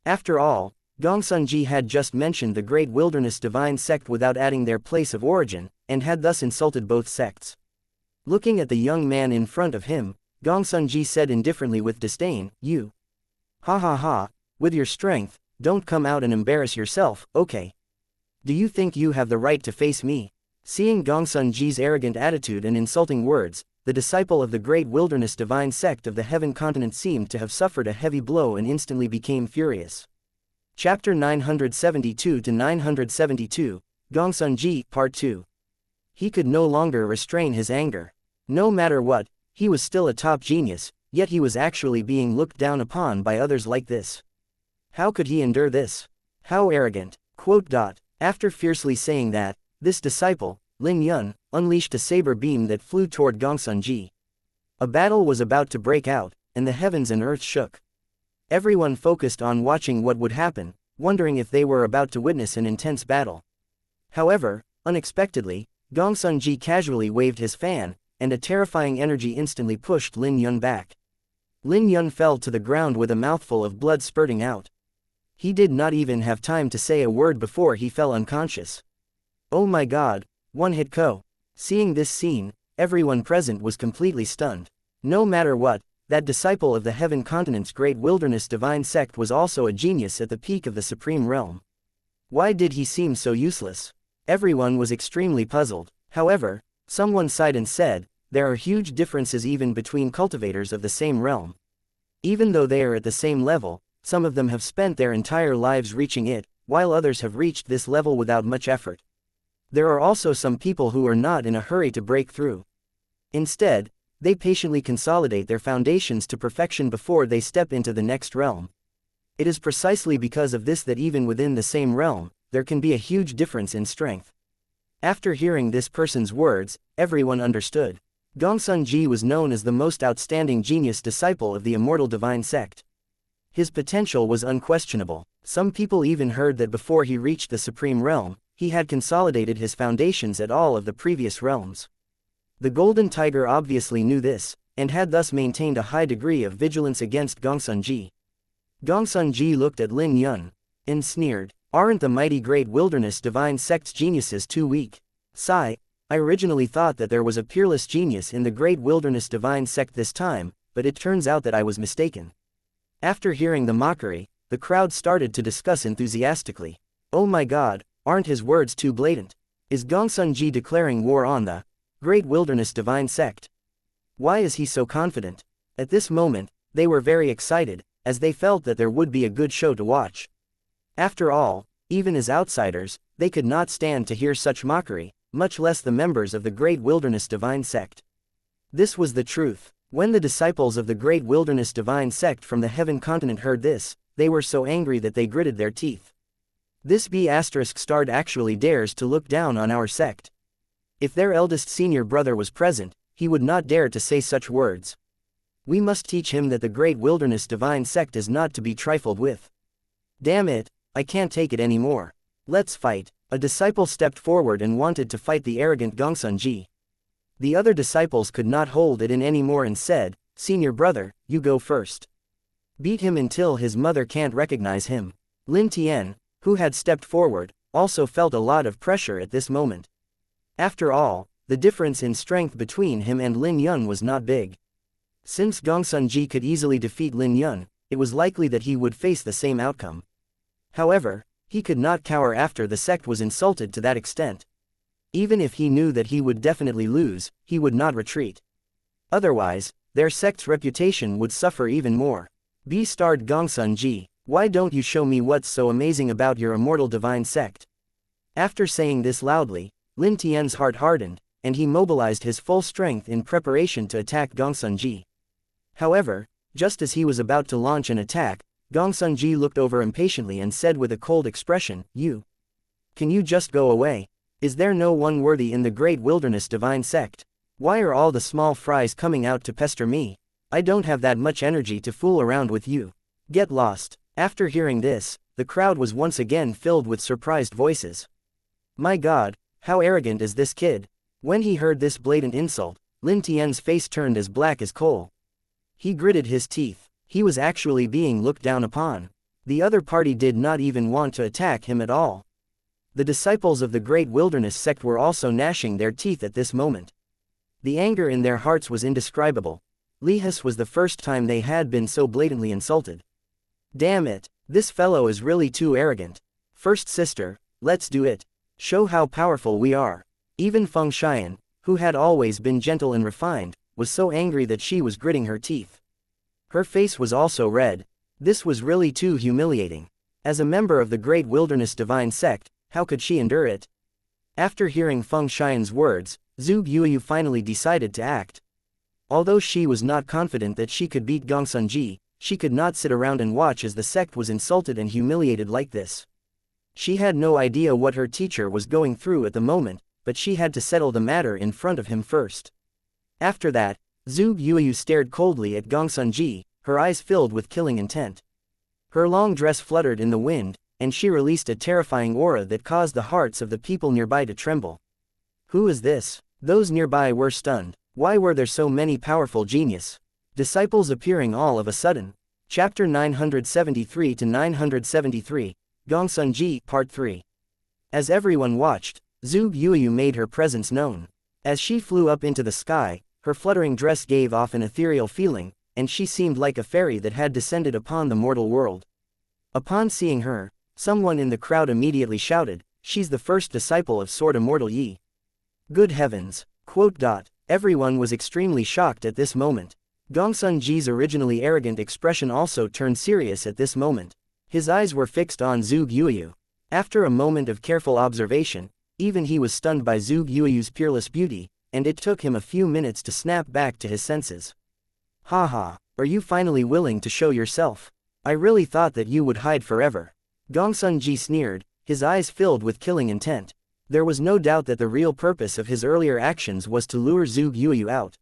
After all, Gongsun-ji had just mentioned the Great Wilderness Divine Sect without adding their place of origin, and had thus insulted both sects. Looking at the young man in front of him, Gongsun-ji said indifferently with disdain, "You. Ha ha ha, with your strength, don't come out and embarrass yourself, okay? Do you think you have the right to face me?" Seeing Gongsun-ji's arrogant attitude and insulting words, the disciple of the Great Wilderness Divine Sect of the Heaven Continent seemed to have suffered a heavy blow and instantly became furious. Chapter 972-972, Gongsun-ji, Part 2. He could no longer restrain his anger. No matter what, he was still a top genius, yet he was actually being looked down upon by others like this. How could he endure this? How arrogant. After fiercely saying that, this disciple, Lin Yun, unleashed a saber beam that flew toward Gongsun-ji. A battle was about to break out, and the heavens and earth shook. Everyone focused on watching what would happen, wondering if they were about to witness an intense battle. However, unexpectedly, Gongsun-ji casually waved his fan, and a terrifying energy instantly pushed Lin Yun back. Lin Yun fell to the ground with a mouthful of blood spurting out. He did not even have time to say a word before he fell unconscious. Oh my god, one hit KO. Seeing this scene, everyone present was completely stunned. No matter what, that disciple of the Heaven Continent's Great Wilderness Divine Sect was also a genius at the peak of the Supreme Realm. Why did he seem so useless? Everyone was extremely puzzled. However, someone sighed and said, there are huge differences even between cultivators of the same realm. Even though they are at the same level, some of them have spent their entire lives reaching it, while others have reached this level without much effort. There are also some people who are not in a hurry to break through. Instead, they patiently consolidate their foundations to perfection before they step into the next realm. It is precisely because of this that even within the same realm, there can be a huge difference in strength. After hearing this person's words, everyone understood. Gongsun Ji was known as the most outstanding genius disciple of the Immortal Divine Sect. His potential was unquestionable. Some people even heard that before he reached the Supreme Realm, he had consolidated his foundations at all of the previous realms. The Golden Tiger obviously knew this, and had thus maintained a high degree of vigilance against Gongsun Ji. Gongsun Ji looked at Lin Yun, and sneered, aren't the mighty Great Wilderness Divine Sect's geniuses too weak? Sigh, I originally thought that there was a peerless genius in the Great Wilderness Divine Sect this time, but it turns out that I was mistaken. After hearing the mockery, the crowd started to discuss enthusiastically. Oh my god, aren't his words too blatant? Is Gongsun Ji declaring war on the Great Wilderness Divine Sect? Why is he so confident? At this moment, they were very excited, as they felt that there would be a good show to watch. After all, even as outsiders, they could not stand to hear such mockery, much less the members of the Great Wilderness Divine Sect. This was the truth. When the disciples of the Great Wilderness Divine Sect from the Heaven Continent heard this, they were so angry that they gritted their teeth. This B***** actually dares to look down on our sect. If their eldest senior brother was present, he would not dare to say such words. We must teach him that the Great Wilderness Divine Sect is not to be trifled with. Damn it, I can't take it anymore. Let's fight. A disciple stepped forward and wanted to fight the arrogant Gongsun Ji. The other disciples could not hold it in anymore and said, Senior brother, you go first. Beat him until his mother can't recognize him. Lin Tian, who had stepped forward, also felt a lot of pressure at this moment. After all, the difference in strength between him and Lin Yun was not big. Since Gongsun Ji could easily defeat Lin Yun, it was likely that he would face the same outcome. However, he could not cower after the sect was insulted to that extent. Even if he knew that he would definitely lose, he would not retreat. Otherwise, their sect's reputation would suffer even more. B****ed Gongsun Ji, why don't you show me what's so amazing about your immortal divine sect? After saying this loudly, Lin Tian's heart hardened, and he mobilized his full strength in preparation to attack Gongsun Ji. However, just as he was about to launch an attack, Gongsun Ji looked over impatiently and said with a cold expression, Can you just go away? Is there no one worthy in the Great Wilderness Divine Sect? Why are all the small fries coming out to pester me? I don't have that much energy to fool around with you. Get lost. After hearing this, the crowd was once again filled with surprised voices. My god, how arrogant is this kid? When he heard this blatant insult, Lin Tian's face turned as black as coal. He gritted his teeth. He was actually being looked down upon. The other party did not even want to attack him at all. The disciples of the Great Wilderness Sect were also gnashing their teeth at this moment. The anger in their hearts was indescribable. This was the first time they had been so blatantly insulted. Damn it, this fellow is really too arrogant. First sister, let's do it. Show how powerful we are. Even Feng Xian, who had always been gentle and refined, was so angry that she was gritting her teeth. Her face was also red. This was really too humiliating. As a member of the Great Wilderness Divine Sect, how could she endure it? After hearing Feng Xian's words, Zhu Yuyu finally decided to act. Although she was not confident that she could beat Gongsun Ji, she could not sit around and watch as the sect was insulted and humiliated like this. She had no idea what her teacher was going through at the moment, but she had to settle the matter in front of him first. After that, Zhu Yuyu stared coldly at Gongsun Ji, her eyes filled with killing intent. Her long dress fluttered in the wind, and she released a terrifying aura that caused the hearts of the people nearby to tremble. Who is this? Those nearby were stunned. Why were there so many powerful genius disciples appearing all of a sudden? Chapter 973 to 973, Gongsun Ji, Part 3. As everyone watched, Zhu Yuyu made her presence known. As she flew up into the sky, her fluttering dress gave off an ethereal feeling, and she seemed like a fairy that had descended upon the mortal world. Upon seeing her, someone in the crowd immediately shouted, "She's the first disciple of Sword Immortal Yi." Good heavens! Everyone was extremely shocked at this moment. Gongsun Ji's originally arrogant expression also turned serious at this moment. His eyes were fixed on Zhuge Yuyu. After a moment of careful observation, even he was stunned by Zhuge Yuyu's peerless beauty, and it took him a few minutes to snap back to his senses. "Haha, are you finally willing to show yourself? I really thought that you would hide forever." Gongsun Ji sneered, his eyes filled with killing intent. There was no doubt that the real purpose of his earlier actions was to lure Zhuge Yuyu out.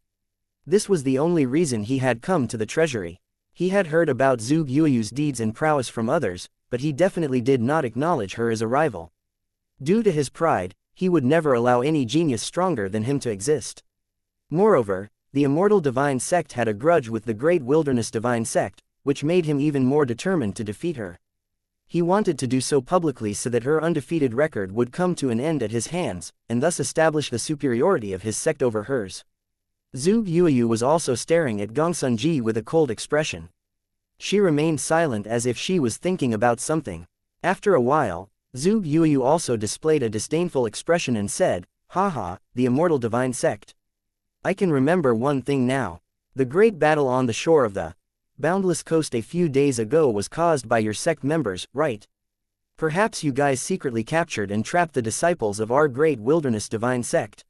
This was the only reason he had come to the treasury. He had heard about Zhuge Yuyu's deeds and prowess from others, but he definitely did not acknowledge her as a rival. Due to his pride, he would never allow any genius stronger than him to exist. Moreover, the Immortal Divine Sect had a grudge with the Great Wilderness Divine Sect, which made him even more determined to defeat her. He wanted to do so publicly so that her undefeated record would come to an end at his hands, and thus establish the superiority of his sect over hers. Zhuge Yuyu was also staring at Gongsun Ji with a cold expression. She remained silent as if she was thinking about something. After a while, Zhuge Yuyu also displayed a disdainful expression and said, "Haha, the Immortal Divine Sect. I can remember one thing now. The great battle on the shore of the Boundless Coast a few days ago was caused by your sect members, right? Perhaps you guys secretly captured and trapped the disciples of our Great Wilderness Divine Sect."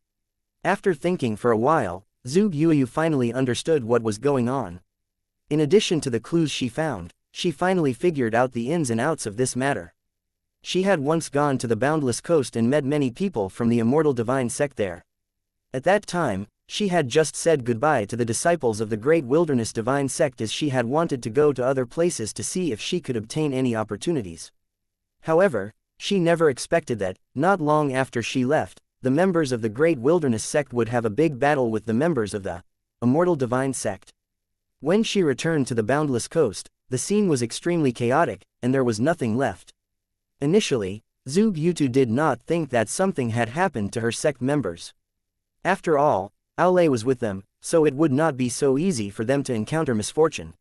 After thinking for a while, Zhuge Yuyu finally understood what was going on. In addition to the clues she found, she finally figured out the ins and outs of this matter. She had once gone to the Boundless Coast and met many people from the Immortal Divine Sect there. At that time, she had just said goodbye to the disciples of the Great Wilderness Divine Sect as she had wanted to go to other places to see if she could obtain any opportunities. However, she never expected that, not long after she left, the members of the Great Wilderness Sect would have a big battle with the members of the Immortal Divine Sect. When she returned to the Boundless Coast, the scene was extremely chaotic, and there was nothing left. Initially, Zhuge Yuyu did not think that something had happened to her sect members. After all, Aolei was with them, so it would not be so easy for them to encounter misfortune.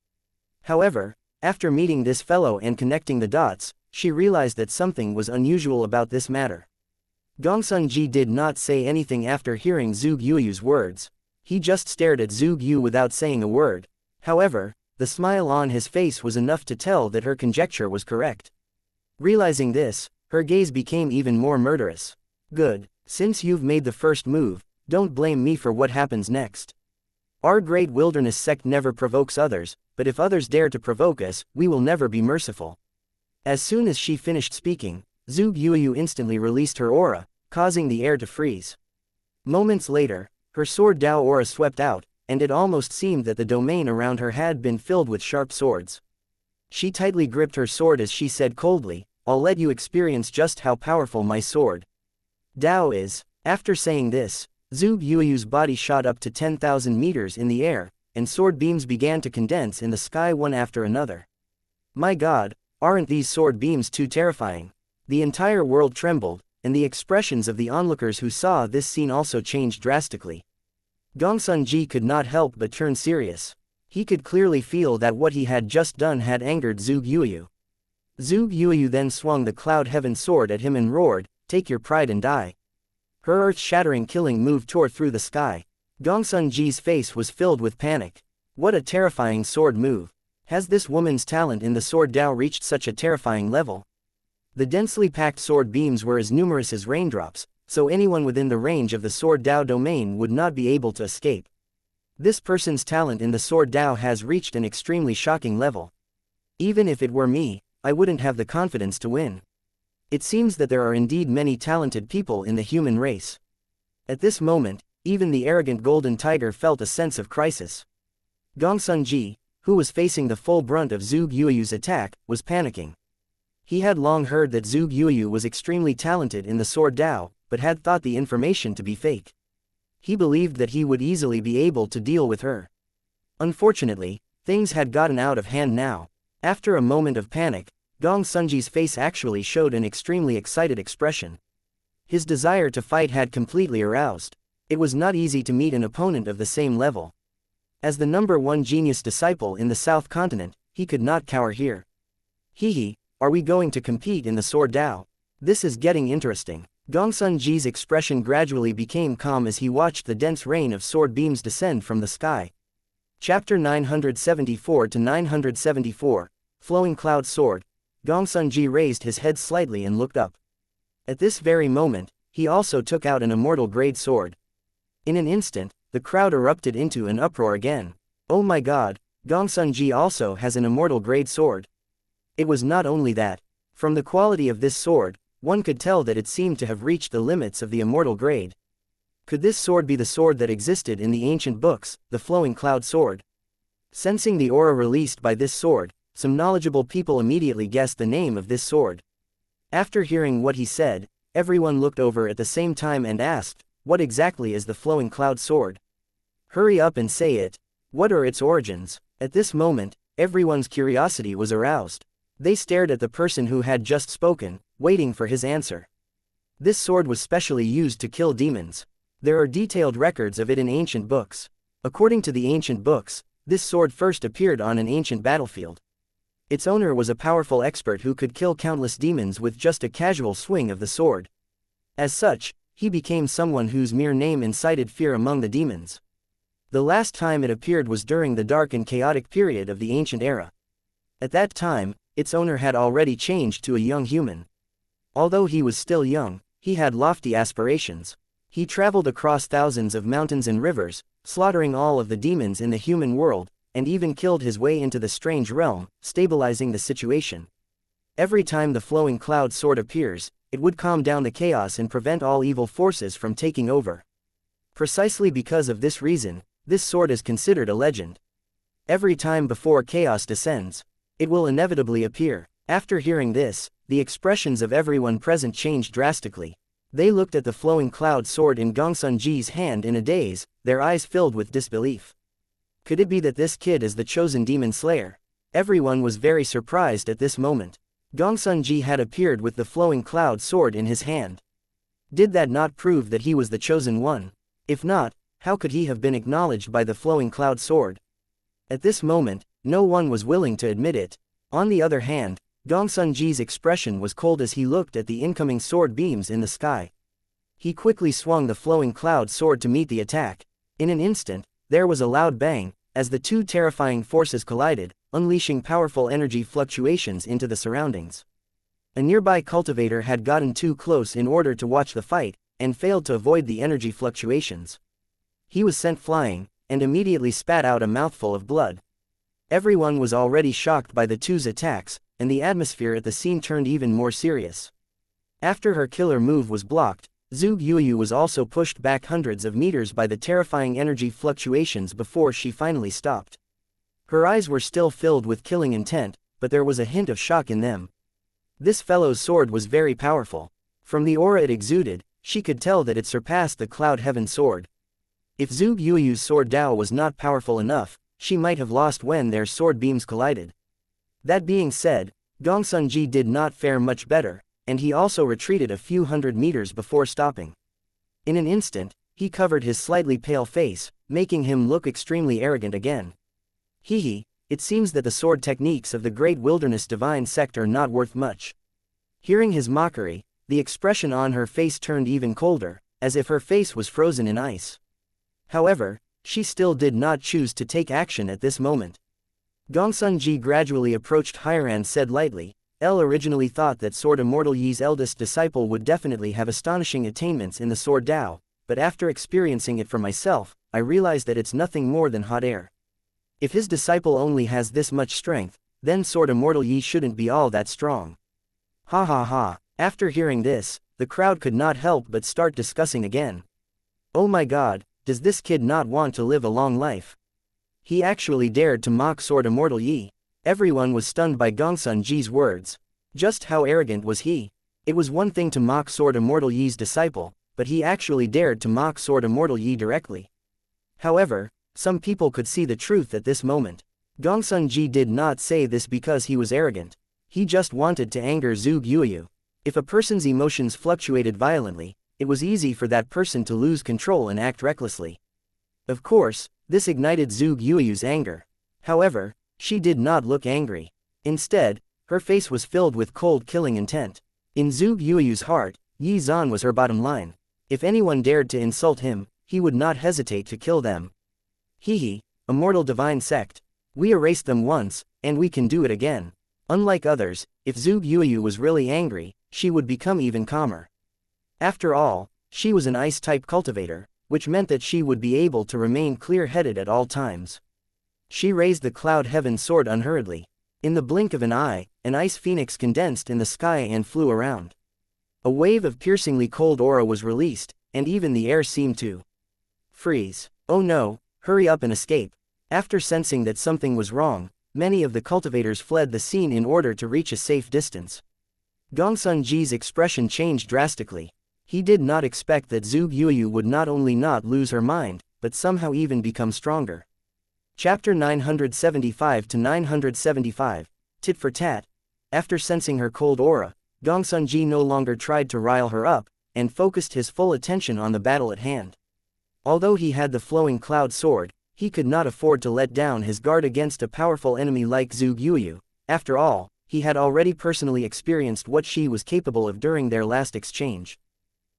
However, after meeting this fellow and connecting the dots, she realized that something was unusual about this matter. Gongsun Ji did not say anything after hearing Zhuge Yuyu's words. He just stared at Zhuge Yu without saying a word. However, the smile on his face was enough to tell that her conjecture was correct. Realizing this, her gaze became even more murderous. "Good, since you've made the first move, don't blame me for what happens next. Our Great Wilderness Sect never provokes others, but if others dare to provoke us, we will never be merciful." As soon as she finished speaking, Zhuge Yuyu instantly released her aura, causing the air to freeze. Moments later, her sword Dao aura swept out, and it almost seemed that the domain around her had been filled with sharp swords. She tightly gripped her sword as she said coldly, "I'll let you experience just how powerful my sword Dao is." After saying this, Zhuge Yuyu's body shot up to 10,000 meters in the air, and sword beams began to condense in the sky one after another. My god, aren't these sword beams too terrifying? The entire world trembled, and the expressions of the onlookers who saw this scene also changed drastically. Gongsun Ji could not help but turn serious. He could clearly feel that what he had just done had angered Zhuge Yuyu. Zhuge Yuyu then swung the Cloud Heaven sword at him and roared, "Take your pride and die." Her earth-shattering killing move tore through the sky. Gongsun Ji's face was filled with panic. What a terrifying sword move. Has this woman's talent in the sword Dao reached such a terrifying level? The densely packed sword beams were as numerous as raindrops, so anyone within the range of the sword Dao domain would not be able to escape. This person's talent in the sword Dao has reached an extremely shocking level. Even if it were me, I wouldn't have the confidence to win. It seems that there are indeed many talented people in the human race. At this moment, even the arrogant Golden Tiger felt a sense of crisis. Gongsun Ji, who was facing the full brunt of Zhuge Yuyu's attack, was panicking. He had long heard that Zhuge Yuyu was extremely talented in the sword Dao, but had thought the information to be fake. He believed that he would easily be able to deal with her. Unfortunately, things had gotten out of hand now. After a moment of panic, Gongsun Ji's face actually showed an extremely excited expression. His desire to fight had completely aroused. It was not easy to meet an opponent of the same level. As the #1 genius disciple in the South Continent, he could not cower here. Hehe, are we going to compete in the Sword Dao? This is getting interesting. Gongsun Ji's expression gradually became calm as he watched the dense rain of sword beams descend from the sky. Chapter 974 to 974, Flowing Cloud Sword. Gongsun Ji raised his head slightly and looked up. At this very moment, he also took out an immortal grade sword. In an instant, the crowd erupted into an uproar again. Oh my god, Gongsun Ji also has an immortal grade sword. It was not only that. From the quality of this sword, one could tell that it seemed to have reached the limits of the immortal grade. Could this sword be the sword that existed in the ancient books, the Flowing Cloud Sword? Sensing the aura released by this sword, some knowledgeable people immediately guessed the name of this sword. After hearing what he said, everyone looked over at the same time and asked, what exactly is the Flowing Cloud Sword? Hurry up and say it. What are its origins? At this moment, everyone's curiosity was aroused. They stared at the person who had just spoken, waiting for his answer. This sword was specially used to kill demons. There are detailed records of it in ancient books. According to the ancient books, this sword first appeared on an ancient battlefield. Its owner was a powerful expert who could kill countless demons with just a casual swing of the sword. As such, he became someone whose mere name incited fear among the demons. The last time it appeared was during the dark and chaotic period of the ancient era. At that time, its owner had already changed to a young human. Although he was still young, he had lofty aspirations. He traveled across thousands of mountains and rivers, slaughtering all of the demons in the human world, and even killed his way into the strange realm, stabilizing the situation. Every time the Flowing Cloud Sword appears, it would calm down the chaos and prevent all evil forces from taking over. Precisely because of this reason, this sword is considered a legend. Every time before chaos descends, it will inevitably appear. After hearing this, the expressions of everyone present changed drastically. They looked at the Flowing Cloud Sword in Gongsun Ji's hand in a daze, their eyes filled with disbelief. Could it be that this kid is the chosen demon slayer? Everyone was very surprised at this moment. Gongsun Ji had appeared with the Flowing Cloud Sword in his hand. Did that not prove that he was the chosen one? If not, how could he have been acknowledged by the Flowing Cloud Sword? At this moment, no one was willing to admit it. On the other hand, Gongsun Ji's expression was cold as he looked at the incoming sword beams in the sky. He quickly swung the Flowing Cloud Sword to meet the attack. In an instant, there was a loud bang, as the two terrifying forces collided, unleashing powerful energy fluctuations into the surroundings. A nearby cultivator had gotten too close in order to watch the fight, and failed to avoid the energy fluctuations. He was sent flying, and immediately spat out a mouthful of blood. Everyone was already shocked by the two's attacks, and the atmosphere at the scene turned even more serious. After her killer move was blocked, Zhu Yuyu was also pushed back hundreds of meters by the terrifying energy fluctuations before she finally stopped. Her eyes were still filled with killing intent, but there was a hint of shock in them. This fellow's sword was very powerful. From the aura it exuded, she could tell that it surpassed the Cloud Heaven sword. If Zhu Yuyu's sword Dao was not powerful enough, she might have lost when their sword beams collided. That being said, Gongsun Ji did not fare much better, and he also retreated a few hundred meters before stopping. In an instant, he covered his slightly pale face, making him look extremely arrogant again. Hehe, it seems that the sword techniques of the Great Wilderness Divine Sect are not worth much. Hearing his mockery, the expression on her face turned even colder, as if her face was frozen in ice. However, she still did not choose to take action at this moment. Gongsun Ji gradually approached Yanran and said lightly, "El originally thought that Sword Immortal Yi's eldest disciple would definitely have astonishing attainments in the Sword Dao, but after experiencing it for myself, I realized that it's nothing more than hot air. If his disciple only has this much strength, then Sword Immortal Yi shouldn't be all that strong." Ha ha ha. After hearing this, the crowd could not help but start discussing again. Oh my god, does this kid not want to live a long life? He actually dared to mock Sword Immortal Yi. Everyone was stunned by Gongsun Ji's words. Just how arrogant was he? It was one thing to mock Sword Immortal Yi's disciple, but he actually dared to mock Sword Immortal Yi directly. However, some people could see the truth at this moment. Gongsun Ji did not say this because he was arrogant. He just wanted to anger Zhu Yuyu. If a person's emotions fluctuated violently, it was easy for that person to lose control and act recklessly. Of course, this ignited Zhuge Yueyu's anger. However, she did not look angry. Instead, her face was filled with cold killing intent. In Zhuge Yueyu's heart, Yi Zhan was her bottom line. If anyone dared to insult him, he would not hesitate to kill them. Hehe, immortal divine sect. We erased them once, and we can do it again. Unlike others, if Zhuge Yueyu was really angry, she would become even calmer. After all, she was an ice-type cultivator, which meant that she would be able to remain clear-headed at all times. She raised the Cloud Heaven sword unhurriedly. In the blink of an eye, an ice phoenix condensed in the sky and flew around. A wave of piercingly cold aura was released, and even the air seemed to freeze. Oh no, hurry up and escape. After sensing that something was wrong, many of the cultivators fled the scene in order to reach a safe distance. Gongsun Ji's expression changed drastically. He did not expect that Zhuge Yueyu would not only not lose her mind, but somehow even become stronger. Chapter 975 to 975, Tit for Tat. After sensing her cold aura, Gongsun Ji no longer tried to rile her up, and focused his full attention on the battle at hand. Although he had the flowing cloud sword, he could not afford to let down his guard against a powerful enemy like Zhuge Yueyu. After all, he had already personally experienced what she was capable of during their last exchange.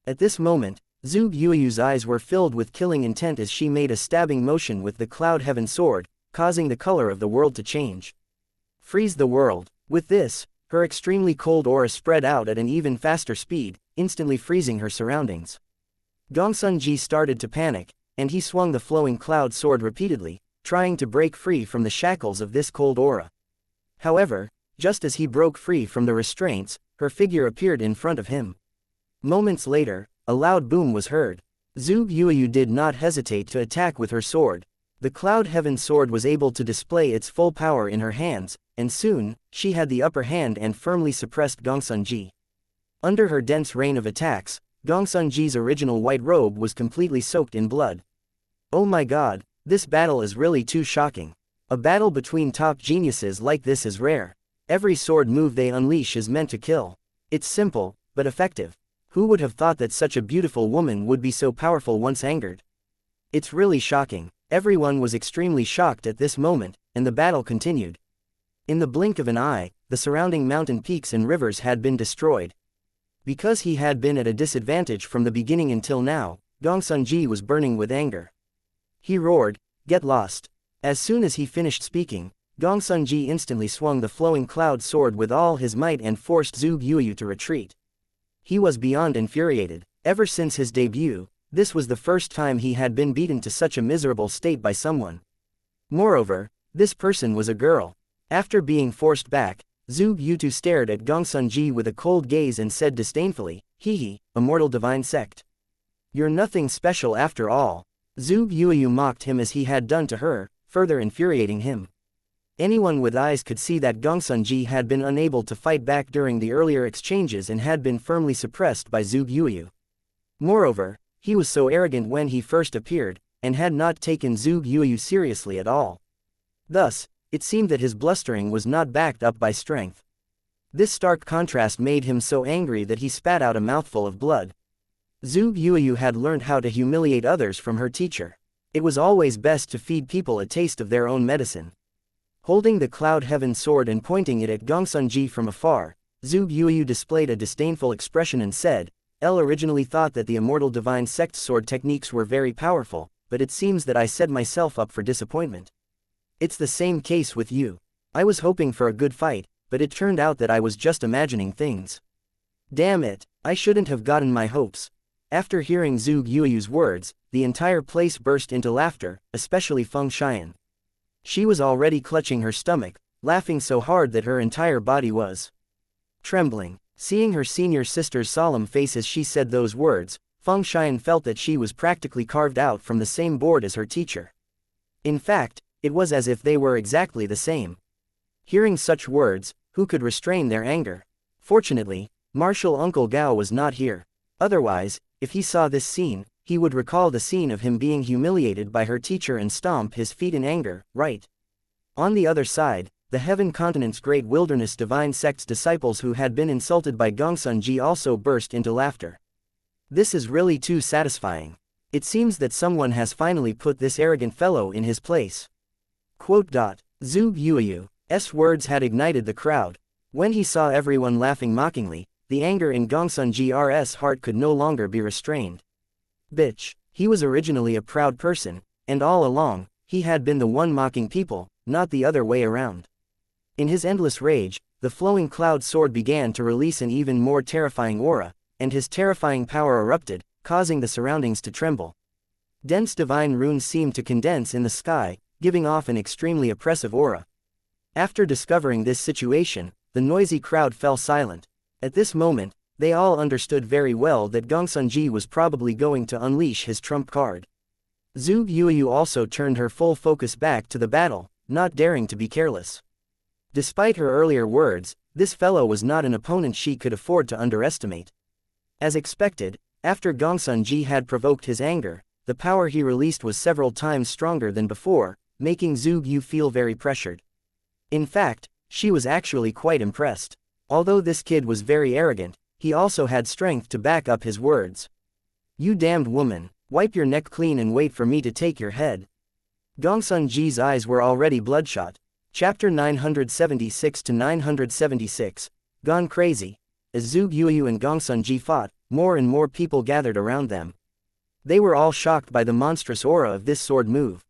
At this moment, Zhuge Yueyu's eyes were filled with killing intent as she made a stabbing motion with the Cloud Heaven sword, causing the color of the world to change. Freeze the world. With this, her extremely cold aura spread out at an even faster speed, instantly freezing her surroundings. Gongsun Ji started to panic, and he swung the flowing cloud sword repeatedly, trying to break free from the shackles of this cold aura. However, just as he broke free from the restraints, her figure appeared in front of him. Moments later, a loud boom was heard. Zhuge Yueyu did not hesitate to attack with her sword. The Cloud Heaven sword was able to display its full power in her hands, and soon, she had the upper hand and firmly suppressed Gongsun Ji. Under her dense rain of attacks, Gongsun Ji's original white robe was completely soaked in blood. Oh my god, this battle is really too shocking. A battle between top geniuses like this is rare. Every sword move they unleash is meant to kill. It's simple, but effective. Who would have thought that such a beautiful woman would be so powerful once angered? It's really shocking. Everyone was extremely shocked at this moment, and the battle continued. In the blink of an eye, the surrounding mountain peaks and rivers had been destroyed. Because he had been at a disadvantage from the beginning until now, Gongsun Ji was burning with anger. He roared, "Get lost." As soon as he finished speaking, Gongsun Ji instantly swung the flowing cloud sword with all his might and forced Zhuge Yueyu to retreat. He was beyond infuriated. Ever since his debut, this was the first time he had been beaten to such a miserable state by someone. Moreover, this person was a girl. After being forced back, Zhuge Yueyu stared at Gongsun Ji with a cold gaze and said disdainfully, "Hehe, immortal divine sect. You're nothing special after all." Zhuge Yueyu mocked him as he had done to her, further infuriating him. Anyone with eyes could see that Gongsun Ji had been unable to fight back during the earlier exchanges and had been firmly suppressed by Zhuge Yueyu. Moreover, he was so arrogant when he first appeared, and had not taken Zhuge Yueyu seriously at all. Thus, it seemed that his blustering was not backed up by strength. This stark contrast made him so angry that he spat out a mouthful of blood. Zhuge Yueyu had learned how to humiliate others from her teacher. It was always best to feed people a taste of their own medicine. Holding the Cloud Heaven sword and pointing it at Gongsun Ji from afar, Zhuge Yueyu displayed a disdainful expression and said, "El originally thought that the immortal divine sect sword techniques were very powerful, but it seems that I set myself up for disappointment. It's the same case with you. I was hoping for a good fight, but it turned out that I was just imagining things. Damn it, I shouldn't have gotten my hopes." After hearing Zhuge Yueyu's words, the entire place burst into laughter, especially Feng Xian. She was already clutching her stomach, laughing so hard that her entire body was trembling. Seeing her senior sister's solemn face as she said those words, Feng Xian felt that she was practically carved out from the same board as her teacher. In fact, it was as if they were exactly the same. Hearing such words, who could restrain their anger? Fortunately, Martial Uncle Gao was not here. Otherwise, if he saw this scene, he would recall the scene of him being humiliated by her teacher and stomp his feet in anger, right? On the other side, the Heaven Continent's Great Wilderness Divine Sect's disciples who had been insulted by Gongsun Ji also burst into laughter. This is really too satisfying. It seems that someone has finally put this arrogant fellow in his place. Quote. Zhu Yueyu's words had ignited the crowd. When he saw everyone laughing mockingly, the anger in Gongsun Gr's heart could no longer be restrained. Bitch. He was originally a proud person, and all along, he had been the one mocking people, not the other way around. In his endless rage, the flowing cloud sword began to release an even more terrifying aura, and his terrifying power erupted, causing the surroundings to tremble. Dense divine runes seemed to condense in the sky, giving off an extremely oppressive aura. After discovering this situation, the noisy crowd fell silent. At this moment, they all understood very well that Gongsun was probably going to unleash his trump card. Zhu Yueyu also turned her full focus back to the battle, not daring to be careless. Despite her earlier words, this fellow was not an opponent she could afford to underestimate. As expected, after Gongsun had provoked his anger, the power he released was several times stronger than before, making Zhu Yu feel very pressured. In fact, she was actually quite impressed. Although this kid was very arrogant, he also had strength to back up his words. You damned woman, wipe your neck clean and wait for me to take your head. Gongsun eyes were already bloodshot. Chapter 976 to 976, Gone Crazy. As Zhu Yueyu and Gongsun fought, more and more people gathered around them. They were all shocked by the monstrous aura of this sword move.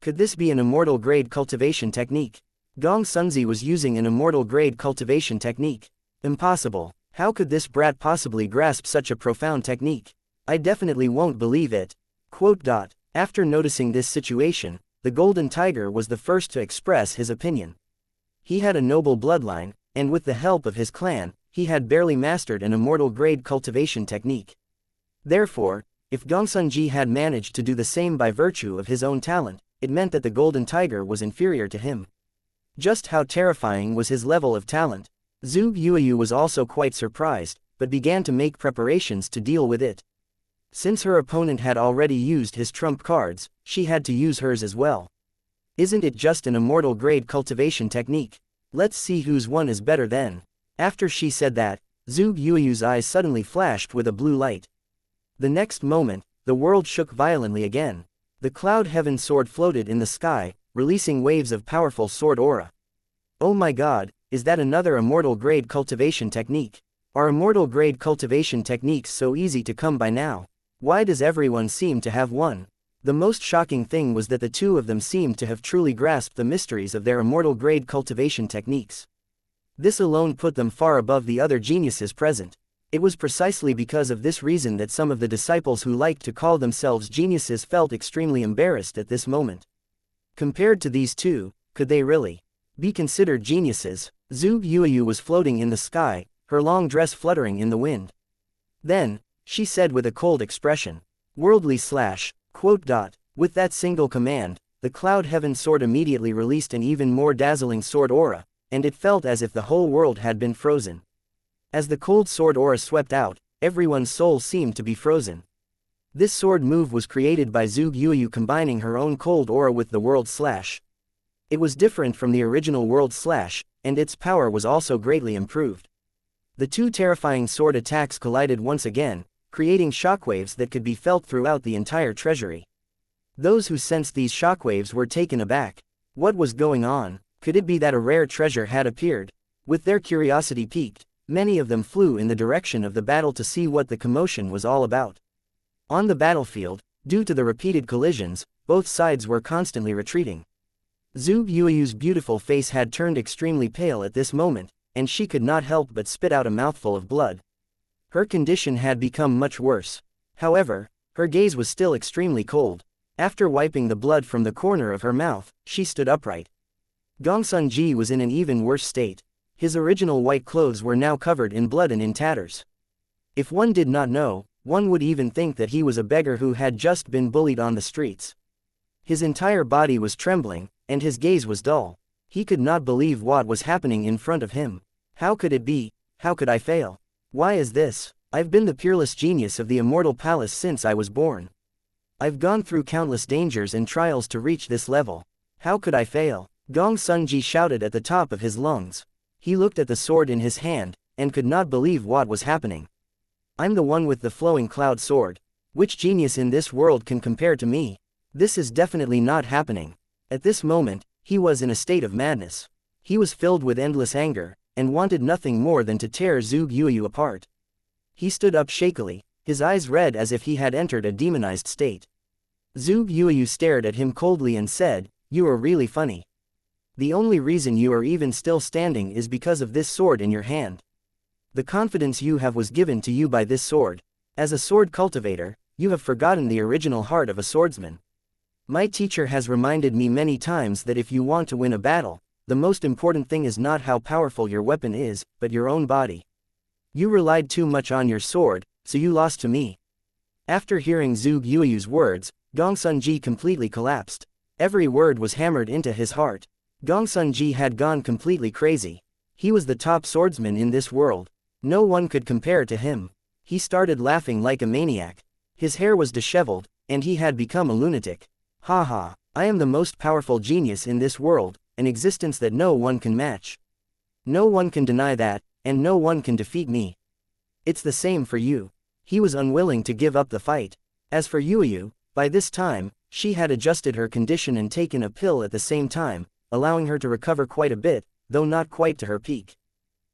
Could this be an immortal grade cultivation technique? Gongsun was using an immortal grade cultivation technique. Impossible. How could this brat possibly grasp such a profound technique? I definitely won't believe it. Quote. After noticing this situation, the Golden Tiger was the first to express his opinion. He had a noble bloodline, and with the help of his clan, he had barely mastered an immortal grade cultivation technique. Therefore, if Gongsun had managed to do the same by virtue of his own talent, it meant that the Golden Tiger was inferior to him. Just how terrifying was his level of talent? Zhu Yueyu was also quite surprised, but began to make preparations to deal with it. Since her opponent had already used his trump cards, she had to use hers as well. Isn't it just an immortal grade cultivation technique? Let's see whose one is better then. After she said that, Zhu Yueyu's eyes suddenly flashed with a blue light. The next moment, the world shook violently again. The cloud heaven sword floated in the sky, releasing waves of powerful sword aura. Oh my god, is that another immortal grade cultivation technique? Are immortal grade cultivation techniques so easy to come by now? Why does everyone seem to have one? The most shocking thing was that the two of them seemed to have truly grasped the mysteries of their immortal grade cultivation techniques. This alone put them far above the other geniuses present. It was precisely because of this reason that some of the disciples who liked to call themselves geniuses felt extremely embarrassed at this moment. Compared to these two, could they really be considered geniuses? Zhu Yueyu was floating in the sky, her long dress fluttering in the wind. Then, she said with a cold expression, worldly slash, quote. With that single command, the cloud heaven sword immediately released an even more dazzling sword aura, and it felt as if the whole world had been frozen. As the cold sword aura swept out, everyone's soul seemed to be frozen. This sword move was created by Zhu Yueyu combining her own cold aura with the world slash. It was different from the original world slash, and its power was also greatly improved. The two terrifying sword attacks collided once again, creating shockwaves that could be felt throughout the entire treasury. Those who sensed these shockwaves were taken aback. What was going on? Could it be that a rare treasure had appeared? With their curiosity piqued, many of them flew in the direction of the battle to see what the commotion was all about. On the battlefield, due to the repeated collisions, both sides were constantly retreating. Zhu Yueyu's beautiful face had turned extremely pale at this moment, and she could not help but spit out a mouthful of blood. Her condition had become much worse. However, her gaze was still extremely cold. After wiping the blood from the corner of her mouth, she stood upright. Gongsun was in an even worse state. His original white clothes were now covered in blood and in tatters. If one did not know, one would even think that he was a beggar who had just been bullied on the streets. His entire body was trembling, and his gaze was dull. He could not believe what was happening in front of him. How could it be? How could I fail? Why is this? I've been the peerless genius of the immortal palace since I was born. I've gone through countless dangers and trials to reach this level. How could I fail? Gongsun shouted at the top of his lungs. He looked at the sword in his hand, and could not believe what was happening. I'm the one with the flowing cloud sword. Which genius in this world can compare to me? This is definitely not happening. At this moment, he was in a state of madness. He was filled with endless anger, and wanted nothing more than to tear Zhuge Yuyu apart. He stood up shakily, his eyes red as if he had entered a demonized state. Zhuge Yuyu stared at him coldly and said, "You are really funny. The only reason you are even still standing is because of this sword in your hand. The confidence you have was given to you by this sword. As a sword cultivator, you have forgotten the original heart of a swordsman. My teacher has reminded me many times that if you want to win a battle, the most important thing is not how powerful your weapon is, but your own body. You relied too much on your sword, so you lost to me." After hearing Zhuge Yuyu's words, Gongsun completely collapsed. Every word was hammered into his heart. Gongsun had gone completely crazy. He was the top swordsman in this world. No one could compare to him. He started laughing like a maniac. His hair was disheveled, and he had become a lunatic. "Ha ha, I am the most powerful genius in this world, an existence that no one can match. No one can deny that, and no one can defeat me. It's the same for you." He was unwilling to give up the fight. As for Yuyu, by this time, she had adjusted her condition and taken a pill at the same time, allowing her to recover quite a bit, though not quite to her peak.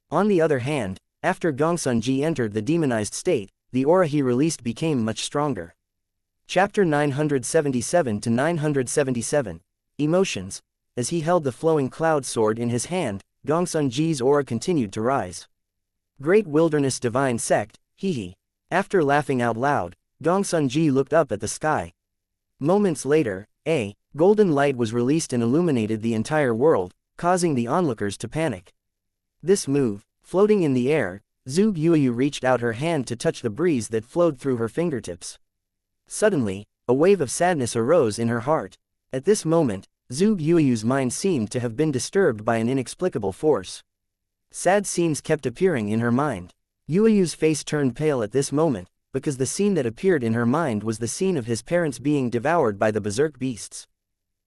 On the other hand, after Gongsun entered the demonized state, the aura he released became much stronger. Chapter 977 to 977. Emotions. As he held the flowing cloud sword in his hand, Gongsun aura continued to rise. "Great Wilderness Divine Sect, hee. After laughing out loud, Gongsun looked up at the sky. Moments later, a golden light was released and illuminated the entire world, causing the onlookers to panic. This move, floating in the air, Zhuge Yuyu reached out her hand to touch the breeze that flowed through her fingertips. Suddenly, a wave of sadness arose in her heart. At this moment, Zhuge Yuyu's mind seemed to have been disturbed by an inexplicable force. Sad scenes kept appearing in her mind. Yuyu's face turned pale at this moment, because the scene that appeared in her mind was the scene of his parents being devoured by the berserk beasts.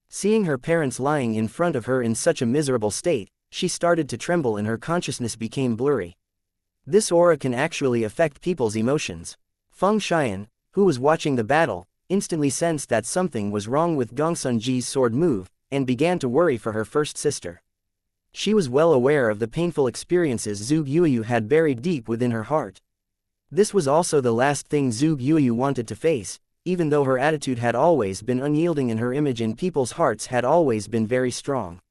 Seeing her parents lying in front of her in such a miserable state, she started to tremble and her consciousness became blurry. This aura can actually affect people's emotions. Feng Xian, who was watching the battle, instantly sensed that something was wrong with Gongsun sword move, and began to worry for her first sister. She was well aware of the painful experiences Zhuge Yuyu had buried deep within her heart. This was also the last thing Zhuge Yuyu wanted to face, even though her attitude had always been unyielding and her image in people's hearts had always been very strong.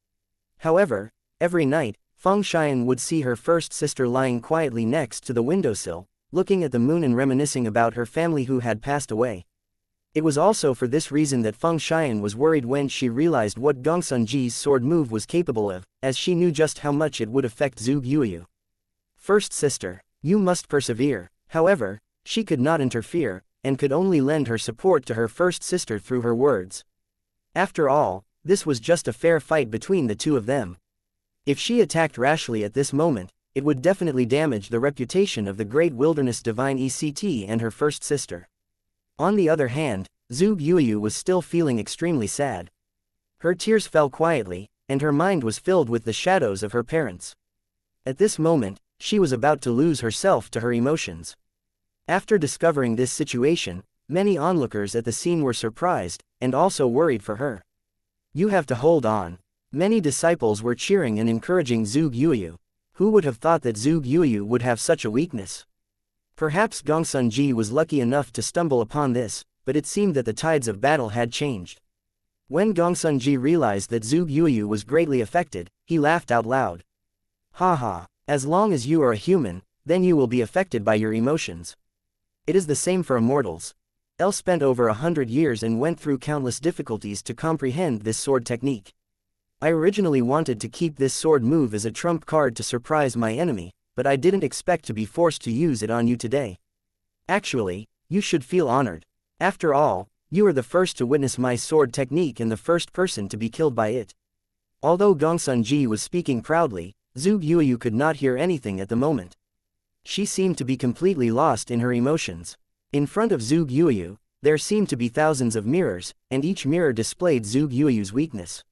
However, every night, Feng Xian would see her first sister lying quietly next to the windowsill, looking at the moon and reminiscing about her family who had passed away. It was also for this reason that Feng Xian was worried when she realized what Gongsun sword move was capable of, as she knew just how much it would affect Zhuge Yuyu. "First sister, you must persevere." However, she could not interfere, and could only lend her support to her first sister through her words. After all, this was just a fair fight between the two of them. If she attacked rashly at this moment, it would definitely damage the reputation of the Great Wilderness Divine Ect and her first sister. On the other hand, Zhuge Yuyu was still feeling extremely sad. Her tears fell quietly, and her mind was filled with the shadows of her parents. At this moment, she was about to lose herself to her emotions. After discovering this situation, many onlookers at the scene were surprised, and also worried for her. "You have to hold on." Many disciples were cheering and encouraging Zhuge Yuyu. Who would have thought that Zhuge Yuyu would have such a weakness? Perhaps Gongsun was lucky enough to stumble upon this, but it seemed that the tides of battle had changed. When Gongsun realized that Zhuge Yuyu was greatly affected, he laughed out loud. "Ha ha, as long as you are a human, then you will be affected by your emotions. It is the same for immortals. El spent over 100 years and went through countless difficulties to comprehend this sword technique. I originally wanted to keep this sword move as a trump card to surprise my enemy, but I didn't expect to be forced to use it on you today. Actually, you should feel honored. After all, you are the first to witness my sword technique and the first person to be killed by it." Although Gongsun was speaking proudly, Zhuge Yuyu could not hear anything at the moment. She seemed to be completely lost in her emotions. In front of Zhuge Yuyu, there seemed to be thousands of mirrors, and each mirror displayed Zhuge Yuyu's weakness.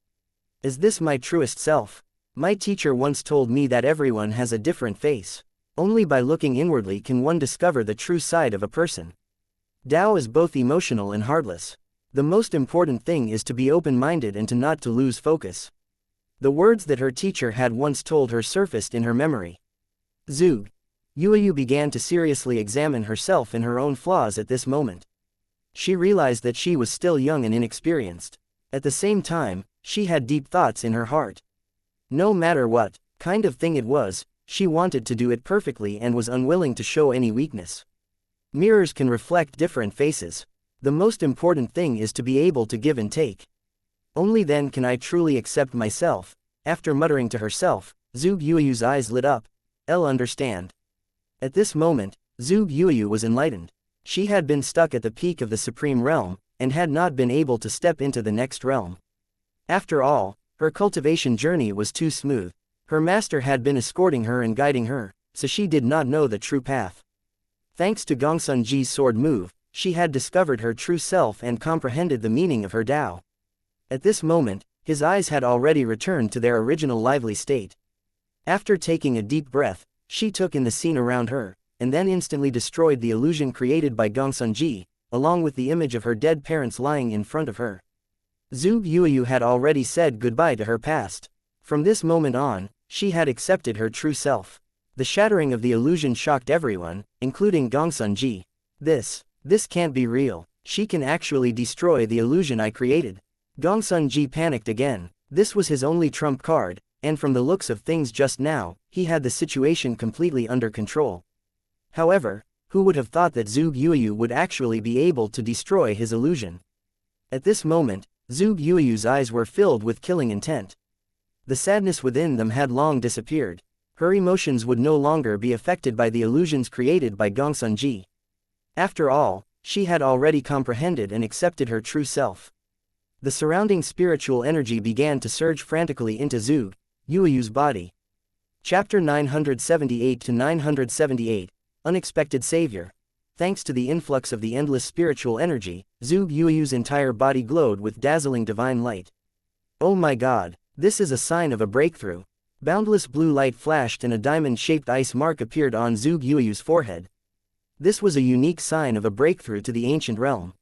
"Is this my truest self? My teacher once told me that everyone has a different face. Only by looking inwardly can one discover the true side of a person. Tao is both emotional and heartless. The most important thing is to be open-minded and to not to lose focus. The words that her teacher had once told her surfaced in her memory. Zug. Yuyu began to seriously examine herself and her own flaws at this moment. She realized that she was still young and inexperienced. At the same time, she had deep thoughts in her heart. No matter what kind of thing it was, she wanted to do it perfectly and was unwilling to show any weakness. Mirrors can reflect different faces. The most important thing is to be able to give and take. Only then can I truly accept myself. After muttering to herself, Zug Yuyu's eyes lit up. I'll understand. At this moment, Zug Yuyu was enlightened. She had been stuck at the peak of the supreme realm, and had not been able to step into the next realm. After all, her cultivation journey was too smooth. Her master had been escorting her and guiding her, so she did not know the true path. Thanks to Gongsun Ji's sword move, she had discovered her true self and comprehended the meaning of her Tao. At this moment, his eyes had already returned to their original lively state. After taking a deep breath, she took in the scene around her, and then instantly destroyed the illusion created by Gongsun Ji, along with the image of her dead parents lying in front of her. Zug Yuyu had already said goodbye to her past. From this moment on, she had accepted her true self. The shattering of the illusion shocked everyone, including Gongsun Ji. This can't be real. She can actually destroy the illusion I created. Gongsun Ji panicked again. This was his only trump card, and from the looks of things just now, he had the situation completely under control. However, who would have thought that Zug Yuyu would actually be able to destroy his illusion? At this moment, Zug Yuyu's eyes were filled with killing intent. The sadness within them had long disappeared. Her emotions would no longer be affected by the illusions created by Gongsun Ji. After all, she had already comprehended and accepted her true self. The surrounding spiritual energy began to surge frantically into Zug Yuyu's body. Chapter 978-978, Unexpected Savior. Thanks to the influx of the endless spiritual energy, Zug Yuyu's entire body glowed with dazzling divine light. Oh my god, this is a sign of a breakthrough. Boundless blue light flashed and a diamond-shaped ice mark appeared on Zug Yuyu's forehead. This was a unique sign of a breakthrough to the ancient realm.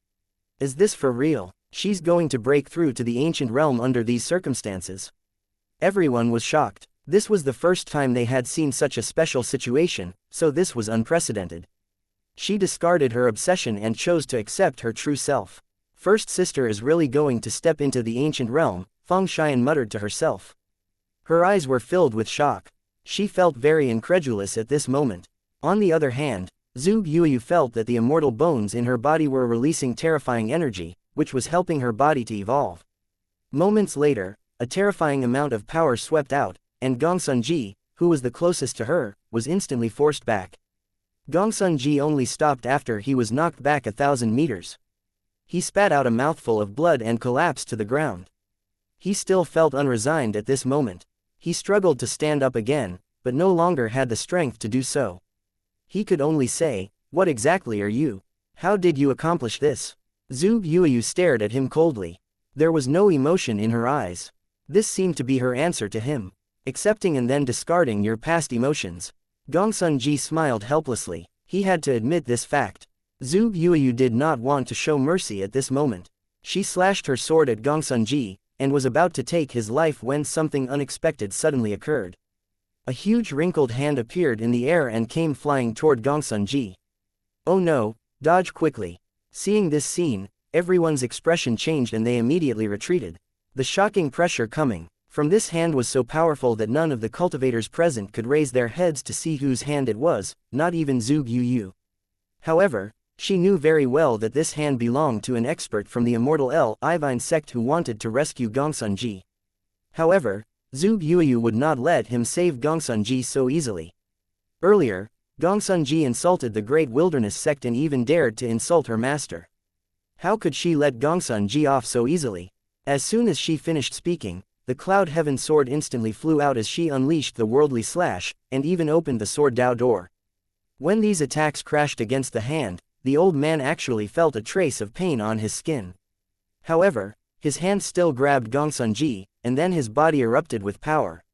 Is this for real? She's going to break through to the ancient realm under these circumstances. Everyone was shocked. This was the first time they had seen such a special situation, so this was unprecedented. She discarded her obsession and chose to accept her true self. First sister is really going to step into the ancient realm, Feng Xian muttered to herself. Her eyes were filled with shock. She felt very incredulous at this moment. On the other hand, Zug Yuyu felt that the immortal bones in her body were releasing terrifying energy, which was helping her body to evolve. Moments later, a terrifying amount of power swept out, and Gongsun Ji, who was the closest to her, was instantly forced back. Gongsun Ji only stopped after he was knocked back 1,000 meters. He spat out a mouthful of blood and collapsed to the ground. He still felt unresigned at this moment. He struggled to stand up again, but no longer had the strength to do so. He could only say, "What exactly are you? How did you accomplish this?" Zug Yuyu stared at him coldly. There was no emotion in her eyes. This seemed to be her answer to him. Accepting and then discarding your past emotions. Gongsun Ji smiled helplessly. He had to admit this fact. Zug Yuyu did not want to show mercy at this moment. She slashed her sword at Gongsun Ji, and was about to take his life when something unexpected suddenly occurred. A huge wrinkled hand appeared in the air and came flying toward Gongsun Ji. Oh no, dodge quickly. Seeing this scene, everyone's expression changed and they immediately retreated. The shocking pressure coming from this hand was so powerful that none of the cultivators present could raise their heads to see whose hand it was, not even Zug Yuyu. However, she knew very well that this hand belonged to an expert from the immortal Ivine sect who wanted to rescue Gongsun Ji. However, Zug Yuyu would not let him save Gongsun Ji so easily. Earlier, Gongsun Ji insulted the Great Wilderness sect and even dared to insult her master. How could she let Gongsun Ji off so easily? As soon as she finished speaking, the Cloud Heaven sword instantly flew out as she unleashed the worldly slash, and even opened the sword Dao door. When these attacks crashed against the hand, the old man actually felt a trace of pain on his skin. However, his hand still grabbed Gongsun Ji, and then his body erupted with power.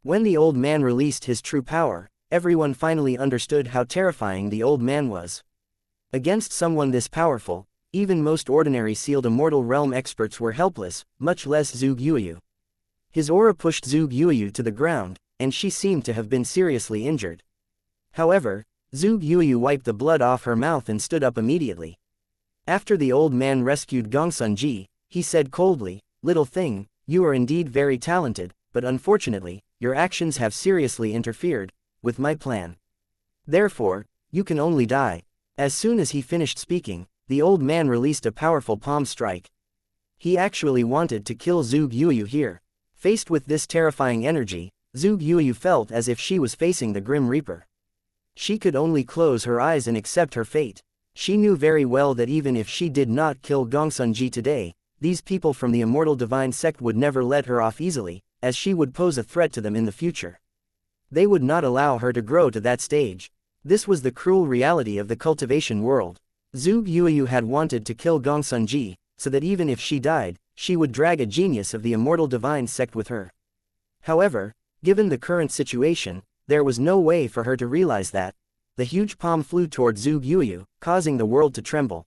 When the old man released his true power, everyone finally understood how terrifying the old man was. Against someone this powerful, even most ordinary sealed immortal realm experts were helpless, much less Zhuge Yuyu. His aura pushed Zhuge Yuyu to the ground, and she seemed to have been seriously injured. However, Zhuge Yuyu wiped the blood off her mouth and stood up immediately. After the old man rescued Gongsun Ji, he said coldly, "Little thing, you are indeed very talented, but unfortunately, your actions have seriously interfered with my plan. Therefore, you can only die." As soon as he finished speaking, the old man released a powerful palm strike. He actually wanted to kill Zhuge Yuyu here. Faced with this terrifying energy, Zhuge Yuyu felt as if she was facing the Grim Reaper. She could only close her eyes and accept her fate. She knew very well that even if she did not kill Gongsun Ji today, these people from the Immortal Divine Sect would never let her off easily, as she would pose a threat to them in the future. They would not allow her to grow to that stage. This was the cruel reality of the cultivation world. Zhuge Yuyu had wanted to kill Gongsun Ji, so that even if she died, she would drag a genius of the Immortal Divine Sect with her. However, given the current situation, there was no way for her to realize that. The huge palm flew toward Zhuge Yuyu, causing the world to tremble.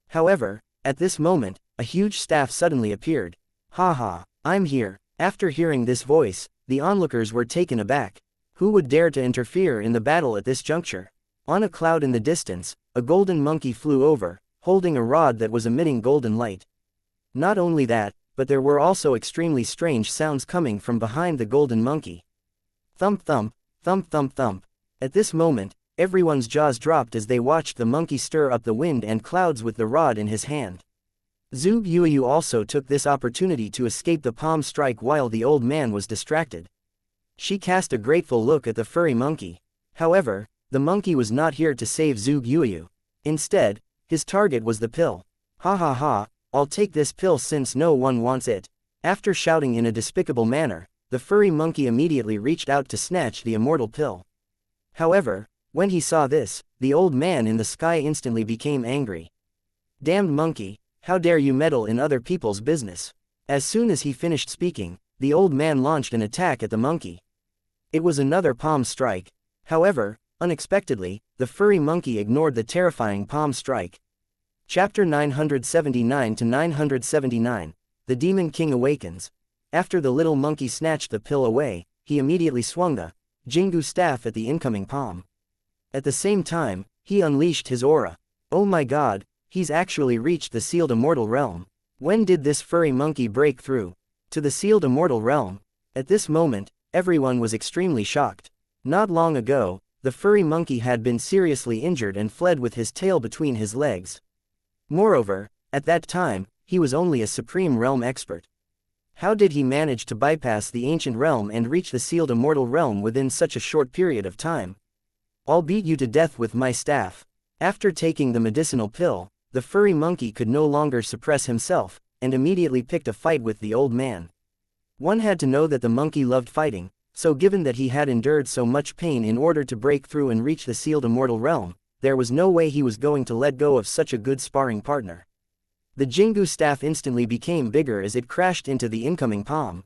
However, at this moment, a huge staff suddenly appeared. "Ha ha, I'm here." After hearing this voice, the onlookers were taken aback. Who would dare to interfere in the battle at this juncture? On a cloud in the distance, a golden monkey flew over, holding a rod that was emitting golden light. Not only that, but there were also extremely strange sounds coming from behind the golden monkey. Thump thump, thump thump thump. At this moment, everyone's jaws dropped as they watched the monkey stir up the wind and clouds with the rod in his hand. Zhuge Yuyu also took this opportunity to escape the palm strike while the old man was distracted. She cast a grateful look at the furry monkey. However, the monkey was not here to save Zhuge Yuyu. Instead, his target was the pill. "Ha ha ha, I'll take this pill since no one wants it." After shouting in a despicable manner, the furry monkey immediately reached out to snatch the immortal pill. However, when he saw this, the old man in the sky instantly became angry. "Damned monkey, how dare you meddle in other people's business?" As soon as he finished speaking, the old man launched an attack at the monkey. It was another palm strike. However, unexpectedly, the furry monkey ignored the terrifying palm strike. Chapter 979 to 979. The Demon King Awakens. After the little monkey snatched the pill away, he immediately swung the Jingu staff at the incoming palm. At the same time, he unleashed his aura. Oh my god, he's actually reached the sealed immortal realm. When did this furry monkey break through to the sealed immortal realm? At this moment, everyone was extremely shocked. Not long ago, the furry monkey had been seriously injured and fled with his tail between his legs. Moreover, at that time, he was only a supreme realm expert. How did he manage to bypass the ancient realm and reach the sealed immortal realm within such a short period of time? "I'll beat you to death with my staff." After taking the medicinal pill, the furry monkey could no longer suppress himself, and immediately picked a fight with the old man. One had to know that the monkey loved fighting, so given that he had endured so much pain in order to break through and reach the sealed immortal realm, there was no way he was going to let go of such a good sparring partner. The Jingu staff instantly became bigger as it crashed into the incoming palm.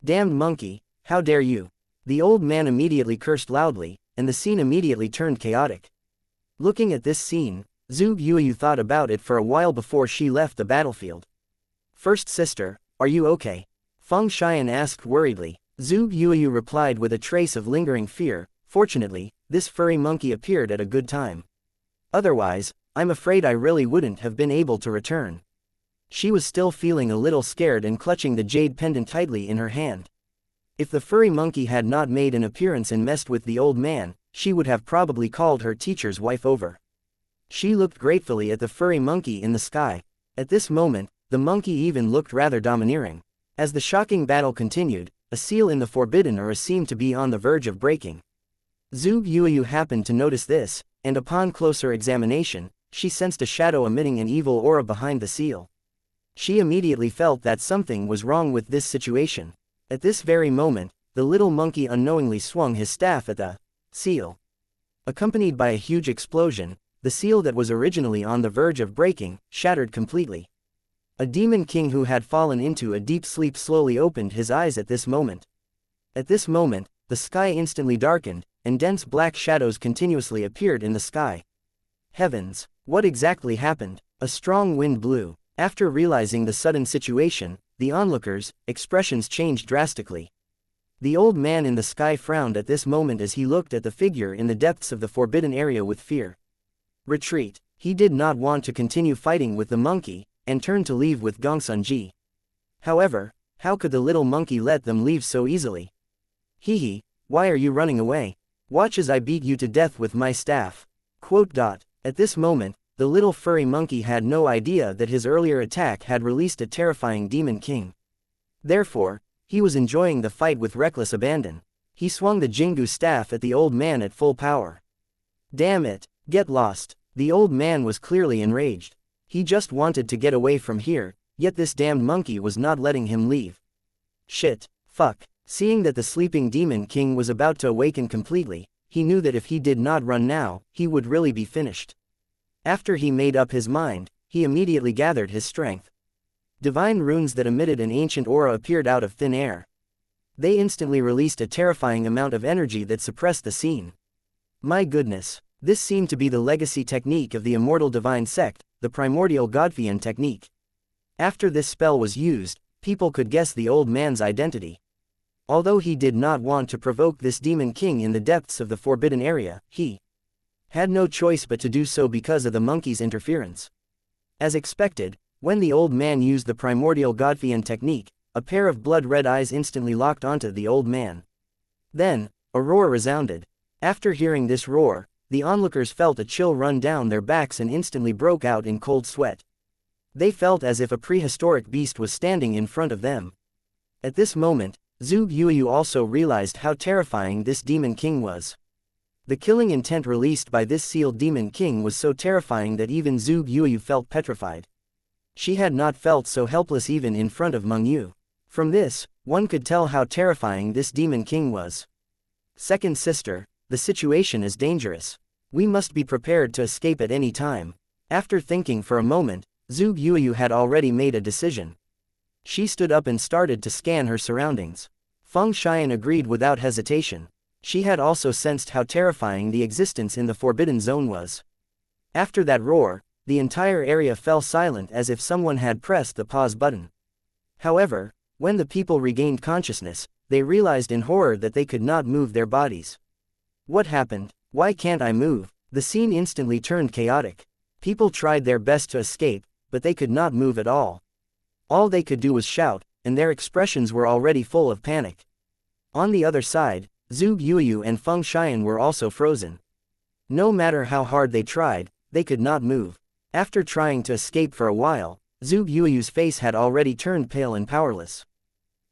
"Damned monkey, how dare you!" The old man immediately cursed loudly, and the scene immediately turned chaotic. Looking at this scene, Zhuge Yuyu thought about it for a while before she left the battlefield. "First sister, are you okay?" Feng Xian asked worriedly. Zhuge Yuyu replied with a trace of lingering fear, "Fortunately, this furry monkey appeared at a good time. Otherwise, I'm afraid I really wouldn't have been able to return." She was still feeling a little scared and clutching the jade pendant tightly in her hand. If the furry monkey had not made an appearance and messed with the old man, she would have probably called her teacher's wife over. She looked gratefully at the furry monkey in the sky. At this moment, the monkey even looked rather domineering. As the shocking battle continued, a seal in the forbidden aura seemed to be on the verge of breaking. Zhuge Yuyu happened to notice this, and upon closer examination, she sensed a shadow emitting an evil aura behind the seal. She immediately felt that something was wrong with this situation. At this very moment, the little monkey unknowingly swung his staff at the seal. Accompanied by a huge explosion, the seal that was originally on the verge of breaking, shattered completely. A demon king who had fallen into a deep sleep slowly opened his eyes at this moment. At this moment, the sky instantly darkened, and dense black shadows continuously appeared in the sky. Heavens! What exactly happened? A strong wind blew. After realizing the sudden situation, the onlookers' expressions changed drastically. The old man in the sky frowned at this moment as he looked at the figure in the depths of the forbidden area with fear. Retreat. He did not want to continue fighting with the monkey, and turned to leave with Gongsun. However, how could the little monkey let them leave so easily? Hee, why are you running away? Watch as I beat you to death with my staff. At this moment, the little furry monkey had no idea that his earlier attack had released a terrifying demon king. Therefore, he was enjoying the fight with reckless abandon. He swung the Jingu staff at the old man at full power. Damn it, get lost. The old man was clearly enraged. He just wanted to get away from here, yet this damned monkey was not letting him leave. Shit, fuck. Seeing that the sleeping demon king was about to awaken completely, he knew that if he did not run now, he would really be finished. After he made up his mind, he immediately gathered his strength. Divine runes that emitted an ancient aura appeared out of thin air. They instantly released a terrifying amount of energy that suppressed the scene. My goodness, this seemed to be the legacy technique of the immortal divine sect, the primordial Godfian technique. After this spell was used, people could guess the old man's identity. Although he did not want to provoke this demon king in the depths of the forbidden area, he had no choice but to do so because of the monkey's interference. As expected, when the old man used the primordial Godfian technique, a pair of blood-red eyes instantly locked onto the old man. Then, a roar resounded. After hearing this roar, the onlookers felt a chill run down their backs and instantly broke out in cold sweat. They felt as if a prehistoric beast was standing in front of them. At this moment, Zhuge Yuyu also realized how terrifying this demon king was. The killing intent released by this sealed demon king was so terrifying that even Zhuge Yuyu felt petrified. She had not felt so helpless even in front of Meng Yu. From this, one could tell how terrifying this demon king was. Second sister, the situation is dangerous. We must be prepared to escape at any time. After thinking for a moment, Zhuge Yuyu had already made a decision. She stood up and started to scan her surroundings. Feng Xian agreed without hesitation. She had also sensed how terrifying the existence in the Forbidden Zone was. After that roar, the entire area fell silent as if someone had pressed the pause button. However, when the people regained consciousness, they realized in horror that they could not move their bodies. What happened? Why can't I move? The scene instantly turned chaotic. People tried their best to escape, but they could not move at all. All they could do was shout, and their expressions were already full of panic. On the other side, Zhuge Yuyu and Feng Xian were also frozen. No matter how hard they tried, they could not move. After trying to escape for a while, Zhuge Yuyu's face had already turned pale and powerless.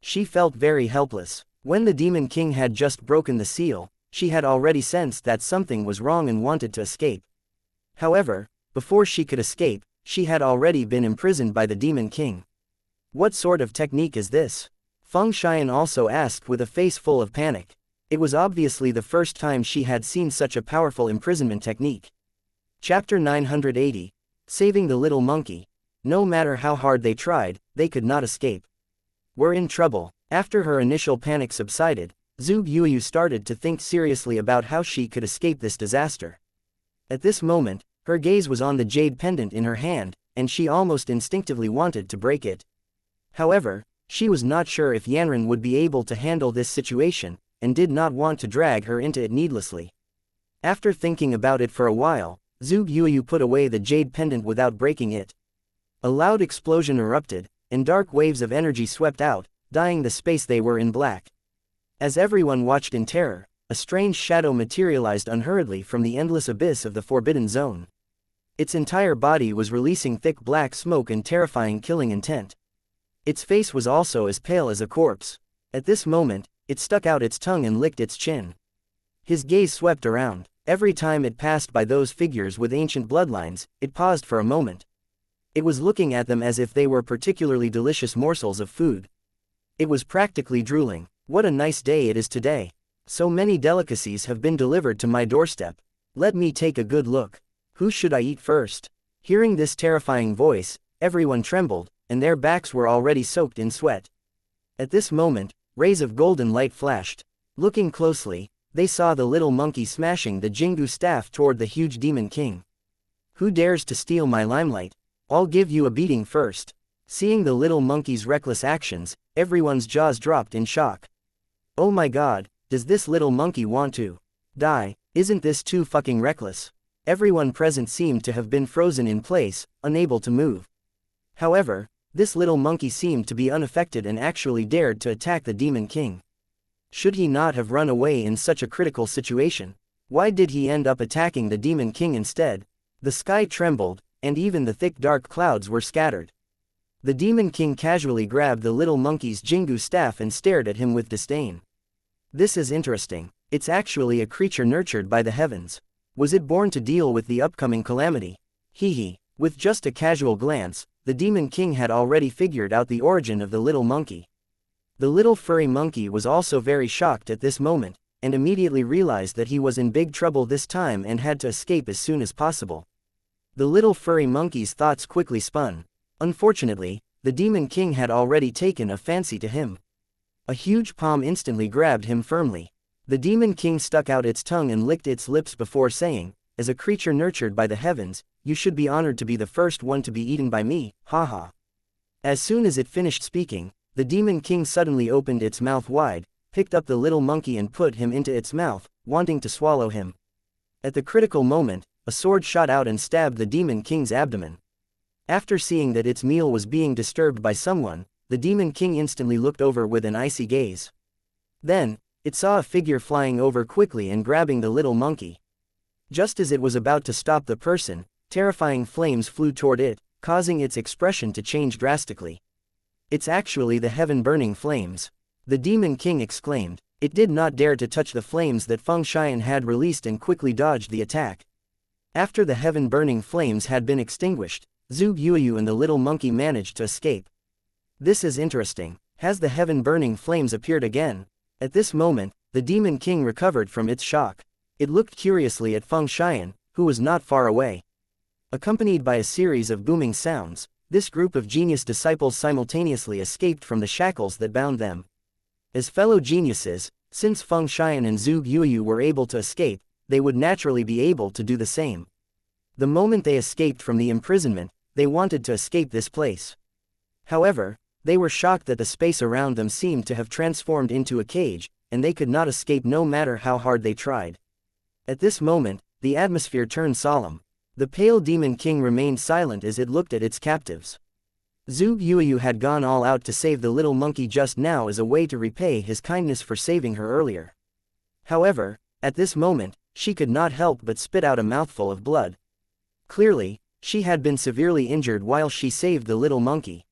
She felt very helpless. When the Demon King had just broken the seal, she had already sensed that something was wrong and wanted to escape. However, before she could escape, she had already been imprisoned by the Demon King. What sort of technique is this? Feng Xian also asked with a face full of panic. It was obviously the first time she had seen such a powerful imprisonment technique. Chapter 980. Saving the Little Monkey. No matter how hard they tried, they could not escape. We're in trouble. After her initial panic subsided, Zhuge Yuyu started to think seriously about how she could escape this disaster. At this moment, her gaze was on the jade pendant in her hand, and she almost instinctively wanted to break it. However, she was not sure if Yanran would be able to handle this situation, and did not want to drag her into it needlessly. After thinking about it for a while, Zhuge Yuyu put away the jade pendant without breaking it. A loud explosion erupted, and dark waves of energy swept out, dyeing the space they were in black. As everyone watched in terror, a strange shadow materialized unhurriedly from the endless abyss of the Forbidden Zone. Its entire body was releasing thick black smoke and terrifying killing intent. Its face was also as pale as a corpse. At this moment, it stuck out its tongue and licked its chin. His gaze swept around. Every time it passed by those figures with ancient bloodlines, it paused for a moment. It was looking at them as if they were particularly delicious morsels of food. It was practically drooling. What a nice day it is today. So many delicacies have been delivered to my doorstep. Let me take a good look. Who should I eat first? Hearing this terrifying voice, everyone trembled, and their backs were already soaked in sweat. At this moment, rays of golden light flashed. Looking closely, they saw the little monkey smashing the Jingu staff toward the huge demon king. "Who dares to steal my limelight? I'll give you a beating first." Seeing the little monkey's reckless actions, everyone's jaws dropped in shock. "Oh my god, does this little monkey want to die? Isn't this too fucking reckless?" Everyone present seemed to have been frozen in place, unable to move. However, this little monkey seemed to be unaffected and actually dared to attack the demon king. Should he not have run away in such a critical situation? Why did he end up attacking the demon king instead? The sky trembled, and even the thick dark clouds were scattered. The demon king casually grabbed the little monkey's Jingu staff and stared at him with disdain. "This is interesting. It's actually a creature nurtured by the heavens. Was it born to deal with the upcoming calamity? Hee." With just a casual glance, the demon king had already figured out the origin of the little monkey. The little furry monkey was also very shocked at this moment, and immediately realized that he was in big trouble this time and had to escape as soon as possible. The little furry monkey's thoughts quickly spun. Unfortunately, the demon king had already taken a fancy to him. A huge palm instantly grabbed him firmly. The demon king stuck out its tongue and licked its lips before saying, "As a creature nurtured by the heavens, you should be honored to be the first one to be eaten by me, haha." As soon as it finished speaking, the demon king suddenly opened its mouth wide, picked up the little monkey and put him into its mouth, wanting to swallow him. At the critical moment, a sword shot out and stabbed the demon king's abdomen. After seeing that its meal was being disturbed by someone, the demon king instantly looked over with an icy gaze. Then, it saw a figure flying over quickly and grabbing the little monkey. Just as it was about to stop the person, terrifying flames flew toward it, causing its expression to change drastically. "It's actually the heaven-burning flames," the demon king exclaimed. It did not dare to touch the flames that Feng Xian had released and quickly dodged the attack. After the heaven-burning flames had been extinguished, Zhuge Yuyu and the little monkey managed to escape. "This is interesting. Has the heaven-burning flames appeared again?" At this moment, the demon king recovered from its shock. It looked curiously at Feng Xian, who was not far away. Accompanied by a series of booming sounds, this group of genius disciples simultaneously escaped from the shackles that bound them. As fellow geniuses, since Feng Xian and Zhuge Yuyu were able to escape, they would naturally be able to do the same. The moment they escaped from the imprisonment, they wanted to escape this place. However, they were shocked that the space around them seemed to have transformed into a cage, and they could not escape no matter how hard they tried. At this moment, the atmosphere turned solemn. The pale demon king remained silent as it looked at its captives. Zhuge Yuyu had gone all out to save the little monkey just now as a way to repay his kindness for saving her earlier. However, at this moment, she could not help but spit out a mouthful of blood. Clearly, she had been severely injured while she saved the little monkey.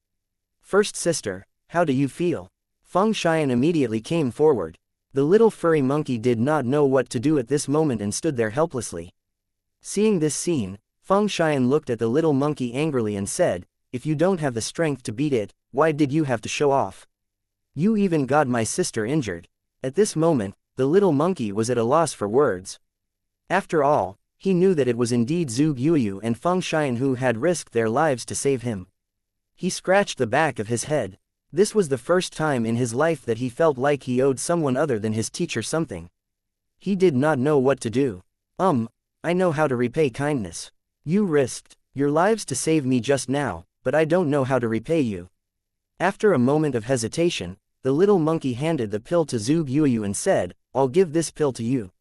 "First sister, how do you feel?" Feng Xian immediately came forward. The little furry monkey did not know what to do at this moment and stood there helplessly. Seeing this scene, Feng Xian looked at the little monkey angrily and said, "If you don't have the strength to beat it, why did you have to show off? You even got my sister injured." At this moment, the little monkey was at a loss for words. After all, he knew that it was indeed Zhuge Yuyu and Feng Xian who had risked their lives to save him. He scratched the back of his head. This was the first time in his life that he felt like he owed someone other than his teacher something. He did not know what to do. I know how to repay kindness. You risked your lives to save me just now, but I don't know how to repay you." After a moment of hesitation, the little monkey handed the pill to Zhuge Yuyu and said, "I'll give this pill to you.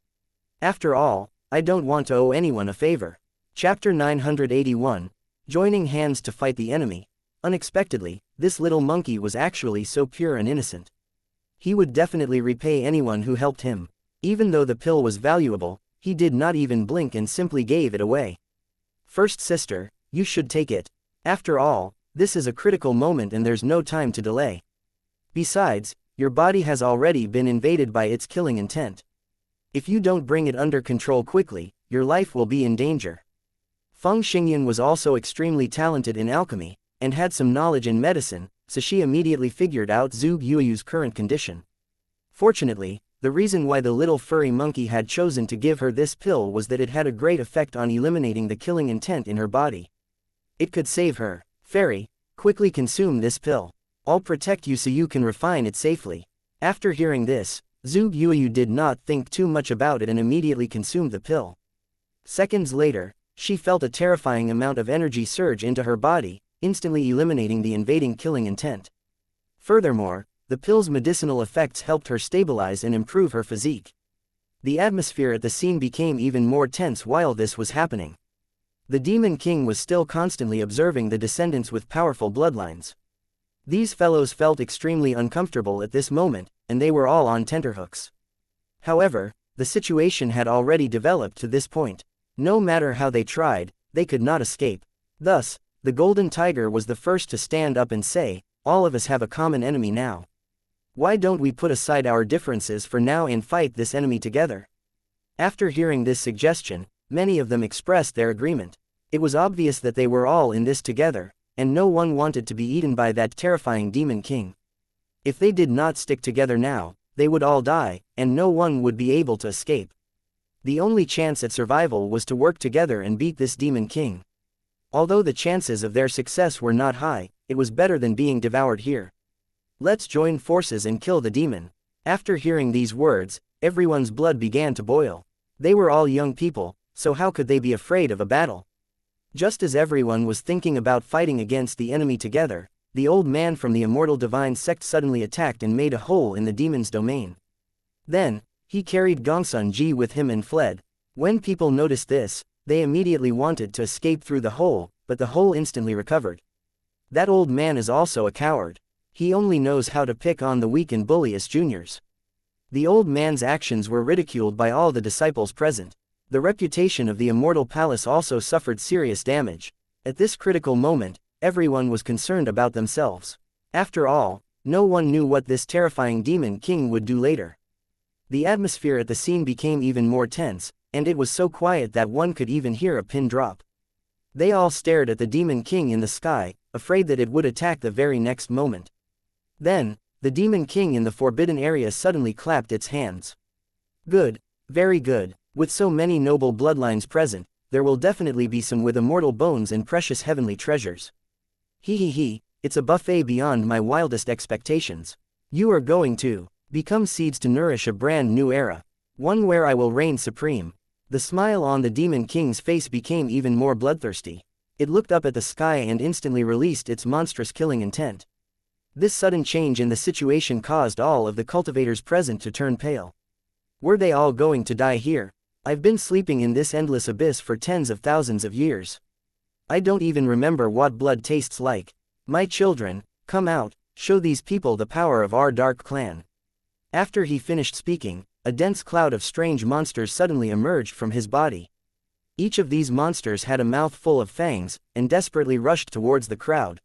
After all, I don't want to owe anyone a favor." Chapter 981. Joining hands to fight the enemy. Unexpectedly, this little monkey was actually so pure and innocent. He would definitely repay anyone who helped him. Even though the pill was valuable, he did not even blink and simply gave it away. "First sister, you should take it. After all, this is a critical moment and there's no time to delay. Besides, your body has already been invaded by its killing intent. If you don't bring it under control quickly, your life will be in danger." Feng Xingyan was also extremely talented in alchemy, and had some knowledge in medicine, so she immediately figured out Zhuge Yuyu's current condition. Fortunately, the reason why the little furry monkey had chosen to give her this pill was that it had a great effect on eliminating the killing intent in her body. It could save her. "Fairy, quickly consume this pill. I'll protect you so you can refine it safely." After hearing this, Zhuge Yuyu did not think too much about it and immediately consumed the pill. Seconds later, she felt a terrifying amount of energy surge into her body, instantly eliminating the invading killing intent. Furthermore, the pill's medicinal effects helped her stabilize and improve her physique. The atmosphere at the scene became even more tense while this was happening. The Demon King was still constantly observing the descendants with powerful bloodlines. These fellows felt extremely uncomfortable at this moment, and they were all on tenterhooks. However, the situation had already developed to this point. No matter how they tried, they could not escape. Thus, the Golden Tiger was the first to stand up and say, "All of us have a common enemy now. Why don't we put aside our differences for now and fight this enemy together?" After hearing this suggestion, many of them expressed their agreement. It was obvious that they were all in this together, and no one wanted to be eaten by that terrifying Demon King. If they did not stick together now, they would all die, and no one would be able to escape. The only chance at survival was to work together and beat this Demon King. Although the chances of their success were not high, it was better than being devoured here. Let's join forces and kill the demon. After hearing these words, everyone's blood began to boil. They were all young people, so how could they be afraid of a battle? Just as everyone was thinking about fighting against the enemy together, the old man from the Immortal Divine Sect suddenly attacked and made a hole in the demon's domain. Then, he carried Gongsun Ji with him and fled. When people noticed this, they immediately wanted to escape through the hole, but the hole instantly recovered. That old man is also a coward. He only knows how to pick on the weak and bully us juniors. The old man's actions were ridiculed by all the disciples present. The reputation of the Immortal Palace also suffered serious damage. At this critical moment, everyone was concerned about themselves. After all, no one knew what this terrifying Demon King would do later. The atmosphere at the scene became even more tense, and it was so quiet that one could even hear a pin drop. They all stared at the Demon King in the sky, afraid that it would attack the very next moment. Then, the Demon King in the forbidden area suddenly clapped its hands. "Good, very good. With so many noble bloodlines present, there will definitely be some with immortal bones and precious heavenly treasures. He, it's a buffet beyond my wildest expectations. You are going to become seeds to nourish a brand new era, one where I will reign supreme." The smile on the Demon King's face became even more bloodthirsty. It looked up at the sky and instantly released its monstrous killing intent. This sudden change in the situation caused all of the cultivators present to turn pale. Were they all going to die here? I've been sleeping in this endless abyss for tens of thousands of years. I don't even remember what blood tastes like. My children, come out, show these people the power of our dark clan. After he finished speaking, a dense cloud of strange monsters suddenly emerged from his body. Each of these monsters had a mouth full of fangs, and desperately rushed towards the crowd.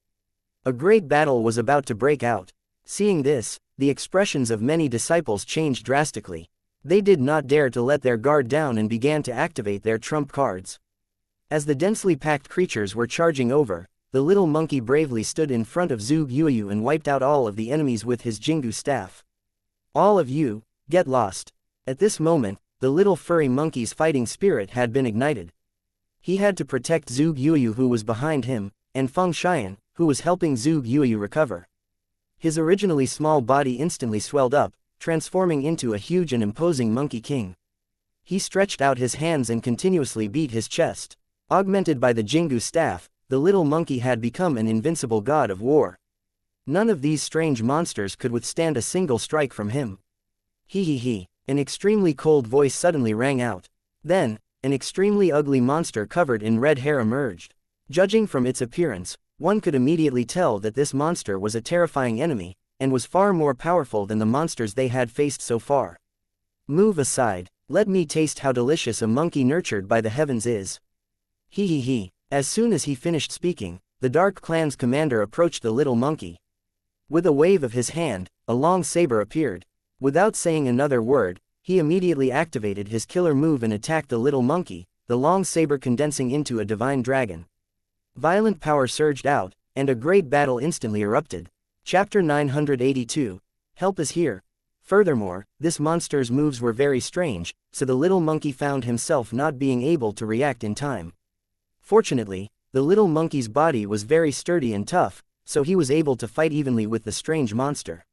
A great battle was about to break out. Seeing this, the expressions of many disciples changed drastically. They did not dare to let their guard down and began to activate their trump cards. As the densely packed creatures were charging over, the little monkey bravely stood in front of Zhuge Yuyu and wiped out all of the enemies with his Jingu staff. "All of you, get lost." At this moment, the little furry monkey's fighting spirit had been ignited. He had to protect Zhuge Yuyu, who was behind him, and Feng Xian, who was helping Zhuge Yuyu recover. His originally small body instantly swelled up, transforming into a huge and imposing monkey king. He stretched out his hands and continuously beat his chest. Augmented by the Jingu staff, the little monkey had become an invincible god of war. None of these strange monsters could withstand a single strike from him. He. An extremely cold voice suddenly rang out. Then, an extremely ugly monster covered in red hair emerged. Judging from its appearance, one could immediately tell that this monster was a terrifying enemy, and was far more powerful than the monsters they had faced so far. "Move aside, let me taste how delicious a monkey nurtured by the heavens is." He. As soon as he finished speaking, the Dark Clan's commander approached the little monkey. With a wave of his hand, a long saber appeared. Without saying another word, he immediately activated his killer move and attacked the little monkey, the long saber condensing into a divine dragon. Violent power surged out, and a great battle instantly erupted. Chapter 982. Help is here. Furthermore, this monster's moves were very strange, so the little monkey found himself not being able to react in time. Fortunately, the little monkey's body was very sturdy and tough, so he was able to fight evenly with the strange monster.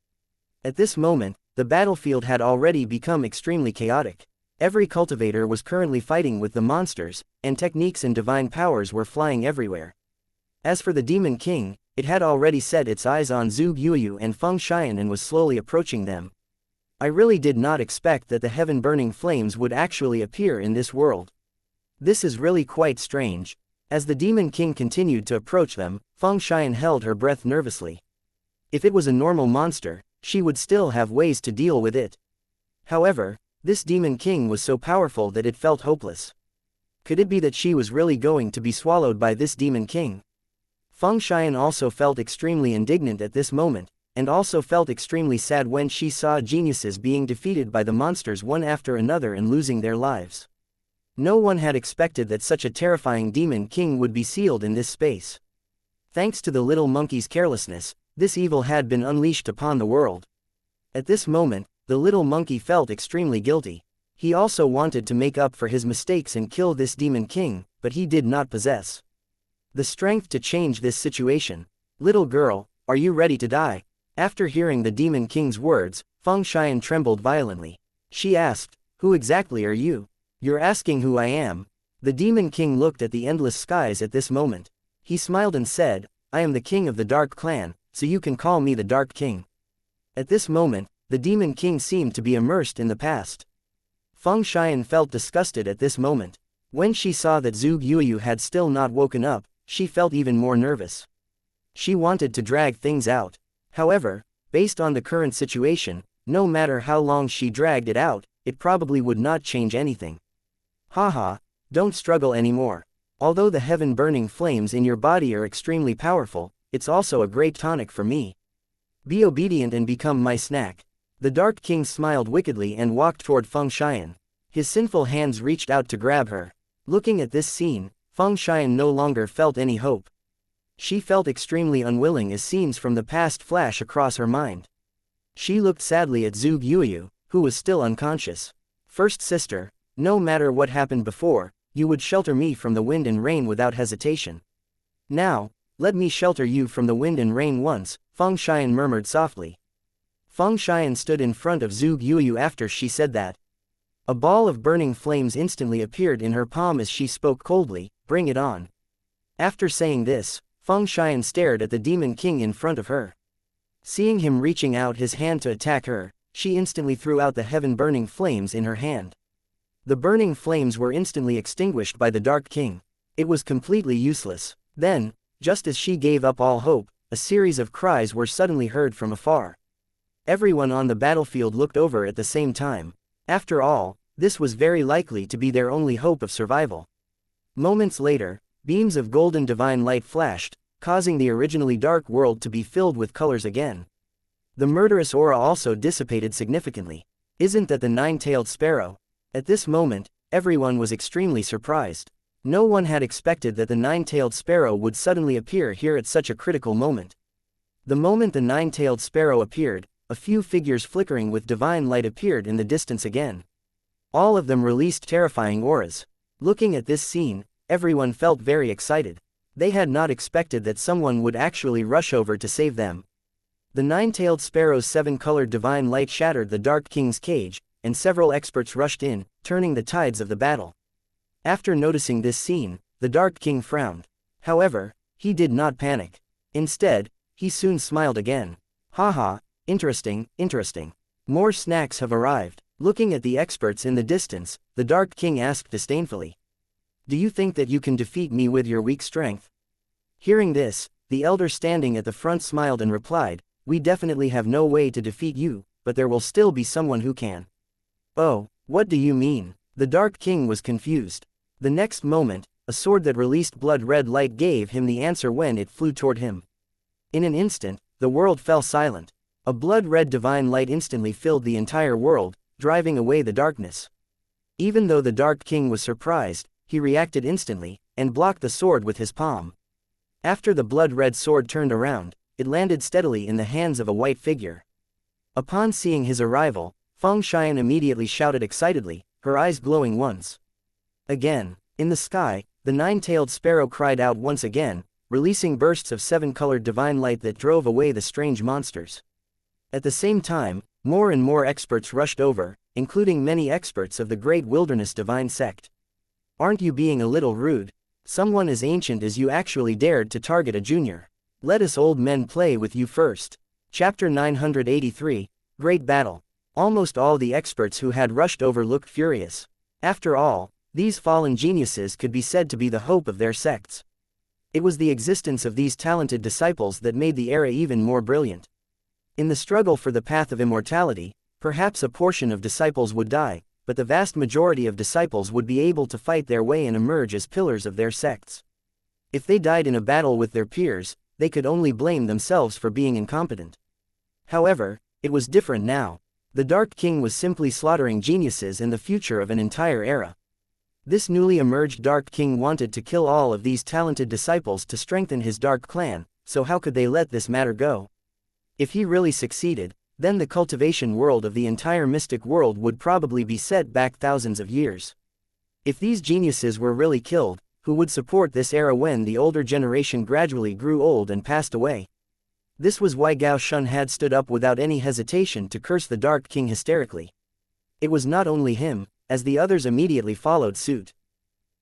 At this moment, the battlefield had already become extremely chaotic. Every cultivator was currently fighting with the monsters, and techniques and divine powers were flying everywhere. As for the Demon King, it had already set its eyes on Zhuge Yuyu and Feng Xian and was slowly approaching them. I really did not expect that the heaven-burning flames would actually appear in this world. This is really quite strange. As the Demon King continued to approach them, Feng Xian held her breath nervously. If it was a normal monster, she would still have ways to deal with it. However, this Demon King was so powerful that it felt hopeless. Could it be that she was really going to be swallowed by this Demon King? Feng Xian also felt extremely indignant at this moment, and also felt extremely sad when she saw geniuses being defeated by the monsters one after another and losing their lives. No one had expected that such a terrifying Demon King would be sealed in this space. Thanks to the little monkey's carelessness, this evil had been unleashed upon the world. At this moment, the little monkey felt extremely guilty. He also wanted to make up for his mistakes and kill this Demon King, but he did not possess the strength to change this situation. Little girl, are you ready to die? After hearing the Demon King's words, Feng Xian trembled violently. She asked, who exactly are you? You're asking who I am. The Demon King looked at the endless skies at this moment. He smiled and said, I am the king of the Dark Clan, so you can call me the Dark King. At this moment, the Demon King seemed to be immersed in the past. Feng Xian felt disgusted at this moment. When she saw that Zhuge Yuyu had still not woken up, she felt even more nervous. She wanted to drag things out. However, based on the current situation, no matter how long she dragged it out, it probably would not change anything. Haha, don't struggle anymore. Although the heaven-burning flames in your body are extremely powerful, it's also a great tonic for me. Be obedient and become my snack. The Dark King smiled wickedly and walked toward Feng Xian. His sinful hands reached out to grab her. Looking at this scene, Feng Xian no longer felt any hope. She felt extremely unwilling as scenes from the past flash across her mind. She looked sadly at Zhuge Yuyu, who was still unconscious. First sister, no matter what happened before, you would shelter me from the wind and rain without hesitation. Now, let me shelter you from the wind and rain once, Feng Xian murmured softly. Feng Xian stood in front of Zhuge Yuyu after she said that. A ball of burning flames instantly appeared in her palm as she spoke coldly, bring it on. After saying this, Feng Xian stared at the Demon King in front of her. Seeing him reaching out his hand to attack her, she instantly threw out the heaven-burning flames in her hand. The burning flames were instantly extinguished by the Dark King. It was completely useless. Then, just as she gave up all hope, a series of cries were suddenly heard from afar. Everyone on the battlefield looked over at the same time. After all, this was very likely to be their only hope of survival. Moments later, beams of golden divine light flashed, causing the originally dark world to be filled with colors again. The murderous aura also dissipated significantly. Isn't that the nine-tailed sparrow? At this moment, everyone was extremely surprised. No one had expected that the nine-tailed sparrow would suddenly appear here at such a critical moment. The moment the nine-tailed sparrow appeared, a few figures flickering with divine light appeared in the distance again. All of them released terrifying auras. Looking at this scene, everyone felt very excited. They had not expected that someone would actually rush over to save them. The nine-tailed sparrow's seven-colored divine light shattered the Dark King's cage, and several experts rushed in, turning the tides of the battle. After noticing this scene, the Dark King frowned. However, he did not panic. Instead, he soon smiled again. Haha, interesting, interesting. More snacks have arrived. Looking at the experts in the distance, the Dark King asked disdainfully. Do you think that you can defeat me with your weak strength? Hearing this, the elder standing at the front smiled and replied, we definitely have no way to defeat you, but there will still be someone who can. Oh, what do you mean? The Dark King was confused. The next moment, a sword that released blood-red light gave him the answer when it flew toward him. In an instant, the world fell silent. A blood-red divine light instantly filled the entire world, driving away the darkness. Even though the Dark King was surprised, he reacted instantly, and blocked the sword with his palm. After the blood-red sword turned around, it landed steadily in the hands of a white figure. Upon seeing his arrival, Feng Xian immediately shouted excitedly, her eyes glowing once again. In the sky, the nine-tailed sparrow cried out once again, releasing bursts of seven-colored divine light that drove away the strange monsters. At the same time, More and more experts rushed over, including many experts of the Great Wilderness Divine Sect. Aren't you being a little rude? Someone as ancient as you actually dared to target a junior. Let us old men play with you first. Chapter 983, Great Battle. Almost all the experts who had rushed over looked furious. After all, these fallen geniuses could be said to be the hope of their sects. It was the existence of these talented disciples that made the era even more brilliant. In the struggle for the path of immortality, perhaps a portion of disciples would die, but the vast majority of disciples would be able to fight their way and emerge as pillars of their sects. If they died in a battle with their peers, they could only blame themselves for being incompetent. However, it was different now. The Dark King was simply slaughtering geniuses and the future of an entire era. This newly emerged Dark King wanted to kill all of these talented disciples to strengthen his Dark Clan, so how could they let this matter go? If he really succeeded, then the cultivation world of the entire mystic world would probably be set back thousands of years. If these geniuses were really killed, who would support this era when the older generation gradually grew old and passed away? This was why Xuan had stood up without any hesitation to curse the Dark King hysterically. It was not only him, as the others immediately followed suit.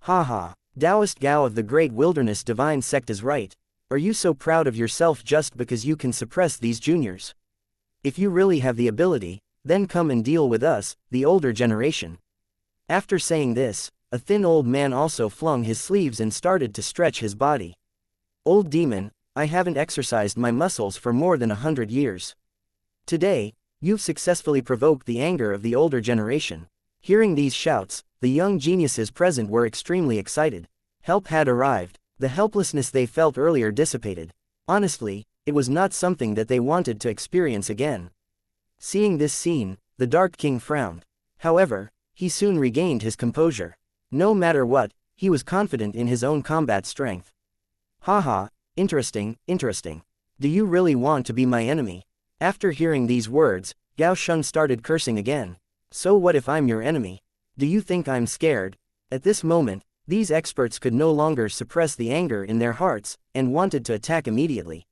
Ha! Taoist Gao of the Great Wilderness Divine Sect is right. Are you so proud of yourself just because you can suppress these juniors? If you really have the ability, then come and deal with us, the older generation. After saying this, a thin old man also flung his sleeves and started to stretch his body. Old demon, I haven't exercised my muscles for more than 100 years. Today, you've successfully provoked the anger of the older generation. Hearing these shouts, the young geniuses present were extremely excited. Help had arrived. The helplessness they felt earlier dissipated. Honestly, it was not something that they wanted to experience again. Seeing this scene, the Dark King frowned. However, he soon regained his composure. No matter what, he was confident in his own combat strength. Haha, interesting. Do you really want to be my enemy? After hearing these words, Xuan started cursing again. So what if I'm your enemy? Do you think I'm scared? At this moment, these experts could no longer suppress the anger in their hearts, and wanted to attack immediately.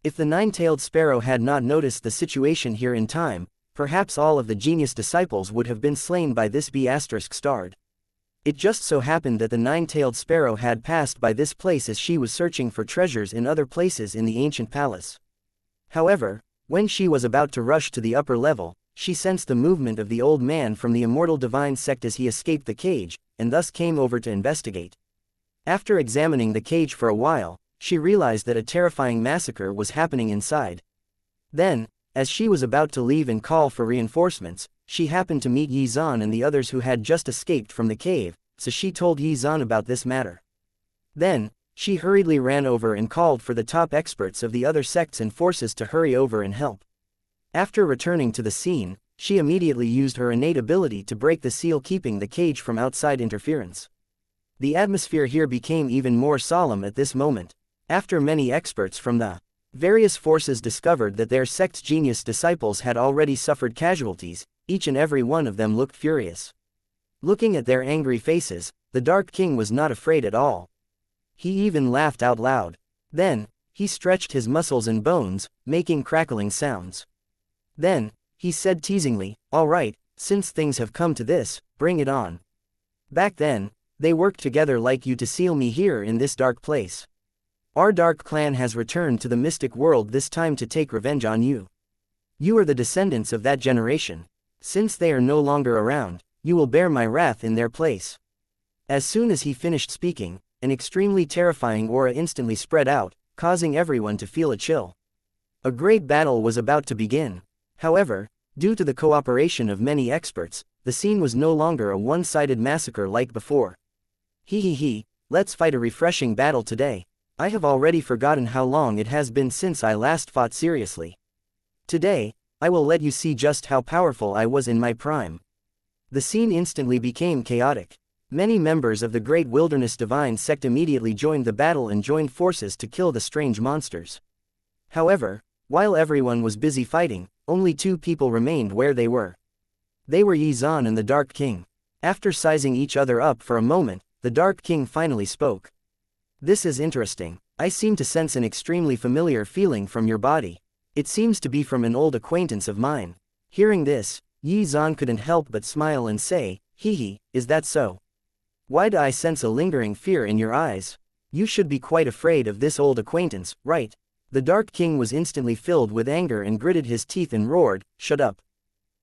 If the nine-tailed sparrow had not noticed the situation here in time, perhaps all of the genius disciples would have been slain by this B*****. It just so happened that the nine-tailed sparrow had passed by this place as she was searching for treasures in other places in the ancient palace. However, when she was about to rush to the upper level, she sensed the movement of the old man from the immortal divine sect as he escaped the cage, and thus came over to investigate. After examining the cage for a while, she realized that a terrifying massacre was happening inside. Then, as she was about to leave and call for reinforcements, she happened to meet Xuan and the others who had just escaped from the cave, so she told Xuan about this matter. Then, she hurriedly ran over and called for the top experts of the other sects and forces to hurry over and help. After returning to the scene, she immediately used her innate ability to break the seal keeping the cage from outside interference. The atmosphere here became even more solemn at this moment. After many experts from the various forces discovered that their sect's genius disciples had already suffered casualties, each and every one of them looked furious. Looking at their angry faces, the Dark King was not afraid at all. He even laughed out loud. Then, he stretched his muscles and bones, making crackling sounds. Then, he said teasingly, "All right, since things have come to this, bring it on. Back then, they worked together like you to seal me here in this dark place. Our dark clan has returned to the mystic world this time to take revenge on you. You are the descendants of that generation. Since they are no longer around, you will bear my wrath in their place." As soon as he finished speaking, an extremely terrifying aura instantly spread out, causing everyone to feel a chill. A great battle was about to begin. However, due to the cooperation of many experts, the scene was no longer a one-sided massacre like before. Let's fight a refreshing battle today. I have already forgotten how long it has been since I last fought seriously. Today, I will let you see just how powerful I was in my prime. The scene instantly became chaotic. Many members of the Great Wilderness Divine Sect immediately joined the battle and joined forces to kill the strange monsters. However, while everyone was busy fighting, only two people remained where they were. They were Xuan and the Dark King. After sizing each other up for a moment, the Dark King finally spoke. "This is interesting. I seem to sense an extremely familiar feeling from your body. It seems to be from an old acquaintance of mine. Hearing this, Yi Zan couldn't help but smile and say, "Hee hee, is that so? Why do I sense a lingering fear in your eyes? You should be quite afraid of this old acquaintance, right?" The Dark King was instantly filled with anger and gritted his teeth and roared, "Shut up.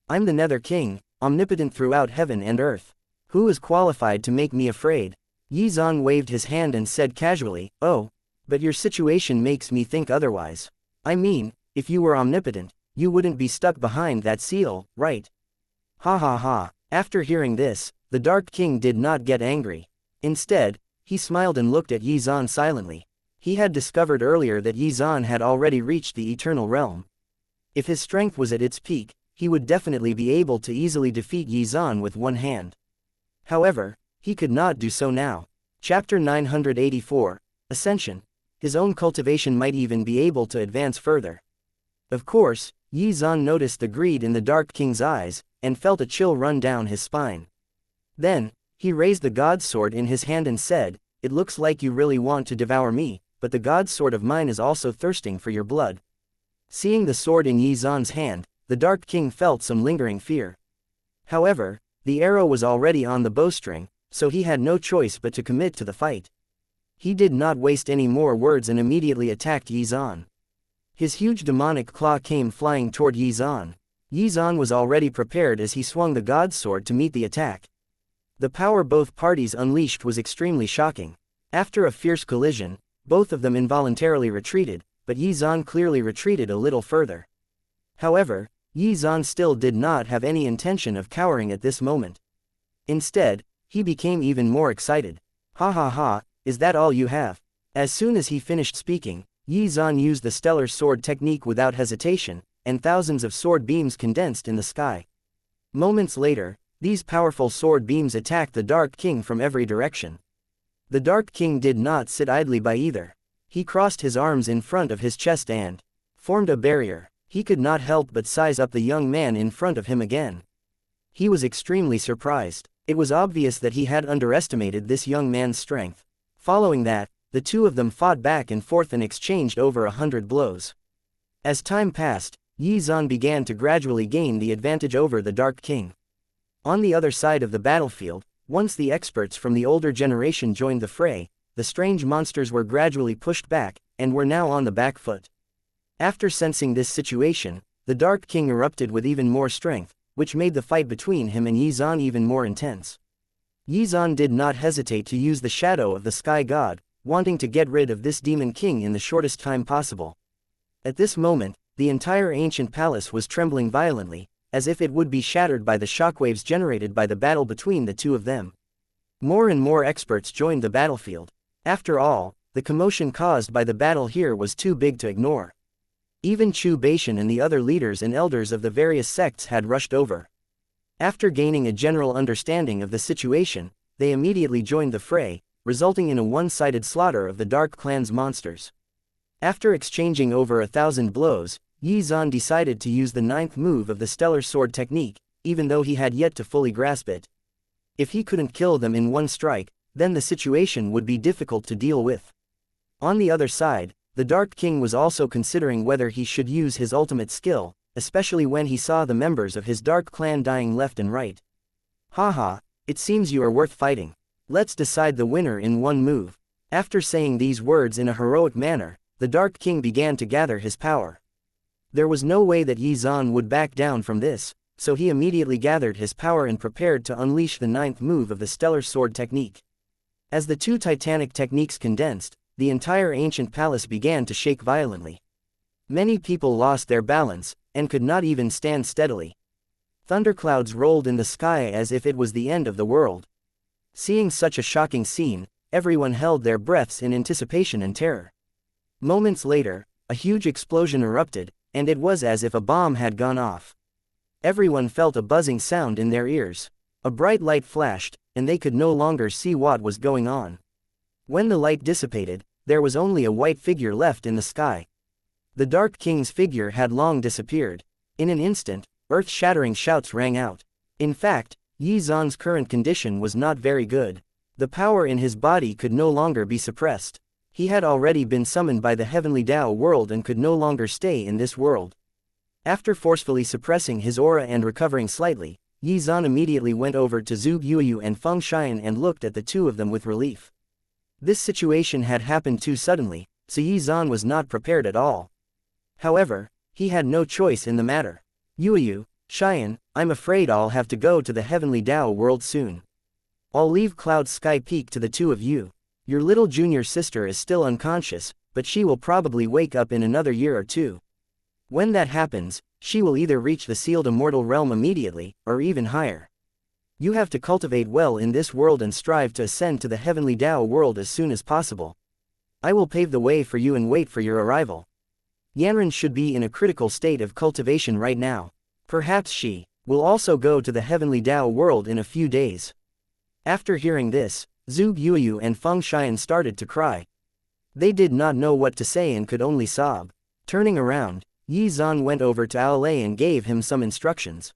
I'm the Nether King, omnipotent throughout heaven and earth. Who is qualified to make me afraid?" Yi Zan waved his hand and said casually, "Oh, but your situation makes me think otherwise. I mean, if you were omnipotent, you wouldn't be stuck behind that seal, right?" Ha ha ha. After hearing this, the Dark King did not get angry. Instead, he smiled and looked at Yi Zan silently. He had discovered earlier that Yi Zan had already reached the Eternal Realm. If his strength was at its peak, he would definitely be able to easily defeat Yi Zan with one hand. However, he could not do so now. Chapter 984, Ascension. His own cultivation might even be able to advance further. Of course, Yi Zan noticed the greed in the Dark King's eyes, and felt a chill run down his spine. Then, he raised the God's sword in his hand and said, "It looks like you really want to devour me, but the God's sword of mine is also thirsting for your blood." Seeing the sword in Yi Zan's hand, the Dark King felt some lingering fear. However, the arrow was already on the bowstring, so he had no choice but to commit to the fight. He did not waste any more words and immediately attacked Yi Zan. His huge demonic claw came flying toward Yi Zan. Yi Zan was already prepared as he swung the God's sword to meet the attack. The power both parties unleashed was extremely shocking. After a fierce collision, both of them involuntarily retreated, but Yi Zan clearly retreated a little further. However, Yi Zan still did not have any intention of cowering at this moment. Instead, he became even more excited. "Ha ha ha, is that all you have?" As soon as he finished speaking, Yi Zan used the stellar sword technique without hesitation, and thousands of sword beams condensed in the sky. Moments later, these powerful sword beams attacked the Dark King from every direction. The Dark King did not sit idly by either. He crossed his arms in front of his chest and formed a barrier. He could not help but size up the young man in front of him again. He was extremely surprised. It was obvious that he had underestimated this young man's strength. Following that, the two of them fought back and forth and exchanged over 100 blows. As time passed, Yi Zan began to gradually gain the advantage over the Dark King. On the other side of the battlefield, once the experts from the older generation joined the fray, the strange monsters were gradually pushed back, and were now on the back foot. After sensing this situation, the Dark King erupted with even more strength, which made the fight between him and Yi Zan even more intense. Yi Zan did not hesitate to use the shadow of the Sky God, wanting to get rid of this Demon King in the shortest time possible. At this moment, the entire ancient palace was trembling violently, as if it would be shattered by the shockwaves generated by the battle between the two of them. More and more experts joined the battlefield. After all, the commotion caused by the battle here was too big to ignore. Even Chu Baishan and the other leaders and elders of the various sects had rushed over. After gaining a general understanding of the situation, they immediately joined the fray, resulting in a one-sided slaughter of the Dark Clan's monsters. After exchanging over 1,000 blows, Yi Zan decided to use the 9th move of the Stellar Sword technique, even though he had yet to fully grasp it. If he couldn't kill them in one strike, then the situation would be difficult to deal with. On the other side, the Dark King was also considering whether he should use his ultimate skill, especially when he saw the members of his Dark Clan dying left and right. "Haha, it seems you are worth fighting. Let's decide the winner in one move." After saying these words in a heroic manner, the Dark King began to gather his power. There was no way that Yi Zan would back down from this, so he immediately gathered his power and prepared to unleash the 9th move of the Stellar Sword technique. As the two titanic techniques condensed, the entire ancient palace began to shake violently. Many people lost their balance, and could not even stand steadily. Thunderclouds rolled in the sky as if it was the end of the world. Seeing such a shocking scene, everyone held their breaths in anticipation and terror. Moments later, a huge explosion erupted, and it was as if a bomb had gone off. Everyone felt a buzzing sound in their ears. A bright light flashed, and they could no longer see what was going on. When the light dissipated, there was only a white figure left in the sky. The Dark King's figure had long disappeared. In an instant, earth-shattering shouts rang out. In fact, Yi Zan's current condition was not very good. The power in his body could no longer be suppressed. He had already been summoned by the heavenly Tao world and could no longer stay in this world. After forcefully suppressing his aura and recovering slightly, Yi Zan immediately went over to Zhu Yuyu and Feng Xian and looked at the two of them with relief. This situation had happened too suddenly, so Yi Zan was not prepared at all. However, he had no choice in the matter. Yuyu, Xian, I'm afraid I'll have to go to the heavenly Dao world soon. I'll leave Cloud Sky Peak to the two of you. Your little junior sister is still unconscious, but she will probably wake up in another year or two. When that happens, she will either reach the sealed immortal realm immediately, or even higher. You have to cultivate well in this world and strive to ascend to the heavenly Dao world as soon as possible. I will pave the way for you and wait for your arrival. Yanran should be in a critical state of cultivation right now. Perhaps she will also go to the heavenly Dao world in a few days. After hearing this, Zhu Yuyu and Feng Xian started to cry. They did not know what to say and could only sob. Turning around, Yi Zan went over to Aolei and gave him some instructions.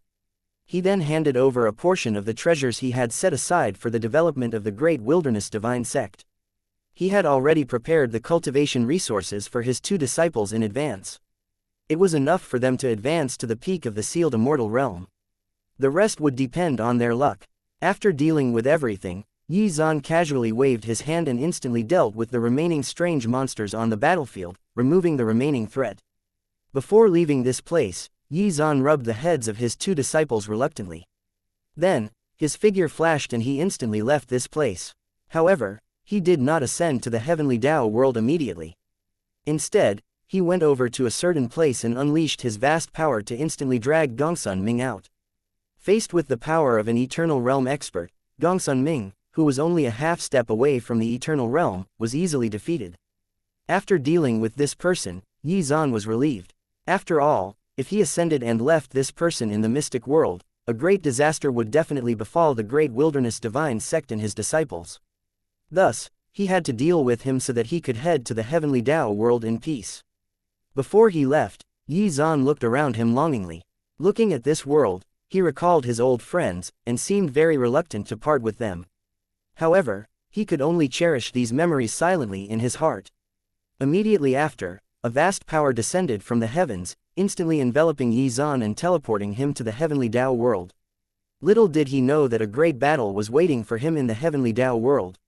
He then handed over a portion of the treasures he had set aside for the development of the Great Wilderness Divine Sect. He had already prepared the cultivation resources for his two disciples in advance. It was enough for them to advance to the peak of the sealed immortal realm. The rest would depend on their luck. After dealing with everything, Yi Zan casually waved his hand and instantly dealt with the remaining strange monsters on the battlefield, removing the remaining threat. Before leaving this place, Yi Zan rubbed the heads of his two disciples reluctantly. Then, his figure flashed and he instantly left this place. However, he did not ascend to the heavenly Dao world immediately. Instead, he went over to a certain place and unleashed his vast power to instantly drag Gongsun Ming out. Faced with the power of an Eternal Realm expert, Gongsun Ming, who was only a half step away from the Eternal Realm, was easily defeated. After dealing with this person, Yi Zan was relieved. After all, if he ascended and left this person in the mystic world, a great disaster would definitely befall the Great Wilderness Divine Sect and his disciples. Thus, he had to deal with him so that he could head to the heavenly Dao world in peace. Before he left, Yi Zan looked around him longingly. Looking at this world, he recalled his old friends, and seemed very reluctant to part with them. However, he could only cherish these memories silently in his heart. Immediately after, a vast power descended from the heavens, instantly enveloping Yi Zan and teleporting him to the heavenly Dao world. Little did he know that a great battle was waiting for him in the heavenly Dao world.